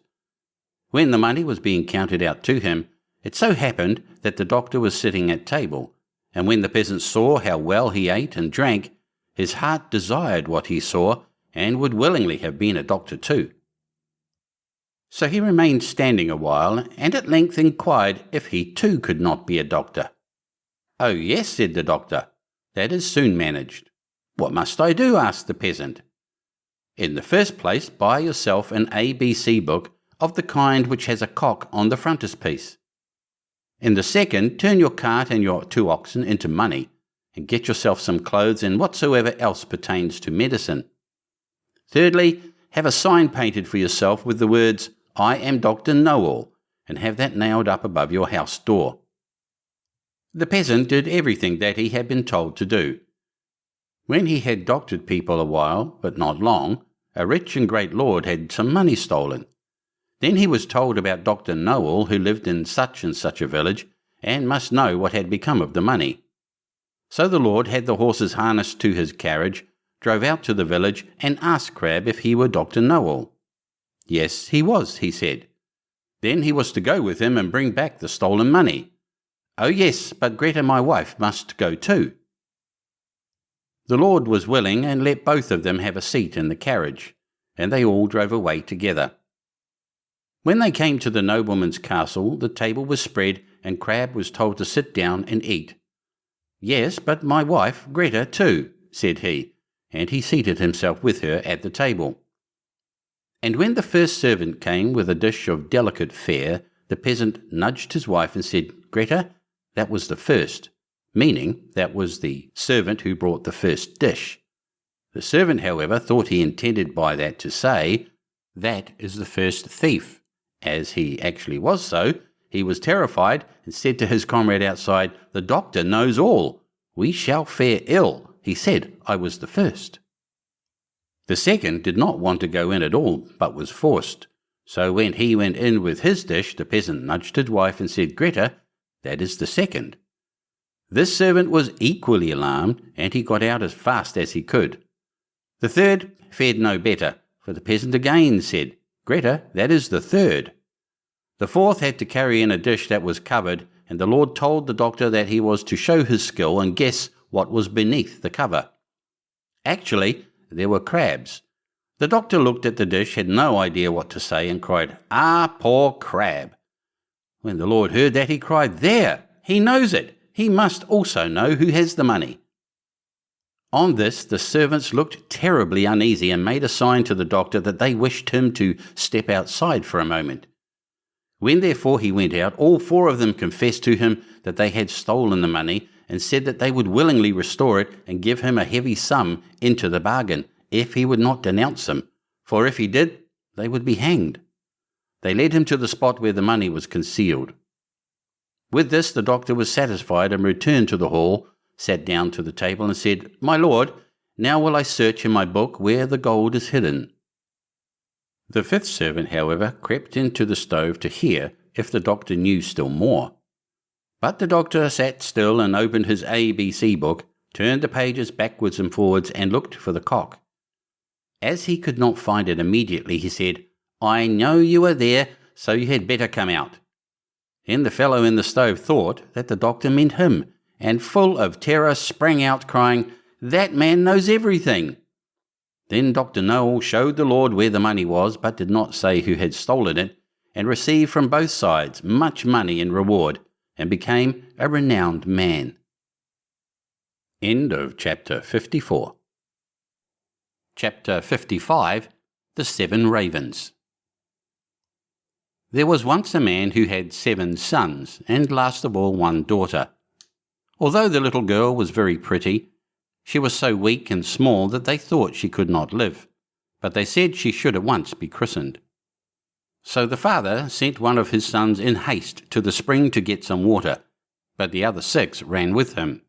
When the money was being counted out to him, it so happened that the doctor was sitting at table, and when the peasant saw how well he ate and drank, his heart desired what he saw, and would willingly have been a doctor too. So he remained standing a while, and at length inquired if he too could not be a doctor. Oh yes, said the doctor, that is soon managed. What must I do? Asked the peasant. In the first place, buy yourself an ABC book of the kind which has a cock on the frontispiece. In the second, turn your cart and your 2 oxen into money, and get yourself some clothes and whatsoever else pertains to medicine. Thirdly, have a sign painted for yourself with the words, I am Dr. Know-all, and have that nailed up above your house door. The peasant did everything that he had been told to do. When he had doctored people a while, but not long, a rich and great lord had some money stolen. Then he was told about Dr. Know-all, who lived in such and such a village, and must know what had become of the money. So the lord had the horses harnessed to his carriage, drove out to the village, and asked Crab if he were Dr. Know-all. Yes, he was, he said. Then he was to go with him and bring back the stolen money. Oh yes, but Greta, my wife, must go too. The lord was willing, and let both of them have a seat in the carriage, and they all drove away together. When they came to the nobleman's castle, the table was spread, and Crab was told to sit down and eat. Yes, but my wife, Greta, too, said he, and he seated himself with her at the table. And when the first servant came with a dish of delicate fare, the peasant nudged his wife and said, Greta, that was the first, meaning that was the servant who brought the first dish. The servant, however, thought he intended by that to say, that is the first thief. As he actually was so, he was terrified and said to his comrade outside, The doctor knows all. We shall fare ill. He said I was the first. The second did not want to go in at all, but was forced. So when he went in with his dish, the peasant nudged his wife and said, Greta, that is the second. This servant was equally alarmed, and he got out as fast as he could. The third fared no better, for the peasant again said, Greta, that is the third. The fourth had to carry in a dish that was covered, and the lord told the doctor that he was to show his skill and guess what was beneath the cover. Actually, there were crabs. The doctor looked at the dish, had no idea what to say, and cried, Ah, poor crab. When the lord heard that, he cried, There, he knows it. He must also know who has the money. On this, the servants looked terribly uneasy and made a sign to the doctor that they wished him to step outside for a moment. When therefore he went out, all 4 of them confessed to him that they had stolen the money, and said that they would willingly restore it and give him a heavy sum into the bargain, if he would not denounce them, for if he did, they would be hanged. They led him to the spot where the money was concealed. With this the doctor was satisfied, and returned to the hall, sat down to the table, and said, "My lord, now will I search in my book where the gold is hidden." The 5th servant, however, crept into the stove to hear if the doctor knew still more. But the doctor sat still and opened his ABC book, turned the pages backwards and forwards, and looked for the cock. As he could not find it immediately, he said, "I know you are there, so you had better come out." Then the fellow in the stove thought that the doctor meant him, and full of terror sprang out, crying, "That man knows everything." Then Dr. Noel showed the Lord where the money was, but did not say who had stolen it, and received from both sides much money in reward, and became a renowned man. End of chapter 54. Chapter 55. The 7 Ravens. There was once a man who had 7 sons, and last of all 1 daughter. Although the little girl was very pretty, she was so weak and small that they thought she could not live, but they said she should at once be christened. So the father sent one of his sons in haste to the spring to get some water, but the other 6 ran with him.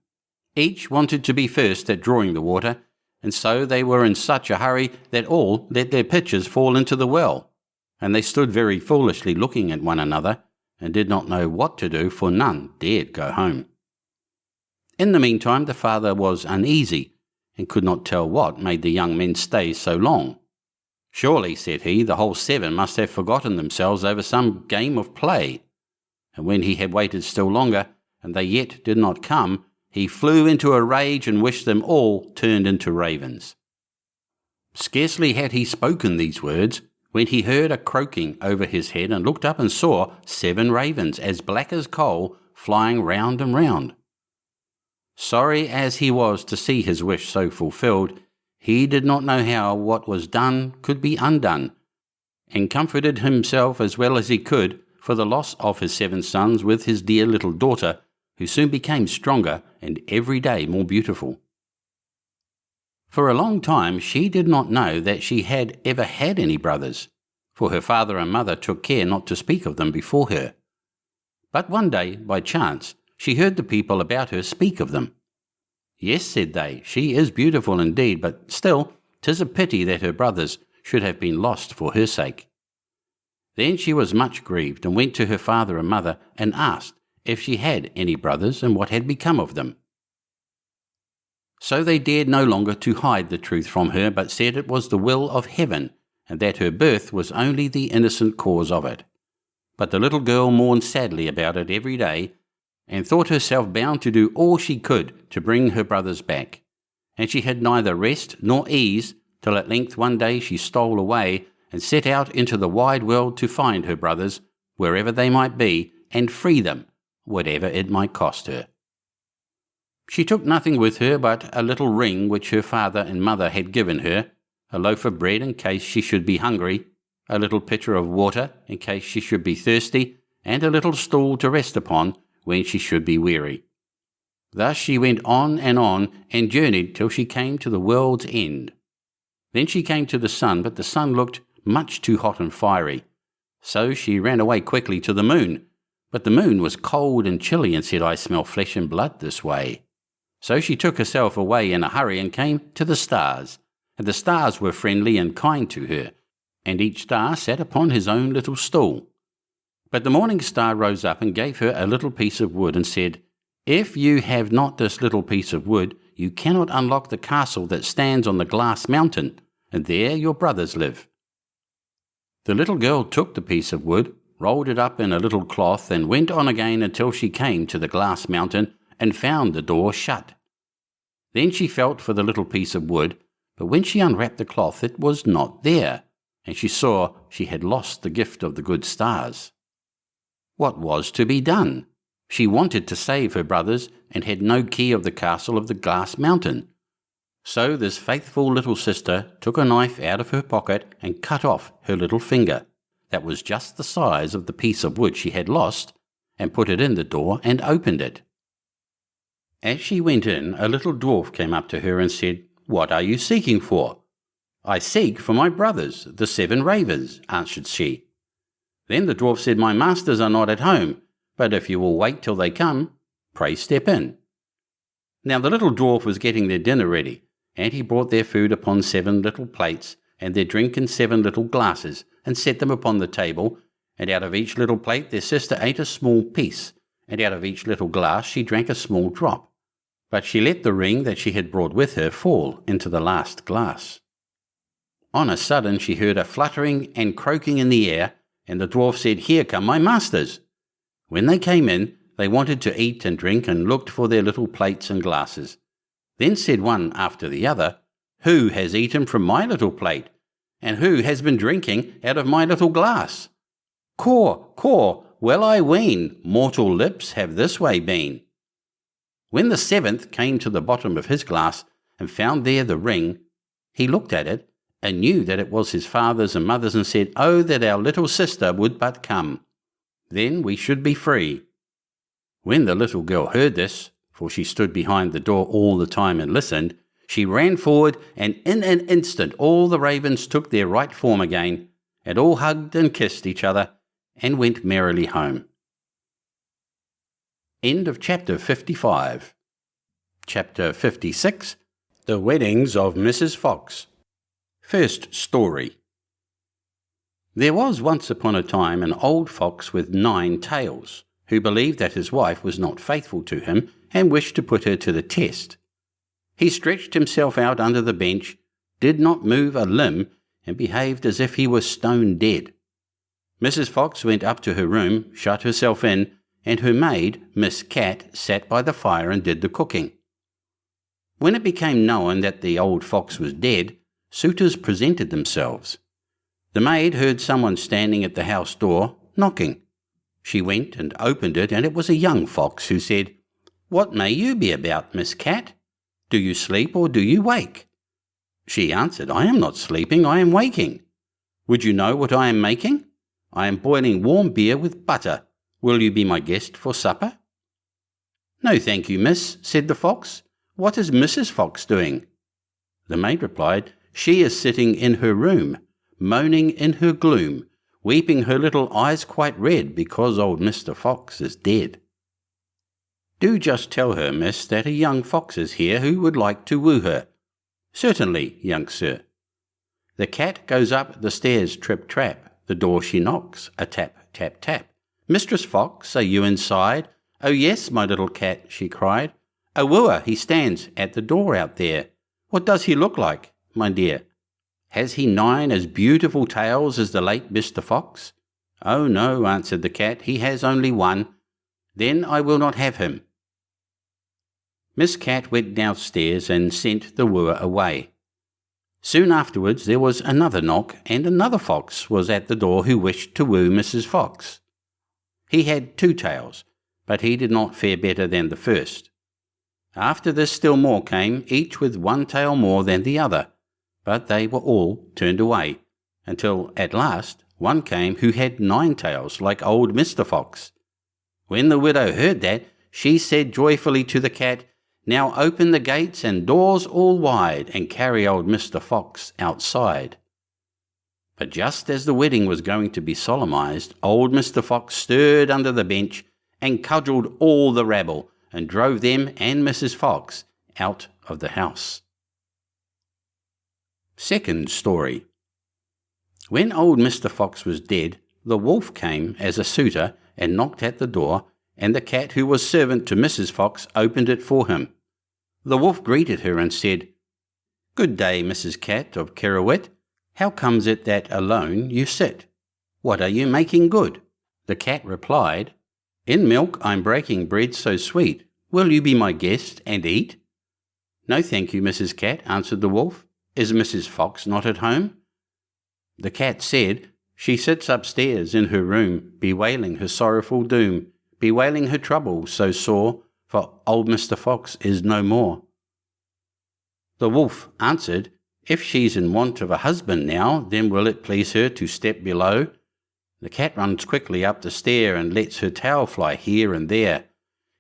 Each wanted to be first at drawing the water, and so they were in such a hurry that all let their pitchers fall into the well, and they stood very foolishly looking at one another, and did not know what to do, for none dared go home. In the meantime the father was uneasy, and could not tell what made the young men stay so long. "Surely," said he, "the whole 7 must have forgotten themselves over some game of play." And when he had waited still longer, and they yet did not come, he flew into a rage, and wished them all turned into ravens. Scarcely had he spoken these words, when he heard a croaking over his head, and looked up and saw 7 ravens, as black as coal, flying round and round. Sorry as he was to see his wish so fulfilled, he did not know how what was done could be undone, and comforted himself as well as he could for the loss of his 7 sons with his dear little daughter, who soon became stronger and every day more beautiful. For a long time she did not know that she had ever had any brothers, for her father and mother took care not to speak of them before her. But one day, by chance, she heard the people about her speak of them. "Yes," said they, "she is beautiful indeed, but still 'tis a pity that her brothers should have been lost for her sake." Then she was much grieved, and went to her father and mother, and asked if she had any brothers, and what had become of them. So they dared no longer to hide the truth from her, but said it was the will of heaven, and that her birth was only the innocent cause of it. But the little girl mourned sadly about it every day, and thought herself bound to do all she could to bring her brothers back. And she had neither rest nor ease, till at length one day she stole away, and set out into the wide world to find her brothers, wherever they might be, and free them, whatever it might cost her. She took nothing with her but a little ring which her father and mother had given her, a loaf of bread in case she should be hungry, a little pitcher of water in case she should be thirsty, and a little stool to rest upon when she should be weary. Thus she went on, and journeyed till she came to the world's end. Then she came to the sun, but the sun looked much too hot and fiery. So she ran away quickly to the moon, but the moon was cold and chilly, and said, "I smell flesh and blood this way." So she took herself away in a hurry, and came to the stars, and the stars were friendly and kind to her, and each star sat upon his own little stool. But the morning star rose up and gave her a little piece of wood, and said, "If you have not this little piece of wood, you cannot unlock the castle that stands on the glass mountain, and there your brothers live." The little girl took the piece of wood, rolled it up in a little cloth, and went on again until she came to the glass mountain, and found the door shut. Then she felt for the little piece of wood, but when she unwrapped the cloth it was not there, and she saw she had lost the gift of the good stars. What was to be done? She wanted to save her brothers, and had no key of the castle of the glass mountain. So this faithful little sister took a knife out of her pocket, and cut off her little finger. that was just the size of the piece of wood she had lost, and put it in the door and opened it. As she went in, a little dwarf came up to her and said, "What are you seeking for?" "I seek for my brothers, the 7 ravens," answered she. Then the dwarf said, "My masters are not at home, but if you will wait till they come, pray step in." Now the little dwarf was getting their dinner ready, and he brought their food upon 7 little plates, and their drink in 7 little glasses, and set them upon the table, and out of each little plate their sister ate a small piece, and out of each little glass she drank a small drop. But she let the ring that she had brought with her fall into the last glass. On a sudden she heard a fluttering and croaking in the air, and the dwarf said, "Here come my masters." When they came in, they wanted to eat and drink and looked for their little plates and glasses. Then said one after the other, "Who has eaten from my little plate? And who has been drinking out of my little glass? Caw, caw, well I ween, mortal lips have this way been." When the 7th came to the bottom of his glass and found there the ring, he looked at it and knew that it was his father's and mother's, and said, "Oh, that our little sister would but come. Then we should be free." When the little girl heard this, for she stood behind the door all the time and listened, she ran forward, and in an instant all the ravens took their right form again, and all hugged and kissed each other, and went merrily home. End of chapter 55. Chapter 56. The Weddings of Mrs. Fox. First story. There was once upon a time an old fox with 9 tails, who believed that his wife was not faithful to him and wished to put her to the test. He stretched himself out under the bench, did not move a limb, and behaved as if he was stone dead. Mrs. Fox went up to her room, shut herself in, and her maid, Miss Cat, sat by the fire and did the cooking. When it became known that the old fox was dead, suitors presented themselves. The maid heard someone standing at the house door, knocking. She went and opened it, and it was a young fox who said, "What may you be about, Miss Cat? Do you sleep or do you wake?" She answered, "I am not sleeping, I am waking. Would you know what I am making? I am boiling warm beer with butter. Will you be my guest for supper?" "No, thank you, miss," said the fox. "What is Mrs. Fox doing?" The maid replied, "She is sitting in her room, moaning in her gloom, weeping her little eyes quite red because old Mr. Fox is dead." "Do just tell her, miss, that a young fox is here who would like to woo her." "Certainly, young sir." The cat goes up the stairs trip-trap, the door she knocks, a tap, tap, tap. "Mistress Fox, are you inside?" "Oh yes, my little cat," she cried. "A wooer, he stands at the door out there. What does he look like, my dear?" "Has he 9 as beautiful tails as the late Mr. Fox?" "Oh no," answered the cat, "he has only 1. Then I will not have him." Miss Cat went downstairs and sent the wooer away. Soon afterwards there was another knock, and another fox was at the door who wished to woo Mrs. Fox. He had 2 tails, but he did not fare better than the first. After this still more came, each with 1 tail more than the other, but they were all turned away, until at last one came who had 9 tails, like old Mr. Fox. When the widow heard that, she said joyfully to the cat, "Now open the gates and doors all wide, and carry old Mr. Fox outside." But just as the wedding was going to be solemnized, old Mr. Fox stirred under the bench and cudgelled all the rabble, and drove them and Mrs. Fox out of the house. Second story. When old Mr. Fox was dead, the wolf came as a suitor and knocked at the door, and the cat who was servant to Mrs. Fox opened it for him. The wolf greeted her and said, "Good day, Mrs. Cat of Kerowit. How comes it that alone you sit? What are you making good?" The cat replied, "In milk I'm breaking bread so sweet. Will you be my guest and eat?" "No, thank you, Mrs. Cat," answered the wolf. "Is Mrs. Fox not at home?" The cat said, "She sits upstairs in her room, bewailing her sorrowful doom, bewailing her trouble so sore, for old Mr. Fox is no more." The wolf answered, "If she's in want of a husband now, then will it please her to step below? The cat runs quickly up the stair and lets her tail fly here and there,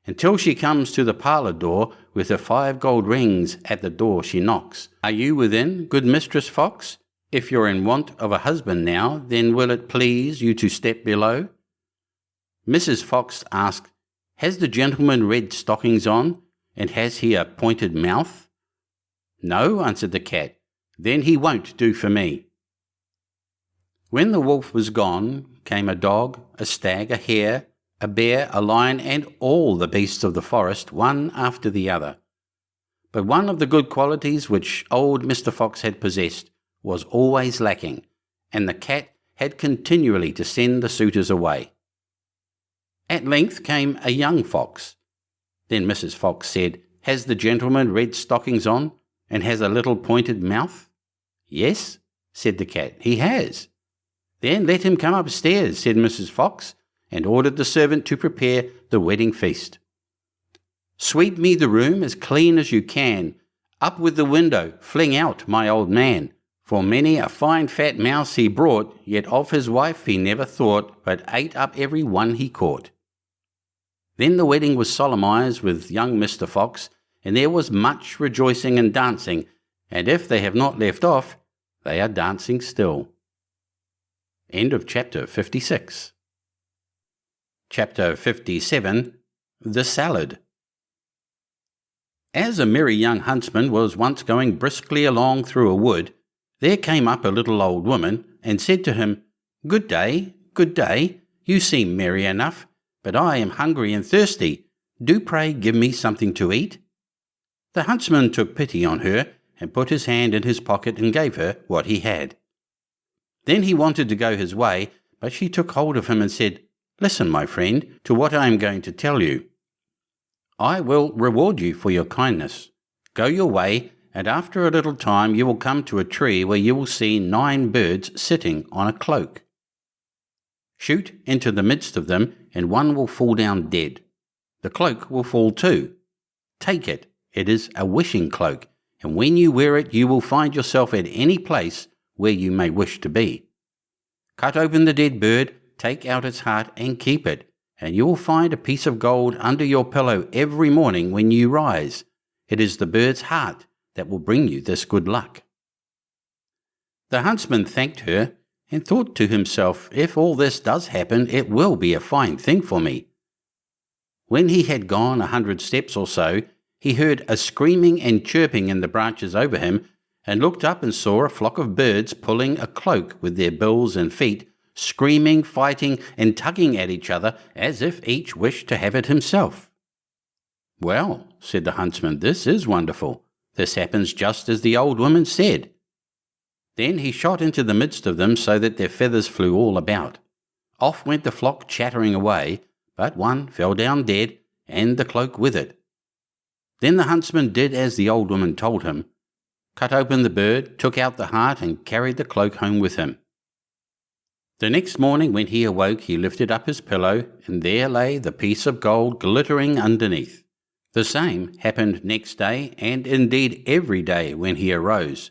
until she comes to the parlour door. With her 5 gold rings at the door she knocks. "Are you within, good Mistress Fox? If you're in want of a husband now, then will it please you to step below?" Mrs. Fox asked, "Has the gentleman red stockings on, and has he a pointed mouth?" "No," answered the cat. "Then he won't do for me." When the wolf was gone, came a dog, a stag, a hare, a bear, a lion, and all the beasts of the forest, one after the other. But one of the good qualities which old Mr. Fox had possessed was always lacking, and the cat had continually to send the suitors away. At length came a young fox. Then Mrs. Fox said, "Has the gentleman red stockings on, and has a little pointed mouth?" "Yes," said the cat, "he has." "Then let him come upstairs," said Mrs. Fox, and ordered the servant to prepare the wedding feast. "Sweep me the room as clean as you can. Up with the window, fling out my old man. For many a fine fat mouse he brought, yet of his wife he never thought, but ate up every one he caught." Then the wedding was solemnized with young Mr. Fox, and there was much rejoicing and dancing, and if they have not left off, they are dancing still. End of chapter 56. Chapter 57. The Salad. As a merry young huntsman was once going briskly along through a wood, there came up a little old woman, and said to him, good day, you seem merry enough, but I am hungry and thirsty. Do pray give me something to eat." The huntsman took pity on her, and put his hand in his pocket and gave her what he had. Then he wanted to go his way, but she took hold of him and said, "Listen, my friend, to what I am going to tell you. I will reward you for your kindness. Go your way, and after a little time you will come to a tree where you will see 9 birds sitting on a cloak. Shoot into the midst of them, and one will fall down dead. The cloak will fall too. Take it. It is a wishing cloak, and when you wear it you will find yourself at any place where you may wish to be. Cut open the dead bird, take out its heart and keep it, and you will find a piece of gold under your pillow every morning when you rise. It is the bird's heart that will bring you this good luck." The huntsman thanked her, and thought to himself, if all this does happen, it will be a fine thing for me. When he had gone 100 steps or so, he heard a screaming and chirping in the branches over him, and looked up and saw a flock of birds pulling a cloak with their bills and feet, screaming, fighting, and tugging at each other, as if each wished to have it himself. "Well," said the huntsman, "this is wonderful. This happens just as the old woman said." Then he shot into the midst of them so that their feathers flew all about. Off went the flock chattering away, but one fell down dead, and the cloak with it. Then the huntsman did as the old woman told him, cut open the bird, took out the heart, and carried the cloak home with him. The next morning when he awoke, he lifted up his pillow, and there lay the piece of gold glittering underneath. The same happened next day, and indeed every day when he arose.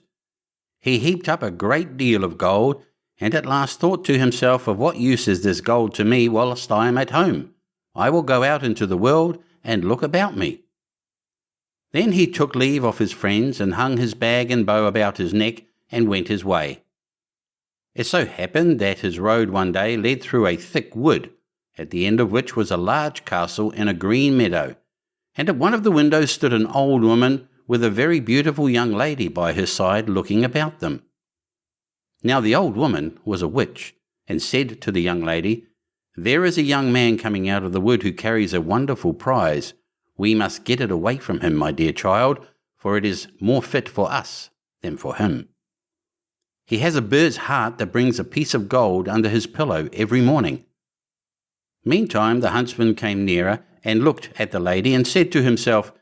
He heaped up a great deal of gold, and at last thought to himself, of what use is this gold to me whilst I am at home? I will go out into the world and look about me. Then he took leave of his friends, and hung his bag and bow about his neck, and went his way. It so happened that his road one day led through a thick wood, at the end of which was a large castle in a green meadow, and at one of the windows stood an old woman with a very beautiful young lady by her side looking about them. Now the old woman was a witch, and said to the young lady, "There is a young man coming out of the wood who carries a wonderful prize. We must get it away from him, my dear child, for it is more fit for us than for him. He has a bird's heart that brings a piece of gold under his pillow every morning." Meantime the huntsman came nearer, and looked at the lady, and said to himself,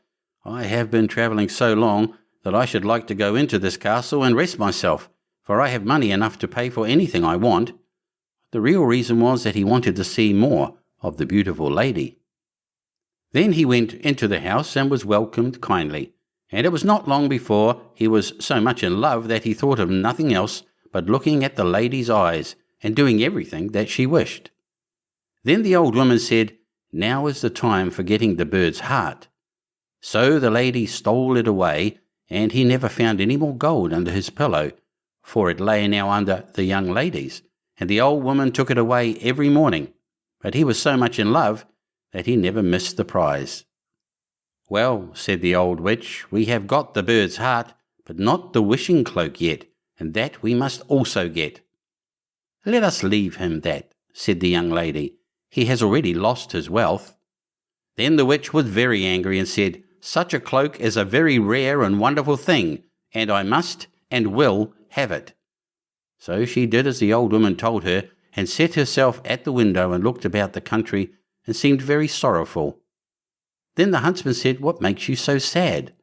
"I have been travelling so long that I should like to go into this castle and rest myself, for I have money enough to pay for anything I want." The real reason was that he wanted to see more of the beautiful lady. Then he went into the house and was welcomed kindly, and it was not long before he was so much in love that he thought of nothing else but looking at the lady's eyes, and doing everything that she wished. Then the old woman said, "Now is the time for getting the bird's heart." So the lady stole it away, and he never found any more gold under his pillow, for it lay now under the young lady's, and the old woman took it away every morning. But he was so much in love that he never missed the prize. "Well," said the old witch, "we have got the bird's heart, but not the wishing cloak yet, and that we must also get." "Let us leave him that," said the young lady. "He has already lost his wealth." Then the witch was very angry and said, "Such a cloak is a very rare and wonderful thing, and I must and will have it." So she did as the old woman told her, and set herself at the window and looked about the country and seemed very sorrowful. Then the huntsman said, "What makes you so sad?"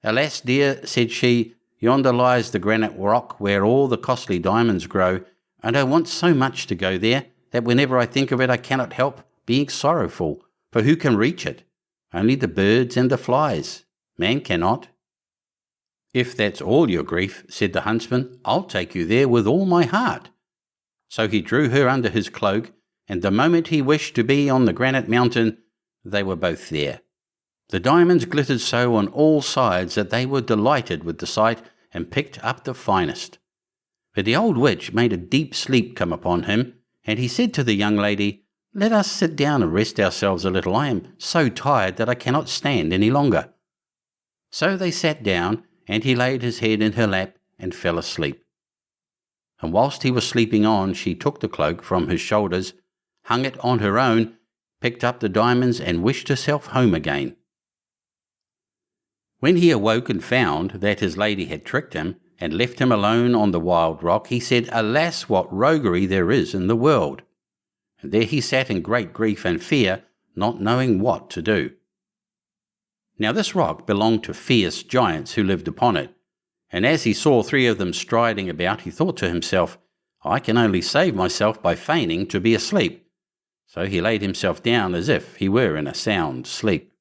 "Alas, dear," said she, "yonder lies the granite rock where all the costly diamonds grow, and I want so much to go there that whenever I think of it I cannot help being sorrowful, for who can reach it? Only the birds and the flies. Man cannot." "If that's all your grief," said the huntsman, "I'll take you there with all my heart." So he drew her under his cloak, and the moment he wished to be on the granite mountain, they were both there. The diamonds glittered so on all sides that they were delighted with the sight and picked up the finest. But the old witch made a deep sleep come upon him, and he said to the young lady, "Let us sit down and rest ourselves a little. I am so tired that I cannot stand any longer." So they sat down, and he laid his head in her lap and fell asleep. And whilst he was sleeping on, she took the cloak from his shoulders, hung it on her own, picked up the diamonds, and wished herself home again. When he awoke and found that his lady had tricked him and left him alone on the wild rock, he said, "Alas, what roguery there is in the world!" And there he sat in great grief and fear, not knowing what to do. Now this rock belonged to fierce giants who lived upon it, and as he saw 3 of them striding about, he thought to himself, "I can only save myself by feigning to be asleep." So he laid himself down as if he were in a sound sleep.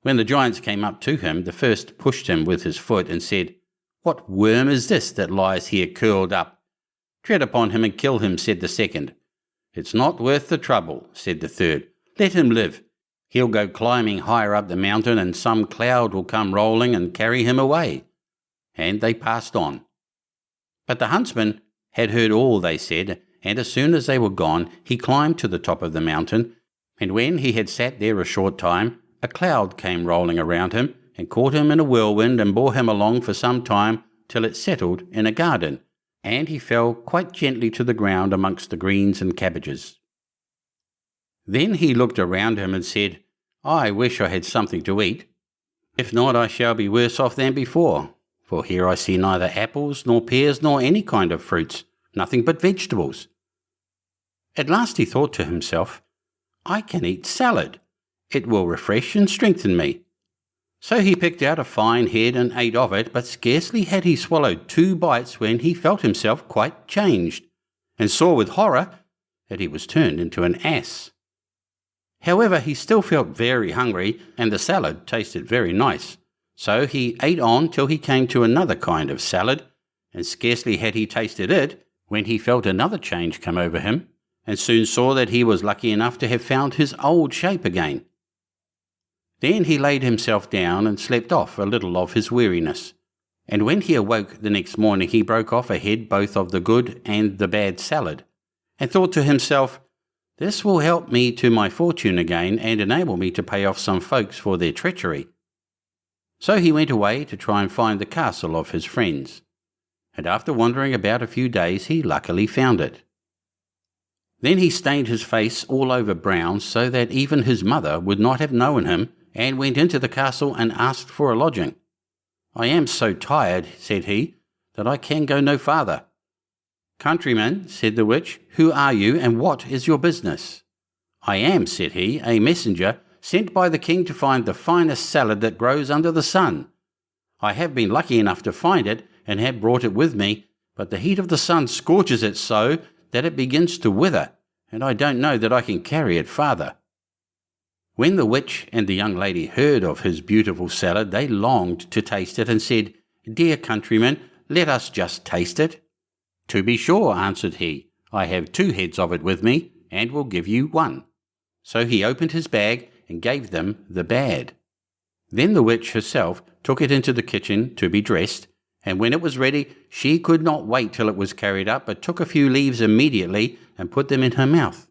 When the giants came up to him, the first pushed him with his foot and said, "What worm is this that lies here curled up?" "Tread upon him and kill him," said the second. "It's not worth the trouble," said the third. "Let him live. He'll go climbing higher up the mountain, and some cloud will come rolling and carry him away." And they passed on. But the huntsman had heard all they said, and as soon as they were gone, he climbed to the top of the mountain, and when he had sat there a short time, a cloud came rolling around him, and caught him in a whirlwind, and bore him along for some time till it settled in a garden, and he fell quite gently to the ground amongst the greens and cabbages. Then he looked around him and said, "I wish I had something to eat. If not, I shall be worse off than before, for here I see neither apples nor pears nor any kind of fruits, nothing but vegetables." At last he thought to himself, "I can eat salad. It will refresh and strengthen me." So he picked out a fine head and ate of it, but scarcely had he swallowed 2 bites when he felt himself quite changed, and saw with horror that he was turned into an ass. However, he still felt very hungry, and the salad tasted very nice, so he ate on till he came to another kind of salad, and scarcely had he tasted it when he felt another change come over him, and soon saw that he was lucky enough to have found his old shape again. Then he laid himself down and slept off a little of his weariness, and when he awoke the next morning he broke off a head both of the good and the bad salad, and thought to himself, "This will help me to my fortune again, and enable me to pay off some folks for their treachery." So he went away to try and find the castle of his friends, and after wandering about a few days he luckily found it. Then he stained his face all over brown, so that even his mother would not have known him, and went into the castle and asked for a lodging. "I am so tired," said he, "that I can go no farther." "Countryman," said the witch, "who are you, and what is your business?" "I am," said he, "a messenger sent by the king to find the finest salad that grows under the sun. I have been lucky enough to find it, and have brought it with me, but the heat of the sun scorches it so that it begins to wither, and I don't know that I can carry it farther." When the witch and the young lady heard of his beautiful salad, they longed to taste it, and said, "Dear countryman, let us just taste it." To be sure, answered he, I have 2 heads of it with me, and will give you 1. So he opened his bag and gave them the bad. Then the witch herself took it into the kitchen to be dressed, and when it was ready, she could not wait till it was carried up, but took a few leaves immediately and put them in her mouth.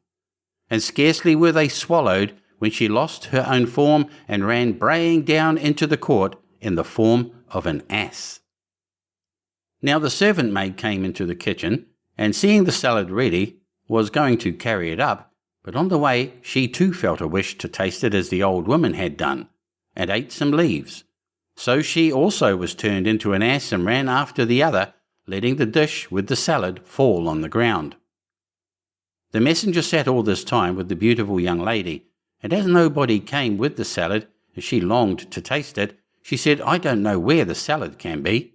And scarcely were they swallowed when she lost her own form and ran braying down into the court in the form of an ass. Now the servant maid came into the kitchen, and seeing the salad ready, was going to carry it up, but on the way she too felt a wish to taste it as the old woman had done, and ate some leaves. So she also was turned into an ass and ran after the other, letting the dish with the salad fall on the ground. The messenger sat all this time with the beautiful young lady, and as nobody came with the salad, as she longed to taste it, she said, I don't know where the salad can be.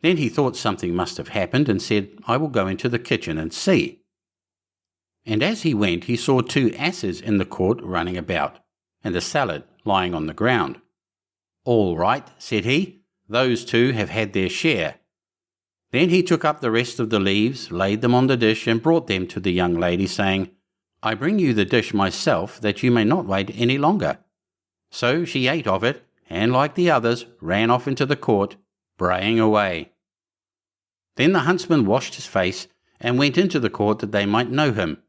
Then he thought something must have happened and said, I will go into the kitchen and see. And as he went, he saw 2 asses in the court running about, and the salad lying on the ground. All right, said he, those 2 have had their share. Then he took up the rest of the leaves, laid them on the dish, and brought them to the young lady, saying, I bring you the dish myself, that you may not wait any longer. So she ate of it, and like the others, ran off into the court, braying away. Then the huntsman washed his face, and went into the court that they might know him.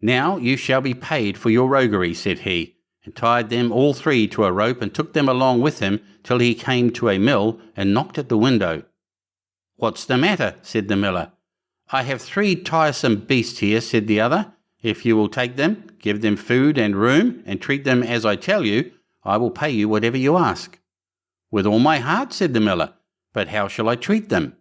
Now you shall be paid for your roguery, said he, and tied them all 3 to a rope, and took them along with him till he came to a mill, and knocked at the window. What's the matter? Said the miller. I have 3 tiresome beasts here, said the other. If you will take them, give them food and room, and treat them as I tell you, I will pay you whatever you ask. With all my heart, said the miller, but how shall I treat them?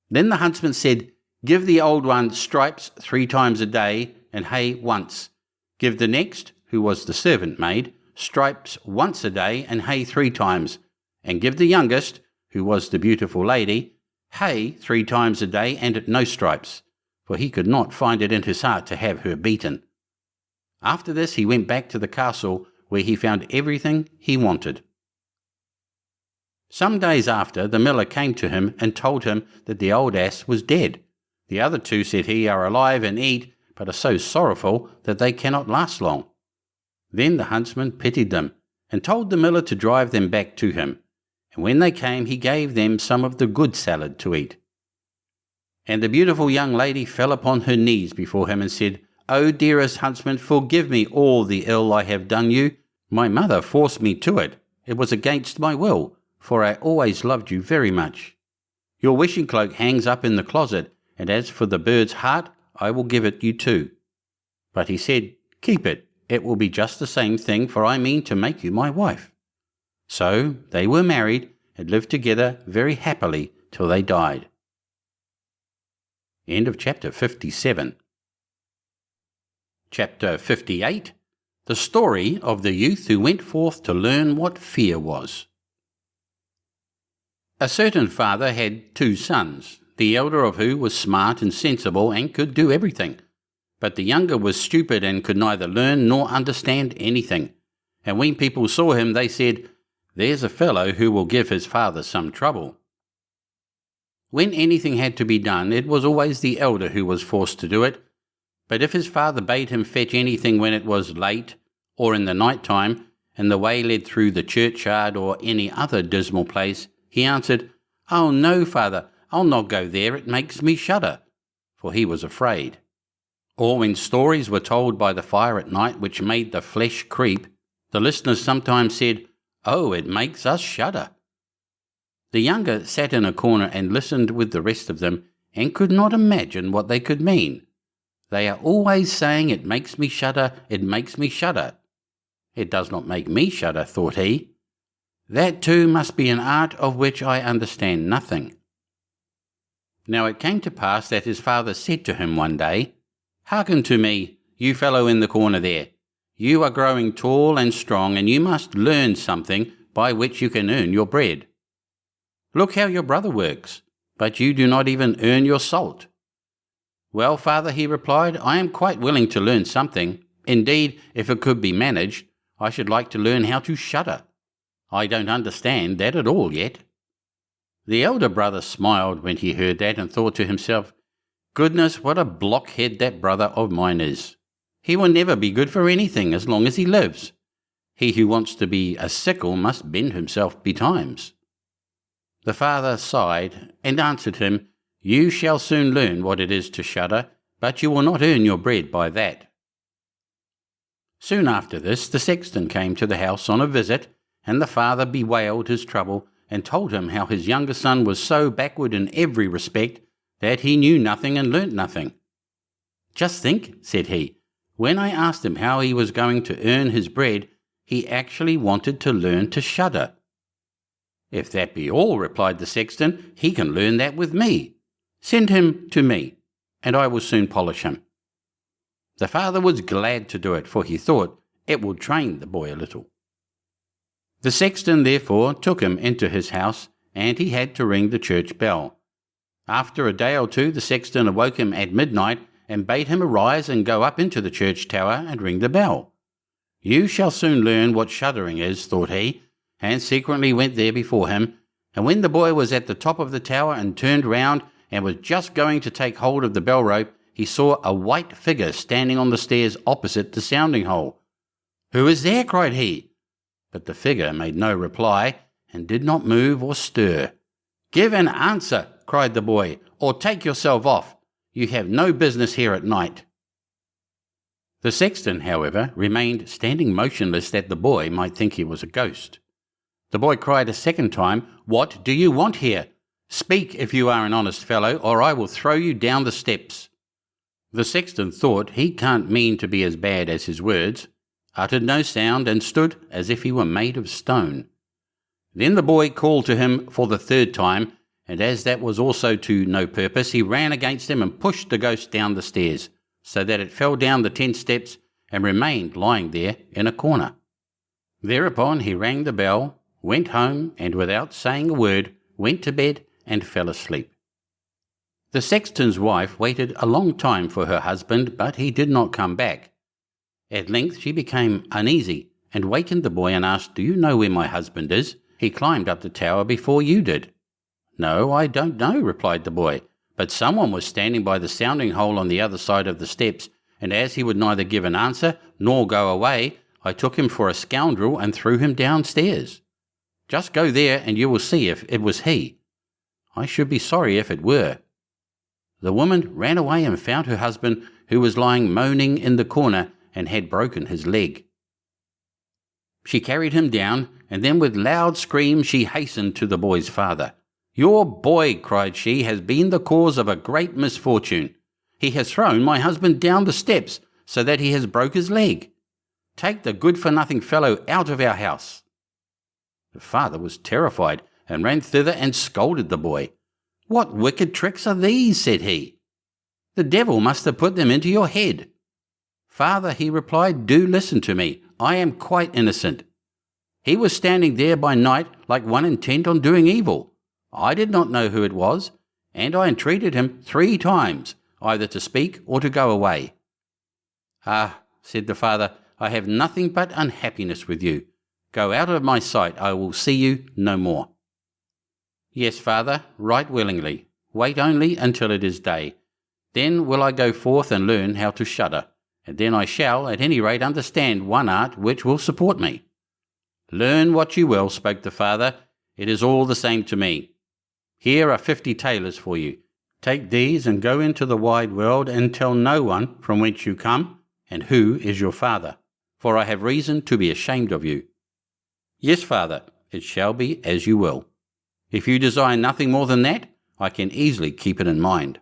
Then the huntsman said, Give the old one stripes 3 times a day, and hay once. Give the next, who was the servant maid, stripes once a day, and hay 3 times. And give the youngest, who was the beautiful lady, hay 3 times a day, and no stripes, for he could not find it in his heart to have her beaten. After this he went back to the castle, where he found everything he wanted. Some days after, the miller came to him and told him that the old ass was dead. The other 2, said he, are alive and eat, but are so sorrowful that they cannot last long. Then the huntsman pitied them, and told the miller to drive them back to him. And when they came, he gave them some of the good salad to eat. And the beautiful young lady fell upon her knees before him and said, O dearest huntsman, forgive me all the ill I have done you. My mother forced me to it. It was against my will, for I always loved you very much. Your wishing cloak hangs up in the closet, and as for the bird's heart, I will give it you too. But he said, Keep it. It will be just the same thing, for I mean to make you my wife. So they were married and lived together very happily till they died. End of chapter 57. Chapter 58. The story of the youth who went forth to learn what fear was. A certain father had 2 sons, the elder of whom was smart and sensible and could do everything. But the younger was stupid and could neither learn nor understand anything. And when people saw him, they said, There's a fellow who will give his father some trouble. When anything had to be done, it was always the elder who was forced to do it. But if his father bade him fetch anything when it was late, or in the night time, and the way led through the churchyard or any other dismal place, he answered, Oh no, father, I'll not go there, it makes me shudder. For he was afraid. Or when stories were told by the fire at night which made the flesh creep, the listeners sometimes said, Oh, it makes us shudder. The younger sat in a corner and listened with the rest of them, and could not imagine what they could mean. They are always saying, It makes me shudder, it makes me shudder. It does not make me shudder, thought he. That too must be an art of which I understand nothing. Now it came to pass that his father said to him one day, Hearken to me, you fellow in the corner there. You are growing tall and strong, and you must learn something by which you can earn your bread. Look how your brother works, but you do not even earn your salt. Well, father, he replied, I am quite willing to learn something. Indeed, if it could be managed, I should like to learn how to shudder. I don't understand that at all yet. The elder brother smiled when he heard that and thought to himself, "Goodness, what a blockhead that brother of mine is. He will never be good for anything as long as he lives. He who wants to be a sickle must bend himself betimes." The father sighed and answered him, "You shall soon learn what it is to shudder, but you will not earn your bread by that." Soon after this, the sexton came to the house on a visit, and the father bewailed his trouble and told him how his younger son was so backward in every respect that he knew nothing and learnt nothing. "Just think," said he, "when I asked him how he was going to earn his bread, he actually wanted to learn to shudder." "If that be all," replied the sexton, "he can learn that with me. Send him to me, and I will soon polish him." The father was glad to do it, for he thought it would train the boy a little. The sexton therefore took him into his house, and he had to ring the church bell. After a day or two, the sexton awoke him at midnight and bade him arise and go up into the church tower and ring the bell. "You shall soon learn what shuddering is," thought he, and secretly went there before him, and when the boy was at the top of the tower and turned round and was just going to take hold of the bell rope, he saw a white figure standing on the stairs opposite the sounding hole. "Who is there?" cried he. But the figure made no reply, and did not move or stir. "Give an answer," cried the boy, "or take yourself off. You have no business here at night." The sexton, however, remained standing motionless that the boy might think he was a ghost. The boy cried a second time, "What do you want here? Speak if you are an honest fellow, or I will throw you down the steps." The sexton thought, "He can't mean to be as bad as his words," uttered no sound, and stood as if he were made of stone. Then the boy called to him for the third time, and as that was also to no purpose, he ran against him and pushed the ghost down the stairs, so that it fell down the 10 steps and remained lying there in a corner. Thereupon he rang the bell, went home, and without saying a word, went to bed and fell asleep. The sexton's wife waited a long time for her husband, but he did not come back. At length she became uneasy, and wakened the boy and asked, "Do you know where my husband is? He climbed up the tower before you did." "No, I don't know," replied the boy, "but someone was standing by the sounding hole on the other side of the steps, and as he would neither give an answer nor go away, I took him for a scoundrel and threw him downstairs. Just go there and you will see if it was he. I should be sorry if it were." The woman ran away and found her husband, who was lying moaning in the corner and had broken his leg. She carried him down, and then with loud screams she hastened to the boy's father. "Your boy," cried she, "has been the cause of a great misfortune. He has thrown my husband down the steps, so that he has broke his leg. Take the good-for-nothing fellow out of our house." The father was terrified, and ran thither and scolded the boy. "What wicked tricks are these?" said he. "The devil must have put them into your head." "Father," he replied, "do listen to me. I am quite innocent. He was standing there by night like one intent on doing evil. I did not know who it was, and I entreated him 3 times, either to speak or to go away." "Ah," said the father, "I have nothing but unhappiness with you. Go out of my sight, I will see you no more." "Yes, father, right willingly. Wait only until it is day. Then will I go forth and learn how to shudder, and then I shall at any rate understand one art which will support me." "Learn what you will," spoke the father, "it is all the same to me. Here are 50 tailors for you. Take these and go into the wide world and tell no one from whence you come and who is your father, for I have reason to be ashamed of you." "Yes, father, it shall be as you will. If you desire nothing more than that, I can easily keep it in mind."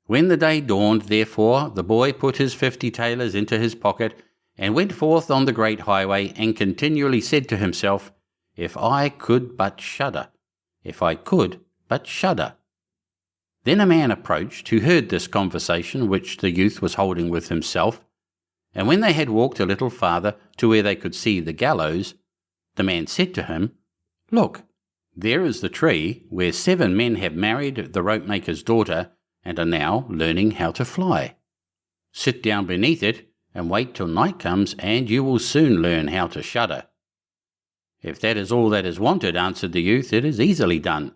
When the day dawned, therefore, the boy put his 50 tailors into his pocket and went forth on the great highway, and continually said to himself, "If I could but shudder, if I could but shudder." Then a man approached who heard this conversation which the youth was holding with himself, and when they had walked a little farther to where they could see the gallows, the man said to him, "Look, there is the tree where 7 men have married the ropemaker's daughter and are now learning how to fly. Sit down beneath it and wait till night comes, and you will soon learn how to shudder." "If that is all that is wanted," answered the youth, "it is easily done.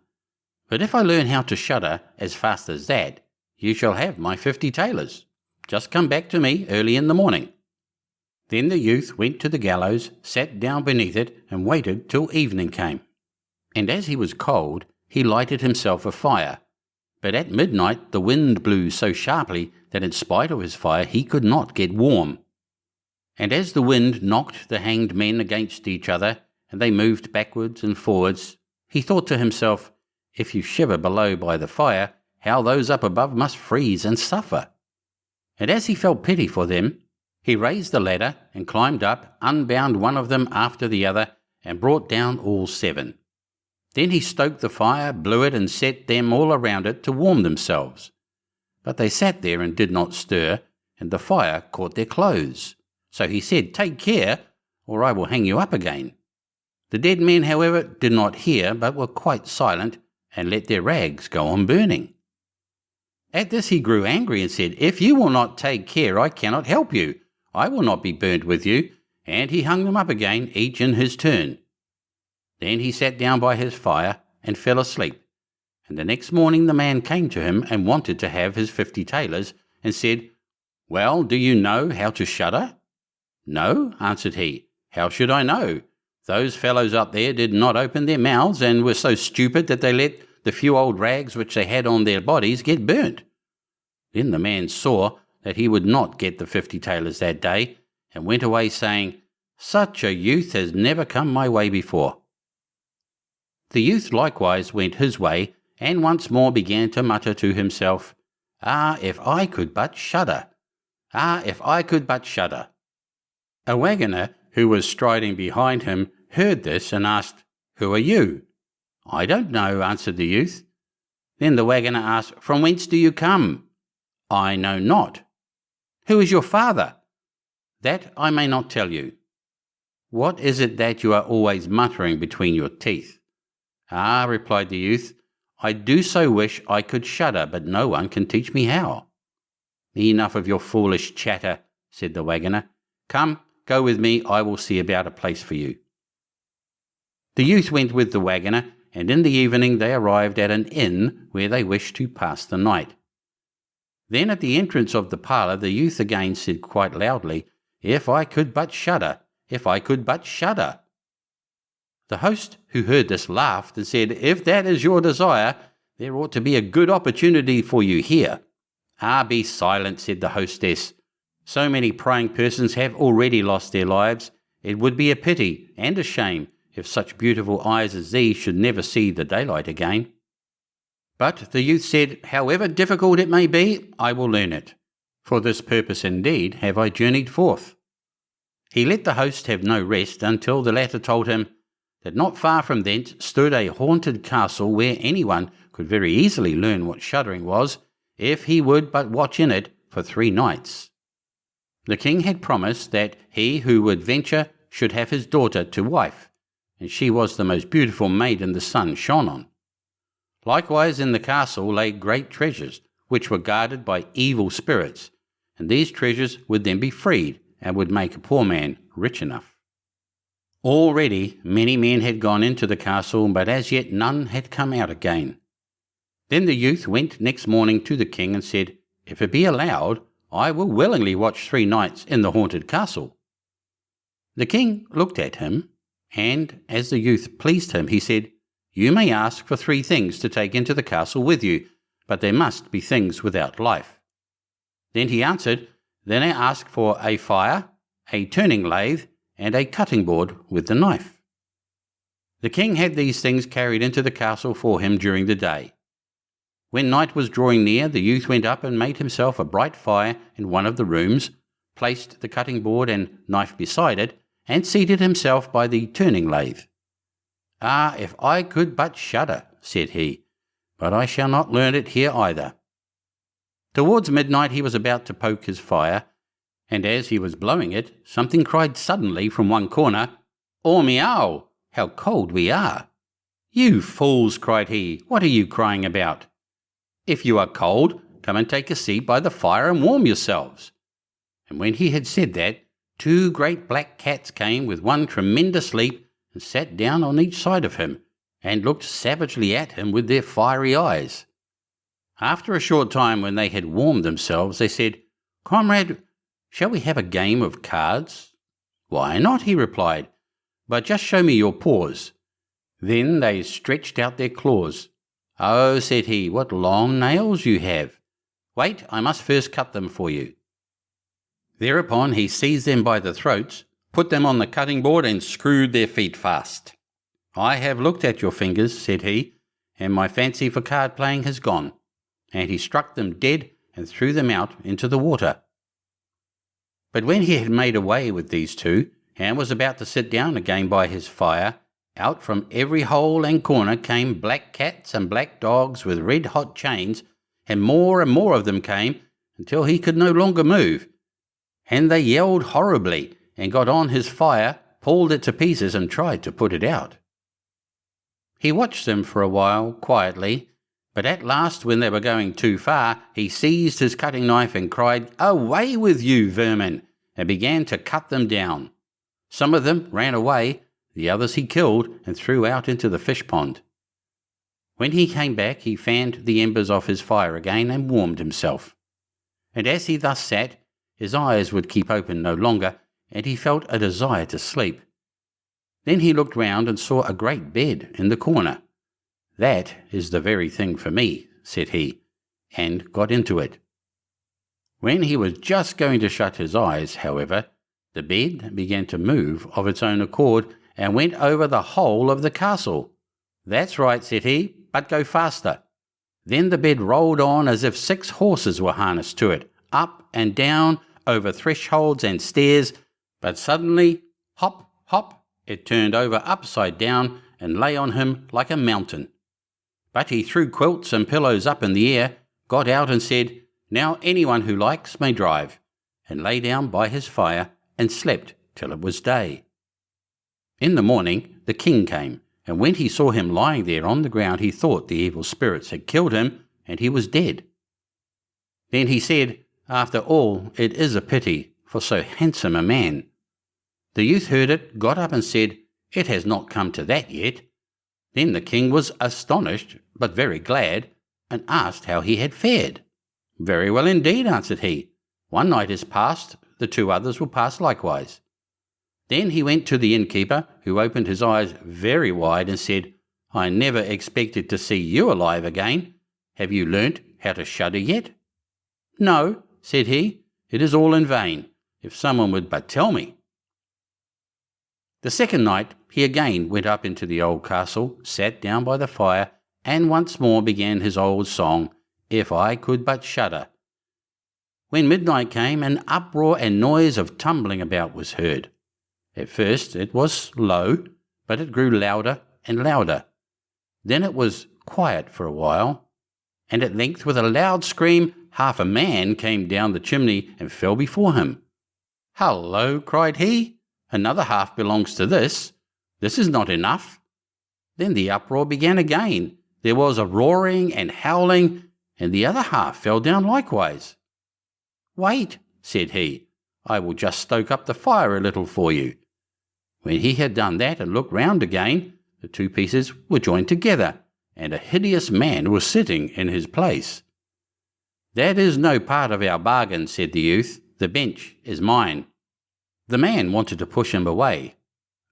But if I learn how to shudder as fast as that, you shall have my 50 tailors. Just come back to me early in the morning." Then the youth went to the gallows, sat down beneath it, and waited till evening came. And as he was cold, he lighted himself a fire. But at midnight the wind blew so sharply that in spite of his fire he could not get warm. And as the wind knocked the hanged men against each other, and they moved backwards and forwards, he thought to himself, "If you shiver below by the fire, how those up above must freeze and suffer." And as he felt pity for them, he raised the ladder and climbed up, unbound one of them after the other, and brought down all 7. Then he stoked the fire, blew it, and set them all around it to warm themselves. But they sat there and did not stir, and the fire caught their clothes. So he said, "Take care, or I will hang you up again." The dead men, however, did not hear, but were quite silent, and let their rags go on burning. At this he grew angry and said, "If you will not take care, I cannot help you. I will not be burnt with you." And he hung them up again, each in his turn. Then he sat down by his fire and fell asleep. And the next morning the man came to him and wanted to have his 50 tailors, and said, "Well, do you know how to shudder?" "No," answered he. "How should I know? Those fellows up there did not open their mouths, and were so stupid that they let the few old rags which they had on their bodies get burnt." Then the man saw that he would not get the 50 tailors that day, and went away saying, "Such a youth has never come my way before." The youth likewise went his way, and once more began to mutter to himself, "Ah, if I could but shudder! Ah, if I could but shudder!" A waggoner who was striding behind him heard this and asked, "Who are you?" "I don't know," answered the youth. Then the waggoner asked, "From whence do you come?" "I know not." "Who is your father?" "That I may not tell you." "What is it that you are always muttering between your teeth?" "Ah," replied the youth, "I do so wish I could shudder, but no one can teach me how." "Enough of your foolish chatter," said the waggoner. "Come, go with me, I will see about a place for you." The youth went with the waggoner, and in the evening they arrived at an inn where they wished to pass the night. Then at the entrance of the parlour the youth again said quite loudly, "If I could but shudder! If I could but shudder!" The host, who heard this, laughed and said, "If that is your desire, there ought to be a good opportunity for you here." "Ah, be silent," said the hostess. "So many prying persons have already lost their lives. It would be a pity and a shame if such beautiful eyes as these should never see the daylight again." But the youth said, "However difficult it may be, I will learn it. For this purpose indeed have I journeyed forth." He let the host have no rest until the latter told him that not far from thence stood a haunted castle where anyone could very easily learn what shuddering was, if he would but watch in it for 3 nights. The king had promised that he who would venture should have his daughter to wife, and she was the most beautiful maiden the sun shone on. Likewise in the castle lay great treasures, which were guarded by evil spirits, and these treasures would then be freed, and would make a poor man rich enough. Already many men had gone into the castle, but as yet none had come out again. Then the youth went next morning to the king and said, "If it be allowed, I will willingly watch 3 nights in the haunted castle." The king looked at him, and as the youth pleased him, he said, "You may ask for 3 things to take into the castle with you, but there must be things without life." Then he answered, "Then I ask for a fire, a turning lathe, and a cutting board with the knife." The king had these things carried into the castle for him during the day. When night was drawing near, the youth went up and made himself a bright fire in one of the rooms, placed the cutting board and knife beside it, and seated himself by the turning lathe. "Ah, if I could but shudder," said he, "but I shall not learn it here either." Towards midnight he was about to poke his fire, and as he was blowing it, something cried suddenly from one corner, "Oh, meow! How cold we are!" "You fools!" cried he, "what are you crying about? If you are cold, come and take a seat by the fire and warm yourselves." And when he had said that, 2 great black cats came with one tremendous leap and sat down on each side of him, and looked savagely at him with their fiery eyes. After a short time, when they had warmed themselves, they said, "Comrade, shall we have a game of cards?" "Why not?" he replied, "but just show me your paws." Then they stretched out their claws. "Oh," said he, "what long nails you have! Wait, I must first cut them for you." Thereupon he seized them by the throats, put them on the cutting board, and screwed their feet fast. "I have looked at your fingers," said he, "and my fancy for card playing has gone." And he struck them dead and threw them out into the water. But when he had made away with these two, and was about to sit down again by his fire, out from every hole and corner came black cats and black dogs with red-hot chains, and more of them came, until he could no longer move. And they yelled horribly, and got on his fire, pulled it to pieces, and tried to put it out. He watched them for a while, quietly, but at last, when they were going too far, he seized his cutting knife and cried, "Away with you, vermin!" and began to cut them down. Some of them ran away, the others he killed and threw out into the fish pond. When he came back, he fanned the embers off his fire again and warmed himself. And as he thus sat, his eyes would keep open no longer, and he felt a desire to sleep. Then he looked round and saw a great bed in the corner. "That is the very thing for me," said he, and got into it. When he was just going to shut his eyes, however, the bed began to move of its own accord, and went over the whole of the castle. "That's right," said he, "but go faster." Then the bed rolled on as if 6 horses were harnessed to it, up and down, over thresholds and stairs, but suddenly, hop, hop, it turned over upside down and lay on him like a mountain. But he threw quilts and pillows up in the air, got out and said, "Now anyone who likes may drive," and lay down by his fire and slept till it was day. In the morning the king came, and when he saw him lying there on the ground, he thought the evil spirits had killed him, and he was dead. Then he said, "After all, it is a pity for so handsome a man." The youth heard it, got up and said, "It has not come to that yet." Then the king was astonished, but very glad, and asked how he had fared. "Very well indeed," answered he. "One night is past, the 2 others will pass likewise." Then he went to the innkeeper, who opened his eyes very wide and said, "I never expected to see you alive again. Have you learnt how to shudder yet?" "No," said he, "it is all in vain. If someone would but tell me." The second night he again went up into the old castle, sat down by the fire, and once more began his old song, "If I could but shudder." When midnight came, an uproar and noise of tumbling about was heard. At first it was low, but it grew louder and louder. Then it was quiet for a while, and at length, with a loud scream, half a man came down the chimney and fell before him. "Hullo," cried he, "another half belongs to this. This is not enough." Then the uproar began again. There was a roaring and howling, and the other half fell down likewise. "Wait," said he, "I will just stoke up the fire a little for you." When he had done that and looked round again, the 2 pieces were joined together, and a hideous man was sitting in his place. "That is no part of our bargain," said the youth. "The bench is mine." The man wanted to push him away.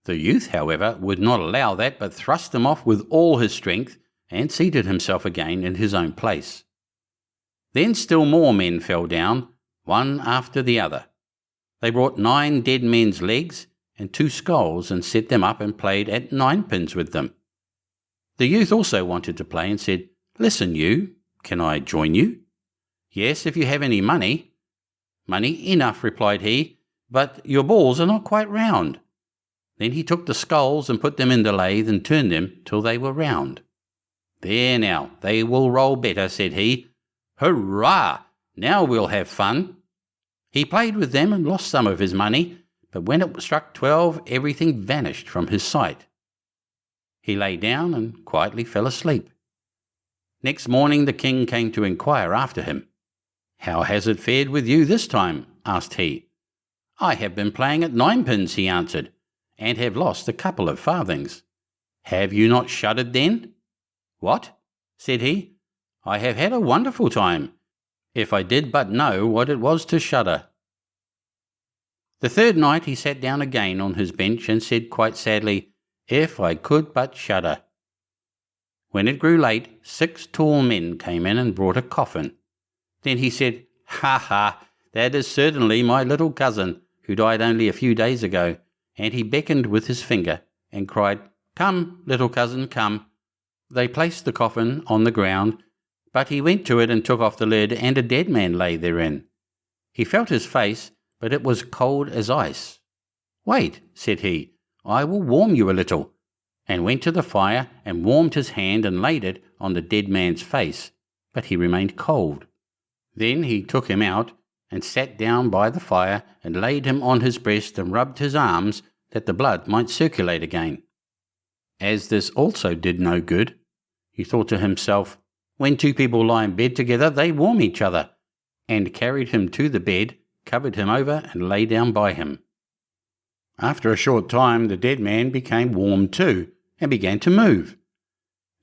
The youth, however, would not allow that, but thrust him off with all his strength, and seated himself again in his own place. Then still more men fell down, one after the other. They brought 9 dead men's legs and 2 skulls, and set them up and played at 9-pins with them. The youth also wanted to play, and said, "Listen, you, can I join you?" "Yes, if you have any money." "Money enough," replied he, "but your balls are not quite round." Then he took the skulls and put them in the lathe, and turned them till they were round. "There now, they will roll better," said he. "Hurrah! Now we'll have fun." He played with them and lost some of his money, but when it struck 12, everything vanished from his sight. He lay down and quietly fell asleep. Next morning the king came to inquire after him. "How has it fared with you this time?" asked he. "I have been playing at 9-pins," he answered, and have lost a couple of farthings. Have you not shuddered then? What? Said he. I have had a wonderful time, if I did but know what it was to shudder. The third night he sat down again on his bench and said quite sadly, If I could but shudder. When it grew late, 6 tall men came in and brought a coffin. Then he said, Ha ha, that is certainly my little cousin, who died only a few days ago, and he beckoned with his finger and cried, Come, little cousin, come. They placed the coffin on the ground, but he went to it and took off the lid, and a dead man lay therein. He felt his face, but it was cold as ice. Wait, said he, I will warm you a little, and went to the fire and warmed his hand and laid it on the dead man's face, but he remained cold. Then he took him out and sat down by the fire and laid him on his breast and rubbed his arms that the blood might circulate again. As this also did no good, he thought to himself, When 2 people lie in bed together, they warm each other, and carried him to the bed, covered him over, and lay down by him. After a short time the dead man became warm too, and began to move.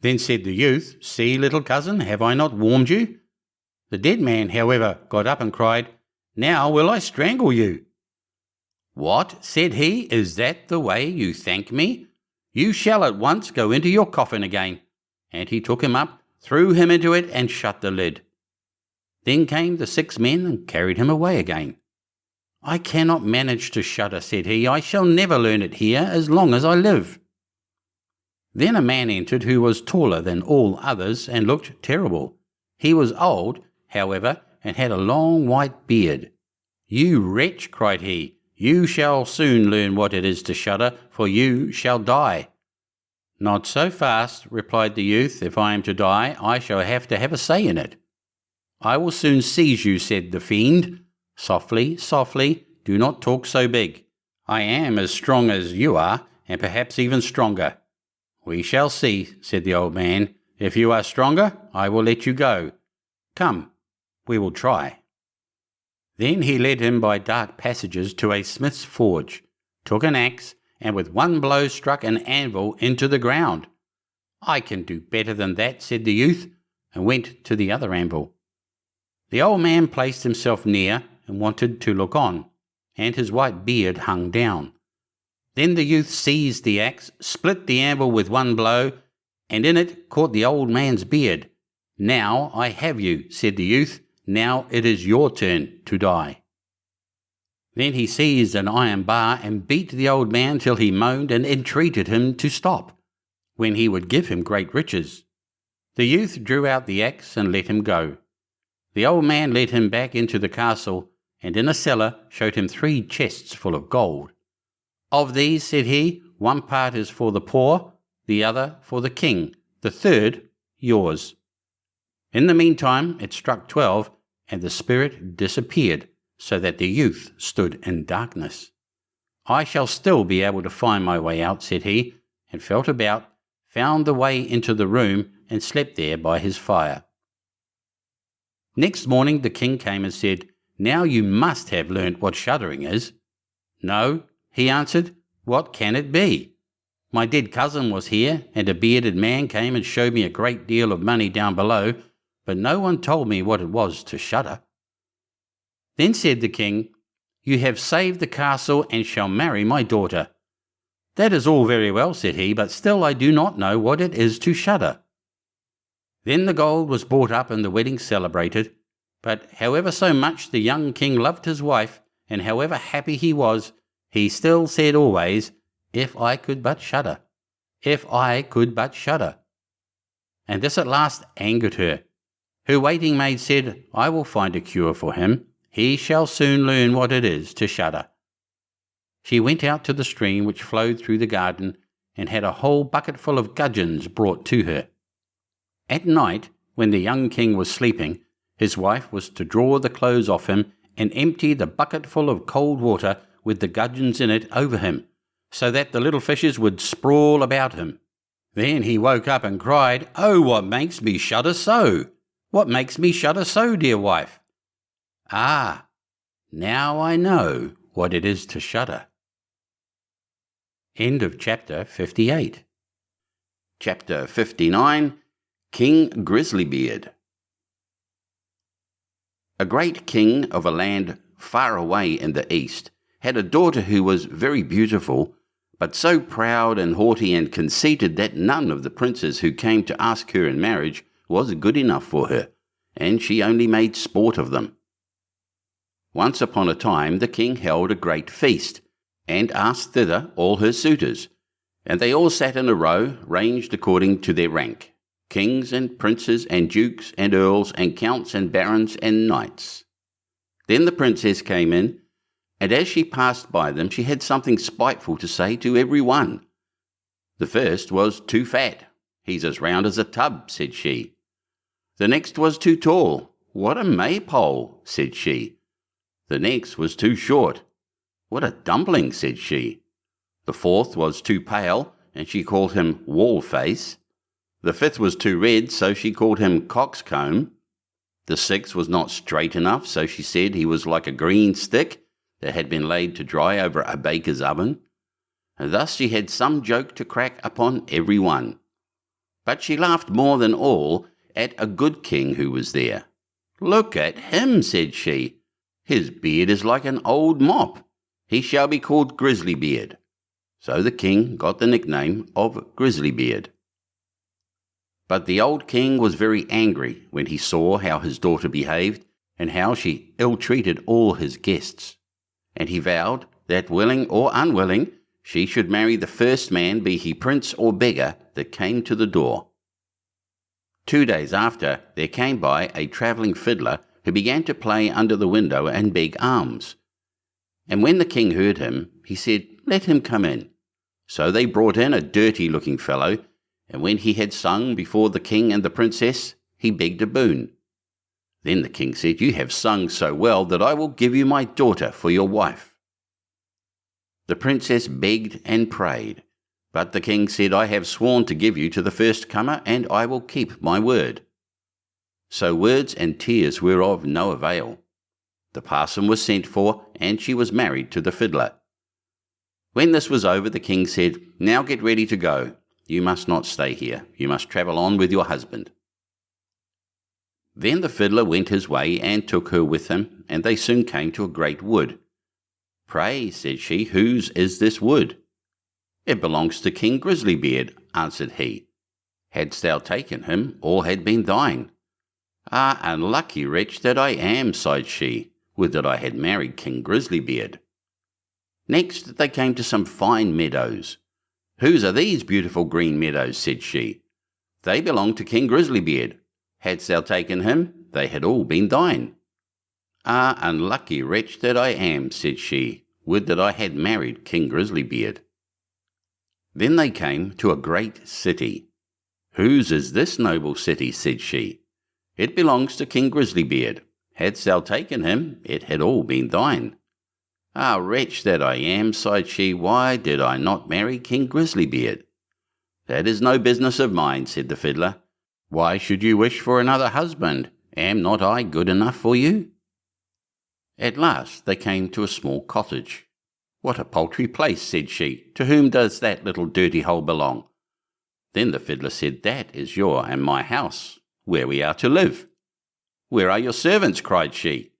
Then said the youth, See, little cousin, have I not warmed you? The dead man, however, got up and cried, Now will I strangle you. What, said he, is that the way you thank me? You shall at once go into your coffin again. And he took him up, threw him into it, and shut the lid. Then came the 6 men and carried him away again. I cannot manage to shudder, said he. I shall never learn it here as long as I live. Then a man entered who was taller than all others and looked terrible. He was old, however, and had a long white beard. You wretch, cried he, you shall soon learn what it is to shudder, for you shall die. Not so fast, replied the youth. If I am to die, I shall have to have a say in it. I will soon seize you, said the fiend. Softly, softly, do not talk so big. I am as strong as you are, and perhaps even stronger. We shall see, said the old man. If you are stronger, I will let you go. Come, we will try. Then he led him by dark passages to a smith's forge, took an axe, and with one blow struck an anvil into the ground. I can do better than that, said the youth, and went to the other anvil. The old man placed himself near and wanted to look on, and his white beard hung down. Then the youth seized the axe, split the anvil with one blow, and in it caught the old man's beard. Now I have you, said the youth. Now it is your turn to die. Then he seized an iron bar and beat the old man till he moaned and entreated him to stop, when he would give him great riches. The youth drew out the axe and let him go. The old man led him back into the castle, and in a cellar showed him 3 chests full of gold. Of these, said he, one part is for the poor, the other for the king, the third yours. In the meantime it struck 12, and the spirit disappeared, so that the youth stood in darkness. I shall still be able to find my way out, said he, and felt about, found the way into the room, and slept there by his fire. Next morning the king came and said, Now you must have learnt what shuddering is. No, he answered, what can it be? My dead cousin was here, and a bearded man came and showed me a great deal of money down below, but no one told me what it was to shudder. Then said the king, You have saved the castle and shall marry my daughter. That is all very well, said he, but still I do not know what it is to shudder. Then the gold was brought up and the wedding celebrated, but however so much the young king loved his wife, and however happy he was, he still said always, If I could but shudder, if I could but shudder. And this at last angered her. Her waiting maid said, I will find a cure for him. He shall soon learn what it is to shudder. She went out to the stream which flowed through the garden, and had a whole bucketful of gudgeons brought to her. At night, when the young king was sleeping, his wife was to draw the clothes off him and empty the bucketful of cold water with the gudgeons in it over him, so that the little fishes would sprawl about him. Then he woke up and cried, Oh, what makes me shudder so? What makes me shudder so, dear wife? Ah, now I know what it is to shudder. End of Chapter 58. Chapter 59. King Grizzly-Beard. A great king of a land far away in the east had a daughter who was very beautiful, but so proud and haughty and conceited that none of the princes who came to ask her in marriage was good enough for her, and she only made sport of them. Once upon a time the king held a great feast, and asked thither all her suitors, and they all sat in a row, ranged according to their rank, kings and princes and dukes and earls and counts and barons and knights. Then the princess came in, and as she passed by them she had something spiteful to say to every one. The first was too fat. He's as round as a tub, said she. The next was too tall. What a maypole, said she. The next was too short. What a dumpling, said she. The fourth was too pale, and she called him wall-face. The fifth was too red, so she called him coxcomb. The sixth was not straight enough, so she said he was like a green stick that had been laid to dry over a baker's oven. And thus she had some joke to crack upon every one. But she laughed more than all at a good king who was there. Look at him, said she. His beard is like an old mop. He shall be called Grizzly-Beard. So the king got the nickname of Grizzly-Beard. But the old king was very angry when he saw how his daughter behaved and how she ill-treated all his guests. And he vowed that, willing or unwilling, she should marry the first man, be he prince or beggar, that came to the door. 2 days after, there came by a travelling fiddler who began to play under the window and beg alms. And when the king heard him, he said, Let him come in. So they brought in a dirty-looking fellow, and when he had sung before the king and the princess, he begged a boon. Then the king said, You have sung so well that I will give you my daughter for your wife. The princess begged and prayed, but the king said, I have sworn to give you to the first comer, and I will keep my word. So words and tears were of no avail. The parson was sent for, and she was married to the fiddler. When this was over, the king said, Now get ready to go. You must not stay here. You must travel on with your husband. Then the fiddler went his way and took her with him, and they soon came to a great wood. Pray, said she, whose is this wood? It belongs to King Grizzly-Beard, answered he. Hadst thou taken him, all had been thine. Ah, unlucky wretch that I am, sighed she. Would that I had married King Grizzly-Beard. Next they came to some fine meadows. Whose are these beautiful green meadows, said she. They belong to King Grizzly-Beard. Hadst thou taken him, they had all been thine. Ah, unlucky wretch that I am, said she. Would that I had married King Grizzly-Beard. Then they came to a great city. Whose is this noble city, said she. It belongs to King Grizzly-Beard. Hadst thou taken him, it had all been thine. Ah, wretch that I am, sighed she, why did I not marry King Grizzly-Beard? That is no business of mine, said the fiddler. Why should you wish for another husband? Am not I good enough for you? At last they came to a small cottage. What a paltry place, said she. To whom does that little dirty hole belong? Then the fiddler said, That is your and my house, where we are to live. Where are your servants? Cried she.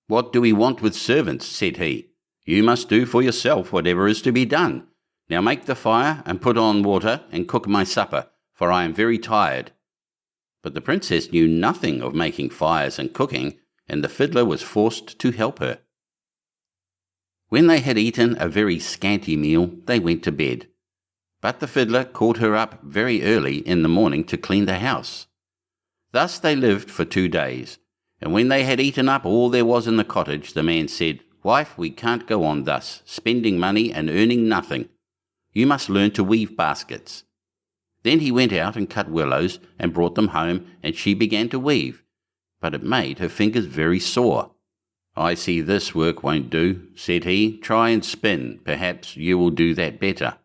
What do we want with servants? Said he. You must do for yourself whatever is to be done. Now make the fire and put on water and cook my supper, for I am very tired. But the princess knew nothing of making fires and cooking, and the fiddler was forced to help her. When they had eaten a very scanty meal, they went to bed. But the fiddler called her up very early in the morning to clean the house. Thus they lived for 2 days, and when they had eaten up all there was in the cottage, the man said, Wife, we can't go on thus, spending money and earning nothing. You must learn to weave baskets. Then he went out and cut willows and brought them home, and she began to weave, but it made her fingers very sore. I see this work won't do, said he. Try and spin. Perhaps you will do that better.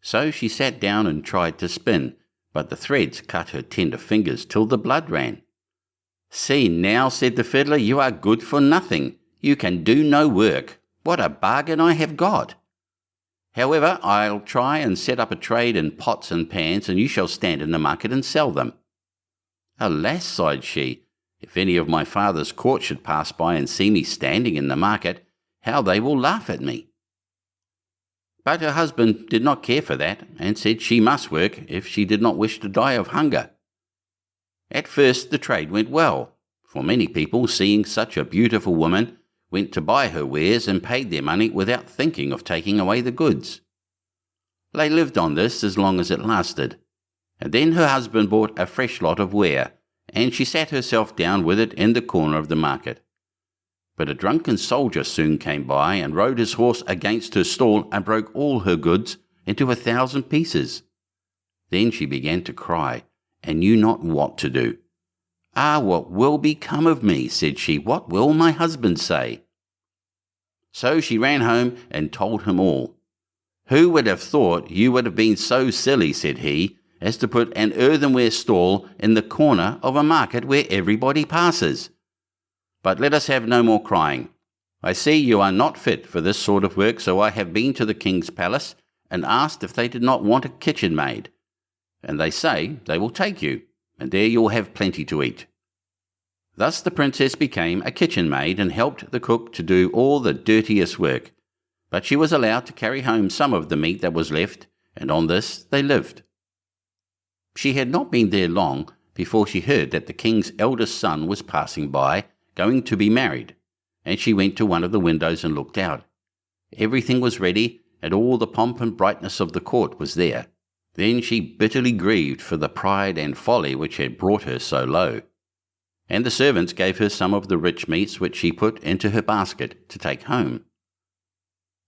So she sat down and tried to spin, but the threads cut her tender fingers till the blood ran. See now, said the fiddler, you are good for nothing. You can do no work. What a bargain I have got. However, I'll try and set up a trade in pots and pans, and you shall stand in the market and sell them." "Alas," sighed she, "if any of my father's court should pass by and see me standing in the market, how they will laugh at me." But her husband did not care for that, and said she must work if she did not wish to die of hunger. At first the trade went well, for many people, seeing such a beautiful woman, went to buy her wares and paid their money without thinking of taking away the goods. They lived on this as long as it lasted, and then her husband bought a fresh lot of ware, and she sat herself down with it in the corner of the market. But a drunken soldier soon came by and rode his horse against her stall and broke all her goods into 1,000 pieces. Then she began to cry, and knew not what to do. "Ah, what will become of me?" said she. "What will my husband say?" So she ran home and told him all. "Who would have thought you would have been so silly," said he, "as to put an earthenware stall in the corner of a market where everybody passes? But let us have no more crying. I see you are not fit for this sort of work, so I have been to the king's palace and asked if they did not want a kitchen maid, and they say they will take you, and there you will have plenty to eat." Thus the princess became a kitchen maid and helped the cook to do all the dirtiest work, but she was allowed to carry home some of the meat that was left, and on this they lived. She had not been there long before she heard that the king's eldest son was passing by, going to be married, and she went to one of the windows and looked out. Everything was ready, and all the pomp and brightness of the court was there. Then she bitterly grieved for the pride and folly which had brought her so low. And the servants gave her some of the rich meats which she put into her basket to take home.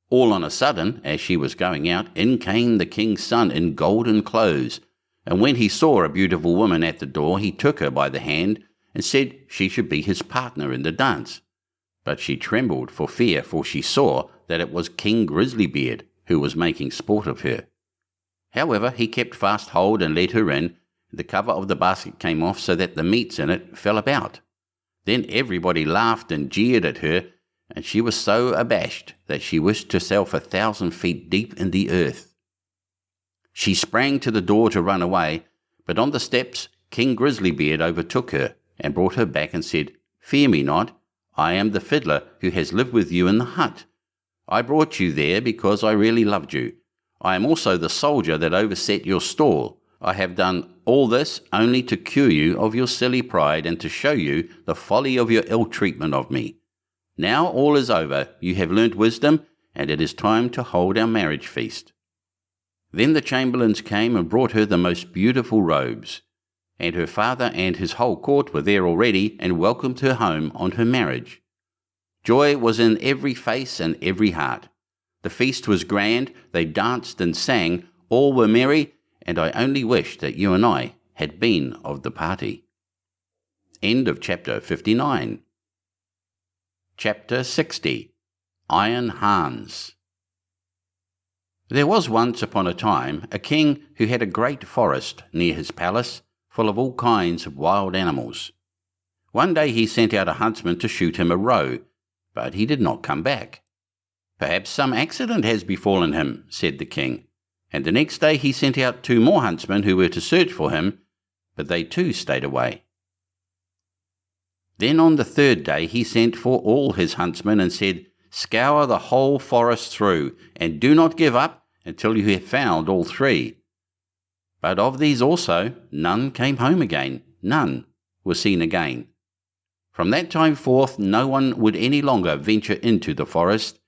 All on a sudden, as she was going out, in came the king's son in golden clothes, and when he saw a beautiful woman at the door, he took her by the hand and said she should be his partner in the dance. But she trembled for fear, for she saw that it was King GRISLY-BEARD who was making sport of her. However, he kept fast hold and let her in. The cover of the basket came off so that the meats in it fell about. Then everybody laughed and jeered at her, and she was so abashed that she wished herself 1,000 feet deep in the earth. She sprang to the door to run away, but on the steps King GRISLY-BEARD overtook her and brought her back and said, "Fear me not, I am the fiddler who has lived with you in the hut. I brought you there because I really loved you. I am also the soldier that overset your stall. I have done all this only to cure you of your silly pride and to show you the folly of your ill treatment of me. Now all is over, you have learnt wisdom, and it is time to hold our marriage feast." Then the chamberlains came and brought her the most beautiful robes, and her father and his whole court were there already and welcomed her home on her marriage. Joy was in every face and every heart. The feast was grand, they danced and sang, all were merry, and I only wish that you and I had been of the party. End of chapter 59. Chapter 60. Iron Hans. There was once upon a time a king who had a great forest near his palace, full of all kinds of wild animals. One day he sent out a huntsman to shoot him a roe, but he did not come back. "Perhaps some accident has befallen him," said the king, and the next day he sent out 2 more huntsmen who were to search for him, but they too stayed away. Then on the 3rd day he sent for all his huntsmen and said, "Scour the whole forest through, and do not give up until you have found all 3. But of these also none came home again, none were seen again. From that time forth no one would any longer venture into the forest,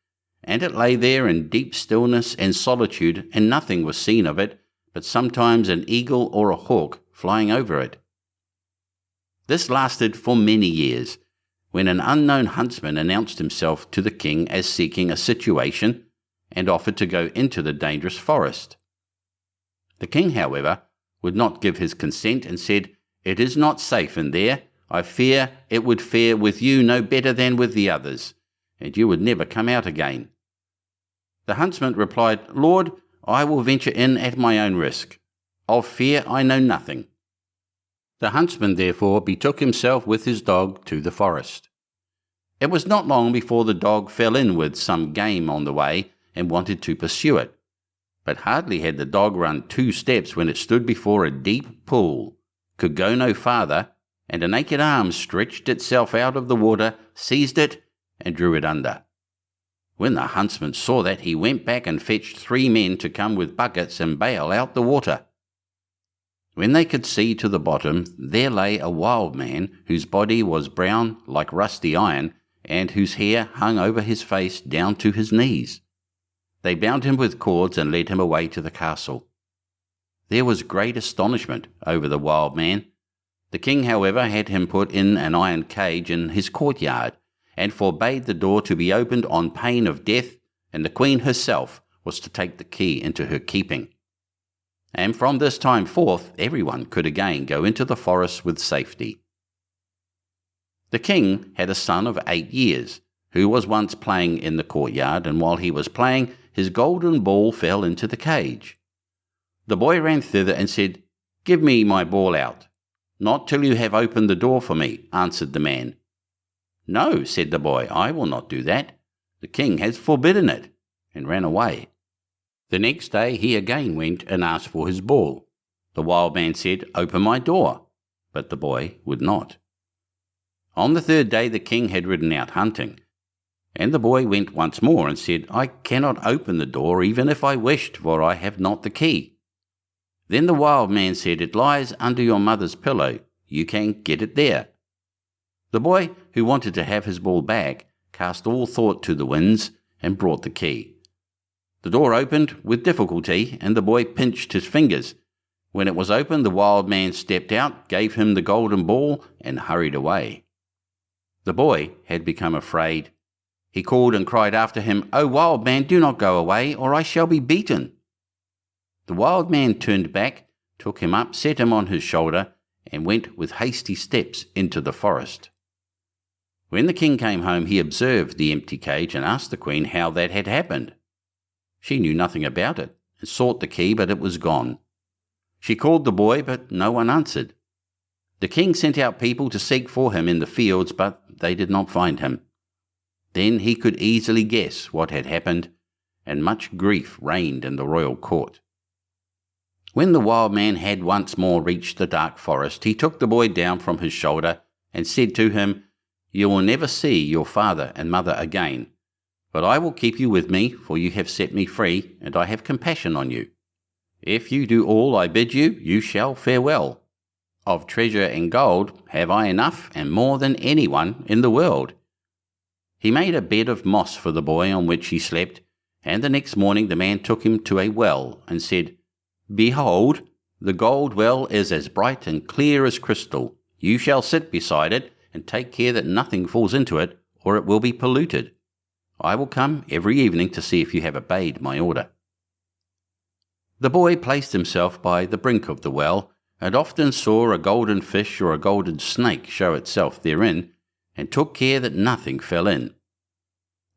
and it lay there in deep stillness and solitude, and nothing was seen of it, but sometimes an eagle or a hawk flying over it. This lasted for many years, when an unknown huntsman announced himself to the king as seeking a situation, and offered to go into the dangerous forest. The king, however, would not give his consent, and said, "It is not safe in there. I fear it would fare with you no better than with the others, and you would never come out again." The huntsman replied, "Lord, I will venture in at my own risk. Of fear I know nothing." The huntsman therefore betook himself with his dog to the forest. It was not long before the dog fell in with some game on the way and wanted to pursue it, But hardly had the dog run 2 steps when it stood before a deep pool, could go no farther, and a naked arm stretched itself out of the water, seized it, and drew it under. When the huntsman saw that, he went back and fetched 3 men to come with buckets and bail out the water. When they could see to the bottom, there lay a wild man whose body was brown like rusty iron, and whose hair hung over his face down to his knees. They bound him with cords and led him away to the castle. There was great astonishment over the wild man. The king, however, had him put in an iron cage in his courtyard, and forbade the door to be opened on pain of death, and the queen herself was to take the key into her keeping. And from this time forth everyone could again go into the forest with safety. The king had a son of 8 years, who was once playing in the courtyard, and while he was playing, his golden ball fell into the cage. The boy ran thither and said, "Give me my ball out." "Not till you have opened the door for me," answered the man. "No," said the boy, "I will not do that. The king has forbidden it," and ran away. The next day he again went and asked for his ball. The wild man said, "Open my door," but the boy would not. On the 3rd day the king had ridden out hunting, and the boy went once more and said, "I cannot open the door even if I wished, for I have not the key." Then the wild man said, "It lies under your mother's pillow. You can get it there." The boy, who wanted to have his ball back, cast all thought to the winds and brought the key. The door opened with difficulty, and the boy pinched his fingers. When it was opened, the wild man stepped out, gave him the golden ball, and hurried away. The boy had become afraid. He called and cried after him, "O wild man, do not go away, or I shall be beaten." The wild man turned back, took him up, set him on his shoulder, and went with hasty steps into the forest. When the king came home, he observed the empty cage and asked the queen how that had happened. She knew nothing about it, and sought the key, but it was gone. She called the boy, but no one answered. The king sent out people to seek for him in the fields, but they did not find him. Then he could easily guess what had happened, and much grief reigned in the royal court. When the wild man had once more reached the dark forest, he took the boy down from his shoulder and said to him, "You will never see your father and mother again, but I will keep you with me, for you have set me free, and I have compassion on you. If you do all I bid you, you shall fare well. Of treasure and gold have I enough, and more than anyone in the world." He made a bed of moss for the boy on which he slept, and the next morning the man took him to a well and said, "Behold, the gold well is as bright and clear as crystal. You shall sit beside it, and take care that nothing falls into it, or it will be polluted. I will come every evening to see if you have obeyed my order." The boy placed himself by the brink of the well, and often saw a golden fish or a golden snake show itself therein, and took care that nothing fell in.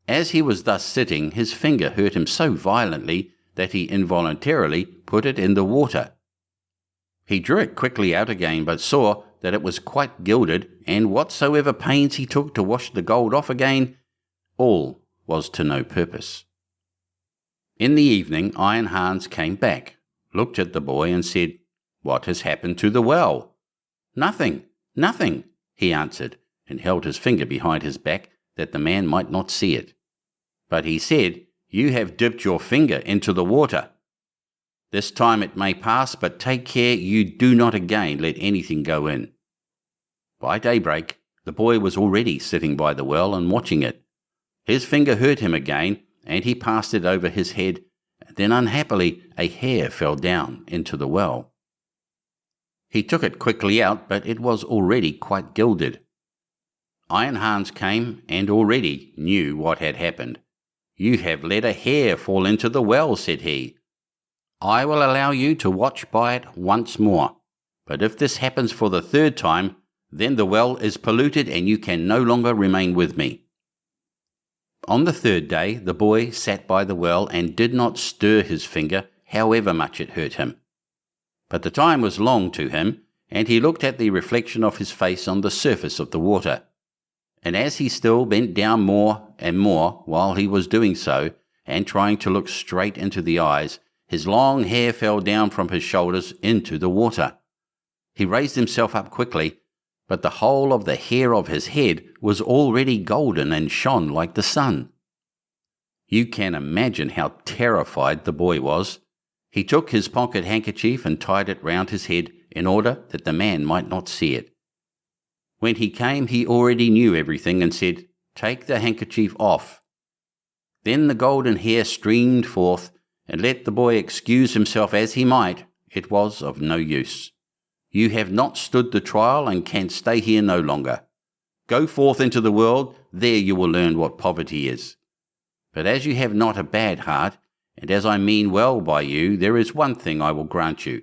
As he was thus sitting, his finger hurt him so violently that he involuntarily put it in the water. He drew it quickly out again, but saw that it was quite gilded, and whatsoever pains he took to wash the gold off again, all was to no purpose. In the evening Iron Hans came back, looked at the boy, and said, "What has happened to the well?" "Nothing, nothing," he answered, and held his finger behind his back that the man might not see it. But he said, "You have dipped your finger into the water. This time it may pass, but take care you do not again let anything go in." By daybreak the boy was already sitting by the well and watching it. His finger hurt him again, and he passed it over his head. Then unhappily a hair fell down into the well. He took it quickly out, but it was already quite gilded. Iron Hans came and already knew what had happened. "You have let a hair fall into the well," said he. "I will allow you to watch by it once more, but if this happens for the 3rd time, then the well is polluted and you can no longer remain with me." On the 3rd day the boy sat by the well and did not stir his finger, however much it hurt him. But the time was long to him, and he looked at the reflection of his face on the surface of the water. And as he still bent down more and more while he was doing so, and trying to look straight into the eyes, His long hair fell down from his shoulders into the water. He raised himself up quickly, but the whole of the hair of his head was already golden and shone like the sun. You can imagine how terrified the boy was. He took his pocket handkerchief and tied it round his head in order that the man might not see it. When he came, he already knew everything and said, "Take the handkerchief off." Then the golden hair streamed forth, and let the boy excuse himself as he might, it was of no use. You have not stood the trial and can stay here no longer. Go forth into the world, there you will learn what poverty is. But as you have not a bad heart, and as I mean well by you, there is one thing I will grant you.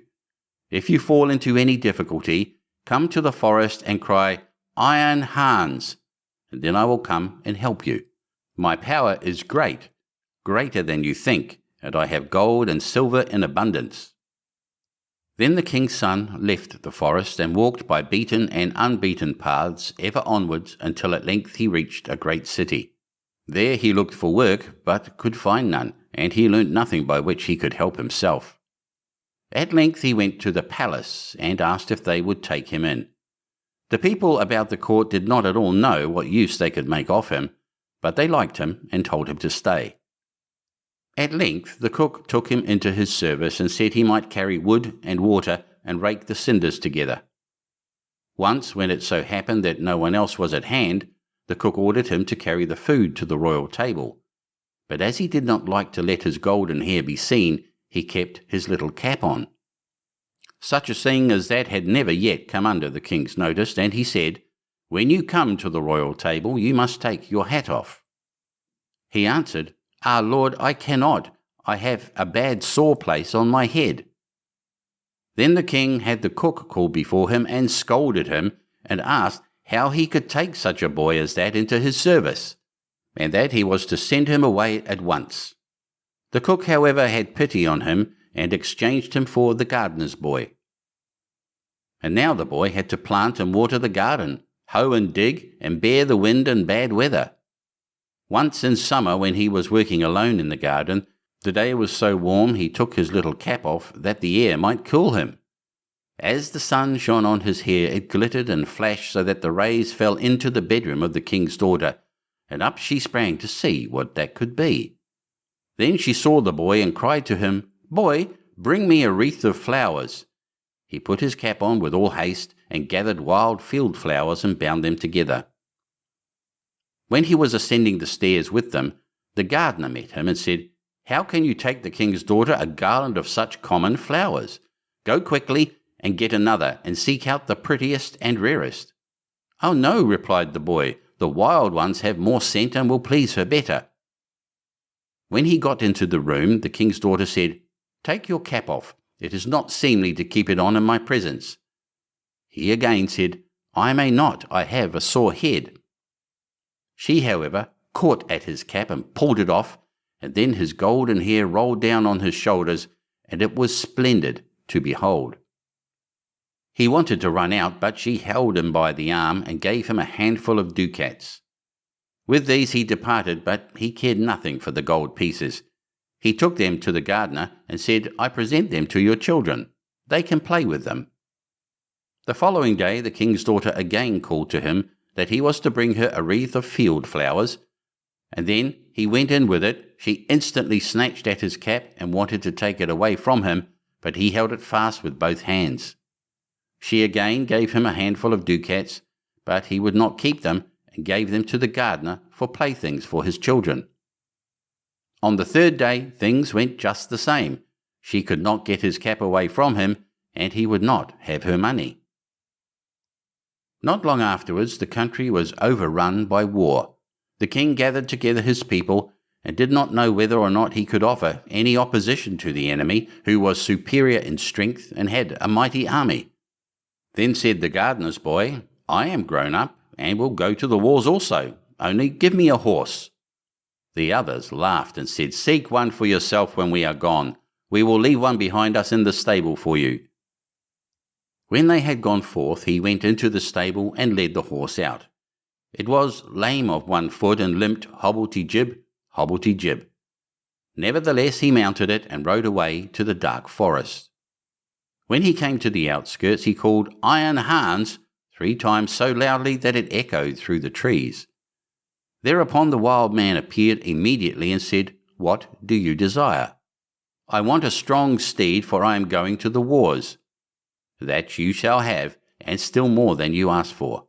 If you fall into any difficulty, come to the forest and cry, "Iron Hans," and then I will come and help you. My power is great, greater than you think, and I have gold and silver in abundance. Then the king's son left the forest and walked by beaten and unbeaten paths ever onwards until at length he reached a great city. There he looked for work, but could find none, and he learnt nothing by which he could help himself. At length he went to the palace and asked if they would take him in. The people about the court did not at all know what use they could make of him, but they liked him and told him to stay. At length the cook took him into his service and said he might carry wood and water and rake the cinders together. Once, when it so happened that no one else was at hand, the cook ordered him to carry the food to the royal table. But as he did not like to let his golden hair be seen, he kept his little cap on. Such a thing as that had never yet come under the king's notice, and he said, "When you come to the royal table, you must take your hat off." He answered, "Ah, Lord, I cannot. I have a bad sore place on my head." Then the king had the cook called before him and scolded him, and asked how he could take such a boy as that into his service, and that he was to send him away at once. The cook, however, had pity on him, and exchanged him for the gardener's boy. And now the boy had to plant and water the garden, hoe and dig, and bear the wind and bad weather. Once in summer, when he was working alone in the garden, the day was so warm he took his little cap off that the air might cool him. As the sun shone on his hair, it glittered and flashed so that the rays fell into the bedroom of the king's daughter, and up she sprang to see what that could be. Then she saw the boy and cried to him, "Boy, bring me a wreath of flowers." He put his cap on with all haste and gathered wild field flowers and bound them together. When he was ascending the stairs with them, the gardener met him and said, "How can you take the king's daughter a garland of such common flowers? Go quickly and get another, and seek out the prettiest and rarest." "Oh no," replied the boy, "the wild ones have more scent and will please her better." When he got into the room, the king's daughter said, "Take your cap off. It is not seemly to keep it on in my presence." He again said, "I may not. I have a sore head." She, however, caught at his cap and pulled it off, and then his golden hair rolled down on his shoulders, and it was splendid to behold. He wanted to run out, but she held him by the arm and gave him a handful of ducats. With these he departed, but he cared nothing for the gold pieces. He took them to the gardener and said, "I present them to your children. They can play with them." The following day the king's daughter again called to him that he was to bring her a wreath of field flowers, and then he went in with it. She instantly snatched at his cap and wanted to take it away from him, but he held it fast with both hands. She again gave him a handful of ducats, but he would not keep them and gave them to the gardener for playthings for his children. On the third day things went just the same. She could not get his cap away from him, and he would not have her money. Not long afterwards the country was overrun by war. The king gathered together his people and did not know whether or not he could offer any opposition to the enemy, who was superior in strength and had a mighty army. Then said the gardener's boy, "I am grown up and will go to the wars also, only give me a horse." The others laughed and said, "Seek one for yourself when we are gone. We will leave one behind us in the stable for you." When they had gone forth, he went into the stable and led the horse out. It was lame of one foot and limped hobblety-jib, hobblety-jib. Nevertheless he mounted it and rode away to the dark forest. When he came to the outskirts he called, "Iron Hans," 3 times so loudly that it echoed through the trees. Thereupon the wild man appeared immediately and said, "What do you desire?" "I want a strong steed, for I am going to the wars." "That you shall have, and still more than you asked for."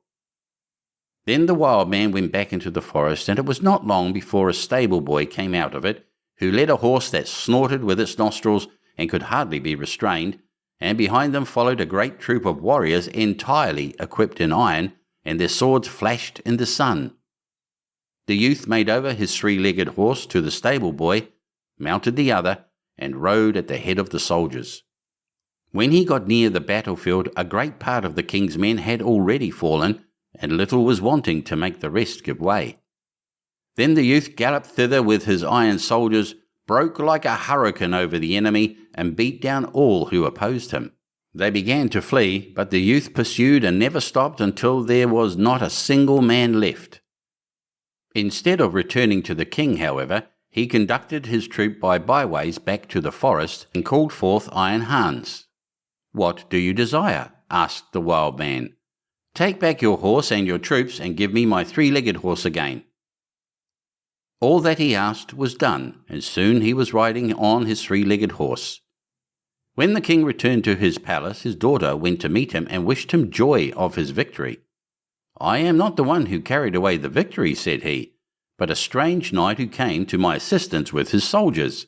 Then the wild man went back into the forest, and it was not long before a stable boy came out of it, who led a horse that snorted with its nostrils and could hardly be restrained, and behind them followed a great troop of warriors entirely equipped in iron, and their swords flashed in the sun. The youth made over his 3-legged horse to the stable boy, mounted the other, and rode at the head of the soldiers. When he got near the battlefield, a great part of the king's men had already fallen, and little was wanting to make the rest give way. Then the youth galloped thither with his iron soldiers, broke like a hurricane over the enemy, and beat down all who opposed him. They began to flee, but the youth pursued and never stopped until there was not a single man left. Instead of returning to the king, however, he conducted his troop by byways back to the forest and called forth Iron Hans. "What do you desire?" asked the wild man. "Take back your horse and your troops and give me my 3-legged horse again." All that he asked was done, and soon he was riding on his 3-legged horse. When the king returned to his palace, his daughter went to meet him and wished him joy of his victory. "I am not the one who carried away the victory," said he, "but a strange knight who came to my assistance with his soldiers."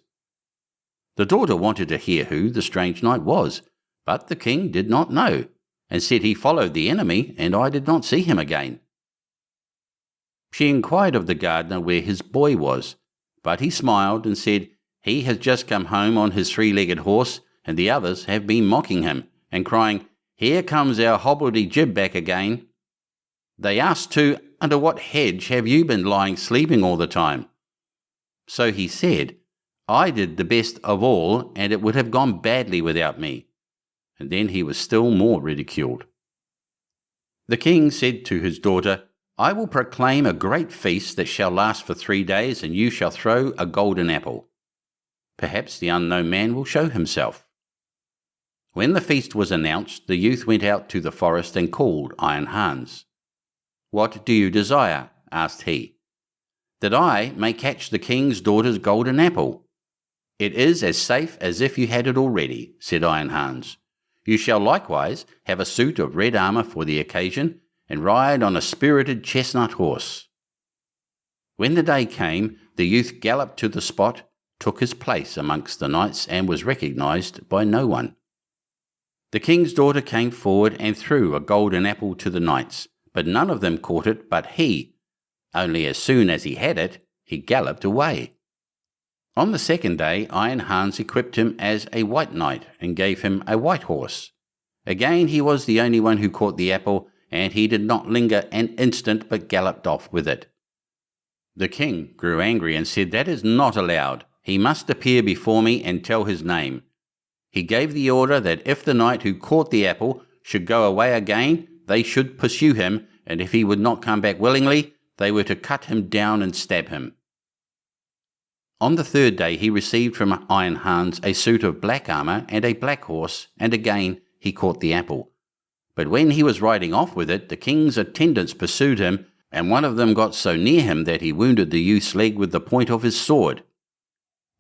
The daughter wanted to hear who the strange knight was, but the king did not know, and said he followed the enemy, and I did not see him again. She inquired of the gardener where his boy was, but he smiled and said, "He has just come home on his 3-legged horse, and the others have been mocking him, and crying, 'Here comes our hobbledy-jib back again.' They asked too, 'Under what hedge have you been lying sleeping all the time?' So he said, 'I did the best of all, and it would have gone badly without me.' And then he was still more ridiculed. The king said to his daughter, 'I will proclaim a great feast that shall last for 3 days, and you shall throw a golden apple. Perhaps the unknown man will show himself.' When the feast was announced, the youth went out to the forest and called Iron Hans. 'What do you desire?' asked he. 'That I may catch the king's daughter's golden apple.' 'It is as safe as if you had it already,' said Iron Hans. 'You shall likewise have a suit of red armour for the occasion, and ride on a spirited chestnut horse.' When the day came, the youth galloped to the spot, took his place amongst the knights, and was recognized by no one. The king's daughter came forward and threw a golden apple to the knights, but none of them caught it but he. Only as soon as he had it, he galloped away. On the second day, Iron Hans equipped him as a white knight and gave him a white horse. Again he was the only one who caught the apple, and he did not linger an instant but galloped off with it. The king grew angry and said, "That is not allowed. He must appear before me and tell his name." He gave the order that if the knight who caught the apple should go away again, they should pursue him, and if he would not come back willingly, they were to cut him down and stab him. On the third day he received from Iron Hans a suit of black armour and a black horse, and again he caught the apple. But when he was riding off with it, the king's attendants pursued him, and one of them got so near him that he wounded the youth's leg with the point of his sword.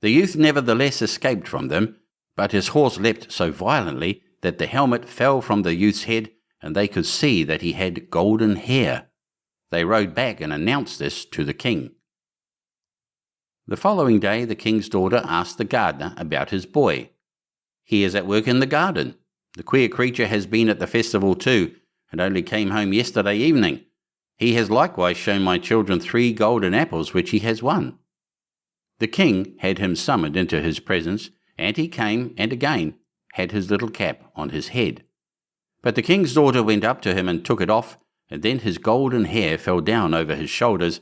The youth nevertheless escaped from them, but his horse leapt so violently that the helmet fell from the youth's head, and they could see that he had golden hair. They rode back and announced this to the king. The following day the king's daughter asked the gardener about his boy. "He is at work in the garden. The queer creature has been at the festival too, and only came home yesterday evening. He has likewise shown my children 3 golden apples which he has won." The king had him summoned into his presence, and he came and again had his little cap on his head. But the king's daughter went up to him and took it off, and then his golden hair fell down over his shoulders,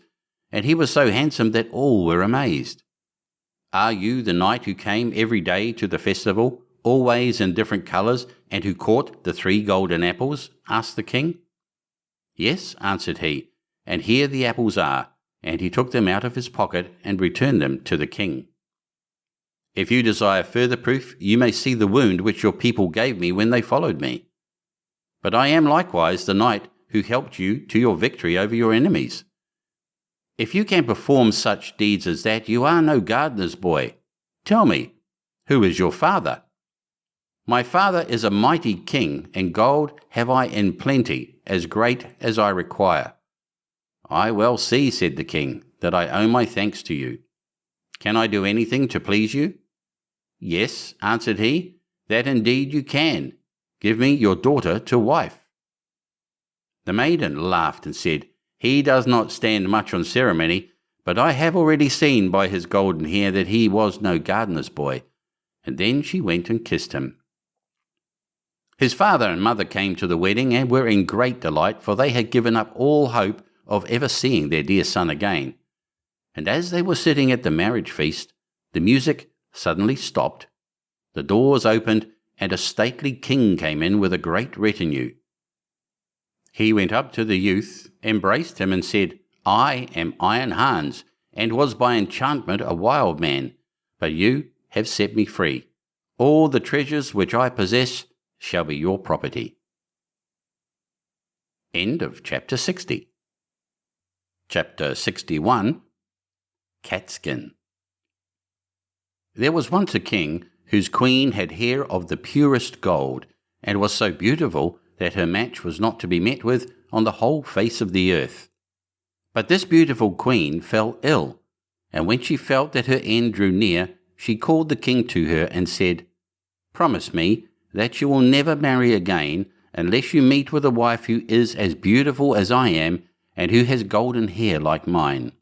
and he was so handsome that all were amazed. "Are you the knight who came every day to the festival, always in different colours, and who caught the 3 golden apples?" asked the king. "Yes," answered he, "and here the apples are," and he took them out of his pocket and returned them to the king. If you desire further proof, you may see the wound which your people gave me when they followed me. But I am likewise the knight who helped you to your victory over your enemies. If you can perform such deeds as that, you are no gardener's boy. Tell me, who is your father?" "My father is a mighty king, and gold have I in plenty, as great as I require." "I well see," said the king, "that I owe my thanks to you. Can I do anything to please you?" "Yes," answered he, "that indeed you can. Give me your daughter to wife." The maiden laughed and said, "He does not stand much on ceremony, but I have already seen by his golden hair that he was no gardener's boy." And then she went and kissed him. His father and mother came to the wedding and were in great delight, for they had given up all hope of ever seeing their dear son again. And as they were sitting at the marriage feast, the music suddenly stopped, the doors opened, and a stately king came in with a great retinue. He went up to the youth, embraced him, and said, "I am Iron Hans, and was by enchantment a wild man, but you have set me free. All the treasures which I possess shall be your property." End of chapter 60. Chapter 61. Catskin. There was once a king whose queen had hair of the purest gold, and was so beautiful that her match was not to be met with on the whole face of the earth. But this beautiful queen fell ill, and when she felt that her end drew near, she called the king to her and said, "Promise me that you will never marry again unless you meet with a wife who is as beautiful as I am, and who has golden hair like mine."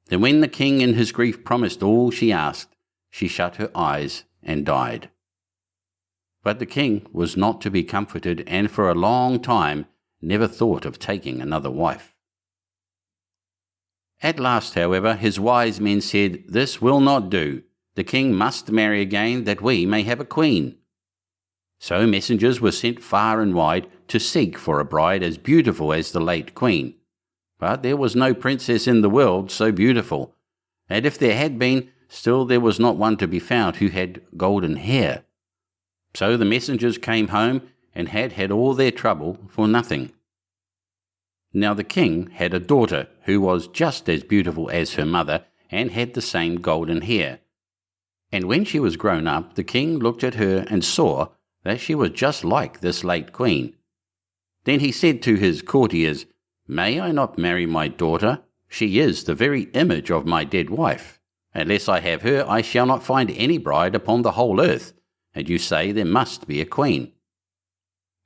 Then when the king in his grief promised all she asked, she shut her eyes and died. But the king was not to be comforted, and for a long time never thought of taking another wife. At last, however, his wise men said, "This will not do. The king must marry again, that we may have a queen." So messengers were sent far and wide to seek for a bride as beautiful as the late queen. But there was no princess in the world so beautiful, and if there had been, still there was not one to be found who had golden hair. So the messengers came home and had all their trouble for nothing. Now the king had a daughter who was just as beautiful as her mother, and had the same golden hair. And when she was grown up, the king looked at her and saw that she was just like this late queen. Then he said to his courtiers, "May I not marry my daughter? She is the very image of my dead wife. Unless I have her, I shall not find any bride upon the whole earth, and you say there must be a queen."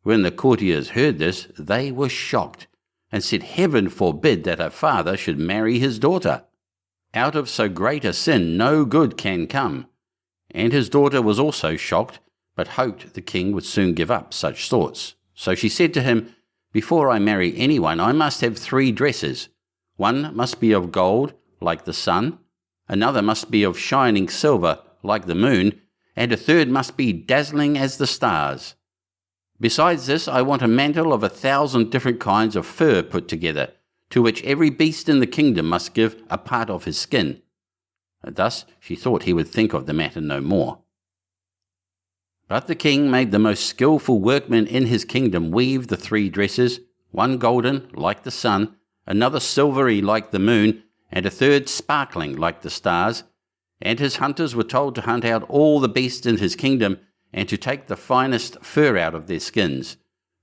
When the courtiers heard this, they were shocked, and said, "Heaven forbid that a father should marry his daughter. Out of so great a sin no good can come." And his daughter was also shocked, but hoped the king would soon give up such thoughts. So she said to him, "Before I marry anyone, I must have 3 dresses. One must be of gold, like the sun, another must be of shining silver, like the moon, and a third must be dazzling as the stars. Besides this, I want a mantle of 1,000 different kinds of fur put together, to which every beast in the kingdom must give a part of his skin." Thus she thought he would think of the matter no more. But the king made the most skilful workmen in his kingdom weave the 3 dresses, one golden, like the sun, another silvery like the moon, and a third sparkling like the stars. And his hunters were told to hunt out all the beasts in his kingdom, and to take the finest fur out of their skins.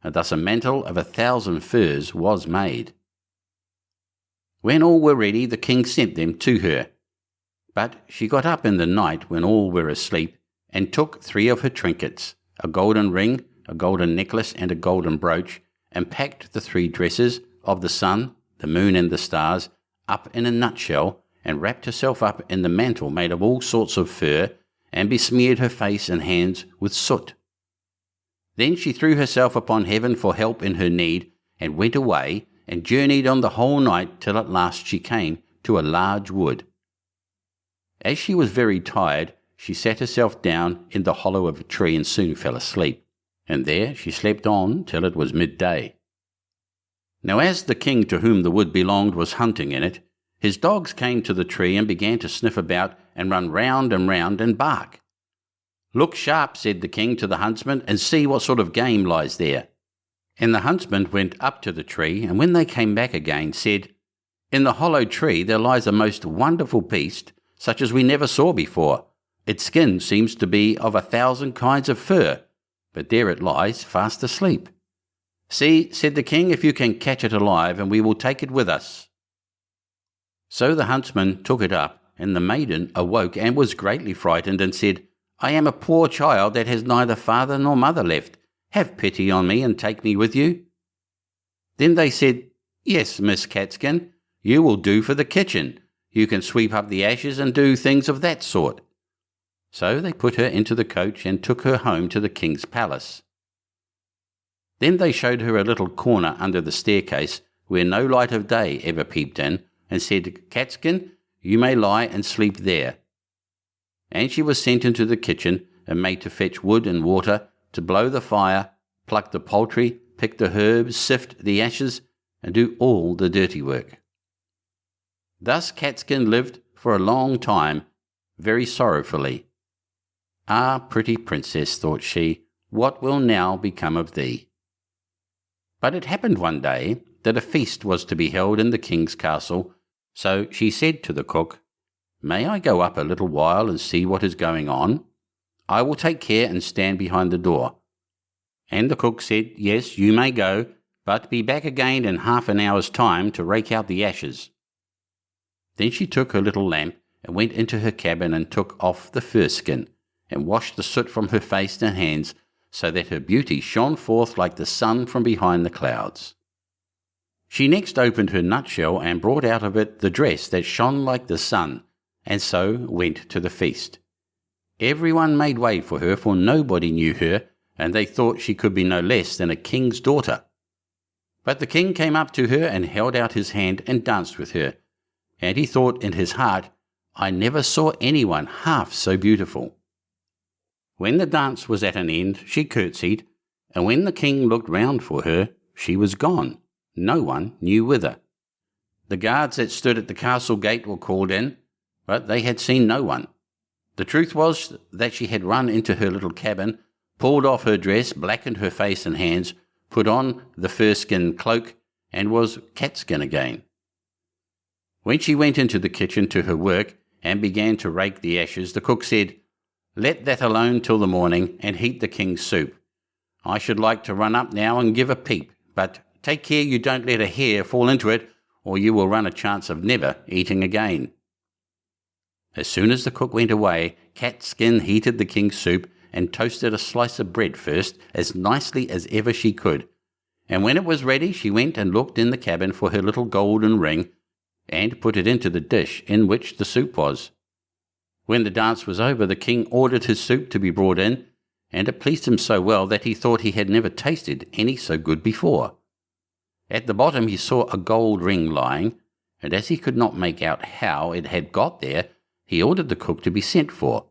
And thus a mantle of 1,000 furs was made. When all were ready, the king sent them to her. But she got up in the night when all were asleep, and took 3 of her trinkets, a golden ring, a golden necklace, and a golden brooch, and packed the 3 dresses of the sun, the moon, and the stars up in a nutshell, and wrapped herself up in the mantle made of all sorts of fur, and besmeared her face and hands with soot. Then she threw herself upon heaven for help in her need, and went away, and journeyed on the whole night, till at last she came to a large wood. As she was very tired, she sat herself down in the hollow of a tree, and soon fell asleep, and there she slept on till it was midday. Now as the king to whom the wood belonged was hunting in it, his dogs came to the tree and began to sniff about and run round and bark. "Look sharp," said the king to the huntsman, "and see what sort of game lies there." And the huntsman went up to the tree, and when they came back again, said, "In the hollow tree there lies a most wonderful beast, such as we never saw before. Its skin seems to be of 1,000 kinds of fur, but there it lies fast asleep. See," said the king, "if you can catch it alive, and we will take it with us." So the huntsman took it up, and the maiden awoke and was greatly frightened, and said, "I am a poor child that has neither father nor mother left. Have pity on me and take me with you." Then they said, "Yes, Miss Catskin, you will do for the kitchen. You can sweep up the ashes and do things of that sort." So they put her into the coach and took her home to the king's palace. Then they showed her a little corner under the staircase where no light of day ever peeped in, and said, "Catskin, you may lie and sleep there." And she was sent into the kitchen and made to fetch wood and water, to blow the fire, pluck the poultry, pick the herbs, sift the ashes, and do all the dirty work. Thus Catskin lived for a long time, very sorrowfully. "Ah, pretty princess," thought she, "what will now become of thee?" But it happened one day that a feast was to be held in the king's castle, so she said to the cook, "May I go up a little while and see what is going on? I will take care and stand behind the door." And the cook said, "Yes, you may go, but be back again in half an hour's time to rake out the ashes." Then she took her little lamp and went into her cabin and took off the fur skin, and washed the soot from her face and hands, so that her beauty shone forth like the sun from behind the clouds. She next opened her nutshell and brought out of it the dress that shone like the sun, and so went to the feast. Everyone made way for her, for nobody knew her, and they thought she could be no less than a king's daughter. But the king came up to her and held out his hand and danced with her, and he thought in his heart, "I never saw anyone half so beautiful." When the dance was at an end, she curtsied, and when the king looked round for her, she was gone. No one knew whither. The guards that stood at the castle gate were called in, but they had seen no one. The truth was that she had run into her little cabin, pulled off her dress, blackened her face and hands, put on the fur-skin cloak, and was Catskin again. When she went into the kitchen to her work and began to rake the ashes, the cook said, "Let that alone till the morning, and heat the king's soup. I should like to run up now and give a peep, but take care you don't let a hair fall into it, or you will run a chance of never eating again." As soon as the cook went away, Catskin heated the king's soup and toasted a slice of bread first, as nicely as ever she could. And when it was ready, she went and looked in the cabin for her little golden ring, and put it into the dish in which the soup was. When the dance was over, the king ordered his soup to be brought in, and it pleased him so well that he thought he had never tasted any so good before. At the bottom he saw a gold ring lying, and as he could not make out how it had got there, he ordered the cook to be sent for.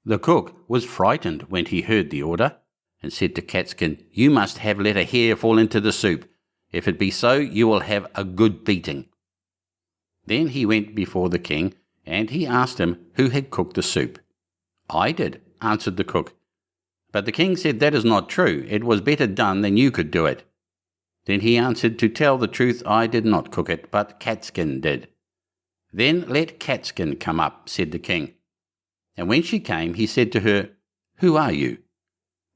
The cook was frightened when he heard the order, and said to Catskin, "You must have let a hair fall into the soup. If it be so, you will have a good beating." Then he went before the king, and he asked him who had cooked the soup. "I did," answered the cook. But the king said, "That is not true. It was better done than you could do it." Then he answered, "To tell the truth, I did not cook it, but Catskin did." "Then let Catskin come up," said the king. And when she came, he said to her, "Who are you?"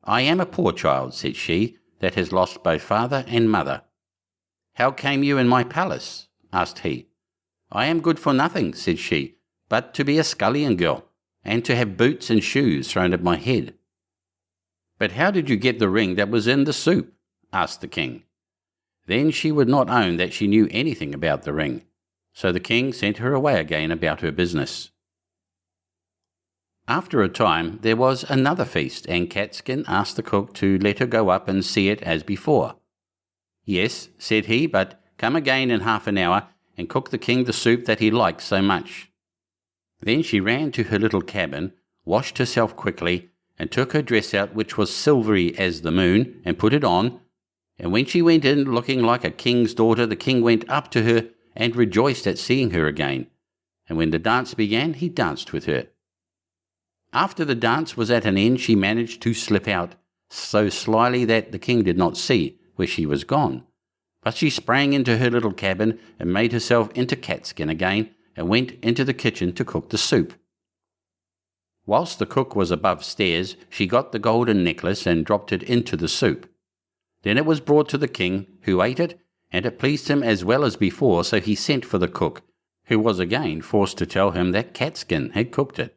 "I am a poor child," said she, "that has lost both father and mother." "How came you in my palace?" asked he. "I am good for nothing," said she, "but to be a scullion girl, and to have boots and shoes thrown at my head." "But how did you get the ring that was in the soup?" asked the king. Then she would not own that she knew anything about the ring, so the king sent her away again about her business. After a time there was another feast, and Catskin asked the cook to let her go up and see it as before. "Yes," said he, "but come again in half an hour, and cook the king the soup that he likes so much." Then she ran to her little cabin, washed herself quickly, and took her dress out, which was silvery as the moon, and put it on. And when she went in looking like a king's daughter, the king went up to her and rejoiced at seeing her again. and when the dance began, he danced with her. After the dance was at an end, she managed to slip out, so slyly that the king did not see where she was gone. But she sprang into her little cabin and made herself into catskin again, and went into the kitchen to cook the soup. Whilst the cook was above stairs, she got the golden necklace and dropped it into the soup. Then it was brought to the king, who ate it, and it pleased him as well as before, so he sent for the cook, who was again forced to tell him that Catskin had cooked it.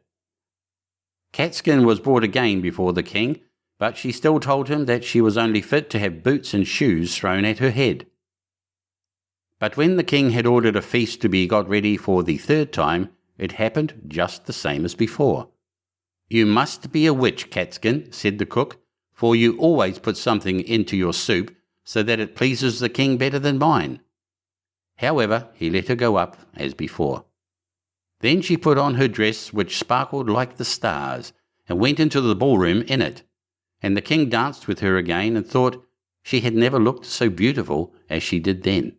Catskin was brought again before the king, but she still told him that she was only fit to have boots and shoes thrown at her head. But when the king had ordered a feast to be got ready for the third time, it happened just the same as before. "You must be a witch, Catskin," said the cook, "for you always put something into your soup so that it pleases the king better than mine." However, he let her go up as before. Then she put on her dress, which sparkled like the stars, and went into the ballroom in it, and the king danced with her again and thought she had never looked so beautiful as she did then.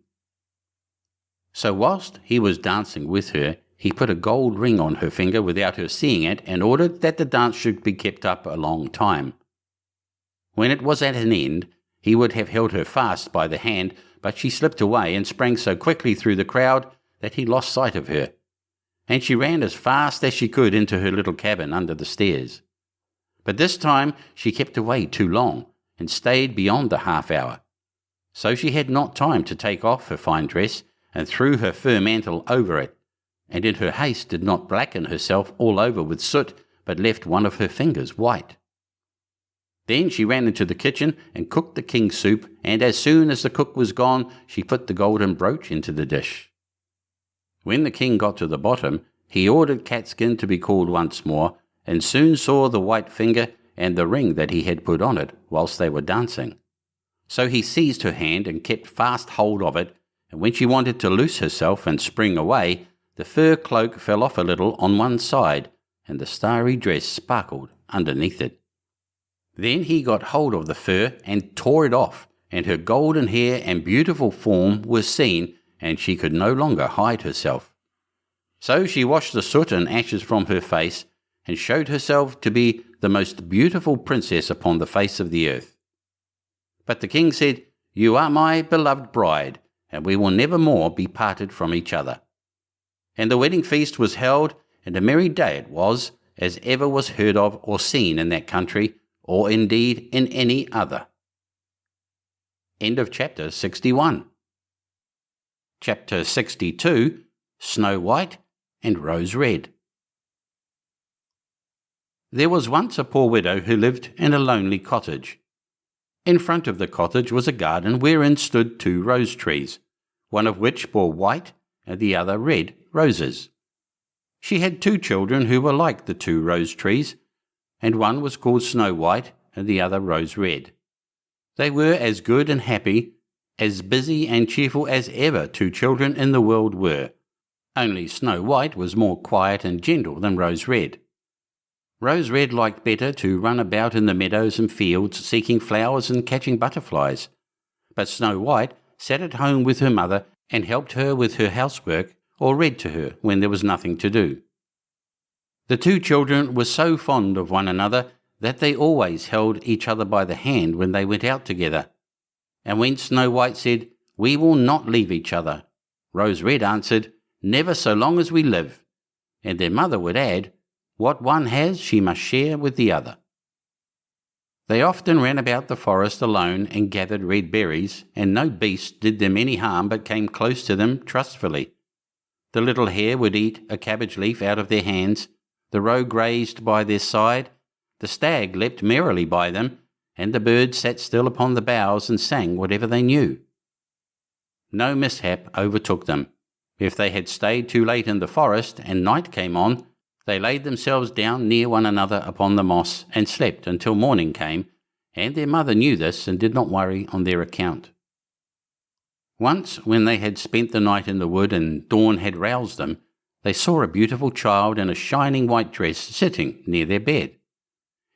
So whilst he was dancing with her, he put a gold ring on her finger without her seeing it, and ordered that the dance should be kept up a long time. When it was at an end, he would have held her fast by the hand, but she slipped away and sprang so quickly through the crowd that he lost sight of her, and she ran as fast as she could into her little cabin under the stairs. But this time she kept away too long, and stayed beyond the half hour. So she had not time to take off her fine dress, and threw her fur mantle over it, and in her haste did not blacken herself all over with soot, but left one of her fingers white. Then she ran into the kitchen and cooked the king's soup, and as soon as the cook was gone, she put the golden brooch into the dish. When the king got to the bottom, he ordered Catskin to be called once more, and soon saw the white finger and the ring that he had put on it whilst they were dancing. So he seized her hand and kept fast hold of it, and when she wanted to loose herself and spring away, the fur cloak fell off a little on one side, and the starry dress sparkled underneath it. Then he got hold of the fur and tore it off, and her golden hair and beautiful form were seen, and she could no longer hide herself. So she washed the soot and ashes from her face, and showed herself to be the most beautiful princess upon the face of the earth. But the king said, "You are my beloved bride, and we will never more be parted from each other." And the wedding feast was held, and a merry day it was, as ever was heard of or seen in that country, or indeed in any other. End of chapter 61. Chapter 62, Snow White and Rose Red. There was once a poor widow who lived in a lonely cottage. In front of the cottage was a garden wherein stood 2 rose trees, one of which bore white and the other red roses. She had 2 children who were like the 2 rose trees, and one was called Snow White and the other Rose Red. They were as good and happy, as busy and cheerful as ever 2 children in the world were, only Snow White was more quiet and gentle than Rose Red. Rose Red liked better to run about in the meadows and fields seeking flowers and catching butterflies, but Snow White sat at home with her mother and helped her with her housework or read to her when there was nothing to do. The 2 children were so fond of one another that they always held each other by the hand when they went out together. And when Snow White said, "We will not leave each other," Rose Red answered, "Never so long as we live." And their mother would add, "What one has she must share with the other." They often ran about the forest alone and gathered red berries, and no beast did them any harm but came close to them trustfully. The little hare would eat a cabbage leaf out of their hands, the roe grazed by their side, the stag leapt merrily by them, and the birds sat still upon the boughs and sang whatever they knew. No mishap overtook them. If they had stayed too late in the forest and night came on, they laid themselves down near one another upon the moss and slept until morning came, and their mother knew this and did not worry on their account. Once, when they had spent the night in the wood and dawn had roused them, they saw a beautiful child in a shining white dress sitting near their bed.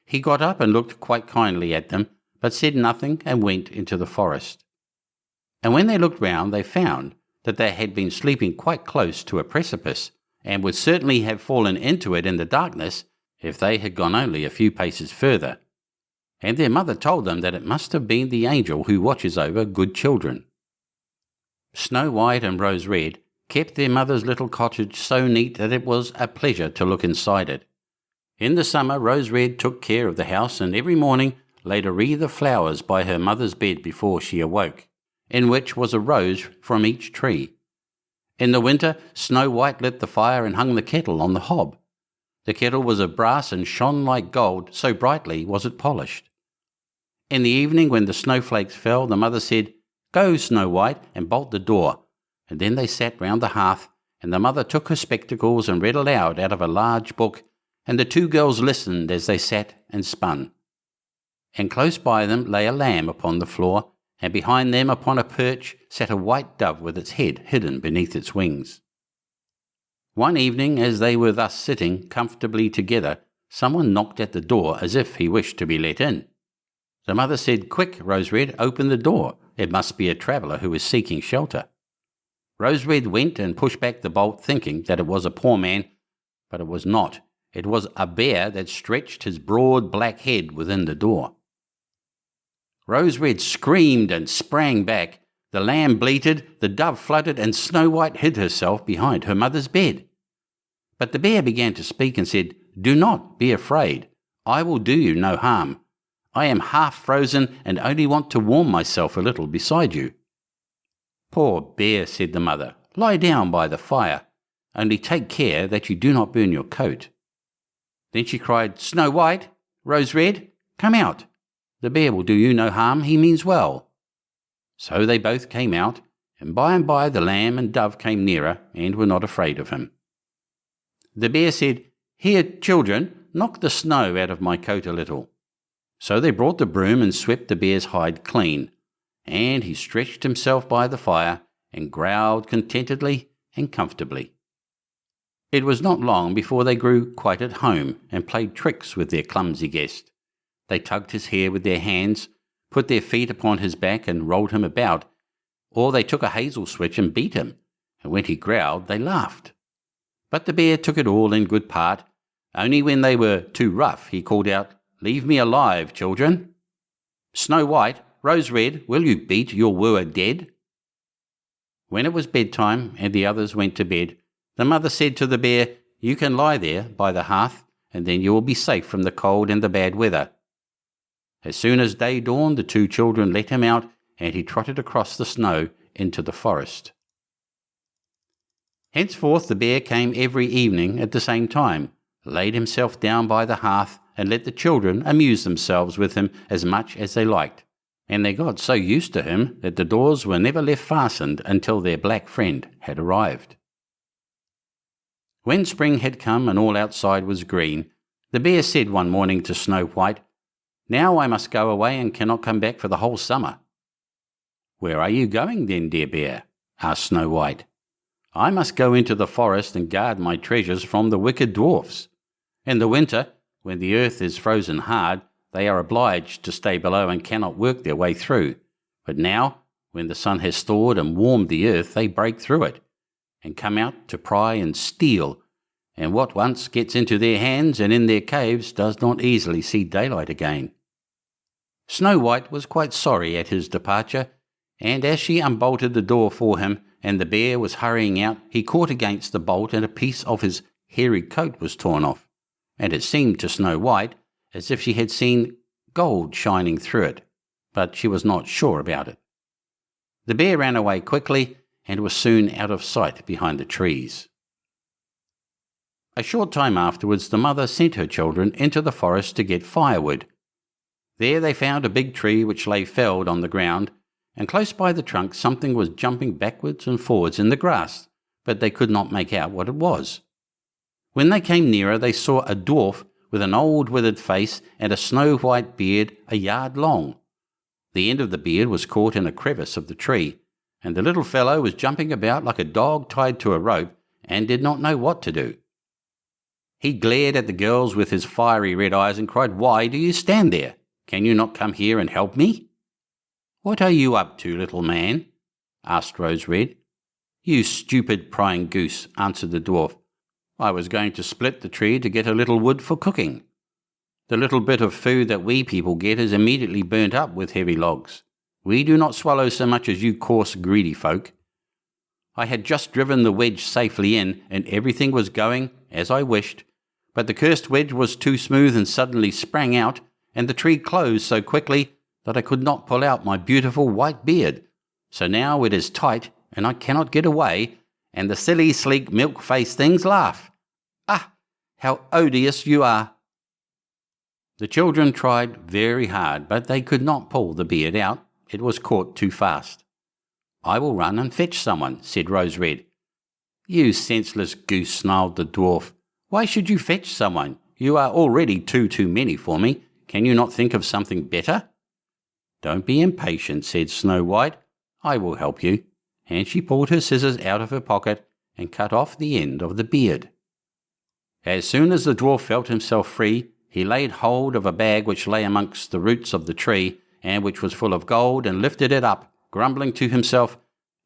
He got up and looked quite kindly at them, but said nothing and went into the forest. And when they looked round, they found that they had been sleeping quite close to a precipice, and would certainly have fallen into it in the darkness if they had gone only a few paces further. And their mother told them that it must have been the angel who watches over good children. Snow White and Rose Red kept their mother's little cottage so neat that it was a pleasure to look inside it. In the summer, Rose Red took care of the house and every morning laid a wreath of flowers by her mother's bed before she awoke, in which was a rose from each tree. In the winter, Snow White lit the fire and hung the kettle on the hob. The kettle was of brass and shone like gold, so brightly was it polished. In the evening, when the snowflakes fell, the mother said, "Go, Snow White, and bolt the door." And then they sat round the hearth, and the mother took her spectacles and read aloud out of a large book, and the two girls listened as they sat and spun. And close by them lay a lamb upon the floor, and behind them upon a perch sat a white dove with its head hidden beneath its wings. One evening, as they were thus sitting comfortably together, someone knocked at the door as if he wished to be let in. The mother said, "Quick, Rose Red, open the door. It must be a traveller who is seeking shelter." Rose Red went and pushed back the bolt, thinking that it was a poor man, but it was not. It was a bear that stretched his broad black head within the door. Rose Red screamed and sprang back. The lamb bleated, the dove fluttered, and Snow White hid herself behind her mother's bed. But the bear began to speak and said, "Do not be afraid. I will do you no harm. I am half frozen and only want to warm myself a little beside you." "Poor bear," said the mother, "lie down by the fire. Only take care that you do not burn your coat." Then she cried, "Snow White, Rose Red, come out. The bear will do you no harm, he means well." So they both came out, and by the lamb and dove came nearer and were not afraid of him. The bear said, "Here, children, knock the snow out of my coat a little." So they brought the broom and swept the bear's hide clean, and he stretched himself by the fire and growled contentedly and comfortably. It was not long before they grew quite at home and played tricks with their clumsy guest. They tugged his hair with their hands, put their feet upon his back and rolled him about, or they took a hazel switch and beat him, and when he growled they laughed. But the bear took it all in good part. Only when they were too rough he called out, "Leave me alive, children. Snow White, Rose Red, will you beat your wooer dead?" When it was bedtime and the others went to bed, the mother said to the bear, "You can lie there by the hearth, and then you will be safe from the cold and the bad weather." As soon as day dawned, the two children let him out, and he trotted across the snow into the forest. Henceforth the bear came every evening at the same time, laid himself down by the hearth, and let the children amuse themselves with him as much as they liked, and they got so used to him that the doors were never left fastened until their black friend had arrived. When spring had come and all outside was green, the bear said one morning to Snow White, "Now I must go away and cannot come back for the whole summer." "Where are you going then, dear bear?" asked Snow White. "I must go into the forest and guard my treasures from the wicked dwarfs. In the winter, when the earth is frozen hard, they are obliged to stay below and cannot work their way through. But now, when the sun has thawed and warmed the earth, they break through it, and come out to pry and steal, and what once gets into their hands and in their caves does not easily see daylight again." Snow White was quite sorry at his departure, and as she unbolted the door for him and the bear was hurrying out, he caught against the bolt and a piece of his hairy coat was torn off, and it seemed to Snow White as if she had seen gold shining through it, but she was not sure about it. The bear ran away quickly and was soon out of sight behind the trees. A short time afterwards the mother sent her children into the forest to get firewood. There they found a big tree which lay felled on the ground, and close by the trunk something was jumping backwards and forwards in the grass, but they could not make out what it was. When they came nearer they saw a dwarf with an old withered face and a snow-white beard a yard long. The end of the beard was caught in a crevice of the tree, and the little fellow was jumping about like a dog tied to a rope and did not know what to do. He glared at the girls with his fiery red eyes and cried, "Why do you stand there? Can you not come here and help me?" "What are you up to, little man?" asked Rose Red. "You stupid prying goose," answered the dwarf. I was going to split the tree to get a little wood for cooking. The little bit of food that we people get is immediately burnt up with heavy logs. We do not swallow so much as you coarse, greedy folk. I had just driven the wedge safely in, and everything was going as I wished, but the cursed wedge was too smooth and suddenly sprang out, and the tree closed so quickly that I could not pull out my beautiful white beard. So now it is tight, and I cannot get away, and the silly, sleek, milk-faced things laugh. Ah, how odious you are! The children tried very hard, but they could not pull the beard out. It was caught too fast. I will run and fetch someone, said Rose Red. You senseless goose, snarled the dwarf. Why should you fetch someone? You are already too many for me. Can you not think of something better? Don't be impatient, said Snow White. I will help you. And she pulled her scissors out of her pocket and cut off the end of the beard. As soon as the dwarf felt himself free, he laid hold of a bag which lay amongst the roots of the tree, and which was full of gold, and lifted it up, grumbling to himself,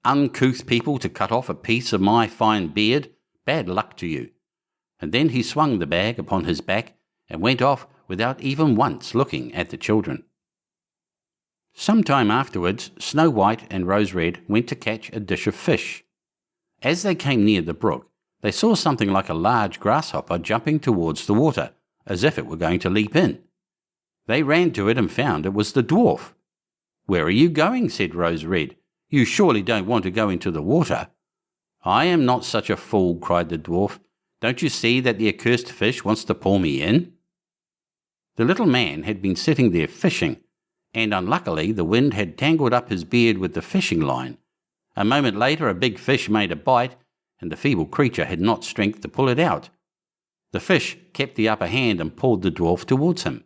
Uncouth people to cut off a piece of my fine beard, bad luck to you. And then he swung the bag upon his back, and went off without even once looking at the children. Some time afterwards, Snow White and Rose Red went to catch a dish of fish. As they came near the brook, they saw something like a large grasshopper jumping towards the water, as if it were going to leap in. They ran to it and found it was the dwarf. Where are you going? Said Rose Red. You surely don't want to go into the water. I am not such a fool, cried the dwarf. Don't you see that the accursed fish wants to pull me in? The little man had been sitting there fishing, and unluckily the wind had tangled up his beard with the fishing line. A moment later a big fish made a bite, and the feeble creature had not strength to pull it out. The fish kept the upper hand and pulled the dwarf towards him.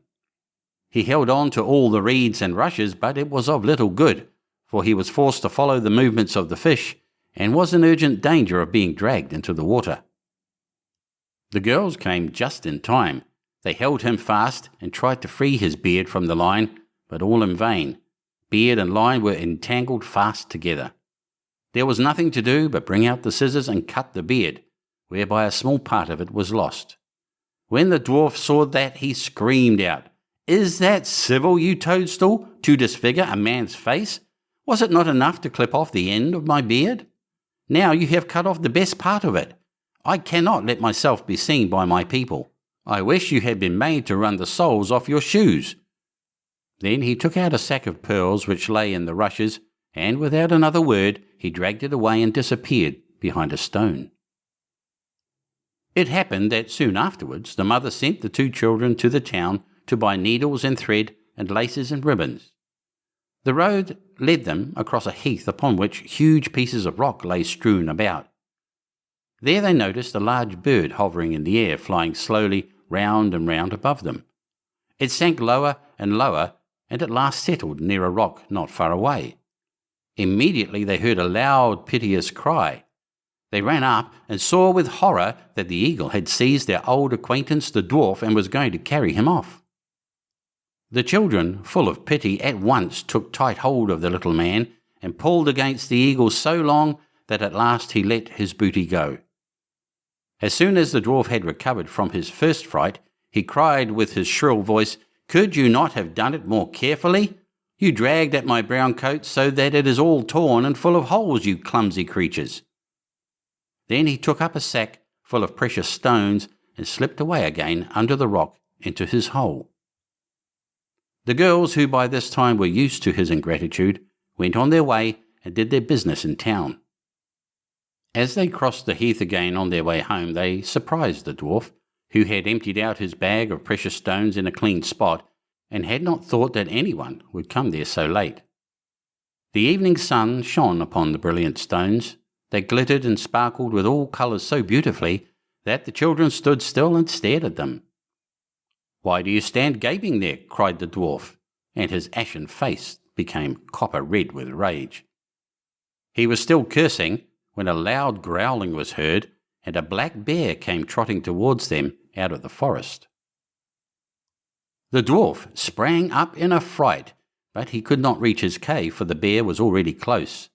He held on to all the reeds and rushes, but it was of little good, for he was forced to follow the movements of the fish, and was in urgent danger of being dragged into the water. The girls came just in time. They held him fast and tried to free his beard from the line, but all in vain. Beard and line were entangled fast together. There was nothing to do but bring out the scissors and cut the beard, whereby a small part of it was lost. When the dwarf saw that, he screamed out, Is that civil, you toadstool, to disfigure a man's face? Was it not enough to clip off the end of my beard? Now you have cut off the best part of it. I cannot let myself be seen by my people. I wish you had been made to run the soles off your shoes. Then he took out a sack of pearls which lay in the rushes, and without another word he dragged it away and disappeared behind a stone. It happened that soon afterwards the mother sent the two children to the town to buy needles and thread and laces and ribbons. The road led them across a heath upon which huge pieces of rock lay strewn about. There they noticed a large bird hovering in the air, flying slowly round and round above them. It sank lower and lower, and at last settled near a rock not far away. Immediately they heard a loud, piteous cry. They ran up and saw with horror that the eagle had seized their old acquaintance the dwarf and was going to carry him off. The children, full of pity, at once took tight hold of the little man and pulled against the eagle so long that at last he let his booty go. As soon as the dwarf had recovered from his first fright, he cried with his shrill voice, Could you not have done it more carefully? You dragged at my brown coat so that it is all torn and full of holes, you clumsy creatures. Then he took up a sack full of precious stones and slipped away again under the rock into his hole. The girls, who by this time were used to his ingratitude, went on their way and did their business in town. As they crossed the heath again on their way home, they surprised the dwarf, who had emptied out his bag of precious stones in a clean spot, and had not thought that anyone would come there so late. The evening sun shone upon the brilliant stones. They glittered and sparkled with all colours so beautifully that the children stood still and stared at them. Why do you stand gaping there? Cried the dwarf, and his ashen face became copper red with rage. He was still cursing when a loud growling was heard, and a black bear came trotting towards them out of the forest. The dwarf sprang up in a fright, but he could not reach his cave, for the bear was already close.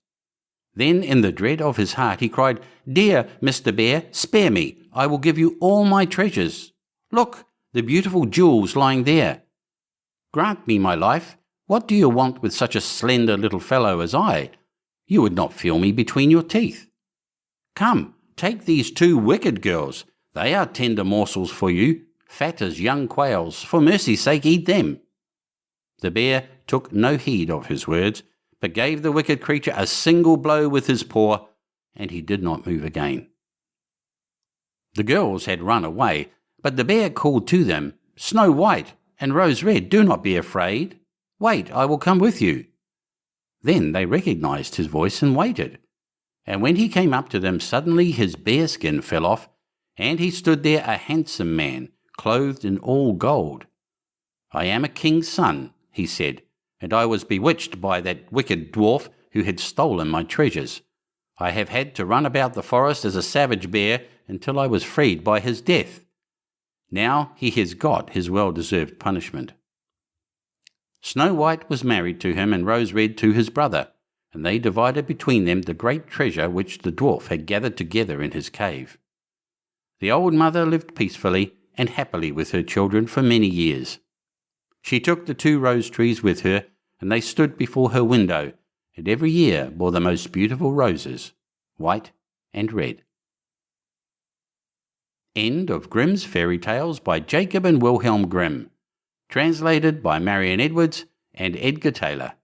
Then, in the dread of his heart, he cried, Dear Mr. Bear, spare me. I will give you all my treasures. Look, the beautiful jewels lying there. Grant me my life. What do you want with such a slender little fellow as I? You would not feel me between your teeth. Come, take these 2 wicked girls. They are tender morsels for you, fat as young quails. For mercy's sake, eat them." The bear took no heed of his words, but gave the wicked creature a single blow with his paw, and he did not move again. The girls had run away, but the bear called to them, "Snow White and Rose Red, do not be afraid. Wait, I will come with you." Then they recognized his voice and waited. And when he came up to them, suddenly his bearskin fell off, and he stood there a handsome man, clothed in all gold. "I am a king's son," he said, "and I was bewitched by that wicked dwarf who had stolen my treasures. I have had to run about the forest as a savage bear until I was freed by his death. Now he has got his well-deserved punishment." Snow White was married to him and Rose Red to his brother, and they divided between them the great treasure which the dwarf had gathered together in his cave. The old mother lived peacefully and happily with her children for many years. She took the 2 rose trees with her, and they stood before her window, and every year bore the most beautiful roses, white and red. End of Grimm's Fairy Tales by Jacob and Wilhelm Grimm. Translated by Marion Edwards and Edgar Taylor.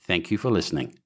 Thank you for listening.